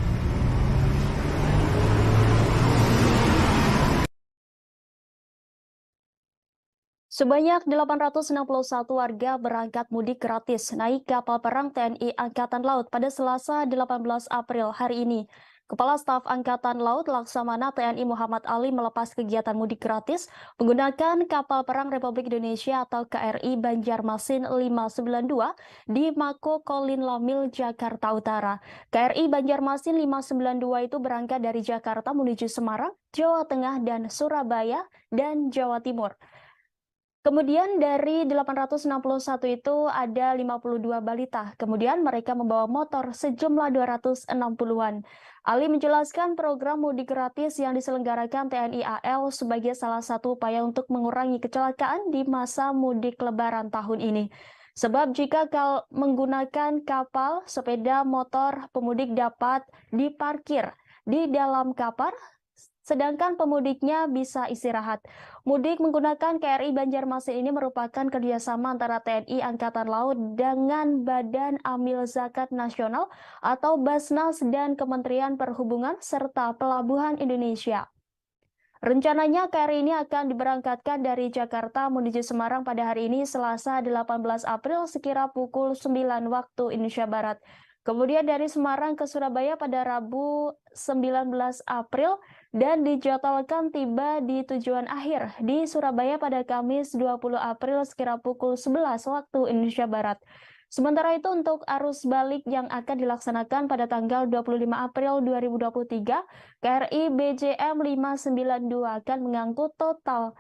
Sebanyak 861 warga berangkat mudik gratis naik kapal perang TNI Angkatan Laut pada Selasa 18 April hari ini. Kepala Staf Angkatan Laut Laksamana TNI Muhammad Ali melepas kegiatan mudik gratis menggunakan kapal perang Republik Indonesia atau KRI Banjarmasin 592 di Mako Kolin Lamil, Jakarta Utara. KRI Banjarmasin 592 itu berangkat dari Jakarta menuju Semarang, Jawa Tengah, dan Surabaya, dan Jawa Timur. Kemudian dari 861 itu ada 52 balita. Kemudian mereka membawa motor sejumlah 260-an. Ali menjelaskan program mudik gratis yang diselenggarakan TNI AL sebagai salah satu upaya untuk mengurangi kecelakaan di masa mudik Lebaran tahun ini. Sebab jika menggunakan kapal, sepeda motor, pemudik dapat diparkir di dalam kapal, sedangkan pemudiknya bisa istirahat. Mudik menggunakan KRI Banjarmasin ini merupakan kerjasama antara TNI Angkatan Laut dengan Badan Amil Zakat Nasional atau Basnas dan Kementerian Perhubungan serta Pelabuhan Indonesia. Rencananya KRI ini akan diberangkatkan dari Jakarta menuju Semarang pada hari ini Selasa 18 April sekira pukul 9 waktu Indonesia Barat. Kemudian dari Semarang ke Surabaya pada Rabu 19 April dan dijadwalkan tiba di tujuan akhir di Surabaya pada Kamis 20 April sekira pukul 11 waktu Indonesia Barat. Sementara itu untuk arus balik yang akan dilaksanakan pada tanggal 25 April 2023, KRI BJM 592 akan mengangkut total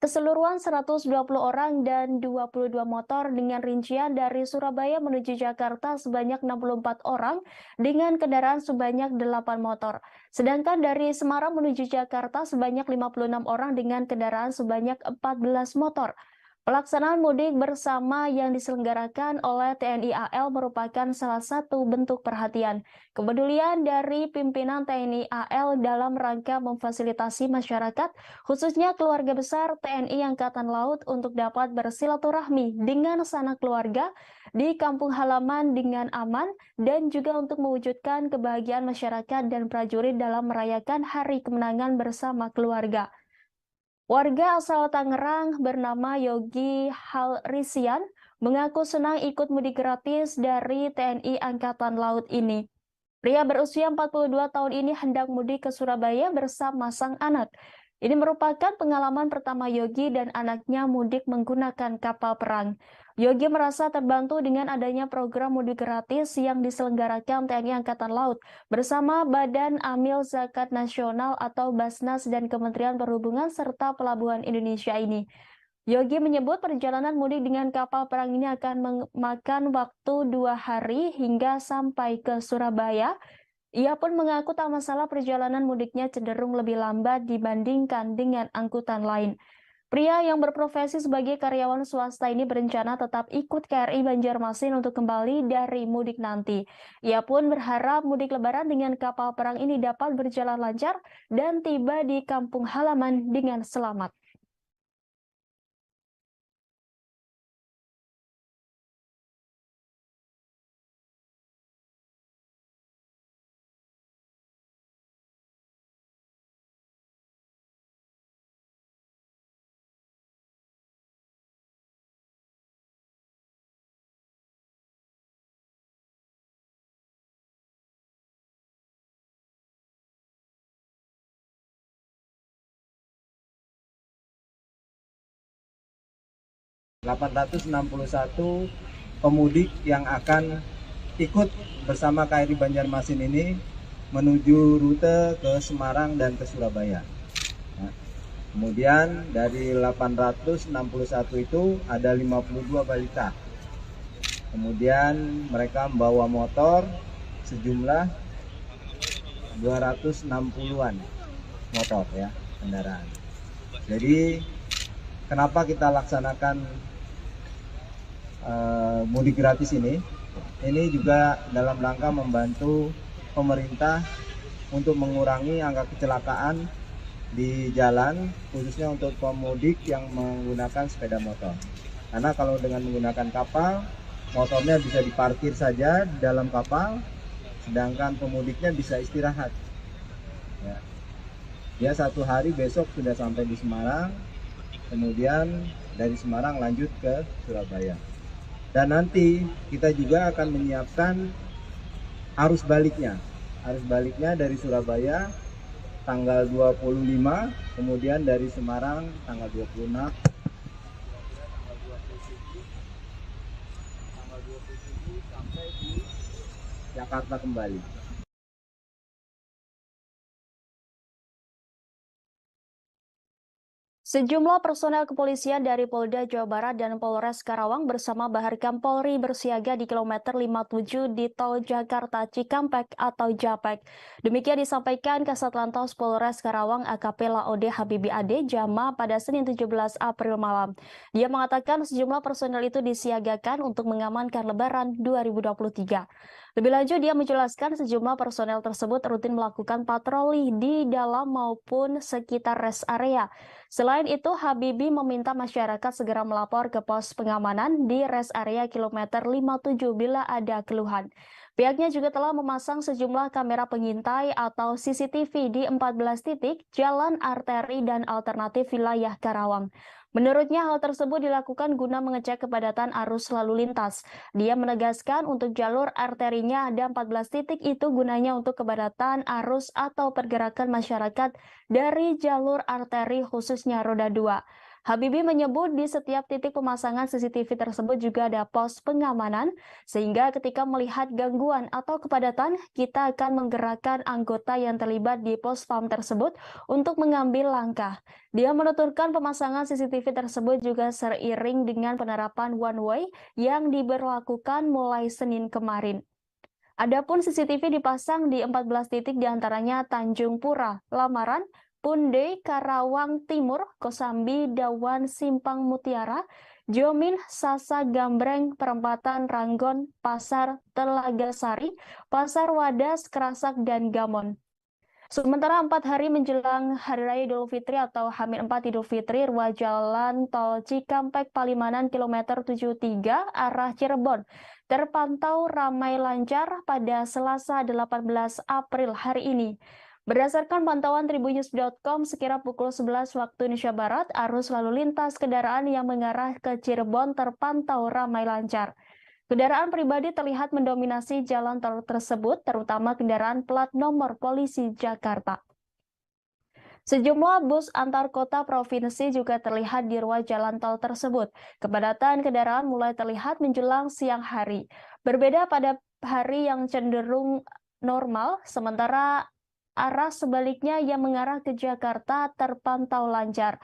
keseluruhan 120 orang dan 22 motor dengan rincian dari Surabaya menuju Jakarta sebanyak 64 orang dengan kendaraan sebanyak 8 motor. Sedangkan dari Semarang menuju Jakarta sebanyak 56 orang dengan kendaraan sebanyak 14 motor. Pelaksanaan mudik bersama yang diselenggarakan oleh TNI AL merupakan salah satu bentuk perhatian, kepedulian dari pimpinan TNI AL dalam rangka memfasilitasi masyarakat, khususnya keluarga besar TNI Angkatan Laut untuk dapat bersilaturahmi dengan sanak keluarga di kampung halaman dengan aman dan juga untuk mewujudkan kebahagiaan masyarakat dan prajurit dalam merayakan Hari Kemenangan bersama keluarga. Warga asal Tangerang bernama Yogi Halrisian mengaku senang ikut mudik gratis dari TNI Angkatan Laut ini. Pria berusia 42 tahun ini hendak mudik ke Surabaya bersama sang anak. Ini merupakan pengalaman pertama Yogi dan anaknya mudik menggunakan kapal perang. Yogi merasa terbantu dengan adanya program mudik gratis yang diselenggarakan TNI Angkatan Laut bersama Badan Amil Zakat Nasional atau Basnas dan Kementerian Perhubungan serta Pelabuhan Indonesia ini. Yogi menyebut perjalanan mudik dengan kapal perang ini akan memakan waktu 2 hari hingga sampai ke Surabaya. Ia pun mengaku tak masalah perjalanan mudiknya cenderung lebih lambat dibandingkan dengan angkutan lain. Pria yang berprofesi sebagai karyawan swasta ini berencana tetap ikut KRI Banjarmasin untuk kembali dari mudik nanti. Ia pun berharap mudik Lebaran dengan kapal perang ini dapat berjalan lancar dan tiba di kampung halaman dengan selamat. ...861 pemudik yang akan ikut bersama KRI Banjarmasin ini menuju rute ke Semarang dan ke Surabaya. Nah, kemudian dari 861 itu ada 52 balita. Kemudian mereka membawa motor sejumlah 260-an motor ya, kendaraan. Jadi kenapa kita laksanakan mudik gratis ini juga dalam rangka membantu pemerintah untuk mengurangi angka kecelakaan di jalan, khususnya untuk pemudik yang menggunakan sepeda motor. Karena kalau dengan menggunakan kapal, motornya bisa diparkir saja di dalam kapal, sedangkan pemudiknya bisa istirahat. Ya. Dia 1 hari besok sudah sampai di Semarang, kemudian dari Semarang lanjut ke Surabaya. Dan nanti kita juga akan menyiapkan arus baliknya. Arus baliknya dari Surabaya tanggal 25, kemudian dari Semarang tanggal 26, sampai di Jakarta kembali. Sejumlah personel kepolisian dari Polda Jawa Barat dan Polres Karawang bersama Baharkam Polri bersiaga di kilometer 57 di Tol Jakarta Cikampek atau Japek. Demikian disampaikan Kasat Lantas Polres Karawang AKP Laode Habibi Ade Jama pada Senin 17 April malam. Dia mengatakan sejumlah personel itu disiagakan untuk mengamankan Lebaran 2023. Lebih lanjut, dia menjelaskan sejumlah personel tersebut rutin melakukan patroli di dalam maupun sekitar rest area. Selain itu, Habibie meminta masyarakat segera melapor ke pos pengamanan di rest area kilometer 57 bila ada keluhan. Pihaknya juga telah memasang sejumlah kamera pengintai atau CCTV di 14 titik jalan arteri dan alternatif wilayah Karawang. Menurutnya hal tersebut dilakukan guna mengecek kepadatan arus lalu lintas. Dia menegaskan untuk jalur arterinya ada 14 titik itu gunanya untuk kepadatan arus atau pergerakan masyarakat dari jalur arteri khususnya roda 2. Habibie menyebut di setiap titik pemasangan CCTV tersebut juga ada pos pengamanan, sehingga ketika melihat gangguan atau kepadatan, kita akan menggerakkan anggota yang terlibat di pos PAM tersebut untuk mengambil langkah. Dia menuturkan pemasangan CCTV tersebut juga seiring dengan penerapan one way yang diberlakukan mulai Senin kemarin. Adapun CCTV dipasang di 14 titik diantaranya Tanjung Pura, Lamaran, Punde, Karawang Timur, Kosambi, Dawan, Simpang Mutiara, Jomin, Sasa Gambreng, Perempatan Ranggon, Pasar Telaga Sari, Pasar Wadas, Kerasak, dan Gamon. Sementara 4 hari menjelang Hari Raya Idul Fitri atau H-4 Idul Fitri, ruas jalan tol Cikampek Palimanan kilometer 73 arah Cirebon terpantau ramai lancar pada Selasa 18 April hari ini. Berdasarkan pantauan tribunnews.com, sekira pukul 11 waktu Indonesia Barat, arus lalu lintas kendaraan yang mengarah ke Cirebon terpantau ramai lancar. Kendaraan pribadi terlihat mendominasi jalan tol tersebut, terutama kendaraan plat nomor polisi Jakarta. Sejumlah bus antar kota provinsi juga terlihat di ruas jalan tol tersebut. Kepadatan kendaraan mulai terlihat menjelang siang hari. Berbeda pada hari yang cenderung normal, sementara arah sebaliknya yang mengarah ke Jakarta terpantau lancar.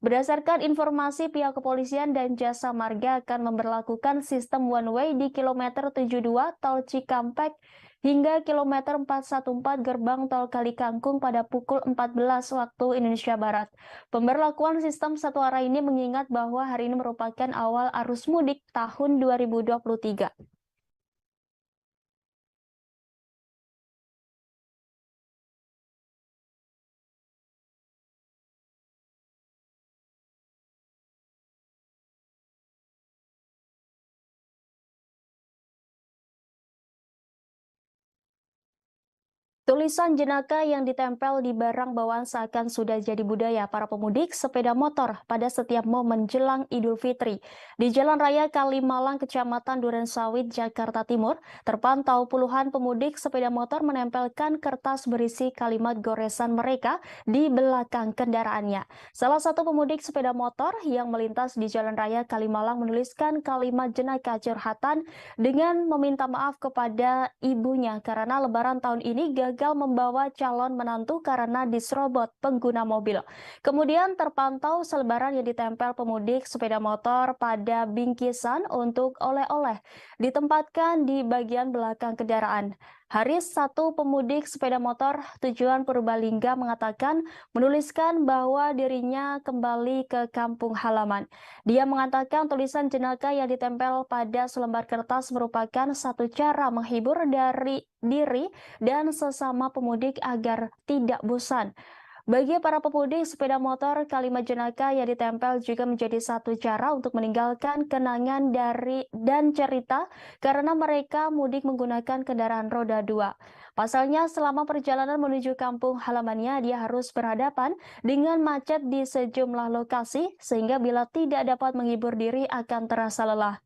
Berdasarkan informasi pihak kepolisian dan jasa marga akan memberlakukan sistem one way di kilometer 72 tol Cikampek hingga kilometer 414 gerbang tol Kalikangkung pada pukul 14 waktu Indonesia Barat. Pemberlakuan sistem satu arah ini mengingat bahwa hari ini merupakan awal arus mudik tahun 2023. Tulisan jenaka yang ditempel di barang bawaan seakan sudah jadi budaya para pemudik sepeda motor pada setiap momen jelang Idul Fitri. Di Jalan Raya Kalimalang, Kecamatan Durensawit, Jakarta Timur, terpantau puluhan pemudik sepeda motor menempelkan kertas berisi kalimat goresan mereka di belakang kendaraannya. Salah satu pemudik sepeda motor yang melintas di Jalan Raya Kalimalang menuliskan kalimat jenaka curhatan dengan meminta maaf kepada ibunya karena Lebaran tahun ini gagal membawa calon menantu karena diserobot pengguna mobil. Kemudian terpantau selebaran yang ditempel pemudik sepeda motor pada bingkisan untuk oleh-oleh ditempatkan di bagian belakang kendaraan. Haris, satu pemudik sepeda motor tujuan Purbalingga, mengatakan menuliskan bahwa dirinya kembali ke kampung halaman. Dia mengatakan tulisan jenaka yang ditempel pada selembar kertas merupakan satu cara menghibur dari diri dan sesama pemudik agar tidak bosan. Bagi para pemudik sepeda motor, kalimat jenaka yang ditempel juga menjadi satu cara untuk meninggalkan kenangan dari dan cerita karena mereka mudik menggunakan kendaraan roda 2. Pasalnya, selama perjalanan menuju kampung halamannya, dia harus berhadapan dengan macet di sejumlah lokasi, sehingga bila tidak dapat menghibur diri akan terasa lelah.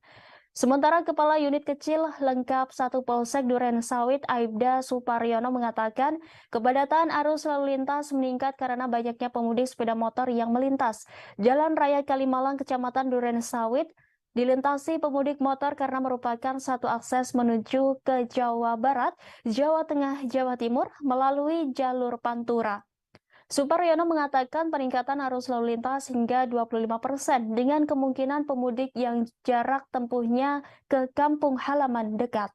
Sementara Kepala Unit Kecil Lengkap 1 Polsek Duren Sawit Aibda Suparyono mengatakan kepadatan arus lalu lintas meningkat karena banyaknya pemudik sepeda motor yang melintas. Jalan Raya Kalimalang Kecamatan Duren Sawit dilintasi pemudik motor karena merupakan satu akses menuju ke Jawa Barat, Jawa Tengah, Jawa Timur melalui jalur Pantura. Suparyono mengatakan peningkatan arus lalu lintas hingga 25% dengan kemungkinan pemudik yang jarak tempuhnya ke kampung halaman dekat.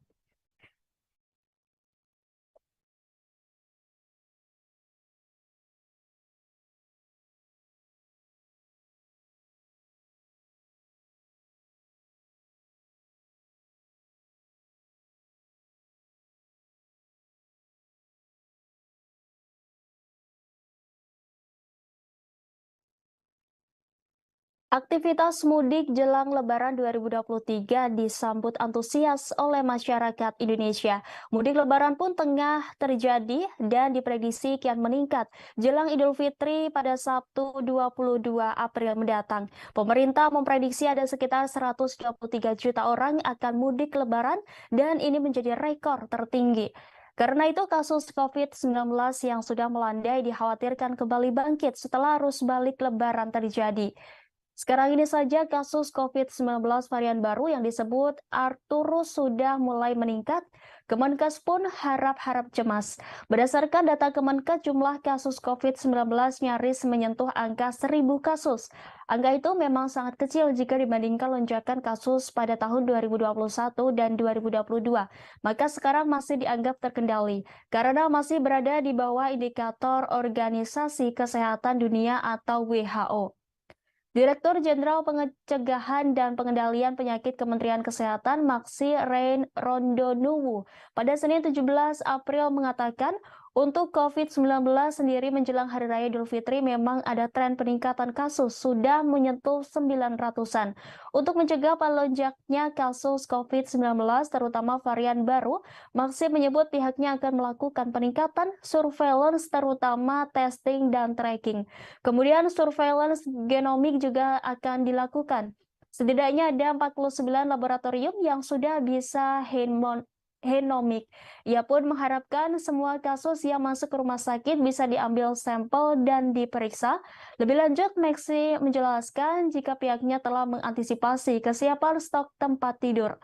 Aktivitas mudik jelang Lebaran 2023 disambut antusias oleh masyarakat Indonesia. Mudik Lebaran pun tengah terjadi dan diprediksi kian meningkat jelang Idul Fitri pada Sabtu 22 April mendatang. Pemerintah memprediksi ada sekitar 123 juta orang akan mudik Lebaran dan ini menjadi rekor tertinggi. Karena itu kasus COVID-19 yang sudah melandai dikhawatirkan kembali bangkit setelah arus balik Lebaran terjadi. Sekarang ini saja kasus COVID-19 varian baru yang disebut Arcturus sudah mulai meningkat. Kemenkes pun harap-harap cemas. Berdasarkan data Kemenkes, jumlah kasus COVID-19 nyaris menyentuh angka 1.000 kasus. Angka itu memang sangat kecil jika dibandingkan lonjakan kasus pada tahun 2021 dan 2022. Maka sekarang masih dianggap terkendali karena masih berada di bawah indikator Organisasi Kesehatan Dunia atau WHO. Direktur Jenderal Pencegahan dan Pengendalian Penyakit Kementerian Kesehatan Maksi Rein Rondonuwu pada Senin 17 April mengatakan untuk COVID-19 sendiri menjelang Hari Raya Idul Fitri memang ada tren peningkatan kasus sudah menyentuh 900-an. Untuk mencegah melonjaknya kasus COVID-19 terutama varian baru, Maksi menyebut pihaknya akan melakukan peningkatan surveillance terutama testing dan tracking. Kemudian surveillance genomik juga akan dilakukan. Setidaknya ada 49 laboratorium yang sudah bisa genomik. Ia pun mengharapkan semua kasus yang masuk ke rumah sakit bisa diambil sampel dan diperiksa. Lebih lanjut, Maksi menjelaskan jika pihaknya telah mengantisipasi kesiapan stok tempat tidur.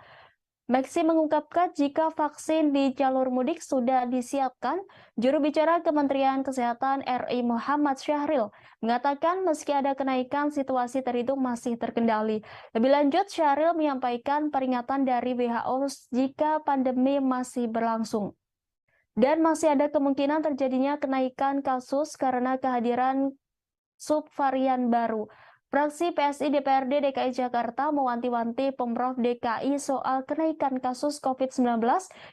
Maksi mengungkapkan jika vaksin di jalur mudik sudah disiapkan, juru bicara Kementerian Kesehatan RI Muhammad Syahril mengatakan meski ada kenaikan, situasi terhitung masih terkendali. Lebih lanjut, Syahril menyampaikan peringatan dari WHO jika pandemi masih berlangsung. Dan masih ada kemungkinan terjadinya kenaikan kasus karena kehadiran subvarian baru. Fraksi PSI DPRD DKI Jakarta mewanti-wanti Pemprov DKI soal kenaikan kasus COVID-19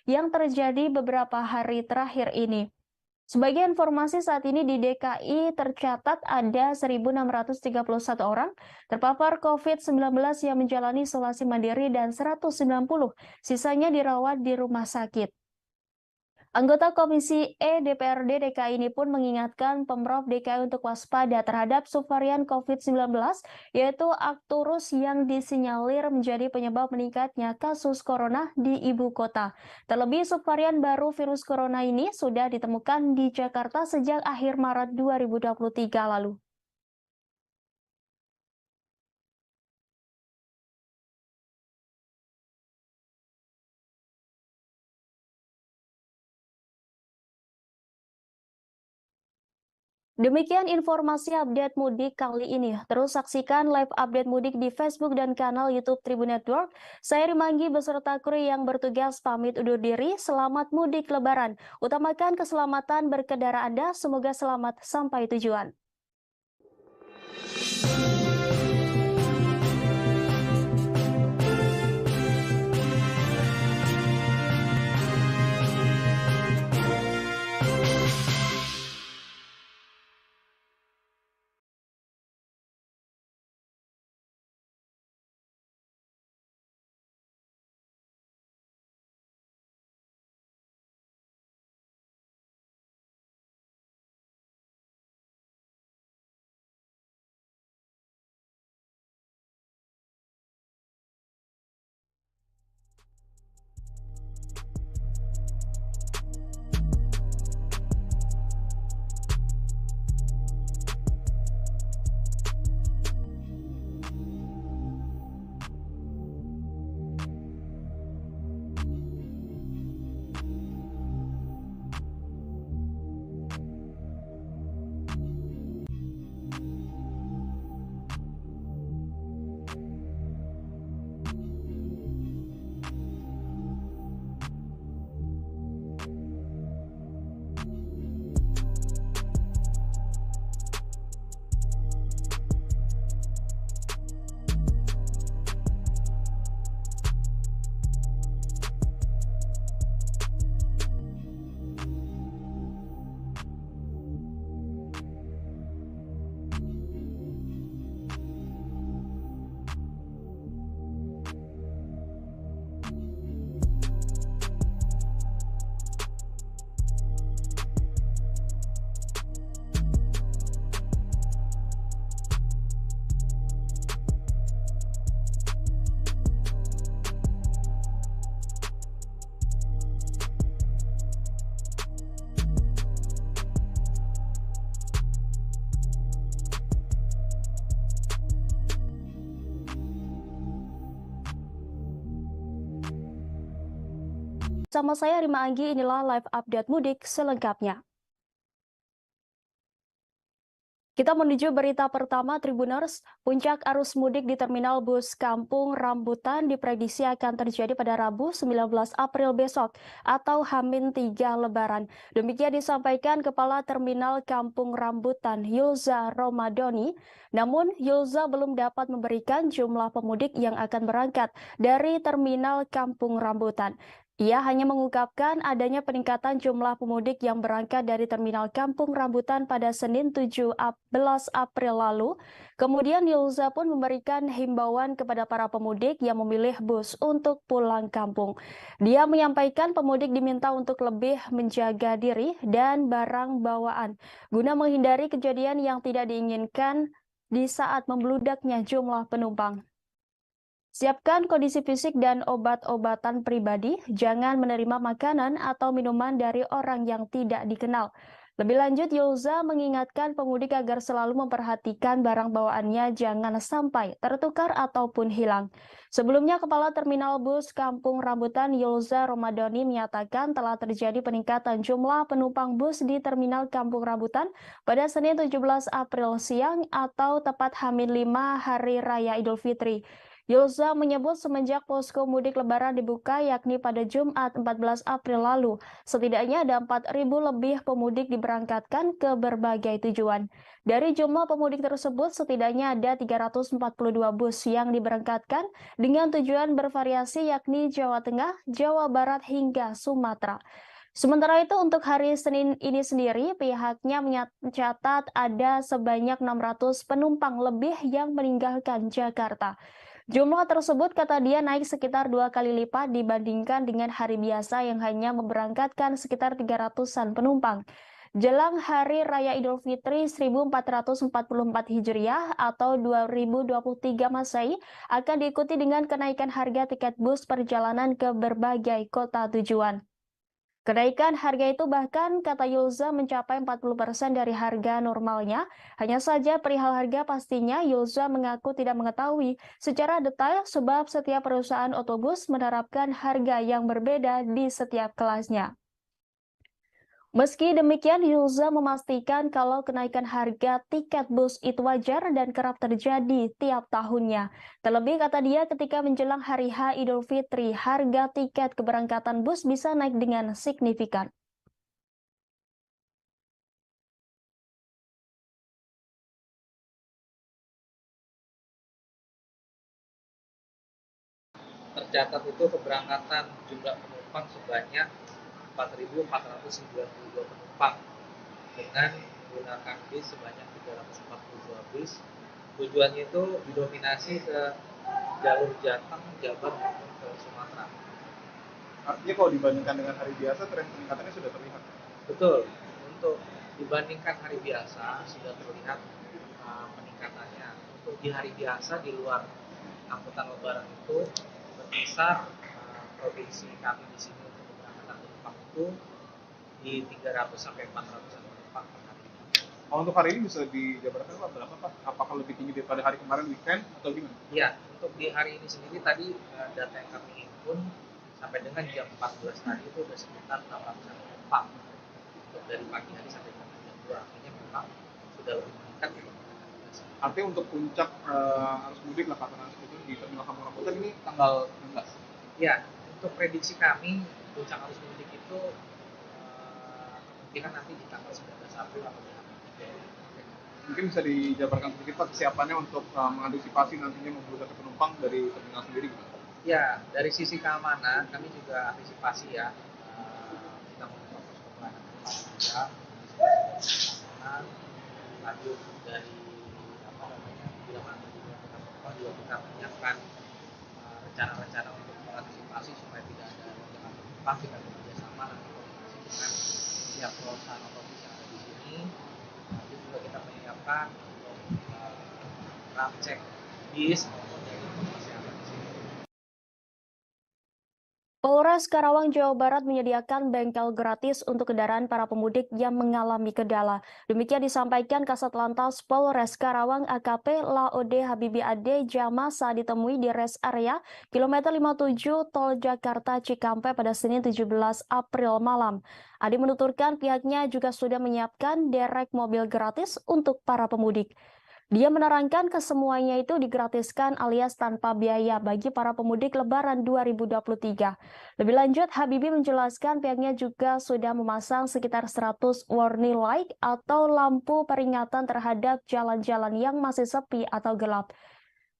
yang terjadi beberapa hari terakhir ini. Sebagai informasi, saat ini di DKI tercatat ada 1.631 orang terpapar COVID-19 yang menjalani isolasi mandiri dan 190 sisanya dirawat di rumah sakit. Anggota Komisi E DPRD DKI ini pun mengingatkan Pemprov DKI untuk waspada terhadap subvarian COVID-19, yaitu Arcturus yang disinyalir menjadi penyebab meningkatnya kasus corona di ibu kota. Terlebih subvarian baru virus corona ini sudah ditemukan di Jakarta sejak akhir Maret 2023 lalu. Demikian informasi update mudik kali ini. Terus saksikan live update mudik di Facebook dan kanal YouTube Tribun Network. Saya Rimanggi beserta kru yang bertugas pamit undur diri. Selamat mudik Lebaran. Utamakan keselamatan berkendara Anda. Semoga selamat sampai tujuan. Bersama saya Rima Anggi, inilah live update mudik selengkapnya. Kita menuju berita pertama Tribuners. Puncak arus mudik di Terminal Bus Kampung Rambutan diprediksi akan terjadi pada Rabu 19 April besok atau H-3 Lebaran. Demikian disampaikan Kepala Terminal Kampung Rambutan Yulza Romadoni. Namun Yulza belum dapat memberikan jumlah pemudik yang akan berangkat dari Terminal Kampung Rambutan. Ia hanya mengungkapkan adanya peningkatan jumlah pemudik yang berangkat dari Terminal Kampung Rambutan pada Senin 17 April lalu. Kemudian Yulza pun memberikan himbauan kepada para pemudik yang memilih bus untuk pulang kampung. Dia menyampaikan pemudik diminta untuk lebih menjaga diri dan barang bawaan guna menghindari kejadian yang tidak diinginkan di saat membludaknya jumlah penumpang. Siapkan kondisi fisik dan obat-obatan pribadi, jangan menerima makanan atau minuman dari orang yang tidak dikenal. Lebih lanjut, Yulza mengingatkan pemudik agar selalu memperhatikan barang bawaannya jangan sampai tertukar ataupun hilang. Sebelumnya, Kepala Terminal Bus Kampung Rambutan Yulza Romadoni menyatakan telah terjadi peningkatan jumlah penumpang bus di Terminal Kampung Rambutan pada Senin 17 April siang atau tepat H-5 Hari Raya Idul Fitri. Yulza menyebut semenjak posko mudik lebaran dibuka yakni pada Jumat 14 April lalu, setidaknya ada 4.000 lebih pemudik diberangkatkan ke berbagai tujuan. Dari jumlah pemudik tersebut, setidaknya ada 342 bus yang diberangkatkan dengan tujuan bervariasi yakni Jawa Tengah, Jawa Barat hingga Sumatera. Sementara itu untuk hari Senin ini sendiri, pihaknya mencatat ada sebanyak 600 penumpang lebih yang meninggalkan Jakarta. Jumlah tersebut kata dia naik sekitar 2 kali lipat dibandingkan dengan hari biasa yang hanya memberangkatkan sekitar 300-an penumpang. Jelang Hari Raya Idul Fitri 1444 Hijriah atau 2023 Masehi akan diikuti dengan kenaikan harga tiket bus perjalanan ke berbagai kota tujuan. Kenaikan harga itu bahkan, kata Yulza, mencapai 40% dari harga normalnya. Hanya saja perihal harga pastinya, Yulza mengaku tidak mengetahui secara detail sebab setiap perusahaan otobus menerapkan harga yang berbeda di setiap kelasnya. Meski demikian, Yulza memastikan kalau kenaikan harga tiket bus itu wajar dan kerap terjadi tiap tahunnya. Terlebih, kata dia, ketika menjelang Hari H Idul Fitri, harga tiket keberangkatan bus bisa naik dengan signifikan. Tercatat itu keberangkatan jumlah penumpang sebanyak 4.492 penumpang dengan menggunakan bis sebanyak 342 bis. Tujuannya itu didominasi ke jalur Jateng, Jabar maupun ke Sumatera. Artinya kalau dibandingkan dengan hari biasa, tren peningkatannya sudah terlihat. Betul, untuk dibandingkan hari biasa sudah terlihat peningkatannya. Untuk di hari biasa di luar angkutan lebaran itu berkisar provinsi kami di sini untuk keberangkatan penumpang itu di 300 sampai 400 penumpang per hari. Untuk hari ini bisa dijabarkan Pak berapa Pak? Apakah lebih tinggi daripada hari kemarin weekend atau gimana? Iya, untuk di hari ini sendiri tadi data yang kami himpun sampai dengan jam 14 tadi itu sudah sekitar 800 penumpang. Untuk dari pagi hari sampai dengan jam 2 artinya memang sudah lebih meningkat dibandingkan hari biasa. Artinya untuk puncak arus mudik lah katakan seperti itu di Terminal Kampung Rambutan ini tanggal 16. Ya, untuk prediksi kami puncak arus mudik itu kemungkinan nanti di tanggal 19 April atau di Mungkin bisa dijabarkan sedikit Pak kesiapannya untuk mengantisipasi nantinya membludaknya penumpang dari terminal sendiri gitu. Ya, dari sisi keamanan kami juga antisipasi ya. Kita membuka posko pelayanan juga, keamanan, lanjut dari bila mana penumpang juga kita menyiapkan rencana-rencana untuk mengantisipasi supaya tidak ada lonjakan penumpang. Kita bekerjasama nanti koordinasi dengan pihak perusahaan otomobil yang ada di sini. Nanti juga kita menyiapkan untuk ram cek bis maupun dari informasi yang ada di sini. Polres Karawang, Jawa Barat menyediakan bengkel gratis untuk kendaraan para pemudik yang mengalami kendala. Demikian disampaikan Kasat Lantas Polres Karawang AKP Laode Habibi Ade Jama saat ditemui di rest area kilometer 57 Tol Jakarta Cikampek pada Senin 17 April malam. Ade menuturkan pihaknya juga sudah menyiapkan derek mobil gratis untuk para pemudik. Dia menerangkan kesemuanya itu digratiskan alias tanpa biaya bagi para pemudik Lebaran 2023. Lebih lanjut, Habibie menjelaskan pihaknya juga sudah memasang sekitar 100 warning light atau lampu peringatan terhadap jalan-jalan yang masih sepi atau gelap.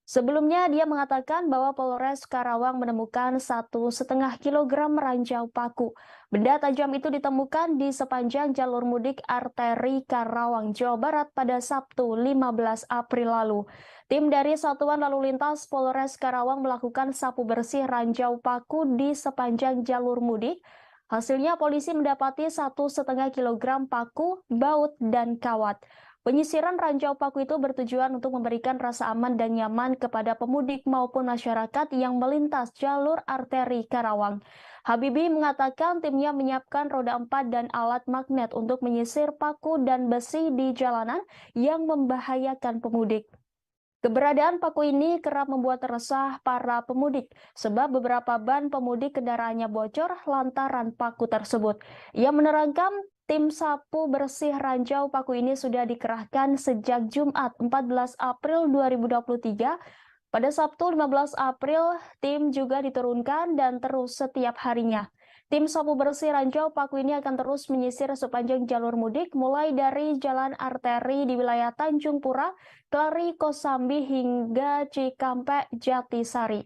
Sebelumnya, dia mengatakan bahwa Polres Karawang menemukan 1,5 kilogram ranjau paku. Benda tajam itu ditemukan di sepanjang jalur mudik arteri Karawang, Jawa Barat pada Sabtu 15 April lalu. Tim dari Satuan Lalu Lintas Polres Karawang melakukan sapu bersih ranjau paku di sepanjang jalur mudik. Hasilnya polisi mendapati 1,5 kilogram paku, baut, dan kawat. Penyisiran ranjau paku itu bertujuan untuk memberikan rasa aman dan nyaman kepada pemudik maupun masyarakat yang melintas jalur arteri Karawang. Habibie mengatakan timnya menyiapkan roda 4 dan alat magnet untuk menyisir paku dan besi di jalanan yang membahayakan pemudik. Keberadaan paku ini kerap membuat resah para pemudik sebab beberapa ban pemudik kendaraannya bocor lantaran paku tersebut. Ia menerangkan tim sapu bersih ranjau paku ini sudah dikerahkan sejak Jumat 14 April 2023. Pada Sabtu 15 April, tim juga diturunkan dan terus setiap harinya. Tim sapu bersih ranjau paku ini akan terus menyisir sepanjang jalur mudik mulai dari jalan arteri di wilayah Tanjung Pura, Klari, Kosambi hingga Cikampek, Jatisari.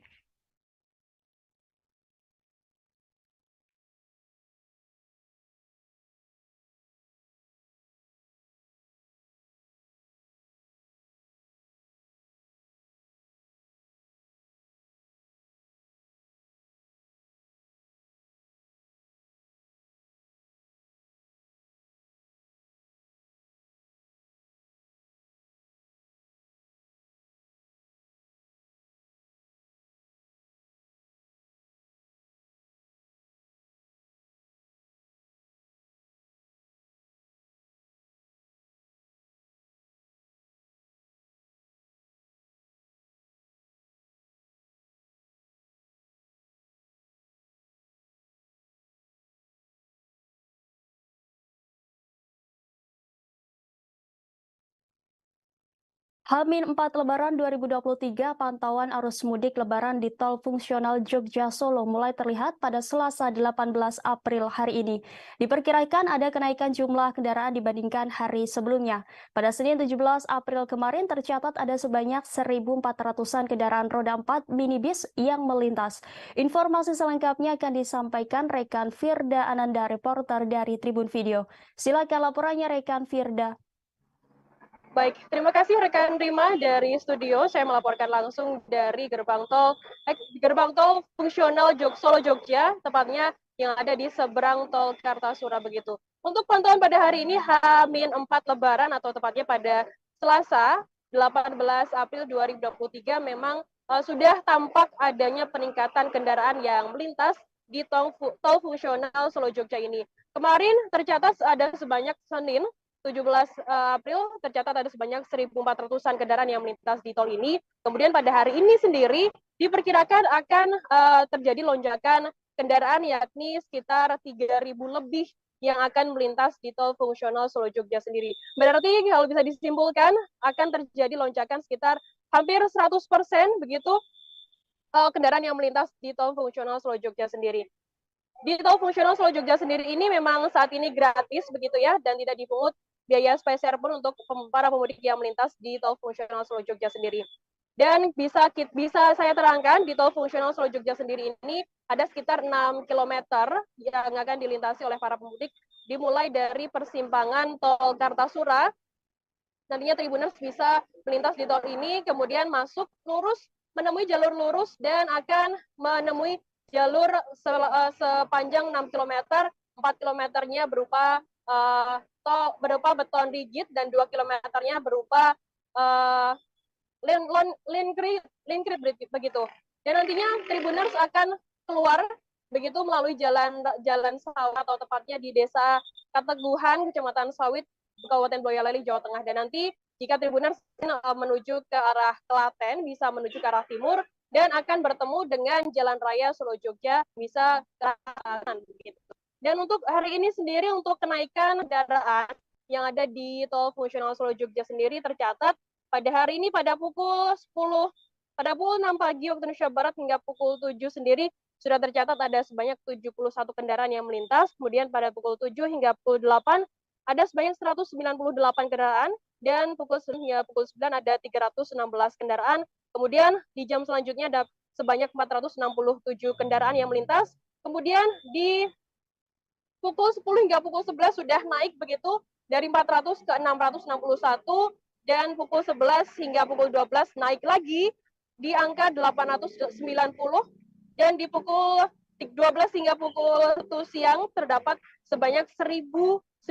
H-4 Lebaran 2023, pantauan arus mudik Lebaran di tol fungsional Jogja Solo mulai terlihat pada Selasa 18 April hari ini. Diperkirakan ada kenaikan jumlah kendaraan dibandingkan hari sebelumnya. Pada Senin 17 April kemarin tercatat ada sebanyak 1.400-an kendaraan roda 4 minibus yang melintas. Informasi selengkapnya akan disampaikan rekan Firda Ananda, reporter dari Tribun Video. Silakan laporannya rekan Firda. Baik, terima kasih rekan Rima dari studio. Saya melaporkan langsung dari gerbang tol fungsional Solo Jogja, tepatnya yang ada di seberang tol Kartasura begitu. Untuk pantauan pada hari ini H-4 Lebaran atau tepatnya pada Selasa 18 April 2023 memang sudah tampak adanya peningkatan kendaraan yang melintas di tol fungsional Solo Jogja ini. Kemarin tercatat ada sebanyak Senin 17 April tercatat ada sebanyak 1.400-an kendaraan yang melintas di tol ini. Kemudian pada hari ini sendiri diperkirakan akan terjadi lonjakan kendaraan yakni sekitar 3.000 lebih yang akan melintas di tol fungsional Solo Jogja sendiri. Berarti kalau bisa disimpulkan akan terjadi lonjakan sekitar hampir 100% begitu kendaraan yang melintas di tol fungsional Solo Jogja sendiri. Di tol fungsional Solo Jogja sendiri ini memang saat ini gratis begitu ya dan tidak dipungut biaya spesial pun untuk para pemudik yang melintas di tol fungsional Solo Jogja sendiri. Dan bisa saya terangkan di tol fungsional Solo Jogja sendiri ini ada sekitar 6 km yang akan dilintasi oleh para pemudik dimulai dari persimpangan tol Kartasura. Nantinya Tribuners bisa melintas di tol ini kemudian masuk lurus menemui jalur lurus dan akan menemui jalur sepanjang 6 km, 4 km-nya berupa beton rigid dan 2 km-nya berupa linkrit begitu. Dan nantinya Tribuners akan keluar begitu melalui jalan sawit atau tepatnya di Desa Kateguhan, Kecamatan Sawit, Kabupaten Boyolali, Jawa Tengah. Dan nanti jika Tribuners menuju ke arah Klaten, bisa menuju ke arah timur, dan akan bertemu dengan Jalan Raya Solo Jogja, bisa ke arah kanan. Dan untuk hari ini sendiri, untuk kenaikan kendaraan yang ada di tol fungsional Solo Jogja sendiri tercatat pada hari ini pada pukul 6 pagi waktu Indonesia Barat hingga pukul 7 sendiri sudah tercatat ada sebanyak 71 kendaraan yang melintas. Kemudian pada pukul 7 hingga pukul 8 ada sebanyak 198 kendaraan, dan pukul 9 hingga pukul 9 ada 316 kendaraan. Kemudian di jam selanjutnya ada sebanyak 467 kendaraan yang melintas. Kemudian di pukul 10 hingga pukul 11 sudah naik begitu dari 400 ke 661, dan pukul 11 hingga pukul 12 naik lagi di angka 890, dan di pukul 12 hingga pukul 1 siang terdapat sebanyak 1095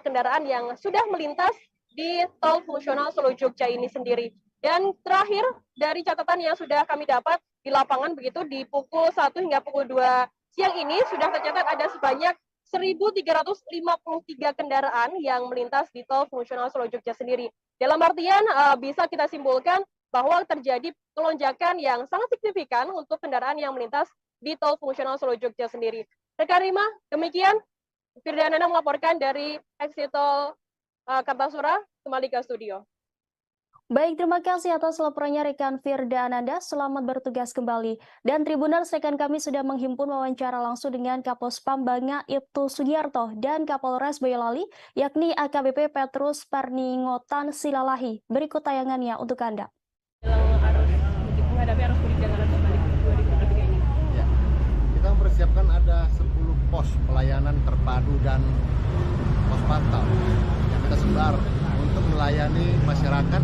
kendaraan yang sudah melintas di tol fungsional Solo Jogja ini sendiri. Dan terakhir dari catatan yang sudah kami dapat di lapangan begitu di pukul 1 hingga pukul 2 siang ini sudah tercatat ada sebanyak 1.353 kendaraan yang melintas di tol fungsional Solo Jogja sendiri. Dalam artian bisa kita simpulkan bahwa terjadi lonjakan yang sangat signifikan untuk kendaraan yang melintas di tol fungsional Solo Jogja sendiri. Rekan Rima, demikian Firdanana melaporkan dari exit tol Kartasura, kembali ke studio. Baik, terima kasih atas laporannya rekan Firda Ananda. Selamat bertugas kembali. Dan Tribuners, rekan kami sudah menghimpun wawancara langsung dengan Kapospam Banga Ibtu Sugiarto dan Kapolres Boyolali, yakni AKBP Petrus Perningotan Silalahi. Berikut tayangannya untuk Anda. Menghadapi arus mudik dan arus balik 2023 ini. Ya, kita mempersiapkan ada 10 pos pelayanan terpadu dan pos pantau yang kita sebar untuk melayani masyarakat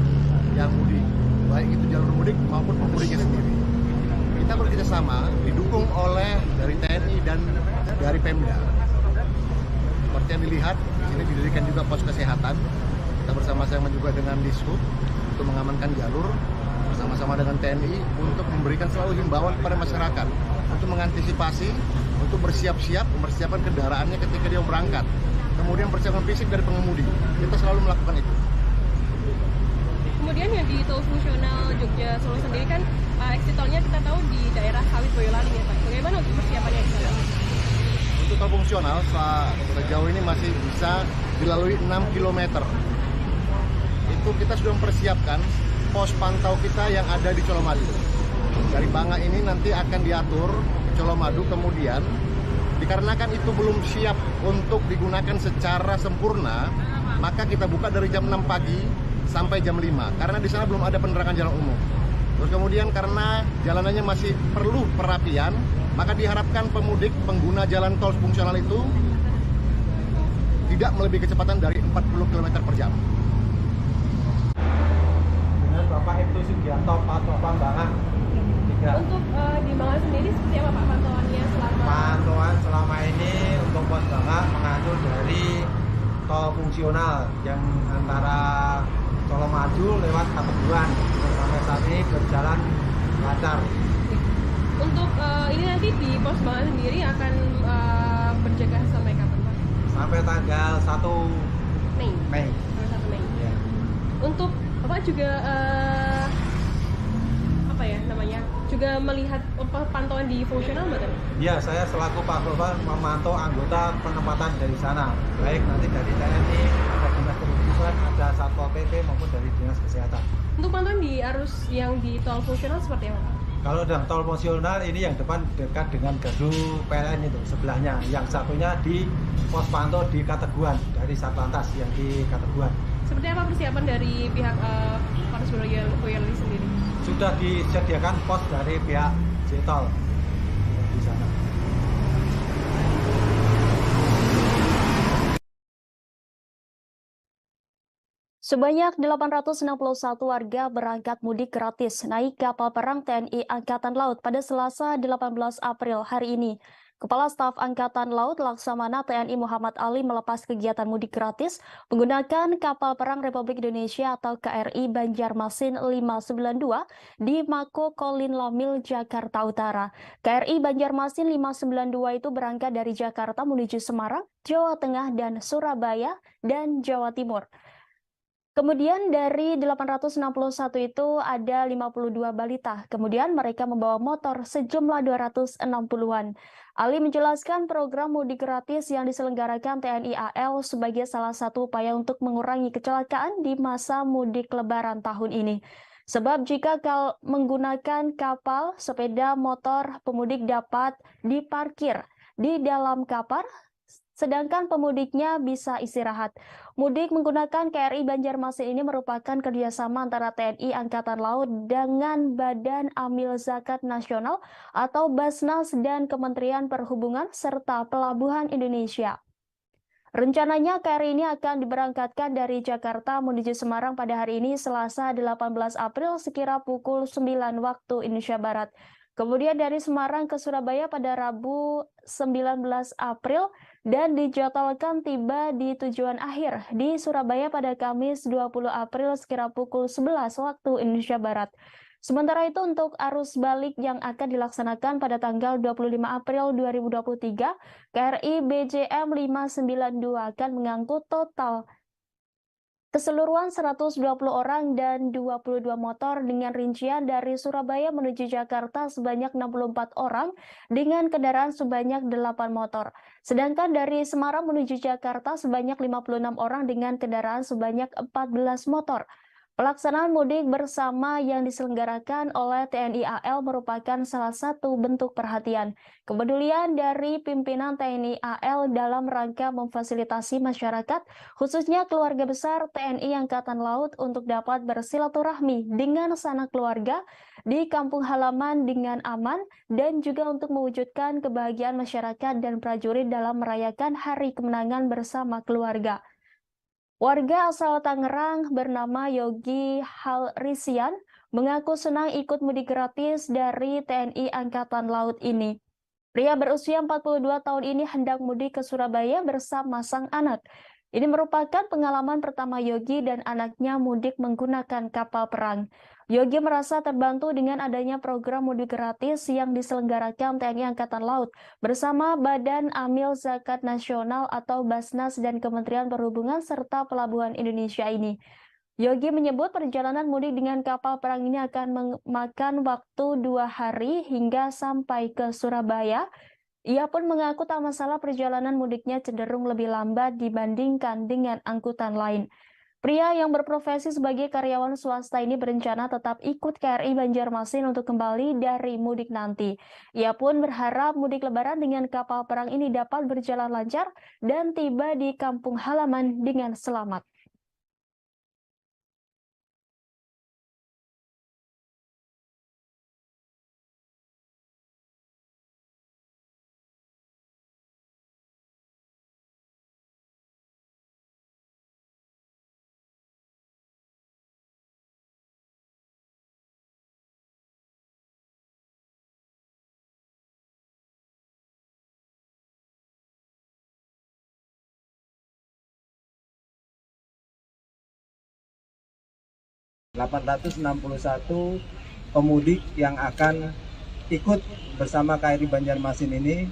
yang mudik, baik itu jalur mudik maupun pemudiknya sendiri. Kita bekerjasama didukung oleh dari TNI dan dari Pemda. Seperti yang dilihat, di sini didirikan juga pos kesehatan. Kita bersama-sama juga dengan Dishub untuk mengamankan jalur, bersama-sama dengan TNI untuk memberikan selalu himbauan kepada masyarakat untuk mengantisipasi, untuk bersiap-siap, mempersiapkan kendaraannya ketika dia berangkat. Kemudian persiapan fisik dari pengemudi. Kita selalu melakukan itu. Kemudian yang di tol fungsional Jogja Solo sendiri kan exit tolnya kita tahu di daerah Sawit Boyolali ya Pak. Bagaimana untuk persiapannya di sana? Untuk tol fungsional sejauh ini masih bisa dilalui 6 km. Itu kita sudah mempersiapkan pos pantau kita yang ada di Colomadu. Dari Banga ini nanti akan diatur ke Colomadu, kemudian dikarenakan itu belum siap untuk digunakan secara sempurna, maka kita buka dari jam 6 pagi sampai jam 5, karena di sana belum ada penerangan jalan umum. Terus kemudian karena jalanannya masih perlu perapian, maka diharapkan pemudik pengguna jalan tol fungsional itu tidak melebihi kecepatan dari 40 km per jam. Dengan Bapak Ibtu Sugiarto, Pak Banga. Untuk di Banga sendiri seperti apa Pak pantauannya selama? Pantauan selama ini untuk pos Banga mengatur dari tol fungsional yang antara Colomadu lewat Kateguhan. Sampai saat ini berjalan lancar. Untuk ini nanti di pos Banga sendiri akan berjaga sampai kapan Pak? Sampai tanggal 1 Mei. Mei. Tanggal 1 Mei. Ya. Untuk Bapak juga apa ya namanya? Juga melihat pantauan di fungsional betul? Ya, saya selaku Pak Bapak memantau anggota penempatan dari sana. Baik nanti dari TNI, ada Dinas Perhubungan, ada Satpol PP maupun dari Dinas Kesehatan. Untuk pantauan di arus yang di tol fungsional seperti apa Pak? Kalau dalam tol fungsional ini yang depan dekat dengan gardu PLN itu sebelahnya. Yang satunya di pos pantau di Kateguhan dari Satlantas yang di Kateguhan. Seperti apa persiapan dari pihak Polres Boyolali sendiri? Sudah disediakan pos dari pihak Jtol di sana. Sebanyak 861 warga berangkat mudik gratis naik kapal perang TNI Angkatan Laut pada Selasa 18 April hari ini. Kepala Staf Angkatan Laut Laksamana TNI Muhammad Ali melepas kegiatan mudik gratis menggunakan kapal perang Republik Indonesia atau KRI Banjarmasin 592 di Mako Kolin Lamil, Jakarta Utara. KRI Banjarmasin 592 itu berangkat dari Jakarta menuju Semarang, Jawa Tengah, dan Surabaya, dan Jawa Timur. Kemudian dari 861 itu ada 52 balita. Kemudian mereka membawa motor sejumlah 260-an. Ali menjelaskan program mudik gratis yang diselenggarakan TNI AL sebagai salah satu upaya untuk mengurangi kecelakaan di masa mudik Lebaran tahun ini. Sebab jika menggunakan kapal, sepeda motor pemudik dapat diparkir di dalam kapal, sedangkan pemudiknya bisa istirahat. Mudik menggunakan KRI Banjarmasin ini merupakan kerjasama antara TNI Angkatan Laut dengan Badan Amil Zakat Nasional atau Basnas dan Kementerian Perhubungan serta Pelabuhan Indonesia. Rencananya KRI ini akan diberangkatkan dari Jakarta menuju Semarang pada hari ini Selasa 18 April sekira pukul 9 waktu Indonesia Barat. Kemudian dari Semarang ke Surabaya pada Rabu 19 April dan dijadwalkan tiba di tujuan akhir di Surabaya pada Kamis 20 April sekira pukul 11 waktu Indonesia Barat. Sementara itu untuk arus balik yang akan dilaksanakan pada tanggal 25 April 2023, KRI BJM 592 akan mengangkut total keseluruhan 120 orang dan 22 motor dengan rincian dari Surabaya menuju Jakarta sebanyak 64 orang dengan kendaraan sebanyak 8 motor. Sedangkan dari Semarang menuju Jakarta sebanyak 56 orang dengan kendaraan sebanyak 14 motor. Pelaksanaan mudik bersama yang diselenggarakan oleh TNI AL merupakan salah satu bentuk perhatian, kepedulian dari pimpinan TNI AL dalam rangka memfasilitasi masyarakat, khususnya keluarga besar TNI Angkatan Laut untuk dapat bersilaturahmi dengan sanak keluarga di kampung halaman dengan aman dan juga untuk mewujudkan kebahagiaan masyarakat dan prajurit dalam merayakan Hari Kemenangan bersama keluarga. Warga asal Tangerang bernama Yogi Halrisian mengaku senang ikut mudik gratis dari TNI Angkatan Laut ini. Pria berusia 42 tahun ini hendak mudik ke Surabaya bersama sang anak. Ini merupakan pengalaman pertama Yogi dan anaknya mudik menggunakan kapal perang. Yogi merasa terbantu dengan adanya program mudik gratis yang diselenggarakan TNI Angkatan Laut bersama Badan Amil Zakat Nasional atau Basnas dan Kementerian Perhubungan serta Pelabuhan Indonesia ini. Yogi menyebut perjalanan mudik dengan kapal perang ini akan memakan waktu 2 hari hingga sampai ke Surabaya. Ia pun mengaku tak masalah perjalanan mudiknya cenderung lebih lambat dibandingkan dengan angkutan lain. Pria yang berprofesi sebagai karyawan swasta ini berencana tetap ikut KRI Banjarmasin untuk kembali dari mudik nanti. Ia pun berharap mudik Lebaran dengan kapal perang ini dapat berjalan lancar dan tiba di kampung halaman dengan selamat. ...861 pemudik yang akan ikut bersama KRI Banjarmasin ini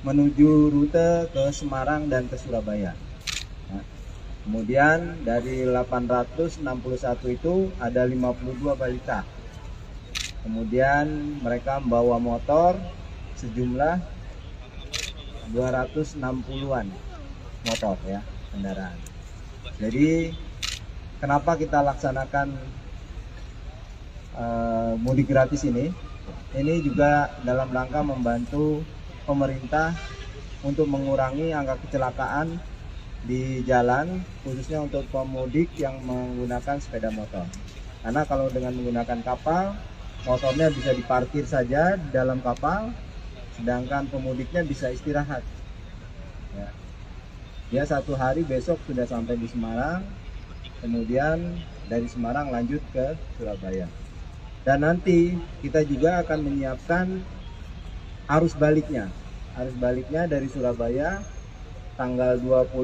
menuju rute ke Semarang dan ke Surabaya. Nah, kemudian dari 861 itu ada 52 balita. Kemudian mereka membawa motor sejumlah 260-an motor ya, kendaraan. Jadi kenapa kita laksanakan mudik gratis ini juga dalam rangka membantu pemerintah untuk mengurangi angka kecelakaan di jalan, khususnya untuk pemudik yang menggunakan sepeda motor. Karena kalau dengan menggunakan kapal, motornya bisa diparkir saja di dalam kapal, sedangkan pemudiknya bisa istirahat. Ya. Dia 1 hari besok sudah sampai di Semarang, kemudian dari Semarang lanjut ke Surabaya. Dan nanti kita juga akan menyiapkan arus baliknya. arus baliknya dari Surabaya tanggal 25,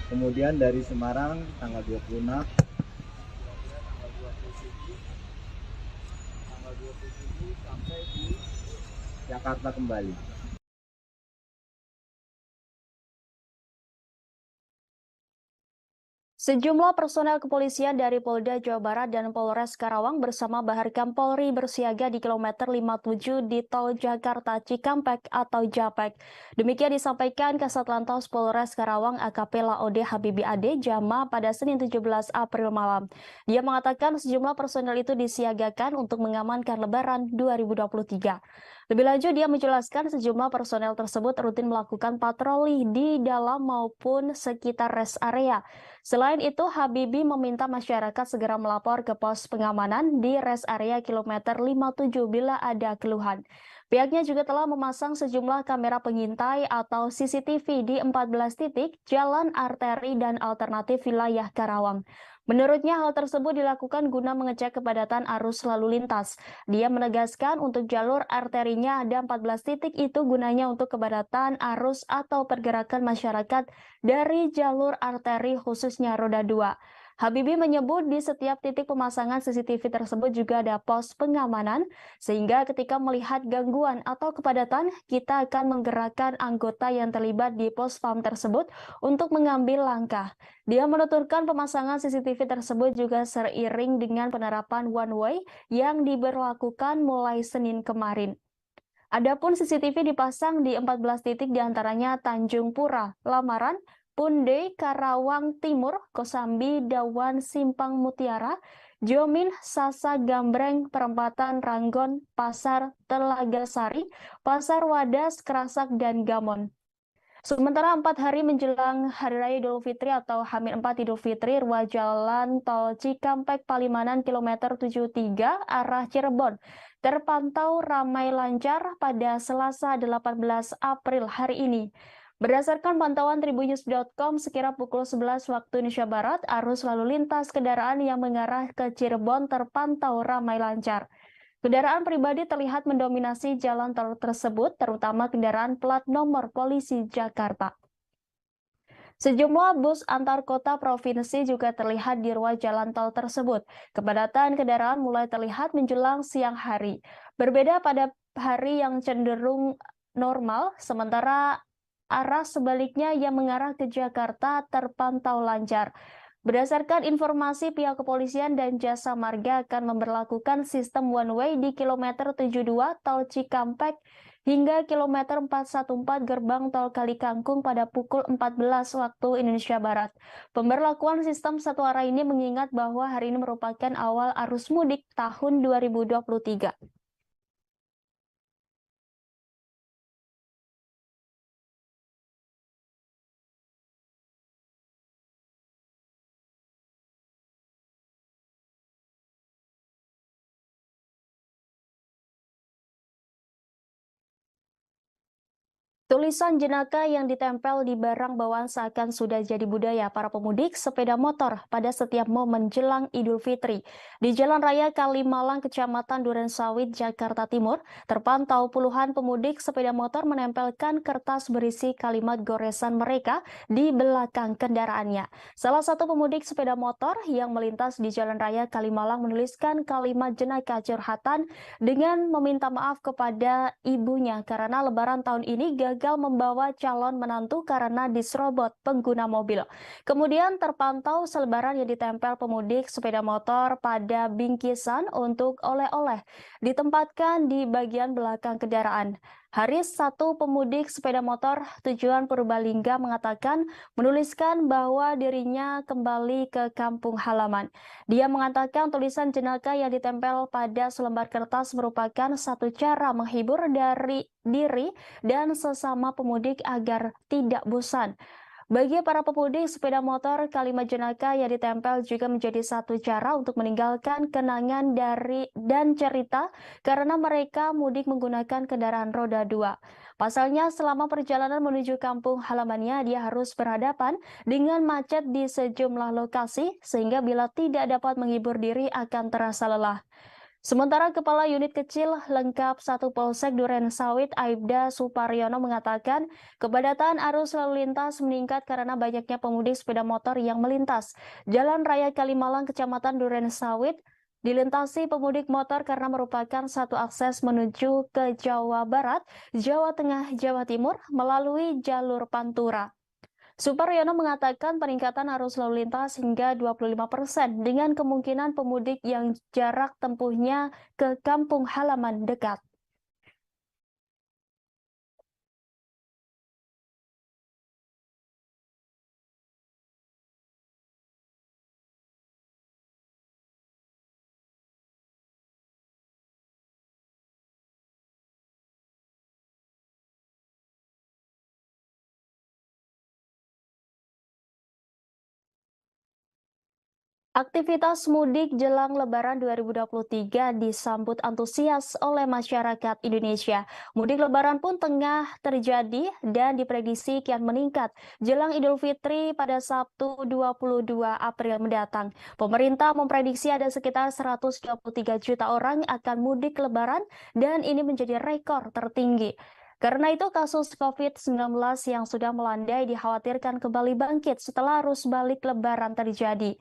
kemudian dari Semarang tanggal 26, tanggal 27 sampai di Jakarta kembali. Sejumlah personel kepolisian dari Polda Jawa Barat dan Polres Karawang bersama Baharkam Polri bersiaga di kilometer 57 di Tol Jakarta Cikampek atau Japek. Demikian disampaikan Kasat Lantas Polres Karawang AKP Laode Habibi Ade Jama pada Senin 17 April malam. Dia mengatakan sejumlah personel itu disiagakan untuk mengamankan Lebaran 2023. Lebih lanjut, dia menjelaskan sejumlah personel tersebut rutin melakukan patroli di dalam maupun sekitar rest area. Selain itu, Habibi meminta masyarakat segera melapor ke pos pengamanan di rest area kilometer 57 bila ada keluhan. Pihaknya juga telah memasang sejumlah kamera pengintai atau CCTV di 14 titik jalan arteri dan alternatif wilayah Karawang. Menurutnya hal tersebut dilakukan guna mengecek kepadatan arus lalu lintas. Dia menegaskan untuk jalur arterinya ada 14 titik itu gunanya untuk kepadatan arus atau pergerakan masyarakat dari jalur arteri khususnya roda 2. Habibie menyebut di setiap titik pemasangan CCTV tersebut juga ada pos pengamanan, sehingga ketika melihat gangguan atau kepadatan, kita akan menggerakkan anggota yang terlibat di pos PAM tersebut untuk mengambil langkah. Dia menuturkan pemasangan CCTV tersebut juga seiring dengan penerapan one way yang diberlakukan mulai Senin kemarin. Adapun CCTV dipasang di 14 titik diantaranya Tanjung Pura, Lamaran, Punde, Karawang Timur, Kosambi, Dawan, Simpang Mutiara, Jomin, Sasa Gambreng, Perempatan Ranggon, Pasar Telaga Sari, Pasar Wadas, Kerasak, dan Gamon. Sementara 4 hari menjelang Hari Raya Idul Fitri atau H-4 Idul Fitri, ruas jalan tol Cikampek Palimanan kilometer 73 arah Cirebon terpantau ramai lancar pada Selasa 18 April hari ini. Berdasarkan pantauan tribunnews.com, sekira pukul 11 waktu Indonesia Barat, arus lalu lintas kendaraan yang mengarah ke Cirebon terpantau ramai lancar. Kendaraan pribadi terlihat mendominasi jalan tol tersebut, terutama kendaraan plat nomor polisi Jakarta. Sejumlah bus antar kota provinsi juga terlihat di ruas jalan tol tersebut. Kepadatan kendaraan mulai terlihat menjelang siang hari. Berbeda pada hari yang cenderung normal, sementara arah sebaliknya yang mengarah ke Jakarta terpantau lancar. Berdasarkan informasi, pihak kepolisian dan jasa marga akan memberlakukan sistem one way di kilometer 72 tol Cikampek hingga kilometer 414 gerbang tol Kalikangkung pada pukul 14 waktu Indonesia Barat. Pemberlakuan sistem satu arah ini mengingat bahwa hari ini merupakan awal arus mudik tahun 2023. Tulisan jenaka yang ditempel di barang bawaan seakan sudah jadi budaya para pemudik sepeda motor pada setiap momen jelang Idul Fitri. Di Jalan Raya Kalimalang, Kecamatan Durensawit, Jakarta Timur, terpantau puluhan pemudik sepeda motor menempelkan kertas berisi kalimat goresan mereka di belakang kendaraannya. Salah satu pemudik sepeda motor yang melintas di Jalan Raya Kalimalang menuliskan kalimat jenaka curhatan dengan meminta maaf kepada ibunya karena Lebaran tahun ini gagal membawa calon menantu karena diserobot pengguna mobil. Kemudian terpantau selebaran yang ditempel pemudik sepeda motor pada bingkisan untuk oleh-oleh ditempatkan di bagian belakang kendaraan. Haris, satu pemudik sepeda motor tujuan Purbalingga, mengatakan menuliskan bahwa dirinya kembali ke kampung halaman. Dia mengatakan tulisan jenaka yang ditempel pada selembar kertas merupakan satu cara menghibur dari diri dan sesama pemudik agar tidak bosan. Bagi para pemudik sepeda motor, kalimat jenaka yang ditempel juga menjadi satu cara untuk meninggalkan kenangan dan cerita karena mereka mudik menggunakan kendaraan roda 2. Pasalnya, selama perjalanan menuju kampung halamannya, dia harus berhadapan dengan macet di sejumlah lokasi, sehingga bila tidak dapat menghibur diri akan terasa lelah. Sementara Kepala Unit Kecil Lengkap 1 Polsek Duren Sawit Aibda Suparyono mengatakan kepadatan arus lalu lintas meningkat karena banyaknya pemudik sepeda motor yang melintas. Jalan Raya Kalimalang Kecamatan Duren Sawit dilintasi pemudik motor karena merupakan satu akses menuju ke Jawa Barat, Jawa Tengah, Jawa Timur melalui jalur Pantura. Suparyono mengatakan peningkatan arus lalu lintas hingga 25% dengan kemungkinan pemudik yang jarak tempuhnya ke kampung halaman dekat. Aktivitas mudik jelang Lebaran 2023 disambut antusias oleh masyarakat Indonesia. Mudik Lebaran pun tengah terjadi dan diprediksi kian meningkat jelang Idul Fitri pada Sabtu 22 April mendatang. Pemerintah memprediksi ada sekitar 123 juta orang akan mudik Lebaran dan ini menjadi rekor tertinggi. Karena itu kasus COVID-19 yang sudah melandai dikhawatirkan kembali bangkit setelah arus balik Lebaran terjadi.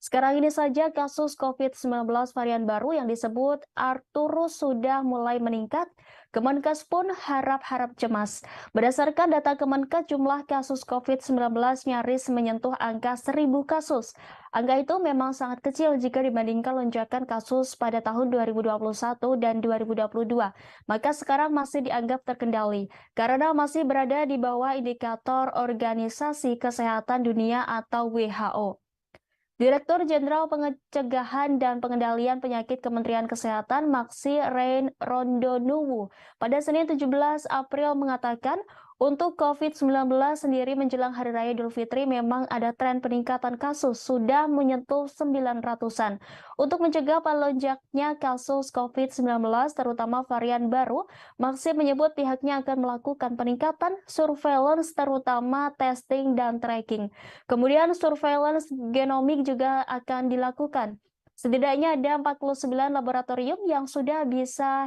Sekarang ini saja kasus COVID-19 varian baru yang disebut Arcturus sudah mulai meningkat. Kemenkes pun harap-harap cemas. Berdasarkan data Kemenkes, jumlah kasus COVID-19 nyaris menyentuh angka 1.000 kasus. Angka itu memang sangat kecil jika dibandingkan lonjakan kasus pada tahun 2021 dan 2022. Maka sekarang masih dianggap terkendali karena masih berada di bawah indikator Organisasi Kesehatan Dunia atau WHO. Direktur Jenderal Pencegahan dan Pengendalian Penyakit Kementerian Kesehatan Maksi Rein Rondonuwu pada Senin 17 April mengatakan untuk COVID-19 sendiri menjelang Hari Raya Idul Fitri memang ada tren peningkatan kasus sudah menyentuh 900-an. Untuk mencegah melonjaknya kasus COVID-19 terutama varian baru, Maksi menyebut pihaknya akan melakukan peningkatan surveillance terutama testing dan tracking. Kemudian surveillance genomik juga akan dilakukan. Setidaknya ada 49 laboratorium yang sudah bisa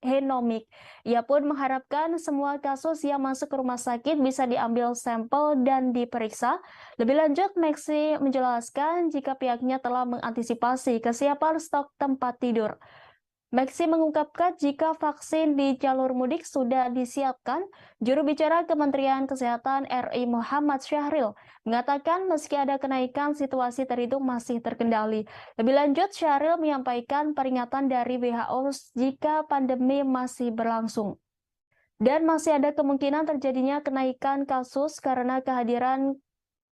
genomik. Ia pun mengharapkan semua kasus yang masuk ke rumah sakit bisa diambil sampel dan diperiksa. Lebih lanjut, Maksi menjelaskan jika pihaknya telah mengantisipasi kesiapan stok tempat tidur. Maksi mengungkapkan jika vaksin di jalur mudik sudah disiapkan, juru bicara Kementerian Kesehatan RI Muhammad Syahril mengatakan meski ada kenaikan, situasi terhitung masih terkendali. Lebih lanjut, Syahril menyampaikan peringatan dari WHO jika pandemi masih berlangsung. Dan masih ada kemungkinan terjadinya kenaikan kasus karena kehadiran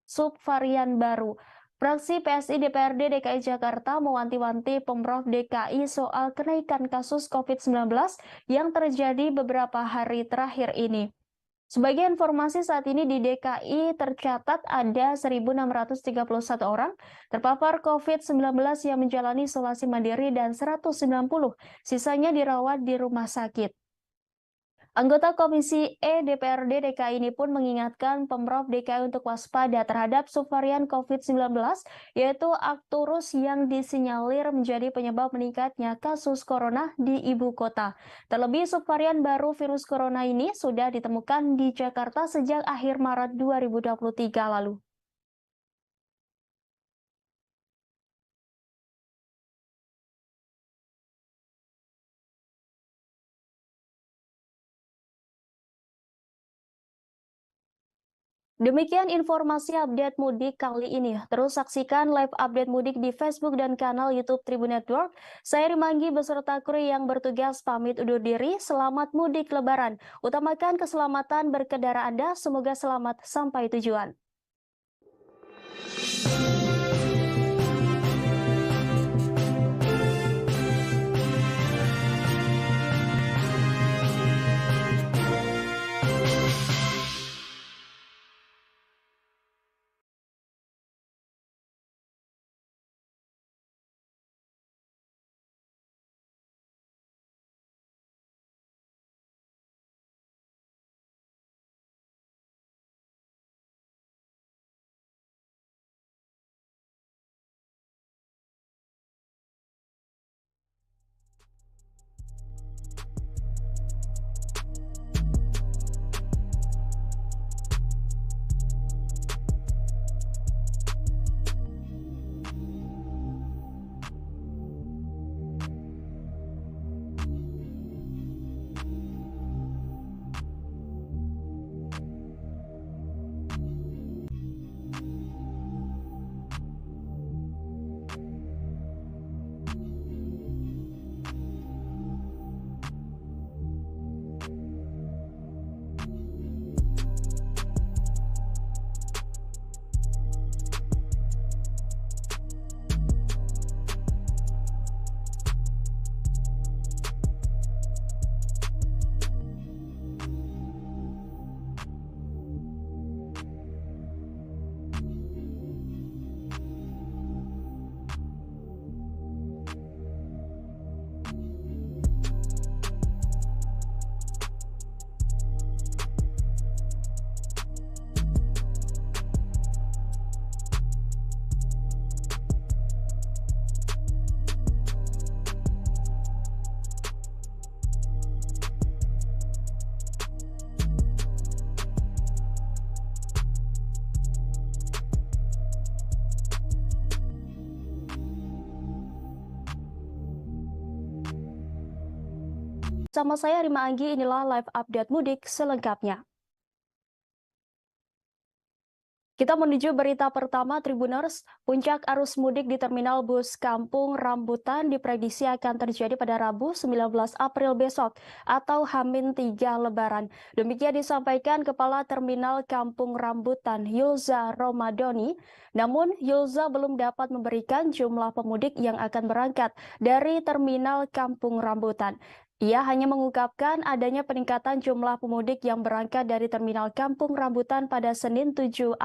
subvarian baru. Fraksi PSI DPRD DKI Jakarta mewanti-wanti Pemprov DKI soal kenaikan kasus COVID-19 yang terjadi beberapa hari terakhir ini. Sebagai informasi, saat ini di DKI tercatat ada 1.631 orang terpapar COVID-19 yang menjalani isolasi mandiri dan 190 sisanya dirawat di rumah sakit. Anggota Komisi E DPRD DKI ini pun mengingatkan Pemprov DKI untuk waspada terhadap subvarian COVID-19, yaitu Arcturus yang disinyalir menjadi penyebab meningkatnya kasus corona di ibu kota. Terlebih subvarian baru virus corona ini sudah ditemukan di Jakarta sejak akhir Maret 2023 lalu. Demikian informasi update mudik kali ini. Terus saksikan live update mudik di Facebook dan kanal YouTube Tribun Network. Saya Rimanggi beserta kru yang bertugas pamit undur diri. Selamat mudik Lebaran. Utamakan keselamatan berkendara Anda. Semoga selamat sampai tujuan. Sama saya Rima Anggi, inilah live update mudik selengkapnya. Kita menuju berita pertama Tribuners. Puncak arus mudik di Terminal Bus Kampung Rambutan diprediksi akan terjadi pada Rabu 19 April besok atau H-3 Lebaran. Demikian disampaikan Kepala Terminal Kampung Rambutan Yulza Romadoni. Namun Yulza belum dapat memberikan jumlah pemudik yang akan berangkat dari Terminal Kampung Rambutan. Ia hanya mengungkapkan adanya peningkatan jumlah pemudik yang berangkat dari Terminal Kampung Rambutan pada Senin 17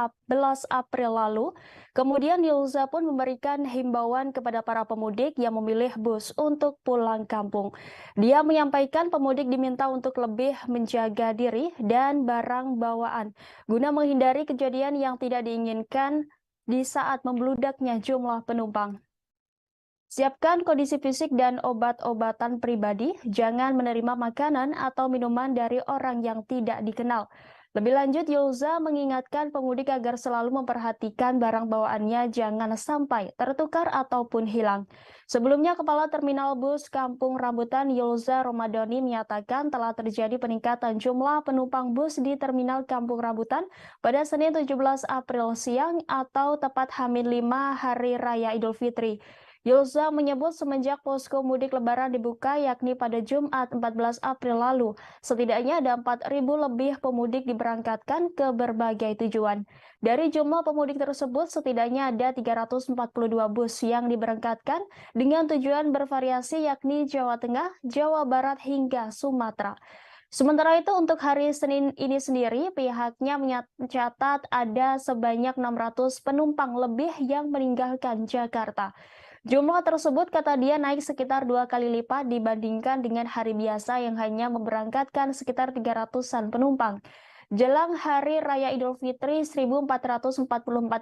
April lalu. Kemudian Yulza pun memberikan himbauan kepada para pemudik yang memilih bus untuk pulang kampung. Dia menyampaikan pemudik diminta untuk lebih menjaga diri dan barang bawaan guna menghindari kejadian yang tidak diinginkan di saat membludaknya jumlah penumpang. Siapkan kondisi fisik dan obat-obatan pribadi, jangan menerima makanan atau minuman dari orang yang tidak dikenal. Lebih lanjut, Yulza mengingatkan pemudik agar selalu memperhatikan barang bawaannya jangan sampai tertukar ataupun hilang. Sebelumnya, Kepala Terminal Bus Kampung Rambutan Yulza Romadoni menyatakan telah terjadi peningkatan jumlah penumpang bus di Terminal Kampung Rambutan pada Senin 17 April siang atau tepat H-5 Hari Raya Idul Fitri. Yulza menyebut semenjak posko mudik lebaran dibuka yakni pada Jumat 14 April lalu, setidaknya ada 4.000 lebih pemudik diberangkatkan ke berbagai tujuan. Dari jumlah pemudik tersebut, setidaknya ada 342 bus yang diberangkatkan dengan tujuan bervariasi yakni Jawa Tengah, Jawa Barat hingga Sumatera. Sementara itu untuk hari Senin ini sendiri, pihaknya mencatat ada sebanyak 600 penumpang lebih yang meninggalkan Jakarta. Jumlah tersebut kata dia naik sekitar 2 kali lipat dibandingkan dengan hari biasa yang hanya memberangkatkan sekitar 300-an penumpang. Jelang Hari Raya Idul Fitri 1444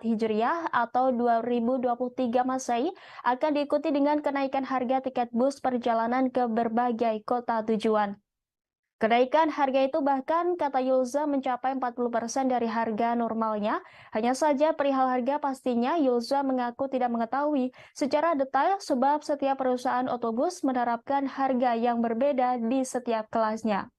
Hijriah atau 2023 Masehi akan diikuti dengan kenaikan harga tiket bus perjalanan ke berbagai kota tujuan. Kenaikan harga itu bahkan kata Yulza mencapai 40% dari harga normalnya. Hanya saja perihal harga pastinya Yulza mengaku tidak mengetahui secara detail sebab setiap perusahaan otobus menerapkan harga yang berbeda di setiap kelasnya.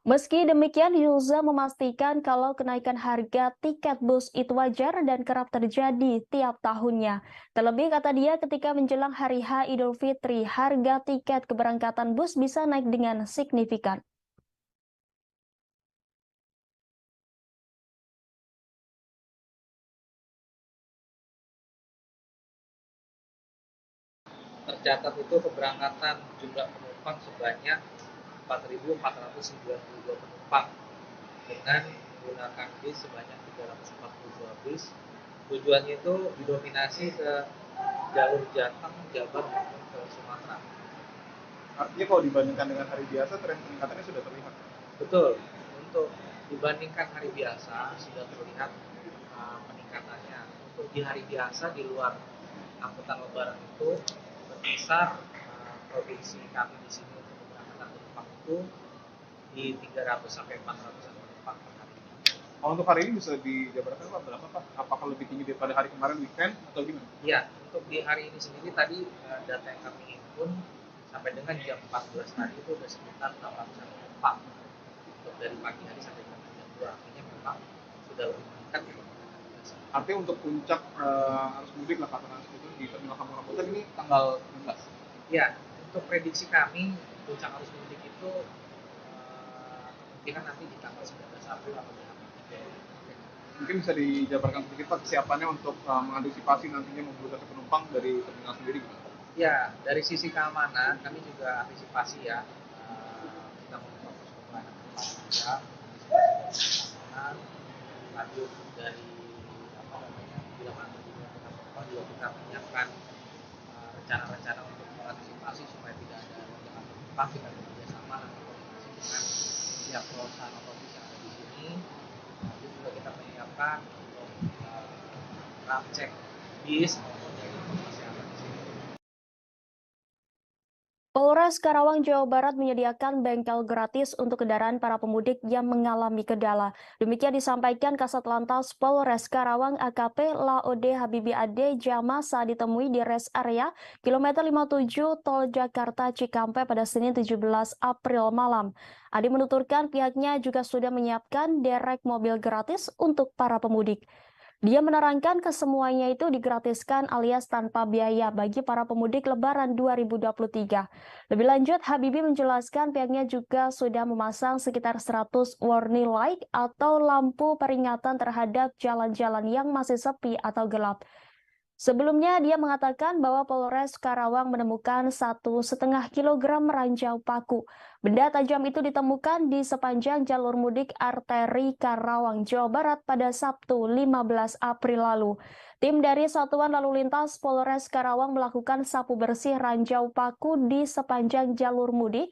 Meski demikian, Yulza memastikan kalau kenaikan harga tiket bus itu wajar dan kerap terjadi tiap tahunnya. Terlebih kata dia ketika menjelang hari H Idul Fitri, harga tiket keberangkatan bus bisa naik dengan signifikan. Tercatat itu keberangkatan jumlah penumpang sebanyak 4.492 penumpang dengan menggunakan bis sebanyak 342 bis. Tujuannya itu didominasi ke jalur Jateng, Jabar, maupun ke Sumatera. Artinya kalau dibandingkan dengan hari biasa, tren peningkatannya sudah terlihat. Betul, untuk dibandingkan hari biasa sudah terlihat peningkatannya. Untuk di hari biasa di luar angkutan lebaran itu berkisar provinsi kami di sini untuk keberangkatan penumpang itu di 300 sampai 400 penumpang per hari. Kalau untuk hari ini bisa dijabarkan Pak, berapa Pak? Apakah lebih tinggi daripada hari kemarin weekend atau gimana? Ya, untuk di hari ini sendiri tadi data yang kami himpun sampai dengan jam 14 tadi itu sudah sekitar 800 penumpang untuk dari pagi hari sampai dengan jam 2. Artinya memang sudah lebih meningkat dibandingkan hari biasa. Artinya untuk puncak arus mudik lah katakan itu di Terminal Kampung Rambutan ini tanggal 16. Ya, untuk prediksi kami puncak arus mudik itu kemungkinan nanti di tanggal 19 April atau di tanggal 3. Mungkin bisa dijabarkan sedikit Pak kesiapannya untuk mengantisipasi nantinya membludaknya penumpang dari terminal sendiri gitu. Ya, dari sisi keamanan kami juga antisipasi ya. Kita membuka posko pelayanan juga, keamanan, lanjut dari bila mana juga kita menyiapkan rencana-rencana untuk mengantisipasi supaya tidak ada lonjakan penumpang. Kita bekerja sama nanti koordinasi dengan pihak perusahaan otomobil yang ada di sini. Lalu juga kita menyiapkan untuk cek bis maupun dari kesehatan di sini. Polres Karawang, Jawa Barat menyediakan bengkel gratis untuk kendaraan para pemudik yang mengalami kendala. Demikian disampaikan Kasat Lantas Polres Karawang AKP Laode Habibi Ade Jama saat ditemui di rest area kilometer 57 Tol Jakarta Cikampek pada Senin 17 April malam. Ade menuturkan pihaknya juga sudah menyiapkan derek mobil gratis untuk para pemudik. Dia menerangkan kesemuanya itu digratiskan alias tanpa biaya bagi para pemudik Lebaran 2023. Lebih lanjut, Habibie menjelaskan pihaknya juga sudah memasang sekitar 100 warning light atau lampu peringatan terhadap jalan-jalan yang masih sepi atau gelap. Sebelumnya, dia mengatakan bahwa Polres Karawang menemukan 1,5 kilogram ranjau paku. Benda tajam itu ditemukan di sepanjang jalur mudik arteri Karawang, Jawa Barat pada Sabtu 15 April lalu. Tim dari Satuan Lalu Lintas Polres Karawang melakukan sapu bersih ranjau paku di sepanjang jalur mudik.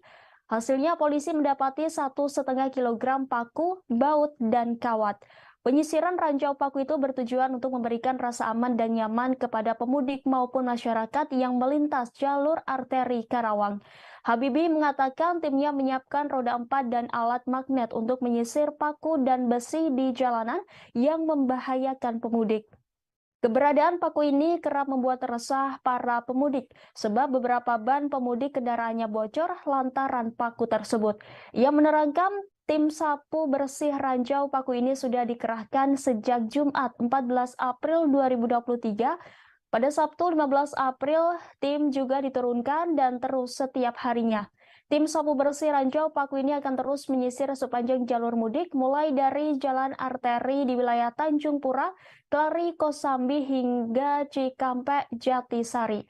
Hasilnya polisi mendapati 1,5 kilogram paku, baut, dan kawat. Penyisiran ranjau paku itu bertujuan untuk memberikan rasa aman dan nyaman kepada pemudik maupun masyarakat yang melintas jalur arteri Karawang. Habibie mengatakan timnya menyiapkan roda 4 dan alat magnet untuk menyisir paku dan besi di jalanan yang membahayakan pemudik. Keberadaan paku ini kerap membuat resah para pemudik sebab beberapa ban pemudik kendaraannya bocor lantaran paku tersebut. Ia menerangkan tim sapu bersih ranjau paku ini sudah dikerahkan sejak Jumat 14 April 2023. Pada Sabtu 15 April, tim juga diturunkan dan terus setiap harinya. Tim sapu bersih ranjau paku ini akan terus menyisir sepanjang jalur mudik mulai dari jalan arteri di wilayah Tanjung Pura, Kelari, Kosambi hingga Cikampek, Jatisari.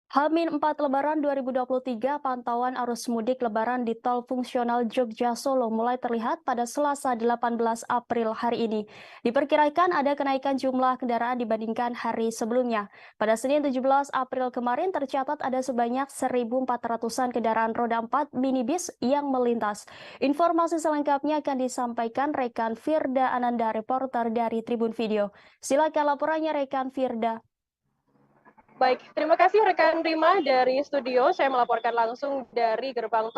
H-4 Lebaran 2023, pantauan arus mudik Lebaran di tol fungsional Jogja Solo mulai terlihat pada Selasa 18 April hari ini. Diperkirakan ada kenaikan jumlah kendaraan dibandingkan hari sebelumnya. Pada Senin 17 April kemarin tercatat ada sebanyak 1.400-an kendaraan roda 4 minibus yang melintas. Informasi selengkapnya akan disampaikan rekan Firda Ananda, reporter dari Tribun Video. Silakan laporannya rekan Firda. Baik, terima kasih rekan Rima dari studio. Saya melaporkan langsung dari gerbang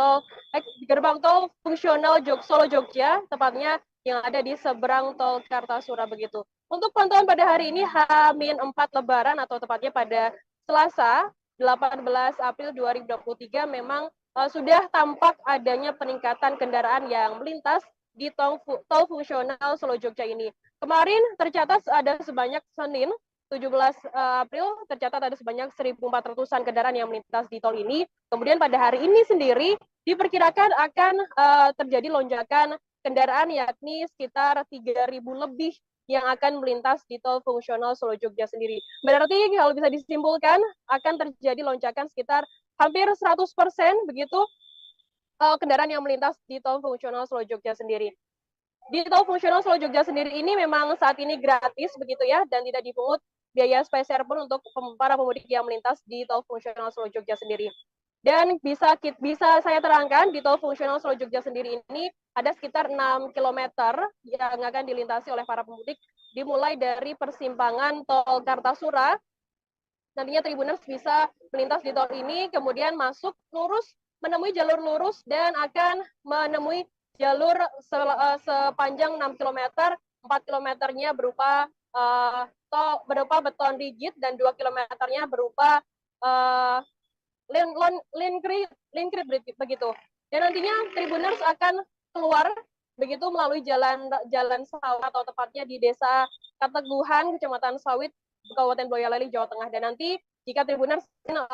tol fungsional Solo Jogja, tepatnya yang ada di seberang tol Kartasura begitu. Untuk pantauan pada hari ini H-4 Lebaran atau tepatnya pada Selasa 18 April 2023 memang sudah tampak adanya peningkatan kendaraan yang melintas di tol fungsional Solo Jogja ini. Kemarin tercatat ada sebanyak Senin 17 April tercatat ada sebanyak 1.400-an kendaraan yang melintas di tol ini. Kemudian pada hari ini sendiri diperkirakan akan terjadi lonjakan kendaraan yakni sekitar 3.000 lebih yang akan melintas di tol fungsional Solo Jogja sendiri. Berarti kalau bisa disimpulkan akan terjadi lonjakan sekitar hampir 100% begitu kendaraan yang melintas di tol fungsional Solo Jogja sendiri. Di tol fungsional Solo Jogja sendiri ini memang saat ini gratis begitu ya dan tidak dipungut biaya spesial pun untuk para pemudik yang melintas di tol fungsional Solo Jogja sendiri. Dan bisa saya terangkan di tol fungsional Solo Jogja sendiri ini ada sekitar 6 km yang akan dilintasi oleh para pemudik dimulai dari persimpangan tol Kartasura. Nantinya Tribuners bisa melintas di tol ini kemudian masuk lurus menemui jalur lurus dan akan menemui jalur sepanjang 6 km, 4 kilometernya berupa beton rigid dan 2 kilometernya berupa linkrit begitu. Dan nantinya Tribuners akan keluar begitu melalui jalan sawit atau tepatnya di Desa Kateguhan, Kecamatan Sawit, Kabupaten Boyolali, Jawa Tengah. Dan nanti jika Tribuners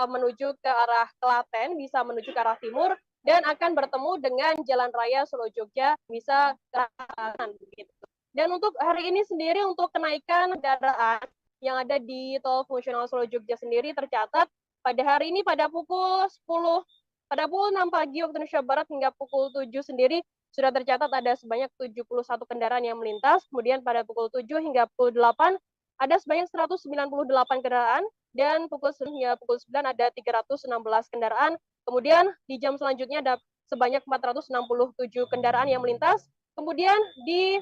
menuju ke arah Klaten, bisa menuju ke arah timur, dan akan bertemu dengan Jalan Raya Solo Jogja, bisa ke arah kanan. Dan untuk hari ini sendiri, untuk kenaikan kendaraan yang ada di tol fungsional Solo Jogja sendiri tercatat pada hari ini pada pukul 6 pagi waktu Indonesia Barat hingga pukul 7 sendiri sudah tercatat ada sebanyak 71 kendaraan yang melintas. Kemudian pada pukul 7 hingga pukul 8 ada sebanyak 198 kendaraan, dan pukul 9 hingga pukul 9 ada 316 kendaraan. Kemudian di jam selanjutnya ada sebanyak 467 kendaraan yang melintas. Kemudian di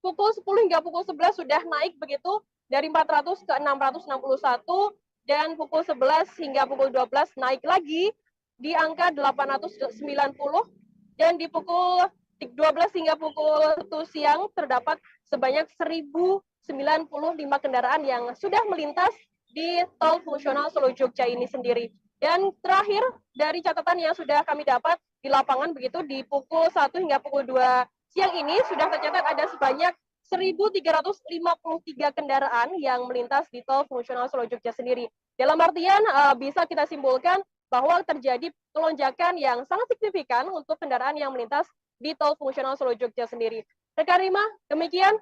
pukul 10 hingga pukul 11 sudah naik begitu dari 400 ke 661, dan pukul 11 hingga pukul 12 naik lagi di angka 890, dan di pukul 12 hingga pukul 1 siang terdapat sebanyak 1095 kendaraan yang sudah melintas di tol fungsional Solo Jogja ini sendiri. Dan terakhir dari catatan yang sudah kami dapat di lapangan begitu di pukul 1 hingga pukul 2 siang ini sudah tercatat ada sebanyak 1.353 kendaraan yang melintas di tol fungsional Solo Jogja sendiri. Dalam artian bisa kita simpulkan bahwa terjadi lonjakan yang sangat signifikan untuk kendaraan yang melintas di tol fungsional Solo Jogja sendiri. Rekan Rima, demikian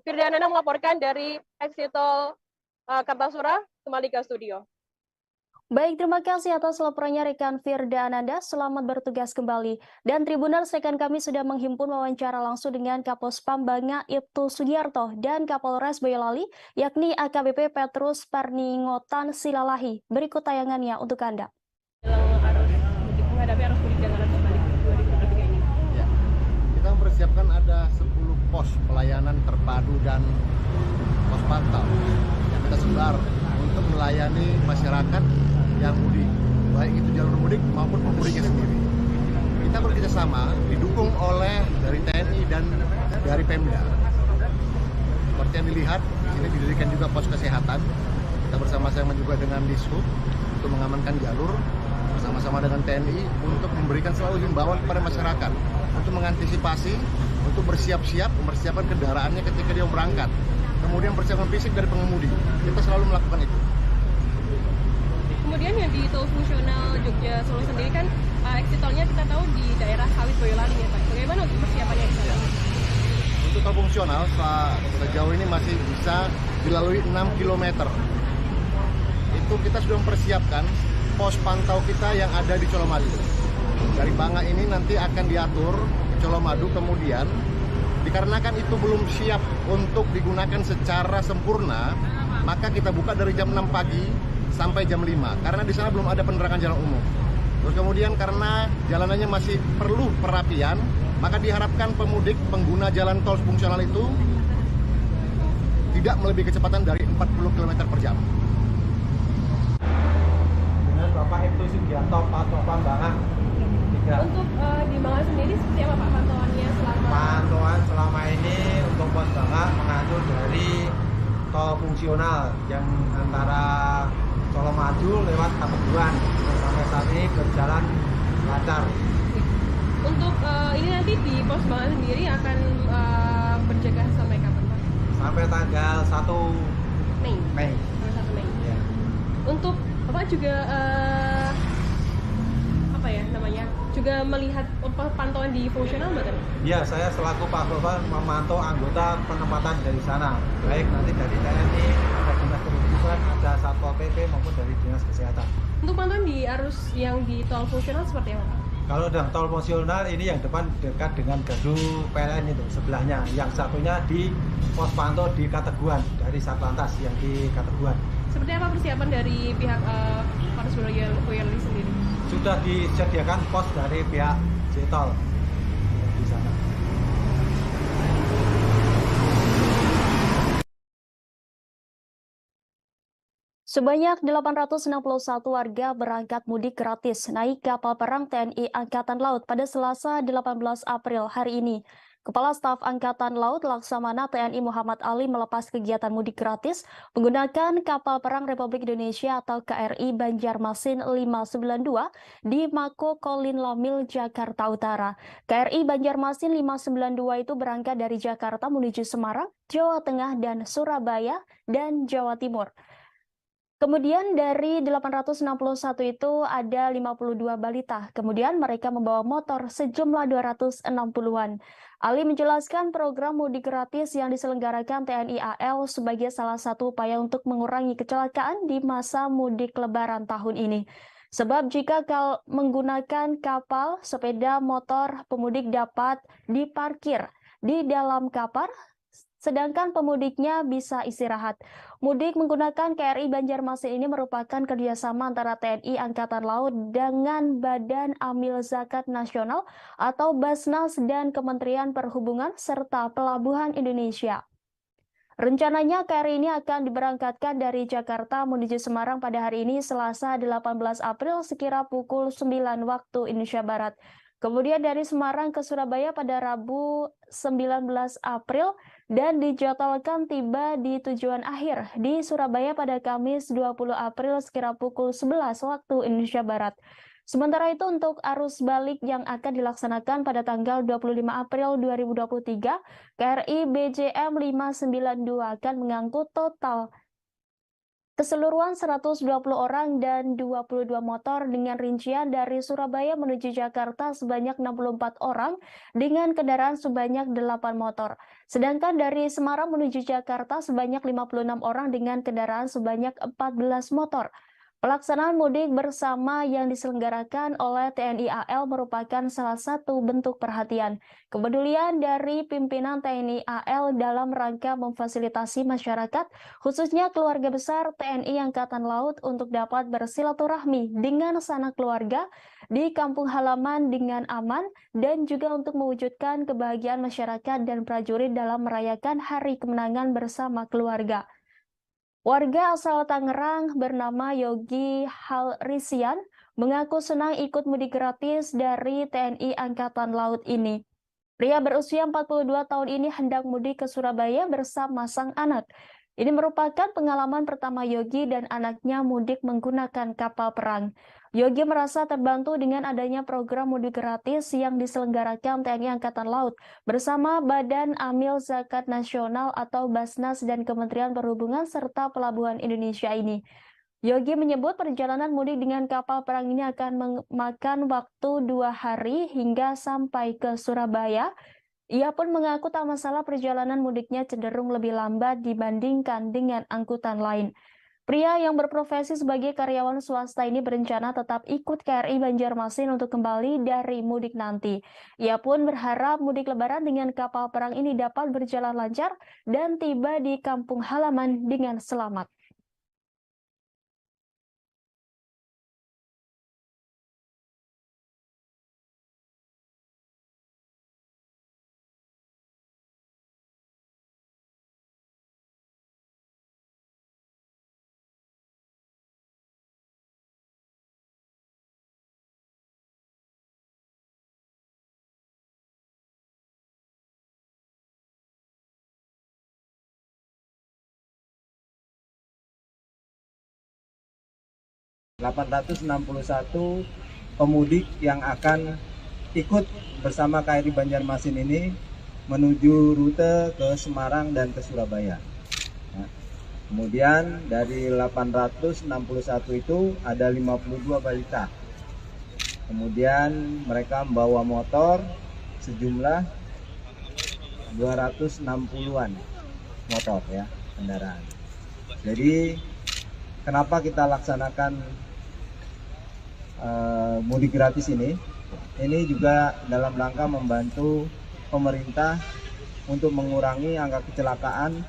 Firdananda melaporkan dari exit tol Kartasura, kembali ke studio. Baik, terima kasih atas laporannya rekan Firda Ananda. Selamat bertugas kembali. Dan Tribuners, rekan kami sudah menghimpun wawancara langsung dengan Kapospam Banga Ibtu Sugiarto dan Kapolres Boyolali, yakni AKBP Petrus Parningotan Silalahi. Berikut tayangannya untuk Anda. Menghadapi arus mudik dan arus balik 2023 ini. Ya, kita mempersiapkan ada 10 pos pelayanan terpadu dan pos pantau yang kita sebar untuk melayani masyarakat yang mudik, baik itu jalur mudik maupun pemudiknya sendiri. Kita bekerjasama didukung oleh dari TNI dan dari Pemda. Seperti yang dilihat, di sini didirikan juga pos kesehatan. Kita bersama-sama juga dengan Dishub untuk mengamankan jalur, bersama-sama dengan TNI untuk memberikan selalu himbauan kepada masyarakat untuk mengantisipasi, untuk bersiap-siap, mempersiapkan kendaraannya ketika dia berangkat. Kemudian persiapan fisik dari pengemudi. Kita selalu melakukan itu. Kemudian yang di tol fungsional Jogja Solo sendiri kan exit tolnya kita tahu di daerah Sawit Boyolali ya Pak. Bagaimana untuk persiapannya di sana? Untuk tol fungsional sejauh ini masih bisa dilalui 6 km. Itu kita sudah mempersiapkan pos pantau kita yang ada di Colomadu. Dari Banga ini nanti akan diatur ke Colomadu, kemudian dikarenakan itu belum siap untuk digunakan secara sempurna, maka kita buka dari jam 6 pagi sampai jam 5, karena di sana belum ada penerangan jalan umum. Terus kemudian karena jalanannya masih perlu perapian, maka diharapkan pemudik pengguna jalan tol fungsional itu tidak melebihi kecepatan dari 40 km per jam. Dengan Bapak Ibtu Sugiarto, Patropan Banga. Untuk di Banga sendiri seperti apa Pak pantauannya selama? Pantauan selama ini untuk pos Banga mengatur dari tol fungsional yang antara Colomadu lewat Kateguhan, sampai saat ini berjalan lancar. Untuk ini nanti di pos Banga sendiri akan berjaga sampai kapan Pak? Sampai tanggal 1 Mei. Sampai 1 Mei. Ya. Untuk Bapak juga juga melihat pantauan di fungsional Mbak? Ya, saya selaku Pak Gopal memantau anggota penempatan dari sana, baik nanti dari TNI, ada dinas perhubungan, ada Satpol PP maupun dari dinas kesehatan. Untuk pantauan di arus yang di tol fungsional seperti apa Pak? Kalau dalam tol fungsional ini yang depan dekat dengan gardu PLN itu sebelahnya, yang satunya di pos pantau di Kateguhan dari Satlantas yang di Kateguhan. Seperti apa persiapan dari pihak Polres Boyolali sendiri? Sudah disediakan pos dari pihak Jtol di sana. Sebanyak 861 warga berangkat mudik gratis naik kapal perang TNI Angkatan Laut pada Selasa 18 April hari ini. Kepala Staf Angkatan Laut Laksamana TNI Muhammad Ali melepas kegiatan mudik gratis menggunakan kapal perang Republik Indonesia atau KRI Banjarmasin 592 di Mako Kolin Lamil, Jakarta Utara. KRI Banjarmasin 592 itu berangkat dari Jakarta menuju Semarang, Jawa Tengah, dan Surabaya, dan Jawa Timur. Kemudian dari 861 itu ada 52 balita. Kemudian mereka membawa motor sejumlah 260-an. Ali menjelaskan program mudik gratis yang diselenggarakan TNI AL sebagai salah satu upaya untuk mengurangi kecelakaan di masa mudik Lebaran tahun ini. Sebab jika menggunakan kapal, sepeda motor pemudik dapat diparkir di dalam kapal, sedangkan pemudiknya bisa istirahat. Mudik menggunakan KRI Banjarmasin ini merupakan kerjasama antara TNI Angkatan Laut dengan Badan Amil Zakat Nasional atau Basnas dan Kementerian Perhubungan serta Pelabuhan Indonesia. Rencananya KRI ini akan diberangkatkan dari Jakarta menuju Semarang pada hari ini Selasa 18 April sekira pukul 9 waktu Indonesia Barat. Kemudian dari Semarang ke Surabaya pada Rabu 19 April dan dijadwalkan tiba di tujuan akhir di Surabaya pada Kamis 20 April sekira pukul 11 waktu Indonesia Barat. Sementara itu untuk arus balik yang akan dilaksanakan pada tanggal 25 April 2023, KRI BJM 592 akan mengangkut total keseluruhan 120 orang dan 22 motor dengan rincian dari Surabaya menuju Jakarta sebanyak 64 orang dengan kendaraan sebanyak 8 motor. Sedangkan dari Semarang menuju Jakarta sebanyak 56 orang dengan kendaraan sebanyak 14 motor. Pelaksanaan mudik bersama yang diselenggarakan oleh TNI AL merupakan salah satu bentuk perhatian, kepedulian dari pimpinan TNI AL dalam rangka memfasilitasi masyarakat, khususnya keluarga besar TNI Angkatan Laut untuk dapat bersilaturahmi dengan sanak keluarga di kampung halaman dengan aman dan juga untuk mewujudkan kebahagiaan masyarakat dan prajurit dalam merayakan Hari Kemenangan bersama keluarga. Warga asal Tangerang bernama Yogi Halrisian mengaku senang ikut mudik gratis dari TNI Angkatan Laut ini. Pria berusia 42 tahun ini hendak mudik ke Surabaya bersama sang anak. Ini merupakan pengalaman pertama Yogi dan anaknya mudik menggunakan kapal perang. Yogi merasa terbantu dengan adanya program mudik gratis yang diselenggarakan TNI Angkatan Laut bersama Badan Amil Zakat Nasional atau Basnas dan Kementerian Perhubungan serta Pelabuhan Indonesia ini. Yogi menyebut perjalanan mudik dengan kapal perang ini akan memakan waktu 2 hari hingga sampai ke Surabaya. Ia pun mengaku tak masalah perjalanan mudiknya cenderung lebih lambat dibandingkan dengan angkutan lain. Pria yang berprofesi sebagai karyawan swasta ini berencana tetap ikut KRI Banjarmasin untuk kembali dari mudik nanti. Ia pun berharap mudik Lebaran dengan kapal perang ini dapat berjalan lancar dan tiba di kampung halaman dengan selamat. ...861 pemudik yang akan ikut bersama KRI Banjarmasin ini menuju rute ke Semarang dan ke Surabaya. Nah, kemudian dari 861 itu ada 52 balita. Kemudian mereka membawa motor sejumlah 260-an motor ya, kendaraan. Jadi kenapa kita laksanakan mudik gratis ini juga dalam rangka membantu pemerintah untuk mengurangi angka kecelakaan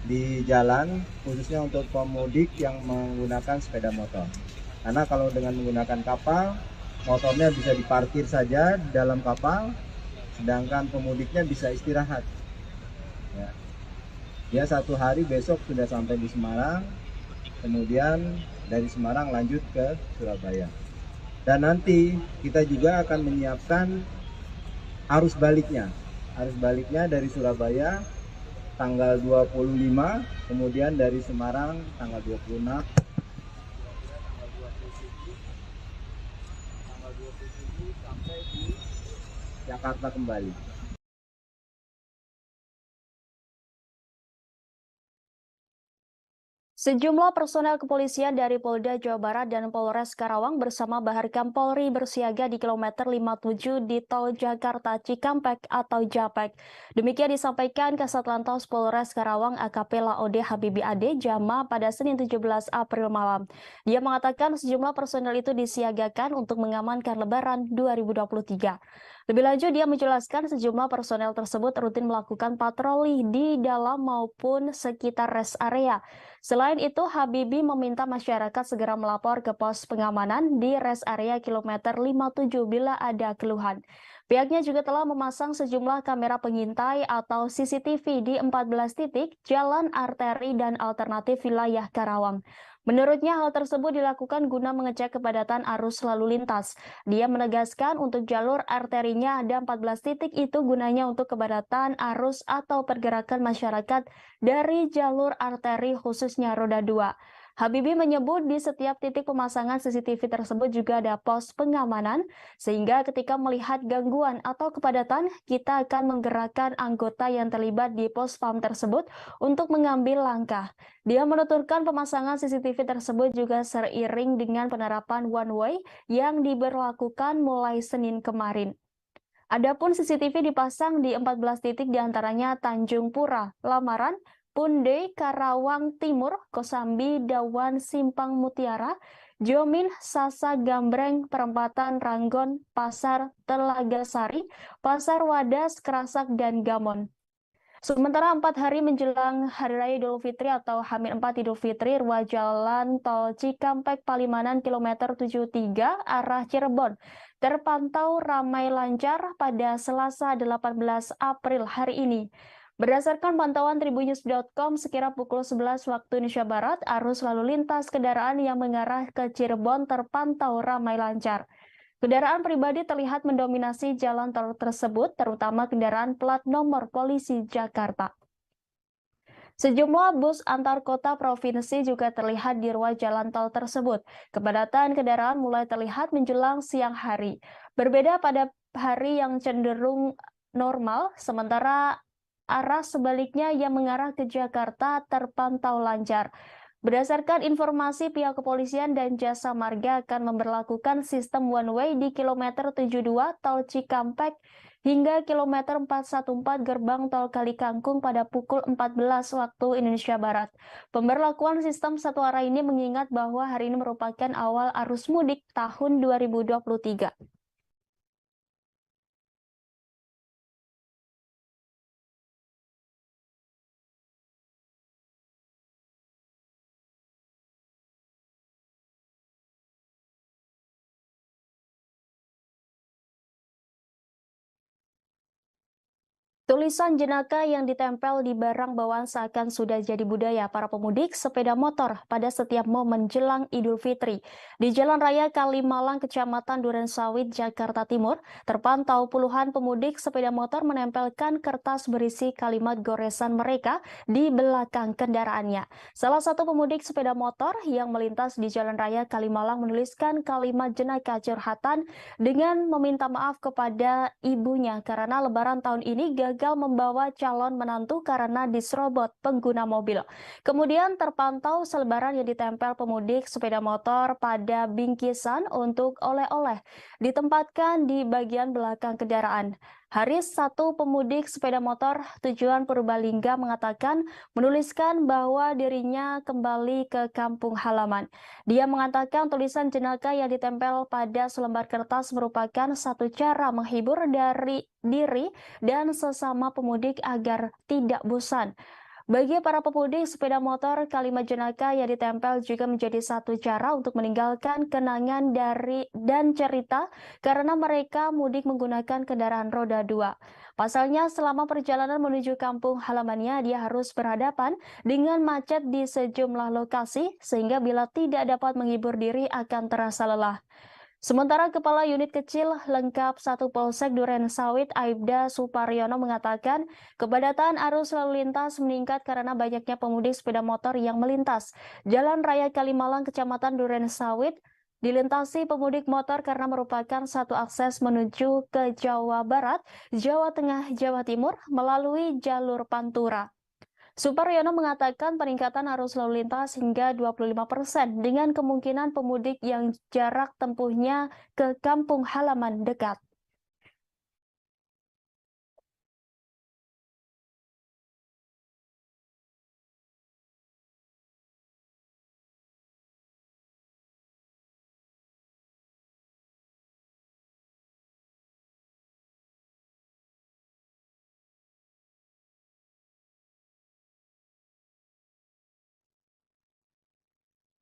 di jalan, khususnya untuk pemudik yang menggunakan sepeda motor. Karena kalau dengan menggunakan kapal, motornya bisa diparkir saja di dalam kapal, sedangkan pemudiknya bisa istirahat. Ya. Dia 1 hari besok sudah sampai di Semarang, kemudian dari Semarang lanjut ke Surabaya. Dan nanti kita juga akan menyiapkan arus baliknya. Arus baliknya dari Surabaya tanggal 25, kemudian dari Semarang tanggal 26, sampai di Jakarta kembali. Sejumlah personel kepolisian dari Polda Jawa Barat dan Polres Karawang bersama Baharkam Polri bersiaga di kilometer 57 di Tol Jakarta Cikampek atau Japek. Demikian disampaikan Kasatlantas Polres Karawang AKP Laode Habibi Ade Jama pada Senin 17 April malam. Dia mengatakan sejumlah personel itu disiagakan untuk mengamankan Lebaran 2023. Lebih lanjut, dia menjelaskan sejumlah personel tersebut rutin melakukan patroli di dalam maupun sekitar rest area. Selain itu, Habibie meminta masyarakat segera melapor ke pos pengamanan di rest area kilometer 57 bila ada keluhan. Pihaknya juga telah memasang sejumlah kamera pengintai atau CCTV di 14 titik jalan arteri dan alternatif wilayah Karawang. Menurutnya hal tersebut dilakukan guna mengecek kepadatan arus lalu lintas. Dia menegaskan untuk jalur arterinya ada 14 titik itu gunanya untuk kepadatan arus atau pergerakan masyarakat dari jalur arteri khususnya roda 2. Habibie menyebut di setiap titik pemasangan CCTV tersebut juga ada pos pengamanan, sehingga ketika melihat gangguan atau kepadatan, kita akan menggerakkan anggota yang terlibat di pos PAM tersebut untuk mengambil langkah. Dia menuturkan pemasangan CCTV tersebut juga seiring dengan penerapan one way yang diberlakukan mulai Senin kemarin. Adapun CCTV dipasang di 14 titik diantaranya Tanjung Pura, Lamaran, Punde, Karawang Timur, Kosambi, Dawan, Simpang Mutiara, Jomin, Sasa Gambreng, Perempatan Ranggon, Pasar Telaga Sari, Pasar Wadas, Kerasak, dan Gamon. Sementara 4 hari menjelang Hari Raya Idul Fitri atau H-4 Idul Fitri, ruas jalan tol Cikampek Palimanan kilometer 73 arah Cirebon terpantau ramai lancar pada Selasa 18 April hari ini. Berdasarkan pantauan tribunnews.com, sekira pukul 11 waktu Indonesia Barat, arus lalu lintas kendaraan yang mengarah ke Cirebon terpantau ramai lancar. Kendaraan pribadi terlihat mendominasi jalan tol tersebut, terutama kendaraan plat nomor polisi Jakarta. Sejumlah bus antar kota provinsi juga terlihat di ruas jalan tol tersebut. Kepadatan kendaraan mulai terlihat menjelang siang hari. Berbeda pada hari yang cenderung normal, sementara arah sebaliknya yang mengarah ke Jakarta terpantau lancar. Berdasarkan informasi, pihak kepolisian dan jasa marga akan memberlakukan sistem one way di kilometer 72 tol Cikampek hingga kilometer 414 gerbang tol Kalikangkung pada pukul 14 waktu Indonesia Barat. Pemberlakuan sistem satu arah ini mengingat bahwa hari ini merupakan awal arus mudik tahun 2023. Tulisan jenaka yang ditempel di barang bawaan seakan sudah jadi budaya para pemudik sepeda motor pada setiap momen jelang Idul Fitri. Di Jalan Raya Kalimalang, Kecamatan Durensawit, Jakarta Timur, terpantau puluhan pemudik sepeda motor menempelkan kertas berisi kalimat goresan mereka di belakang kendaraannya. Salah satu pemudik sepeda motor yang melintas di Jalan Raya Kalimalang menuliskan kalimat jenaka curhatan dengan meminta maaf kepada ibunya karena Lebaran tahun ini gagal membawa calon menantu karena diserobot pengguna mobil. Kemudian terpantau selebaran yang ditempel pemudik sepeda motor pada bingkisan untuk oleh-oleh ditempatkan di bagian belakang kendaraan. Haris, satu pemudik sepeda motor tujuan Purbalingga, mengatakan menuliskan bahwa dirinya kembali ke kampung halaman. Dia mengatakan tulisan jenaka yang ditempel pada selembar kertas merupakan satu cara menghibur dari diri dan sesama pemudik agar tidak bosan. Bagi para pemudik sepeda motor, kalimat jenaka yang ditempel juga menjadi satu cara untuk meninggalkan kenangan dan cerita karena mereka mudik menggunakan kendaraan roda 2. Pasalnya, selama perjalanan menuju kampung halamannya, dia harus berhadapan dengan macet di sejumlah lokasi, sehingga bila tidak dapat menghibur diri akan terasa lelah. Sementara Kepala Unit Kecil Lengkap 1 Polsek Duren Sawit Aibda Suparyono mengatakan kepadatan arus lalu lintas meningkat karena banyaknya pemudik sepeda motor yang melintas. Jalan Raya Kalimalang Kecamatan Duren Sawit dilintasi pemudik motor karena merupakan satu akses menuju ke Jawa Barat, Jawa Tengah, Jawa Timur melalui jalur Pantura. Suparyono mengatakan peningkatan arus lalu lintas hingga 25% dengan kemungkinan pemudik yang jarak tempuhnya ke kampung halaman dekat.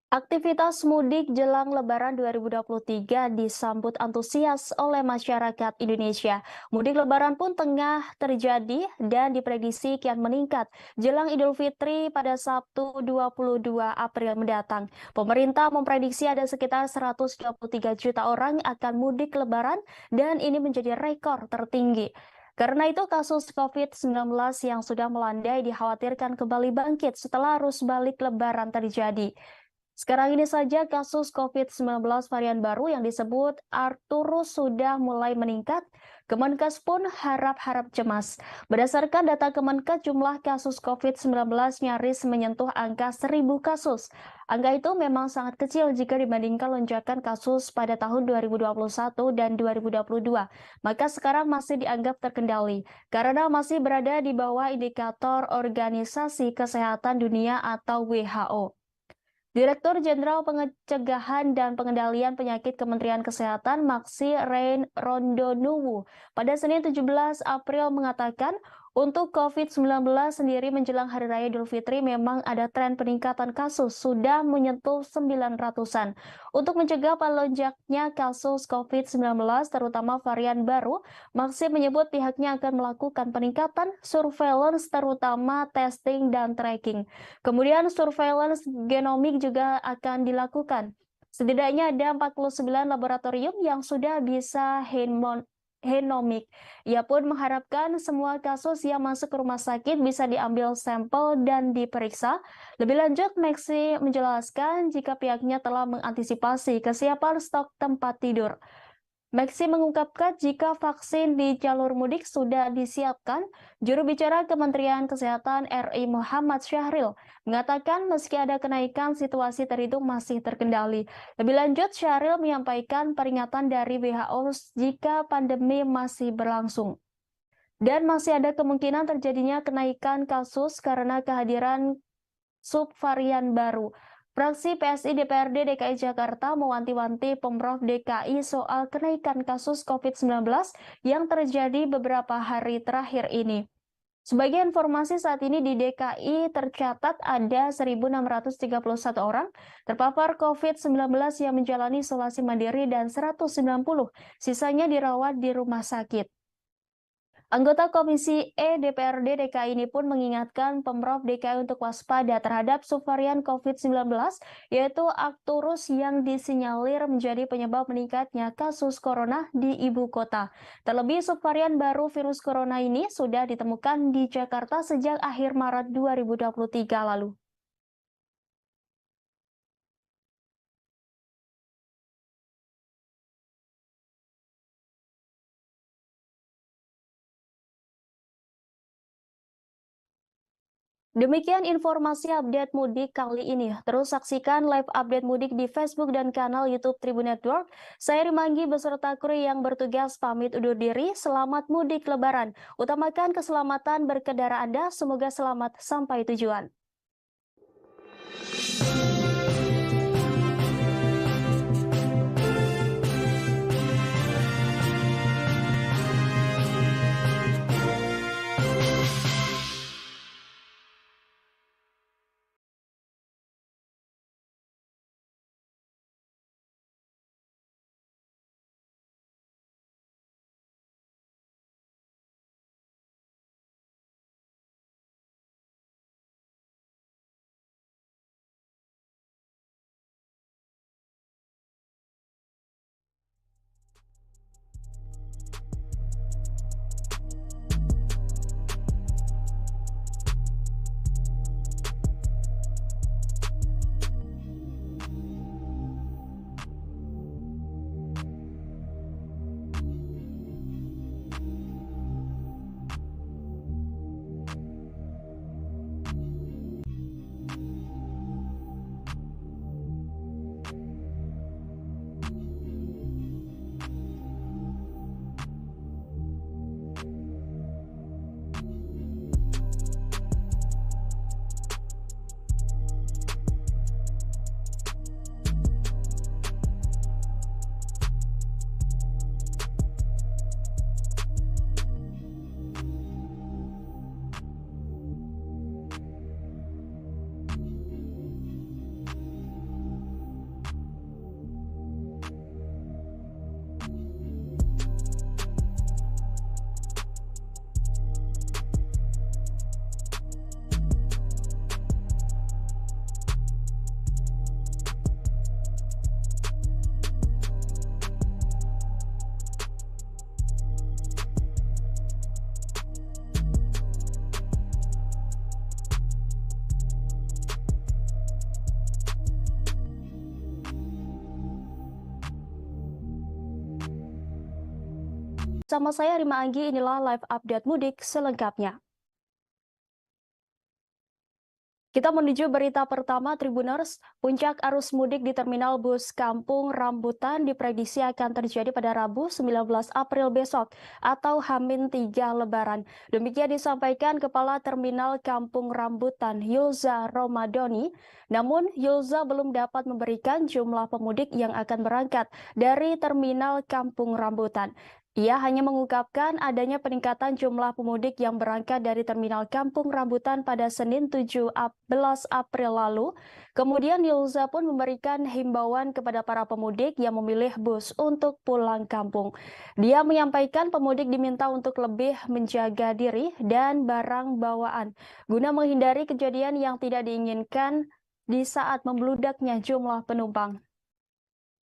Aktivitas mudik jelang Lebaran 2023 disambut antusias oleh masyarakat Indonesia. Mudik Lebaran pun tengah terjadi dan diprediksi kian meningkat jelang Idul Fitri pada Sabtu 22 April mendatang. Pemerintah memprediksi ada sekitar 123 juta orang akan mudik Lebaran dan ini menjadi rekor tertinggi. Karena itu kasus COVID-19 yang sudah melandai dikhawatirkan kembali bangkit setelah arus balik Lebaran terjadi. Sekarang ini saja kasus COVID-19 varian baru yang disebut Arcturus sudah mulai meningkat. Kemenkes pun harap-harap cemas. Berdasarkan data Kemenkes, jumlah kasus COVID-19 nyaris menyentuh angka 1.000 kasus. Angka itu memang sangat kecil jika dibandingkan lonjakan kasus pada tahun 2021 dan 2022. Maka sekarang masih dianggap terkendali karena masih berada di bawah indikator Organisasi Kesehatan Dunia atau WHO. Direktur Jenderal Pencegahan dan Pengendalian Penyakit Kementerian Kesehatan Maksi Rein Rondonuwu pada Senin 17 April mengatakan untuk COVID-19 sendiri menjelang Hari Raya Idul Fitri memang ada tren peningkatan kasus sudah menyentuh 900-an. Untuk mencegah melonjaknya kasus COVID-19 terutama varian baru, Maksi menyebut pihaknya akan melakukan peningkatan surveillance terutama testing dan tracking. Kemudian surveillance genomik juga akan dilakukan. Setidaknya ada 49 laboratorium yang sudah bisa genomik. Ia pun mengharapkan semua kasus yang masuk ke rumah sakit bisa diambil sampel dan diperiksa. Lebih lanjut, Maksi menjelaskan jika pihaknya telah mengantisipasi kesiapan stok tempat tidur. Maksi mengungkapkan jika vaksin di jalur mudik sudah disiapkan, juru bicara Kementerian Kesehatan RI Muhammad Syahril mengatakan meski ada kenaikan situasi terhitung masih terkendali. Lebih lanjut, Syahril menyampaikan peringatan dari WHO jika pandemi masih berlangsung. Dan masih ada kemungkinan terjadinya kenaikan kasus karena kehadiran subvarian baru. Fraksi PSI DPRD DKI Jakarta mewanti-wanti Pemprov DKI soal kenaikan kasus COVID-19 yang terjadi beberapa hari terakhir ini. Sebagai informasi, saat ini di DKI tercatat ada 1.631 orang terpapar COVID-19 yang menjalani isolasi mandiri dan 190 sisanya dirawat di rumah sakit. Anggota Komisi E DPRD DKI ini pun mengingatkan Pemprov DKI untuk waspada terhadap subvarian COVID-19, yaitu Arcturus yang disinyalir menjadi penyebab meningkatnya kasus corona di ibu kota. Terlebih subvarian baru virus corona ini sudah ditemukan di Jakarta sejak akhir Maret 2023 lalu. Demikian informasi update mudik kali ini. Terus saksikan live update mudik di Facebook dan kanal YouTube Tribun Network. Saya Rimanggi beserta kru yang bertugas pamit undur diri. Selamat mudik Lebaran. Utamakan keselamatan berkendara Anda. Semoga selamat sampai tujuan. Bersama saya Rima Anggi, inilah live update mudik selengkapnya. Kita menuju berita pertama Tribuners. Puncak arus mudik di Terminal Bus Kampung Rambutan diprediksi akan terjadi pada Rabu 19 April besok atau H-3 Lebaran. Demikian disampaikan Kepala Terminal Kampung Rambutan Yulza Romadoni. Namun Yulza belum dapat memberikan jumlah pemudik yang akan berangkat dari Terminal Kampung Rambutan. Ia hanya mengungkapkan adanya peningkatan jumlah pemudik yang berangkat dari Terminal Kampung Rambutan pada Senin 17 April lalu. Kemudian Yulza pun memberikan himbauan kepada para pemudik yang memilih bus untuk pulang kampung. Dia menyampaikan pemudik diminta untuk lebih menjaga diri dan barang bawaan guna menghindari kejadian yang tidak diinginkan di saat membludaknya jumlah penumpang.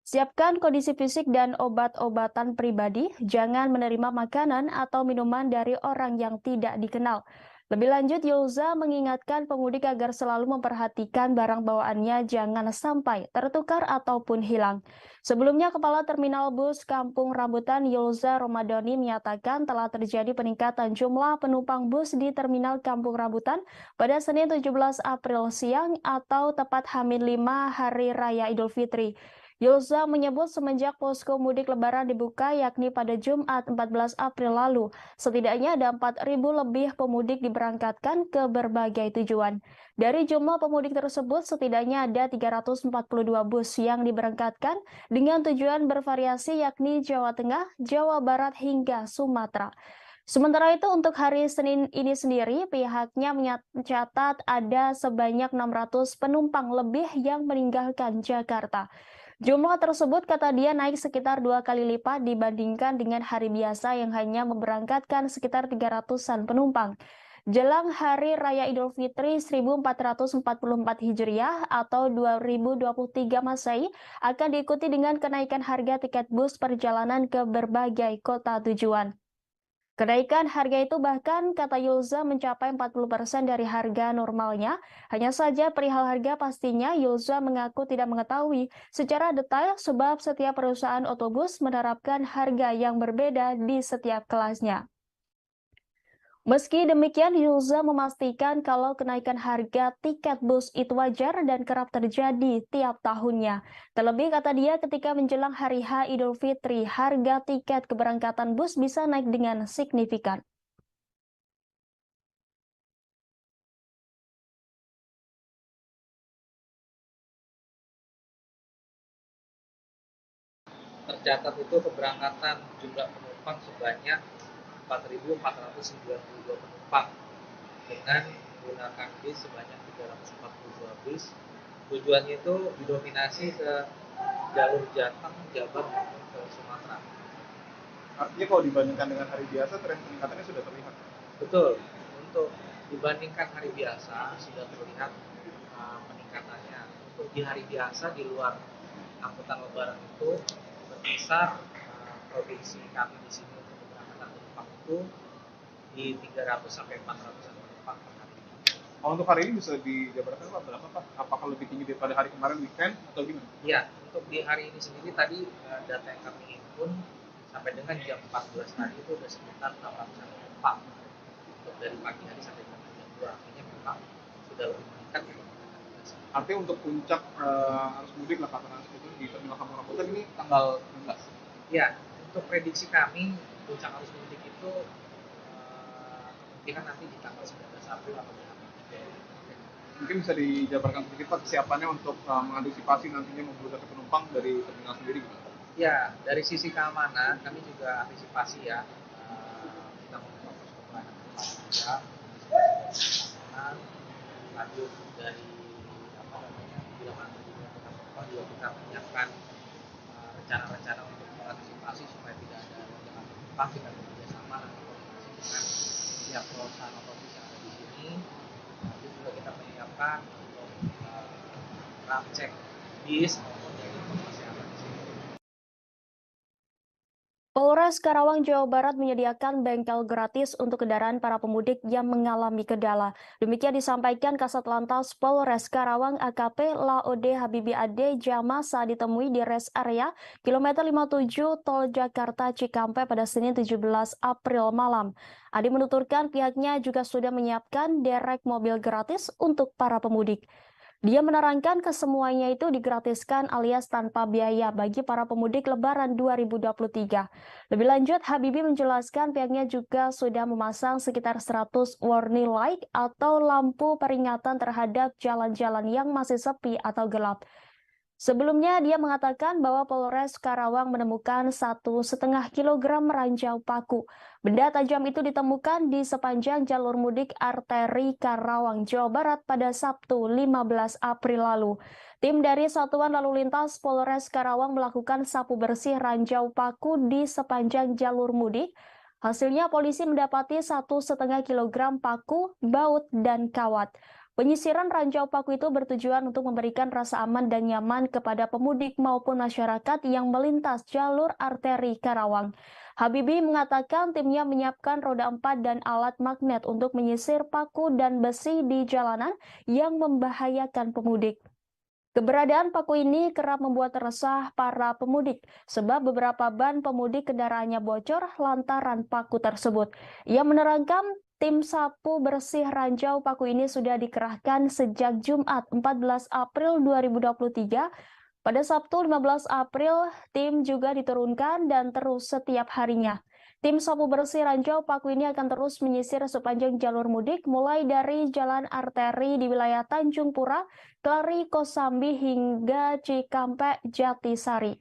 Siapkan kondisi fisik dan obat-obatan pribadi, jangan menerima makanan atau minuman dari orang yang tidak dikenal. Lebih lanjut, Yulza mengingatkan pemudik agar selalu memperhatikan barang bawaannya jangan sampai tertukar ataupun hilang. Sebelumnya, Kepala Terminal Bus Kampung Rambutan Yulza Romadoni menyatakan telah terjadi peningkatan jumlah penumpang bus di Terminal Kampung Rambutan pada Senin 17 April siang atau tepat H-5 Hari Raya Idul Fitri. Yulza menyebut semenjak posko mudik lebaran dibuka yakni pada Jumat 14 April lalu, setidaknya ada 4.000 lebih pemudik diberangkatkan ke berbagai tujuan. Dari jumlah pemudik tersebut, setidaknya ada 342 bus yang diberangkatkan dengan tujuan bervariasi yakni Jawa Tengah, Jawa Barat hingga Sumatera. Sementara itu untuk hari Senin ini sendiri, pihaknya mencatat ada sebanyak 600 penumpang lebih yang meninggalkan Jakarta. Jumlah tersebut kata dia naik sekitar 2 kali lipat dibandingkan dengan hari biasa yang hanya memberangkatkan sekitar 300-an penumpang. Jelang Hari Raya Idul Fitri 1444 Hijriah atau 2023 Masehi akan diikuti dengan kenaikan harga tiket bus perjalanan ke berbagai kota tujuan. Kenaikan harga itu bahkan kata Yulza mencapai 40% dari harga normalnya. Hanya saja perihal harga pastinya Yulza mengaku tidak mengetahui secara detail sebab setiap perusahaan otobus menerapkan harga yang berbeda di setiap kelasnya. Meski demikian, Yulza memastikan kalau kenaikan harga tiket bus itu wajar dan kerap terjadi tiap tahunnya. Terlebih kata dia ketika menjelang hari H Idul Fitri, harga tiket keberangkatan bus bisa naik dengan signifikan. Tercatat itu keberangkatan jumlah penumpang sebanyak 4.492 penumpang dengan menggunakan bis sebanyak 342 bis. Tujuannya itu didominasi ke jalur Jateng, Jabar maupun ke Sumatera. Artinya kalau dibandingkan dengan hari biasa, tren peningkatannya sudah terlihat. Betul, untuk dibandingkan hari biasa sudah terlihat peningkatannya. Untuk di hari biasa di luar angkutan lebaran itu berkisar provinsi kami di sini untuk keberangkatan penumpang itu di 300 sampai 400 penumpang per hari. Untuk hari ini bisa dijabarkan Pak berapa Pak? Apakah lebih tinggi daripada hari kemarin weekend atau gimana? Iya, untuk di hari ini sendiri tadi data yang kami himpun sampai dengan jam 14 tadi itu sudah sekitar 800 penumpang. Untuk dari pagi hari sampai jam 2 artinya memang sudah lebih meningkat dibandingkan hari biasa. Artinya untuk puncak arus mudik lah katakan itu di Terminal Kampung Rambutan ini tanggal 16. Ya, untuk prediksi kami puncak arus mudik itu kemungkinan nanti di tanggal 19 April atau di Mungkin bisa dijabarkan sedikit Pak kesiapannya untuk mengantisipasi nantinya membludaknya penumpang dari terminal sendiri gitu. Ya, dari sisi keamanan kami juga antisipasi ya. Kita membuka posko pelayanan juga, keamanan, lanjut dari bila mana terjadi penumpang juga kita menyiapkan rencana-rencana untuk mengantisipasi supaya tidak ada lonjakan penumpang. Kita bekerja sama dan koordinasi dengan pihak perusahaan otomobil yang ada di sini. Nanti juga kita menyiapkan untuk ram cek bis maupun dari kesehatan di sini. Polres Karawang, Jawa Barat menyediakan bengkel gratis untuk kendaraan para pemudik yang mengalami kendala. Demikian disampaikan Kasat Lantas Polres Karawang AKP Laode Habibi Ade Jama saat ditemui di rest area kilometer 57 Tol Jakarta Cikampek pada Senin 17 April malam. Ade menuturkan pihaknya juga sudah menyiapkan derek mobil gratis untuk para pemudik. Dia menerangkan kesemuanya itu digratiskan alias tanpa biaya bagi para pemudik Lebaran 2023. Lebih lanjut, Habibie menjelaskan pihaknya juga sudah memasang sekitar 100 warning light atau lampu peringatan terhadap jalan-jalan yang masih sepi atau gelap. Sebelumnya, dia mengatakan bahwa Polres Karawang menemukan 1,5 kilogram ranjau paku. Benda tajam itu ditemukan di sepanjang jalur mudik arteri Karawang, Jawa Barat pada Sabtu 15 April lalu. Tim dari Satuan Lalu Lintas Polres Karawang melakukan sapu bersih ranjau paku di sepanjang jalur mudik. Hasilnya polisi mendapati 1,5 kilogram paku, baut, dan kawat. Penyisiran ranjau paku itu bertujuan untuk memberikan rasa aman dan nyaman kepada pemudik maupun masyarakat yang melintas jalur arteri Karawang. Habibie mengatakan timnya menyiapkan roda 4 dan alat magnet untuk menyisir paku dan besi di jalanan yang membahayakan pemudik. Keberadaan paku ini kerap membuat resah para pemudik sebab beberapa ban pemudik kendaraannya bocor lantaran paku tersebut. Ia menerangkan tim sapu bersih ranjau paku ini sudah dikerahkan sejak Jumat 14 April 2023. Pada Sabtu 15 April, tim juga diturunkan dan terus setiap harinya. Tim sapu bersih ranjau paku ini akan terus menyisir sepanjang jalur mudik mulai dari jalan arteri di wilayah Tanjung Pura, Kelari, Kosambi hingga Cikampek, Jatisari.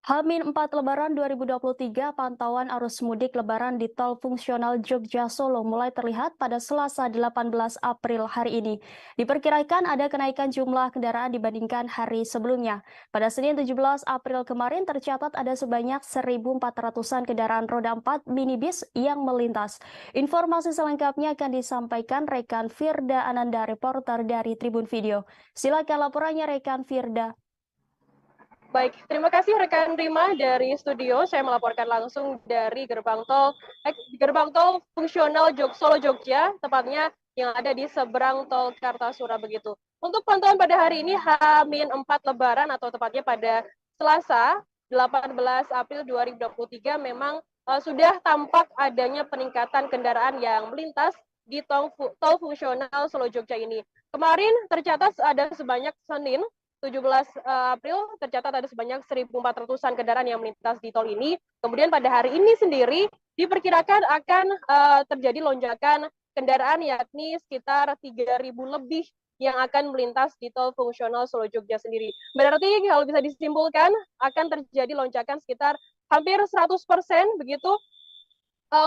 H-4 Lebaran 2023, pantauan arus mudik Lebaran di tol fungsional Jogja Solo mulai terlihat pada Selasa 18 April hari ini. Diperkirakan ada kenaikan jumlah kendaraan dibandingkan hari sebelumnya. Pada Senin 17 April kemarin tercatat ada sebanyak 1.400-an kendaraan roda 4 minibus yang melintas. Informasi selengkapnya akan disampaikan rekan Firda Ananda, reporter dari Tribun Video. Silakan laporannya rekan Firda. Baik, terima kasih rekan Rima dari studio. Saya melaporkan langsung dari gerbang tol fungsional Solo Jogja, tepatnya yang ada di seberang tol Kartasura begitu. Untuk pantauan pada hari ini H-4 Lebaran atau tepatnya pada Selasa 18 April 2023 memang sudah tampak adanya peningkatan kendaraan yang melintas di tol fungsional Solo Jogja ini. Kemarin tercatat ada sebanyak Senin 17 April tercatat ada sebanyak 1.400-an kendaraan yang melintas di tol ini. Kemudian pada hari ini sendiri diperkirakan akan terjadi lonjakan kendaraan yakni sekitar 3.000 lebih yang akan melintas di tol fungsional Solo Jogja sendiri. Berarti kalau bisa disimpulkan akan terjadi lonjakan sekitar hampir 100% begitu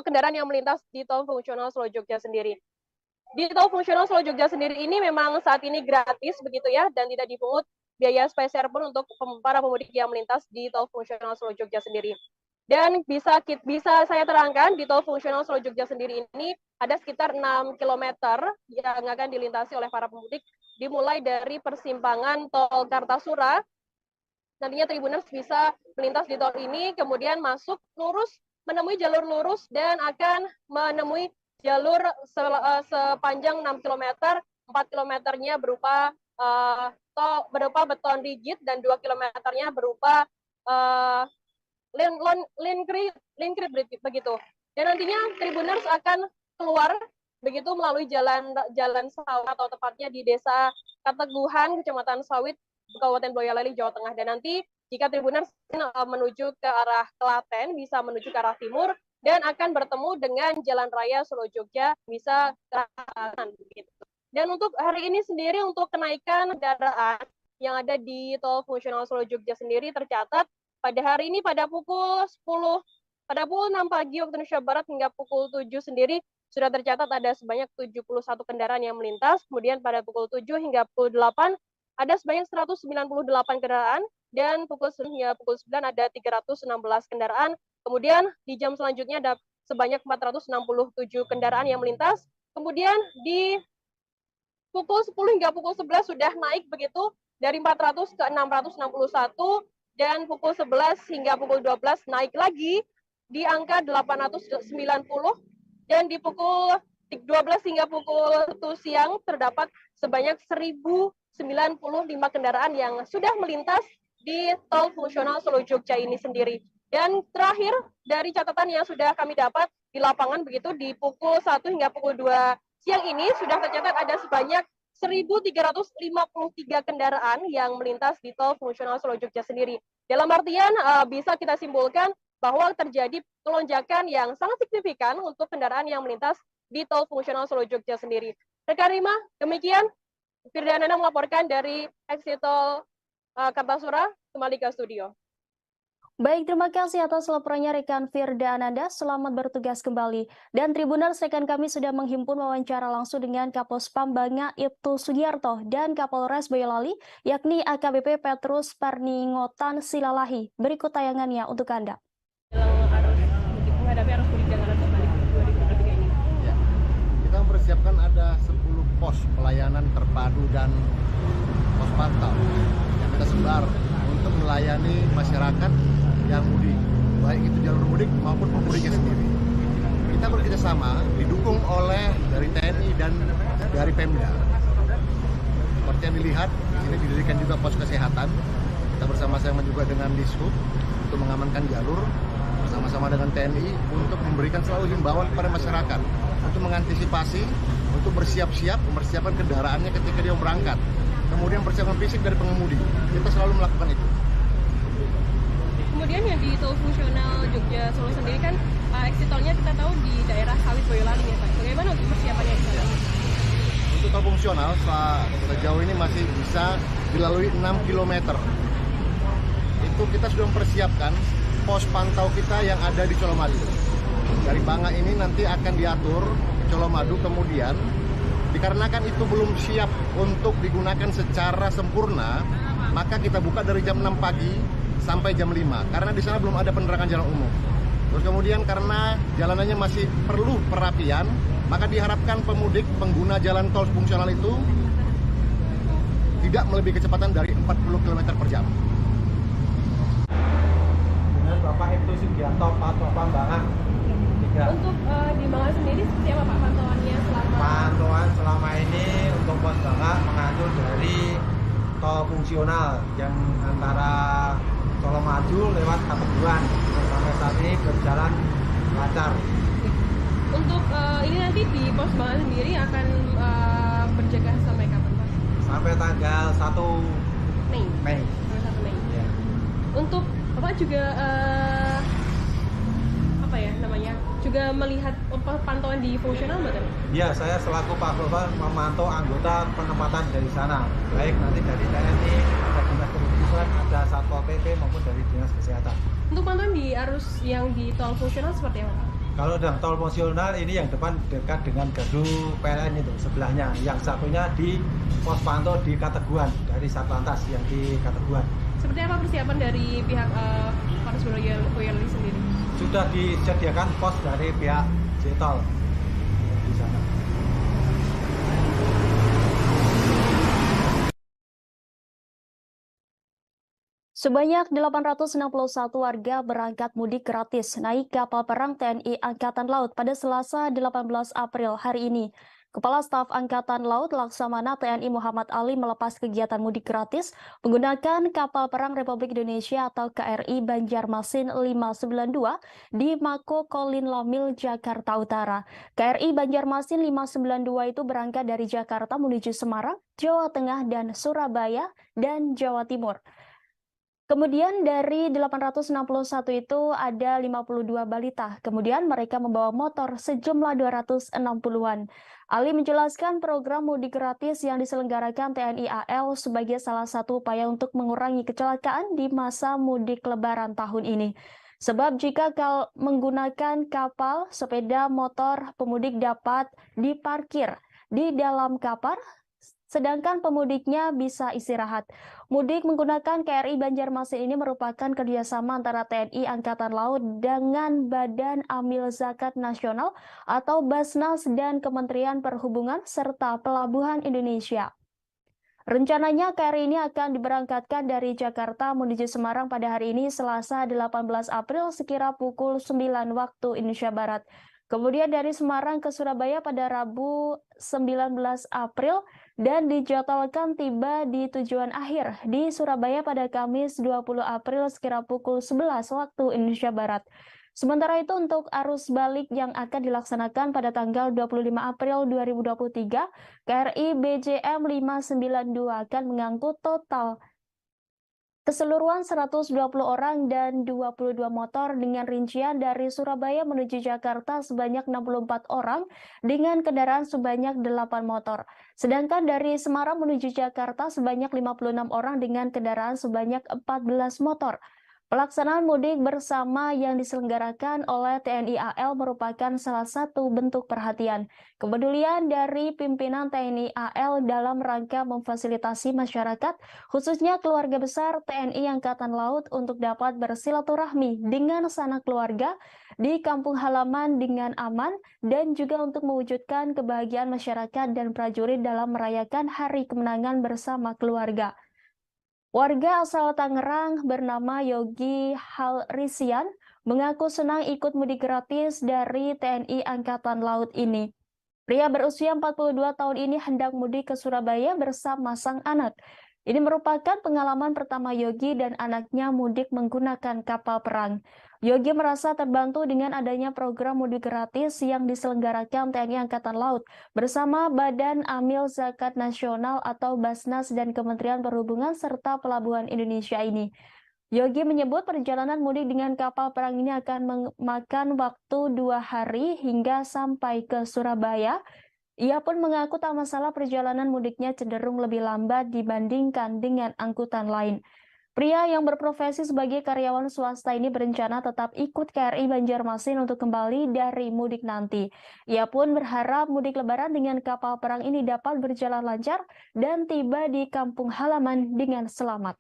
kendaraan yang melintas di tol fungsional Solo Jogja sendiri. Di tol fungsional Solo Jogja sendiri ini memang saat ini gratis begitu ya dan tidak dipungut biaya spesial pun untuk para pemudik yang melintas di tol fungsional Solo Jogja sendiri. Dan bisa saya terangkan di tol fungsional Solo Jogja sendiri ini ada sekitar 6 km yang akan dilintasi oleh para pemudik dimulai dari persimpangan tol Kartasura. Nantinya Tribuners bisa melintas di tol ini kemudian masuk lurus menemui jalur lurus dan akan menemui jalur sepanjang 6 km, 4 kilometernya berupa beton rigid dan 2 kilometernya berupa lane creep begitu. Dan nantinya Tribuners akan keluar begitu melalui jalan sawit atau tepatnya di Desa Kateguhan, Kecamatan Sawit, Kabupaten Boyolali, Jawa Tengah. Dan nanti jika Tribuners menuju ke arah Klaten, bisa menuju ke arah timur dan akan bertemu dengan Jalan Raya Solo Jogja, bisa ke arah kanan. Dan untuk hari ini sendiri, untuk kenaikan kendaraan yang ada di tol fungsional Solo Jogja sendiri tercatat pada hari ini pada pukul 6 pagi waktu Indonesia Barat hingga pukul 7 sendiri sudah tercatat ada sebanyak 71 kendaraan yang melintas. Kemudian pada pukul 7 hingga pukul 8 ada sebanyak 198 kendaraan, dan pukul 9 hingga pukul 9 ada 316 kendaraan. Kemudian di jam selanjutnya ada sebanyak 467 kendaraan yang melintas. Kemudian di pukul 10 hingga pukul 11 sudah naik begitu dari 400 ke 661, dan pukul 11 hingga pukul 12 naik lagi di angka 890, dan di pukul 12 hingga pukul 1 siang terdapat sebanyak 1095 kendaraan yang sudah melintas di tol fungsional Solo Jogja ini sendiri. Dan terakhir dari catatan yang sudah kami dapat di lapangan begitu, di pukul 1 hingga pukul 2 siang ini sudah tercatat ada sebanyak 1.353 kendaraan yang melintas di tol fungsional Solo Jogja sendiri. Dalam artian bisa kita simpulkan bahwa terjadi lonjakan yang sangat signifikan untuk kendaraan yang melintas di tol fungsional Solo Jogja sendiri. Rekan Rima, demikian Firdanana melaporkan dari exit tol Kartasura, kembali ke studio. Baik, terima kasih atas laporannya rekan Firda Ananda. Selamat bertugas kembali. Dan Tribuners, rekan kami sudah menghimpun wawancara langsung dengan Kapospam Banga Ibtu Sugiarto dan Kapolres Boyolali, yakni AKBP Petrus Parningotan Silalahi. Berikut tayangannya untuk Anda. Menghadapi arus mudik dan arus balik 2023 ini. Ya, kita mempersiapkan ada 10 pos pelayanan terpadu dan pos pantau yang kita sebar untuk melayani masyarakat yang mudik, baik itu jalur mudik maupun pemudiknya sendiri. Kita bekerjasama didukung oleh dari TNI dan dari Pemda. Seperti yang dilihat, di sini didirikan juga pos kesehatan. Kita bersama-sama juga dengan Dishub untuk mengamankan jalur, bersama-sama dengan TNI untuk memberikan selalu himbauan kepada masyarakat untuk mengantisipasi, untuk bersiap-siap, mempersiapkan kendaraannya ketika dia berangkat. Kemudian persiapan fisik dari pengemudi. Kita selalu melakukan itu. Kemudian yang di tol fungsional Jogja Solo sendiri kan exit tolnya kita tahu di daerah Sawit Boyolali ya Pak. Bagaimana untuk persiapannya di sana? Untuk tol fungsional sejauh ini masih bisa dilalui 6 km. Itu kita sudah mempersiapkan pos pantau kita yang ada di Colomadu. Dari Banga ini nanti akan diatur ke Colomadu, kemudian dikarenakan itu belum siap untuk digunakan secara sempurna, maka kita buka dari jam 6 pagi sampai jam 5, karena di sana belum ada penerangan jalan umum. Terus kemudian karena jalanannya masih perlu perapian, maka diharapkan pemudik pengguna jalan tol fungsional itu tidak melebihi kecepatan dari 40 km per jam. Dengan Bapak Ibtu Sugiarto, Pak Banga. Untuk di Banga sendiri seperti apa Pak pantauannya selama? Pantauan selama ini untuk pos Banga mengatur dari tol fungsional yang antara Colomadu lewat Kateguhan, sampai saat ini berjalan lancar. Untuk ini nanti di pos Banga sendiri akan berjaga sampai kapan Pak? Sampai tanggal 1 Mei. Mei. Tanggal 1 Mei. Ya. Untuk Bapak juga apa ya namanya? Juga melihat pantauan di fungsional betul? Ya, saya selaku Pak Gopal memantau anggota penempatan dari sana, baik nanti dari TNI, ada dinas kependudukan, ada Satpol PP maupun dari dinas kesehatan. Untuk pantauan di arus yang di tol fungsional seperti apa Pak? Kalau dalam tol fungsional ini yang depan dekat dengan gardu PLN itu sebelahnya, yang satunya di pos pantau di Kateguhan dari Satlantas yang di Kateguhan. Seperti apa persiapan dari pihak Polres Boyolali sendiri? Sudah disediakan pos dari pihak Jtol di sana. Sebanyak 861 warga berangkat mudik gratis naik kapal perang TNI Angkatan Laut pada Selasa 18 April hari ini. Kepala Staf Angkatan Laut Laksamana TNI Muhammad Ali melepas kegiatan mudik gratis menggunakan kapal perang Republik Indonesia atau KRI Banjarmasin 592 di Mako Kolin Lamil, Jakarta Utara. KRI Banjarmasin 592 itu berangkat dari Jakarta menuju Semarang, Jawa Tengah, dan Surabaya, dan Jawa Timur. Kemudian dari 861 itu ada 52 balita. Kemudian mereka membawa motor sejumlah 260-an. Ali menjelaskan program mudik gratis yang diselenggarakan TNI AL sebagai salah satu upaya untuk mengurangi kecelakaan di masa mudik Lebaran tahun ini. Sebab jika menggunakan kapal, sepeda motor, pemudik dapat diparkir di dalam kapal, sedangkan pemudiknya bisa istirahat. Mudik menggunakan KRI Banjarmasin ini merupakan kerjasama antara TNI Angkatan Laut dengan Badan Amil Zakat Nasional atau Basnas dan Kementerian Perhubungan serta Pelabuhan Indonesia. Rencananya KRI ini akan diberangkatkan dari Jakarta menuju Semarang pada hari ini Selasa 18 April sekira pukul 9 waktu Indonesia Barat. Kemudian dari Semarang ke Surabaya pada Rabu 19 April dan dijadwalkan tiba di tujuan akhir di Surabaya pada Kamis 20 April sekira pukul 11 waktu Indonesia Barat. Sementara itu untuk arus balik yang akan dilaksanakan pada tanggal 25 April 2023, KRI BJM 592 akan mengangkut total keseluruhan 120 orang dan 22 motor dengan rincian dari Surabaya menuju Jakarta sebanyak 64 orang dengan kendaraan sebanyak 8 motor. Sedangkan dari Semarang menuju Jakarta sebanyak 56 orang dengan kendaraan sebanyak 14 motor. Pelaksanaan mudik bersama yang diselenggarakan oleh TNI AL merupakan salah satu bentuk perhatian, kepedulian dari pimpinan TNI AL dalam rangka memfasilitasi masyarakat, khususnya keluarga besar TNI Angkatan Laut untuk dapat bersilaturahmi dengan sanak keluarga di kampung halaman dengan aman dan juga untuk mewujudkan kebahagiaan masyarakat dan prajurit dalam merayakan Hari Kemenangan bersama keluarga. Warga asal Tangerang bernama Yogi Halrisian mengaku senang ikut mudik gratis dari TNI Angkatan Laut ini. Pria berusia 42 tahun ini hendak mudik ke Surabaya bersama sang anak. Ini merupakan pengalaman pertama Yogi dan anaknya mudik menggunakan kapal perang. Yogi merasa terbantu dengan adanya program mudik gratis yang diselenggarakan TNI Angkatan Laut bersama Badan Amil Zakat Nasional atau Basnas dan Kementerian Perhubungan serta Pelabuhan Indonesia ini. Yogi menyebut perjalanan mudik dengan kapal perang ini akan memakan waktu 2 hari hingga sampai ke Surabaya. Ia pun mengaku tak masalah perjalanan mudiknya cenderung lebih lambat dibandingkan dengan angkutan lain. Pria yang berprofesi sebagai karyawan swasta ini berencana tetap ikut KRI Banjarmasin untuk kembali dari mudik nanti. Ia pun berharap mudik Lebaran dengan kapal perang ini dapat berjalan lancar dan tiba di kampung halaman dengan selamat.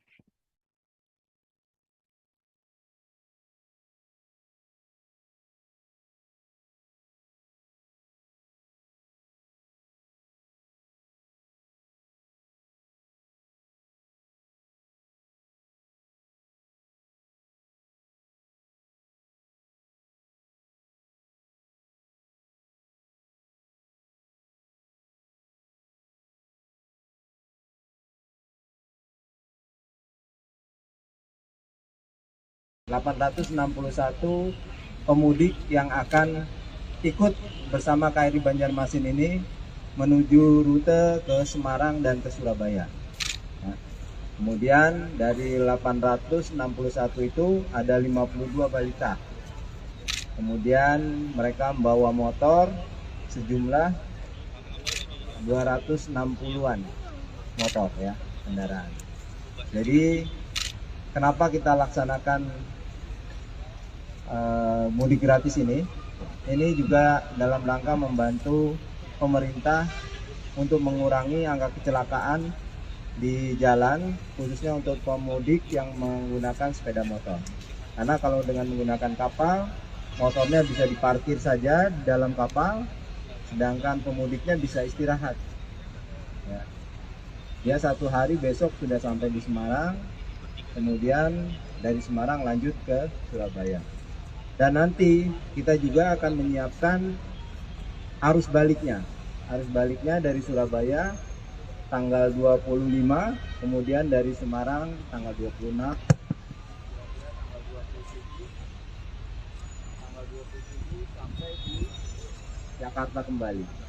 ...861 pemudik yang akan ikut bersama KRI Banjarmasin ini menuju rute ke Semarang dan ke Surabaya. Nah, kemudian dari 861 itu ada 52 balita. Kemudian mereka membawa motor sejumlah 260-an motor ya, kendaraan. Jadi kenapa kita laksanakan mudik gratis ini juga dalam rangka membantu pemerintah untuk mengurangi angka kecelakaan di jalan, khususnya untuk pemudik yang menggunakan sepeda motor. Karena kalau dengan menggunakan kapal, motornya bisa diparkir saja di dalam kapal, sedangkan pemudiknya bisa istirahat. Ya. Dia 1 hari besok sudah sampai di Semarang, kemudian dari Semarang lanjut ke Surabaya. Dan nanti kita juga akan menyiapkan arus baliknya. Arus baliknya dari Surabaya tanggal 25, kemudian dari Semarang tanggal 26, tanggal 27 sampai di Jakarta kembali.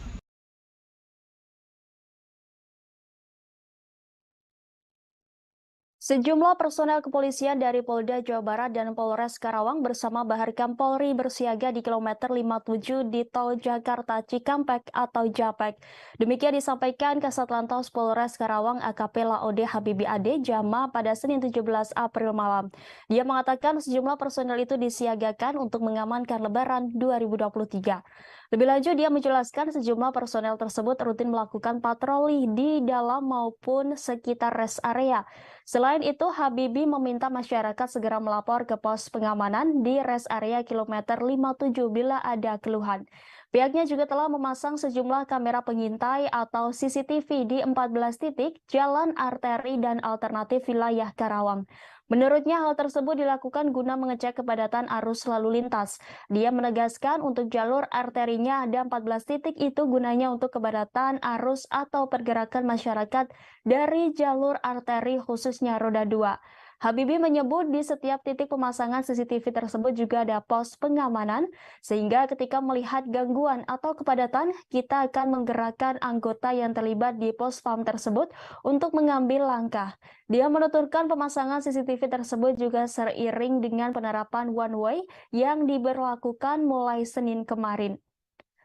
Sejumlah personel kepolisian dari Polda Jawa Barat dan Polres Karawang bersama Baharkam Polri bersiaga di kilometer 57 di Tol Jakarta Cikampek atau Japek. Demikian disampaikan Kasat Lantas Polres Karawang AKP Laode Habibi Ade Jama pada Senin 17 April malam. Dia mengatakan sejumlah personel itu disiagakan untuk mengamankan Lebaran 2023. Lebih lanjut, dia menjelaskan sejumlah personel tersebut rutin melakukan patroli di dalam maupun sekitar rest area. Selain itu, Habibie meminta masyarakat segera melapor ke pos pengamanan di rest area kilometer 57 bila ada keluhan. Pihaknya juga telah memasang sejumlah kamera pengintai atau CCTV di 14 titik jalan arteri dan alternatif wilayah Karawang. Menurutnya hal tersebut dilakukan guna mengecek kepadatan arus lalu lintas. Dia menegaskan untuk jalur arterinya ada 14 titik itu gunanya untuk kepadatan arus atau pergerakan masyarakat dari jalur arteri khususnya roda 2. Habibie menyebut di setiap titik pemasangan CCTV tersebut juga ada pos pengamanan, sehingga ketika melihat gangguan atau kepadatan, kita akan menggerakkan anggota yang terlibat di pos PAM tersebut untuk mengambil langkah. Dia menuturkan pemasangan CCTV tersebut juga seiring dengan penerapan one way yang diberlakukan mulai Senin kemarin.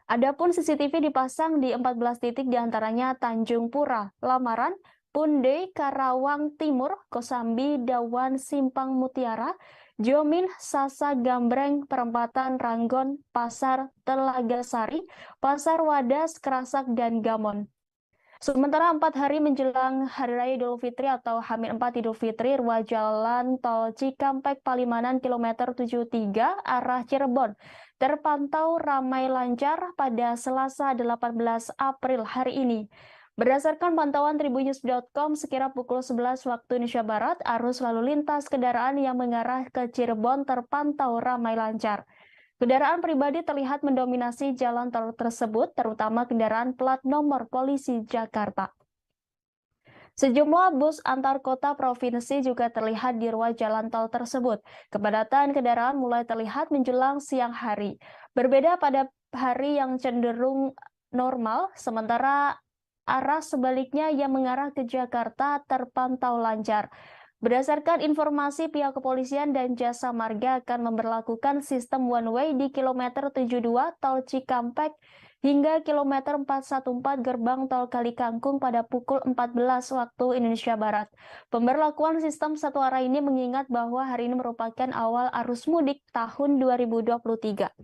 Adapun CCTV dipasang di 14 titik diantaranya Tanjung Pura, Lamaran, Punde, Karawang Timur, Kosambi, Dawan, Simpang Mutiara, Jomin, Sasa Gambreng, Perempatan Ranggon, Pasar Telaga Sari, Pasar Wadas, Kerasak, dan Gamon. Sementara 4 hari menjelang Hari Raya Idul Fitri atau H-4 Idul Fitri, ruas jalan tol Cikampek Palimanan kilometer 73 arah Cirebon terpantau ramai lancar pada Selasa 18 April hari ini. Berdasarkan pantauan tribunnews.com, sekira pukul 11 waktu Indonesia Barat, arus lalu lintas kendaraan yang mengarah ke Cirebon terpantau ramai lancar. Kendaraan pribadi terlihat mendominasi jalan tol tersebut, terutama kendaraan plat nomor polisi Jakarta. Sejumlah bus antar kota provinsi juga terlihat di ruas jalan tol tersebut. Kepadatan kendaraan mulai terlihat menjelang siang hari. Berbeda pada hari yang cenderung normal, sementara arah sebaliknya yang mengarah ke Jakarta terpantau lancar. Berdasarkan informasi pihak kepolisian dan jasa marga akan memberlakukan sistem one way di kilometer 72 tol Cikampek hingga kilometer 414 gerbang tol Kalikangkung pada pukul 14 waktu Indonesia Barat. Pemberlakuan sistem satu arah ini mengingat bahwa hari ini merupakan awal arus mudik tahun 2023.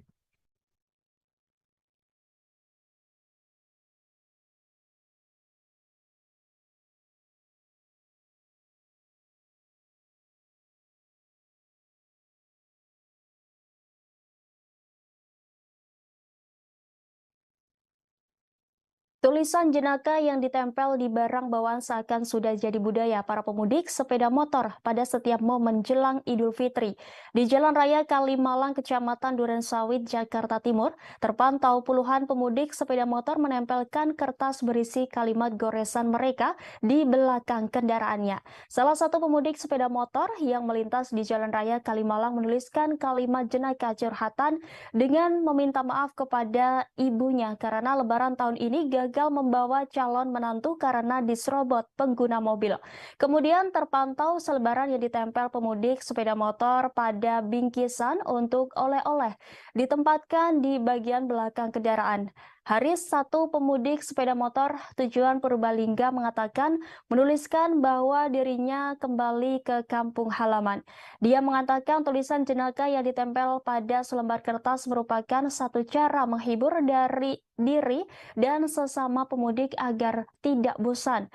Tulisan jenaka yang ditempel di barang bawaan seakan sudah jadi budaya para pemudik sepeda motor pada setiap momen jelang Idul Fitri. Di Jalan Raya Kalimalang, Kecamatan Durensawit, Jakarta Timur, terpantau puluhan pemudik sepeda motor menempelkan kertas berisi kalimat goresan mereka di belakang kendaraannya. Salah satu pemudik sepeda motor yang melintas di Jalan Raya Kalimalang menuliskan kalimat jenaka curhatan dengan meminta maaf kepada ibunya karena Lebaran tahun ini gagal membawa calon menantu karena diserobot pengguna mobil. Kemudian terpantau selebaran yang ditempel pemudik sepeda motor pada bingkisan untuk oleh-oleh ditempatkan di bagian belakang kendaraan. Haris, satu pemudik sepeda motor tujuan Purbalingga, mengatakan menuliskan bahwa dirinya kembali ke kampung halaman. Dia mengatakan tulisan jenaka yang ditempel pada selembar kertas merupakan satu cara menghibur dari diri dan sesama pemudik agar tidak bosan.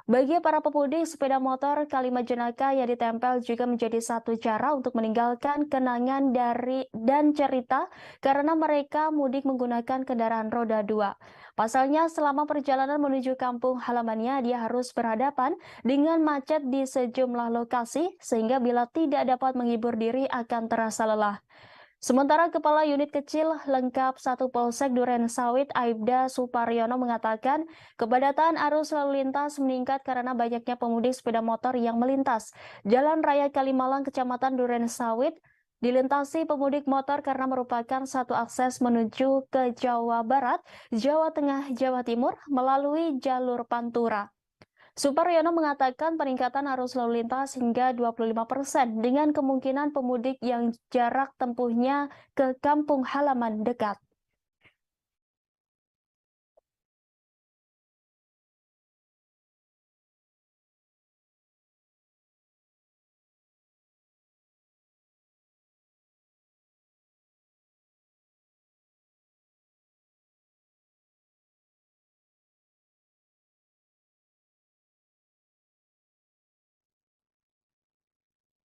Bagi para pemudik sepeda motor, kalimat jenaka yang ditempel juga menjadi satu cara untuk meninggalkan kenangan dan cerita karena mereka mudik menggunakan kendaraan roda 2. Pasalnya, selama perjalanan menuju kampung halamannya, dia harus berhadapan dengan macet di sejumlah lokasi, sehingga bila tidak dapat menghibur diri akan terasa lelah. Sementara Kepala Unit Kecil Lengkap 1 Polsek Duren Sawit Aibda Suparyono mengatakan kepadatan arus lalu lintas meningkat karena banyaknya pemudik sepeda motor yang melintas. Jalan Raya Kalimalang Kecamatan Duren Sawit dilintasi pemudik motor karena merupakan satu akses menuju ke Jawa Barat, Jawa Tengah, Jawa Timur melalui jalur Pantura. Suparyono mengatakan peningkatan arus lalu lintas hingga 25% dengan kemungkinan pemudik yang jarak tempuhnya ke kampung halaman dekat.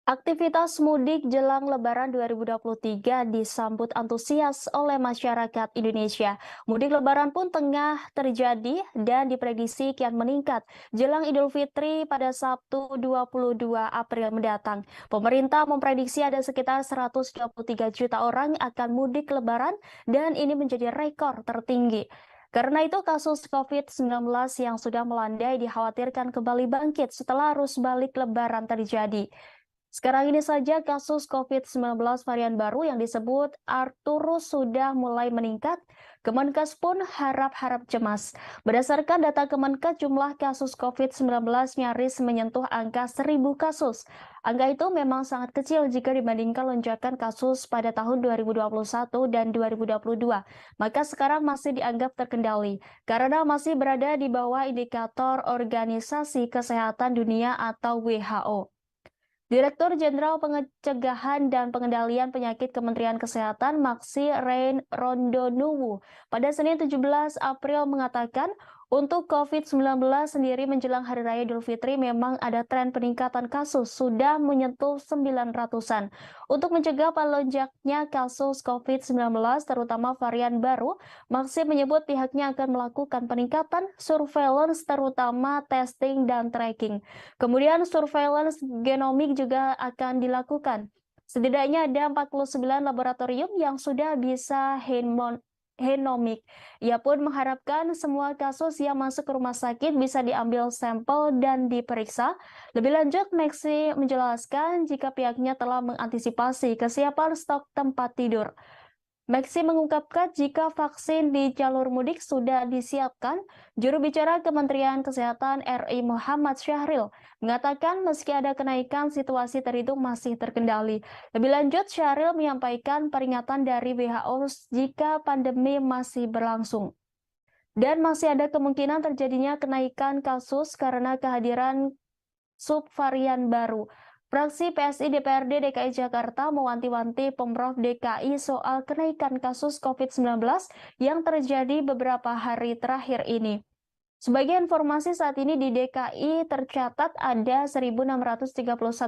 Aktivitas mudik jelang Lebaran 2023 disambut antusias oleh masyarakat Indonesia. Mudik Lebaran pun tengah terjadi dan diprediksi kian meningkat jelang Idul Fitri pada Sabtu 22 April mendatang. Pemerintah memprediksi ada sekitar 123 juta orang akan mudik Lebaran dan ini menjadi rekor tertinggi. Karena itu kasus COVID-19 yang sudah melandai dikhawatirkan kembali bangkit setelah arus balik Lebaran terjadi. Sekarang ini saja kasus COVID-19 varian baru yang disebut Arcturus sudah mulai meningkat. Kemenkes pun harap-harap cemas. Berdasarkan data Kemenkes, jumlah kasus COVID-19 nyaris menyentuh angka 1.000 kasus. Angka itu memang sangat kecil jika dibandingkan lonjakan kasus pada tahun 2021 dan 2022. Maka sekarang masih dianggap terkendali karena masih berada di bawah indikator Organisasi Kesehatan Dunia atau WHO. Direktur Jenderal Pencegahan dan Pengendalian Penyakit Kementerian Kesehatan Maksi Rein Rondonuwu pada Senin 17 April mengatakan untuk COVID-19 sendiri menjelang Hari Raya Idul Fitri memang ada tren peningkatan kasus sudah menyentuh 900-an. Untuk mencegah melonjaknya kasus COVID-19 terutama varian baru, Maksi menyebut pihaknya akan melakukan peningkatan surveillance terutama testing dan tracking. Kemudian surveillance genomik juga akan dilakukan. Setidaknya ada 49 laboratorium yang sudah bisa genomik. Ia pun mengharapkan semua kasus yang masuk ke rumah sakit bisa diambil sampel dan diperiksa. Lebih lanjut, Maksi menjelaskan jika pihaknya telah mengantisipasi kesiapan stok tempat tidur. Maksi mengungkapkan jika vaksin di jalur mudik sudah disiapkan, juru bicara Kementerian Kesehatan RI Muhammad Syahril mengatakan meski ada kenaikan, situasi terhitung masih terkendali. Lebih lanjut, Syahril menyampaikan peringatan dari WHO jika pandemi masih berlangsung. Dan masih ada kemungkinan terjadinya kenaikan kasus karena kehadiran subvarian baru. Fraksi PSI DPRD DKI Jakarta mewanti-wanti Pemprov DKI soal kenaikan kasus COVID-19 yang terjadi beberapa hari terakhir ini. Sebagai informasi, saat ini di DKI tercatat ada 1.631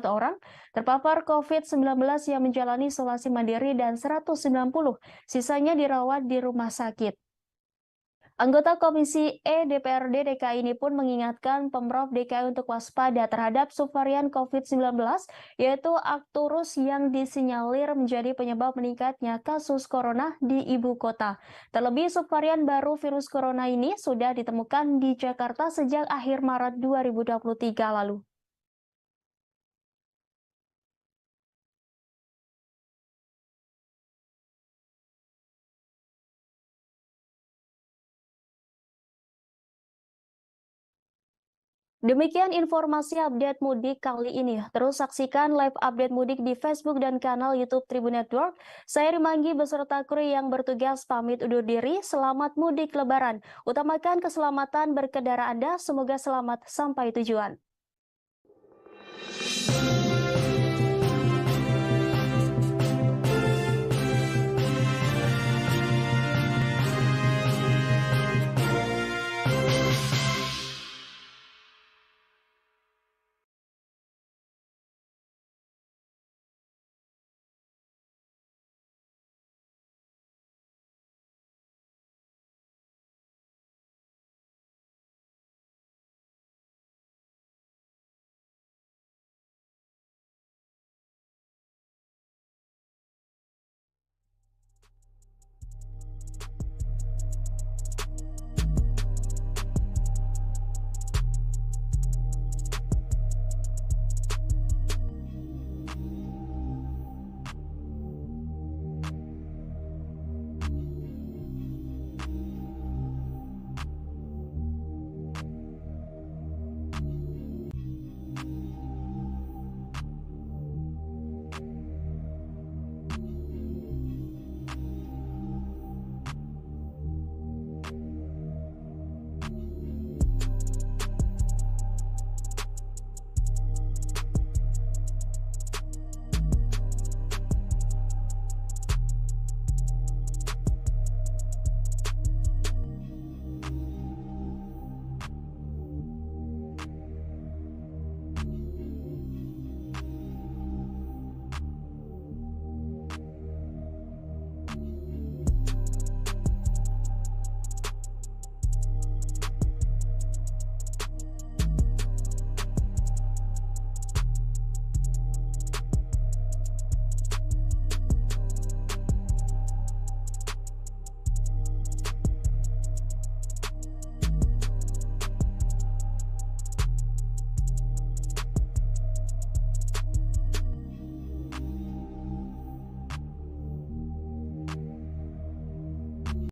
orang terpapar COVID-19 yang menjalani isolasi mandiri dan 190 sisanya dirawat di rumah sakit. Anggota Komisi E DPRD DKI ini pun mengingatkan Pemprov DKI untuk waspada terhadap subvarian COVID-19, yaitu Arcturus yang disinyalir menjadi penyebab meningkatnya kasus corona di ibu kota. Terlebih subvarian baru virus corona ini sudah ditemukan di Jakarta sejak akhir Maret 2023 lalu. Demikian informasi update mudik kali ini. Terus saksikan live update mudik di Facebook dan kanal YouTube Tribun Network. Saya Rimanggi beserta kru yang bertugas pamit undur diri. Selamat mudik Lebaran. Utamakan keselamatan berkendara Anda. Semoga selamat sampai tujuan.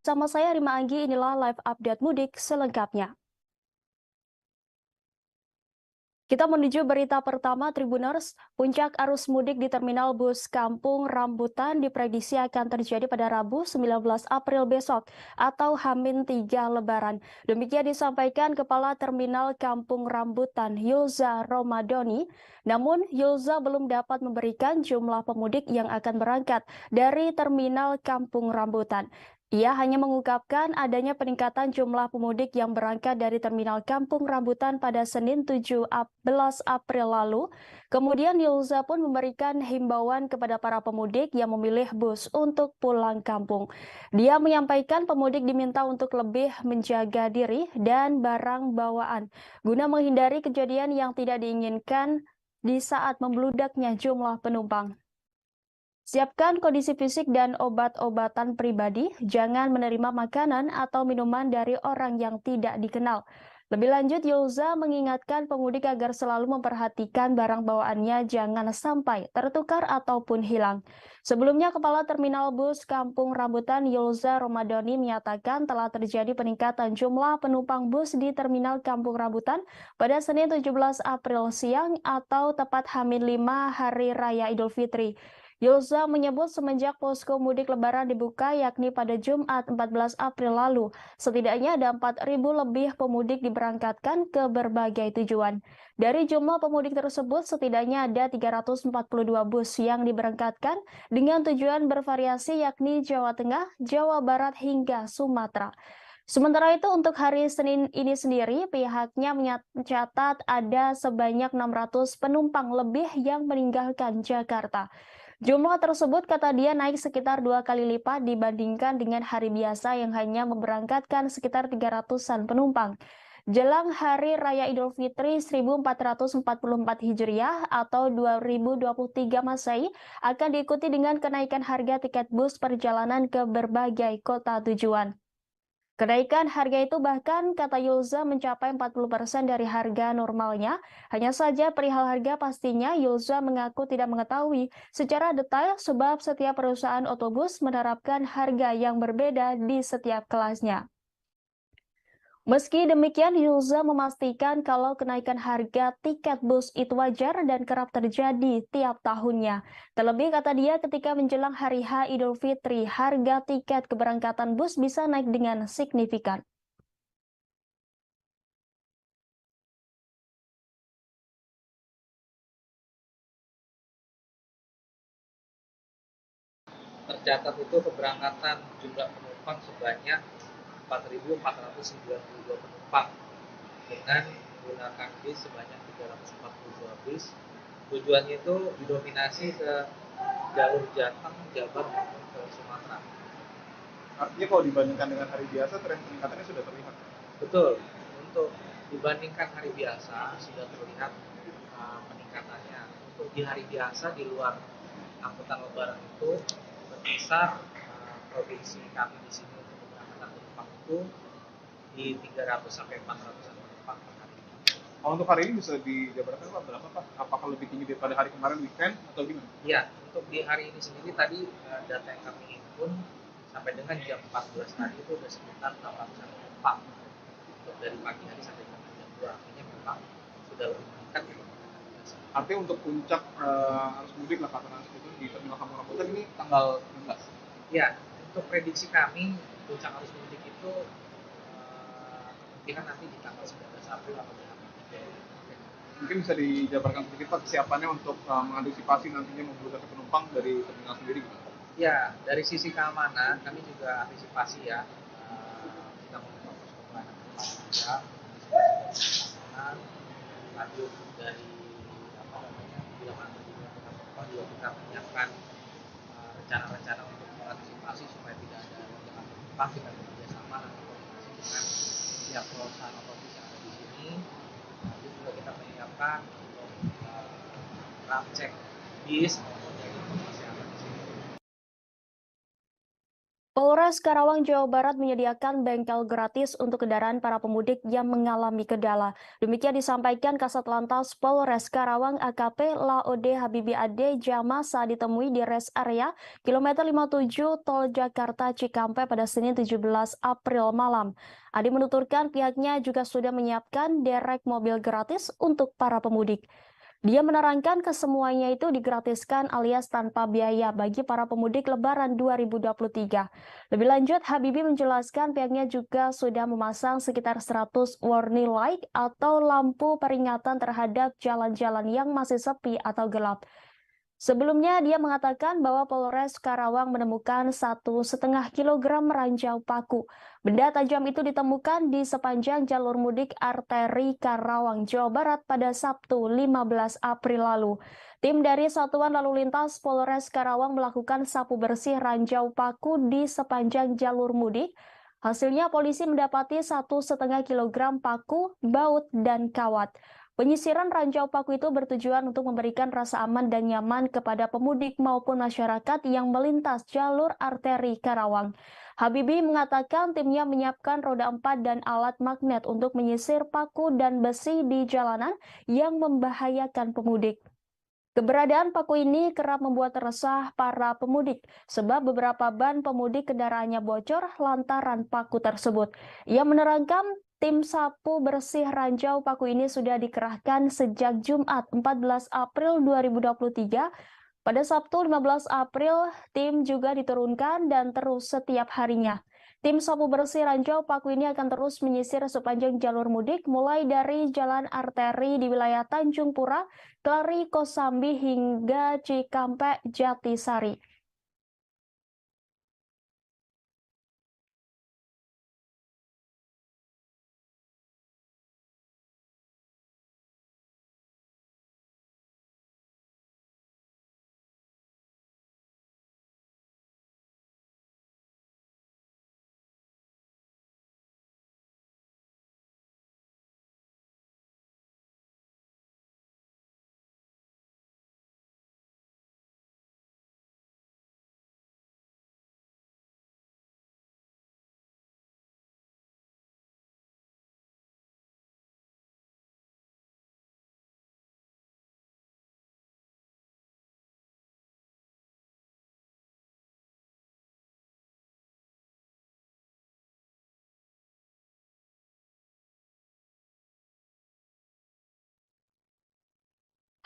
Bersama saya Rima Anggi, inilah live update mudik selengkapnya. Kita menuju berita pertama Tribuners. Puncak arus mudik di Terminal Bus Kampung Rambutan diprediksi akan terjadi pada Rabu 19 April besok atau H-3 Lebaran. Demikian disampaikan Kepala Terminal Kampung Rambutan Yulza Romadoni. Namun Yulza belum dapat memberikan jumlah pemudik yang akan berangkat dari Terminal Kampung Rambutan. Ia hanya mengungkapkan adanya peningkatan jumlah pemudik yang berangkat dari Terminal Kampung Rambutan pada Senin 17 April lalu. Kemudian Yulza pun memberikan himbauan kepada para pemudik yang memilih bus untuk pulang kampung. Dia menyampaikan pemudik diminta untuk lebih menjaga diri dan barang bawaan guna menghindari kejadian yang tidak diinginkan di saat membludaknya jumlah penumpang. Siapkan kondisi fisik dan obat-obatan pribadi, jangan menerima makanan atau minuman dari orang yang tidak dikenal. Lebih lanjut, Yulza mengingatkan pemudik agar selalu memperhatikan barang bawaannya jangan sampai tertukar ataupun hilang. Sebelumnya, Kepala Terminal Bus Kampung Rambutan Yulza Romadoni menyatakan telah terjadi peningkatan jumlah penumpang bus di Terminal Kampung Rambutan pada Senin 17 April siang atau tepat H-5 Hari Raya Idul Fitri. Yulza menyebut semenjak posko mudik lebaran dibuka yakni pada Jumat 14 April lalu, setidaknya ada 4.000 lebih pemudik diberangkatkan ke berbagai tujuan. Dari jumlah pemudik tersebut, setidaknya ada 342 bus yang diberangkatkan dengan tujuan bervariasi yakni Jawa Tengah, Jawa Barat hingga Sumatera. Sementara itu untuk hari Senin ini sendiri, pihaknya mencatat ada sebanyak 600 penumpang lebih yang meninggalkan Jakarta. Jumlah tersebut kata dia naik sekitar 2 kali lipat dibandingkan dengan hari biasa yang hanya memberangkatkan sekitar 300-an penumpang. Jelang Hari Raya Idul Fitri 1444 Hijriah atau 2023 Masehi akan diikuti dengan kenaikan harga tiket bus perjalanan ke berbagai kota tujuan. Kenaikan harga itu bahkan, kata Yulza, mencapai 40% dari harga normalnya. Hanya saja perihal harga pastinya, Yulza mengaku tidak mengetahui secara detail sebab setiap perusahaan otobus menerapkan harga yang berbeda di setiap kelasnya. Meski demikian, Yulza memastikan kalau kenaikan harga tiket bus itu wajar dan kerap terjadi tiap tahunnya. Terlebih kata dia ketika menjelang hari H Idul Fitri, harga tiket keberangkatan bus bisa naik dengan signifikan. Tercatat itu keberangkatan jumlah penumpang sebanyak 4.492 penumpang dengan menggunakan bis sebanyak 342 bis. Tujuannya itu didominasi ke jalur Jateng, Jabar, maupun ke Sumatera. Artinya kalau dibandingkan dengan hari biasa, tren peningkatannya sudah terlihat. Betul, untuk dibandingkan hari biasa sudah terlihat peningkatannya. Untuk di hari biasa di luar angkutan lebaran itu berkisar provinsi kami di sini untuk keberangkatan penumpang itu di 300 sampai 400 penumpang per hari. Kalau untuk hari ini bisa dijabarkan Pak berapa Pak? Apakah lebih tinggi daripada hari kemarin weekend atau gimana? Ya, untuk di hari ini sendiri tadi data yang kami himpun sampai dengan jam 14 tadi itu sudah sekitar 800 penumpang. Untuk dari pagi hari sampai dengan jam 2 artinya memang sudah lebih meningkat dibandingkan hari biasa. Artinya untuk puncak arus mudik lah katakan itu di Terminal Kampung Rambutan ini tanggal 16. Ya, untuk prediksi kami puncak arus mudik itu kemungkinan nanti di tanggal 19 April atau di H-3. Mungkin bisa dijabarkan sedikit Pak kesiapannya untuk mengantisipasi nantinya membludaknya penumpang dari terminal sendiri gitu. Ya, dari sisi keamanan kami juga antisipasi ya. Kita membuka posko pelayanan juga, keamanan, lanjut dari bila mana penumpang juga kita menyiapkan rencana-rencana untuk mengantisipasi supaya tidak ada lonjakan penumpang. Kita bekerja sama dan koordinasi dengan pihak perusahaan otomobil yang ada di sini. Lalu juga kita menyiapkan untuk ram cek bis maupun dari informasi yang ada di sini. Polres Polres Karawang, Jawa Barat menyediakan bengkel gratis untuk kendaraan para pemudik yang mengalami kendala. Demikian disampaikan Kasat Lantas Polres Karawang AKP Laode Habibi Ade Jama saat ditemui di rest area kilometer 57 Tol Jakarta Cikampek pada Senin 17 April malam. Ade menuturkan pihaknya juga sudah menyiapkan derek mobil gratis untuk para pemudik. Dia menerangkan kesemuanya itu digratiskan alias tanpa biaya bagi para pemudik Lebaran 2023. Lebih lanjut, Habibie menjelaskan pihaknya juga sudah memasang sekitar 100 warning light atau lampu peringatan terhadap jalan-jalan yang masih sepi atau gelap. Sebelumnya, dia mengatakan bahwa Polres Karawang menemukan 1,5 kilogram ranjau paku. Benda tajam itu ditemukan di sepanjang jalur mudik arteri Karawang, Jawa Barat pada Sabtu 15 April lalu. Tim dari Satuan Lalu Lintas Polres Karawang melakukan sapu bersih ranjau paku di sepanjang jalur mudik. Hasilnya polisi mendapati 1,5 kilogram paku, baut, dan kawat. Penyisiran ranjau paku itu bertujuan untuk memberikan rasa aman dan nyaman kepada pemudik maupun masyarakat yang melintas jalur arteri Karawang. Habibie mengatakan timnya menyiapkan roda 4 dan alat magnet untuk menyisir paku dan besi di jalanan yang membahayakan pemudik. Keberadaan paku ini kerap membuat resah para pemudik sebab beberapa ban pemudik kendaraannya bocor lantaran paku tersebut. Ia menerangkan tim sapu bersih ranjau paku ini sudah dikerahkan sejak Jumat 14 April 2023. Pada Sabtu 15 April, tim juga diturunkan dan terus setiap harinya. Tim sapu bersih ranjau paku ini akan terus menyisir sepanjang jalur mudik mulai dari jalan arteri di wilayah Tanjung Pura, Kelari, Kosambi hingga Cikampek, Jatisari.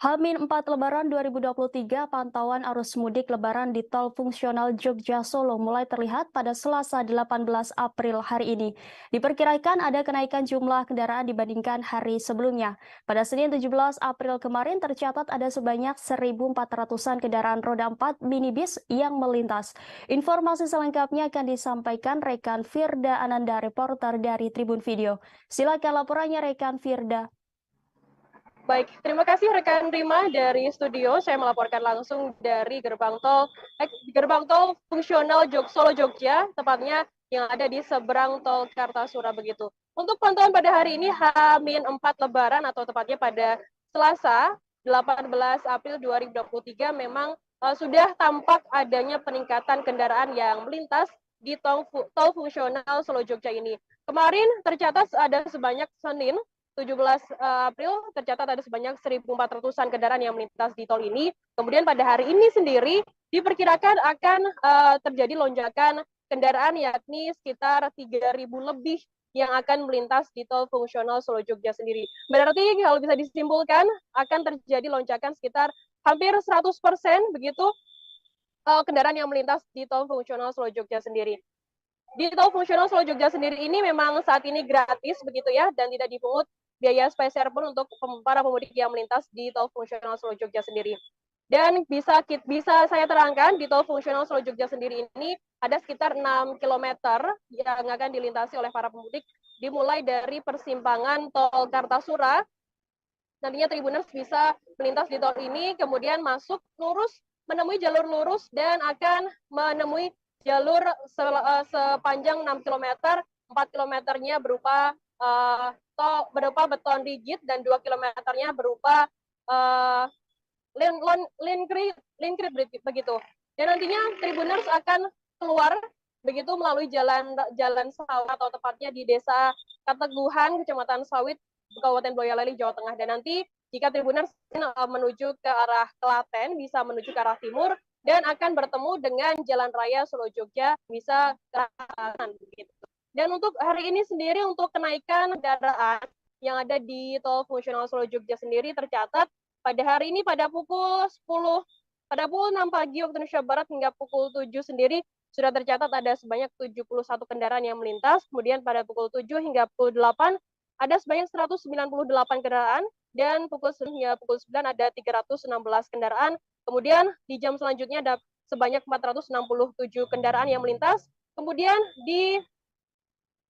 H-4 Lebaran 2023, pantauan arus mudik Lebaran di tol fungsional Jogja Solo mulai terlihat pada Selasa 18 April hari ini. Diperkirakan ada kenaikan jumlah kendaraan dibandingkan hari sebelumnya. Pada Senin 17 April kemarin tercatat ada sebanyak 1.400-an kendaraan roda 4 minibus yang melintas. Informasi selengkapnya akan disampaikan rekan Firda Ananda, reporter dari Tribun Video. Silakan laporannya rekan Firda. Baik, terima kasih rekan Rima dari studio. Saya melaporkan langsung dari gerbang tol fungsional Solo Jogja, tepatnya yang ada di seberang tol Kartasura begitu. Untuk pantauan pada hari ini H-4 Lebaran atau tepatnya pada Selasa 18 April 2023 memang sudah tampak adanya peningkatan kendaraan yang melintas di tol fungsional Solo Jogja ini. Kemarin tercatat ada sebanyak Senin 17 April tercatat ada sebanyak 1.400-an kendaraan yang melintas di tol ini. Kemudian pada hari ini sendiri diperkirakan akan terjadi lonjakan kendaraan yakni sekitar 3.000 lebih yang akan melintas di tol fungsional Solo Jogja sendiri. Berarti kalau bisa disimpulkan akan terjadi lonjakan sekitar hampir 100% begitu kendaraan yang melintas di tol fungsional Solo Jogja sendiri. Di tol fungsional Solo Jogja sendiri ini memang saat ini gratis begitu ya dan tidak dipungut biaya spesial pun untuk para pemudik yang melintas di tol fungsional Solo Jogja sendiri. Dan bisa saya terangkan di tol fungsional Solo Jogja sendiri ini ada sekitar 6 km yang akan dilintasi oleh para pemudik dimulai dari persimpangan tol Kartasura. Nantinya Tribuners bisa melintas di tol ini kemudian masuk lurus menemui jalur lurus dan akan menemui jalur sepanjang 6 km, 4 km-nya berupa beton rigid dan 2 km-nya berupa linkrit begitu. Dan nantinya Tribuners akan keluar begitu melalui jalan sawit atau tepatnya di Desa Kateguhan, Kecamatan Sawit, Kabupaten Boyolali, Jawa Tengah. Dan nanti jika Tribuners menuju ke arah Klaten, bisa menuju ke arah timur, dan akan bertemu dengan Jalan Raya Solo Jogja, bisa ke arah kanan. Dan untuk hari ini sendiri, untuk kenaikan kendaraan yang ada di tol fungsional Solo Jogja sendiri tercatat pada hari ini pada pukul 6 pagi waktu Indonesia Barat hingga pukul 7 sendiri sudah tercatat ada sebanyak 71 kendaraan yang melintas. Kemudian pada pukul 7 hingga pukul 8 ada sebanyak 198 kendaraan, dan pukul 9 hingga pukul 9 ada 316 kendaraan. Kemudian di jam selanjutnya ada sebanyak 467 kendaraan yang melintas. Kemudian di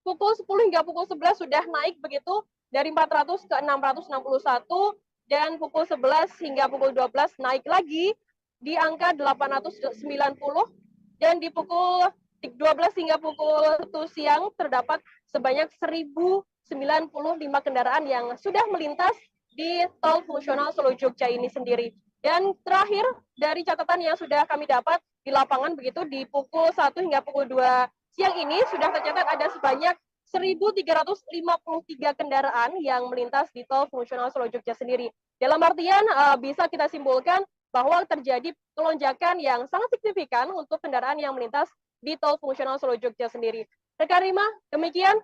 pukul 10 hingga pukul 11 sudah naik begitu dari 400 ke 661, dan pukul 11 hingga pukul 12 naik lagi di angka 890, dan di pukul 12 hingga pukul 1 siang terdapat sebanyak 1095 kendaraan yang sudah melintas di tol fungsional Solo Jogja ini sendiri. Dan terakhir dari catatan yang sudah kami dapat di lapangan begitu di pukul 1 hingga pukul 2 siang ini sudah tercatat ada sebanyak 1.353 kendaraan yang melintas di tol fungsional Solo Jogja sendiri. Dalam artian bisa kita simpulkan bahwa terjadi lonjakan yang sangat signifikan untuk kendaraan yang melintas di tol fungsional Solo Jogja sendiri. Rekan Rima, demikian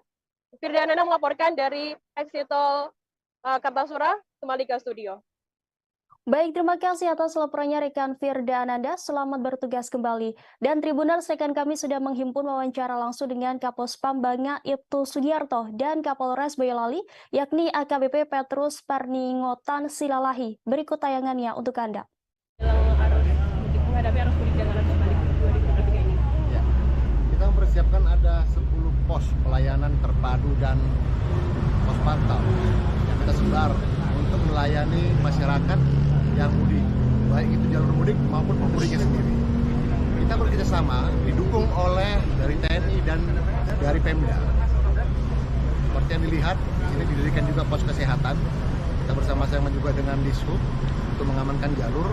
Firdanana melaporkan dari exit tol Kartasura, kembali ke studio. Baik, terima kasih atas laporannya rekan Firda Ananda. Selamat bertugas kembali. Dan Tribuners, rekan kami sudah menghimpun wawancara langsung dengan Kapospam Banga Ibtu Sugiarto dan Kapolres Boyolali, yakni AKBP Petrus Parningotan Silalahi. Berikut tayangannya untuk Anda. Menghadapi arus mudik dan arus balik 2023 ini. Ya, kita mempersiapkan ada 10 pos pelayanan terpadu dan pos pantau yang kita sebar untuk melayani masyarakat yang mudik, baik itu jalur mudik maupun pemudiknya sendiri. Kita bekerjasama didukung oleh dari TNI dan dari Pemda. Seperti yang dilihat, di sini didirikan juga pos kesehatan. Kita bersama-sama juga dengan Dishub untuk mengamankan jalur,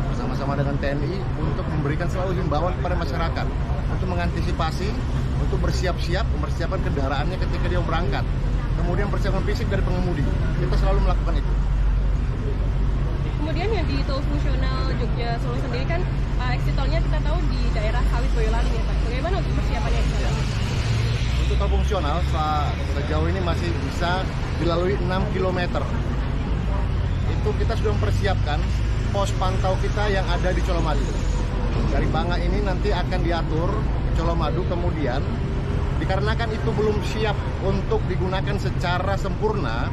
bersama-sama dengan TNI untuk memberikan selalu himbauan kepada masyarakat untuk mengantisipasi, untuk bersiap-siap, mempersiapkan kendaraannya ketika dia berangkat. Kemudian persiapan fisik dari pengemudi. Kita selalu melakukan itu. Kemudian yang di tol fungsional Jogja Solo sendiri kan exit tolnya kita tahu di daerah Sawit Boyolali ya Pak. Bagaimana untuk persiapannya di sana? Untuk tol fungsional sejauh ini masih bisa dilalui 6 km. Itu kita sudah mempersiapkan pos pantau kita yang ada di Colomadu. Dari Banga ini nanti akan diatur ke Colomadu, kemudian dikarenakan itu belum siap untuk digunakan secara sempurna,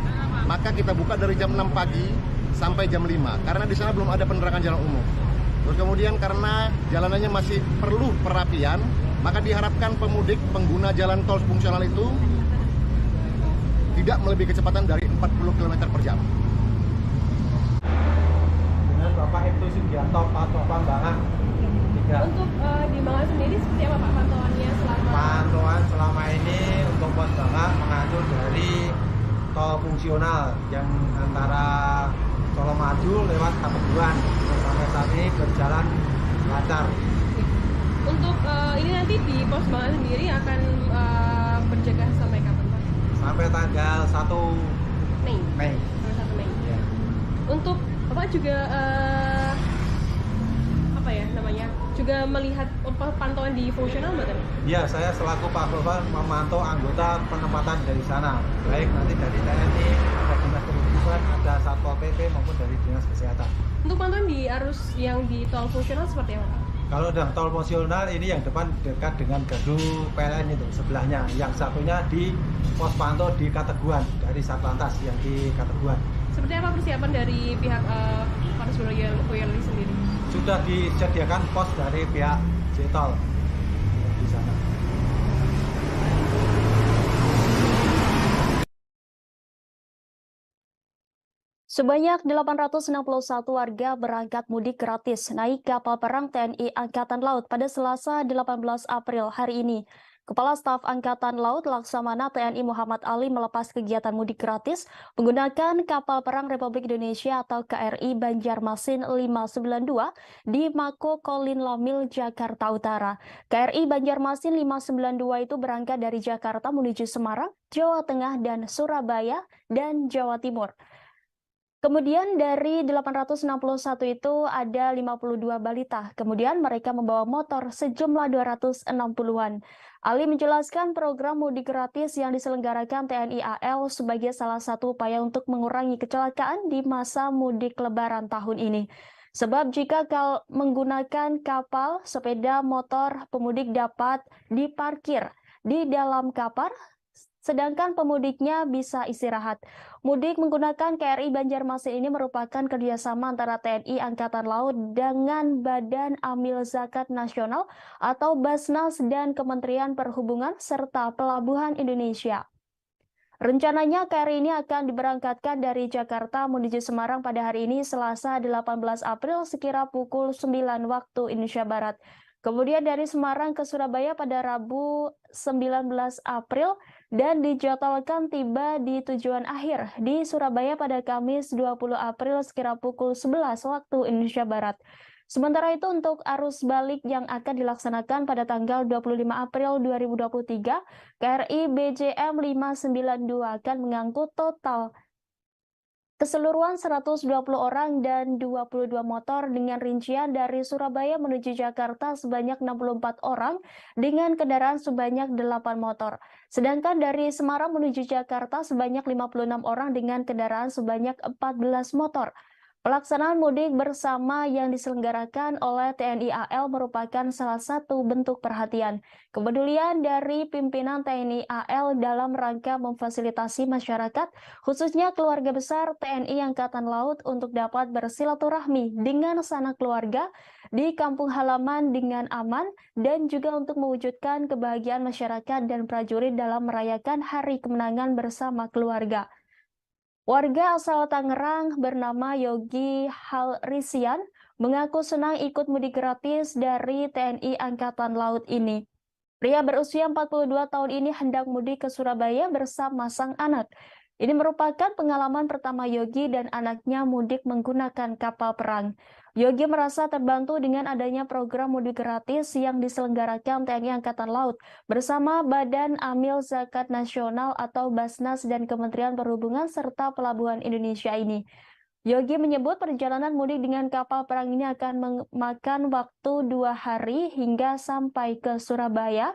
maka kita buka dari jam 6 pagi sampai jam 5, karena di sana belum ada penerangan jalan umum. Terus kemudian karena jalanannya masih perlu perapian, maka diharapkan pemudik pengguna jalan tol fungsional itu tidak melebihi kecepatan dari 40 km per jam. Dengan Bapak Ibtu Sugiarto, Pak Banga. Untuk di Banga sendiri seperti apa Pak pantauannya selama? Pantauan selama ini untuk pos Banga mengatur dari tol fungsional yang antara Solo Maju lewat Kateguhan, sampai saat ini berjalan lancar. Untuk ini nanti di pos Banga sendiri akan berjaga sampai kapan Pak? Sampai tanggal 1 Mei. Mei. Sampai 1 Mei. Ya. Untuk Bapak juga apa ya namanya? Juga melihat pantauan di fungsional Mbak? Ya, saya selaku Pak Bapak memantau anggota penempatan dari sana, baik nanti dari TNI, ada dinas perhubungan, ada Satpol PP maupun dari dinas kesehatan. Untuk pantauan di arus yang di tol fungsional seperti apa Pak? Kalau udah tol fungsional ini yang depan dekat dengan gardu PLN itu sebelahnya, yang satunya di pos pantau di Kateguhan dari Satlantas yang di Kateguhan. Seperti apa persiapan dari pihak Polres Boyolali sendiri? Sudah disediakan pos dari pihak Jtol di sana. Sebanyak 861 warga berangkat mudik gratis naik kapal perang TNI Angkatan Laut pada Selasa 18 April hari ini. Kepala Staf Angkatan Laut Laksamana TNI Muhammad Ali melepas kegiatan mudik gratis menggunakan kapal perang Republik Indonesia atau KRI Banjarmasin 592 di Mako Kolin Lamil, Jakarta Utara. KRI Banjarmasin 592 itu berangkat dari Jakarta menuju Semarang, Jawa Tengah, dan Surabaya, dan Jawa Timur. Kemudian dari 861 itu ada 52 balita. Kemudian mereka membawa motor sejumlah 260-an. Ali menjelaskan program mudik gratis yang diselenggarakan TNI AL sebagai salah satu upaya untuk mengurangi kecelakaan di masa mudik Lebaran tahun ini. Sebab jika menggunakan kapal, sepeda motor pemudik dapat diparkir di dalam kapal, sedangkan pemudiknya bisa istirahat. Mudik menggunakan KRI Banjarmasin ini merupakan kerjasama antara TNI Angkatan Laut dengan Badan Amil Zakat Nasional atau Basnas dan Kementerian Perhubungan serta Pelabuhan Indonesia. Rencananya KRI ini akan diberangkatkan dari Jakarta menuju Semarang pada hari ini Selasa 18 April sekira pukul 9 waktu Indonesia Barat. Kemudian dari Semarang ke Surabaya pada Rabu 19 April dan dijadwalkan tiba di tujuan akhir di Surabaya pada Kamis 20 April sekira pukul 11 waktu Indonesia Barat. Sementara itu untuk arus balik yang akan dilaksanakan pada tanggal 25 April 2023, KRI BJM 592 akan mengangkut total keseluruhan 120 orang dan 22 motor dengan rincian dari Surabaya menuju Jakarta sebanyak 64 orang dengan kendaraan sebanyak 8 motor. Sedangkan dari Semarang menuju Jakarta sebanyak 56 orang dengan kendaraan sebanyak 14 motor. Pelaksanaan mudik bersama yang diselenggarakan oleh TNI AL merupakan salah satu bentuk perhatian, kepedulian dari pimpinan TNI AL dalam rangka memfasilitasi masyarakat, khususnya keluarga besar TNI Angkatan Laut untuk dapat bersilaturahmi dengan sanak keluarga di kampung halaman dengan aman dan juga untuk mewujudkan kebahagiaan masyarakat dan prajurit dalam merayakan Hari Kemenangan bersama keluarga. Warga asal Tangerang bernama Yogi Halrisian mengaku senang ikut mudik gratis dari TNI Angkatan Laut ini. Pria berusia 42 tahun ini hendak mudik ke Surabaya bersama sang anak. Ini merupakan pengalaman pertama Yogi dan anaknya mudik menggunakan kapal perang. Yogi merasa terbantu dengan adanya program mudik gratis yang diselenggarakan TNI Angkatan Laut bersama Badan Amil Zakat Nasional atau Basnas dan Kementerian Perhubungan serta Pelabuhan Indonesia ini. Yogi menyebut perjalanan mudik dengan kapal perang ini akan memakan waktu 2 hari hingga sampai ke Surabaya.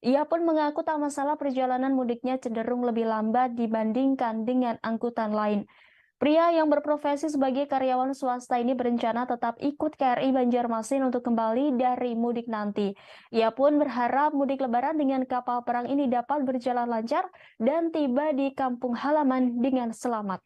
Ia pun mengaku tak masalah perjalanan mudiknya cenderung lebih lambat dibandingkan dengan angkutan lain. Pria yang berprofesi sebagai karyawan swasta ini berencana tetap ikut KRI Banjarmasin untuk kembali dari mudik nanti. Ia pun berharap mudik Lebaran dengan kapal perang ini dapat berjalan lancar dan tiba di kampung halaman dengan selamat.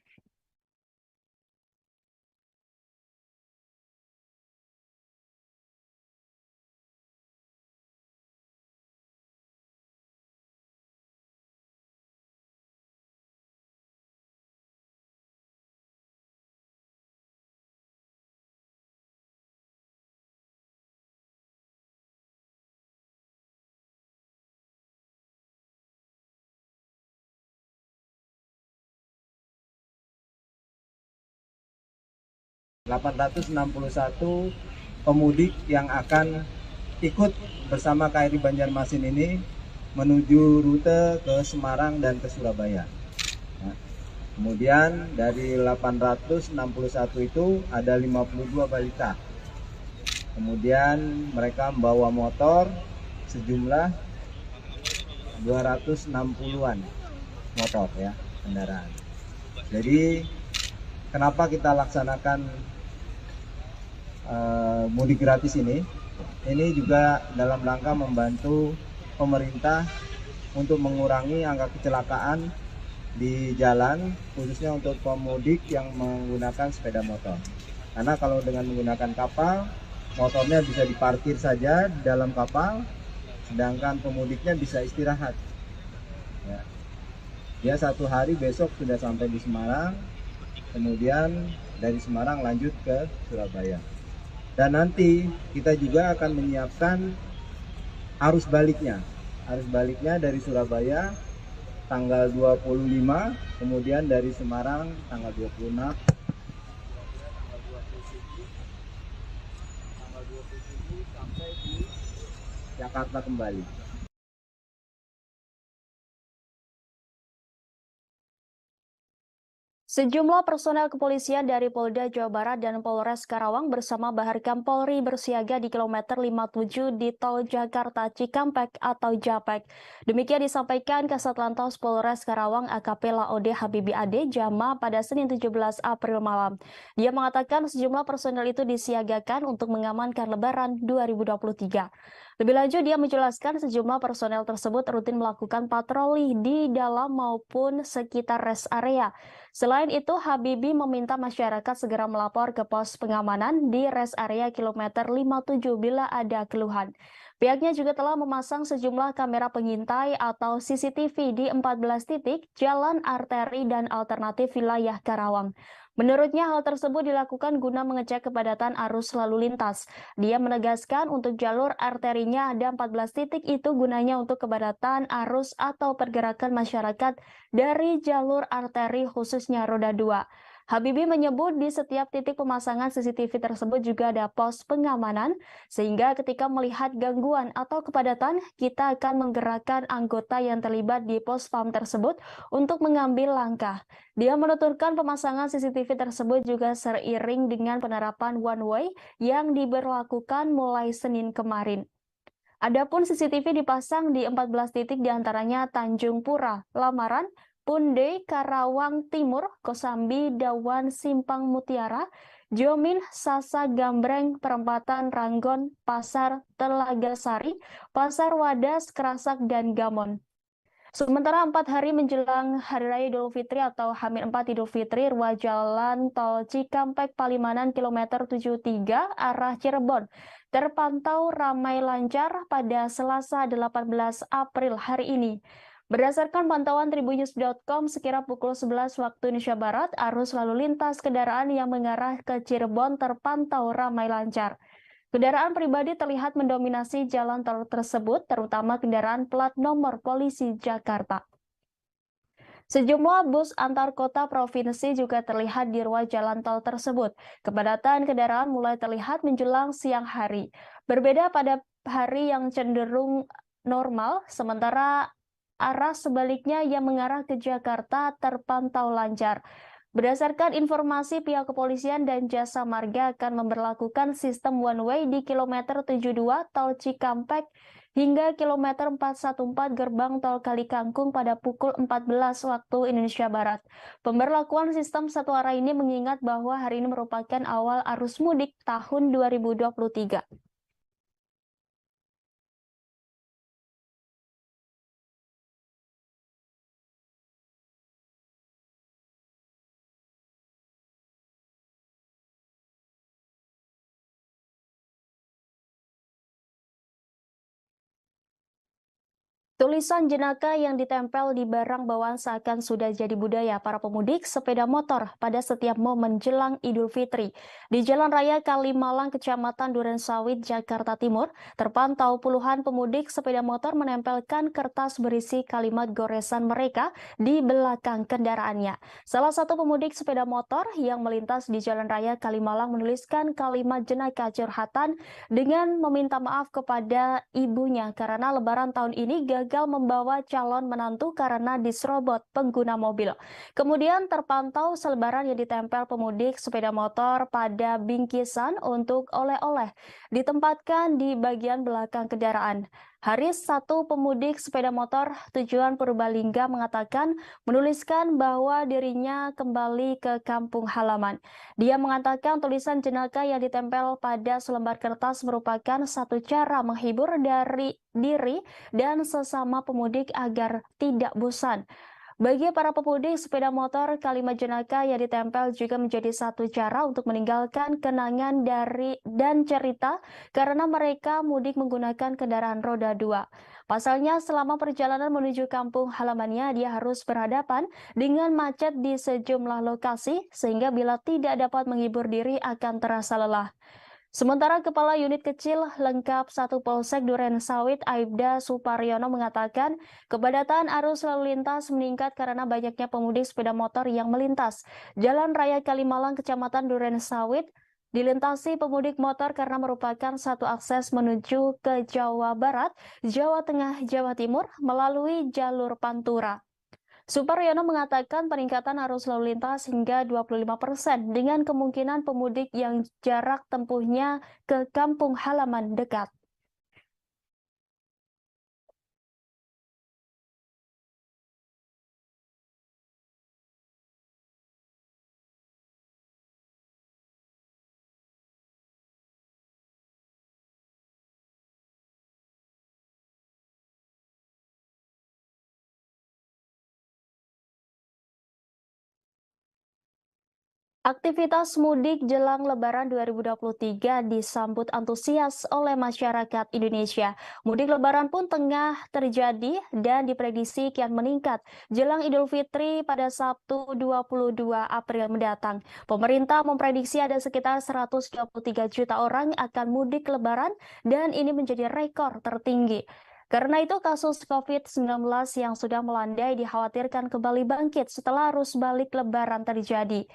...861 pemudik yang akan ikut bersama KRI Banjarmasin ini menuju rute ke Semarang dan ke Surabaya. Nah, kemudian dari 861 itu ada 52 balita. Kemudian mereka membawa motor sejumlah 260-an motor ya, kendaraan. Jadi kenapa kita laksanakan mudik gratis ini juga dalam rangka membantu pemerintah untuk mengurangi angka kecelakaan di jalan, khususnya untuk pemudik yang menggunakan sepeda motor. Karena kalau dengan menggunakan kapal, motornya bisa diparkir saja di dalam kapal, sedangkan pemudiknya bisa istirahat. Ya. Dia 1 hari besok sudah sampai di Semarang, kemudian dari Semarang lanjut ke Surabaya. Dan nanti kita juga akan menyiapkan arus baliknya. arus baliknya dari Surabaya tanggal 25, kemudian dari Semarang tanggal 26, tanggal 27 sampai di Jakarta kembali. Sejumlah personel kepolisian dari Polda Jawa Barat dan Polres Karawang bersama Baharkam Polri bersiaga di kilometer 57 di Tol Jakarta Cikampek atau Japek. Demikian disampaikan Kasat Lantas Polres Karawang AKP Laode Habibi Ade Jama pada Senin 17 April malam. Dia mengatakan sejumlah personel itu disiagakan untuk mengamankan Lebaran 2023. Lebih lanjut, dia menjelaskan sejumlah personel tersebut rutin melakukan patroli di dalam maupun sekitar rest area. Selain itu, Habibi meminta masyarakat segera melapor ke pos pengamanan di rest area kilometer 57 bila ada keluhan. Pihaknya juga telah memasang sejumlah kamera pengintai atau CCTV di 14 titik jalan arteri dan alternatif wilayah Karawang. Menurutnya hal tersebut dilakukan guna mengecek kepadatan arus lalu lintas. Dia menegaskan untuk jalur arterinya ada 14 titik itu gunanya untuk kepadatan arus atau pergerakan masyarakat dari jalur arteri khususnya roda 2. Habibi menyebut di setiap titik pemasangan CCTV tersebut juga ada pos pengamanan, sehingga ketika melihat gangguan atau kepadatan, kita akan menggerakkan anggota yang terlibat di pos PAM tersebut untuk mengambil langkah. Dia menuturkan pemasangan CCTV tersebut juga seiring dengan penerapan one way yang diberlakukan mulai Senin kemarin. Adapun CCTV dipasang di 14 titik diantaranya Tanjung Pura, Lamaran, Punde, Karawang Timur, Kosambi, Dawan, Simpang Mutiara, Jomin, Sasa Gambreng, Perempatan Ranggon, Pasar Telaga Sari, Pasar Wadas, Kerasak, dan Gamon. Sementara 4 hari menjelang Hari Raya Idul Fitri atau H-4 Idul Fitri, ruas jalan tol Cikampek Palimanan kilometer 73 arah Cirebon terpantau ramai lancar pada Selasa 18 April hari ini. Berdasarkan pantauan tribunnews.com, sekira pukul 11 waktu Indonesia Barat, arus lalu lintas kendaraan yang mengarah ke Cirebon terpantau ramai lancar. Kendaraan pribadi terlihat mendominasi jalan tol tersebut, terutama kendaraan plat nomor polisi Jakarta. Sejumlah bus antar kota provinsi juga terlihat di ruas jalan tol tersebut. Kepadatan kendaraan mulai terlihat menjelang siang hari. Berbeda pada hari yang cenderung normal, sementara arah sebaliknya yang mengarah ke Jakarta terpantau lancar. Berdasarkan informasi, pihak kepolisian dan jasa marga akan memberlakukan sistem one way di kilometer 72 tol Cikampek hingga kilometer 414 gerbang tol Kalikangkung pada pukul 14 waktu Indonesia Barat. Pemberlakuan sistem satu arah ini mengingat bahwa hari ini merupakan awal arus mudik tahun 2023. Tulisan jenaka yang ditempel di barang bawaan seakan sudah jadi budaya para pemudik sepeda motor pada setiap momen jelang Idul Fitri. Di Jalan Raya Kalimalang, Kecamatan Durensawit, Jakarta Timur, terpantau puluhan pemudik sepeda motor menempelkan kertas berisi kalimat goresan mereka di belakang kendaraannya. Salah satu pemudik sepeda motor yang melintas di Jalan Raya Kalimalang menuliskan kalimat jenaka curhatan dengan meminta maaf kepada ibunya karena Lebaran tahun ini gagal membawa calon menantu karena diserobot pengguna mobil. Kemudian terpantau selebaran yang ditempel pemudik sepeda motor pada bingkisan untuk oleh-oleh ditempatkan di bagian belakang kendaraan. Haris, satu pemudik sepeda motor tujuan Purbalingga, mengatakan menuliskan bahwa dirinya kembali ke kampung halaman. Dia mengatakan tulisan jenaka yang ditempel pada selembar kertas merupakan satu cara menghibur dari diri dan sesama pemudik agar tidak bosan. Bagi para pemudik sepeda motor, kalimat jenaka yang ditempel juga menjadi satu cara untuk meninggalkan kenangan dan cerita karena mereka mudik menggunakan kendaraan roda 2. Pasalnya, selama perjalanan menuju kampung halamannya, dia harus berhadapan dengan macet di sejumlah lokasi, sehingga bila tidak dapat menghibur diri akan terasa lelah. Sementara Kepala Unit Kecil Lengkap 1 Polsek Duren Sawit Aibda Suparyono mengatakan kepadatan arus lalu lintas meningkat karena banyaknya pemudik sepeda motor yang melintas. Jalan Raya Kalimalang Kecamatan Duren Sawit dilintasi pemudik motor karena merupakan satu akses menuju ke Jawa Barat, Jawa Tengah, Jawa Timur melalui jalur Pantura. Suparyono mengatakan peningkatan arus lalu lintas hingga 25% dengan kemungkinan pemudik yang jarak tempuhnya ke kampung halaman dekat. Aktivitas mudik jelang Lebaran 2023 disambut antusias oleh masyarakat Indonesia. Mudik Lebaran pun tengah terjadi dan diprediksi kian meningkat jelang Idul Fitri pada Sabtu 22 April mendatang. Pemerintah memprediksi ada sekitar 123 juta orang akan mudik Lebaran dan ini menjadi rekor tertinggi. Karena itu kasus COVID-19 yang sudah melandai dikhawatirkan kembali bangkit setelah arus balik Lebaran terjadi.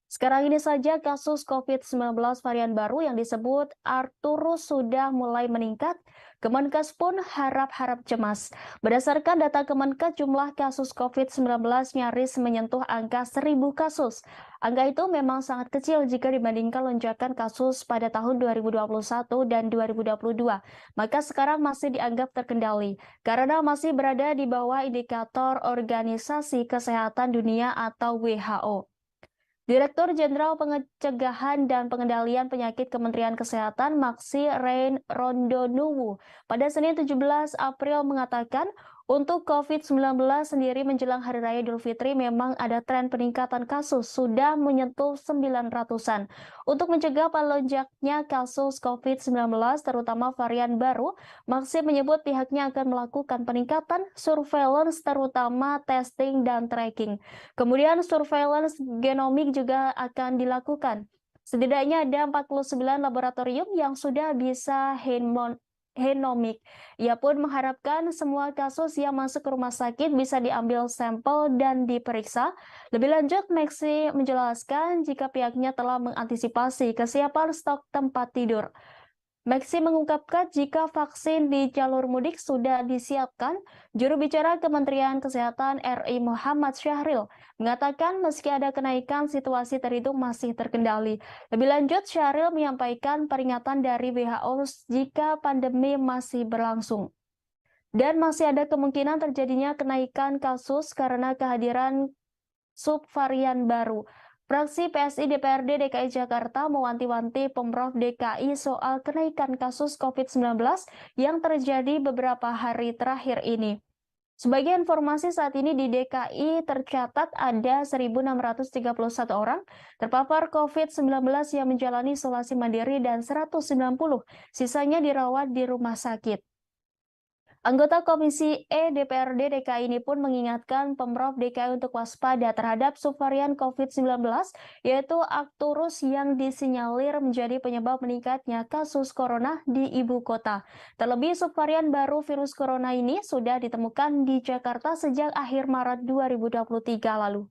Sekarang ini saja kasus COVID-19 varian baru yang disebut Arcturus sudah mulai meningkat. Kemenkes pun harap-harap cemas. Berdasarkan data Kemenkes, jumlah kasus COVID-19 nyaris menyentuh angka 1.000 kasus. Angka itu memang sangat kecil jika dibandingkan lonjakan kasus pada tahun 2021 dan 2022. Maka sekarang masih dianggap terkendali karena masih berada di bawah indikator Organisasi Kesehatan Dunia atau WHO. Direktur Jenderal Pencegahan dan Pengendalian Penyakit Kementerian Kesehatan Maksi Rein Rondonuwu pada Senin 17 April mengatakan untuk COVID-19 sendiri menjelang Hari Raya Idul Fitri memang ada tren peningkatan kasus sudah menyentuh 900-an. Untuk mencegah melonjaknya kasus COVID-19 terutama varian baru, Maksi menyebut pihaknya akan melakukan peningkatan surveillance terutama testing dan tracking. Kemudian surveillance genomik juga akan dilakukan. Setidaknya ada 49 laboratorium yang sudah bisa genomik. Ia pun mengharapkan semua kasus yang masuk ke rumah sakit bisa diambil sampel dan diperiksa. Lebih lanjut, Maksi menjelaskan jika pihaknya telah mengantisipasi kesiapan stok tempat tidur. Maksi mengungkapkan jika vaksin di jalur mudik sudah disiapkan, juru bicara Kementerian Kesehatan RI Muhammad Syahril mengatakan meski ada kenaikan, situasi terhitung masih terkendali. Lebih lanjut, Syahril menyampaikan peringatan dari WHO jika pandemi masih berlangsung. Dan masih ada kemungkinan terjadinya kenaikan kasus karena kehadiran subvarian baru. Fraksi PSI DPRD DKI Jakarta mewanti-wanti Pemprov DKI soal kenaikan kasus COVID-19 yang terjadi beberapa hari terakhir ini. Sebagai informasi, saat ini di DKI tercatat ada 1.631 orang terpapar COVID-19 yang menjalani isolasi mandiri dan 190 sisanya dirawat di rumah sakit. Anggota Komisi E DPRD DKI ini pun mengingatkan Pemprov DKI untuk waspada terhadap subvarian COVID-19, yaitu Arcturus yang disinyalir menjadi penyebab meningkatnya kasus corona di ibu kota. Terlebih subvarian baru virus corona ini sudah ditemukan di Jakarta sejak akhir Maret 2023 lalu.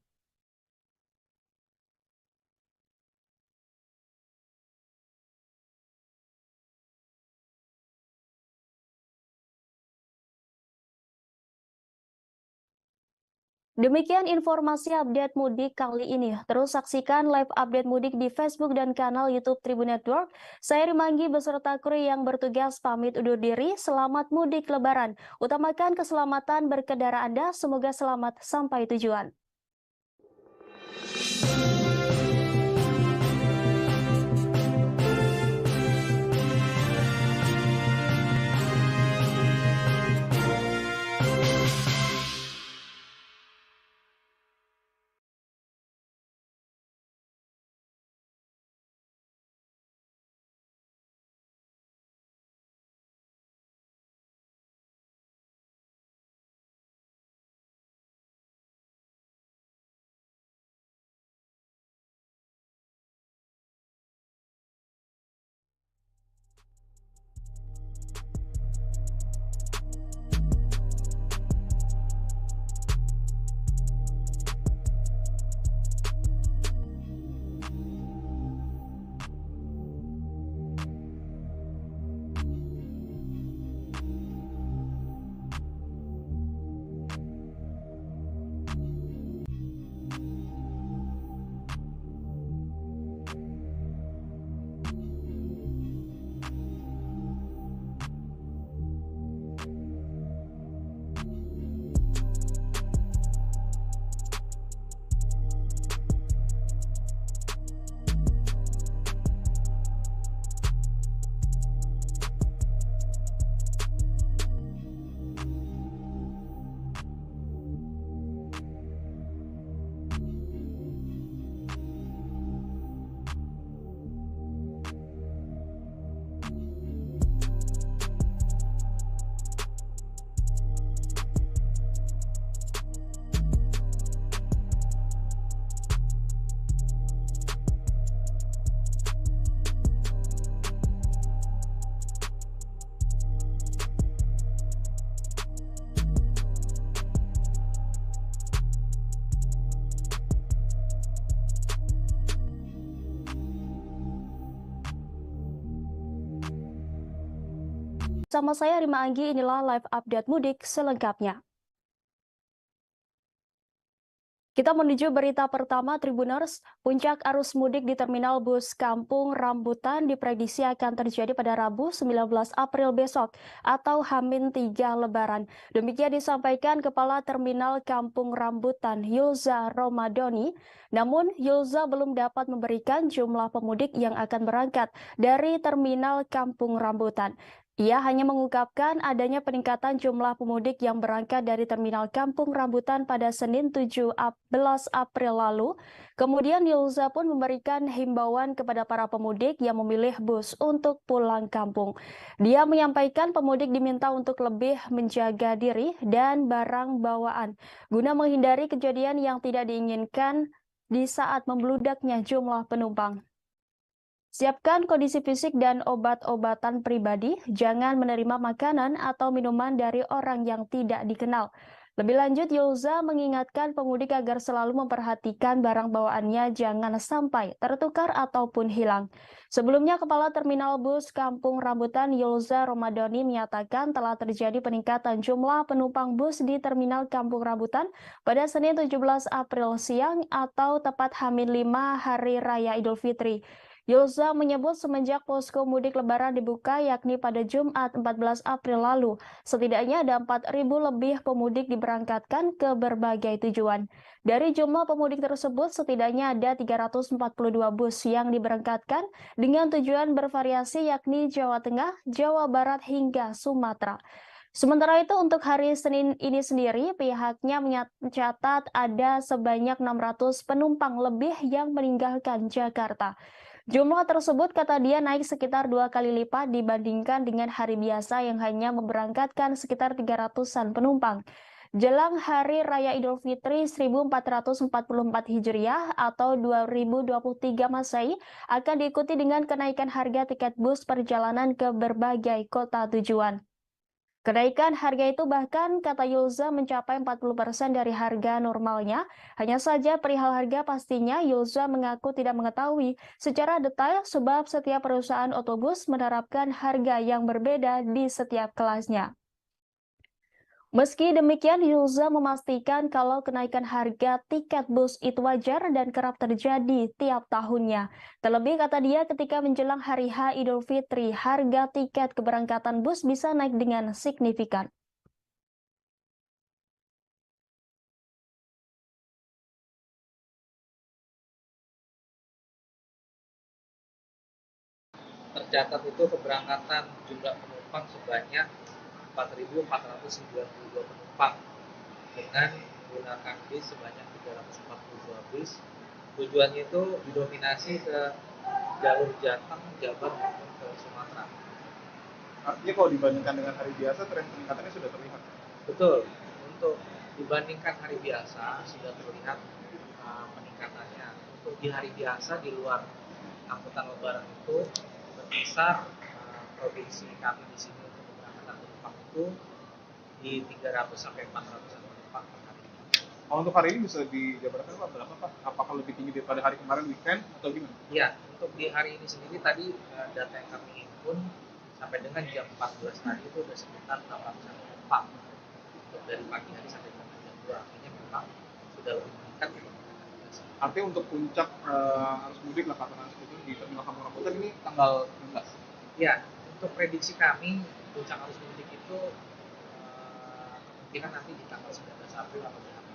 Demikian informasi update mudik kali ini. Terus saksikan live update mudik di Facebook dan kanal YouTube Tribun Network. Saya Rimanggi beserta kru yang bertugas pamit undur diri. Selamat mudik Lebaran. Utamakan keselamatan berkendara Anda. Semoga selamat sampai tujuan. Sama saya Rima Anggi, inilah live update mudik selengkapnya. Kita menuju berita pertama Tribuners. Puncak arus mudik di Terminal Bus Kampung Rambutan diprediksi akan terjadi pada Rabu 19 April besok atau H-3 Lebaran. Demikian disampaikan Kepala Terminal Kampung Rambutan Yulza Romadoni. Namun Yulza belum dapat memberikan jumlah pemudik yang akan berangkat dari Terminal Kampung Rambutan. Ia hanya mengungkapkan adanya peningkatan jumlah pemudik yang berangkat dari Terminal Kampung Rambutan pada Senin 17 April lalu. Kemudian Yulza pun memberikan himbauan kepada para pemudik yang memilih bus untuk pulang kampung. Dia menyampaikan pemudik diminta untuk lebih menjaga diri dan barang bawaan guna menghindari kejadian yang tidak diinginkan di saat membludaknya jumlah penumpang. Siapkan kondisi fisik dan obat-obatan pribadi, jangan menerima makanan atau minuman dari orang yang tidak dikenal. Lebih lanjut, Yulza mengingatkan pemudik agar selalu memperhatikan barang bawaannya jangan sampai tertukar ataupun hilang. Sebelumnya, Kepala Terminal Bus Kampung Rambutan Yulza Romadoni menyatakan telah terjadi peningkatan jumlah penumpang bus di Terminal Kampung Rambutan pada Senin 17 April siang atau tepat H-5 Hari Raya Idul Fitri. Yulza menyebut semenjak posko mudik lebaran dibuka yakni pada Jumat 14 April lalu, setidaknya ada 4.000 lebih pemudik diberangkatkan ke berbagai tujuan. Dari jumlah pemudik tersebut, setidaknya ada 342 bus yang diberangkatkan dengan tujuan bervariasi yakni Jawa Tengah, Jawa Barat hingga Sumatera. Sementara itu untuk hari Senin ini sendiri, pihaknya mencatat ada sebanyak 600 penumpang lebih yang meninggalkan Jakarta. Jumlah tersebut kata dia naik sekitar 2 kali lipat dibandingkan dengan hari biasa yang hanya memberangkatkan sekitar 300-an penumpang. Jelang Hari Raya Idul Fitri 1444 Hijriah atau 2023 Masehi akan diikuti dengan kenaikan harga tiket bus perjalanan ke berbagai kota tujuan. Kenaikan harga itu bahkan kata Yulza mencapai 40% dari harga normalnya. Hanya saja perihal harga pastinya Yulza mengaku tidak mengetahui secara detail sebab setiap perusahaan otobus menerapkan harga yang berbeda di setiap kelasnya. Meski demikian, Yulza memastikan kalau kenaikan harga tiket bus itu wajar dan kerap terjadi tiap tahunnya. Terlebih kata dia ketika menjelang hari H Idul Fitri, harga tiket keberangkatan bus bisa naik dengan signifikan. Tercatat itu keberangkatan jumlah penumpang sebanyak 4.492 penumpang dengan menggunakan bis sebanyak 342 bis. Tujuannya itu didominasi ke jalur Jateng, Jabar maupun ke Sumatera. Artinya kalau dibandingkan dengan hari biasa, tren peningkatannya sudah terlihat. Betul, untuk dibandingkan hari biasa sudah terlihat peningkatannya. Untuk di hari biasa di luar angkutan lebaran itu berkisar provinsi kami di sini untuk keberangkatan penumpang itu di 300 sampai 400 penumpang per hari. Untuk hari ini bisa dijabarkan Pak, berapa Pak? Apakah lebih tinggi daripada hari kemarin weekend atau gimana? Ya, untuk di hari ini sendiri tadi data yang kami himpun sampai dengan jam 14 tadi itu udah sekitar 800 penumpang untuk dari pagi hari sampai dengan jam 2. Artinya memang sudah lebih meningkat dibandingkan hari biasa. Artinya untuk puncak arus mudik lah katakan seperti itu di Terminal Kampung Rambutan ini tanggal 16. Ya, untuk prediksi kami puncak arus mudik itu kemungkinan nanti di tanggal 19 April atau di April.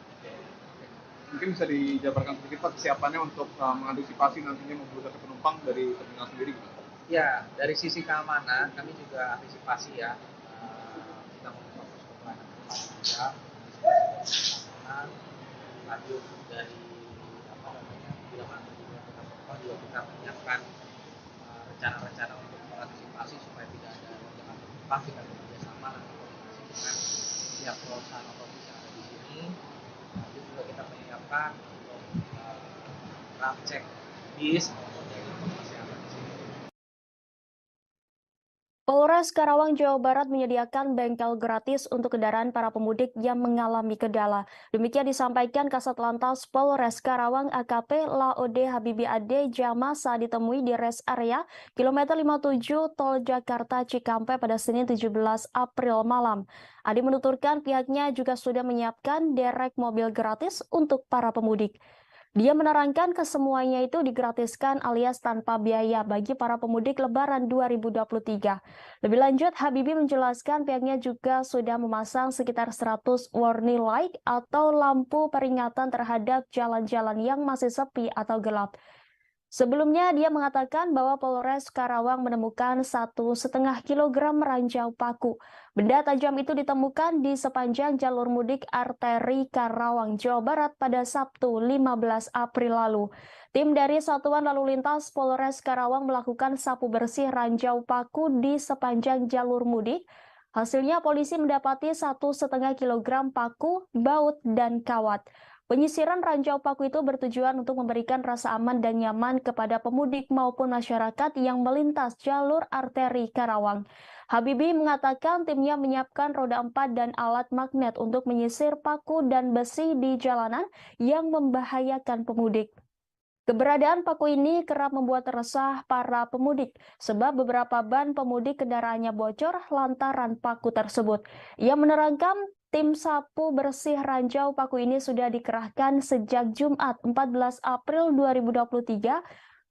Mungkin bisa dijabarkan sedikit Pak kesiapannya untuk mengantisipasi nantinya membludaknya penumpang dari terminal sendiri gitu. Ya, dari sisi keamanan kami juga antisipasi ya. Kita membuka posko pelayanan juga, keamanan, lanjut dari bila mana juga kita menyiapkan rencana-rencana untuk mengantisipasi supaya tidak ada lonjakan penumpang. Kita bekerja sama nanti koordinasi dengan pihak perusahaan otomobil yang ada di sini. Nanti juga kita menyiapkan untuk ram cek bis maupun dari informasi yang ada di sini. Polres Karawang, Jawa Barat menyediakan bengkel gratis untuk kendaraan para pemudik yang mengalami kendala. Demikian disampaikan Kasat Lantas Polres Karawang AKP Laode Habibi Ade Jama saat ditemui di rest area kilometer 57 Tol Jakarta Cikampek pada Senin 17 April malam. Ade menuturkan pihaknya juga sudah menyiapkan derek mobil gratis untuk para pemudik. Dia menerangkan kesemuanya itu digratiskan alias tanpa biaya bagi para pemudik Lebaran 2023. Lebih lanjut, Habibie menjelaskan pihaknya juga sudah memasang sekitar 100 warning light atau lampu peringatan terhadap jalan-jalan yang masih sepi atau gelap. Sebelumnya, dia mengatakan bahwa Polres Karawang menemukan 1,5 kilogram ranjau paku. Benda tajam itu ditemukan di sepanjang jalur mudik arteri Karawang, Jawa Barat pada Sabtu 15 April lalu. Tim dari Satuan Lalu Lintas Polres Karawang melakukan sapu bersih ranjau paku di sepanjang jalur mudik. Hasilnya polisi mendapati 1,5 kilogram paku, baut, dan kawat. Penyisiran ranjau paku itu bertujuan untuk memberikan rasa aman dan nyaman kepada pemudik maupun masyarakat yang melintas jalur arteri Karawang. Habibie mengatakan timnya menyiapkan roda 4 dan alat magnet untuk menyisir paku dan besi di jalanan yang membahayakan pemudik. Keberadaan paku ini kerap membuat resah para pemudik sebab beberapa ban pemudik kendaraannya bocor lantaran paku tersebut. Ia menerangkan tim sapu bersih ranjau paku ini sudah dikerahkan sejak Jumat 14 April 2023.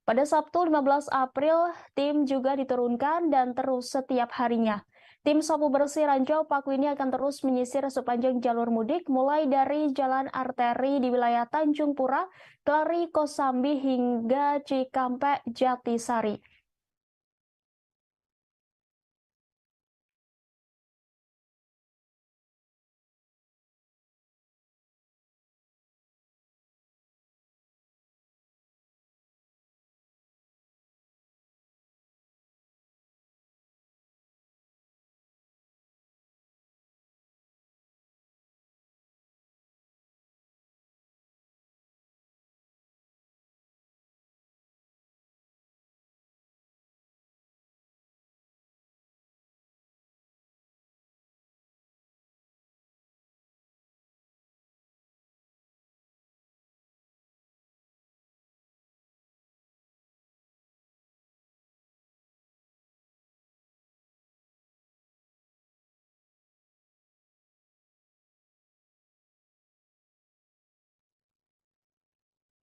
Pada Sabtu 15 April, tim juga diturunkan dan terus setiap harinya. Tim sapu bersih ranjau paku ini akan terus menyisir sepanjang jalur mudik mulai dari jalan arteri di wilayah Tanjung Pura, Kelari, Kosambi hingga Cikampek, Jatisari.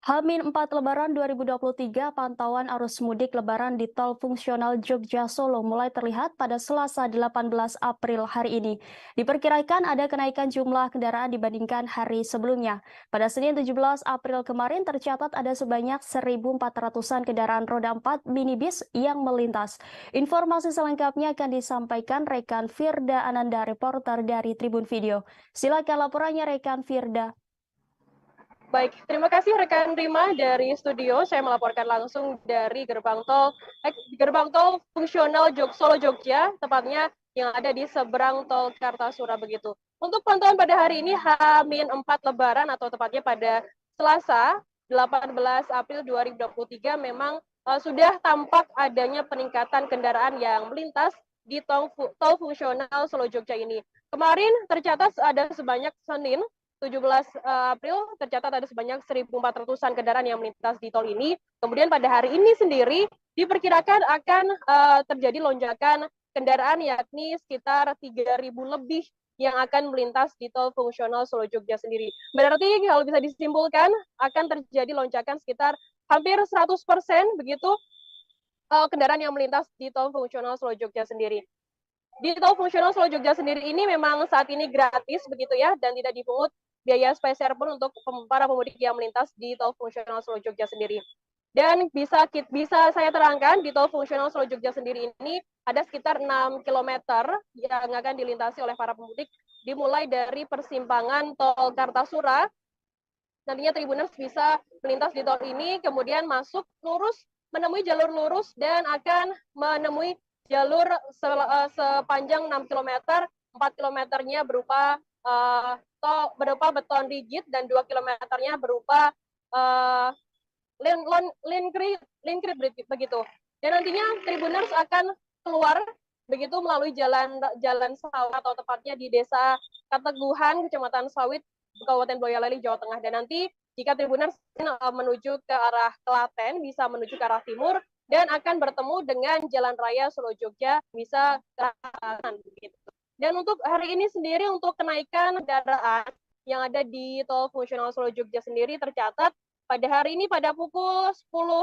H-4 Lebaran 2023, pantauan arus mudik Lebaran di tol fungsional Jogja Solo mulai terlihat pada Selasa 18 April hari ini. Diperkirakan ada kenaikan jumlah kendaraan dibandingkan hari sebelumnya. Pada Senin 17 April kemarin tercatat ada sebanyak 1.400-an kendaraan roda 4 minibus yang melintas. Informasi selengkapnya akan disampaikan rekan Firda Ananda, reporter dari Tribun Video. Silakan laporannya rekan Firda. Baik, terima kasih rekan Rima dari studio. Saya melaporkan langsung dari gerbang tol fungsional Solo Jogja, tepatnya yang ada di seberang tol Kartasura begitu. Untuk pantauan pada hari ini H-4 Lebaran atau tepatnya pada Selasa 18 April 2023 memang sudah tampak adanya peningkatan kendaraan yang melintas di tol fungsional Solo Jogja ini. Kemarin tercatat ada sebanyak Senin 17 April tercatat ada sebanyak 1.400-an kendaraan yang melintas di tol ini. Kemudian pada hari ini sendiri diperkirakan akan terjadi lonjakan kendaraan, yakni sekitar 3.000 lebih yang akan melintas di tol fungsional Solo Jogja sendiri. Berarti kalau bisa disimpulkan akan terjadi lonjakan sekitar hampir 100% begitu kendaraan yang melintas di tol fungsional Solo Jogja sendiri. Di tol fungsional Solo Jogja sendiri ini memang saat ini gratis begitu ya, dan tidak dipungut biaya spesial pun untuk para pemudik yang melintas di tol fungsional Solo Jogja sendiri. Dan bisa saya terangkan, di tol fungsional Solo Jogja sendiri ini ada sekitar 6 km yang akan dilintasi oleh para pemudik, dimulai dari persimpangan tol Kartasura. Nantinya Tribuners bisa melintas di tol ini, kemudian masuk lurus, menemui jalur lurus, dan akan menemui jalur sepanjang 6 km, 4 km-nya berupa beton rigid, dan 2 km-nya berupa lane creep begitu. Dan nantinya Tribuners akan keluar begitu melalui jalan sawit, atau tepatnya di Desa Kateguhan, Kecamatan Sawit, Kabupaten Boyolali, Jawa Tengah. Dan nanti jika Tribuners menuju ke arah Klaten, bisa menuju ke arah timur, dan akan bertemu dengan Jalan Raya Solo Jogja, bisa ke kanan begitu. Dan untuk hari ini sendiri, untuk kenaikan kendaraan yang ada di tol fungsional Solo Jogja sendiri tercatat pada hari ini pada pukul 6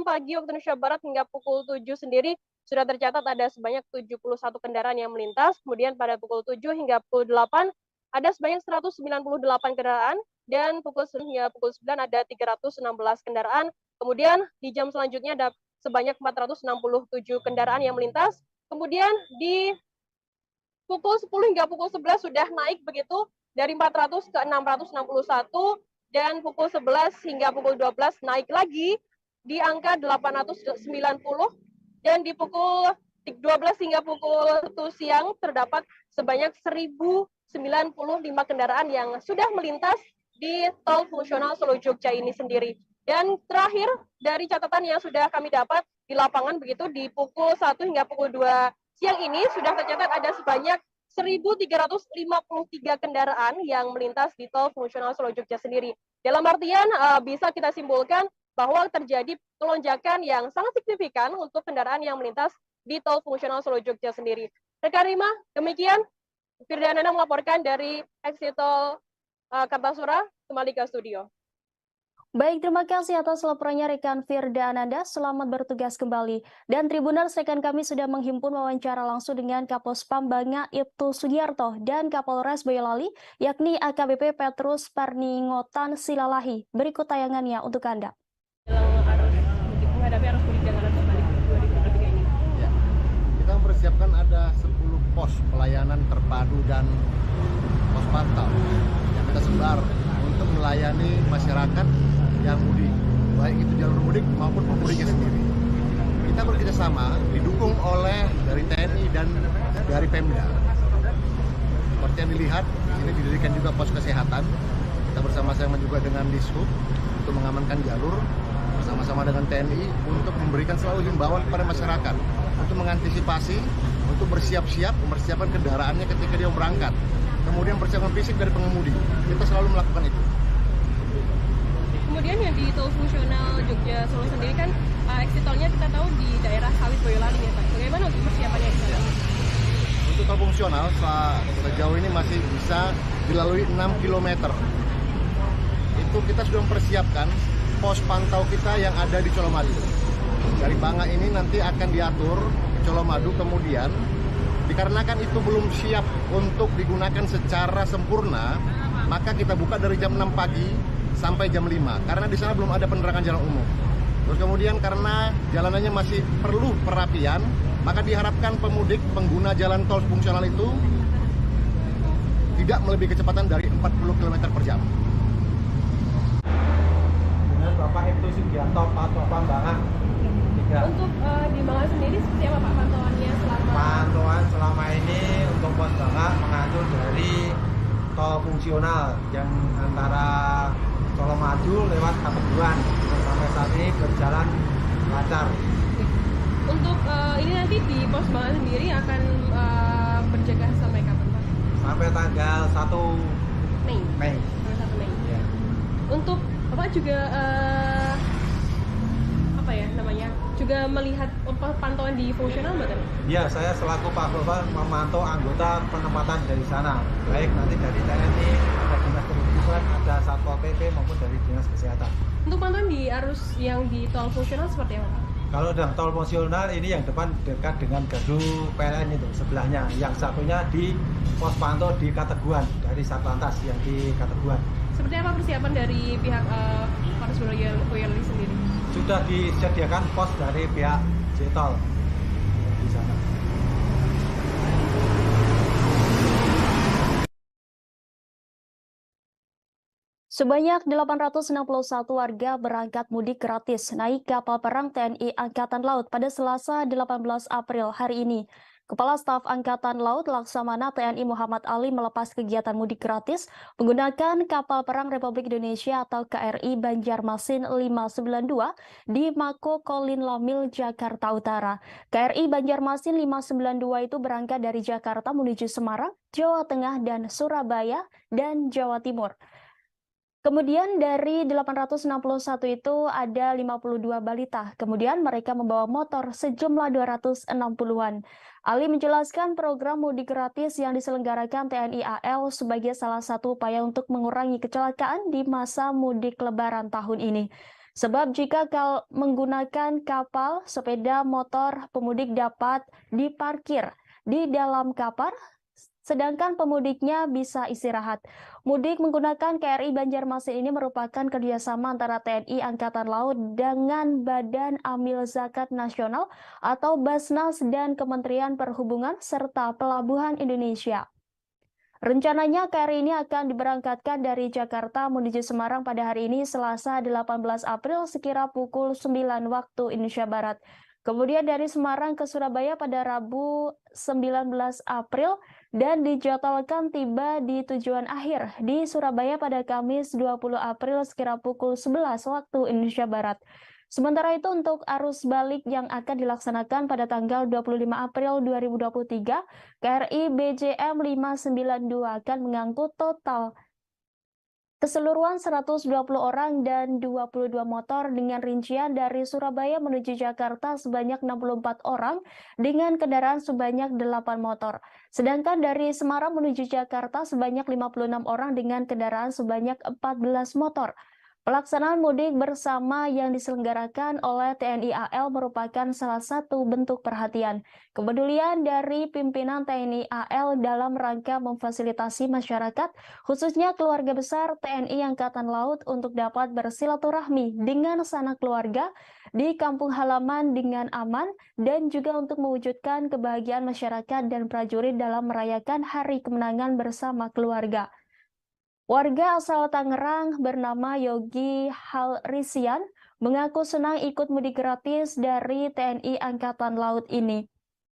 pagi waktu Indonesia Barat hingga pukul 7 sendiri sudah tercatat ada sebanyak 71 kendaraan yang melintas. Kemudian pada pukul 7 hingga pukul 8 ada sebanyak 198 kendaraan, dan pukul 9 hingga pukul 9 ada 316 kendaraan. Kemudian di jam selanjutnya ada sebanyak 467 kendaraan yang melintas. Kemudian di pukul 10 hingga pukul 11 sudah naik begitu dari 400 ke 661, dan pukul 11 hingga pukul 12 naik lagi di angka 890, dan di pukul 12 hingga pukul 1 siang terdapat sebanyak 1.095 kendaraan yang sudah melintas di tol fungsional Solo Jogja ini sendiri. Dan terakhir dari catatan yang sudah kami dapat di lapangan begitu, di pukul 1 hingga pukul 2 siang ini sudah tercatat ada sebanyak 1.353 kendaraan yang melintas di tol fungsional Solo Jogja sendiri. Dalam artian bisa kita simpulkan bahwa terjadi lonjakan yang sangat signifikan untuk kendaraan yang melintas di tol fungsional Solo Jogja sendiri. Rekan Rima, demikian Firdananda melaporkan dari exit tol Kartasura, kembali ke studio. Baik, terima kasih atas laporannya rekan Firda Ananda. Selamat bertugas kembali. Dan Tribuners, rekan kami sudah menghimpun wawancara langsung dengan Kapospam Banga Ibtu Sugiarto dan Kapolres Boyolali, yakni AKBP Petrus Parningotan Silalahi. Berikut tayangannya untuk Anda. Menghadapi arus mudik dan arus balik 2023 ini. Ya, kita mempersiapkan ada 10 pos pelayanan terpadu dan pos pantau yang kita sebar untuk melayani masyarakat yang mudik, baik itu jalur mudik maupun pemudiknya sendiri. Kita bekerjasama didukung oleh dari TNI dan dari Pemda. Seperti yang dilihat, di sini didirikan juga pos kesehatan. Kita bersama-sama juga dengan Dishub untuk mengamankan jalur, bersama-sama dengan TNI untuk memberikan selalu himbauan kepada masyarakat untuk mengantisipasi, untuk bersiap-siap, mempersiapkan kendaraannya ketika dia berangkat. Kemudian persiapan fisik dari pengemudi. Kita selalu melakukan itu. Kemudian yang di tol fungsional Jogja Solo sendiri kan exit tolnya kita tahu di daerah Sawit Boyolali ya Pak. Bagaimana untuk persiapannya di sana? Untuk tol fungsional sejauh ini masih bisa dilalui 6 km. Itu kita sudah mempersiapkan pos pantau kita yang ada di Colomadu. Dari Banga ini nanti akan diatur ke Colomadu, kemudian dikarenakan itu belum siap untuk digunakan secara sempurna, maka kita buka dari jam 6 pagi sampai jam 5, karena di sana belum ada penerangan jalan umum. Terus kemudian karena jalanannya masih perlu perapian, maka diharapkan pemudik pengguna jalan tol fungsional itu tidak melebihi kecepatan dari 40 km per jam. Dengan Bapak Ibtu Sugiarto, Kapospam Banga. Untuk di Banga sendiri seperti apa Pak pantauannya selama? Pantauan selama ini untuk pos Banga mengatur dari tol fungsional yang antara Colomadu lewat Kateguhan, sampai saat ini berjalan lancar. Untuk ini nanti di pos Banga sendiri akan berjaga sampai kapan Pak? Sampai tanggal 1 Mei. Sampai 1 Mei. Ya. Untuk Bapak juga juga melihat pantauan di fungsional Mbak? Ya, saya selaku Pak Gofar memantau anggota penempatan dari sana, baik nanti dari TNI, ada Dinas Perhubungan, ada Satpol PP maupun dari Dinas Kesehatan. Untuk pantauan di arus yang di tol fungsional seperti apa Pak? Kalau dalam tol fungsional ini yang depan dekat dengan gardu PLN itu sebelahnya, yang satunya di pos pantau di Kateguan dari Satlantas yang di Kateguan. Seperti apa persiapan dari pihak Polres Boyolali sendiri? Sudah disediakan pos dari pihak J-Tol di sana. Sebanyak 861 warga berangkat mudik gratis naik kapal perang TNI Angkatan Laut pada Selasa 18 April hari ini. Kepala Staf Angkatan Laut Laksamana TNI Muhammad Ali melepas kegiatan mudik gratis menggunakan kapal perang Republik Indonesia atau KRI Banjarmasin 592 di Mako Kolin Lamil, Jakarta Utara. KRI Banjarmasin 592 itu berangkat dari Jakarta menuju Semarang, Jawa Tengah, dan Surabaya, dan Jawa Timur. Kemudian dari 861 itu ada 52 balita. Kemudian mereka membawa motor sejumlah 260-an. Ali menjelaskan program mudik gratis yang diselenggarakan TNI AL sebagai salah satu upaya untuk mengurangi kecelakaan di masa mudik Lebaran tahun ini. Sebab jika menggunakan kapal, sepeda motor pemudik dapat diparkir di dalam kapal, sedangkan pemudiknya bisa istirahat. Mudik menggunakan KRI Banjarmasin ini merupakan kerjasama antara TNI Angkatan Laut dengan Badan Amil Zakat Nasional atau Basnas dan Kementerian Perhubungan serta Pelabuhan Indonesia. Rencananya KRI ini akan diberangkatkan dari Jakarta menuju Semarang pada hari ini Selasa 18 April sekira pukul 9 waktu Indonesia Barat. Kemudian dari Semarang ke Surabaya pada Rabu 19 April dan dijadwalkan tiba di tujuan akhir di Surabaya pada Kamis 20 April sekira pukul 11 waktu Indonesia Barat. Sementara itu untuk arus balik yang akan dilaksanakan pada tanggal 25 April 2023, KRI BJM 592 akan mengangkut total keseluruhan 120 orang dan 22 motor dengan rincian dari Surabaya menuju Jakarta sebanyak 64 orang dengan kendaraan sebanyak 8 motor. Sedangkan dari Semarang menuju Jakarta sebanyak 56 orang dengan kendaraan sebanyak 14 motor. Pelaksanaan mudik bersama yang diselenggarakan oleh TNI AL merupakan salah satu bentuk perhatian, kepedulian dari pimpinan TNI AL dalam rangka memfasilitasi masyarakat, khususnya keluarga besar TNI Angkatan Laut untuk dapat bersilaturahmi dengan sanak keluarga di kampung halaman dengan aman dan juga untuk mewujudkan kebahagiaan masyarakat dan prajurit dalam merayakan Hari Kemenangan bersama keluarga. Warga asal Tangerang bernama Yogi Halrisian mengaku senang ikut mudik gratis dari TNI Angkatan Laut ini.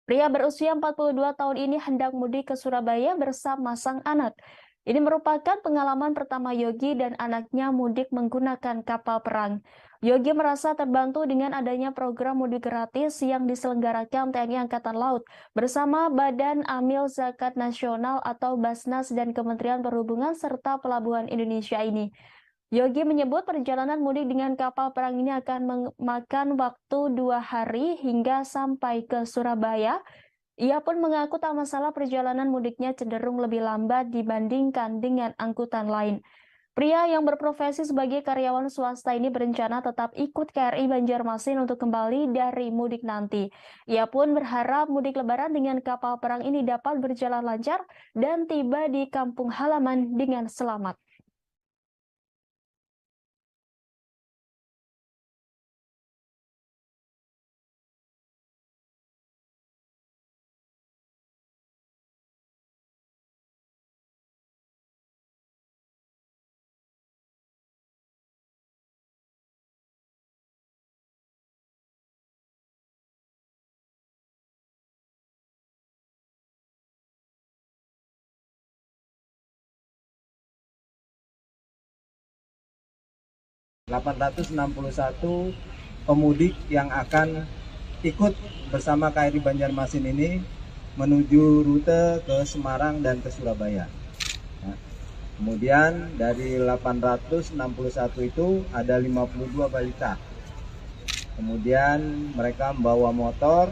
Pria berusia 42 tahun ini hendak mudik ke Surabaya bersama sang anak. Ini merupakan pengalaman pertama Yogi dan anaknya mudik menggunakan kapal perang. Yogi merasa terbantu dengan adanya program mudik gratis yang diselenggarakan TNI Angkatan Laut bersama Badan Amil Zakat Nasional atau Basnas dan Kementerian Perhubungan serta Pelabuhan Indonesia ini. Yogi menyebut perjalanan mudik dengan kapal perang ini akan memakan waktu 2 hari hingga sampai ke Surabaya. Ia pun mengaku tak masalah perjalanan mudiknya cenderung lebih lambat dibandingkan dengan angkutan lain. Pria yang berprofesi sebagai karyawan swasta ini berencana tetap ikut KRI Banjarmasin untuk kembali dari mudik nanti. Ia pun berharap mudik Lebaran dengan kapal perang ini dapat berjalan lancar dan tiba di kampung halaman dengan selamat. ...861 pemudik yang akan ikut bersama KRI Banjarmasin ini menuju rute ke Semarang dan ke Surabaya. Nah, kemudian dari 861 itu ada 52 balita. Kemudian mereka membawa motor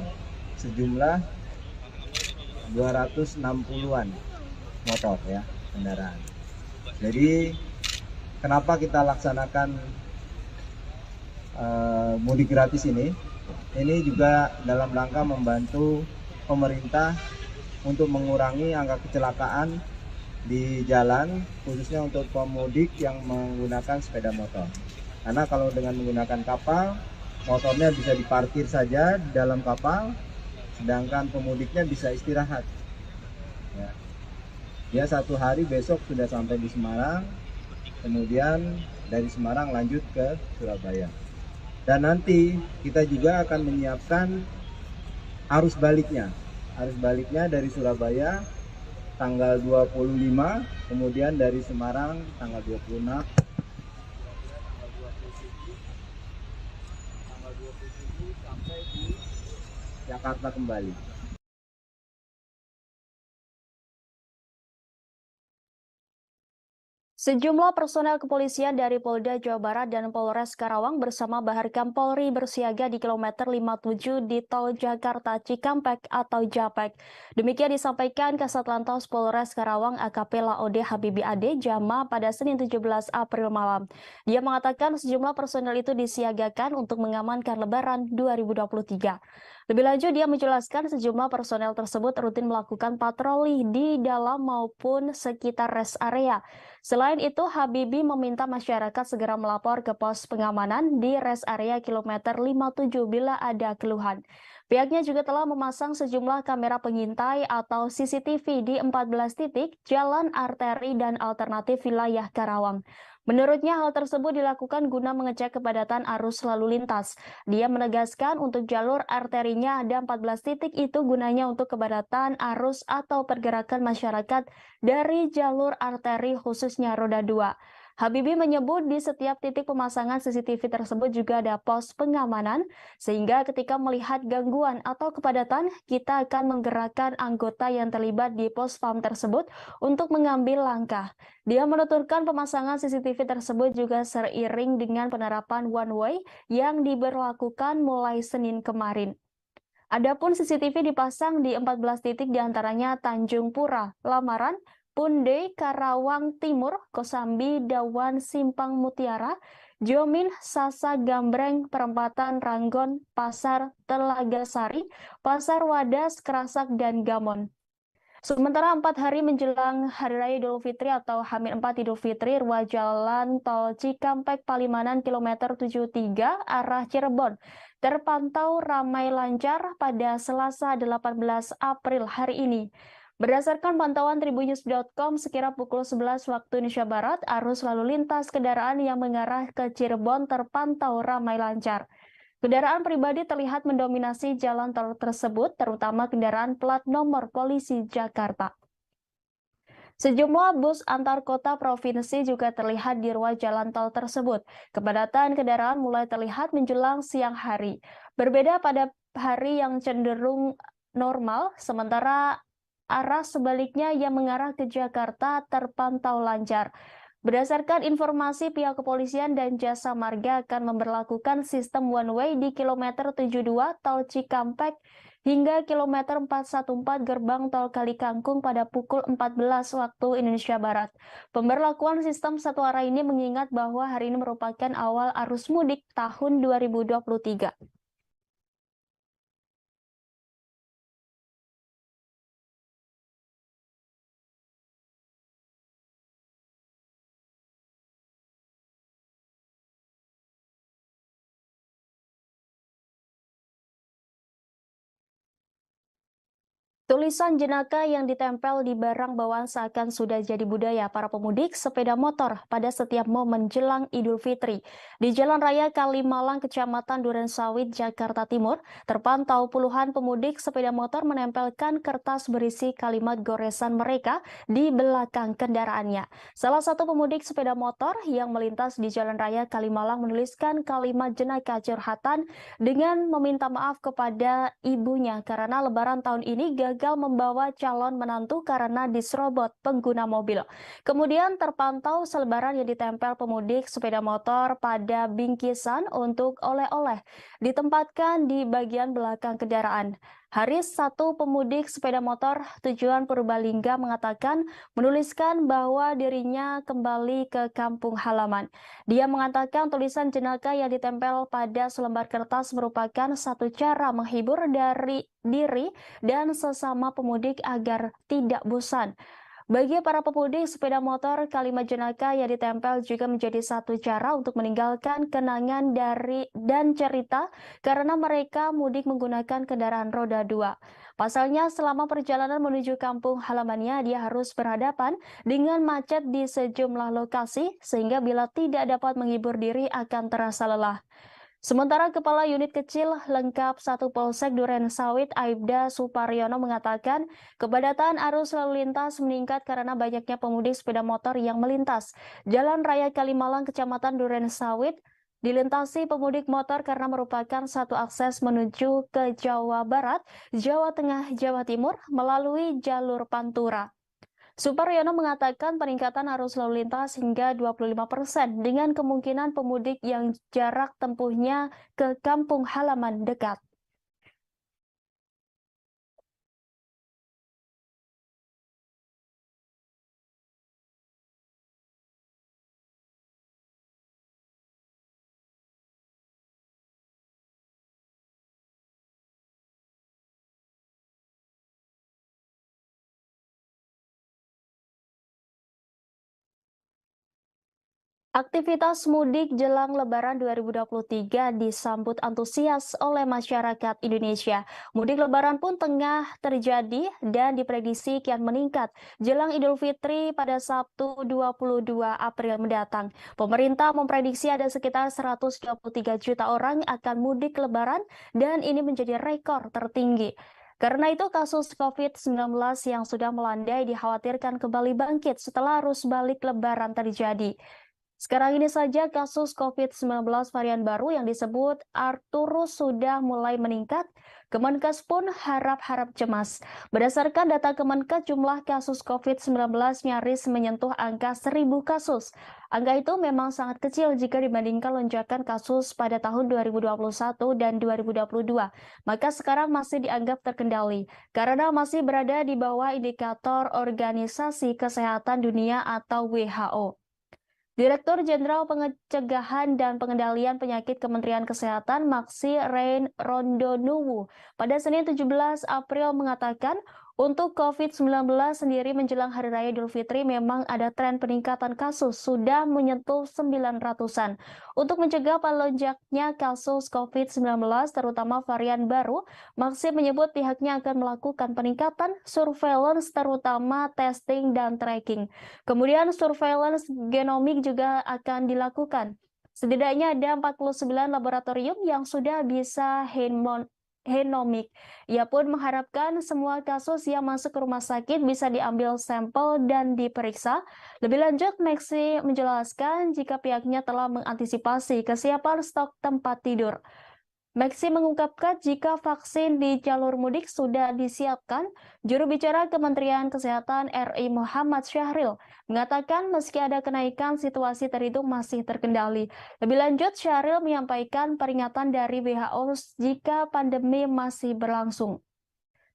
sejumlah 260-an motor ya, kendaraan. Jadi kenapa kita laksanakan mudik gratis ini? Ini juga dalam rangka membantu pemerintah untuk mengurangi angka kecelakaan di jalan, khususnya untuk pemudik yang menggunakan sepeda motor. Karena kalau dengan menggunakan kapal, motornya bisa diparkir saja di dalam kapal, sedangkan pemudiknya bisa istirahat. Ya. Dia satu hari besok sudah sampai di Semarang, kemudian dari Semarang lanjut ke Surabaya. Dan nanti kita juga akan menyiapkan arus baliknya. Arus baliknya dari Surabaya tanggal 25, kemudian dari Semarang tanggal 26. Sampai di Jakarta kembali. Sejumlah personel kepolisian dari Polda Jawa Barat dan Polres Karawang bersama Baharkam Polri bersiaga di kilometer 57 di Tol Jakarta Cikampek atau Japek. Demikian disampaikan Kasatlantas Polres Karawang AKP Laode Habibi Ade Jama pada Senin 17 April malam. Dia mengatakan sejumlah personel itu disiagakan untuk mengamankan Lebaran 2023. Lebih lanjut, dia menjelaskan sejumlah personel tersebut rutin melakukan patroli di dalam maupun sekitar rest area. Selain itu, Habibie meminta masyarakat segera melapor ke pos pengamanan di rest area kilometer 57 bila ada keluhan. Pihaknya juga telah memasang sejumlah kamera pengintai atau CCTV di 14 titik jalan arteri dan alternatif wilayah Karawang. Menurutnya hal tersebut dilakukan guna mengecek kepadatan arus lalu lintas. Dia menegaskan untuk jalur arterinya ada 14 titik itu gunanya untuk kepadatan arus atau pergerakan masyarakat dari jalur arteri khususnya roda 2. Habibie menyebut di setiap titik pemasangan CCTV tersebut juga ada pos pengamanan, sehingga ketika melihat gangguan atau kepadatan, kita akan menggerakkan anggota yang terlibat di pos PAM tersebut untuk mengambil langkah. Dia menuturkan pemasangan CCTV tersebut juga seiring dengan penerapan one way yang diberlakukan mulai Senin kemarin. Adapun CCTV dipasang di 14 titik diantaranya Tanjung Pura, Lamaran, Punde, Karawang Timur, Kosambi, Dawan, Simpang Mutiara, Jomin, Sasa Gambreng, Perempatan Ranggon, Pasar Telaga Sari, Pasar Wadas, Kerasak, dan Gamon. Sementara 4 hari menjelang Hari Raya Idul Fitri atau H-4 Idul Fitri, ruas jalan tol Cikampek Palimanan kilometer 73 arah Cirebon terpantau ramai lancar pada Selasa 18 April hari ini. Berdasarkan pantauan tribunnews.com, sekira pukul 11 waktu Indonesia Barat, arus lalu lintas kendaraan yang mengarah ke Cirebon terpantau ramai lancar. Kendaraan pribadi terlihat mendominasi jalan tol tersebut, terutama kendaraan plat nomor polisi Jakarta. Sejumlah bus antar kota provinsi juga terlihat di ruas jalan tol tersebut. Kepadatan kendaraan mulai terlihat menjelang siang hari. Berbeda pada hari yang cenderung normal, sementara arah sebaliknya yang mengarah ke Jakarta terpantau lancar. Berdasarkan informasi, pihak kepolisian dan jasa marga akan memberlakukan sistem one way di kilometer 72 tol Cikampek hingga kilometer 414 gerbang tol Kalikangkung pada pukul 14 waktu Indonesia Barat. Pemberlakuan sistem satu arah ini mengingat bahwa hari ini merupakan awal arus mudik tahun 2023. Tulisan jenaka yang ditempel di barang bawaan seakan sudah jadi budaya para pemudik sepeda motor pada setiap momen jelang Idul Fitri. Di Jalan Raya Kalimalang, Kecamatan Durensawit, Jakarta Timur, terpantau puluhan pemudik sepeda motor menempelkan kertas berisi kalimat goresan mereka di belakang kendaraannya. Salah satu pemudik sepeda motor yang melintas di Jalan Raya Kalimalang menuliskan kalimat jenaka curhatan dengan meminta maaf kepada ibunya karena Lebaran tahun ini gagal gagal membawa calon menantu karena diserobot pengguna mobil. Kemudian terpantau selebaran yang ditempel pemudik sepeda motor pada bingkisan untuk oleh-oleh ditempatkan di bagian belakang kendaraan. Haris, satu pemudik sepeda motor tujuan Purbalingga, mengatakan menuliskan bahwa dirinya kembali ke kampung halaman. Dia mengatakan tulisan jenaka yang ditempel pada selembar kertas merupakan satu cara menghibur dari diri dan sesama pemudik agar tidak bosan. Bagi para pemudik sepeda motor, kalimat jenaka yang ditempel juga menjadi satu cara untuk meninggalkan kenangan dan cerita karena mereka mudik menggunakan kendaraan roda 2. Pasalnya, selama perjalanan menuju kampung halamannya, dia harus berhadapan dengan macet di sejumlah lokasi, sehingga bila tidak dapat menghibur diri akan terasa lelah. Sementara Kepala Unit Kecil Lengkap 1 Polsek Duren Sawit, Aibda Suparyono, mengatakan kepadatan arus lalu lintas meningkat karena banyaknya pemudik sepeda motor yang melintas. Jalan Raya Kalimalang, Kecamatan Duren Sawit, dilintasi pemudik motor karena merupakan satu akses menuju ke Jawa Barat, Jawa Tengah, Jawa Timur melalui jalur Pantura. Suparyono mengatakan peningkatan arus lalu lintas hingga 25% dengan kemungkinan pemudik yang jarak tempuhnya ke kampung halaman dekat. Aktivitas mudik jelang Lebaran 2023 disambut antusias oleh masyarakat Indonesia. Mudik Lebaran pun tengah terjadi dan diprediksi kian meningkat jelang Idul Fitri pada Sabtu 22 April mendatang. Pemerintah memprediksi ada sekitar 123 juta orang akan mudik Lebaran dan ini menjadi rekor tertinggi. Karena itu, kasus COVID-19 yang sudah melandai dikhawatirkan kembali bangkit setelah arus balik Lebaran terjadi. Sekarang ini saja kasus COVID-19 varian baru yang disebut Arcturus sudah mulai meningkat. Kemenkes pun harap-harap cemas. Berdasarkan data Kemenkes, jumlah kasus COVID-19 nyaris menyentuh angka 1.000 kasus. Angka itu memang sangat kecil jika dibandingkan lonjakan kasus pada tahun 2021 dan 2022. Maka sekarang masih dianggap terkendali karena masih berada di bawah indikator Organisasi Kesehatan Dunia atau WHO. Direktur Jenderal Pencegahan dan Pengendalian Penyakit Kementerian Kesehatan Maksi Rein Rondonuwu pada Senin 17 April mengatakan untuk COVID-19 sendiri menjelang Hari Raya Idul Fitri memang ada tren peningkatan kasus sudah menyentuh 900-an. Untuk mencegah melonjaknya kasus COVID-19 terutama varian baru, Maksi menyebut pihaknya akan melakukan peningkatan surveillance terutama testing dan tracking. Kemudian surveillance genomik juga akan dilakukan. Setidaknya ada 49 laboratorium yang sudah bisa genomik. Ia pun mengharapkan semua kasus yang masuk ke rumah sakit bisa diambil sampel dan diperiksa. Lebih lanjut, Maksi menjelaskan jika pihaknya telah mengantisipasi kesiapan stok tempat tidur. Maksi mengungkapkan jika vaksin di jalur mudik sudah disiapkan, juru bicara Kementerian Kesehatan RI Muhammad Syahril mengatakan meski ada kenaikan, situasi terhitung masih terkendali. Lebih lanjut, Syahril menyampaikan peringatan dari WHO jika pandemi masih berlangsung.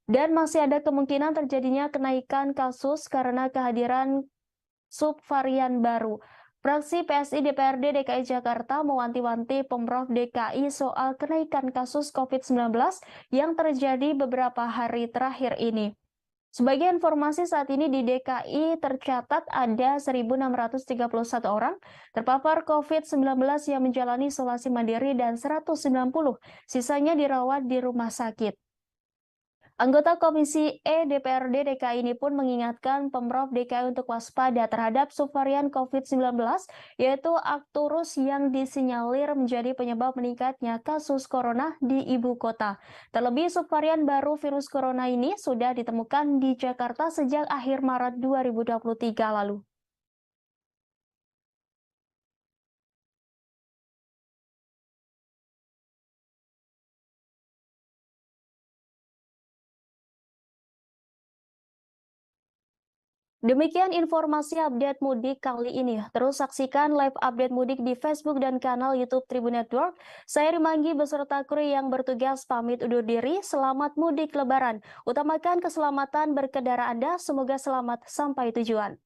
Dan masih ada kemungkinan terjadinya kenaikan kasus karena kehadiran subvarian baru. Fraksi PSI DPRD DKI Jakarta mewanti-wanti Pemprov DKI soal kenaikan kasus COVID-19 yang terjadi beberapa hari terakhir ini. Sebagai informasi, saat ini di DKI tercatat ada 1.631 orang terpapar COVID-19 yang menjalani isolasi mandiri dan 190 sisanya dirawat di rumah sakit. Anggota Komisi E DPRD DKI ini pun mengingatkan Pemprov DKI untuk waspada terhadap subvarian COVID-19, yaitu Arcturus yang disinyalir menjadi penyebab meningkatnya kasus corona di ibu kota. Terlebih subvarian baru virus corona ini sudah ditemukan di Jakarta sejak akhir Maret 2023 lalu. Demikian informasi update mudik kali ini. Terus saksikan live update mudik di Facebook dan kanal YouTube Tribun Network. Saya Rimanggi beserta kru yang bertugas pamit undur diri. Selamat mudik Lebaran. Utamakan keselamatan berkendara Anda. Semoga selamat sampai tujuan.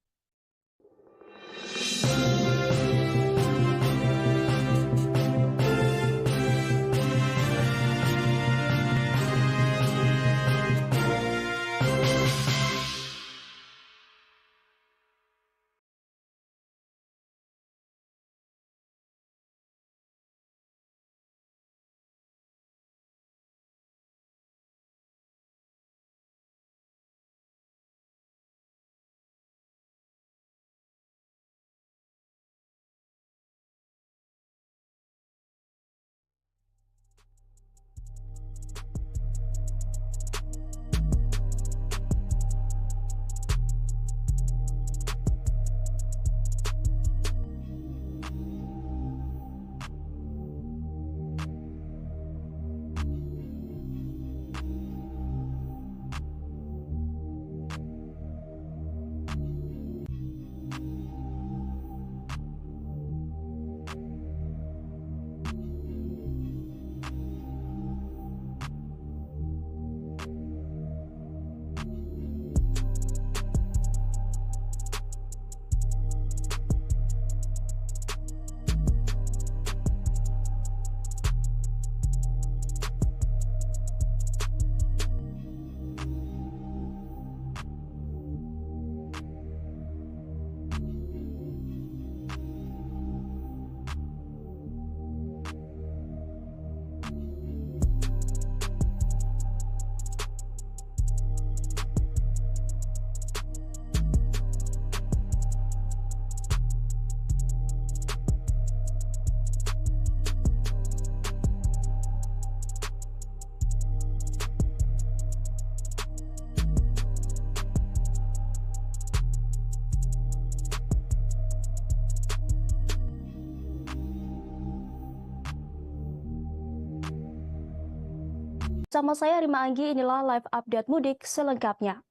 Sama saya Rima Anggi, inilah live update mudik selengkapnya.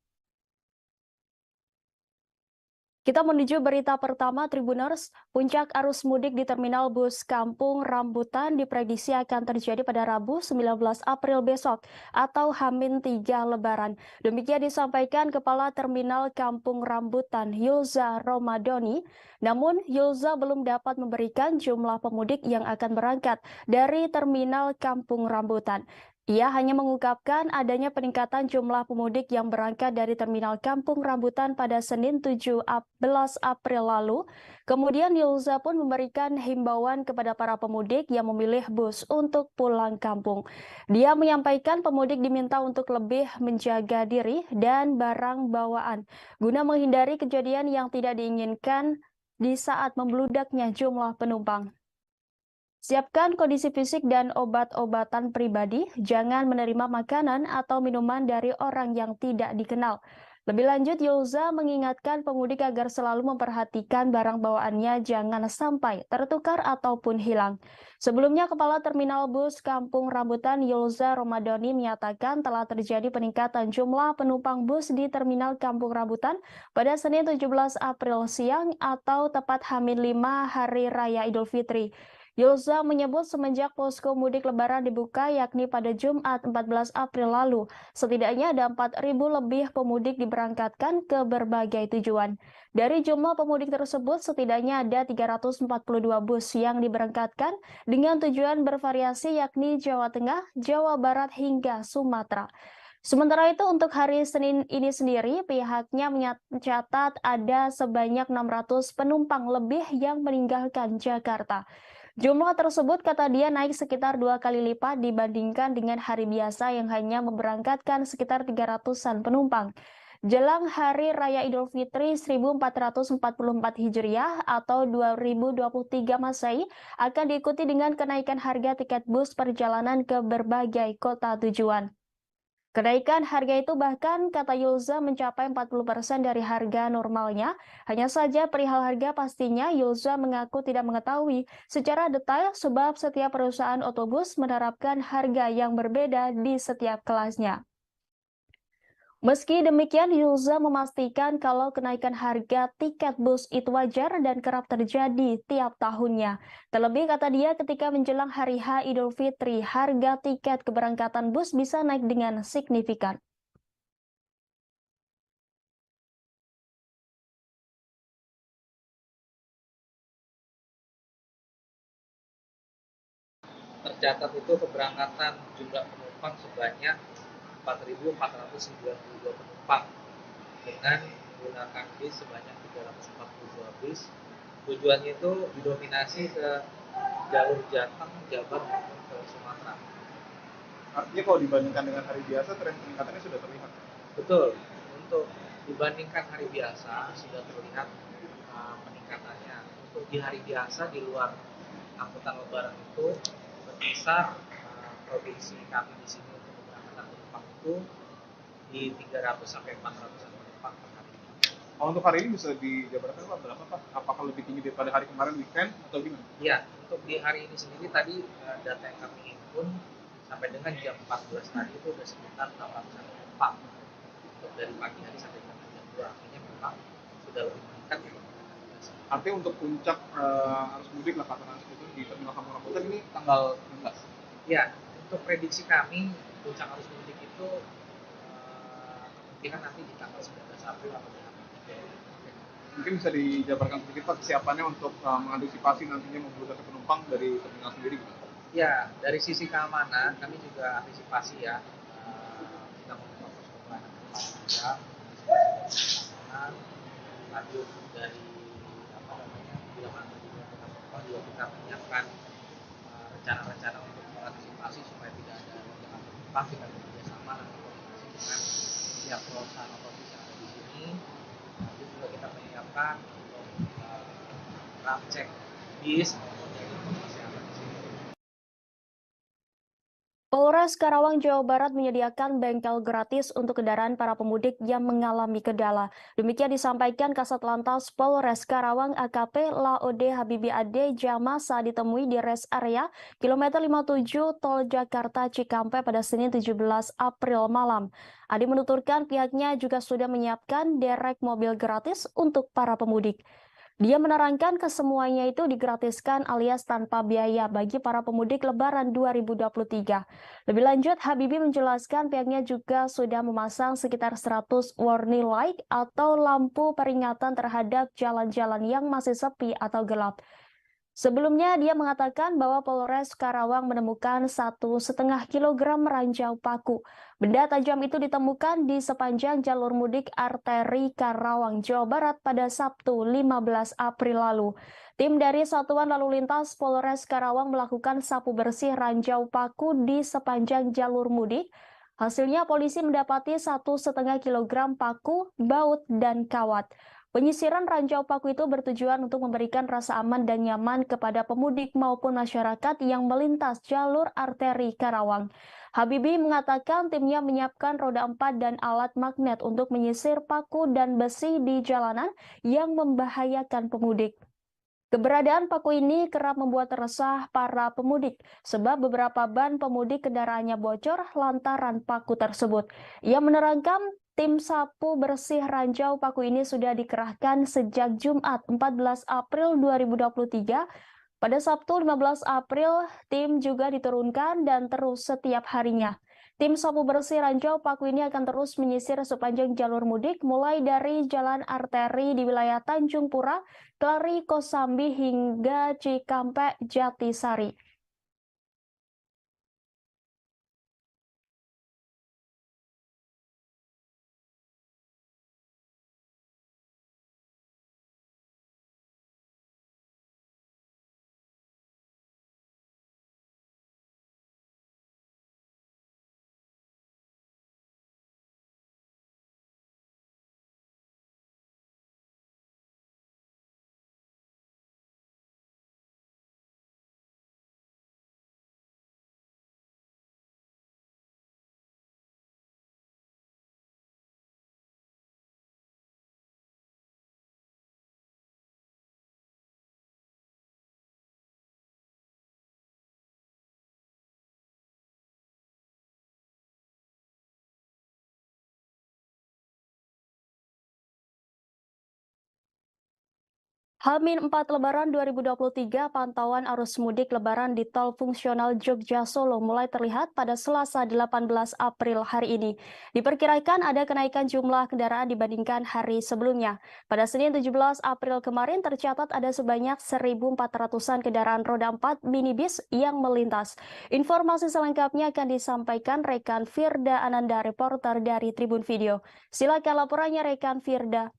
Kita menuju berita pertama Tribuners. Puncak arus mudik di Terminal Bus Kampung Rambutan diprediksi akan terjadi pada Rabu 19 April besok atau H-3 Lebaran. Demikian disampaikan Kepala Terminal Kampung Rambutan Yulza Romadoni. Namun Yulza belum dapat memberikan jumlah pemudik yang akan berangkat dari Terminal Kampung Rambutan. Ia hanya mengungkapkan adanya peningkatan jumlah pemudik yang berangkat dari Terminal Kampung Rambutan pada Senin 17 April lalu. Kemudian Yulza pun memberikan himbauan kepada para pemudik yang memilih bus untuk pulang kampung. Dia menyampaikan pemudik diminta untuk lebih menjaga diri dan barang bawaan guna menghindari kejadian yang tidak diinginkan di saat membludaknya jumlah penumpang. Siapkan kondisi fisik dan obat-obatan pribadi, jangan menerima makanan atau minuman dari orang yang tidak dikenal. Lebih lanjut, Yulza mengingatkan pemudik agar selalu memperhatikan barang bawaannya jangan sampai tertukar ataupun hilang. Sebelumnya, Kepala Terminal Bus Kampung Rambutan Yulza Romadoni menyatakan telah terjadi peningkatan jumlah penumpang bus di Terminal Kampung Rambutan pada Senin 17 April siang atau tepat H-5 Hari Raya Idul Fitri. Yulza menyebut semenjak posko mudik lebaran dibuka yakni pada Jumat 14 April lalu, setidaknya ada 4.000 lebih pemudik diberangkatkan ke berbagai tujuan. Dari jumlah pemudik tersebut, setidaknya ada 342 bus yang diberangkatkan dengan tujuan bervariasi yakni Jawa Tengah, Jawa Barat hingga Sumatera. Sementara itu untuk hari Senin ini sendiri pihaknya mencatat ada sebanyak 600 penumpang lebih yang meninggalkan Jakarta. Jumlah tersebut kata dia naik sekitar 2 kali lipat dibandingkan dengan hari biasa yang hanya memberangkatkan sekitar 300-an penumpang. Jelang Hari Raya Idul Fitri 1444 Hijriah atau 2023 Masehi akan diikuti dengan kenaikan harga tiket bus perjalanan ke berbagai kota tujuan. Kenaikan harga itu bahkan kata Yulza mencapai 40% dari harga normalnya. Hanya saja perihal harga pastinya Yulza mengaku tidak mengetahui secara detail sebab setiap perusahaan otobus menerapkan harga yang berbeda di setiap kelasnya. Meski demikian, Yulza memastikan kalau kenaikan harga tiket bus itu wajar dan kerap terjadi tiap tahunnya. Terlebih kata dia ketika menjelang hari H Idul Fitri, harga tiket keberangkatan bus bisa naik dengan signifikan. Tercatat itu keberangkatan jumlah penumpang sebanyak 4.492 penumpang dengan menggunakan bis sebanyak 342 bis. Tujuannya itu didominasi ke jalur Jateng, Jabar maupun ke Sumatera. Artinya kalau dibandingkan dengan hari biasa, tren peningkatannya sudah terlihat. Betul, untuk dibandingkan hari biasa sudah terlihat peningkatannya. Untuk di hari biasa di luar angkutan lebaran itu berkisar provinsi kami di sini untuk keberangkatan penumpang itu di 300 sampai 400 penumpang per hari. Untuk hari ini bisa dijabarkan Pak berapa Pak? Apakah lebih tinggi daripada hari kemarin weekend atau gimana? Iya, untuk di hari ini sendiri tadi data yang kami himpun sampai dengan jam 14 tadi itu sudah sekitar 800 penumpang. Untuk dari pagi hari sampai jam 2, artinya memang sudah lebih meningkat dibandingkan hari biasa. Artinya untuk puncak arus mudik lah katakan itu di Terminal Kampung Rambutan ini tanggal 16. Ya, untuk prediksi kami puncak arus mudik itu kemungkinan nanti di tanggal 19 April atau di April. Mungkin bisa dijabarkan sedikit Pak kesiapannya untuk mengantisipasi nantinya membludaknya penumpang dari terminal sendiri gitu. Ya, dari sisi keamanan kami juga antisipasi ya. Kita membuka posko pelayanan juga, keamanan, lanjut dari bila mana juga penumpang juga kita menyiapkan rencana-rencana untuk mengantisipasi supaya tidak ada lonjakan penumpang. Kita bekerjasama dan koordinasi dengan pihak perusahaan otomotif yang ada di sini. Lalu juga kita menyiapkan untuk ram cek bis maupun dari informasi yang ada di sini. Polres Karawang, Jawa Barat menyediakan bengkel gratis untuk kendaraan para pemudik yang mengalami kendala. Demikian disampaikan Kasat Lantas Polres Karawang AKP Laode Habibi Ade Jama saat ditemui di rest area kilometer 57 Tol Jakarta Cikampek pada Senin 17 April malam. Ade menuturkan pihaknya juga sudah menyiapkan derek mobil gratis untuk para pemudik. Dia menerangkan kesemuanya itu digratiskan alias tanpa biaya bagi para pemudik Lebaran 2023. Lebih lanjut, Habibie menjelaskan pihaknya juga sudah memasang sekitar 100 warning light atau lampu peringatan terhadap jalan-jalan yang masih sepi atau gelap. Sebelumnya, dia mengatakan bahwa Polres Karawang menemukan 1,5 kilogram ranjau paku. Benda tajam itu ditemukan di sepanjang jalur mudik arteri Karawang, Jawa Barat pada Sabtu 15 April lalu. Tim dari Satuan Lalu Lintas Polres Karawang melakukan sapu bersih ranjau paku di sepanjang jalur mudik. Hasilnya polisi mendapati 1,5 kilogram paku, baut, dan kawat. Penyisiran ranjau paku itu bertujuan untuk memberikan rasa aman dan nyaman kepada pemudik maupun masyarakat yang melintas jalur arteri Karawang. Habibie mengatakan timnya menyiapkan roda 4 dan alat magnet untuk menyisir paku dan besi di jalanan yang membahayakan pemudik. Keberadaan paku ini kerap membuat resah para pemudik sebab beberapa ban pemudik kendaraannya bocor lantaran paku tersebut. Ia menerangkan tim sapu bersih ranjau paku ini sudah dikerahkan sejak Jumat 14 April 2023. Pada Sabtu 15 April, tim juga diturunkan dan terus setiap harinya. Tim sapu bersih ranjau paku ini akan terus menyisir sepanjang jalur mudik mulai dari jalan arteri di wilayah Tanjung Pura, Kelari, Kosambi hingga Cikampek, Jatisari. H-4 Lebaran 2023, pantauan arus mudik Lebaran di tol fungsional Jogja Solo mulai terlihat pada Selasa 18 April hari ini. Diperkirakan ada kenaikan jumlah kendaraan dibandingkan hari sebelumnya. Pada Senin 17 April kemarin tercatat ada sebanyak 1.400-an kendaraan roda 4 minibus yang melintas. Informasi selengkapnya akan disampaikan rekan Firda Ananda, reporter dari Tribun Video. Silakan laporannya rekan Firda.